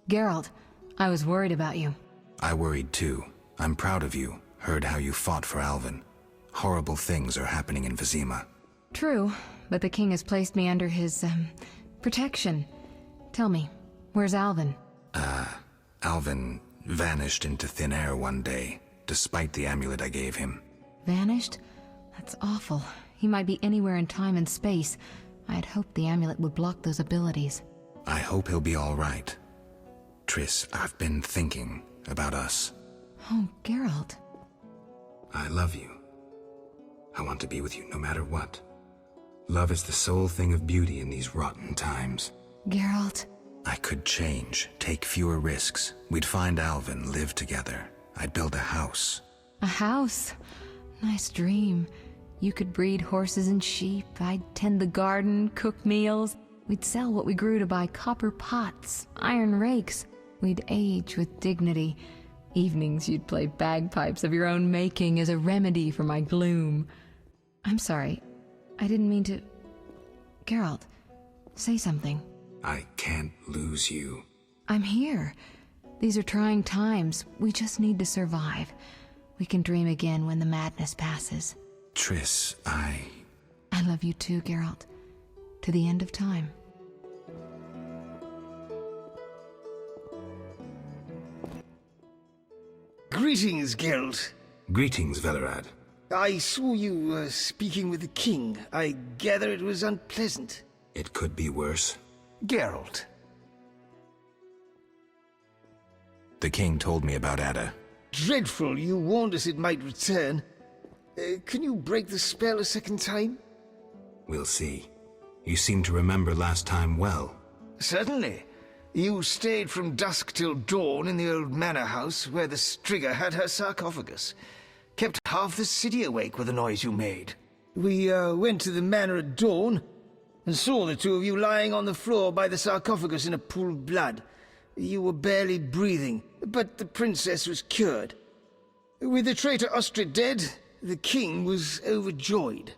Geralt, I was worried about you. I worried too. I'm proud of you. Heard how you fought for Alvin. Horrible things are happening in Vizima. True, but the king has placed me under his, protection. Tell me, where's Alvin? Alvin vanished into thin air one day, despite the amulet I gave him. Vanished? That's awful. He might be anywhere in time and space. I had hoped the amulet would block those abilities. I hope he'll be all right. Triss, I've been thinking about us. Oh, Geralt. I love you. I want to be with you no matter what. Love is the sole thing of beauty in these rotten times. Geralt. I could change, take fewer risks. We'd find Alvin, live together. I'd build a house. A house? Nice dream. You could breed horses and sheep. I'd tend the garden, cook meals. We'd sell what we grew to buy copper pots, iron rakes. We'd age with dignity. Evenings you'd play bagpipes of your own making as a remedy for my gloom. I'm sorry. I didn't mean to... Geralt, say something. I can't lose you. I'm here. These are trying times. We just need to survive. We can dream again when the madness passes. Triss, I love you too, Geralt. To the end of time. Greetings, Geralt. Greetings, Velerad. I saw you speaking with the king. I gather it was unpleasant. It could be worse. Geralt. The king told me about Ada. Dreadful. You warned us it might return. Can you break the spell a second time? We'll see. You seem to remember last time well. Certainly. You stayed from dusk till dawn in the old manor house where the Striga had her sarcophagus. Kept half the city awake with the noise you made. We went to the manor at dawn and saw the two of you lying on the floor by the sarcophagus in a pool of blood. You were barely breathing, but the princess was cured. With the traitor Ostrid dead, the king was overjoyed.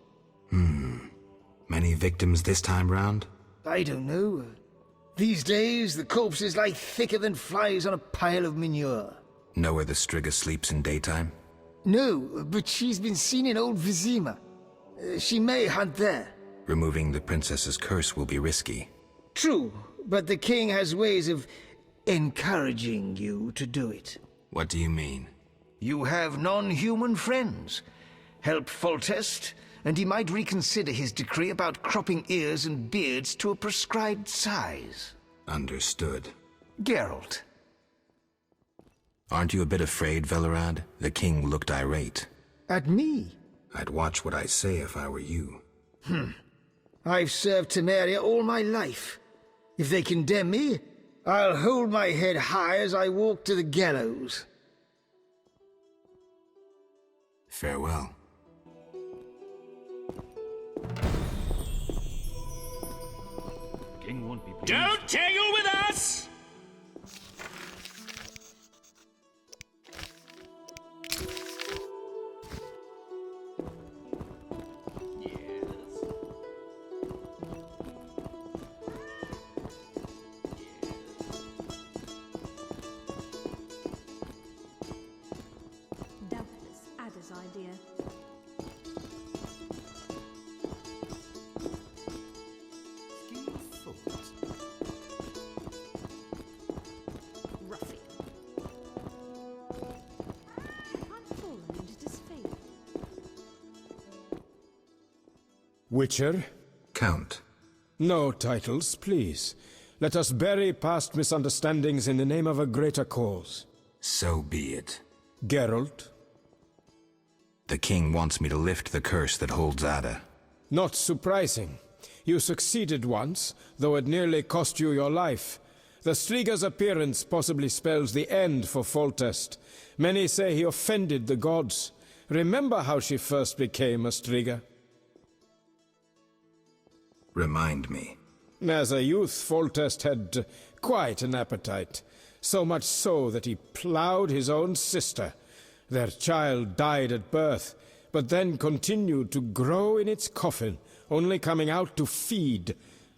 Many victims this time round? I don't know. These days, the corpses lie thicker than flies on a pile of manure. Know where the Striga sleeps in daytime? No, but she's been seen in old Vizima. She may hunt there. Removing the princess's curse will be risky. True, but the king has ways of encouraging you to do it. What do you mean? You have non-human friends. Help Foltest, and he might reconsider his decree about cropping ears and beards to a prescribed size. Understood. Geralt. Aren't you a bit afraid, Velerad? The king looked irate. At me? I'd watch what I say if I were you. I've served Temeria all my life. If they condemn me, I'll hold my head high as I walk to the gallows. Farewell. King won't be pleased. Don't tangle with us! Doubtless Ada's idea. Witcher? Count. No titles, please. Let us bury past misunderstandings in the name of a greater cause. So be it. Geralt? The king wants me to lift the curse that holds Ada. Not surprising. You succeeded once, though it nearly cost you your life. The Striga's appearance possibly spells the end for Foltest. Many say he offended the gods. Remember how she first became a Striga? Remind me. As a youth, Foltest had quite an appetite. So much so that he ploughed his own sister. Their child died at birth, but then continued to grow in its coffin, only coming out to feed.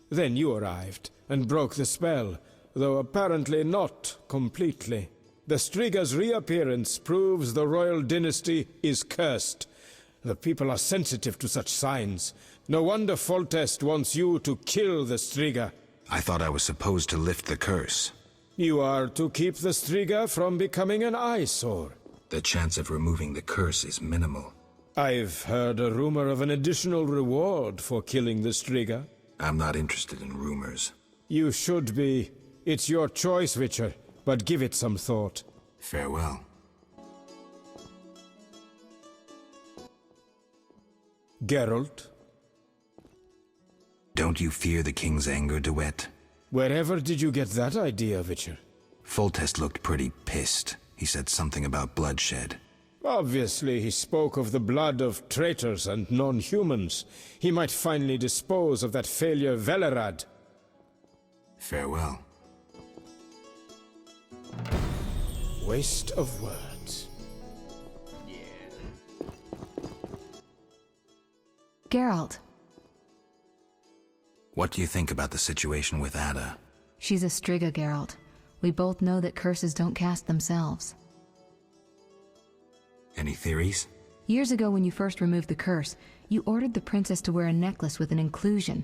Then you arrived, and broke the spell, though apparently not completely. The Striga's reappearance proves the royal dynasty is cursed. The people are sensitive to such signs. No wonder Foltest wants you to kill the Striga. I thought I was supposed to lift the curse. You are to keep the Striga from becoming an eyesore. The chance of removing the curse is minimal. I've heard a rumor of an additional reward for killing the Striga. I'm not interested in rumors. You should be. It's your choice, Witcher. but give it some thought. Farewell. Geralt? Don't you fear the king's anger, Duet? Wherever did you get that idea, Witcher? Foltest looked pretty pissed. He said something about bloodshed. Obviously, he spoke of the blood of traitors and non-humans. He might finally dispose of that failure Velerad. Farewell. Waste of words. Geralt. What do you think about the situation with Ada? She's a Striga, Geralt. We both know that curses don't cast themselves. Any theories? Years ago when you first removed the curse, you ordered the princess to wear a necklace with an inclusion.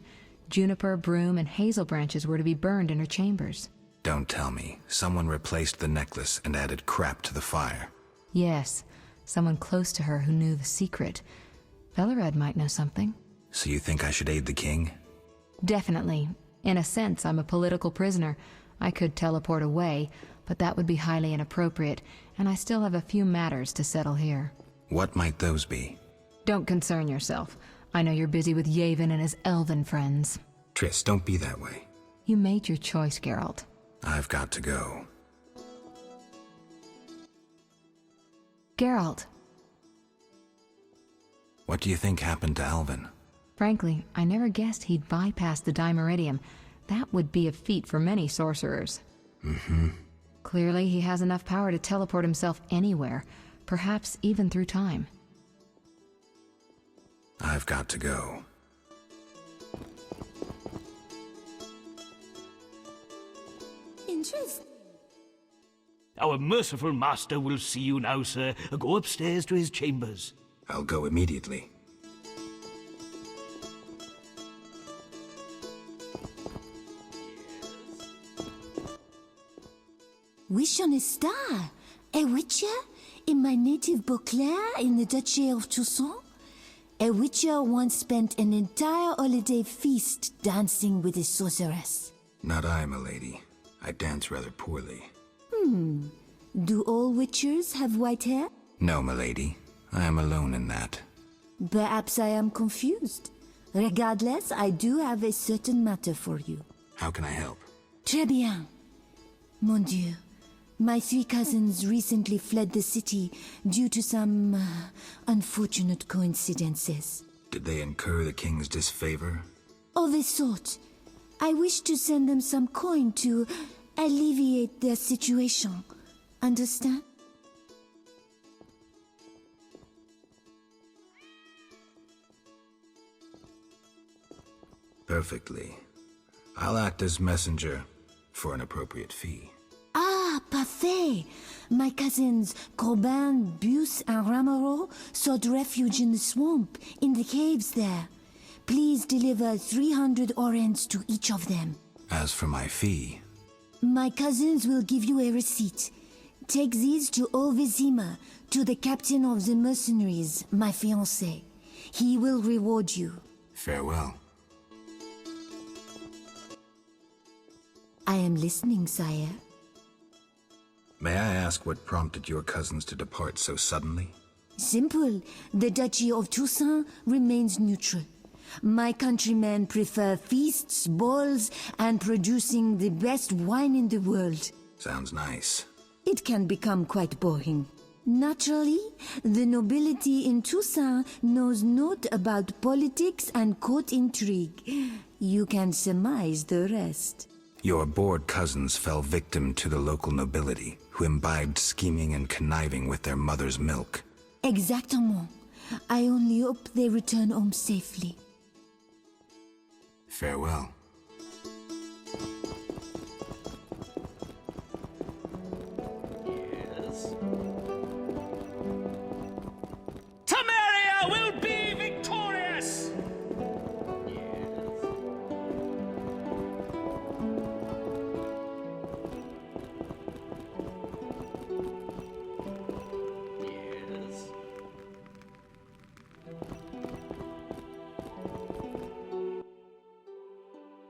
Juniper, broom, and hazel branches were to be burned in her chambers. Don't tell me. Someone replaced the necklace and added crap to the fire. Yes, someone close to her who knew the secret. Velerad might know something. So you think I should aid the king? Definitely. In a sense, I'm a political prisoner. I could teleport away, but that would be highly inappropriate, and I still have a few matters to settle here. What might those be? Don't concern yourself. I know you're busy with Yavin and his elven friends. Triss, don't be that way. You made your choice, Geralt. I've got to go. Geralt. What do you think happened to Alvin? Frankly, I never guessed he'd bypass the Dimeridium. That would be a feat for many sorcerers. Mm-hmm. Clearly, he has enough power to teleport himself anywhere, perhaps even through time. I've got to go. Interesting. Our merciful master will see you now, sir. Go upstairs to his chambers. I'll go immediately. Wish on a star? A witcher? In my native Beauclair in the Duchy of Toussaint? A witcher once spent an entire holiday feast dancing with a sorceress. Not I, milady. I dance rather poorly. Do all witchers have white hair? No, milady. I am alone in that. Perhaps I am confused. Regardless, I do have a certain matter for you. How can I help? Très bien. Mon Dieu. My 3 cousins recently fled the city due to some unfortunate coincidences. Did they incur the king's disfavor? Of a sort. I wish to send them some coin to alleviate their situation. Understand? Perfectly. I'll act as messenger for an appropriate fee. Ah, parfait! My cousins Corbin, Buse, and Ramiro sought refuge in the swamp, in the caves there. Please deliver 300 orens to each of them. As for my fee... My cousins will give you a receipt. Take these to old Vizima, to the captain of the mercenaries, my fiancé. He will reward you. Farewell. I am listening, sire. May I ask what prompted your cousins to depart so suddenly? Simple. The Duchy of Toussaint remains neutral. My countrymen prefer feasts, balls, and producing the best wine in the world. Sounds nice. It can become quite boring. Naturally, the nobility in Toussaint knows naught about politics and court intrigue. You can surmise the rest. Your bored cousins fell victim to the local nobility, who imbibed scheming and conniving with their mother's milk. Exactement. I only hope they return home safely. Farewell. Temeria will be victorious!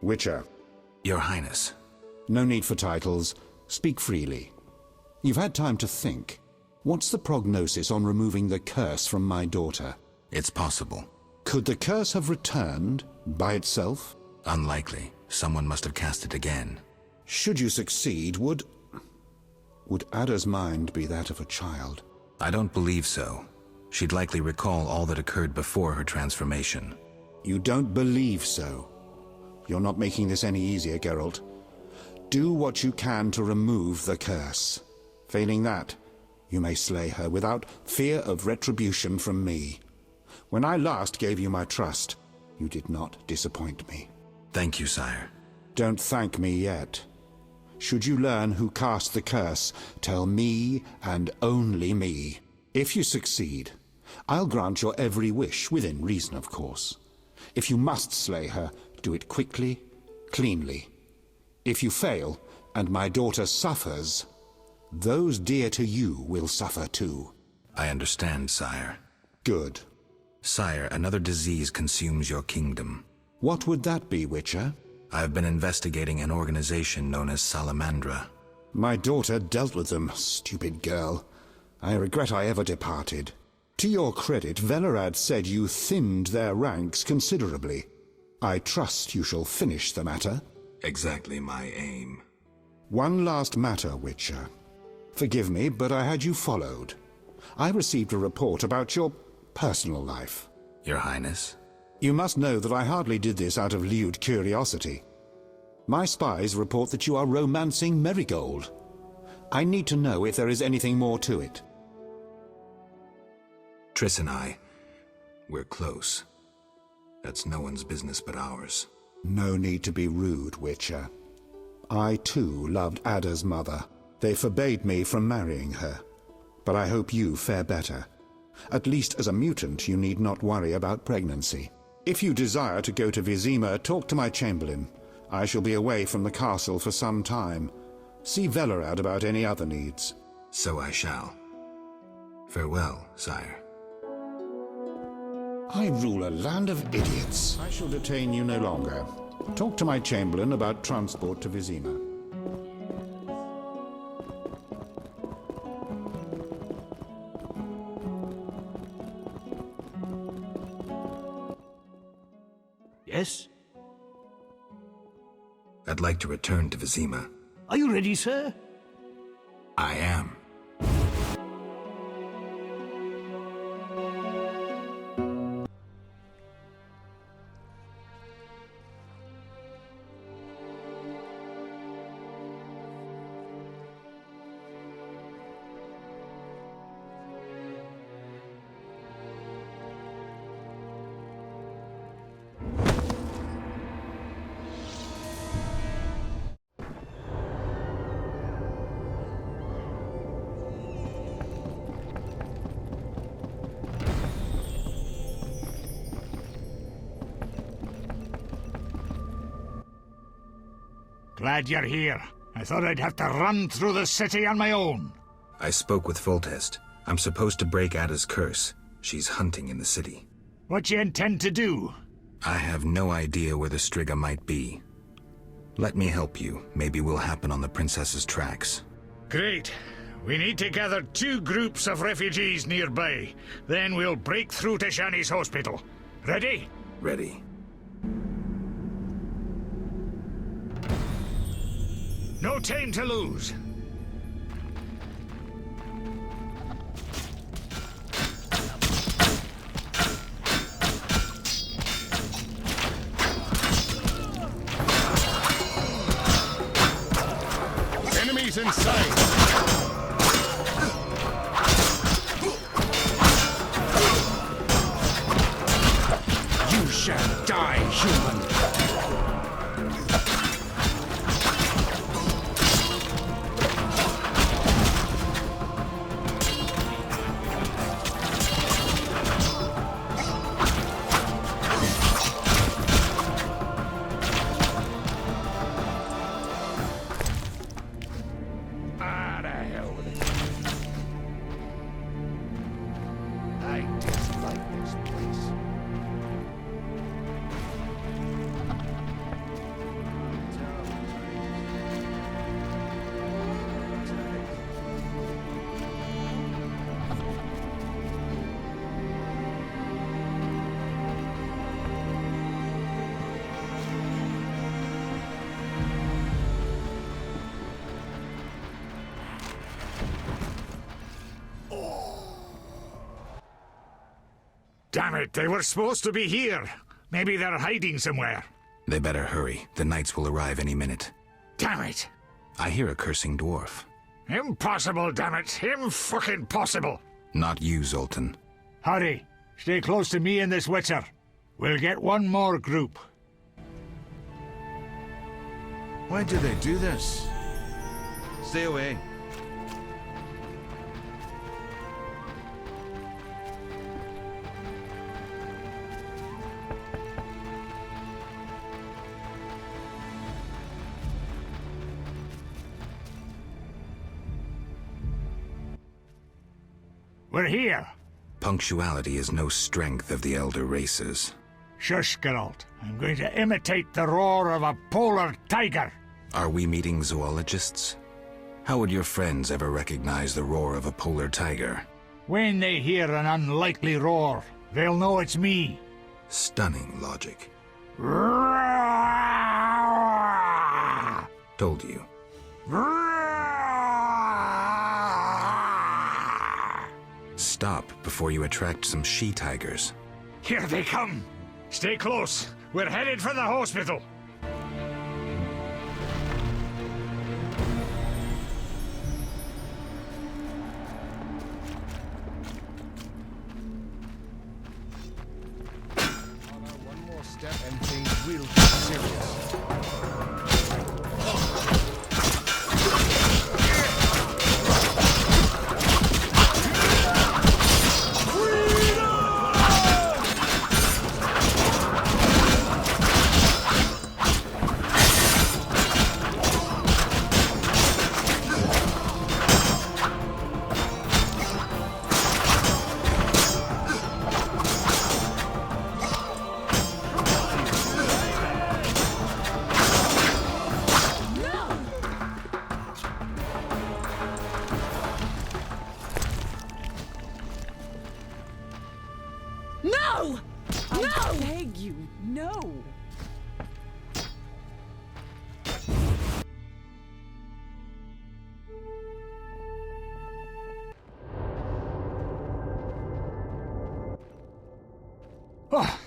Witcher. Your Highness. No need for titles. Speak freely. You've had time to think. What's the prognosis on removing the curse from my daughter? It's possible. Could the curse have returned by itself? Unlikely. Someone must have cast it again. Should you succeed, would Ada's mind be that of a child? I don't believe so. She'd likely recall all that occurred before her transformation. You don't believe so? You're not making this any easier, Geralt. Do what you can to remove the curse. Failing that, you may slay her without fear of retribution from me. When I last gave you my trust, you did not disappoint me. Thank you, sire. Don't thank me yet. Should you learn who cast the curse, tell me and only me. If you succeed, I'll grant your every wish, within reason, of course. If you must slay her, do it quickly, cleanly. If you fail, and my daughter suffers, those dear to you will suffer too. I understand, sire. Good. Sire, another disease consumes your kingdom. What would that be, Witcher? I've been investigating an organization known as Salamandra. My daughter dealt with them, stupid girl. I regret I ever departed. To your credit, Velerad said you thinned their ranks considerably. I trust you shall finish the matter. Exactly my aim. One last matter, Witcher. Forgive me, but I had you followed. I received a report about your personal life. Your Highness? You must know that I hardly did this out of lewd curiosity. My spies report that you are romancing Marigold. I need to know if there is anything more to it. Triss and we're close. That's no one's business but ours. No need to be rude, Witcher. I, too, loved Ada's mother. They forbade me from marrying her. But I hope you fare better. At least as a mutant, you need not worry about pregnancy. If you desire to go to Vizima, talk to my chamberlain. I shall be away from the castle for some time. See Velerad about any other needs. So I shall. Farewell, sire. I rule a land of idiots. I shall detain you no longer. Talk to my chamberlain about transport to Vizima. Yes? I'd like to return to Vizima. Are you ready, sir? I am. Glad you're here. I thought I'd have to run through the city on my own. I spoke with Foltest. I'm supposed to break Ada's curse. She's hunting in the city. What you intend to do? I have no idea where the Striga might be. Let me help you. Maybe we'll happen on the princess's tracks. Great. We need to gather 2 groups of refugees nearby. Then we'll break through to Shani's hospital. Ready? Ready. No time to lose. Enemies in sight. You shall die, human! Damn it, they were supposed to be here. Maybe they're hiding somewhere. They better hurry. The knights will arrive any minute. Damn it. I hear a cursing dwarf. Impossible, damn it. Im-fucking-possible. Not you, Zoltan. Hurry. Stay close to me and this witcher. We'll get one more group. Why do they do this? Stay away. We're here. Punctuality is no strength of the elder races. Shush, Geralt. I'm going to imitate the roar of a polar tiger. Are we meeting zoologists? How would your friends ever recognize the roar of a polar tiger? When they hear an unlikely roar, they'll know it's me. Stunning logic. Told you. Stop before you attract some she-tigers. Here they come. Stay close. We're headed for the hospital. One more step and things will get serious. Oh,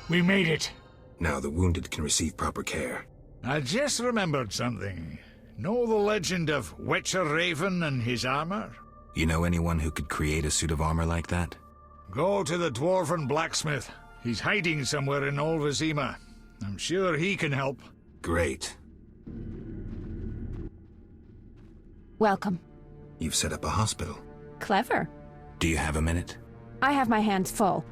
we made it. Now the wounded can receive proper care. I just remembered something. Know the legend of Witcher Raven and his armor? You know anyone who could create a suit of armor like that? Go to the Dwarven blacksmith. He's hiding somewhere in old Vizima. I'm sure he can help. Great. Welcome. You've set up a hospital. Clever. Do you have a minute? I have my hands full.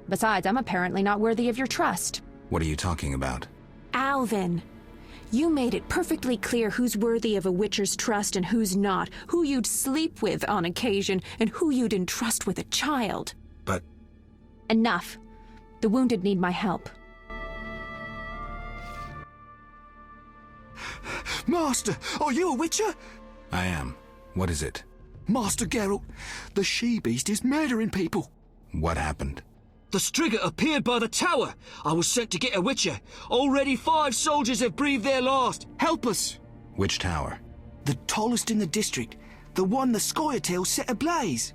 Besides, I'm apparently not worthy of your trust. What are you talking about? Alvin, you made it perfectly clear who's worthy of a Witcher's trust and who's not, who you'd sleep with on occasion, and who you'd entrust with a child. But... Enough. The wounded need my help. Master, are you a Witcher? I am. What is it? Master Geralt, the she-beast is murdering people. What happened? The Striga appeared by the tower. I was sent to get a Witcher. Already 5 soldiers have breathed their last. Help us. Which tower? The tallest in the district. The one the Scoia'tael set ablaze.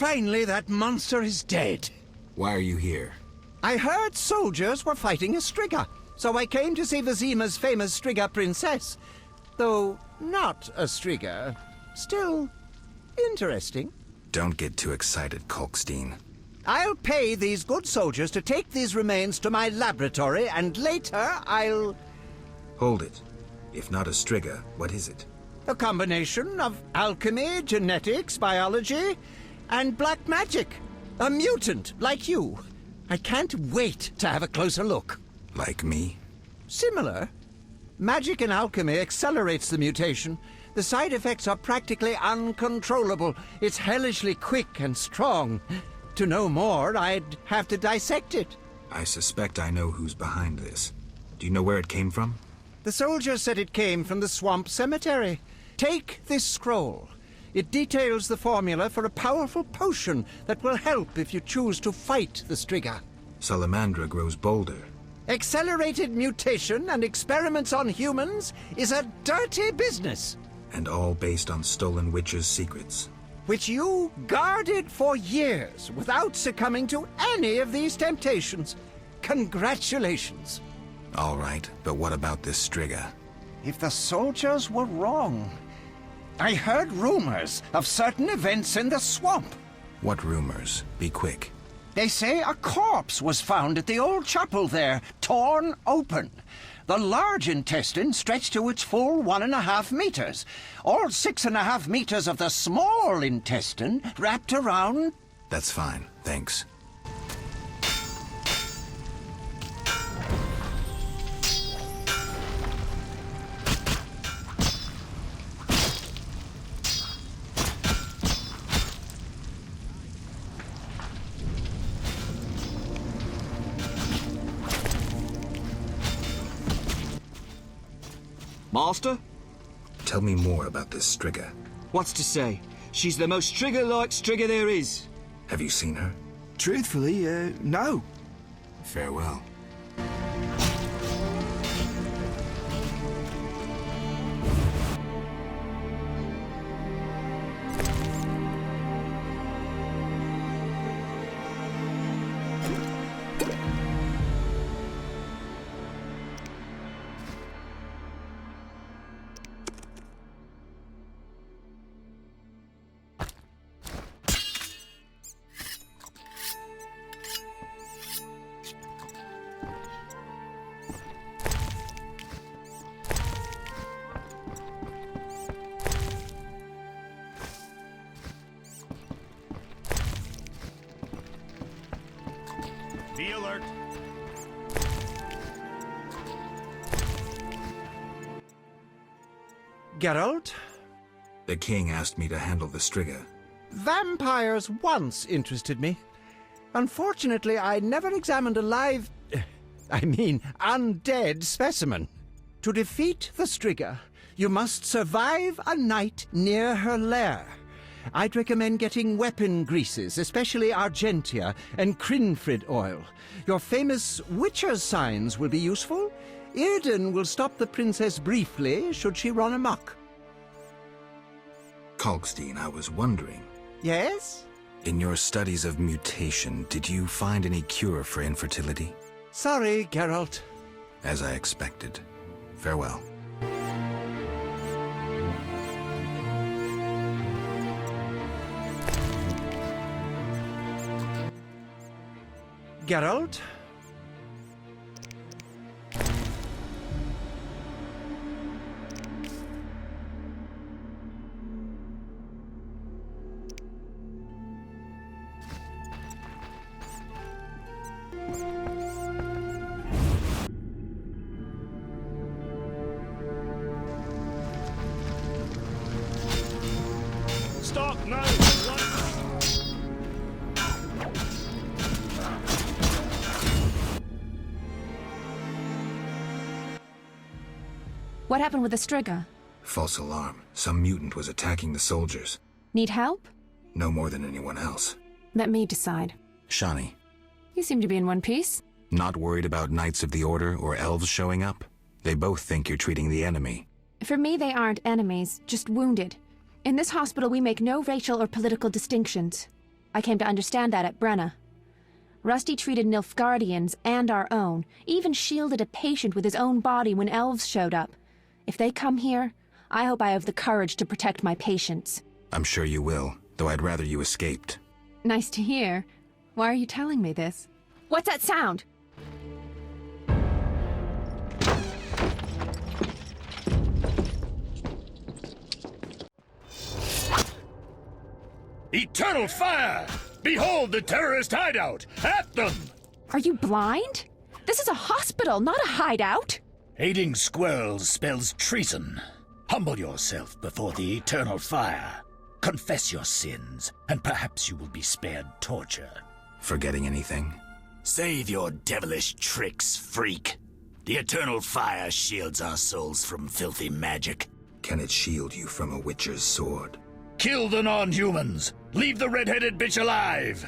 Finally, that monster is dead. Why are you here? I heard soldiers were fighting a Striga, so I came to see Vizima's famous Striga princess. Though not a Striga, still interesting. Don't get too excited, Kalkstein. I'll pay these good soldiers to take these remains to my laboratory, and later I'll... Hold it. If not a Striga, what is it? A combination of alchemy, genetics, biology, and black magic. A mutant, like you. I can't wait to have a closer look. Like me? Similar. Magic and alchemy accelerates the mutation. The side effects are practically uncontrollable. It's hellishly quick and strong. To know more, I'd have to dissect it. I suspect I know who's behind this. Do you know where it came from? The soldier said it came from the swamp cemetery. Take this scroll. It details the formula for a powerful potion that will help if you choose to fight the Striga. Salamandra grows bolder. Accelerated mutation and experiments on humans is a dirty business. And all based on stolen witches' secrets. Which you guarded for years without succumbing to any of these temptations. Congratulations. All right, but what about this Striga? If the soldiers were wrong... I heard rumors of certain events in the swamp. What rumors? Be quick. They say a corpse was found at the old chapel there, torn open. The large intestine stretched to its full 1.5 meters. All 6.5 meters of the small intestine wrapped around... That's fine, thanks. Master? Tell me more about this Striga. What's to say? She's the most Striga-like Striga there is. Have you seen her? Truthfully, no. Farewell. Be alert. Geralt? The king asked me to handle the Striga. Vampires once interested me. Unfortunately, I never examined a live... undead specimen. To defeat the Striga, you must survive a night near her lair. I'd recommend getting weapon greases, especially Argentia and Crinfrid oil. Your famous Witcher's signs will be useful. Irden will stop the princess briefly, should she run amok. Kalkstein, I was wondering. Yes? In your studies of mutation, did you find any cure for infertility? Sorry, Geralt. As I expected. Farewell. Geralt? Stop now! What happened with the Striga? False alarm. Some mutant was attacking the soldiers. Need help? No more than anyone else. Let me decide. Shani, You seem to be in one piece. not worried about Knights of the Order or elves showing up? They both think you're treating the enemy. For me, they aren't enemies, just wounded. In this hospital, we make no racial or political distinctions. I came to understand that at Brenna. Rusty treated Nilfgaardians and our own, even shielded a patient with his own body when elves showed up. If they come here, I hope I have the courage to protect my patients. I'm sure you will, though I'd rather you escaped. Nice to hear. Why are you telling me this? What's that sound? Eternal fire! Behold the terrorist hideout! At them! Are you blind? This is a hospital, not a hideout. Aiding squirrels spells treason. Humble yourself before the eternal fire. Confess your sins, and perhaps you will be spared torture. Forgetting anything? Save your devilish tricks, freak. The eternal fire shields our souls from filthy magic. Can it shield you from a witcher's sword? Kill the non-humans! Leave the red-headed bitch alive!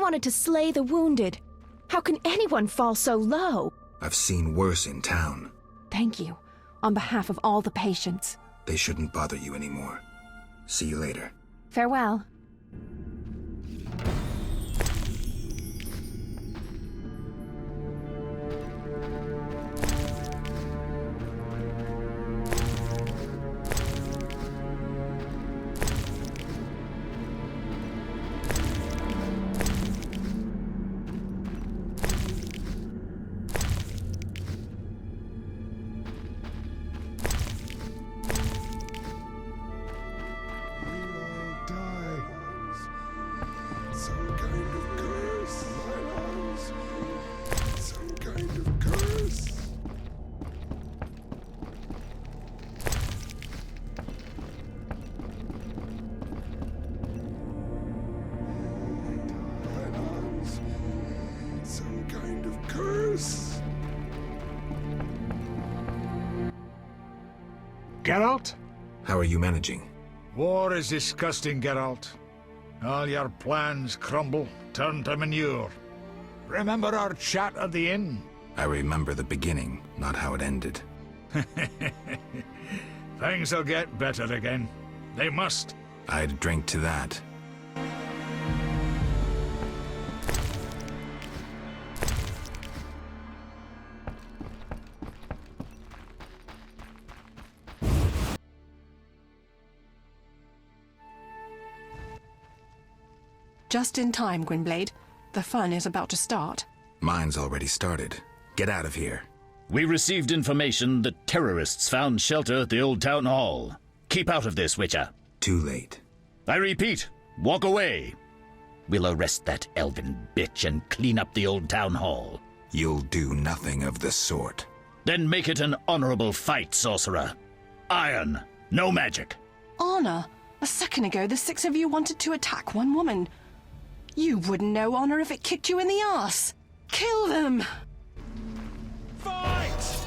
Wanted to slay the wounded. How can anyone fall so low? I've seen worse in town. Thank you, on behalf of all the patients. They shouldn't bother you anymore. See you later. Farewell. Geralt? How are you managing? War is disgusting, Geralt. All your plans crumble, turn to manure. Remember our chat at the inn? I remember the beginning, not how it ended. Things will get better again. They must. I'd drink to that. Just in time, Gwynblade. The fun is about to start. Mine's already started. Get out of here. We received information that terrorists found shelter at the old town hall. Keep out of this, Witcher. Too late. I repeat, walk away. We'll arrest that elven bitch and clean up the old town hall. You'll do nothing of the sort. Then make it an honorable fight, sorcerer. Iron, no magic. Honor? A second ago, the 6 of you wanted to attack one woman. You wouldn't know honor if it kicked you in the arse. Kill them! Fight!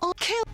I'll kill.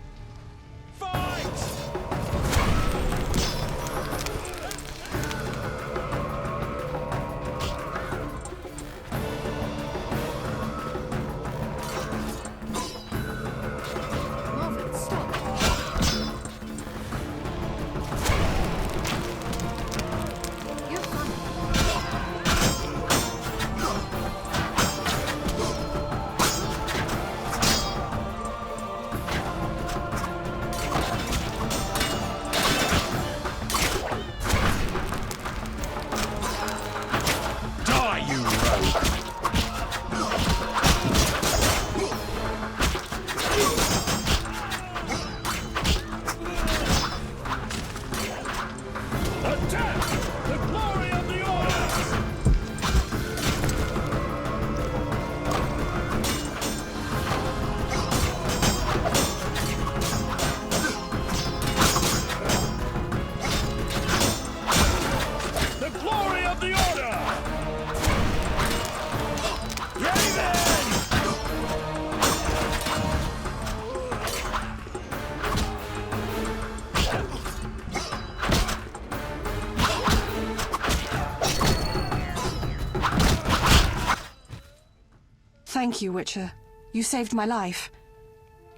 Thank you, Witcher. You saved my life.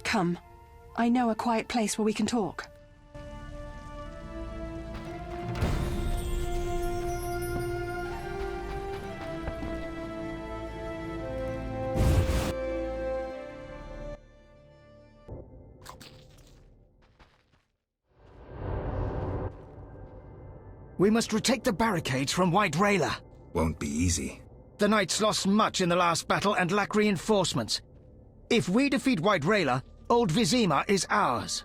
Come. I know a quiet place where we can talk. We must retake the barricades from White Rayla. Won't be easy. The Knights lost much in the last battle and lack reinforcements. If we defeat White Rayla, Old Vizima is ours.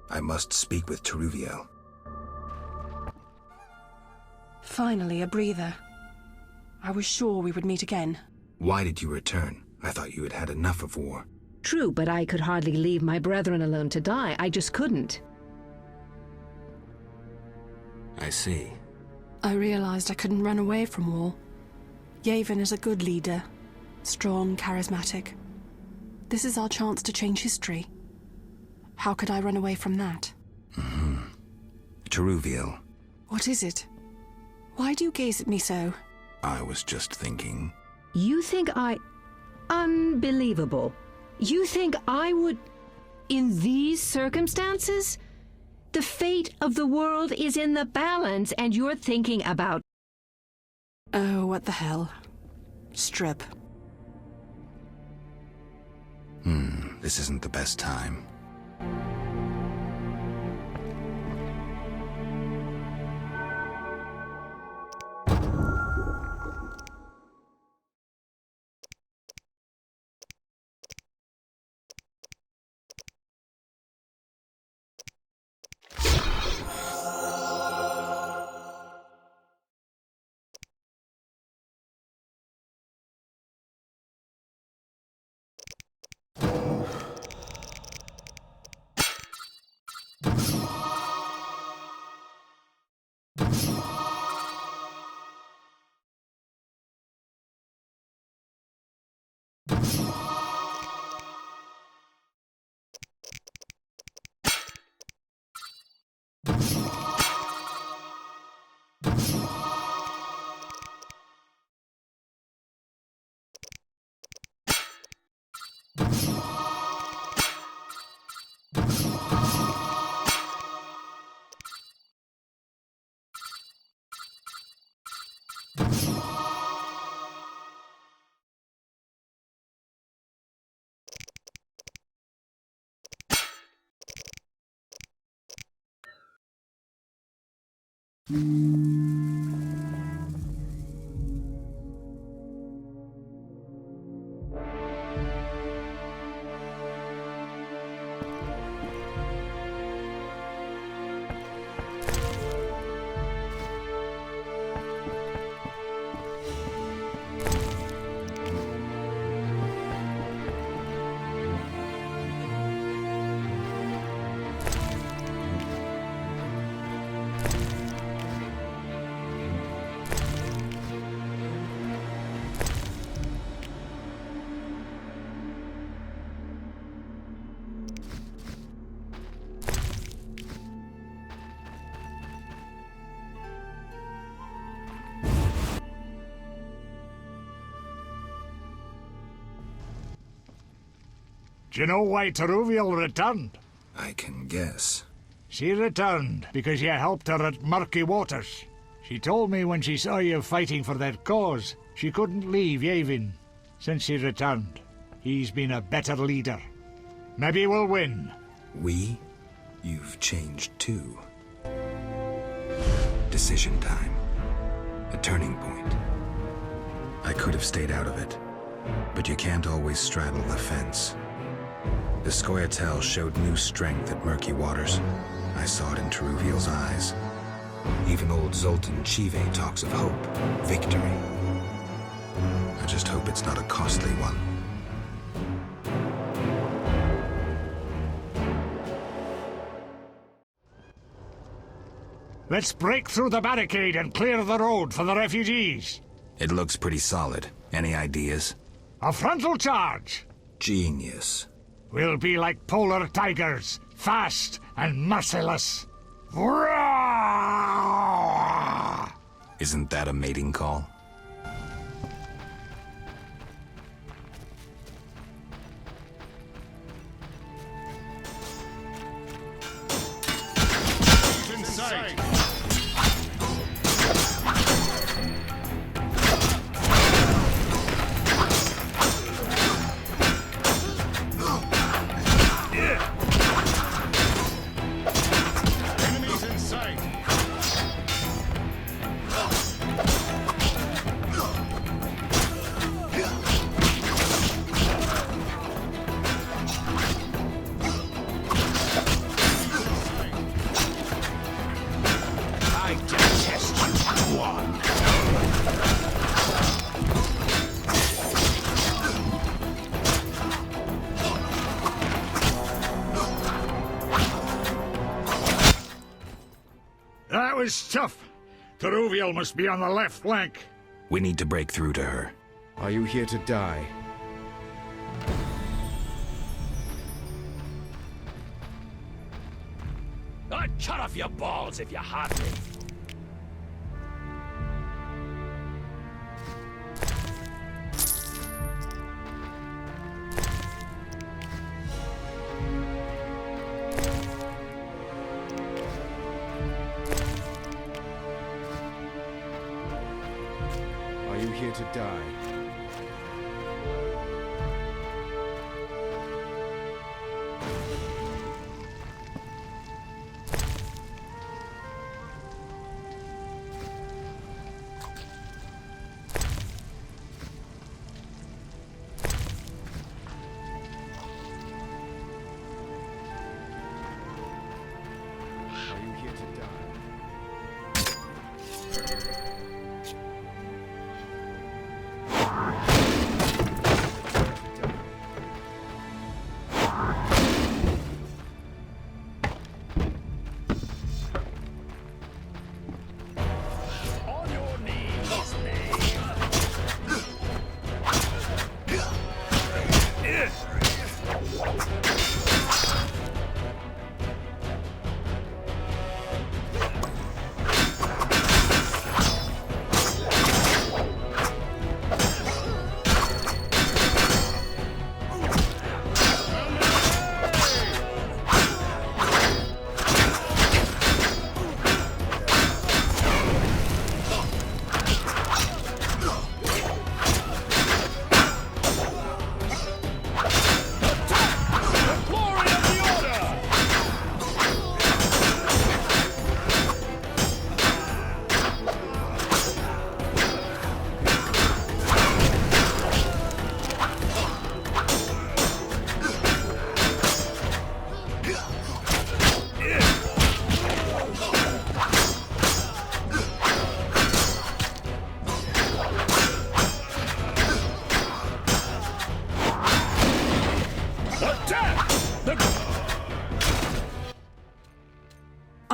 I must speak with Teruviel. Finally, a breather. I was sure we would meet again. Why did you return? I thought you had had enough of war. True, but I could hardly leave my brethren alone to die. I just couldn't. I see. I realized I couldn't run away from war. Yavin is a good leader. Strong, charismatic. This is our chance to change history. How could I run away from that? Teruviel. What is it? Why do you gaze at me so? I was just thinking. You think I... Unbelievable. You think I would... In these circumstances? The fate of the world is in the balance, and you're thinking about... Oh, what the hell. Strip. This isn't the best time. Do you know why Teruviel returned? I can guess. She returned because you helped her at Murky Waters. She told me when she saw you fighting for that cause, she couldn't leave Yavin. Since she returned, he's been a better leader. Maybe we'll win. We? You've changed too. Decision time. A turning point. I could have stayed out of it, but you can't always straddle the fence. The Scoia'tael showed new strength at Murky Waters. I saw it in Teruviel's eyes. Even old Zoltan Chive talks of hope, victory. I just hope it's not a costly one. Let's break through the barricade and clear the road for the refugees. It looks pretty solid. Any ideas? A frontal charge! Genius. We'll be like polar tigers, fast and merciless. Isn't that a mating call? That was tough. Teruviel must be on the left flank. We need to break through to her. Are you here to die? I'd cut off your balls if you had me. die.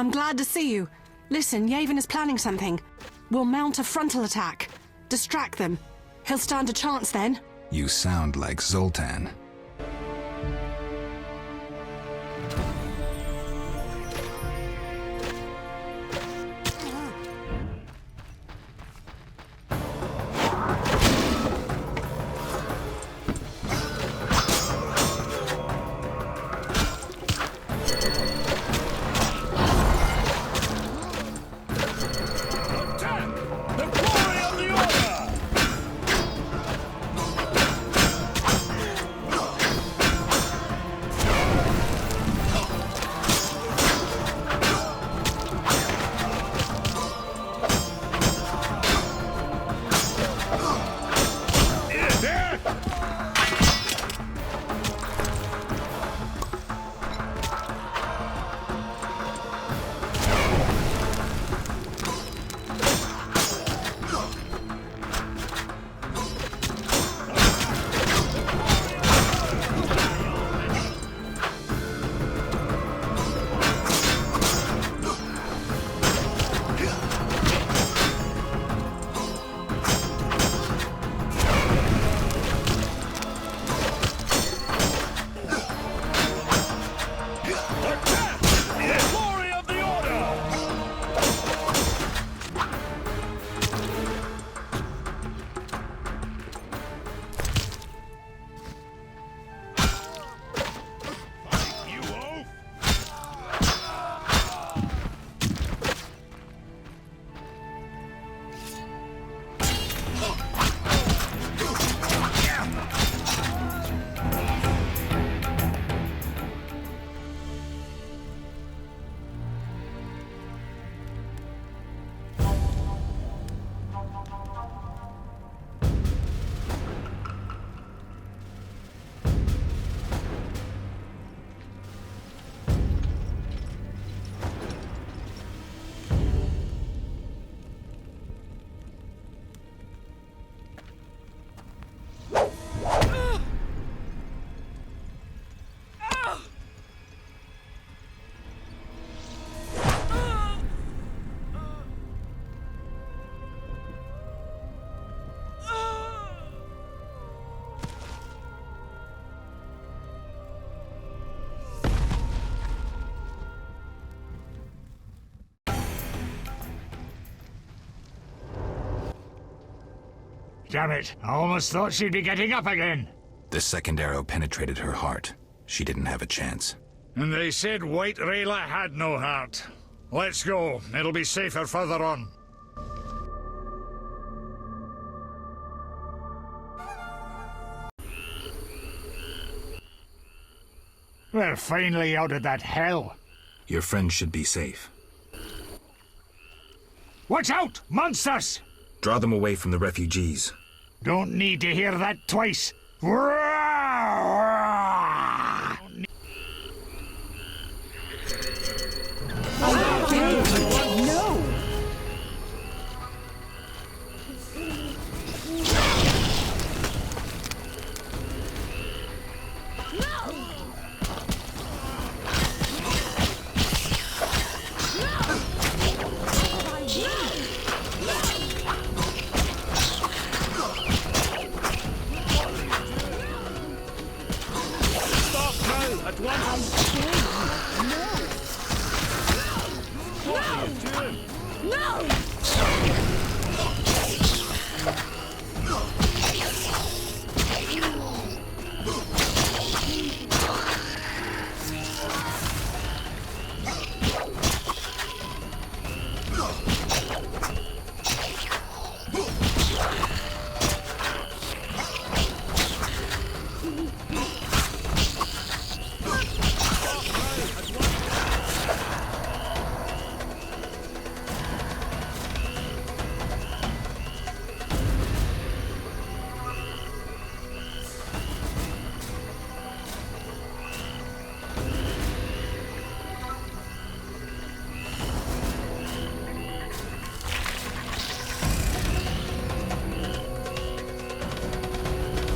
I'm glad to see you. Listen, Yavin is planning something. We'll mount a frontal attack. Distract them. He'll stand a chance then. You sound like Zoltan. Damn it, I almost thought she'd be getting up again. The second arrow penetrated her heart. She didn't have a chance. And they said White Rayla had no heart. Let's go. It'll be safer further on. We're finally out of that hell. Your friends should be safe. Watch out! Monsters! Draw them away from the refugees. Don't need to hear that twice. No!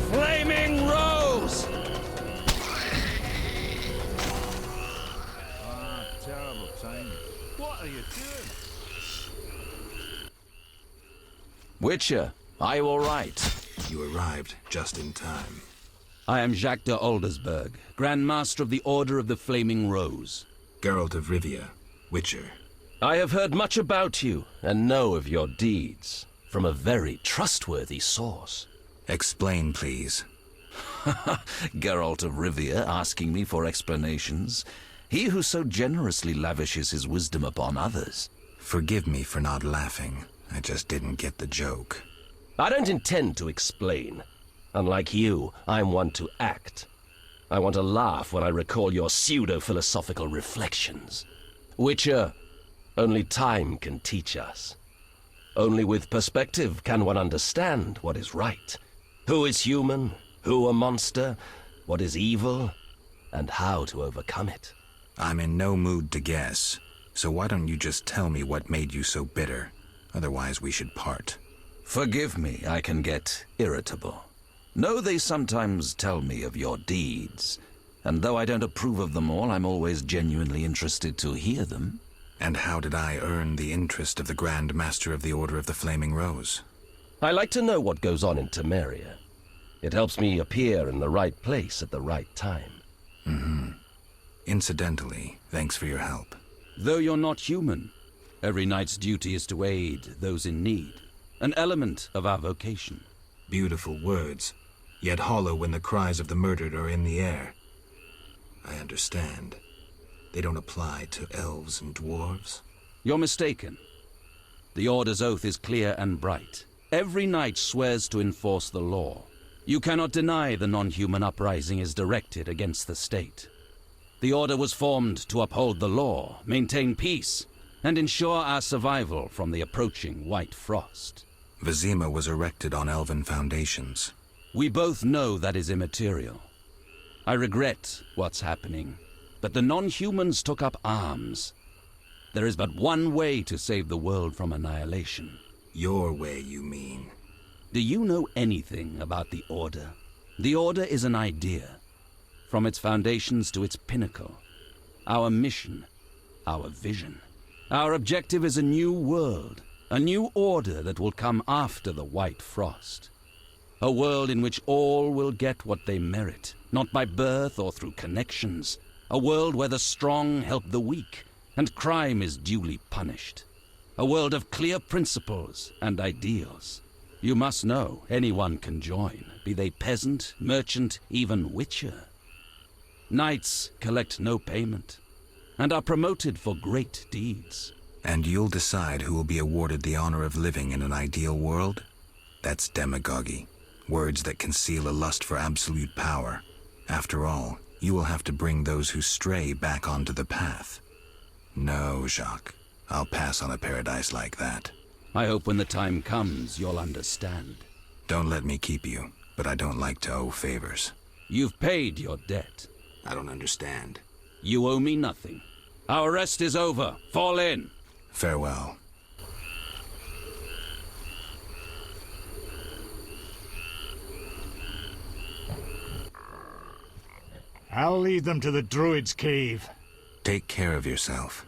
Flaming Rose! Terrible time. What are you doing? Witcher, are you all right? You arrived just in time. I am Jacques de Aldersberg, Grand Master of the Order of the Flaming Rose. Geralt of Rivia, Witcher. I have heard much about you, and know of your deeds, from a very trustworthy source. Explain, please. Geralt of Rivia asking me for explanations. He who so generously lavishes his wisdom upon others. Forgive me for not laughing. I just didn't get the joke. I don't intend to explain. Unlike you, I'm one to act. I want to laugh when I recall your pseudo-philosophical reflections. Witcher, only time can teach us. Only with perspective can one understand what is right. Who is human, who a monster, what is evil, and how to overcome it. I'm in no mood to guess, so why don't you just tell me what made you so bitter? Otherwise we should part. Forgive me, I can get irritable. Know they sometimes tell me of your deeds, and though I don't approve of them all, I'm always genuinely interested to hear them. And how did I earn the interest of the Grand Master of the Order of the Flaming Rose? I like to know what goes on in Temeria. It helps me appear in the right place at the right time. Mm-hmm. Incidentally, thanks for your help. Though you're not human, every knight's duty is to aid those in need. An element of our vocation. Beautiful words, yet hollow when the cries of the murdered are in the air. I understand. They don't apply to elves and dwarves? You're mistaken. The Order's oath is clear and bright. Every knight swears to enforce the law. You cannot deny the non-human uprising is directed against the state. The Order was formed to uphold the law, maintain peace, and ensure our survival from the approaching White Frost. Vizima was erected on elven foundations. We both know that is immaterial. I regret what's happening, but the non-humans took up arms. There is but one way to save the world from annihilation. Your way, you mean? Do you know anything about the Order? The Order is an idea. From its foundations to its pinnacle. Our mission, our vision. Our objective is a new world, a new order that will come after the White Frost. A world in which all will get what they merit, not by birth or through connections. A world where the strong help the weak, and crime is duly punished. A world of clear principles and ideals. You must know anyone can join, be they peasant, merchant, even witcher. Knights collect no payment, and are promoted for great deeds. And you'll decide who will be awarded the honor of living in an ideal world? That's demagogy. Words that conceal a lust for absolute power. After all, You will have to bring those who stray back onto the path. No, Jacques. I'll pass on a paradise like that. I hope when the time comes, you'll understand. Don't let me keep you, but I don't like to owe favors. You've paid your debt. I don't understand. You owe me nothing. Our rest is over. Fall in. Farewell. I'll lead them to the druid's cave. Take care of yourself.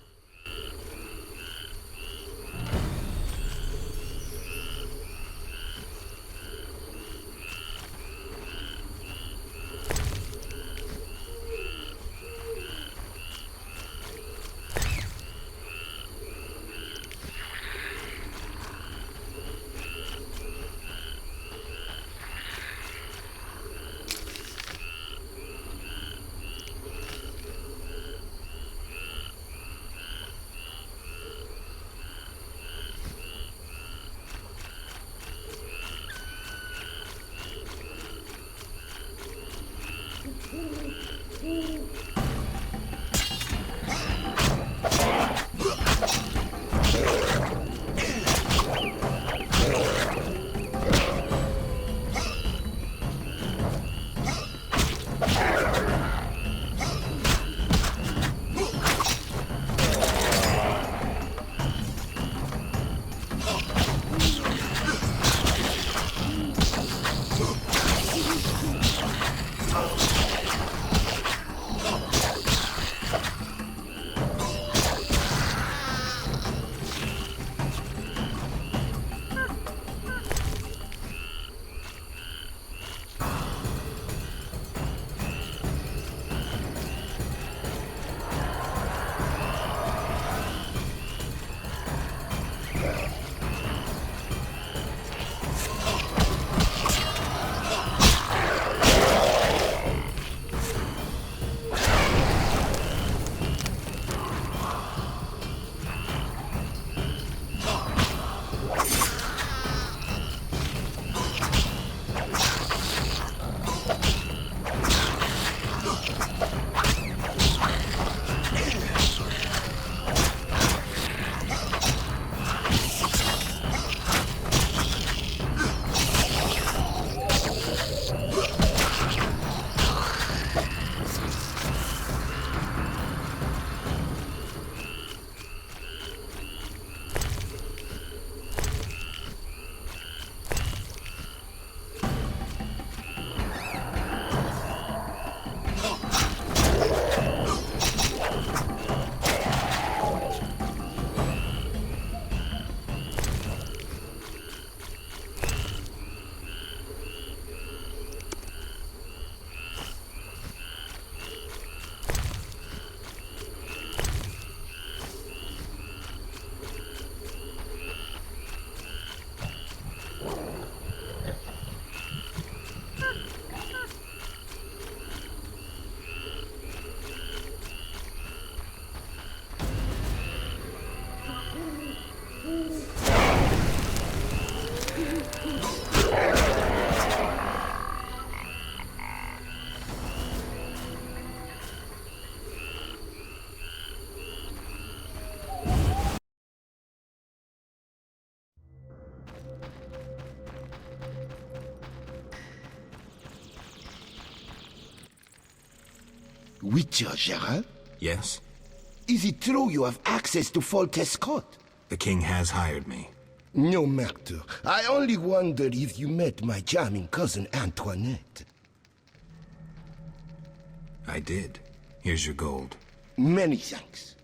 Witcher Geralt? Yes? Is it true you have access to Foltest Court? The king has hired me. No matter. I only wonder if you met my charming cousin Antoinette. I did. Here's your gold. Many thanks.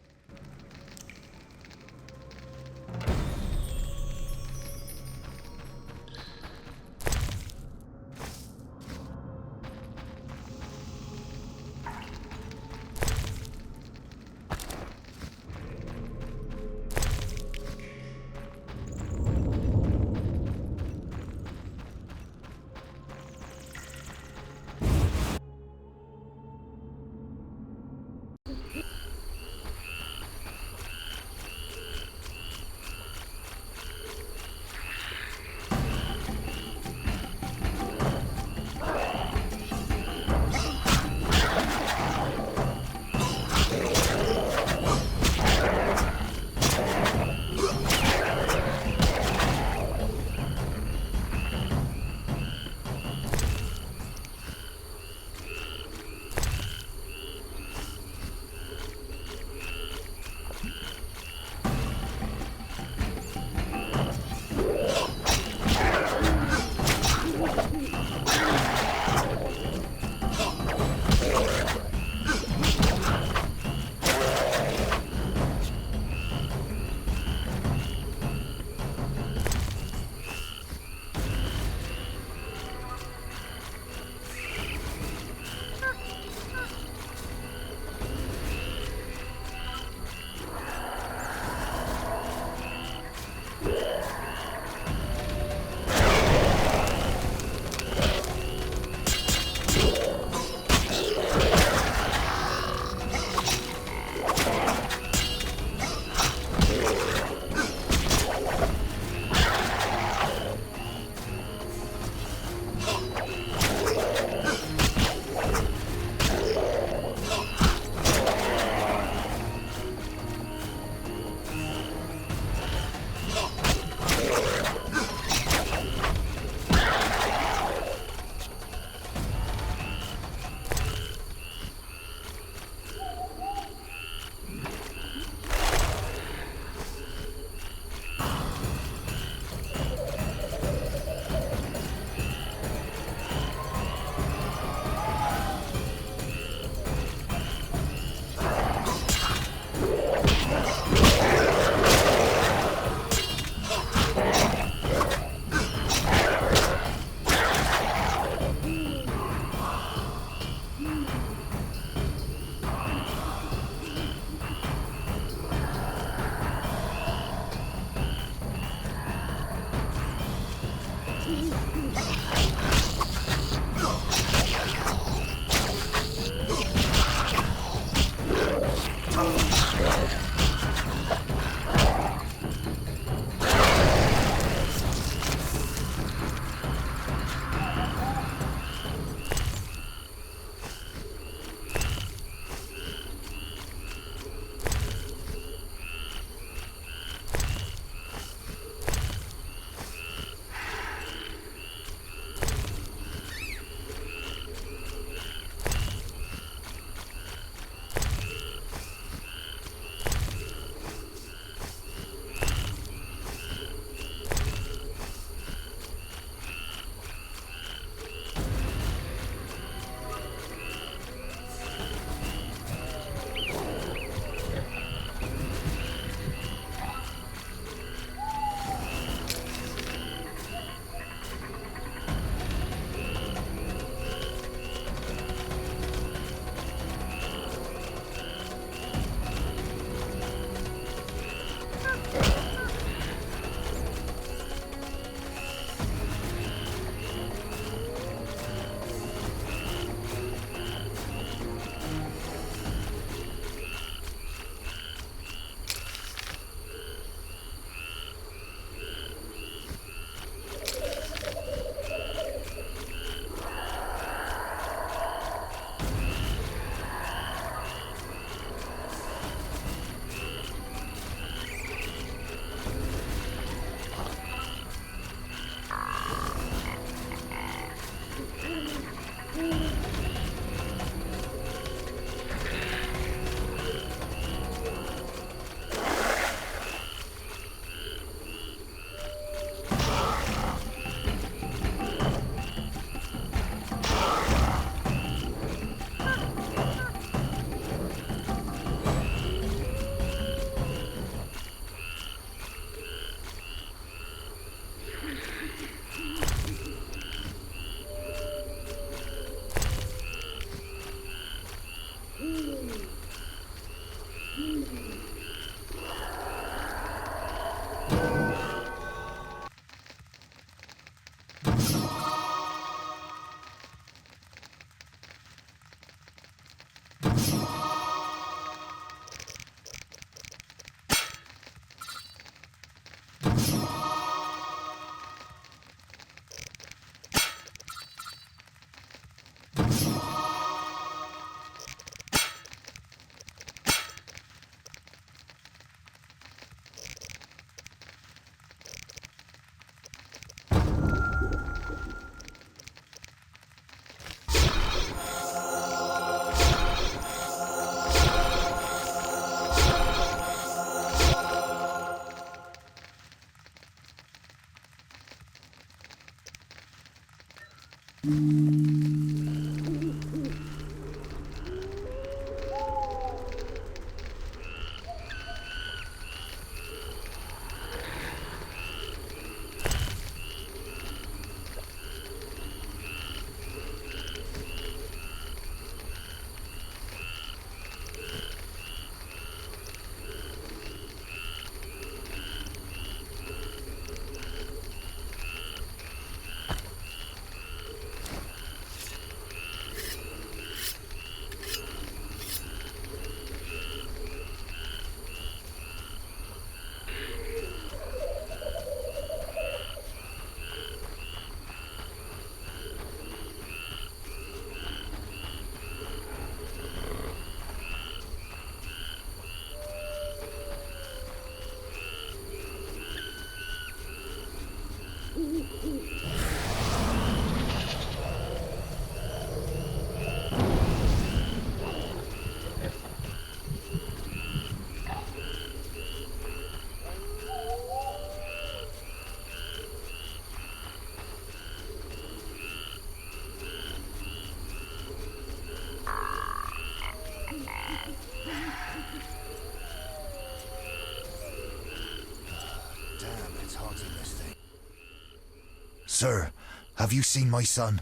Sir, have you seen my son?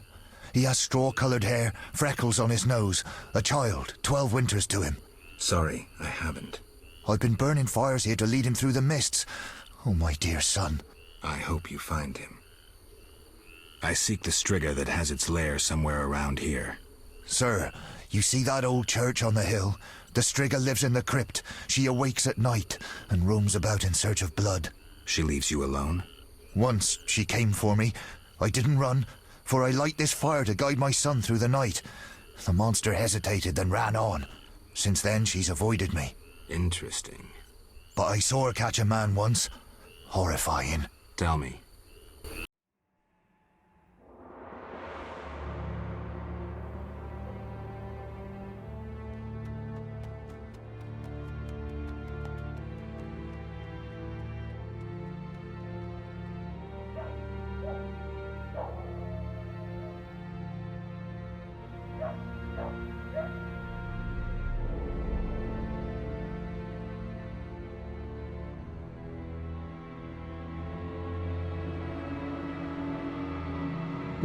He has straw-coloured hair, freckles on his nose, a child, 12 winters to him. Sorry, I haven't. I've been burning fires here to lead him through the mists. Oh, my dear son. I hope you find him. I seek the Striga that has its lair somewhere around here. Sir, you see that old church on the hill? The Striga lives in the crypt. She awakes at night and roams about in search of blood. She leaves you alone? Once she came for me. I didn't run, for I light this fire to guide my son through the night. The monster hesitated, then ran on. Since then, she's avoided me. Interesting. But I saw her catch a man once. Horrifying. Tell me.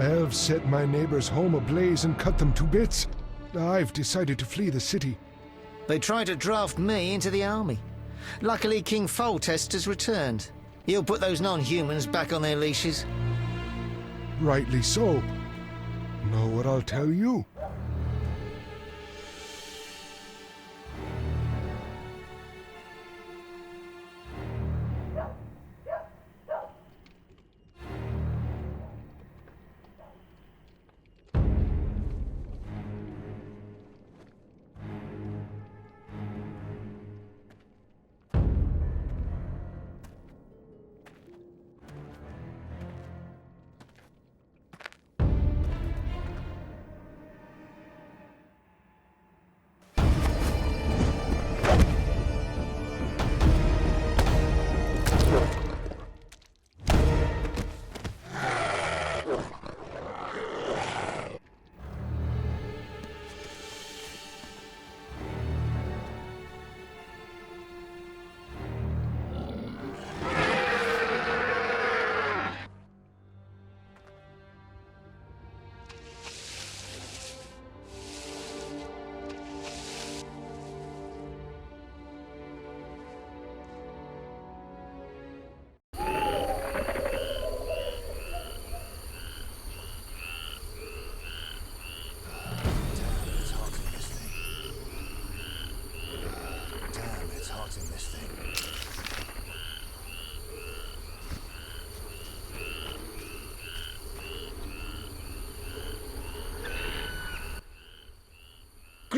Elves set my neighbor's home ablaze and cut them to bits. I've decided to flee the city. They tried to draft me into the army. Luckily, King Foltest has returned. He'll put those non-humans back on their leashes. Rightly so. Know what I'll tell you?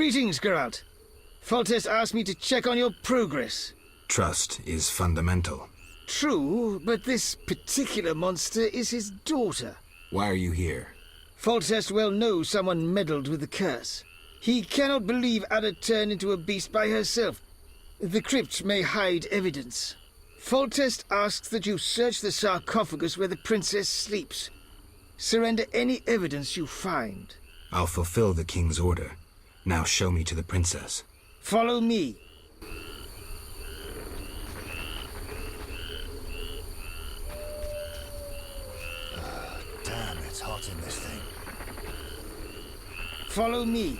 Greetings, Geralt. Foltest asked me to check on your progress. Trust is fundamental. True, but this particular monster is his daughter. Why are you here? Foltest well knows someone meddled with the curse. He cannot believe Ada turned into a beast by herself. The crypt may hide evidence. Foltest asks that you search the sarcophagus where the princess sleeps. Surrender any evidence you find. I'll fulfill the king's order. Now show me to the princess. Follow me. Damn, it's hot in this thing. Follow me.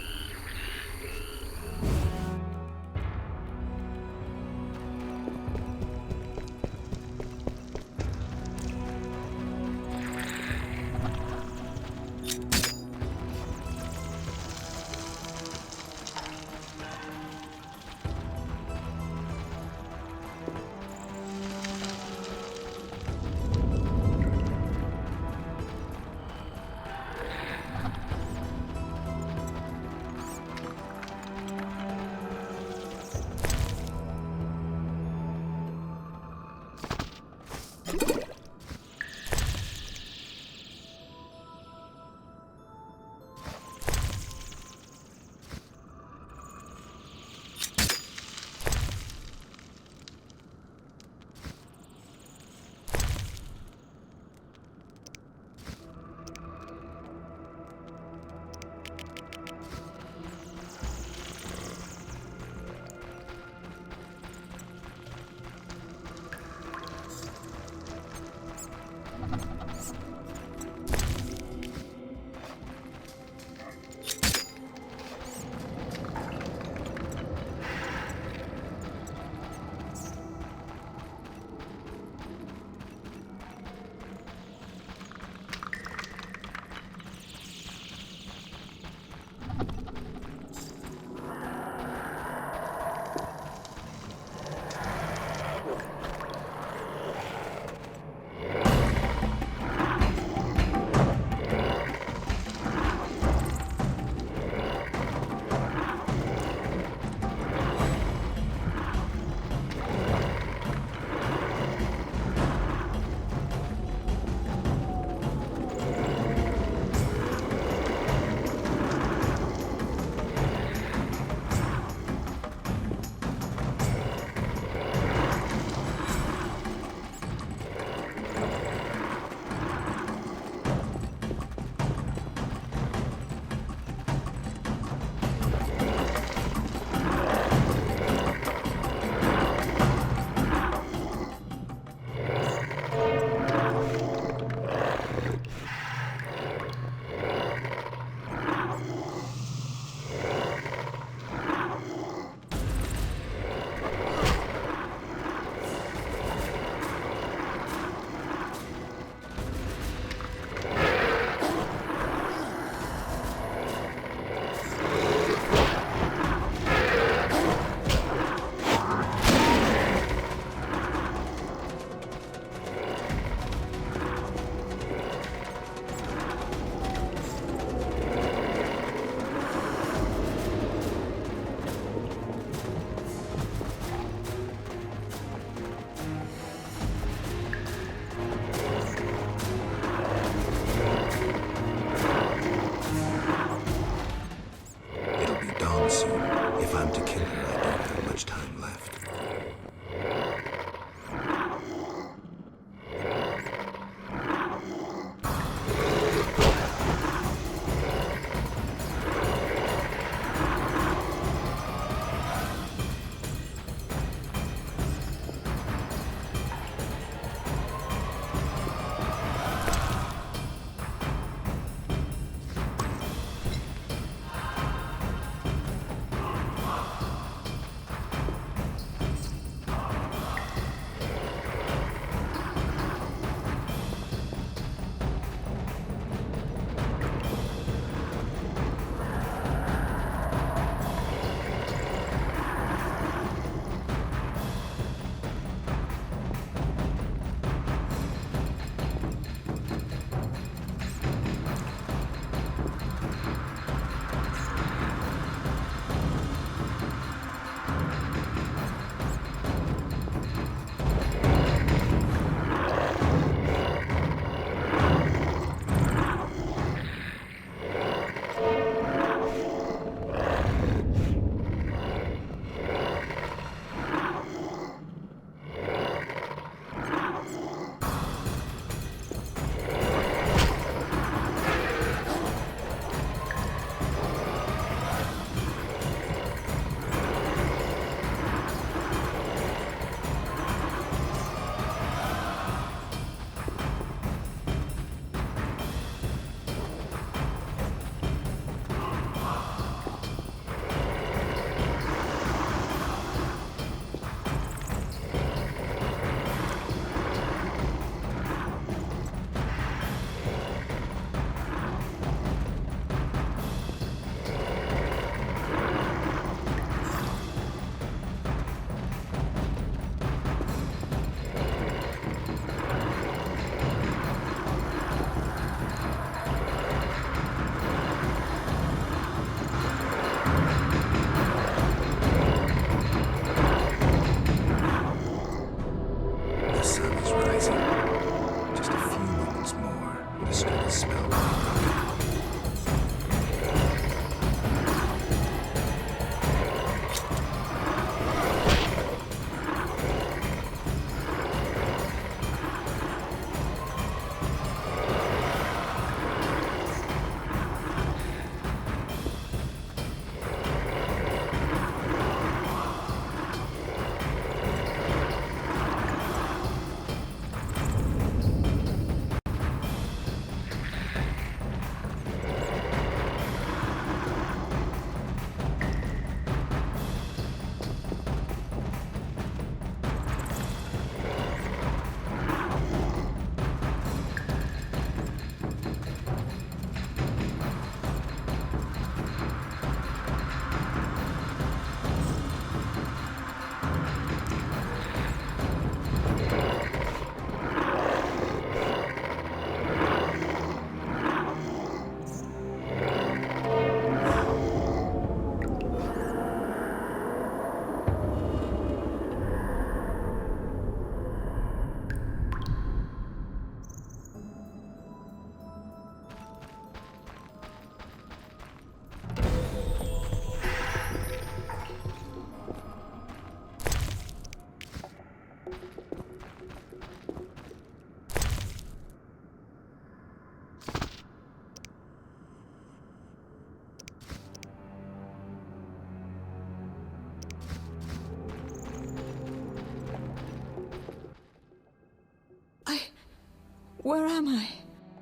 Where am I?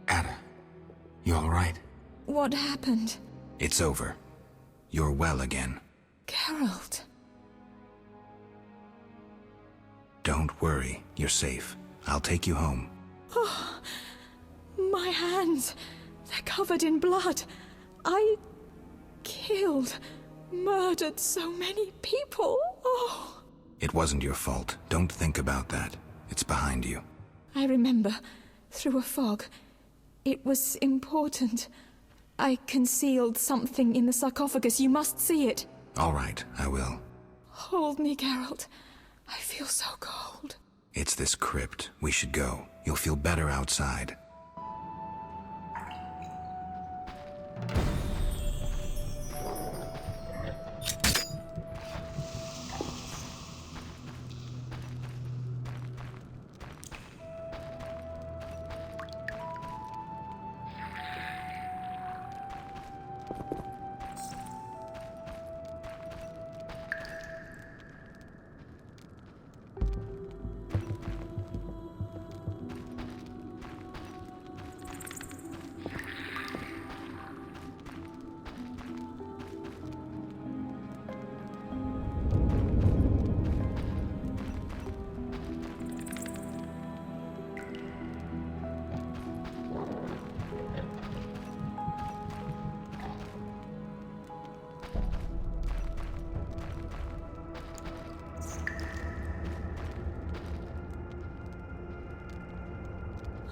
Ada, you all right? What happened? It's over. You're well again. Geralt. Don't worry, you're safe. I'll take you home. Oh, my hands. They're covered in blood. I killed, murdered so many people. Oh. It wasn't your fault. Don't think about that. It's behind you. I remember, through a fog. It was important. I concealed something in the sarcophagus. You must see it. All right, I will. Hold me, Geralt. I feel so cold. It's this crypt. We should go. You'll feel better outside.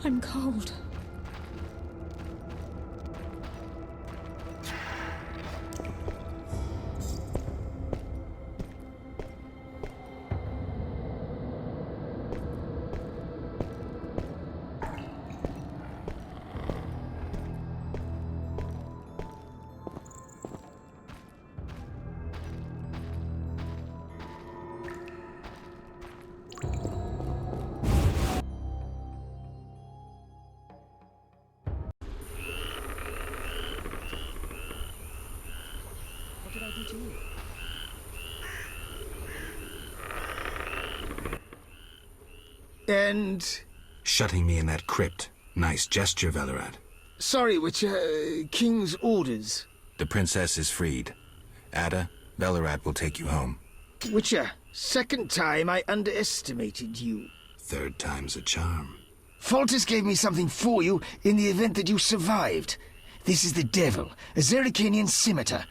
I'm cold. And... Shutting me in that crypt. Nice gesture, Velerad. Sorry, King's orders. The princess is freed. Ada, Velerad will take you home. Witcher, second time I underestimated you. Third time's a charm. Foltest gave me something for you in the event that you survived. This is the devil, a Zerrikanian scimitar.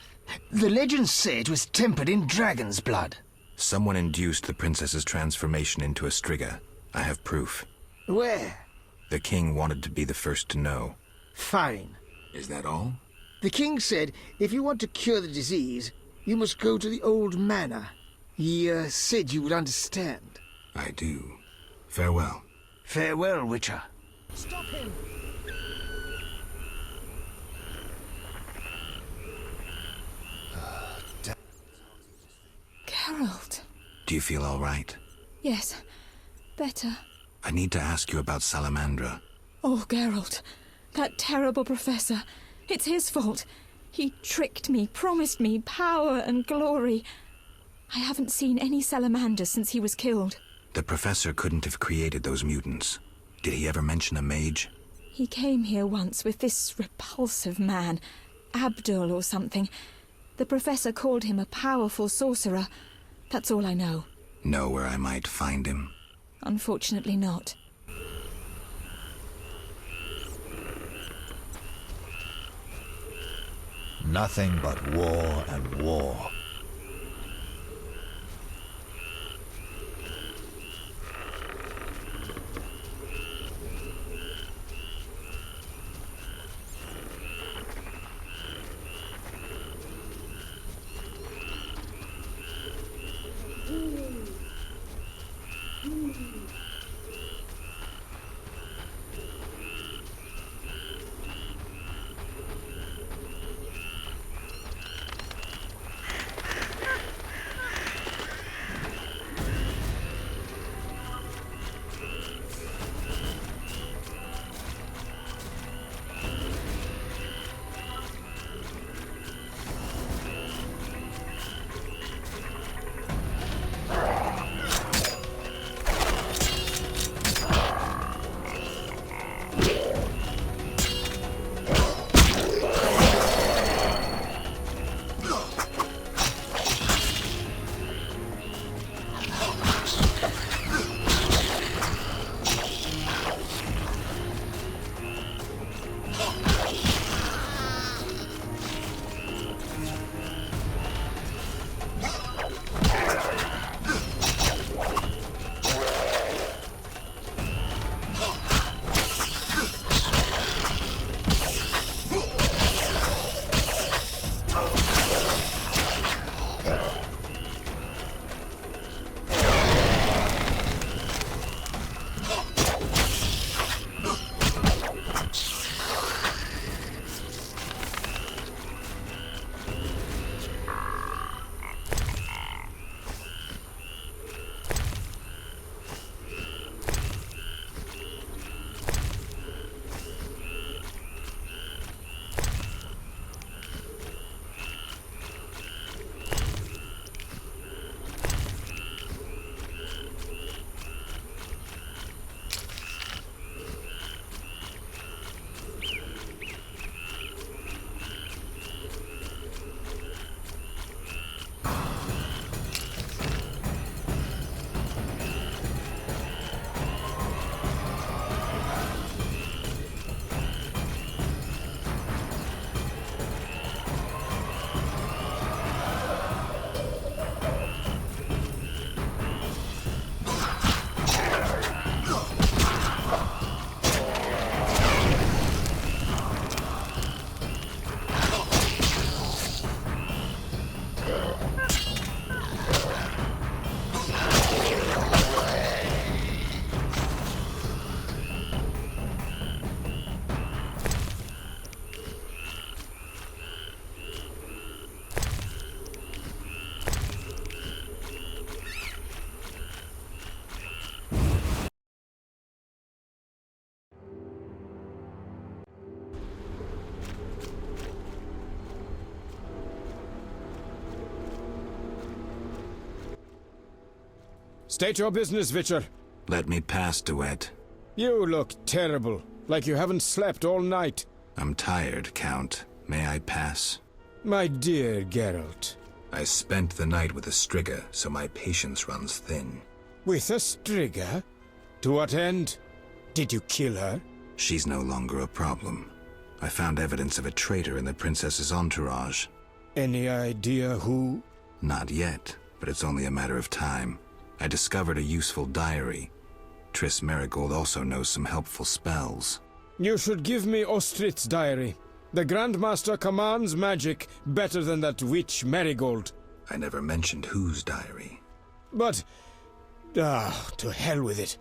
The legends say it was tempered in dragon's blood. Someone induced the princess's transformation into a striga. I have proof. Where? The king wanted to be the first to know. Fine. Is that all? The king said if you want to cure the disease, you must go to the old manor. He said you would understand. I do. Farewell. Farewell, Witcher. Stop him! Geralt. Do you feel all right? Yes, better. I need to ask you about Salamandra. Oh, Geralt. That terrible professor. It's his fault. He tricked me, promised me power and glory. I haven't seen any salamanders since he was killed. The professor couldn't have created those mutants. Did he ever mention a mage? He came here once with this repulsive man, Abdul or something. The professor called him a powerful sorcerer. That's all I know. Know where I might find him? Unfortunately not. Nothing but war and war. State your business, Witcher. Let me pass, Duet. You look terrible, like you haven't slept all night. I'm tired, Count. May I pass? My dear Geralt. I spent the night with a Striga, so my patience runs thin. With a Striga? To what end? Did you kill her? She's no longer a problem. I found evidence of a traitor in the princess's entourage. Any idea who? Not yet, but it's only a matter of time. I discovered a useful diary. Triss Marigold also knows some helpful spells. You should give me Ostrit's diary. The Grandmaster commands magic better than that witch Marigold. I never mentioned whose diary. But... to hell with it.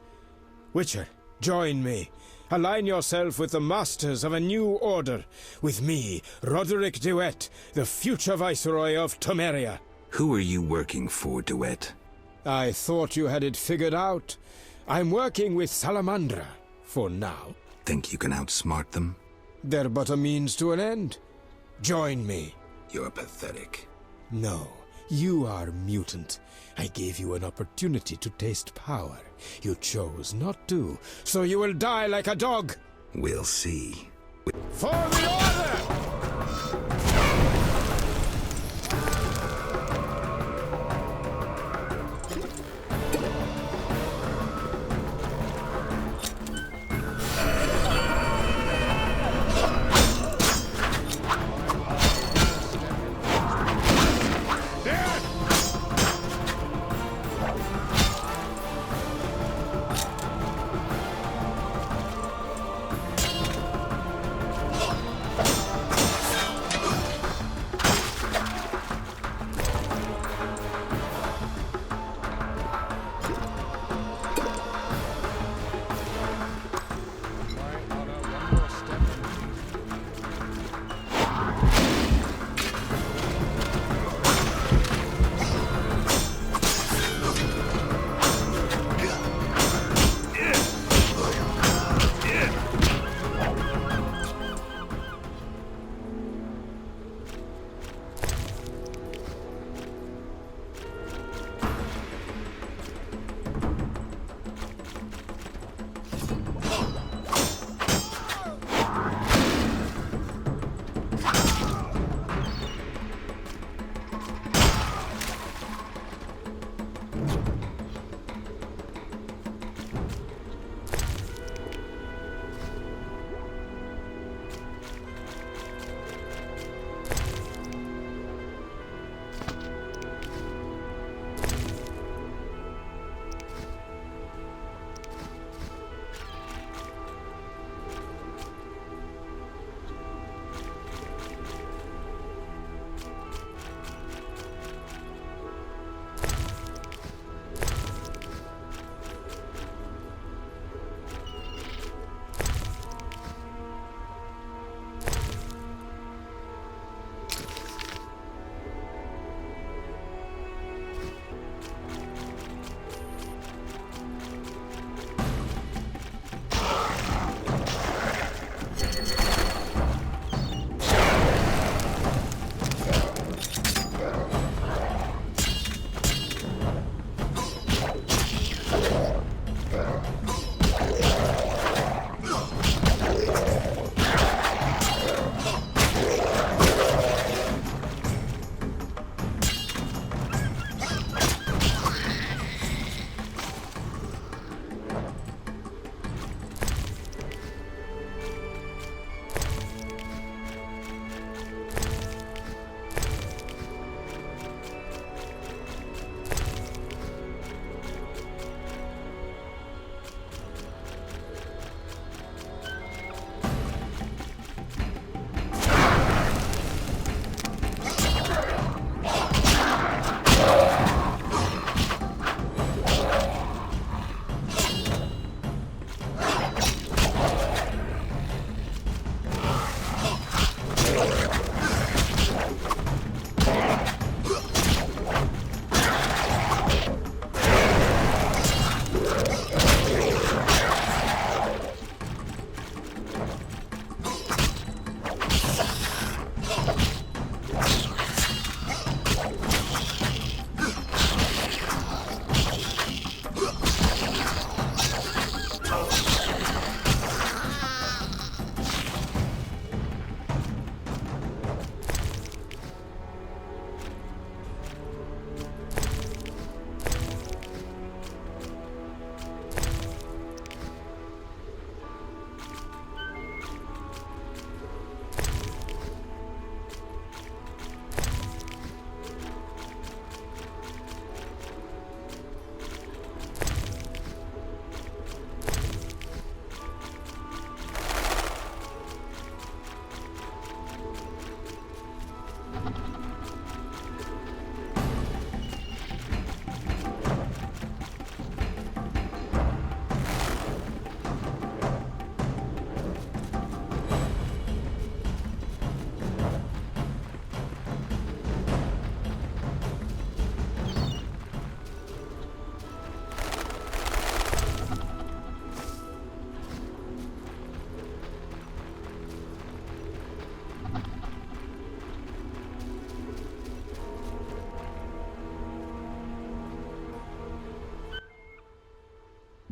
Witcher, join me. Align yourself with the masters of a new order. With me, Roderick Duet, the future Viceroy of Temeria. Who are you working for, Duet? I thought you had it figured out. I'm working with Salamandra, for now. Think you can outsmart them? They're but a means to an end. Join me. You're pathetic. No, you are mutant. I gave you an opportunity to taste power. You chose not to, so you will die like a dog. We'll see. For the order!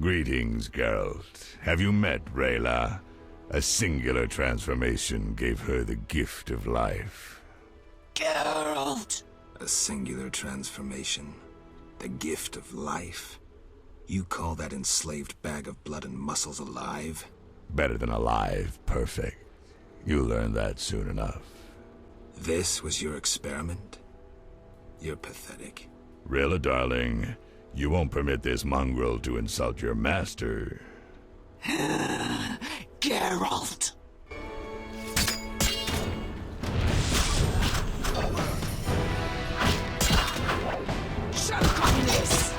Greetings, Geralt. Have you met Rayla? A singular transformation gave her the gift of life. Geralt! A singular transformation. The gift of life. You call that enslaved bag of blood and muscles alive? Better than alive, perfect. You'll learn that soon enough. This was your experiment? You're pathetic. Rayla, darling, you won't permit this mongrel to insult your master. Geralt! Shirrako this!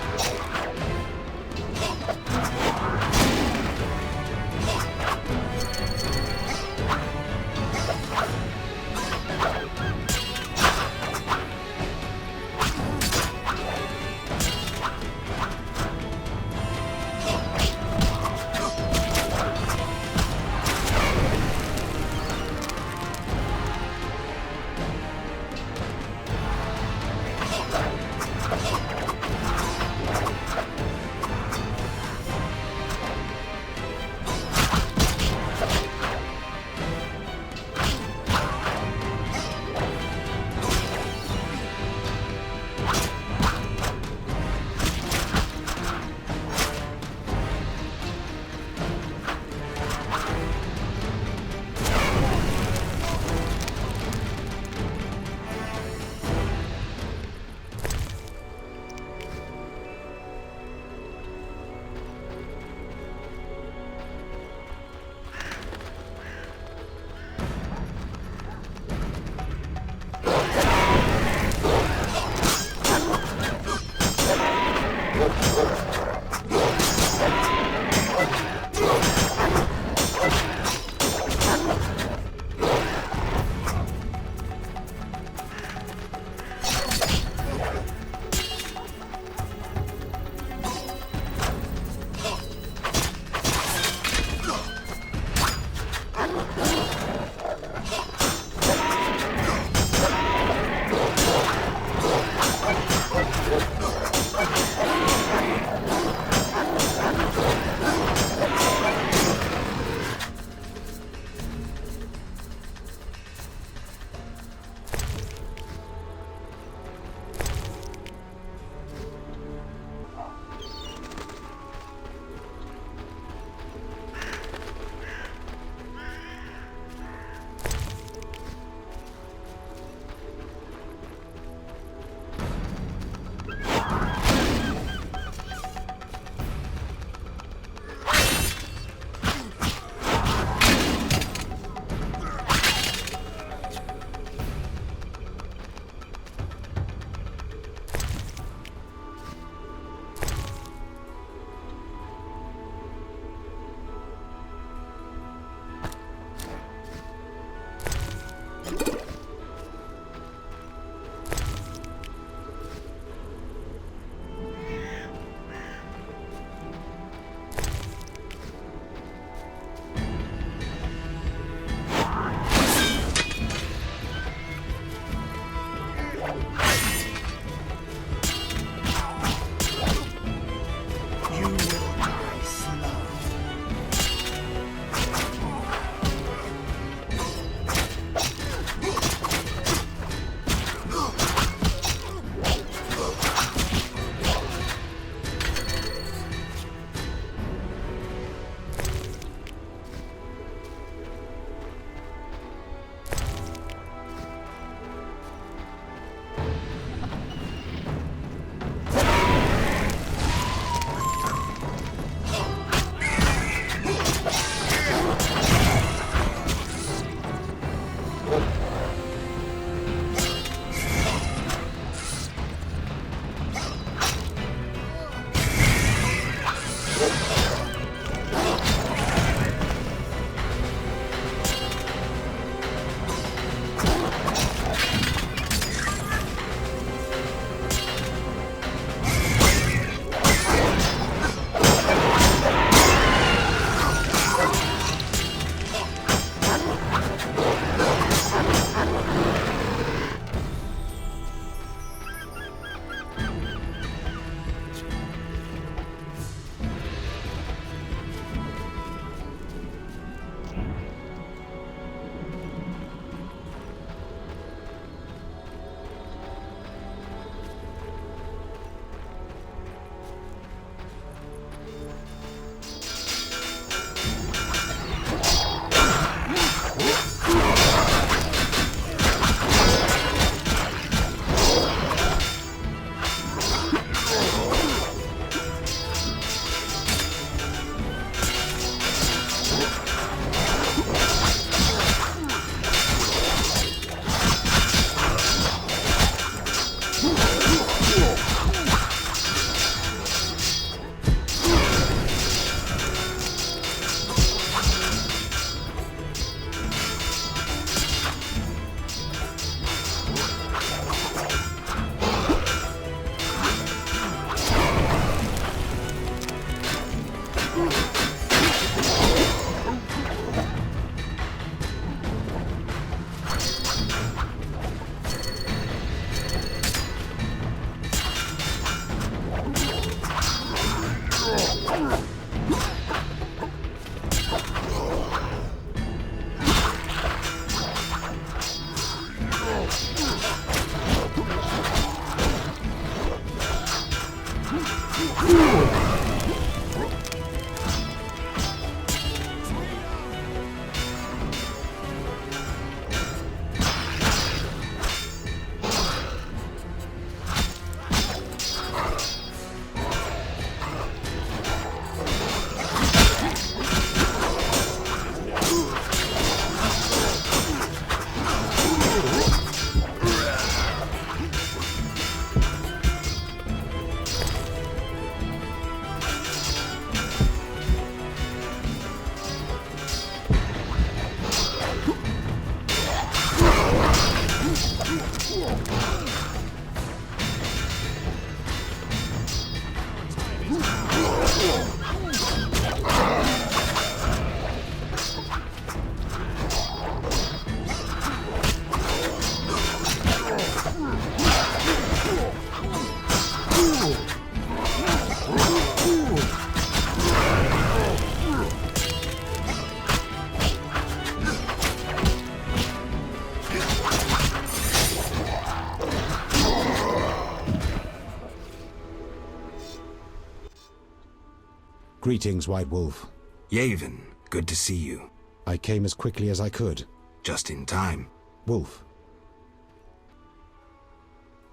Greetings, White Wolf. Yavin, good to see you. I came as quickly as I could. Just in time. Wolf.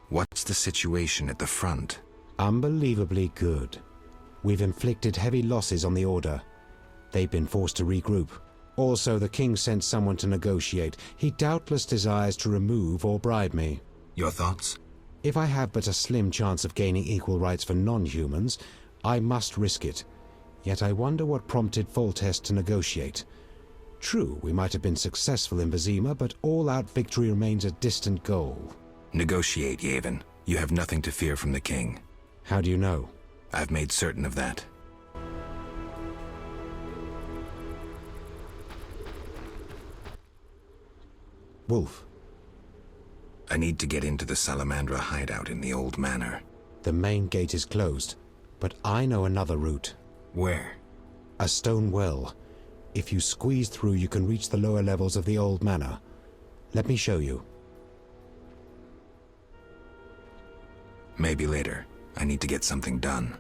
What's the situation at the front? Unbelievably good. We've inflicted heavy losses on the Order. They've been forced to regroup. Also, the King sent someone to negotiate. He doubtless desires to remove or bribe me. Your thoughts? If I have but a slim chance of gaining equal rights for non-humans, I must risk it. Yet I wonder what prompted Foltest to negotiate. True, we might have been successful in Vizima, but all-out victory remains a distant goal. Negotiate, Yavin. You have nothing to fear from the King. How do you know? I've made certain of that. Wolf. I need to get into the salamandra hideout in the old manor. The main gate is closed, but I know another route. Where? A stone well. If you squeeze through, you can reach the lower levels of the old manor. Let me show you. Maybe later. I need to get something done.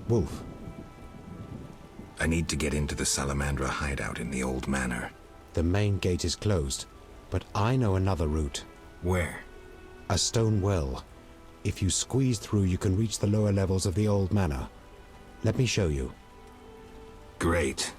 Wolf. I need to get into the salamandra hideout in the old manor. The main gate is closed, but I know another route. Where? A stone well. If you squeeze through, you can reach the lower levels of the old manor. Let me show you. Great.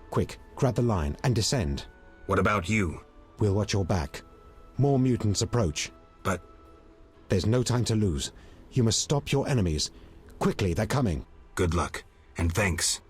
Quick, grab the line and descend. What about you? We'll watch your back. More mutants approach. But... There's no time to lose. You must stop your enemies. Quickly, they're coming. Good luck, and thanks.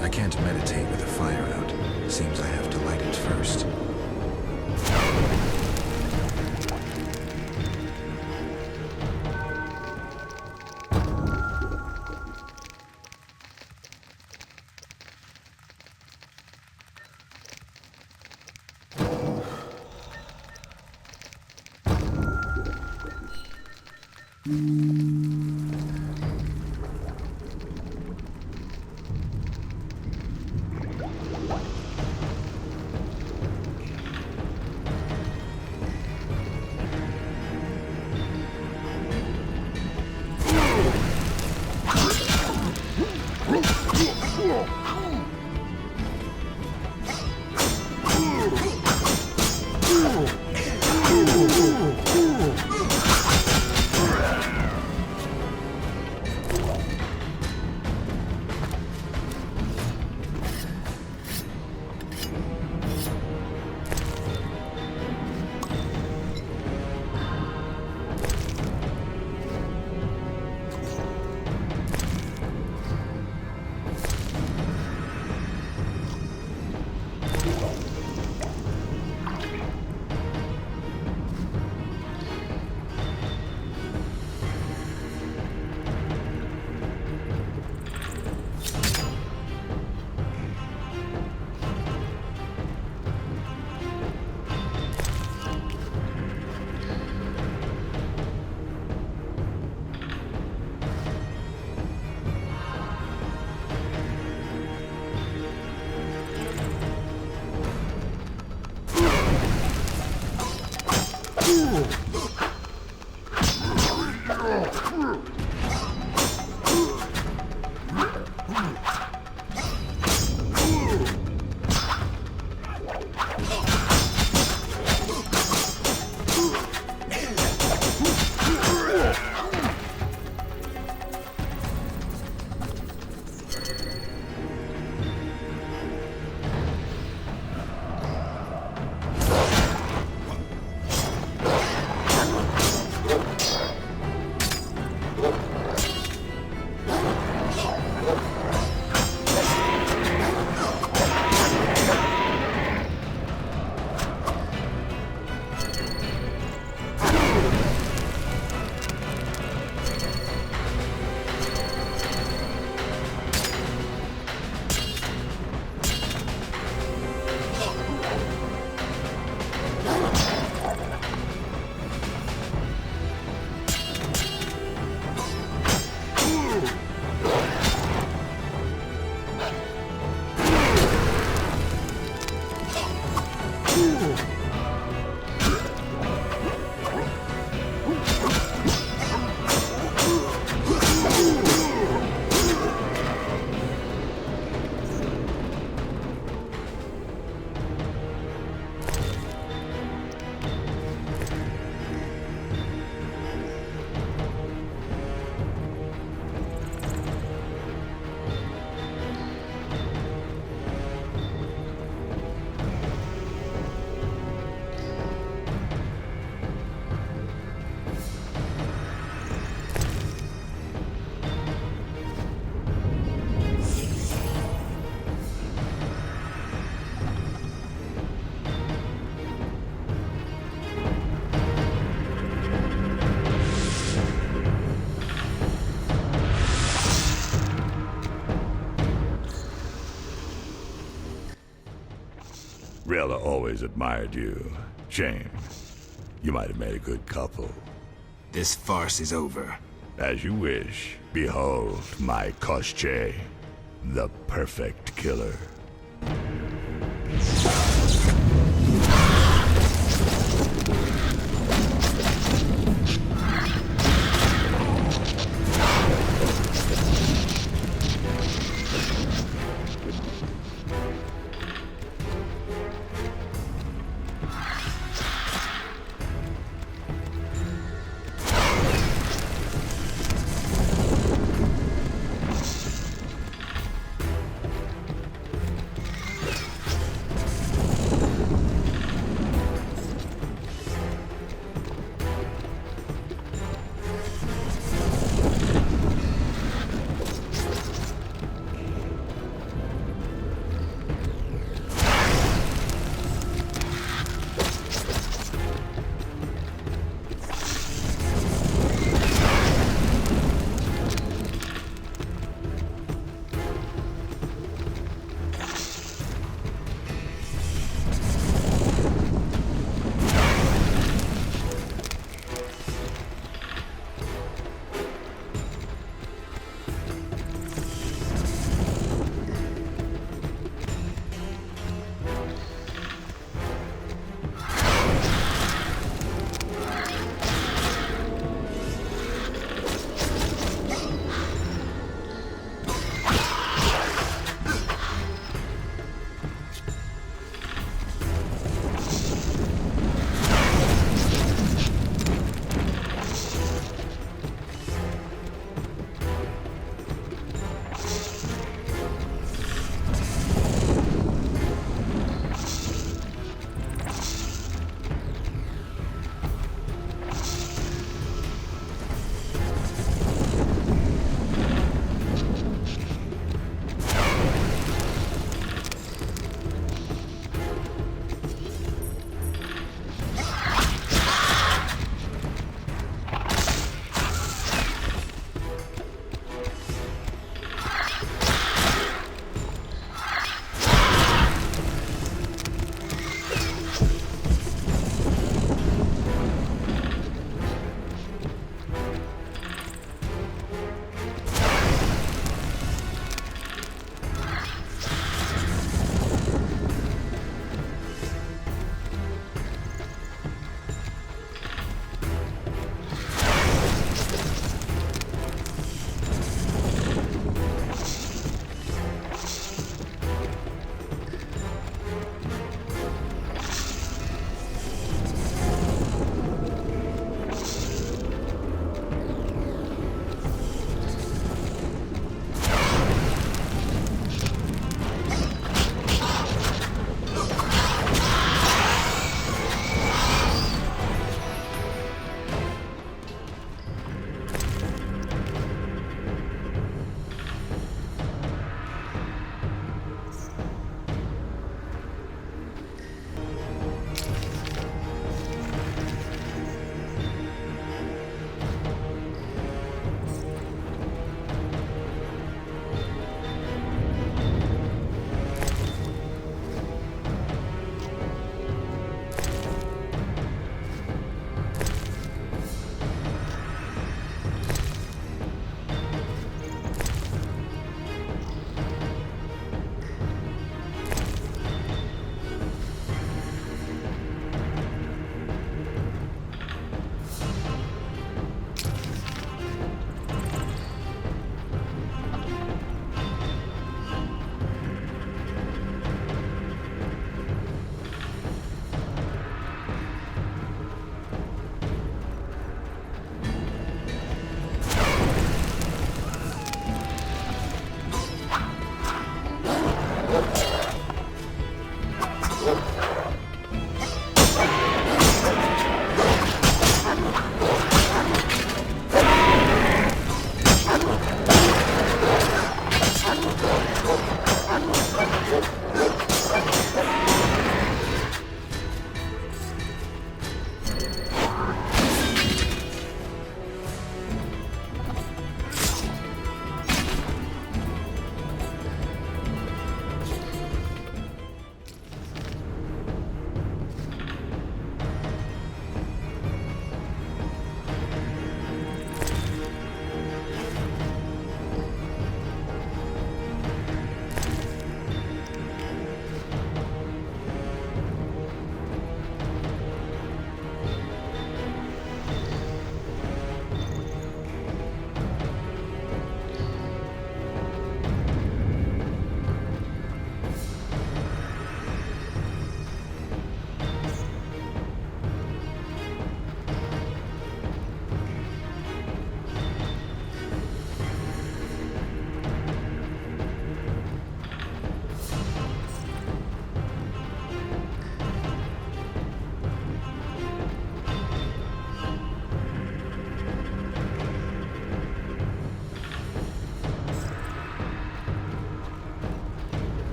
I can't meditate with a fire out. Seems I have to light it first. Rella always admired you. Shame. You might have made a good couple. This farce is over. As you wish. Behold my Koschei, the perfect killer.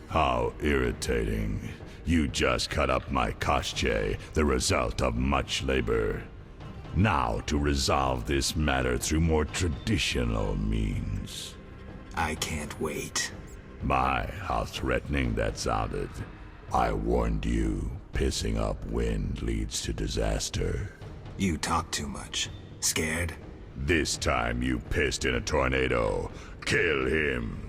How irritating. You just cut up my koshche, the result of much labor. Now to resolve this matter through more traditional means. I can't wait. My, how threatening that sounded. I warned you, pissing up wind leads to disaster. You talk too much. Scared? This time you pissed in a tornado. Kill him.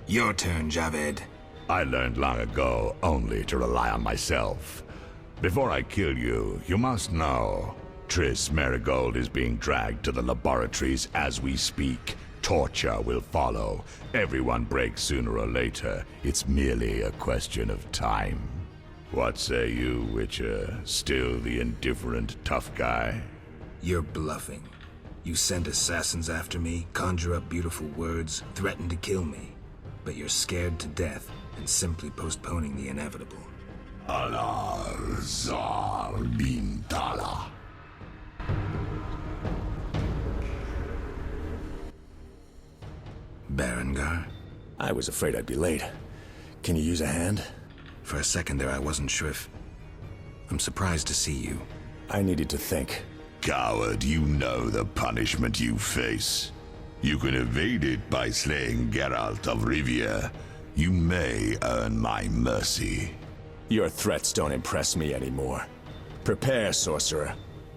Your turn, Javed. I learned long ago only to rely on myself. Before I kill you, you must know. Triss Marigold is being dragged to the laboratories as we speak. Torture will follow. Everyone breaks sooner or later. It's merely a question of time. What say you, Witcher? Still the indifferent tough guy? You're bluffing. You send assassins after me, conjure up beautiful words, threaten to kill me. But you're scared to death and simply postponing the inevitable. Alar Zar Bintala. Berengar? I was afraid I'd be late. Can you use a hand? For a second there, I wasn't sure if... I'm surprised to see you. I needed to think. Coward, you know the punishment you face. You can evade it by slaying Geralt of Rivia. You may earn my mercy. Your threats don't impress me anymore. Prepare, sorcerer.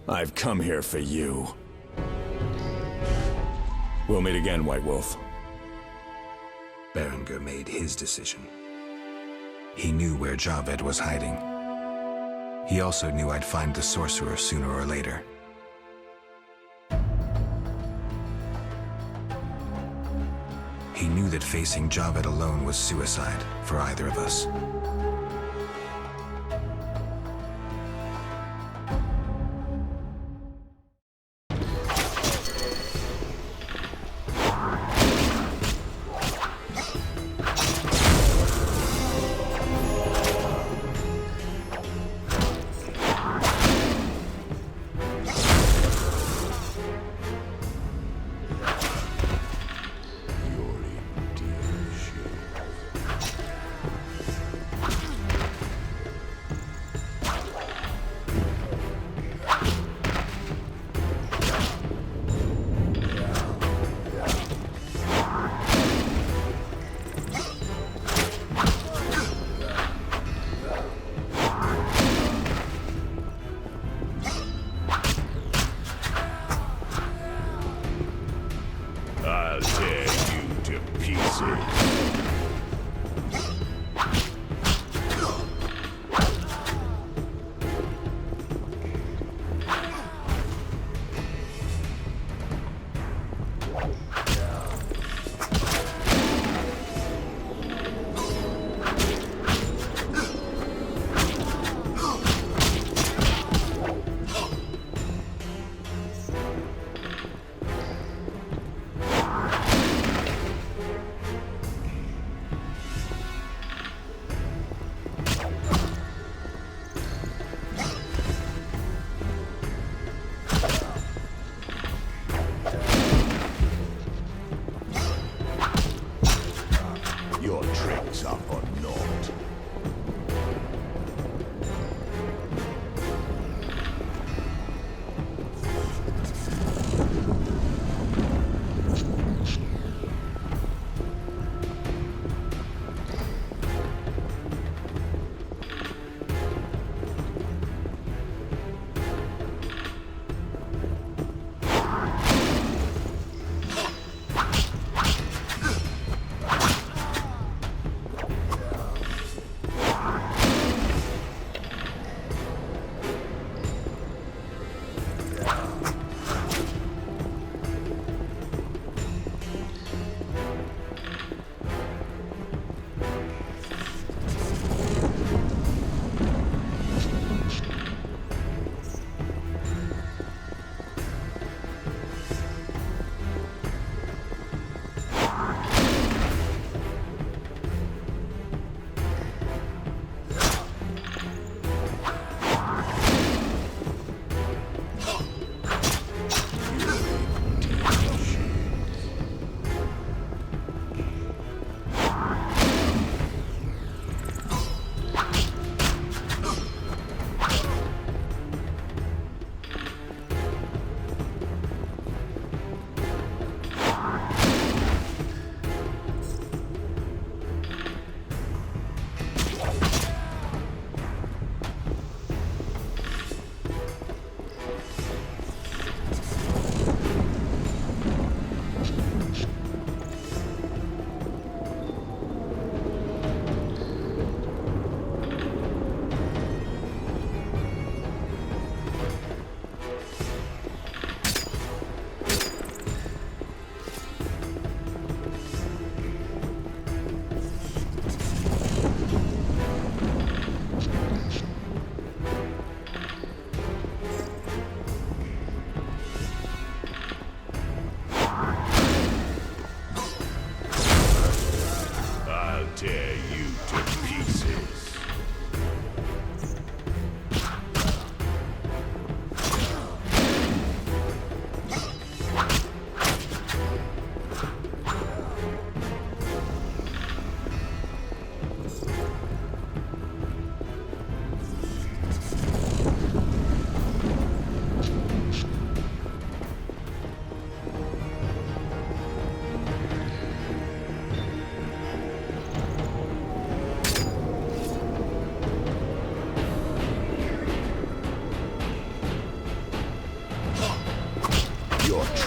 I've come here for you. We'll meet again, White Wolf. Berengar made his decision. He knew where Javed was hiding. He also knew I'd find the sorcerer sooner or later. He knew that facing Javed alone was suicide for either of us.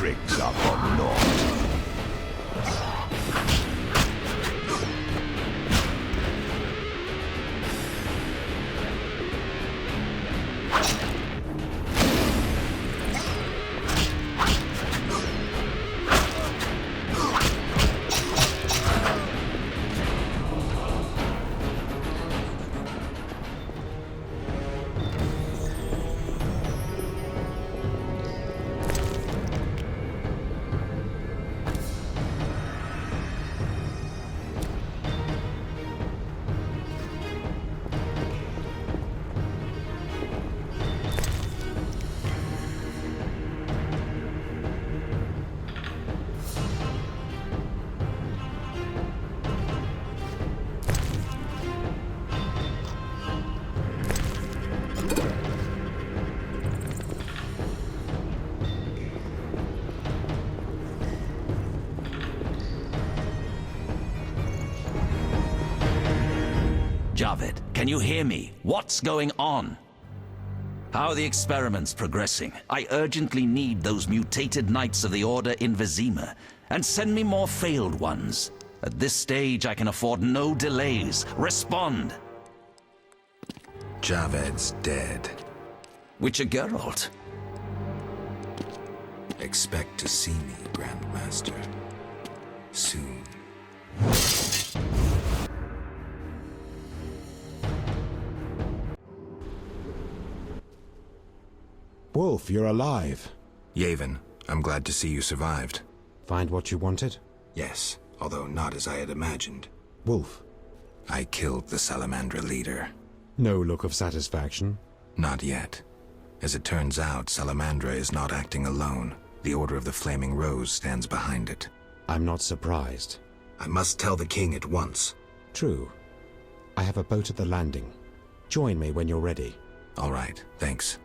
tricks are for naught. Javed, can you hear me? What's going on? How are the experiments progressing? I urgently need those mutated Knights of the Order in Vizima, and send me more failed ones. At this stage, I can afford no delays. Respond! Javed's dead. Witcher Geralt? Expect to see me, Grandmaster. Soon. Wolf, you're alive. Yavin, I'm glad to see you survived. Find what you wanted? Yes, although not as I had imagined. Wolf. I killed the salamandra leader. No look of satisfaction? Not yet. As it turns out, salamandra is not acting alone. The Order of the Flaming Rose stands behind it. I'm not surprised. I must tell the king at once. True. I have a boat at the landing. Join me when you're ready. All right, thanks.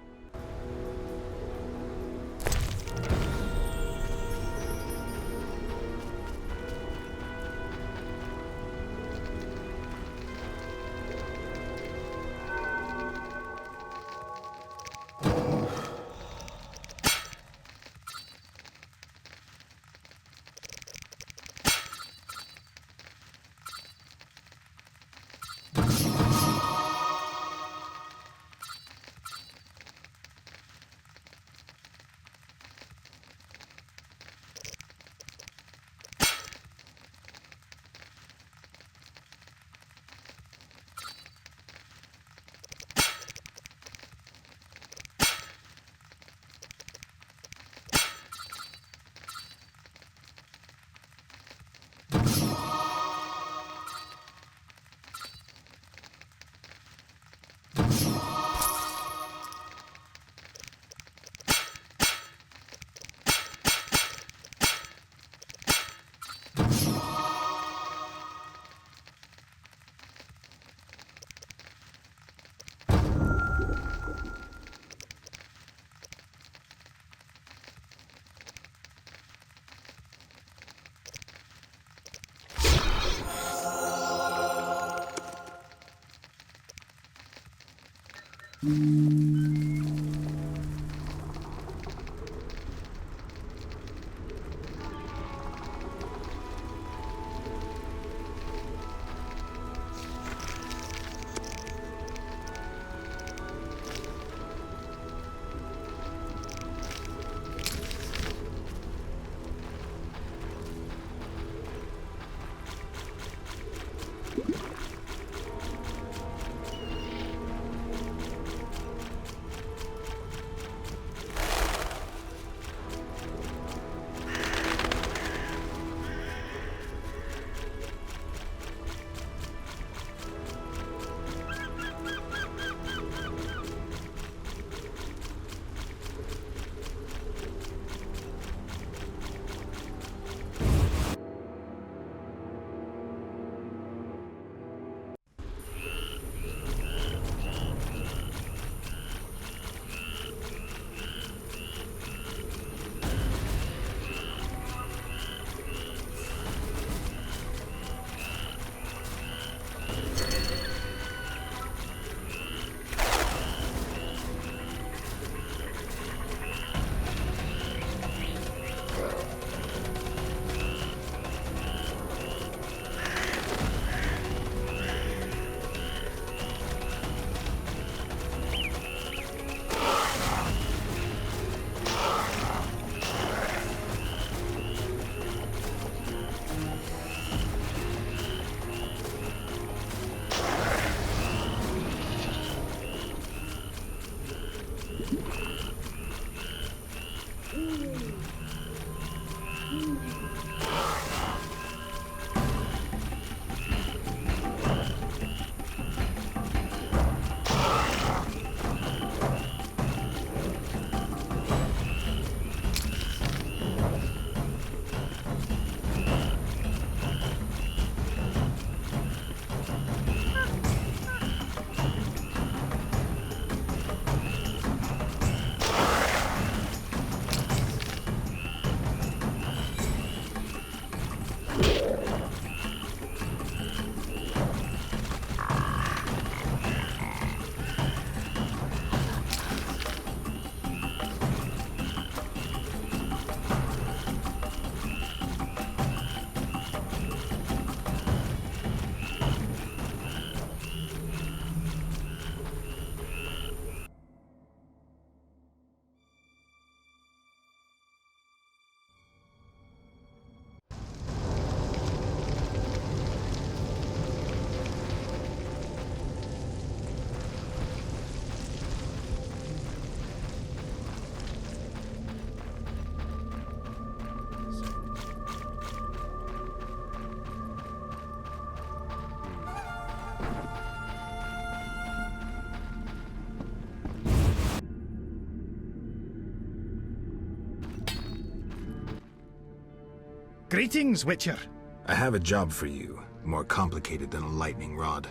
Greetings, Witcher. I have a job for you, more complicated than a lightning rod.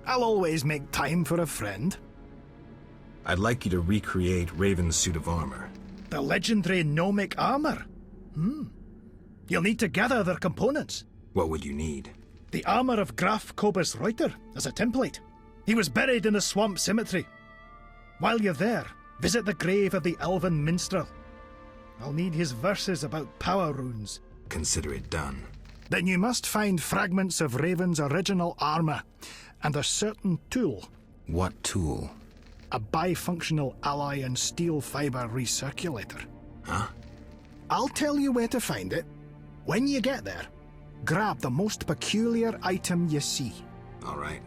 I'll always make time for a friend. I'd like you to recreate Raven's suit of armor. The legendary gnomic armor? You'll need to gather their components. What would you need? The armor of Graf Kobus Reuter as a template. He was buried in the swamp cemetery. While you're there, visit the grave of the elven minstrel. I'll need his verses about power runes. Consider it done. Then you must find fragments of Raven's original armor, and a certain tool. What tool? A bifunctional alloy and steel fiber recirculator. Huh? I'll tell you where to find it. When you get there, grab the most peculiar item you see. All right.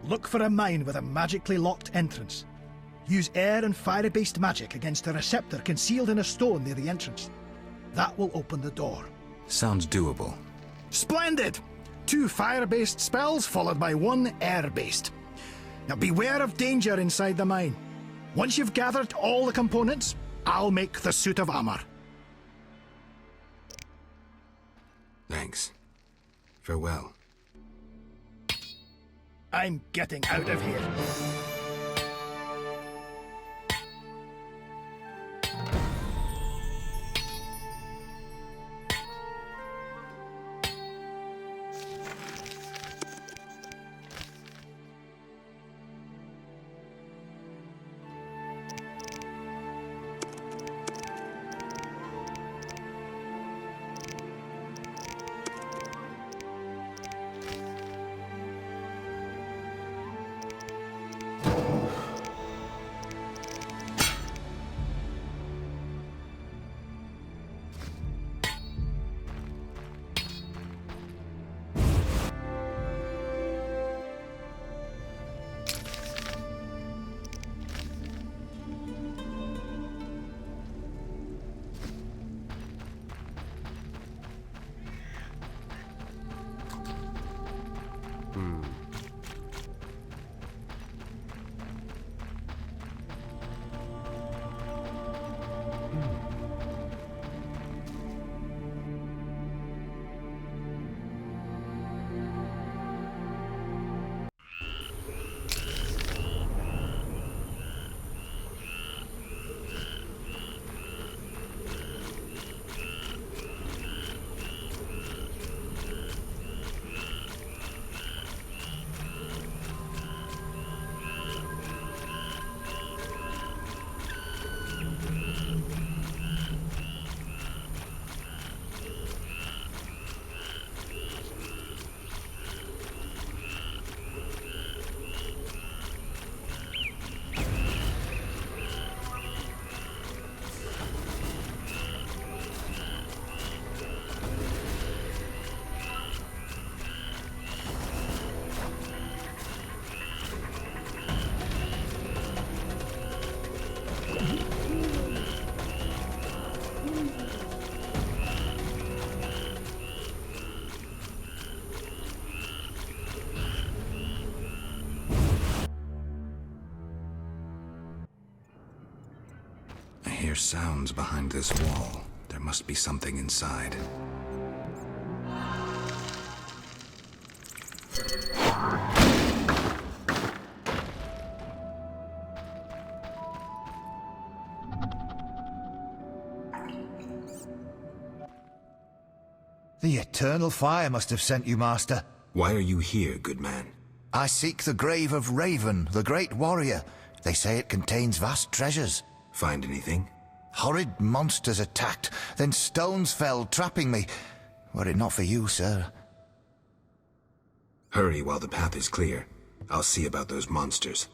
Look for a mine with a magically locked entrance. Use air and fire-based magic against a receptor concealed in a stone near the entrance. That will open the door. Sounds doable. Splendid! 2 fire-based spells followed by 1 air-based. Now beware of danger inside the mine. Once you've gathered all the components, I'll make the suit of armor. Thanks. Farewell. I'm getting out of here. I hear sounds behind this wall. There must be something inside. The eternal fire must have sent you, Master. Why are you here, good man? I seek the grave of Raven, the great warrior. They say it contains vast treasures. Find anything? Horrid monsters attacked, then stones fell, trapping me. Were it not for you, sir. Hurry while the path is clear. I'll see about those monsters.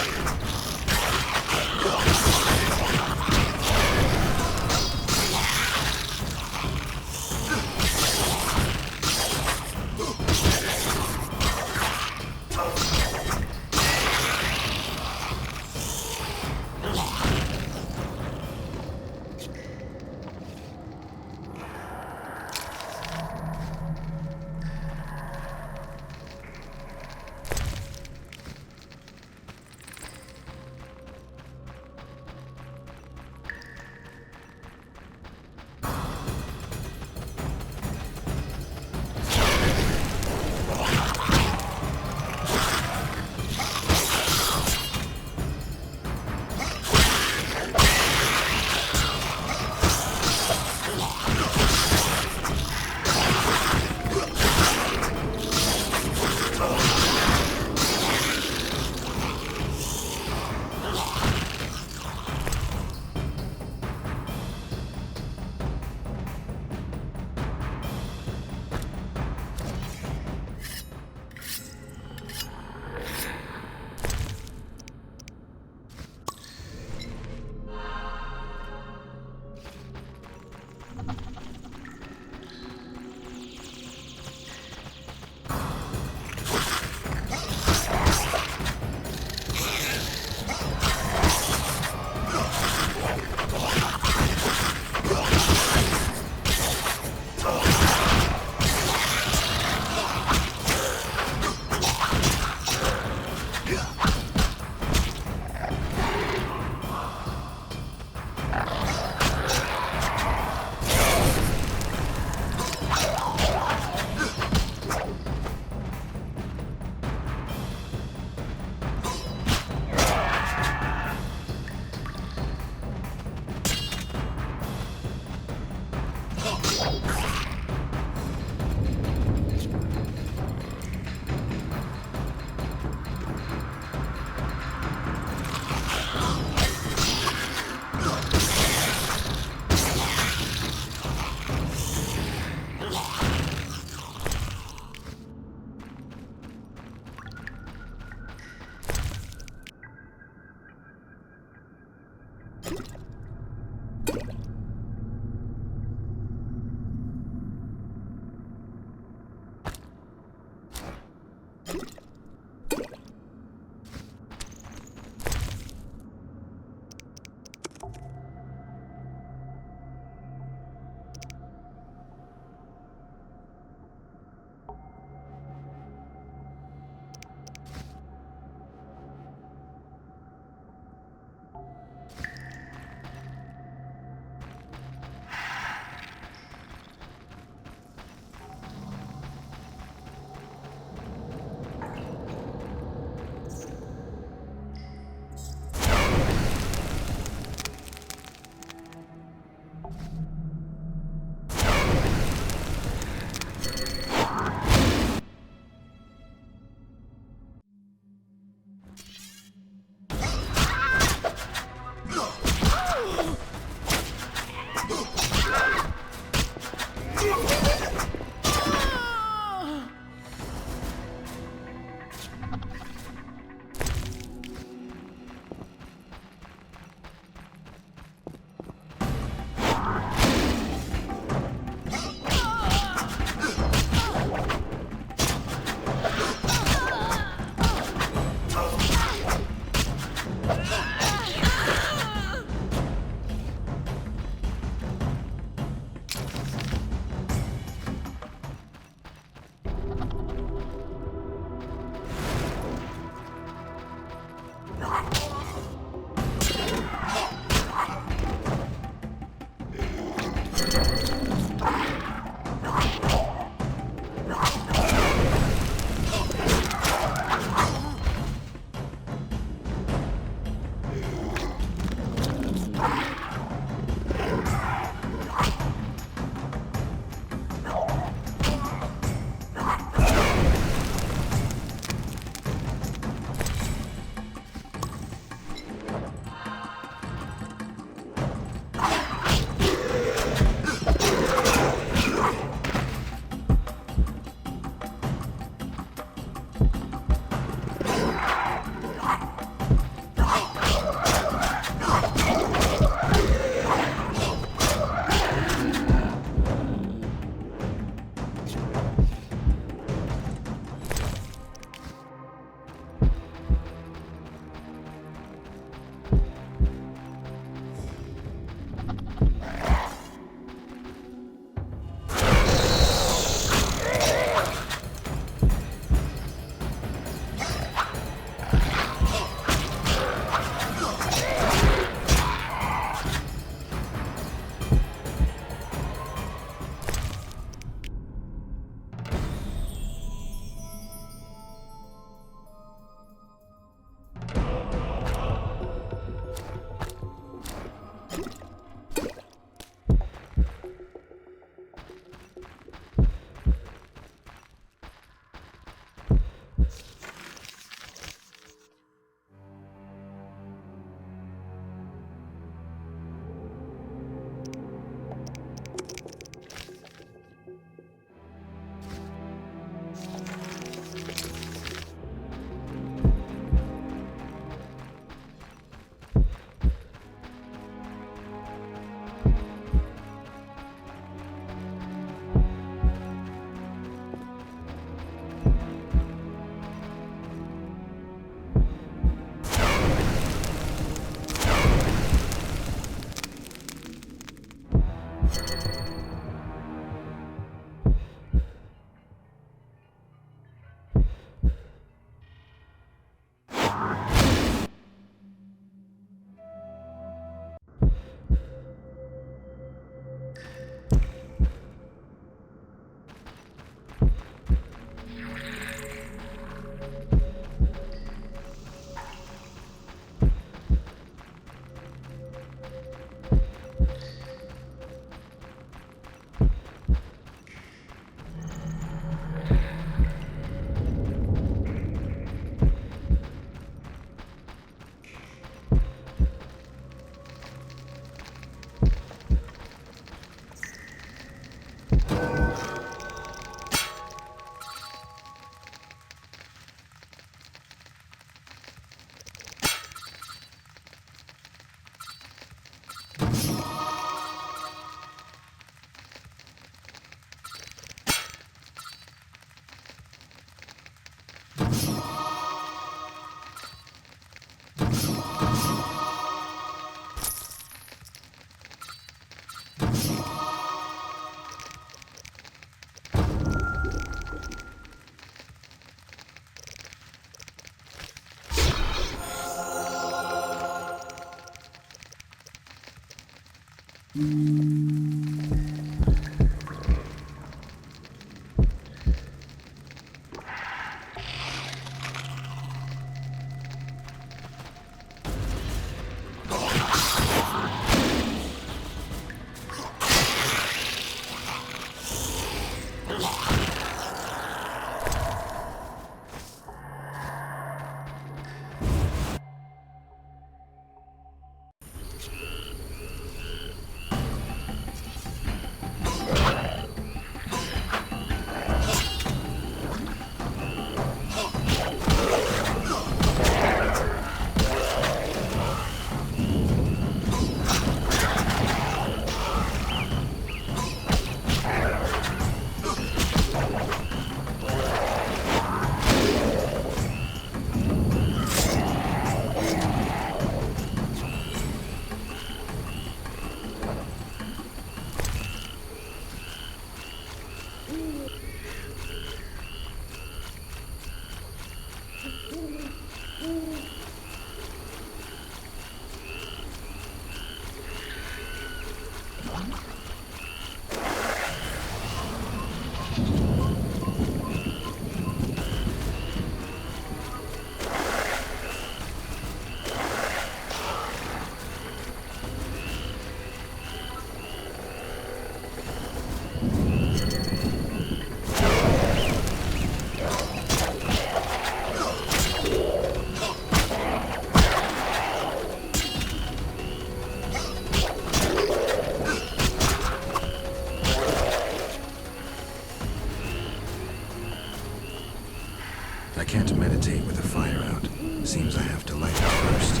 Seems I have to light it first.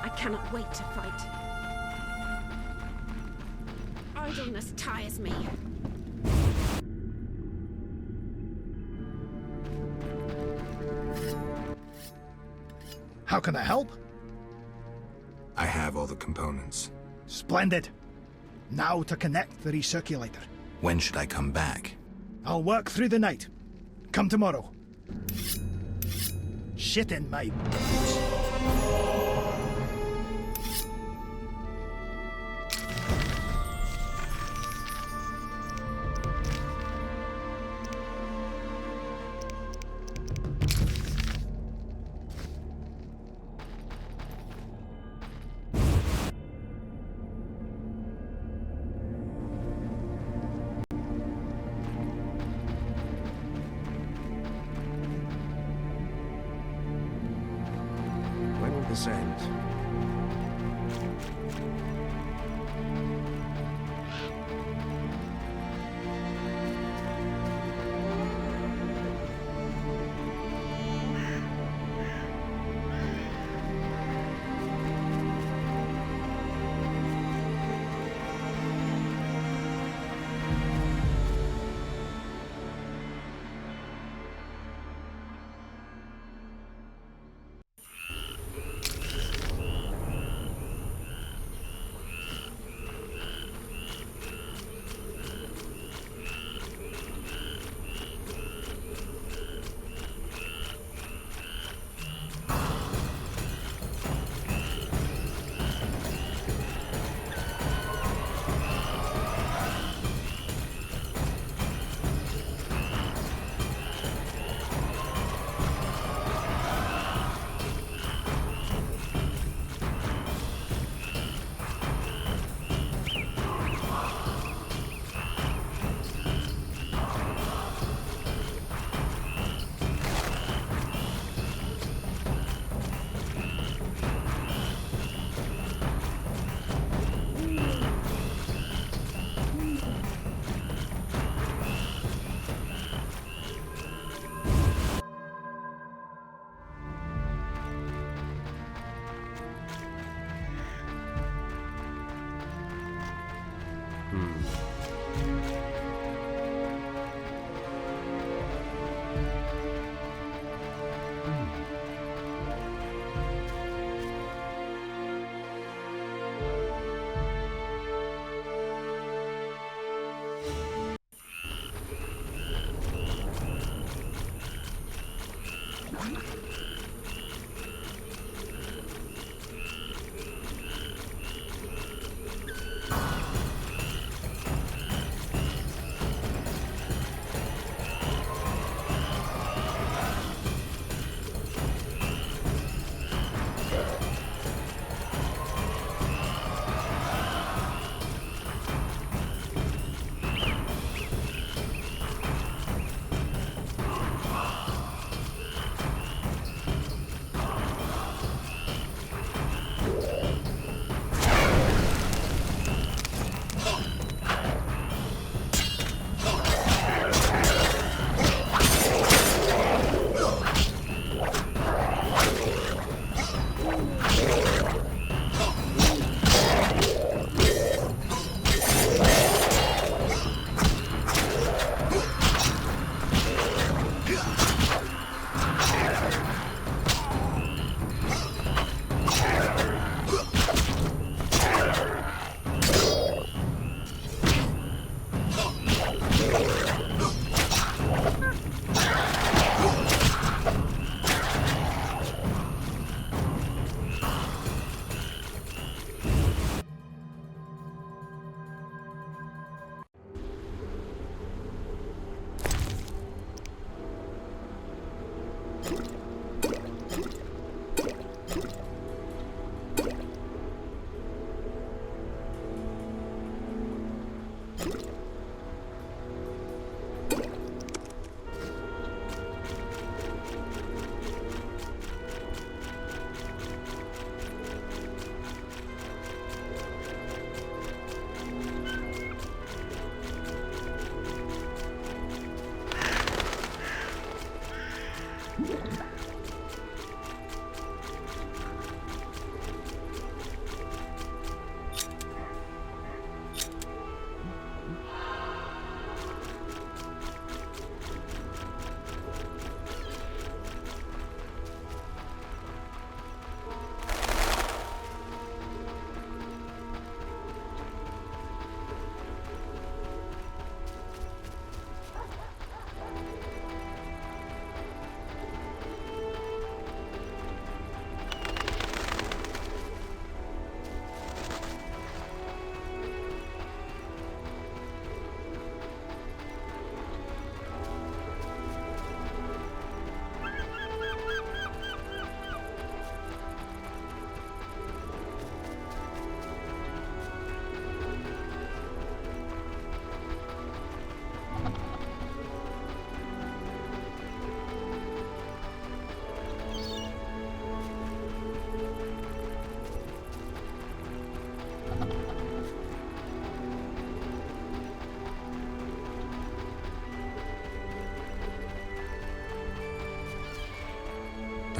I cannot wait to fight. Idleness tires me. How can I help? I have all the components. Splendid. Now to connect the recirculator. When should I come back? I'll work through the night. Come tomorrow. Shit in my boots. When will this end?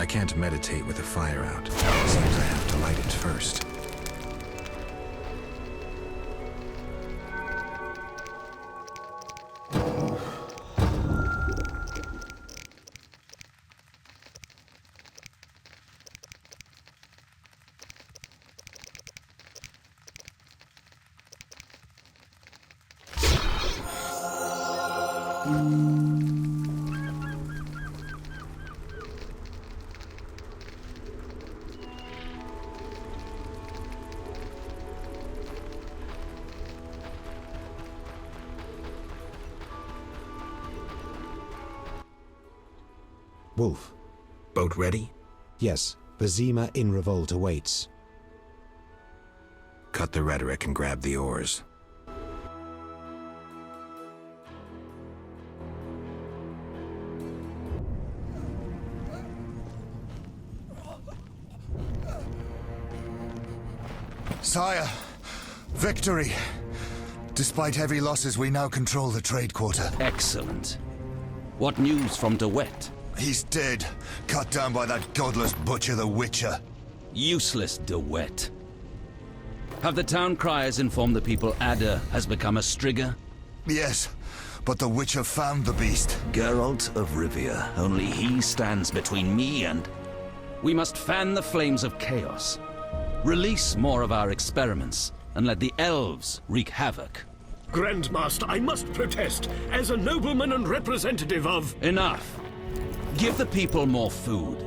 I can't meditate with the fire out. Seems I have to light it first. Wolf. Boat ready? Yes, Vizima in revolt awaits. Cut the rhetoric and grab the oars. Sire, victory! Despite heavy losses, we now control the trade quarter. Excellent. What news from De Wet? He's dead, cut down by that godless butcher, the Witcher. Useless De Wet. Have the town criers informed the people Ada has become a Strigger? Yes, but the Witcher found the beast. Geralt of Rivia. Only he stands between me and... We must fan the flames of chaos. Release more of our experiments, and let the elves wreak havoc. Grandmaster, I must protest, as a nobleman and representative of... Enough. Give the people more food,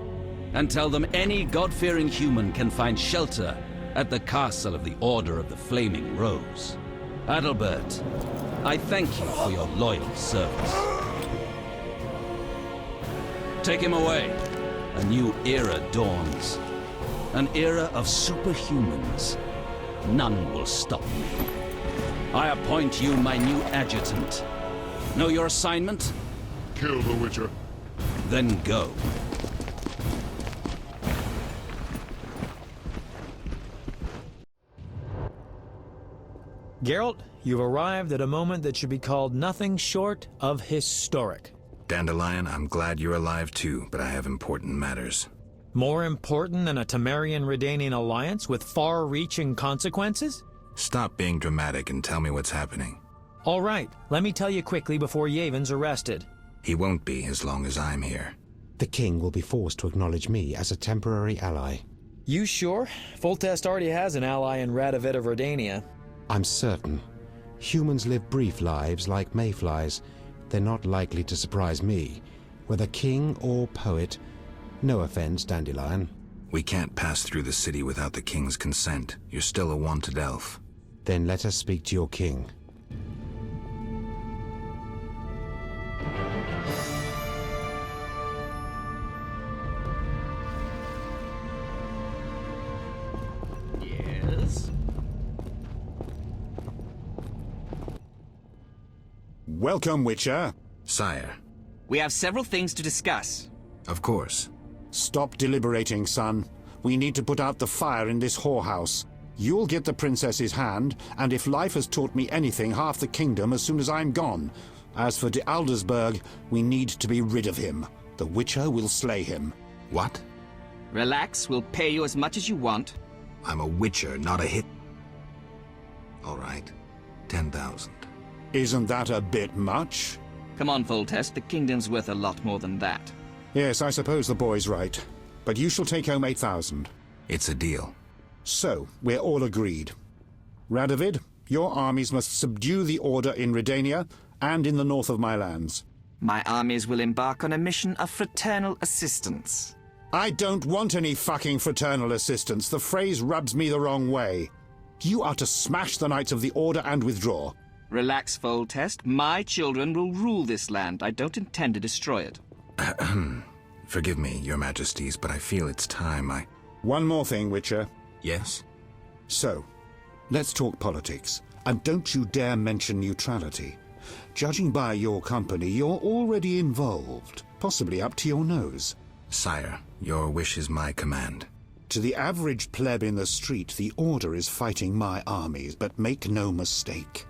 and tell them any God-fearing human can find shelter at the castle of the Order of the Flaming Rose. Adalbert, I thank you for your loyal service. Take him away. A new era dawns. An era of superhumans. None will stop me. I appoint you my new adjutant. Know your assignment? Kill the Witcher. Then go. Geralt, you've arrived at a moment that should be called nothing short of historic. Dandelion, I'm glad you're alive too, but I have important matters. More important than a Temerian-Redanian alliance with far-reaching consequences? Stop being dramatic and tell me what's happening. All right, let me tell you quickly before Yevon's arrested. He won't be as long as I'm here. The king will be forced to acknowledge me as a temporary ally. You sure? Foltest already has an ally in Radovid of Redania. I'm certain. Humans live brief lives like mayflies. They're not likely to surprise me. Whether king or poet, no offense, Dandelion. We can't pass through the city without the king's consent. You're still a wanted elf. Then let us speak to your king. Yes? Welcome, Witcher. Sire. We have several things to discuss. Of course. Stop deliberating, son. We need to put out the fire in this whorehouse. You'll get the princess's hand, and if life has taught me anything, half the kingdom as soon as I'm gone. As for de Aldersberg, we need to be rid of him. The Witcher will slay him. What? Relax, we'll pay you as much as you want. I'm a Witcher, not a hit. All right. 10,000. Isn't that a bit much? Come on, Foltest, the kingdom's worth a lot more than that. Yes, I suppose the boy's right. But you shall take home 8,000. It's a deal. So, we're all agreed. Radovid, your armies must subdue the Order in Redania and in the north of my lands. My armies will embark on a mission of fraternal assistance. I don't want any fucking fraternal assistance. The phrase rubs me the wrong way. You are to smash the Knights of the Order and withdraw. Relax, Foltest. My children will rule this land. I don't intend to destroy it. Forgive me, your majesties, but I feel it's time I... One more thing, Witcher. Yes? So, let's talk politics. And don't you dare mention neutrality. Judging by your company, you're already involved. Possibly up to your nose. Sire, your wish is my command. To the average pleb in the street, the Order is fighting my armies, but make no mistake.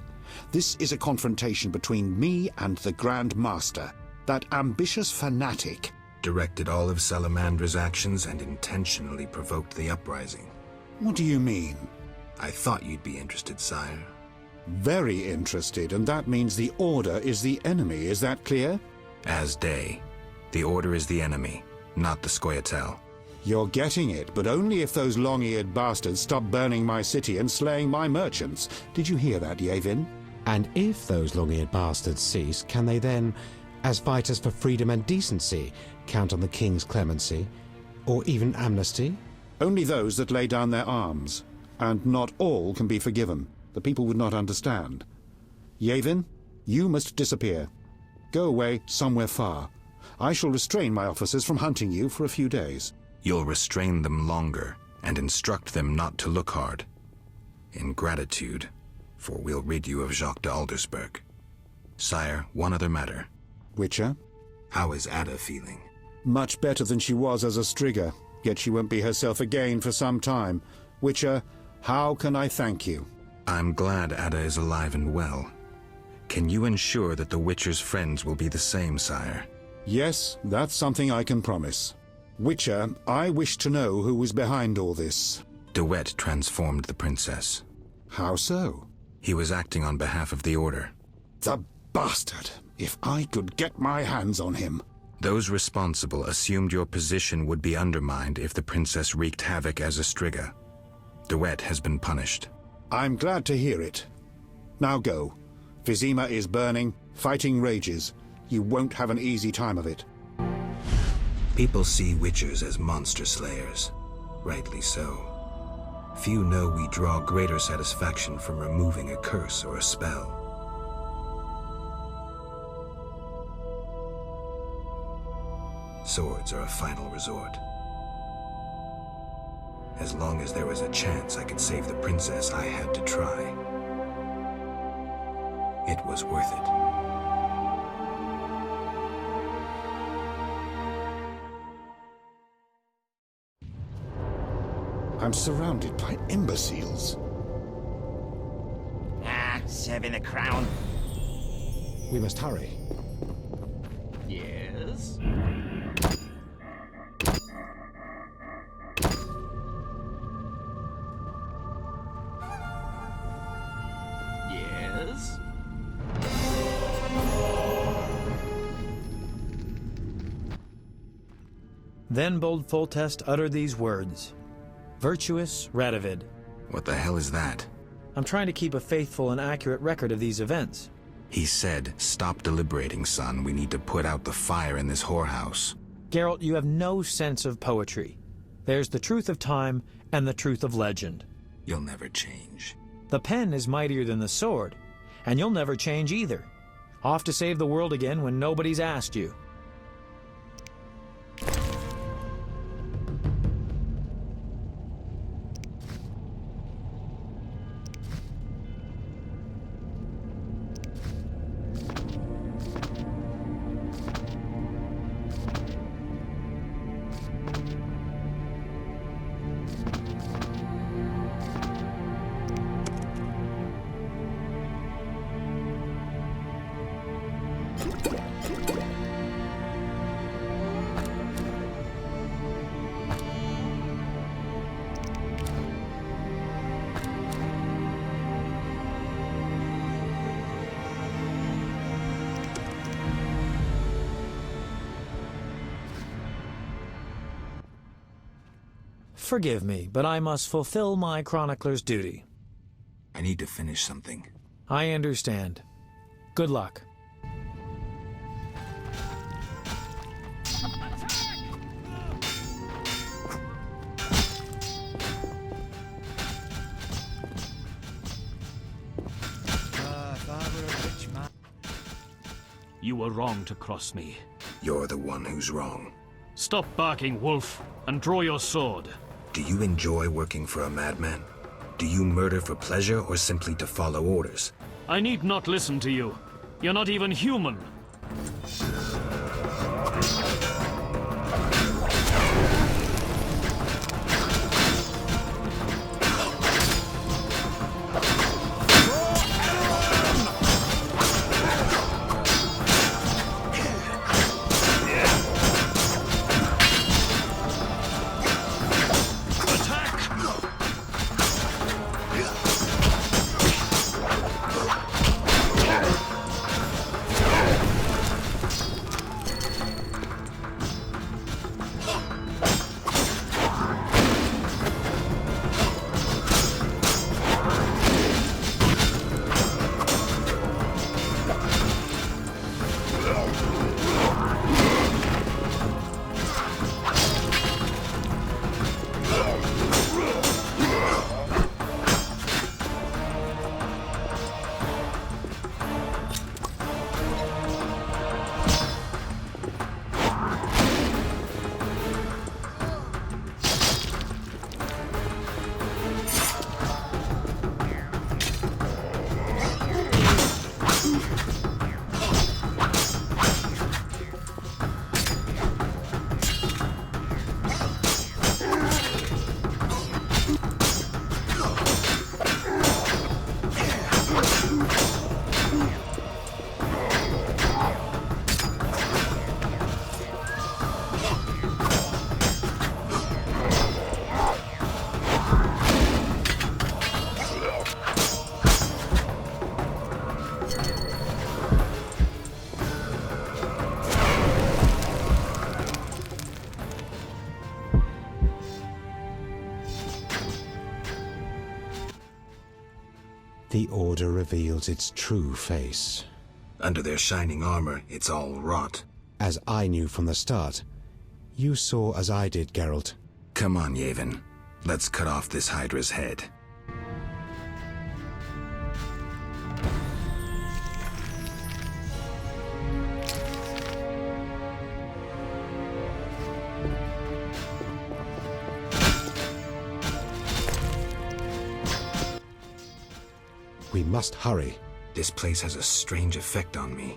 This is a confrontation between me and the Grand Master, that ambitious fanatic. directed all of Salamandra's actions and intentionally provoked the uprising. What do you mean? I thought you'd be interested, sire. Very interested, and that means the Order is the enemy, is that clear? As day. The Order is the enemy, not the Scoia'tael. You're getting it, but only if those long-eared bastards stop burning my city and slaying my merchants. Did you hear that, Yavin? And if those long-eared bastards cease, can they then, as fighters for freedom and decency, count on the king's clemency? Or even amnesty? Only those that lay down their arms. And not all can be forgiven. The people would not understand. Yavin, you must disappear. Go away somewhere far. I shall restrain my officers from hunting you for a few days. You'll restrain them longer, and instruct them not to look hard. In gratitude, for we'll rid you of Jacques de Aldersberg. Sire, one other matter. Witcher? How is Ada feeling? Much better than she was as a Strigger, yet she won't be herself again for some time. Witcher, how can I thank you? I'm glad Ada is alive and well. Can you ensure that the Witcher's friends will be the same, sire? Yes, that's something I can promise. Witcher, I wish to know who was behind all this. De Wet transformed the princess. How so? He was acting on behalf of the Order. The bastard! If I could get my hands on him. Those responsible assumed your position would be undermined if the princess wreaked havoc as a Strigger. De Wet has been punished. I'm glad to hear it. Now go. Vizima is burning, fighting rages. You won't have an easy time of it. People see Witchers as monster slayers. Rightly so. Few know we draw greater satisfaction from removing a curse or a spell. Swords are a final resort. As long as there was a chance I could save the princess, I had to try. It was worth it. I'm surrounded by imbeciles. Serving the crown. We must hurry. Yes? Yes? Then bold Foltest uttered these words. Virtuous Radovid. What the hell is that? I'm trying to keep a faithful and accurate record of these events. He said, "Stop deliberating, son. We need to put out the fire in this whorehouse." Geralt, you have no sense of poetry. There's the truth of time and the truth of legend. You'll never change. The pen is mightier than the sword, and you'll never change either. Off to save the world again when nobody's asked you. Forgive me, but I must fulfill my chronicler's duty. I need to finish something. I understand. Good luck. You were wrong to cross me. You're the one who's wrong. Stop barking, wolf, and draw your sword. Do you enjoy working for a madman? Do you murder for pleasure or simply to follow orders? I need not listen to you. You're not even human. The Order reveals its true face. Under their shining armor, it's all rot. As I knew from the start. You saw as I did, Geralt. Come on, Yavin. Let's cut off this Hydra's head. We must hurry. This place has a strange effect on me.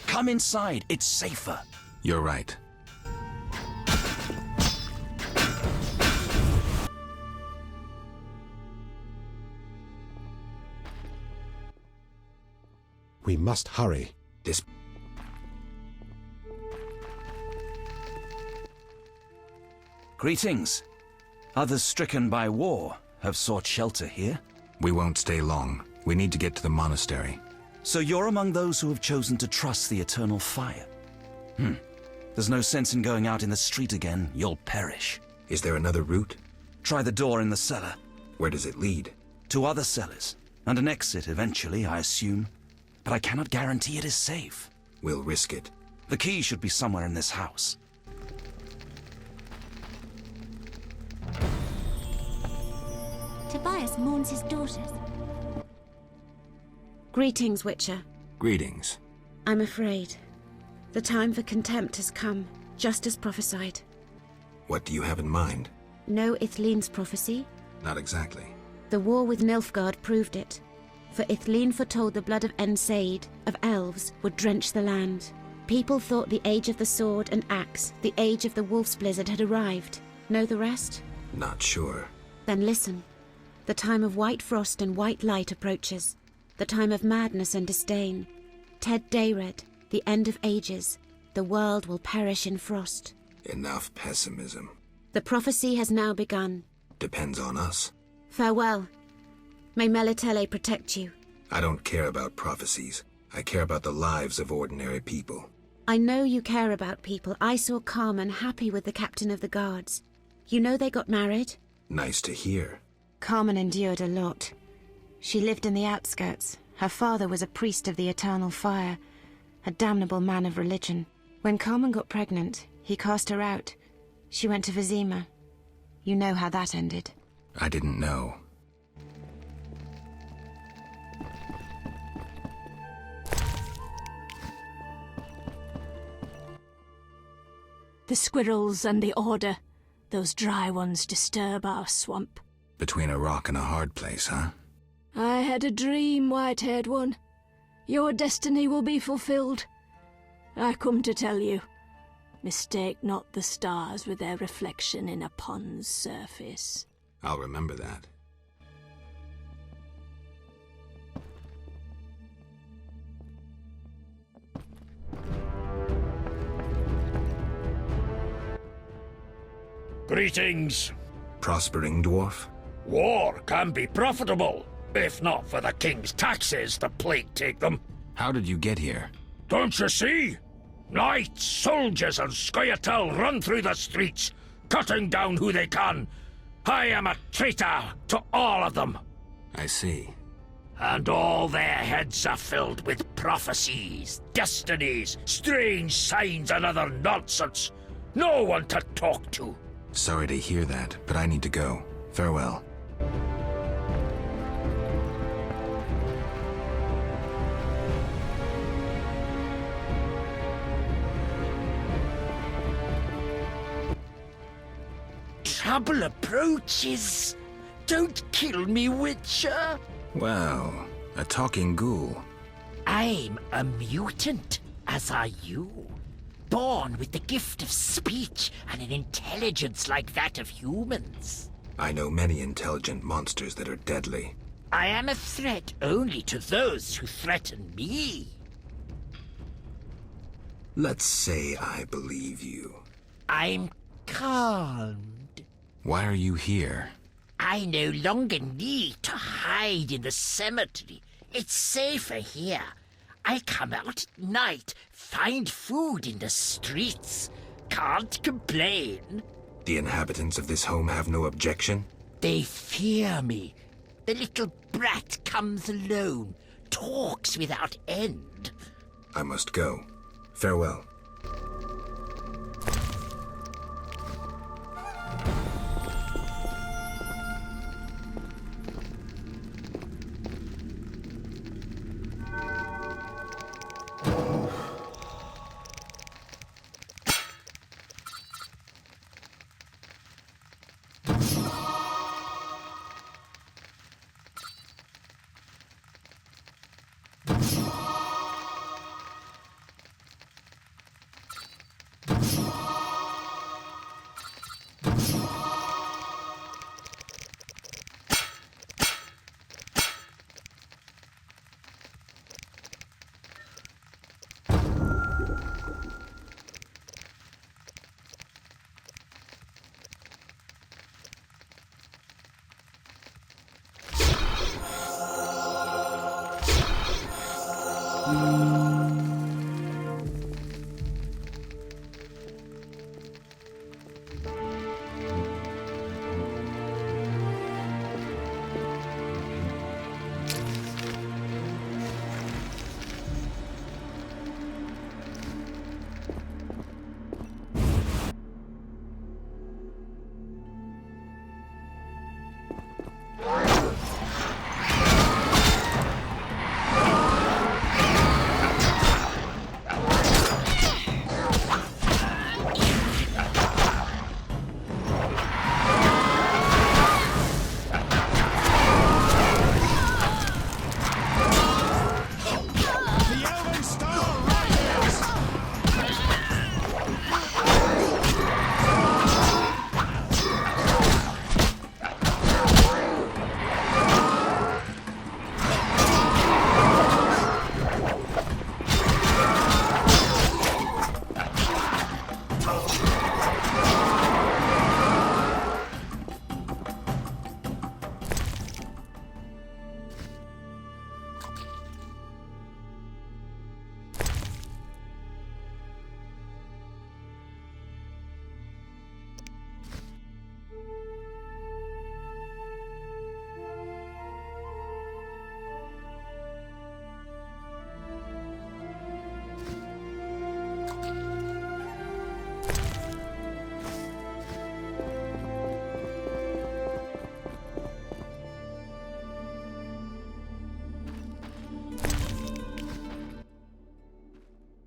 Come inside, it's safer. You're right. We must hurry. This... Greetings. Others stricken by war have sought shelter here. We won't stay long. We need to get to the monastery. So you're among those who have chosen to trust the eternal fire? There's no sense in going out in the street again. You'll perish. Is there another route? Try the door in the cellar. Where does it lead? To other cellars. And an exit eventually, I assume. But I cannot guarantee it is safe. We'll risk it. The key should be somewhere in this house. Tobias mourns his daughters. Greetings, Witcher. Greetings. I'm afraid. The time for contempt has come, just as prophesied. What do you have in mind? Know Ithleen's prophecy? Not exactly. The war with Nilfgaard proved it. For Ithleen foretold the blood of Ensaid, of elves, would drench the land. People thought the age of the sword and axe, the age of the wolf's blizzard had arrived. Know the rest? Not sure. Then listen. The time of white frost and white light approaches. The time of madness and disdain. Ted Dayred, the end of ages. The world will perish in frost. Enough pessimism. The prophecy has now begun. Depends on us. Farewell. May Melitele protect you. I don't care about prophecies. I care about the lives of ordinary people. I know you care about people. I saw Carmen happy with the captain of the guards. You know they got married? Nice to hear. Carmen endured a lot. She lived in the outskirts. Her father was a priest of the eternal fire, a damnable man of religion. When Carmen got pregnant, he cast her out. She went to Vizima. You know how that ended. I didn't know. The squirrels and the Order. Those dry ones disturb our swamp. Between a rock and a hard place, huh? I had a dream, white-haired one. Your destiny will be fulfilled. I come to tell you. Mistake not the stars with their reflection in a pond's surface. I'll remember that. Greetings. Prospering dwarf? War can be profitable, if not for the king's taxes, the plague take them. How did you get here? Don't you see? Knights, soldiers, and Scoia'tael run through the streets, cutting down who they can. I am a traitor to all of them. I see. And all their heads are filled with prophecies, destinies, strange signs, and other nonsense. No one to talk to. Sorry to hear that, but I need to go. Farewell. Trouble approaches. Don't kill me, Witcher. Well, a talking ghoul. I'm a mutant, as are you. Born with the gift of speech and an intelligence like that of humans. I know many intelligent monsters that are deadly. I am a threat only to those who threaten me. Let's say I believe you. I'm calmed. Why are you here? I no longer need to hide in the cemetery. It's safer here. I come out at night, find food in the streets. Can't complain. The inhabitants of this home have no objection? They fear me. The little brat comes alone, talks without end. I must go. Farewell.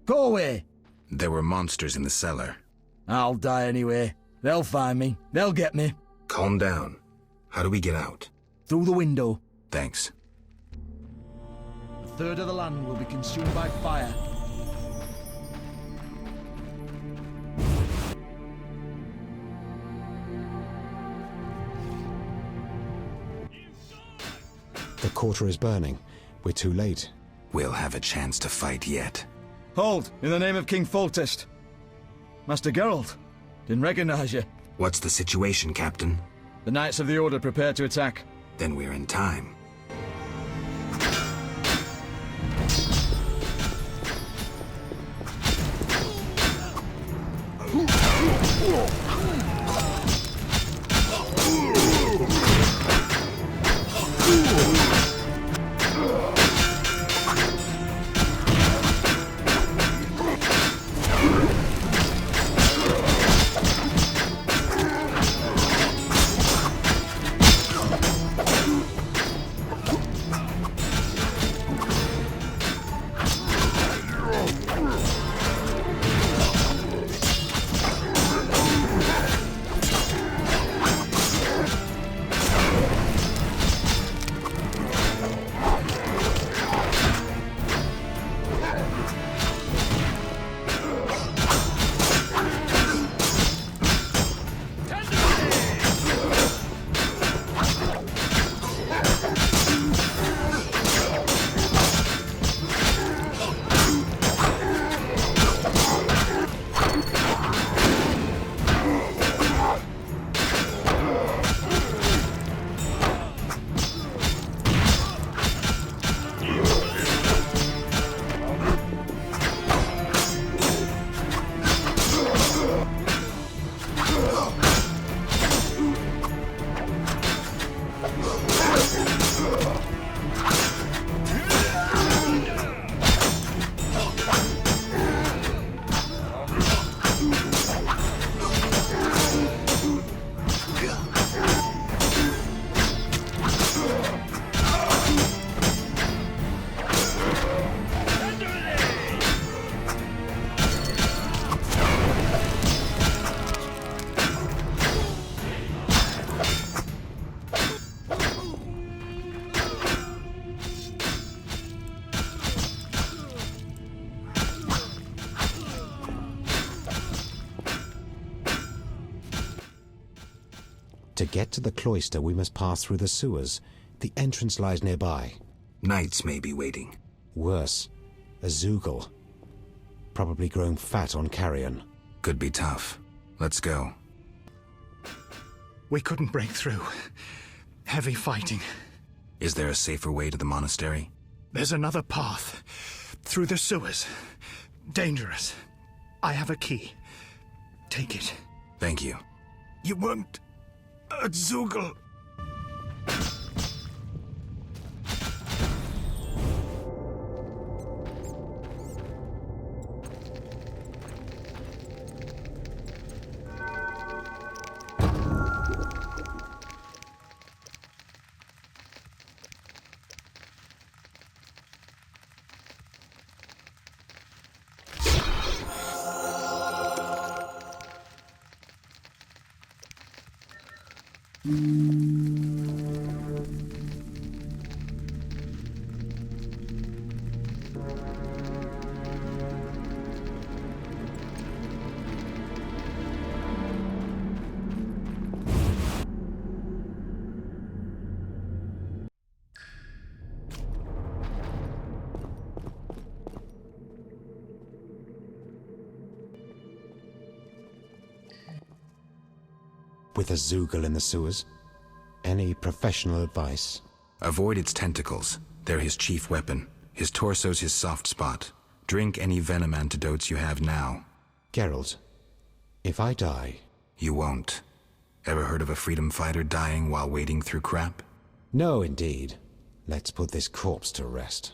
Go away! There were monsters in the cellar. I'll die anyway. They'll find me. They'll get me. Calm down. How do we get out? Through the window. Thanks. A third of the land will be consumed by fire. The quarter is burning. We're too late. We'll have a chance to fight yet. Hold, in the name of King Foltest. Master Geralt, didn't recognize you. What's the situation, Captain? The Knights of the Order prepare to attack. Then we're in time. To get to the cloister, we must pass through the sewers. The entrance lies nearby. Knights may be waiting. Worse, a Zoogle. Probably grown fat on carrion. Could be tough. Let's go. We couldn't break through. Heavy fighting. Is there a safer way to the monastery? There's another path. Through the sewers. Dangerous. I have a key. Take it. Thank you. You weren't a Zoogle. With a Zoogle in the sewers? Any professional advice? Avoid its tentacles. They're his chief weapon. His torso's his soft spot. Drink any venom antidotes you have now. Geralt, if I die... You won't. Ever heard of a freedom fighter dying while wading through crap? No, indeed. Let's put this corpse to rest.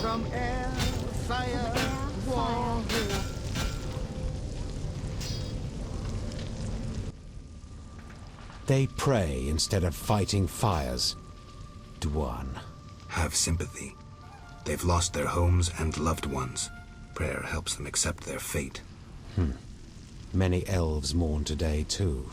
From air, fire, war. They pray instead of fighting fires. Dwarven. Have sympathy. They've lost their homes and loved ones. Prayer helps them accept their fate. Many elves mourn today, too.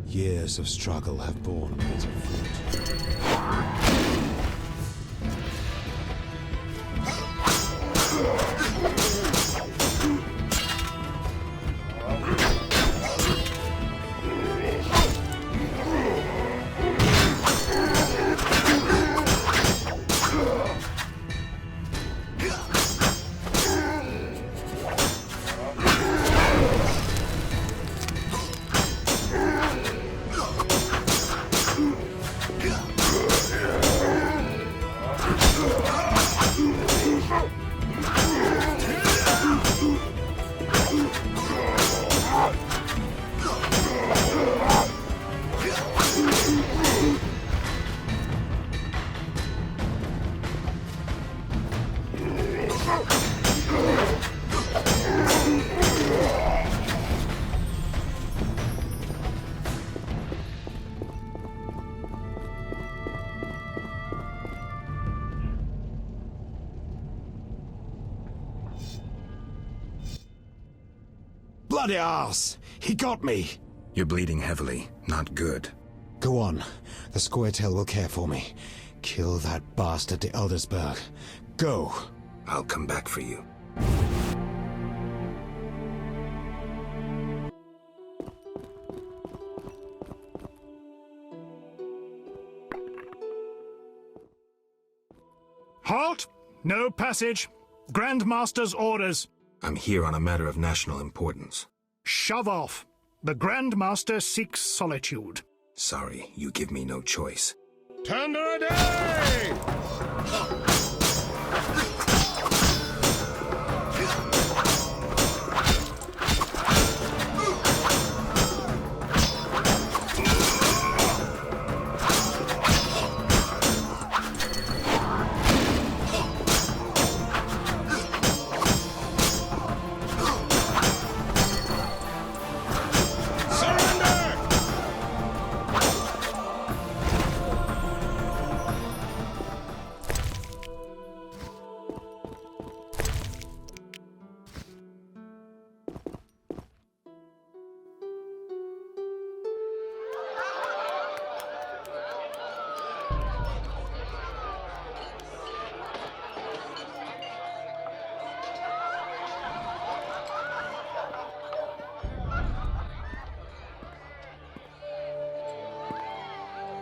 Years of struggle have borne bitter fruit. Bloody arse! He got me! You're bleeding heavily. Not good. Go on. The Scoia'tael will care for me. Kill that bastard to Eldersburg. Go! I'll come back for you. Halt! No passage. Grandmaster's orders. I'm here on a matter of national importance. Shove off. The Grandmaster seeks solitude. Sorry, you give me no choice. Thunder a day!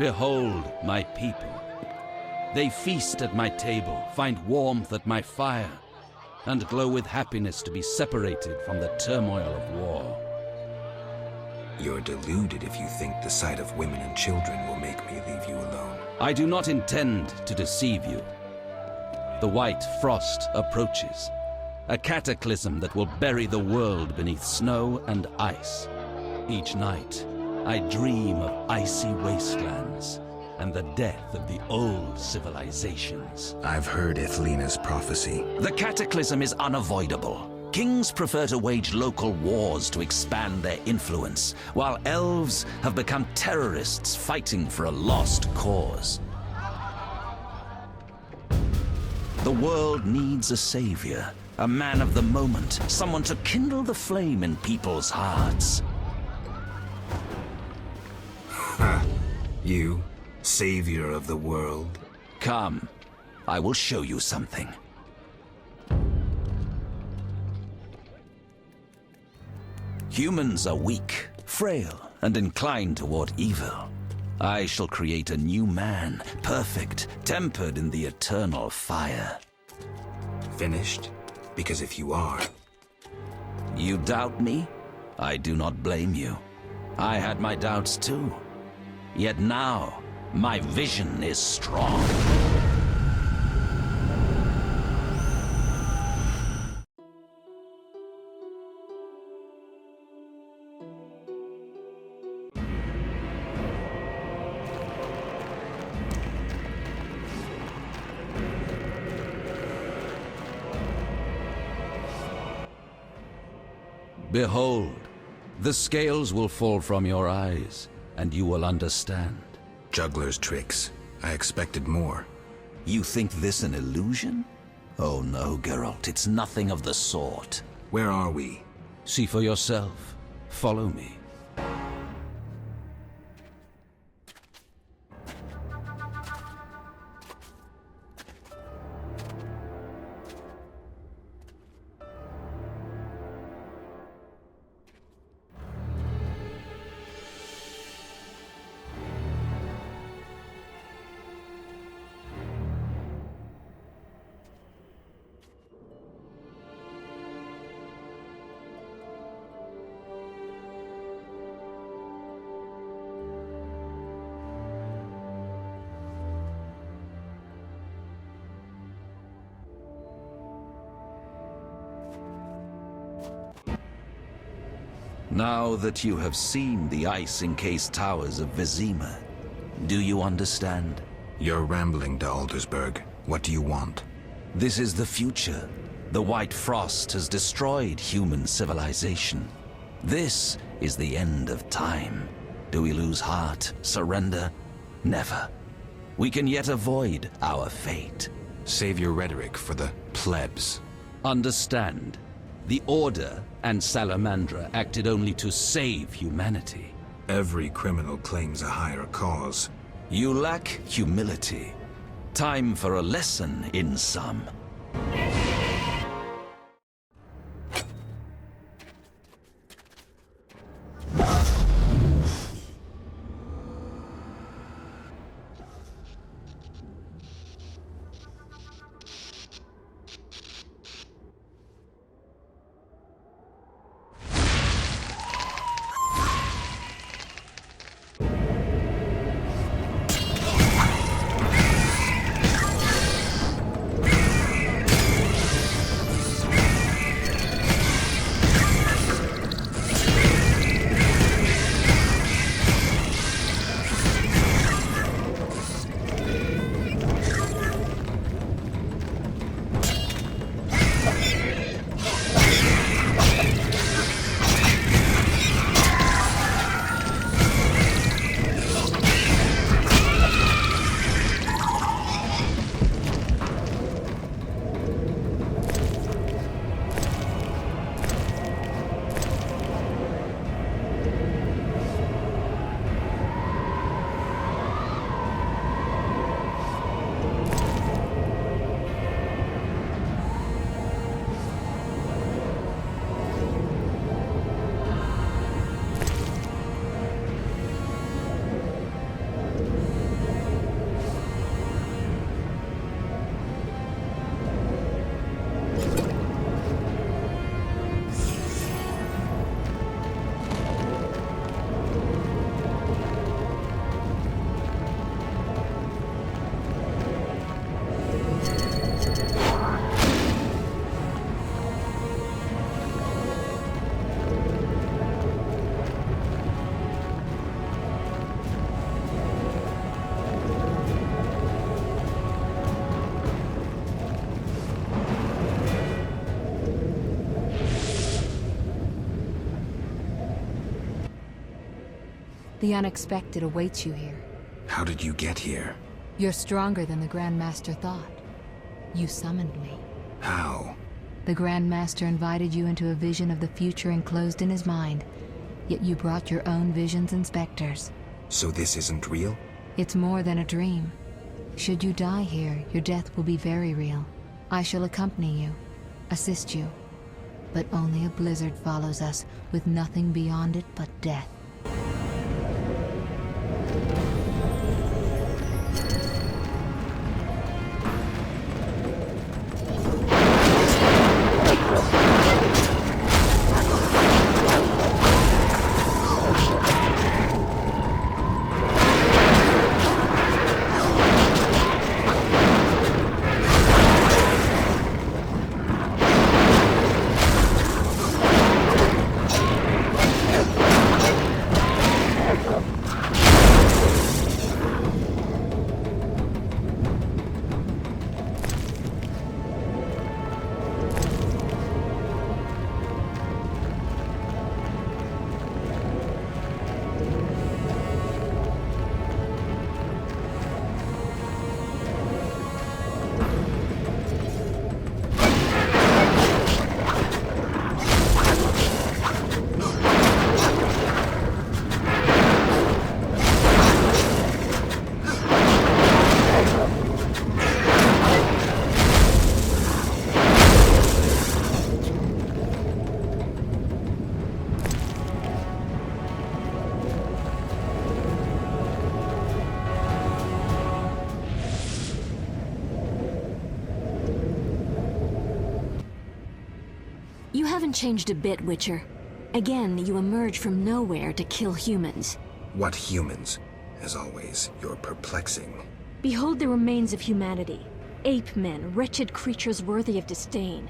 Behold my people. They feast at my table, find warmth at my fire, and glow with happiness to be separated from the turmoil of war. You're deluded if you think the sight of women and children will make me leave you alone. I do not intend to deceive you. The white frost approaches, a cataclysm that will bury the world beneath snow and ice. Each night, I dream of icy wastelands and the death of the old civilizations. I've heard Ithlina's prophecy. The cataclysm is unavoidable. Kings prefer to wage local wars to expand their influence, while elves have become terrorists fighting for a lost cause. The world needs a savior, a man of the moment, someone to kindle the flame in people's hearts. You, savior of the world? Come, I will show you something. Humans are weak, frail, and inclined toward evil. I shall create a new man, perfect, tempered in the eternal fire. Finished? Because if you are... You doubt me? I do not blame you. I had my doubts too. Yet now, my vision is strong. Behold, the scales will fall from your eyes, and you will understand. Juggler's tricks. I expected more. You think this an illusion? Oh no, Geralt, it's nothing of the sort. Where are we? See for yourself. Follow me. Now that you have seen the ice-encased towers of Vizima, do you understand? You're rambling to Aldersburg. What do you want? This is the future. The white frost has destroyed human civilization. This is the end of time. Do we lose heart, surrender? Never. We can yet avoid our fate. Save your rhetoric for the plebs. Understand. The Order and Salamandra acted only to save humanity. Every criminal claims a higher cause. You lack humility. Time for a lesson in some. The unexpected awaits you here. How did you get here? You're stronger than the Grandmaster thought. You summoned me. How? The Grandmaster invited you into a vision of the future enclosed in his mind, yet you brought your own visions and specters. So this isn't real? It's more than a dream. Should you die here, your death will be very real. I shall accompany you, assist you. But only a blizzard follows us, with nothing beyond it but death. You haven't changed a bit, Witcher. Again, you emerge from nowhere to kill humans. What humans? As always, you're perplexing. Behold the remains of humanity. Ape men, wretched creatures worthy of disdain.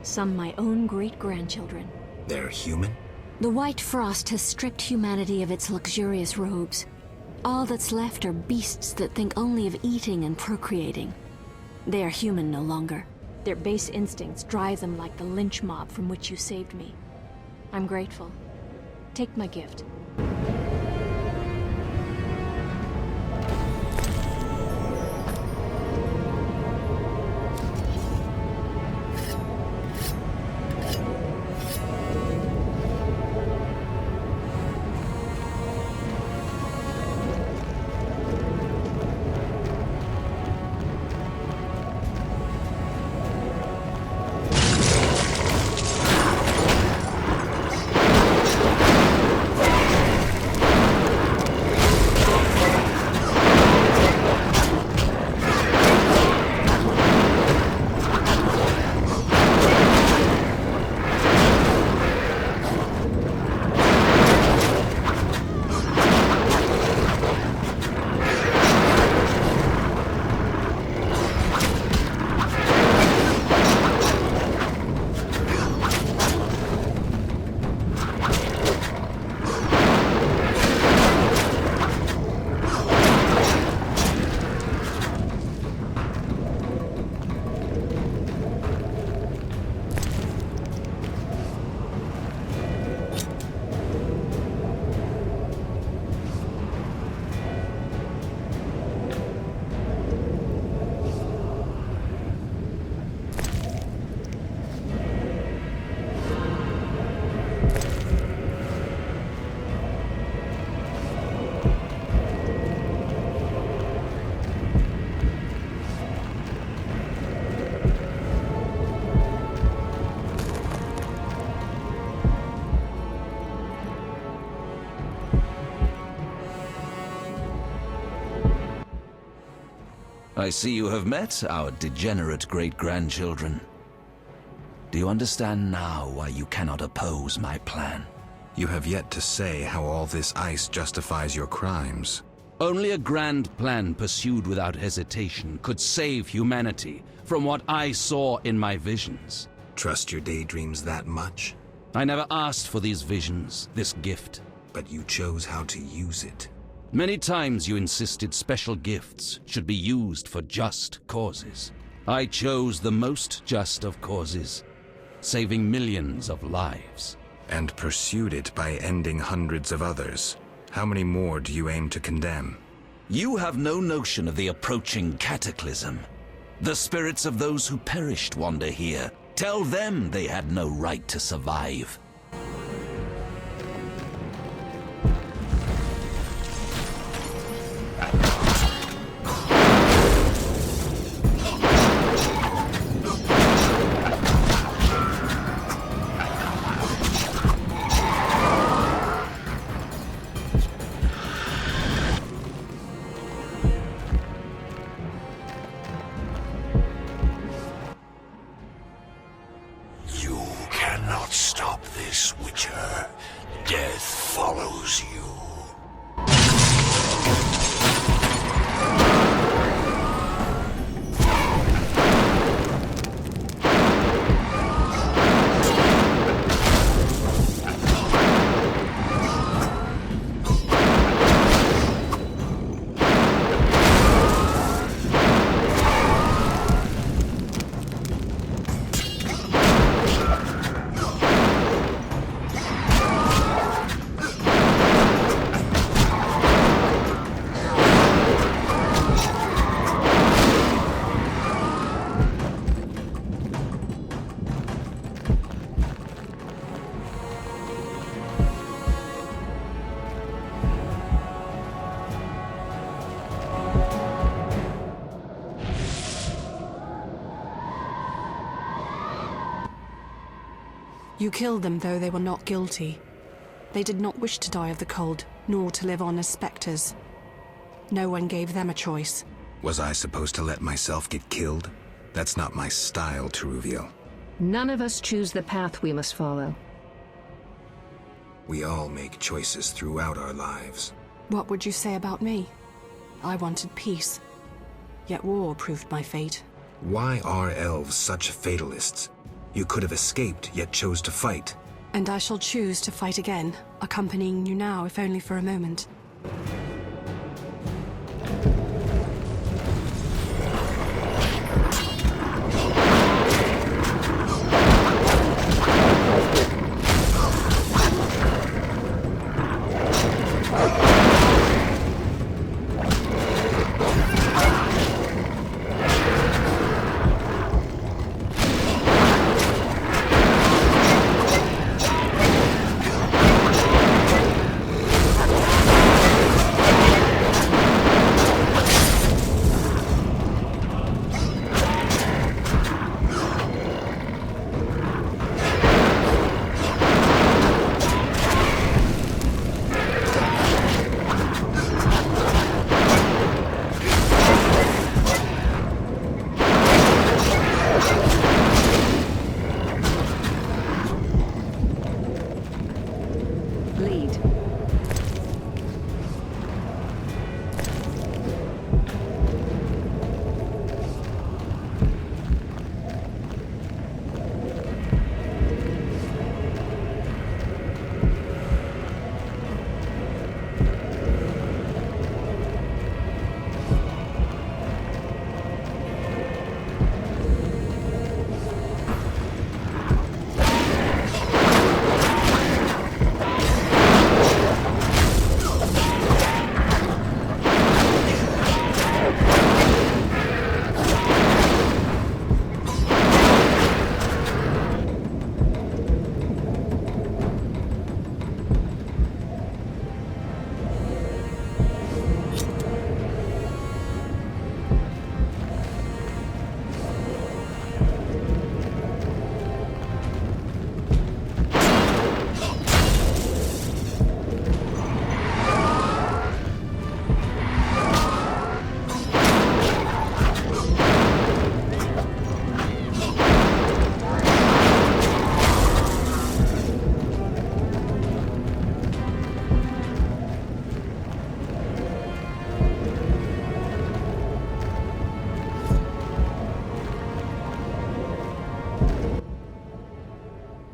Some my own great-grandchildren. They're human? The white frost has stripped humanity of its luxurious robes. All that's left are beasts that think only of eating and procreating. They are human no longer. Their base instincts drive them like the lynch mob from which you saved me. I'm grateful. Take my gift. I see you have met our degenerate great-grandchildren. Do you understand now why you cannot oppose my plan? You have yet to say how all this ice justifies your crimes. Only a grand plan pursued without hesitation could save humanity from what I saw in my visions. Trust your daydreams that much? I never asked for these visions, this gift. But you chose how to use it. Many times you insisted special gifts should be used for just causes. I chose the most just of causes, saving millions of lives. And pursued it by ending hundreds of others. How many more do you aim to condemn? You have no notion of the approaching cataclysm. The spirits of those who perished wander here. Tell them they had no right to survive. You killed them, though they were not guilty. They did not wish to die of the cold, nor to live on as spectres. No one gave them a choice. Was I supposed to let myself get killed? That's not my style, Teruviel. None of us choose the path we must follow. We all make choices throughout our lives. What would you say about me? I wanted peace. Yet war proved my fate. Why are elves such fatalists? You could have escaped, yet chose to fight. And I shall choose to fight again, accompanying you now, if only for a moment.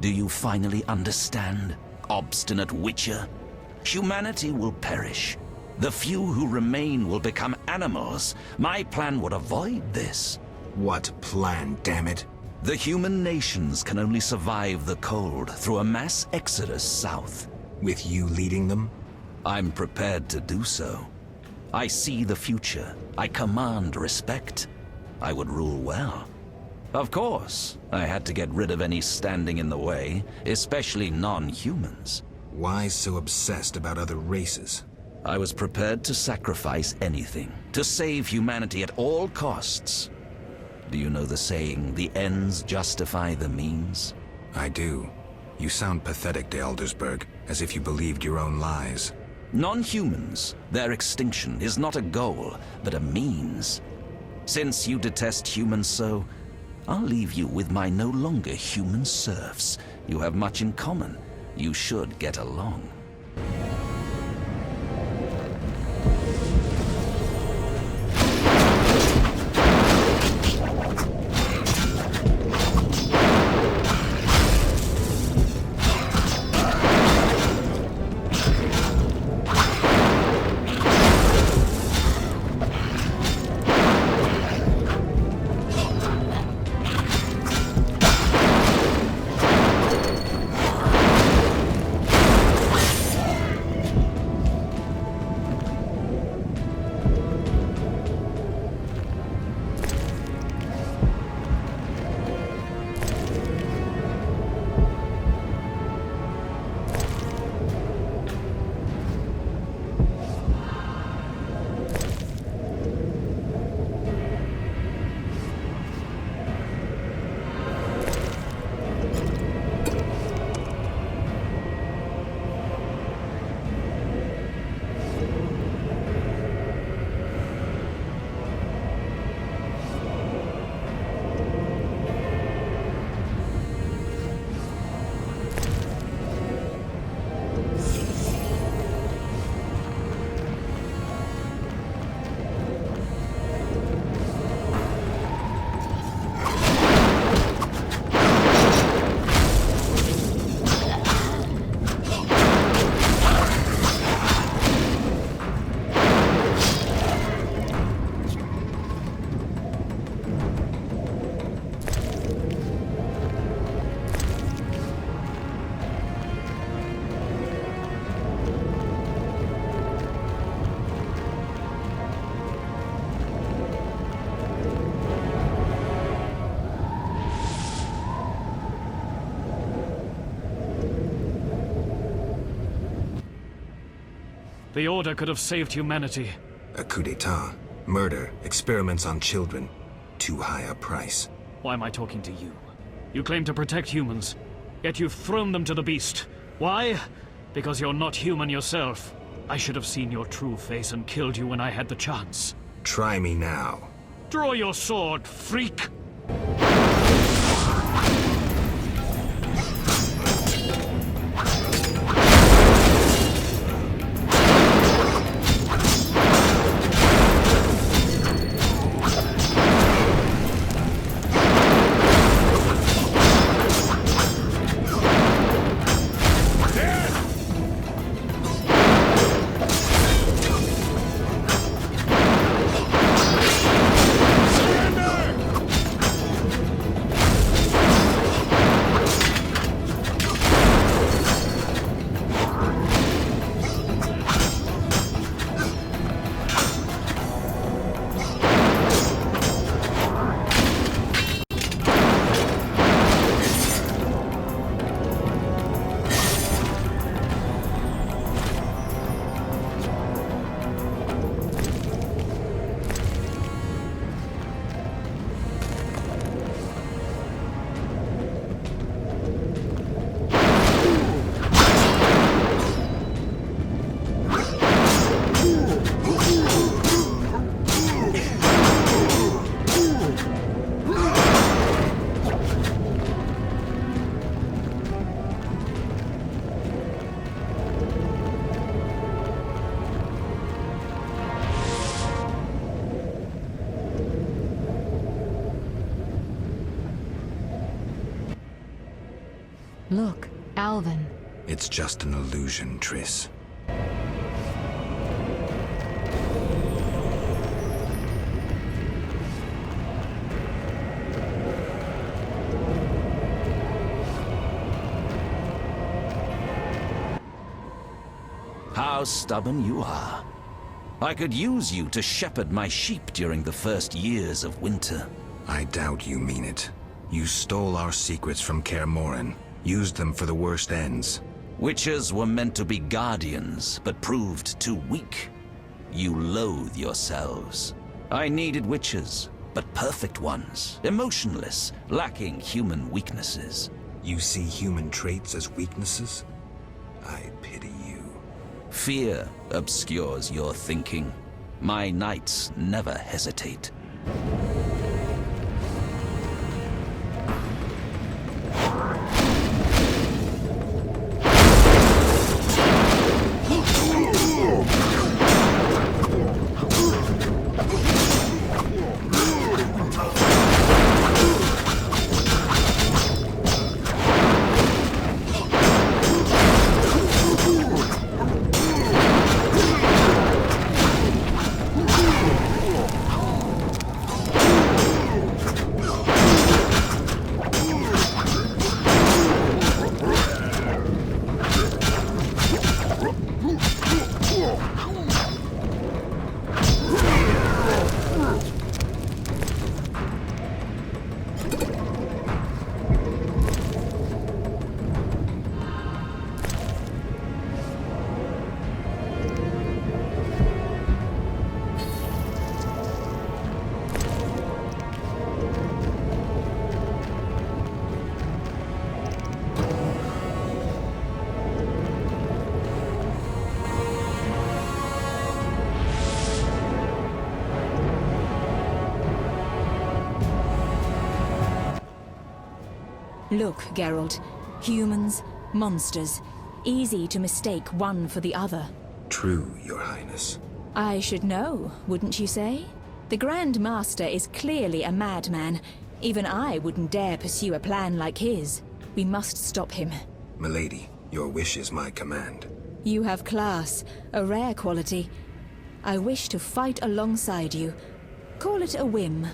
Do you finally understand, obstinate Witcher? Humanity will perish. The few who remain will become animals. My plan would avoid this. What plan, damn it? The human nations can only survive the cold through a mass exodus south. With you leading them? I'm prepared to do so. I see the future. I command respect. I would rule well. Of course, I had to get rid of any standing in the way, especially non-humans. Why so obsessed about other races? I was prepared to sacrifice anything, to save humanity at all costs. Do you know the saying, the ends justify the means? I do. You sound pathetic, de Aldersberg, as if you believed your own lies. Non-humans, their extinction is not a goal, but a means. Since you detest humans so, I'll leave you with my no longer human serfs. You have much in common. You should get along. The Order could have saved humanity. A coup d'etat, murder, experiments on children. Too high a price. Why am I talking to you? You claim to protect humans, yet you've thrown them to the beast. Why? Because you're not human yourself. I should have seen your true face and killed you when I had the chance. Try me now. Draw your sword, freak! Look, Alvin. It's just an illusion, Triss. How how stubborn you are. I could use you to shepherd my sheep during the first years of winter. I doubt you mean it. You stole our secrets from Kaer Morhen, used them for the worst ends. Witches were meant to be guardians, but proved too weak. You loathe yourselves. I needed witches, but perfect ones, emotionless, lacking human weaknesses. You see human traits as weaknesses? I pity you. Fear obscures your thinking. My knights never hesitate. Look, Geralt. Humans, monsters. Easy to mistake one for the other. True, Your Highness. I should know, wouldn't you say? The Grandmaster is clearly a madman. Even I wouldn't dare pursue a plan like his. We must stop him. Milady, your wish is my command. You have class, a rare quality. I wish to fight alongside you. Call it a whim.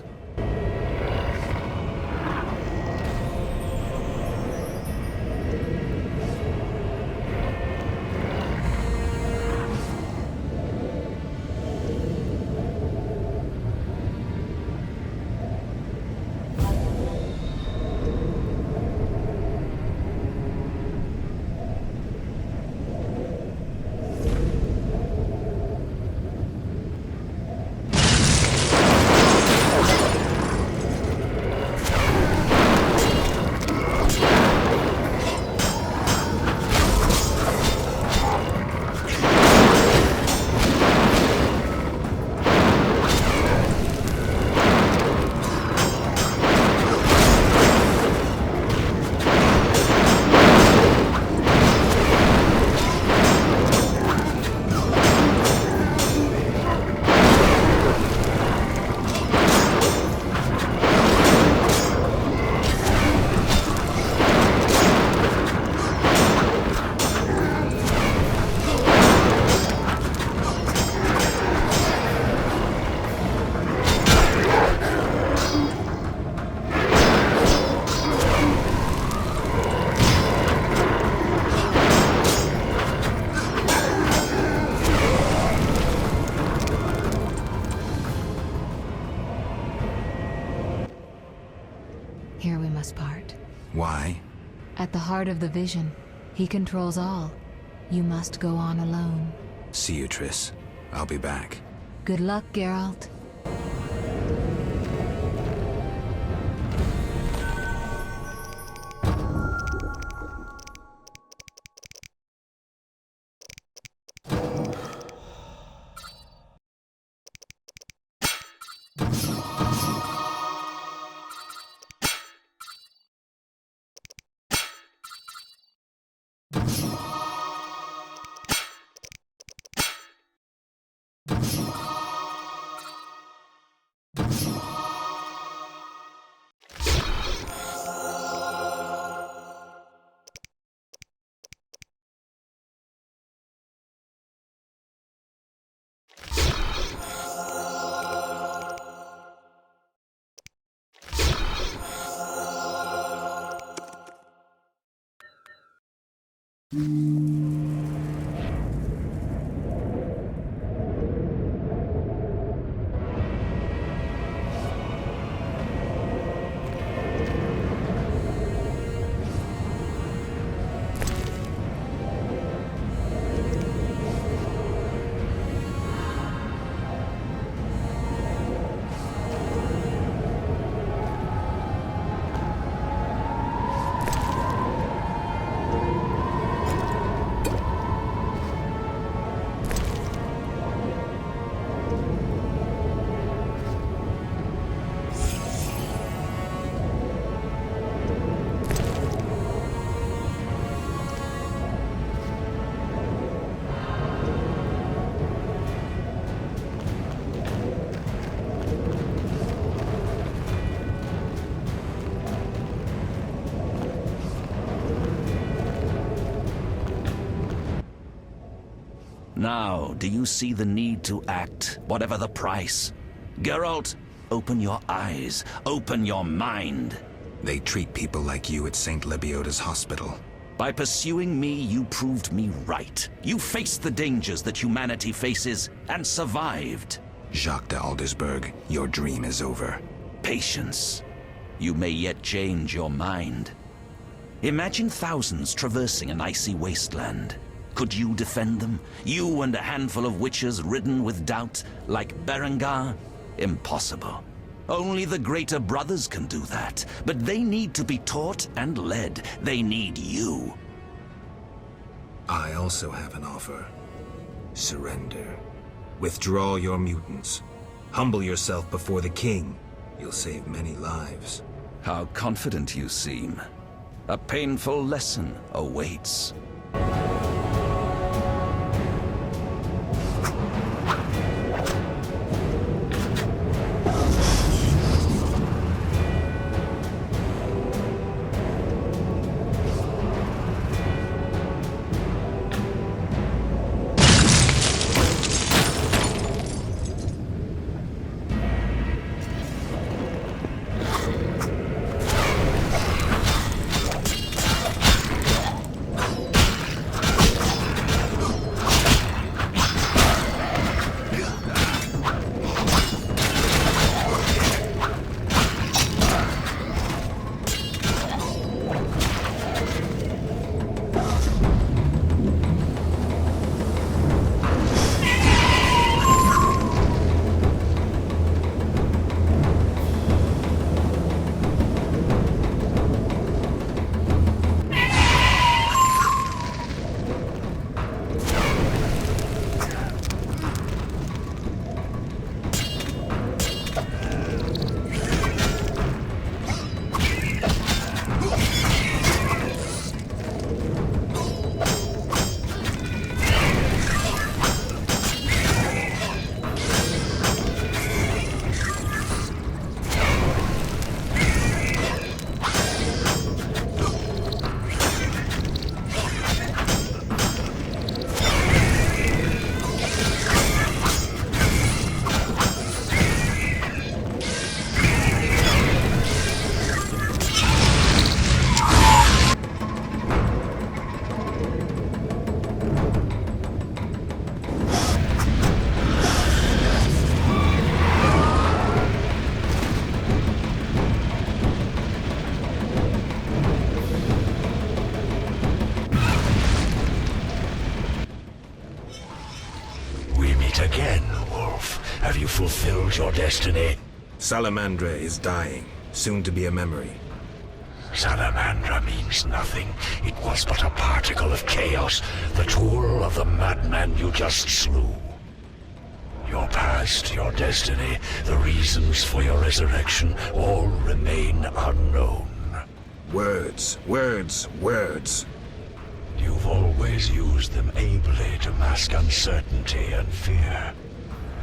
Here we must part. Why? At the heart of the vision, he controls all. You must go on alone. See you, Triss. I'll be back. Good luck, Geralt. Now, do you see the need to act, whatever the price? Geralt, open your eyes, open your mind. They treat people like you at St. Lebioda's hospital. By pursuing me, you proved me right. You faced the dangers that humanity faces, and survived. Jacques de Aldersberg, your dream is over. Patience. You may yet change your mind. Imagine thousands traversing an icy wasteland. Could you defend them? You and a handful of witches ridden with doubt, like Berengar? Impossible. Only the greater brothers can do that. But they need to be taught and led. They need you. I also have an offer. Surrender. Withdraw your mutants. Humble yourself before the king. You'll save many lives. How confident you seem. A painful lesson awaits. Fulfilled your destiny. Salamandra is dying, soon to be a memory. Salamandra means nothing. It was but a particle of chaos, the tool of the madman you just slew. Your past, your destiny, the reasons for your resurrection, all remain unknown. Words, words, words. You've always used them ably to mask uncertainty and fear.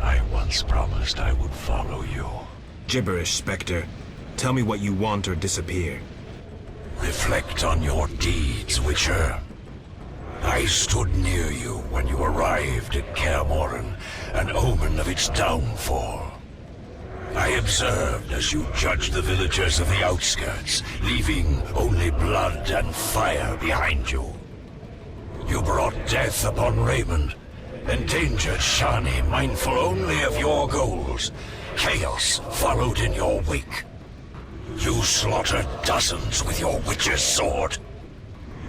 I once promised I would follow you. Gibberish, Spectre. Tell me what you want or disappear. Reflect on your deeds, Witcher. I stood near you when you arrived at Kaer Morhen, an omen of its downfall. I observed as you judged the villagers of the outskirts, leaving only blood and fire behind you. You brought death upon Raymond, endangered Shani, mindful only of your goals. Chaos followed in your wake. You slaughtered dozens with your witch's sword.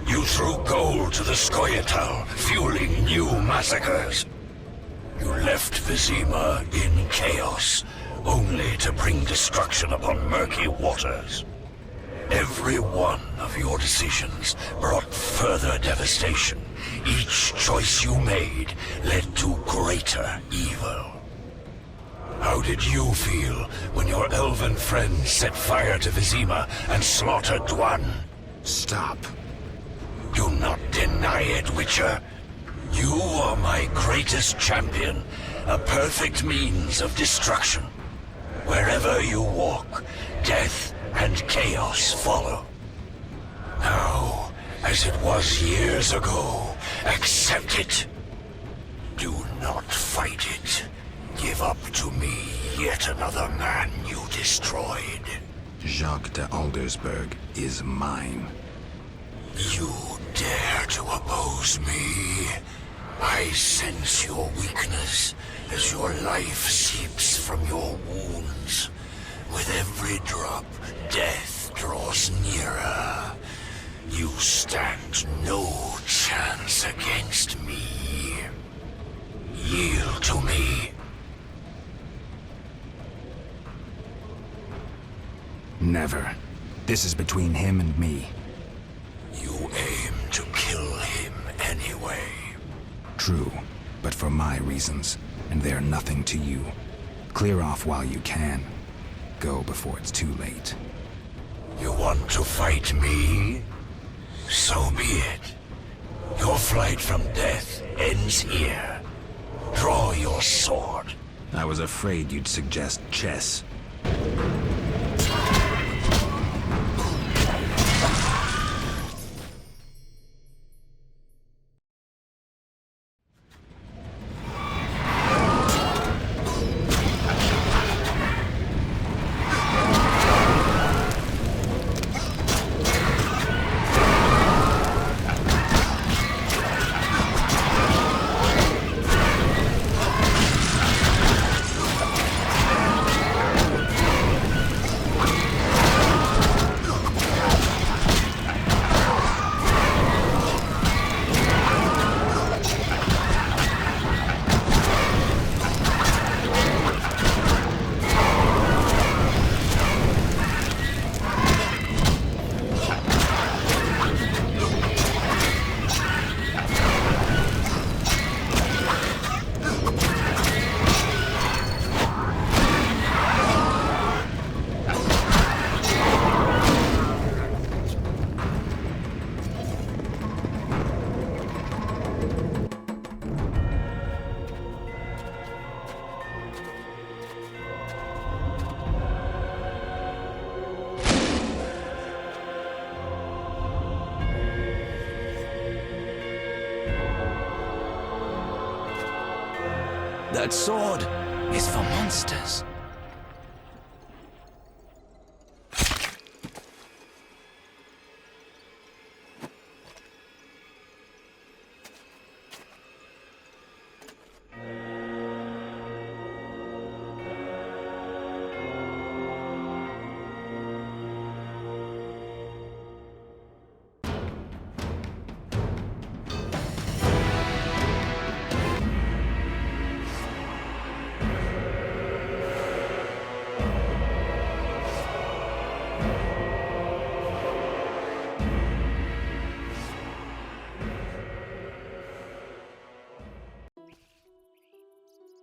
You threw gold to the Scoia'tael, fueling new massacres. You left Vizima in chaos, only to bring destruction upon murky waters. Every one of your decisions brought further devastation. Each choice you made led to greater evil. How did you feel when your elven friends set fire to Vizima and slaughtered Dwan? Stop. Do not deny it, Witcher. You are my greatest champion, a perfect means of destruction. Wherever you walk, death and chaos follow. Now, as it was years ago, accept it. Do not fight it. Give up to me yet another man you destroyed. Jacques de Aldersberg is mine. You dare to oppose me? I sense your weakness as your life seeps from your wounds. With every drop, death draws nearer. You stand no chance against me. Yield to me. Never. This is between him and me. You aim to kill him anyway. True, but for my reasons, and they're nothing to you. Clear off while you can. Go before it's too late. You want to fight me? So be it. Your flight from death ends here. Draw your sword. I was afraid you'd suggest chess. That sword is for monsters.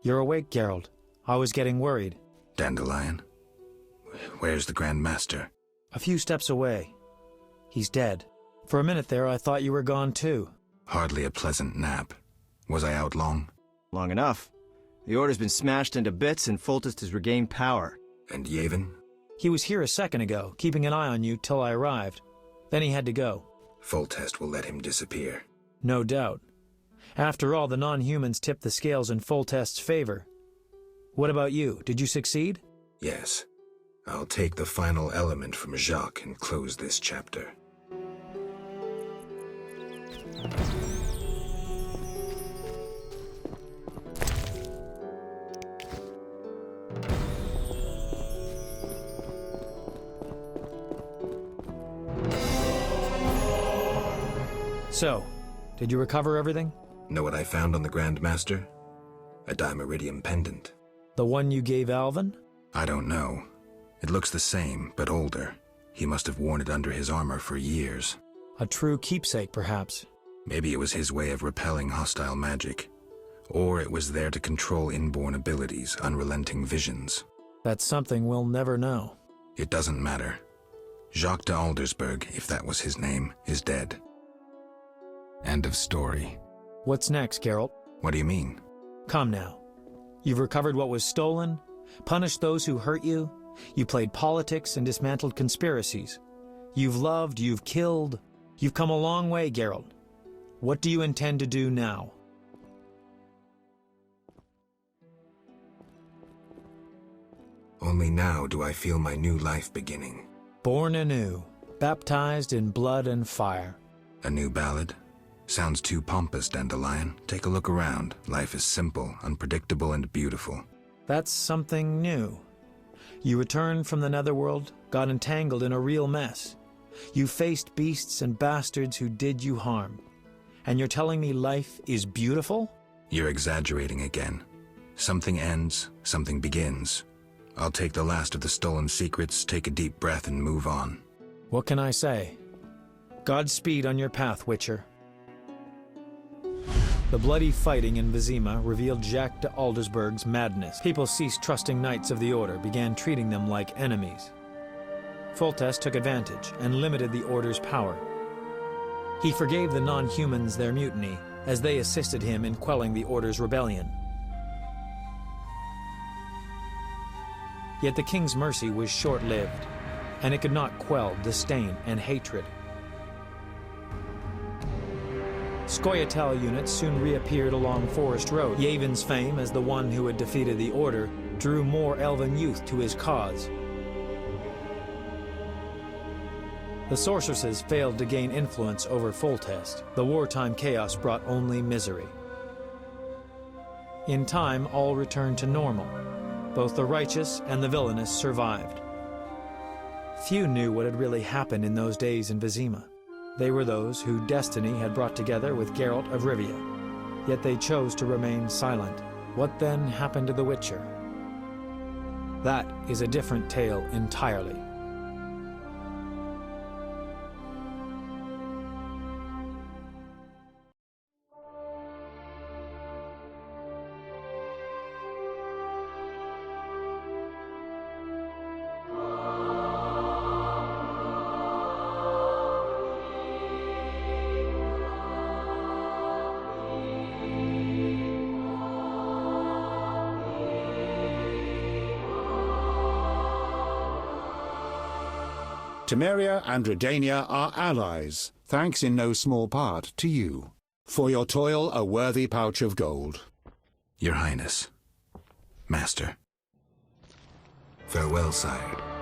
You're awake, Geralt. I was getting worried. Dandelion? Where's the Grandmaster? A few steps away. He's dead. For a minute there, I thought you were gone too. Hardly a pleasant nap. Was I out long? Long enough. The Order's been smashed into bits and Foltest has regained power. And Yavin? He was here a second ago, keeping an eye on you till I arrived. Then he had to go. Foltest will let him disappear. No doubt. After all, the non-humans tipped the scales in Foltest's favor. What about you? Did you succeed? Yes. I'll take the final element from Jacques and close this chapter. So, did you recover everything? Know what I found on the Grandmaster? A dimeridium pendant. The one you gave Alvin? I don't know. It looks the same, but older. He must have worn it under his armor for years. A true keepsake, perhaps. Maybe it was his way of repelling hostile magic. Or it was there to control inborn abilities, unrelenting visions. That's something we'll never know. It doesn't matter. Jacques de Aldersberg, if that was his name, is dead. End of story. What's next, Geralt? What do you mean? Come now. You've recovered what was stolen, punished those who hurt you, you played politics and dismantled conspiracies. You've loved, you've killed. You've come a long way, Geralt. What do you intend to do now? Only now do I feel my new life beginning. Born anew, baptized in blood and fire. A new ballad? Sounds too pompous, Dandelion. Take a look around. Life is simple, unpredictable, and beautiful. That's something new. You returned from the netherworld, got entangled in a real mess. You faced beasts and bastards who did you harm. And you're telling me life is beautiful? You're exaggerating again. Something ends, something begins. I'll take the last of the stolen secrets, take a deep breath, and move on. What can I say? Godspeed on your path, Witcher. The bloody fighting in Vizima revealed Jacques de Aldersberg's madness. People ceased trusting knights of the Order, began treating them like enemies. Foltest took advantage and limited the Order's power. He forgave the non-humans their mutiny, as they assisted him in quelling the Order's rebellion. Yet the king's mercy was short-lived, and it could not quell disdain and hatred. Scoia'tael units soon reappeared along Forest Road. Yhaven's fame as the one who had defeated the Order drew more elven youth to his cause. The sorceresses failed to gain influence over Foltest. The wartime chaos brought only misery. In time, all returned to normal. Both the righteous and the villainous survived. Few knew what had really happened in those days in Vizima. They were those who destiny had brought together with Geralt of Rivia. Yet they chose to remain silent. What then happened to the Witcher? That is a different tale entirely. Temeria and Redania are allies, thanks in no small part to you. For your toil, a worthy pouch of gold. Your Highness. Master. Farewell, sire.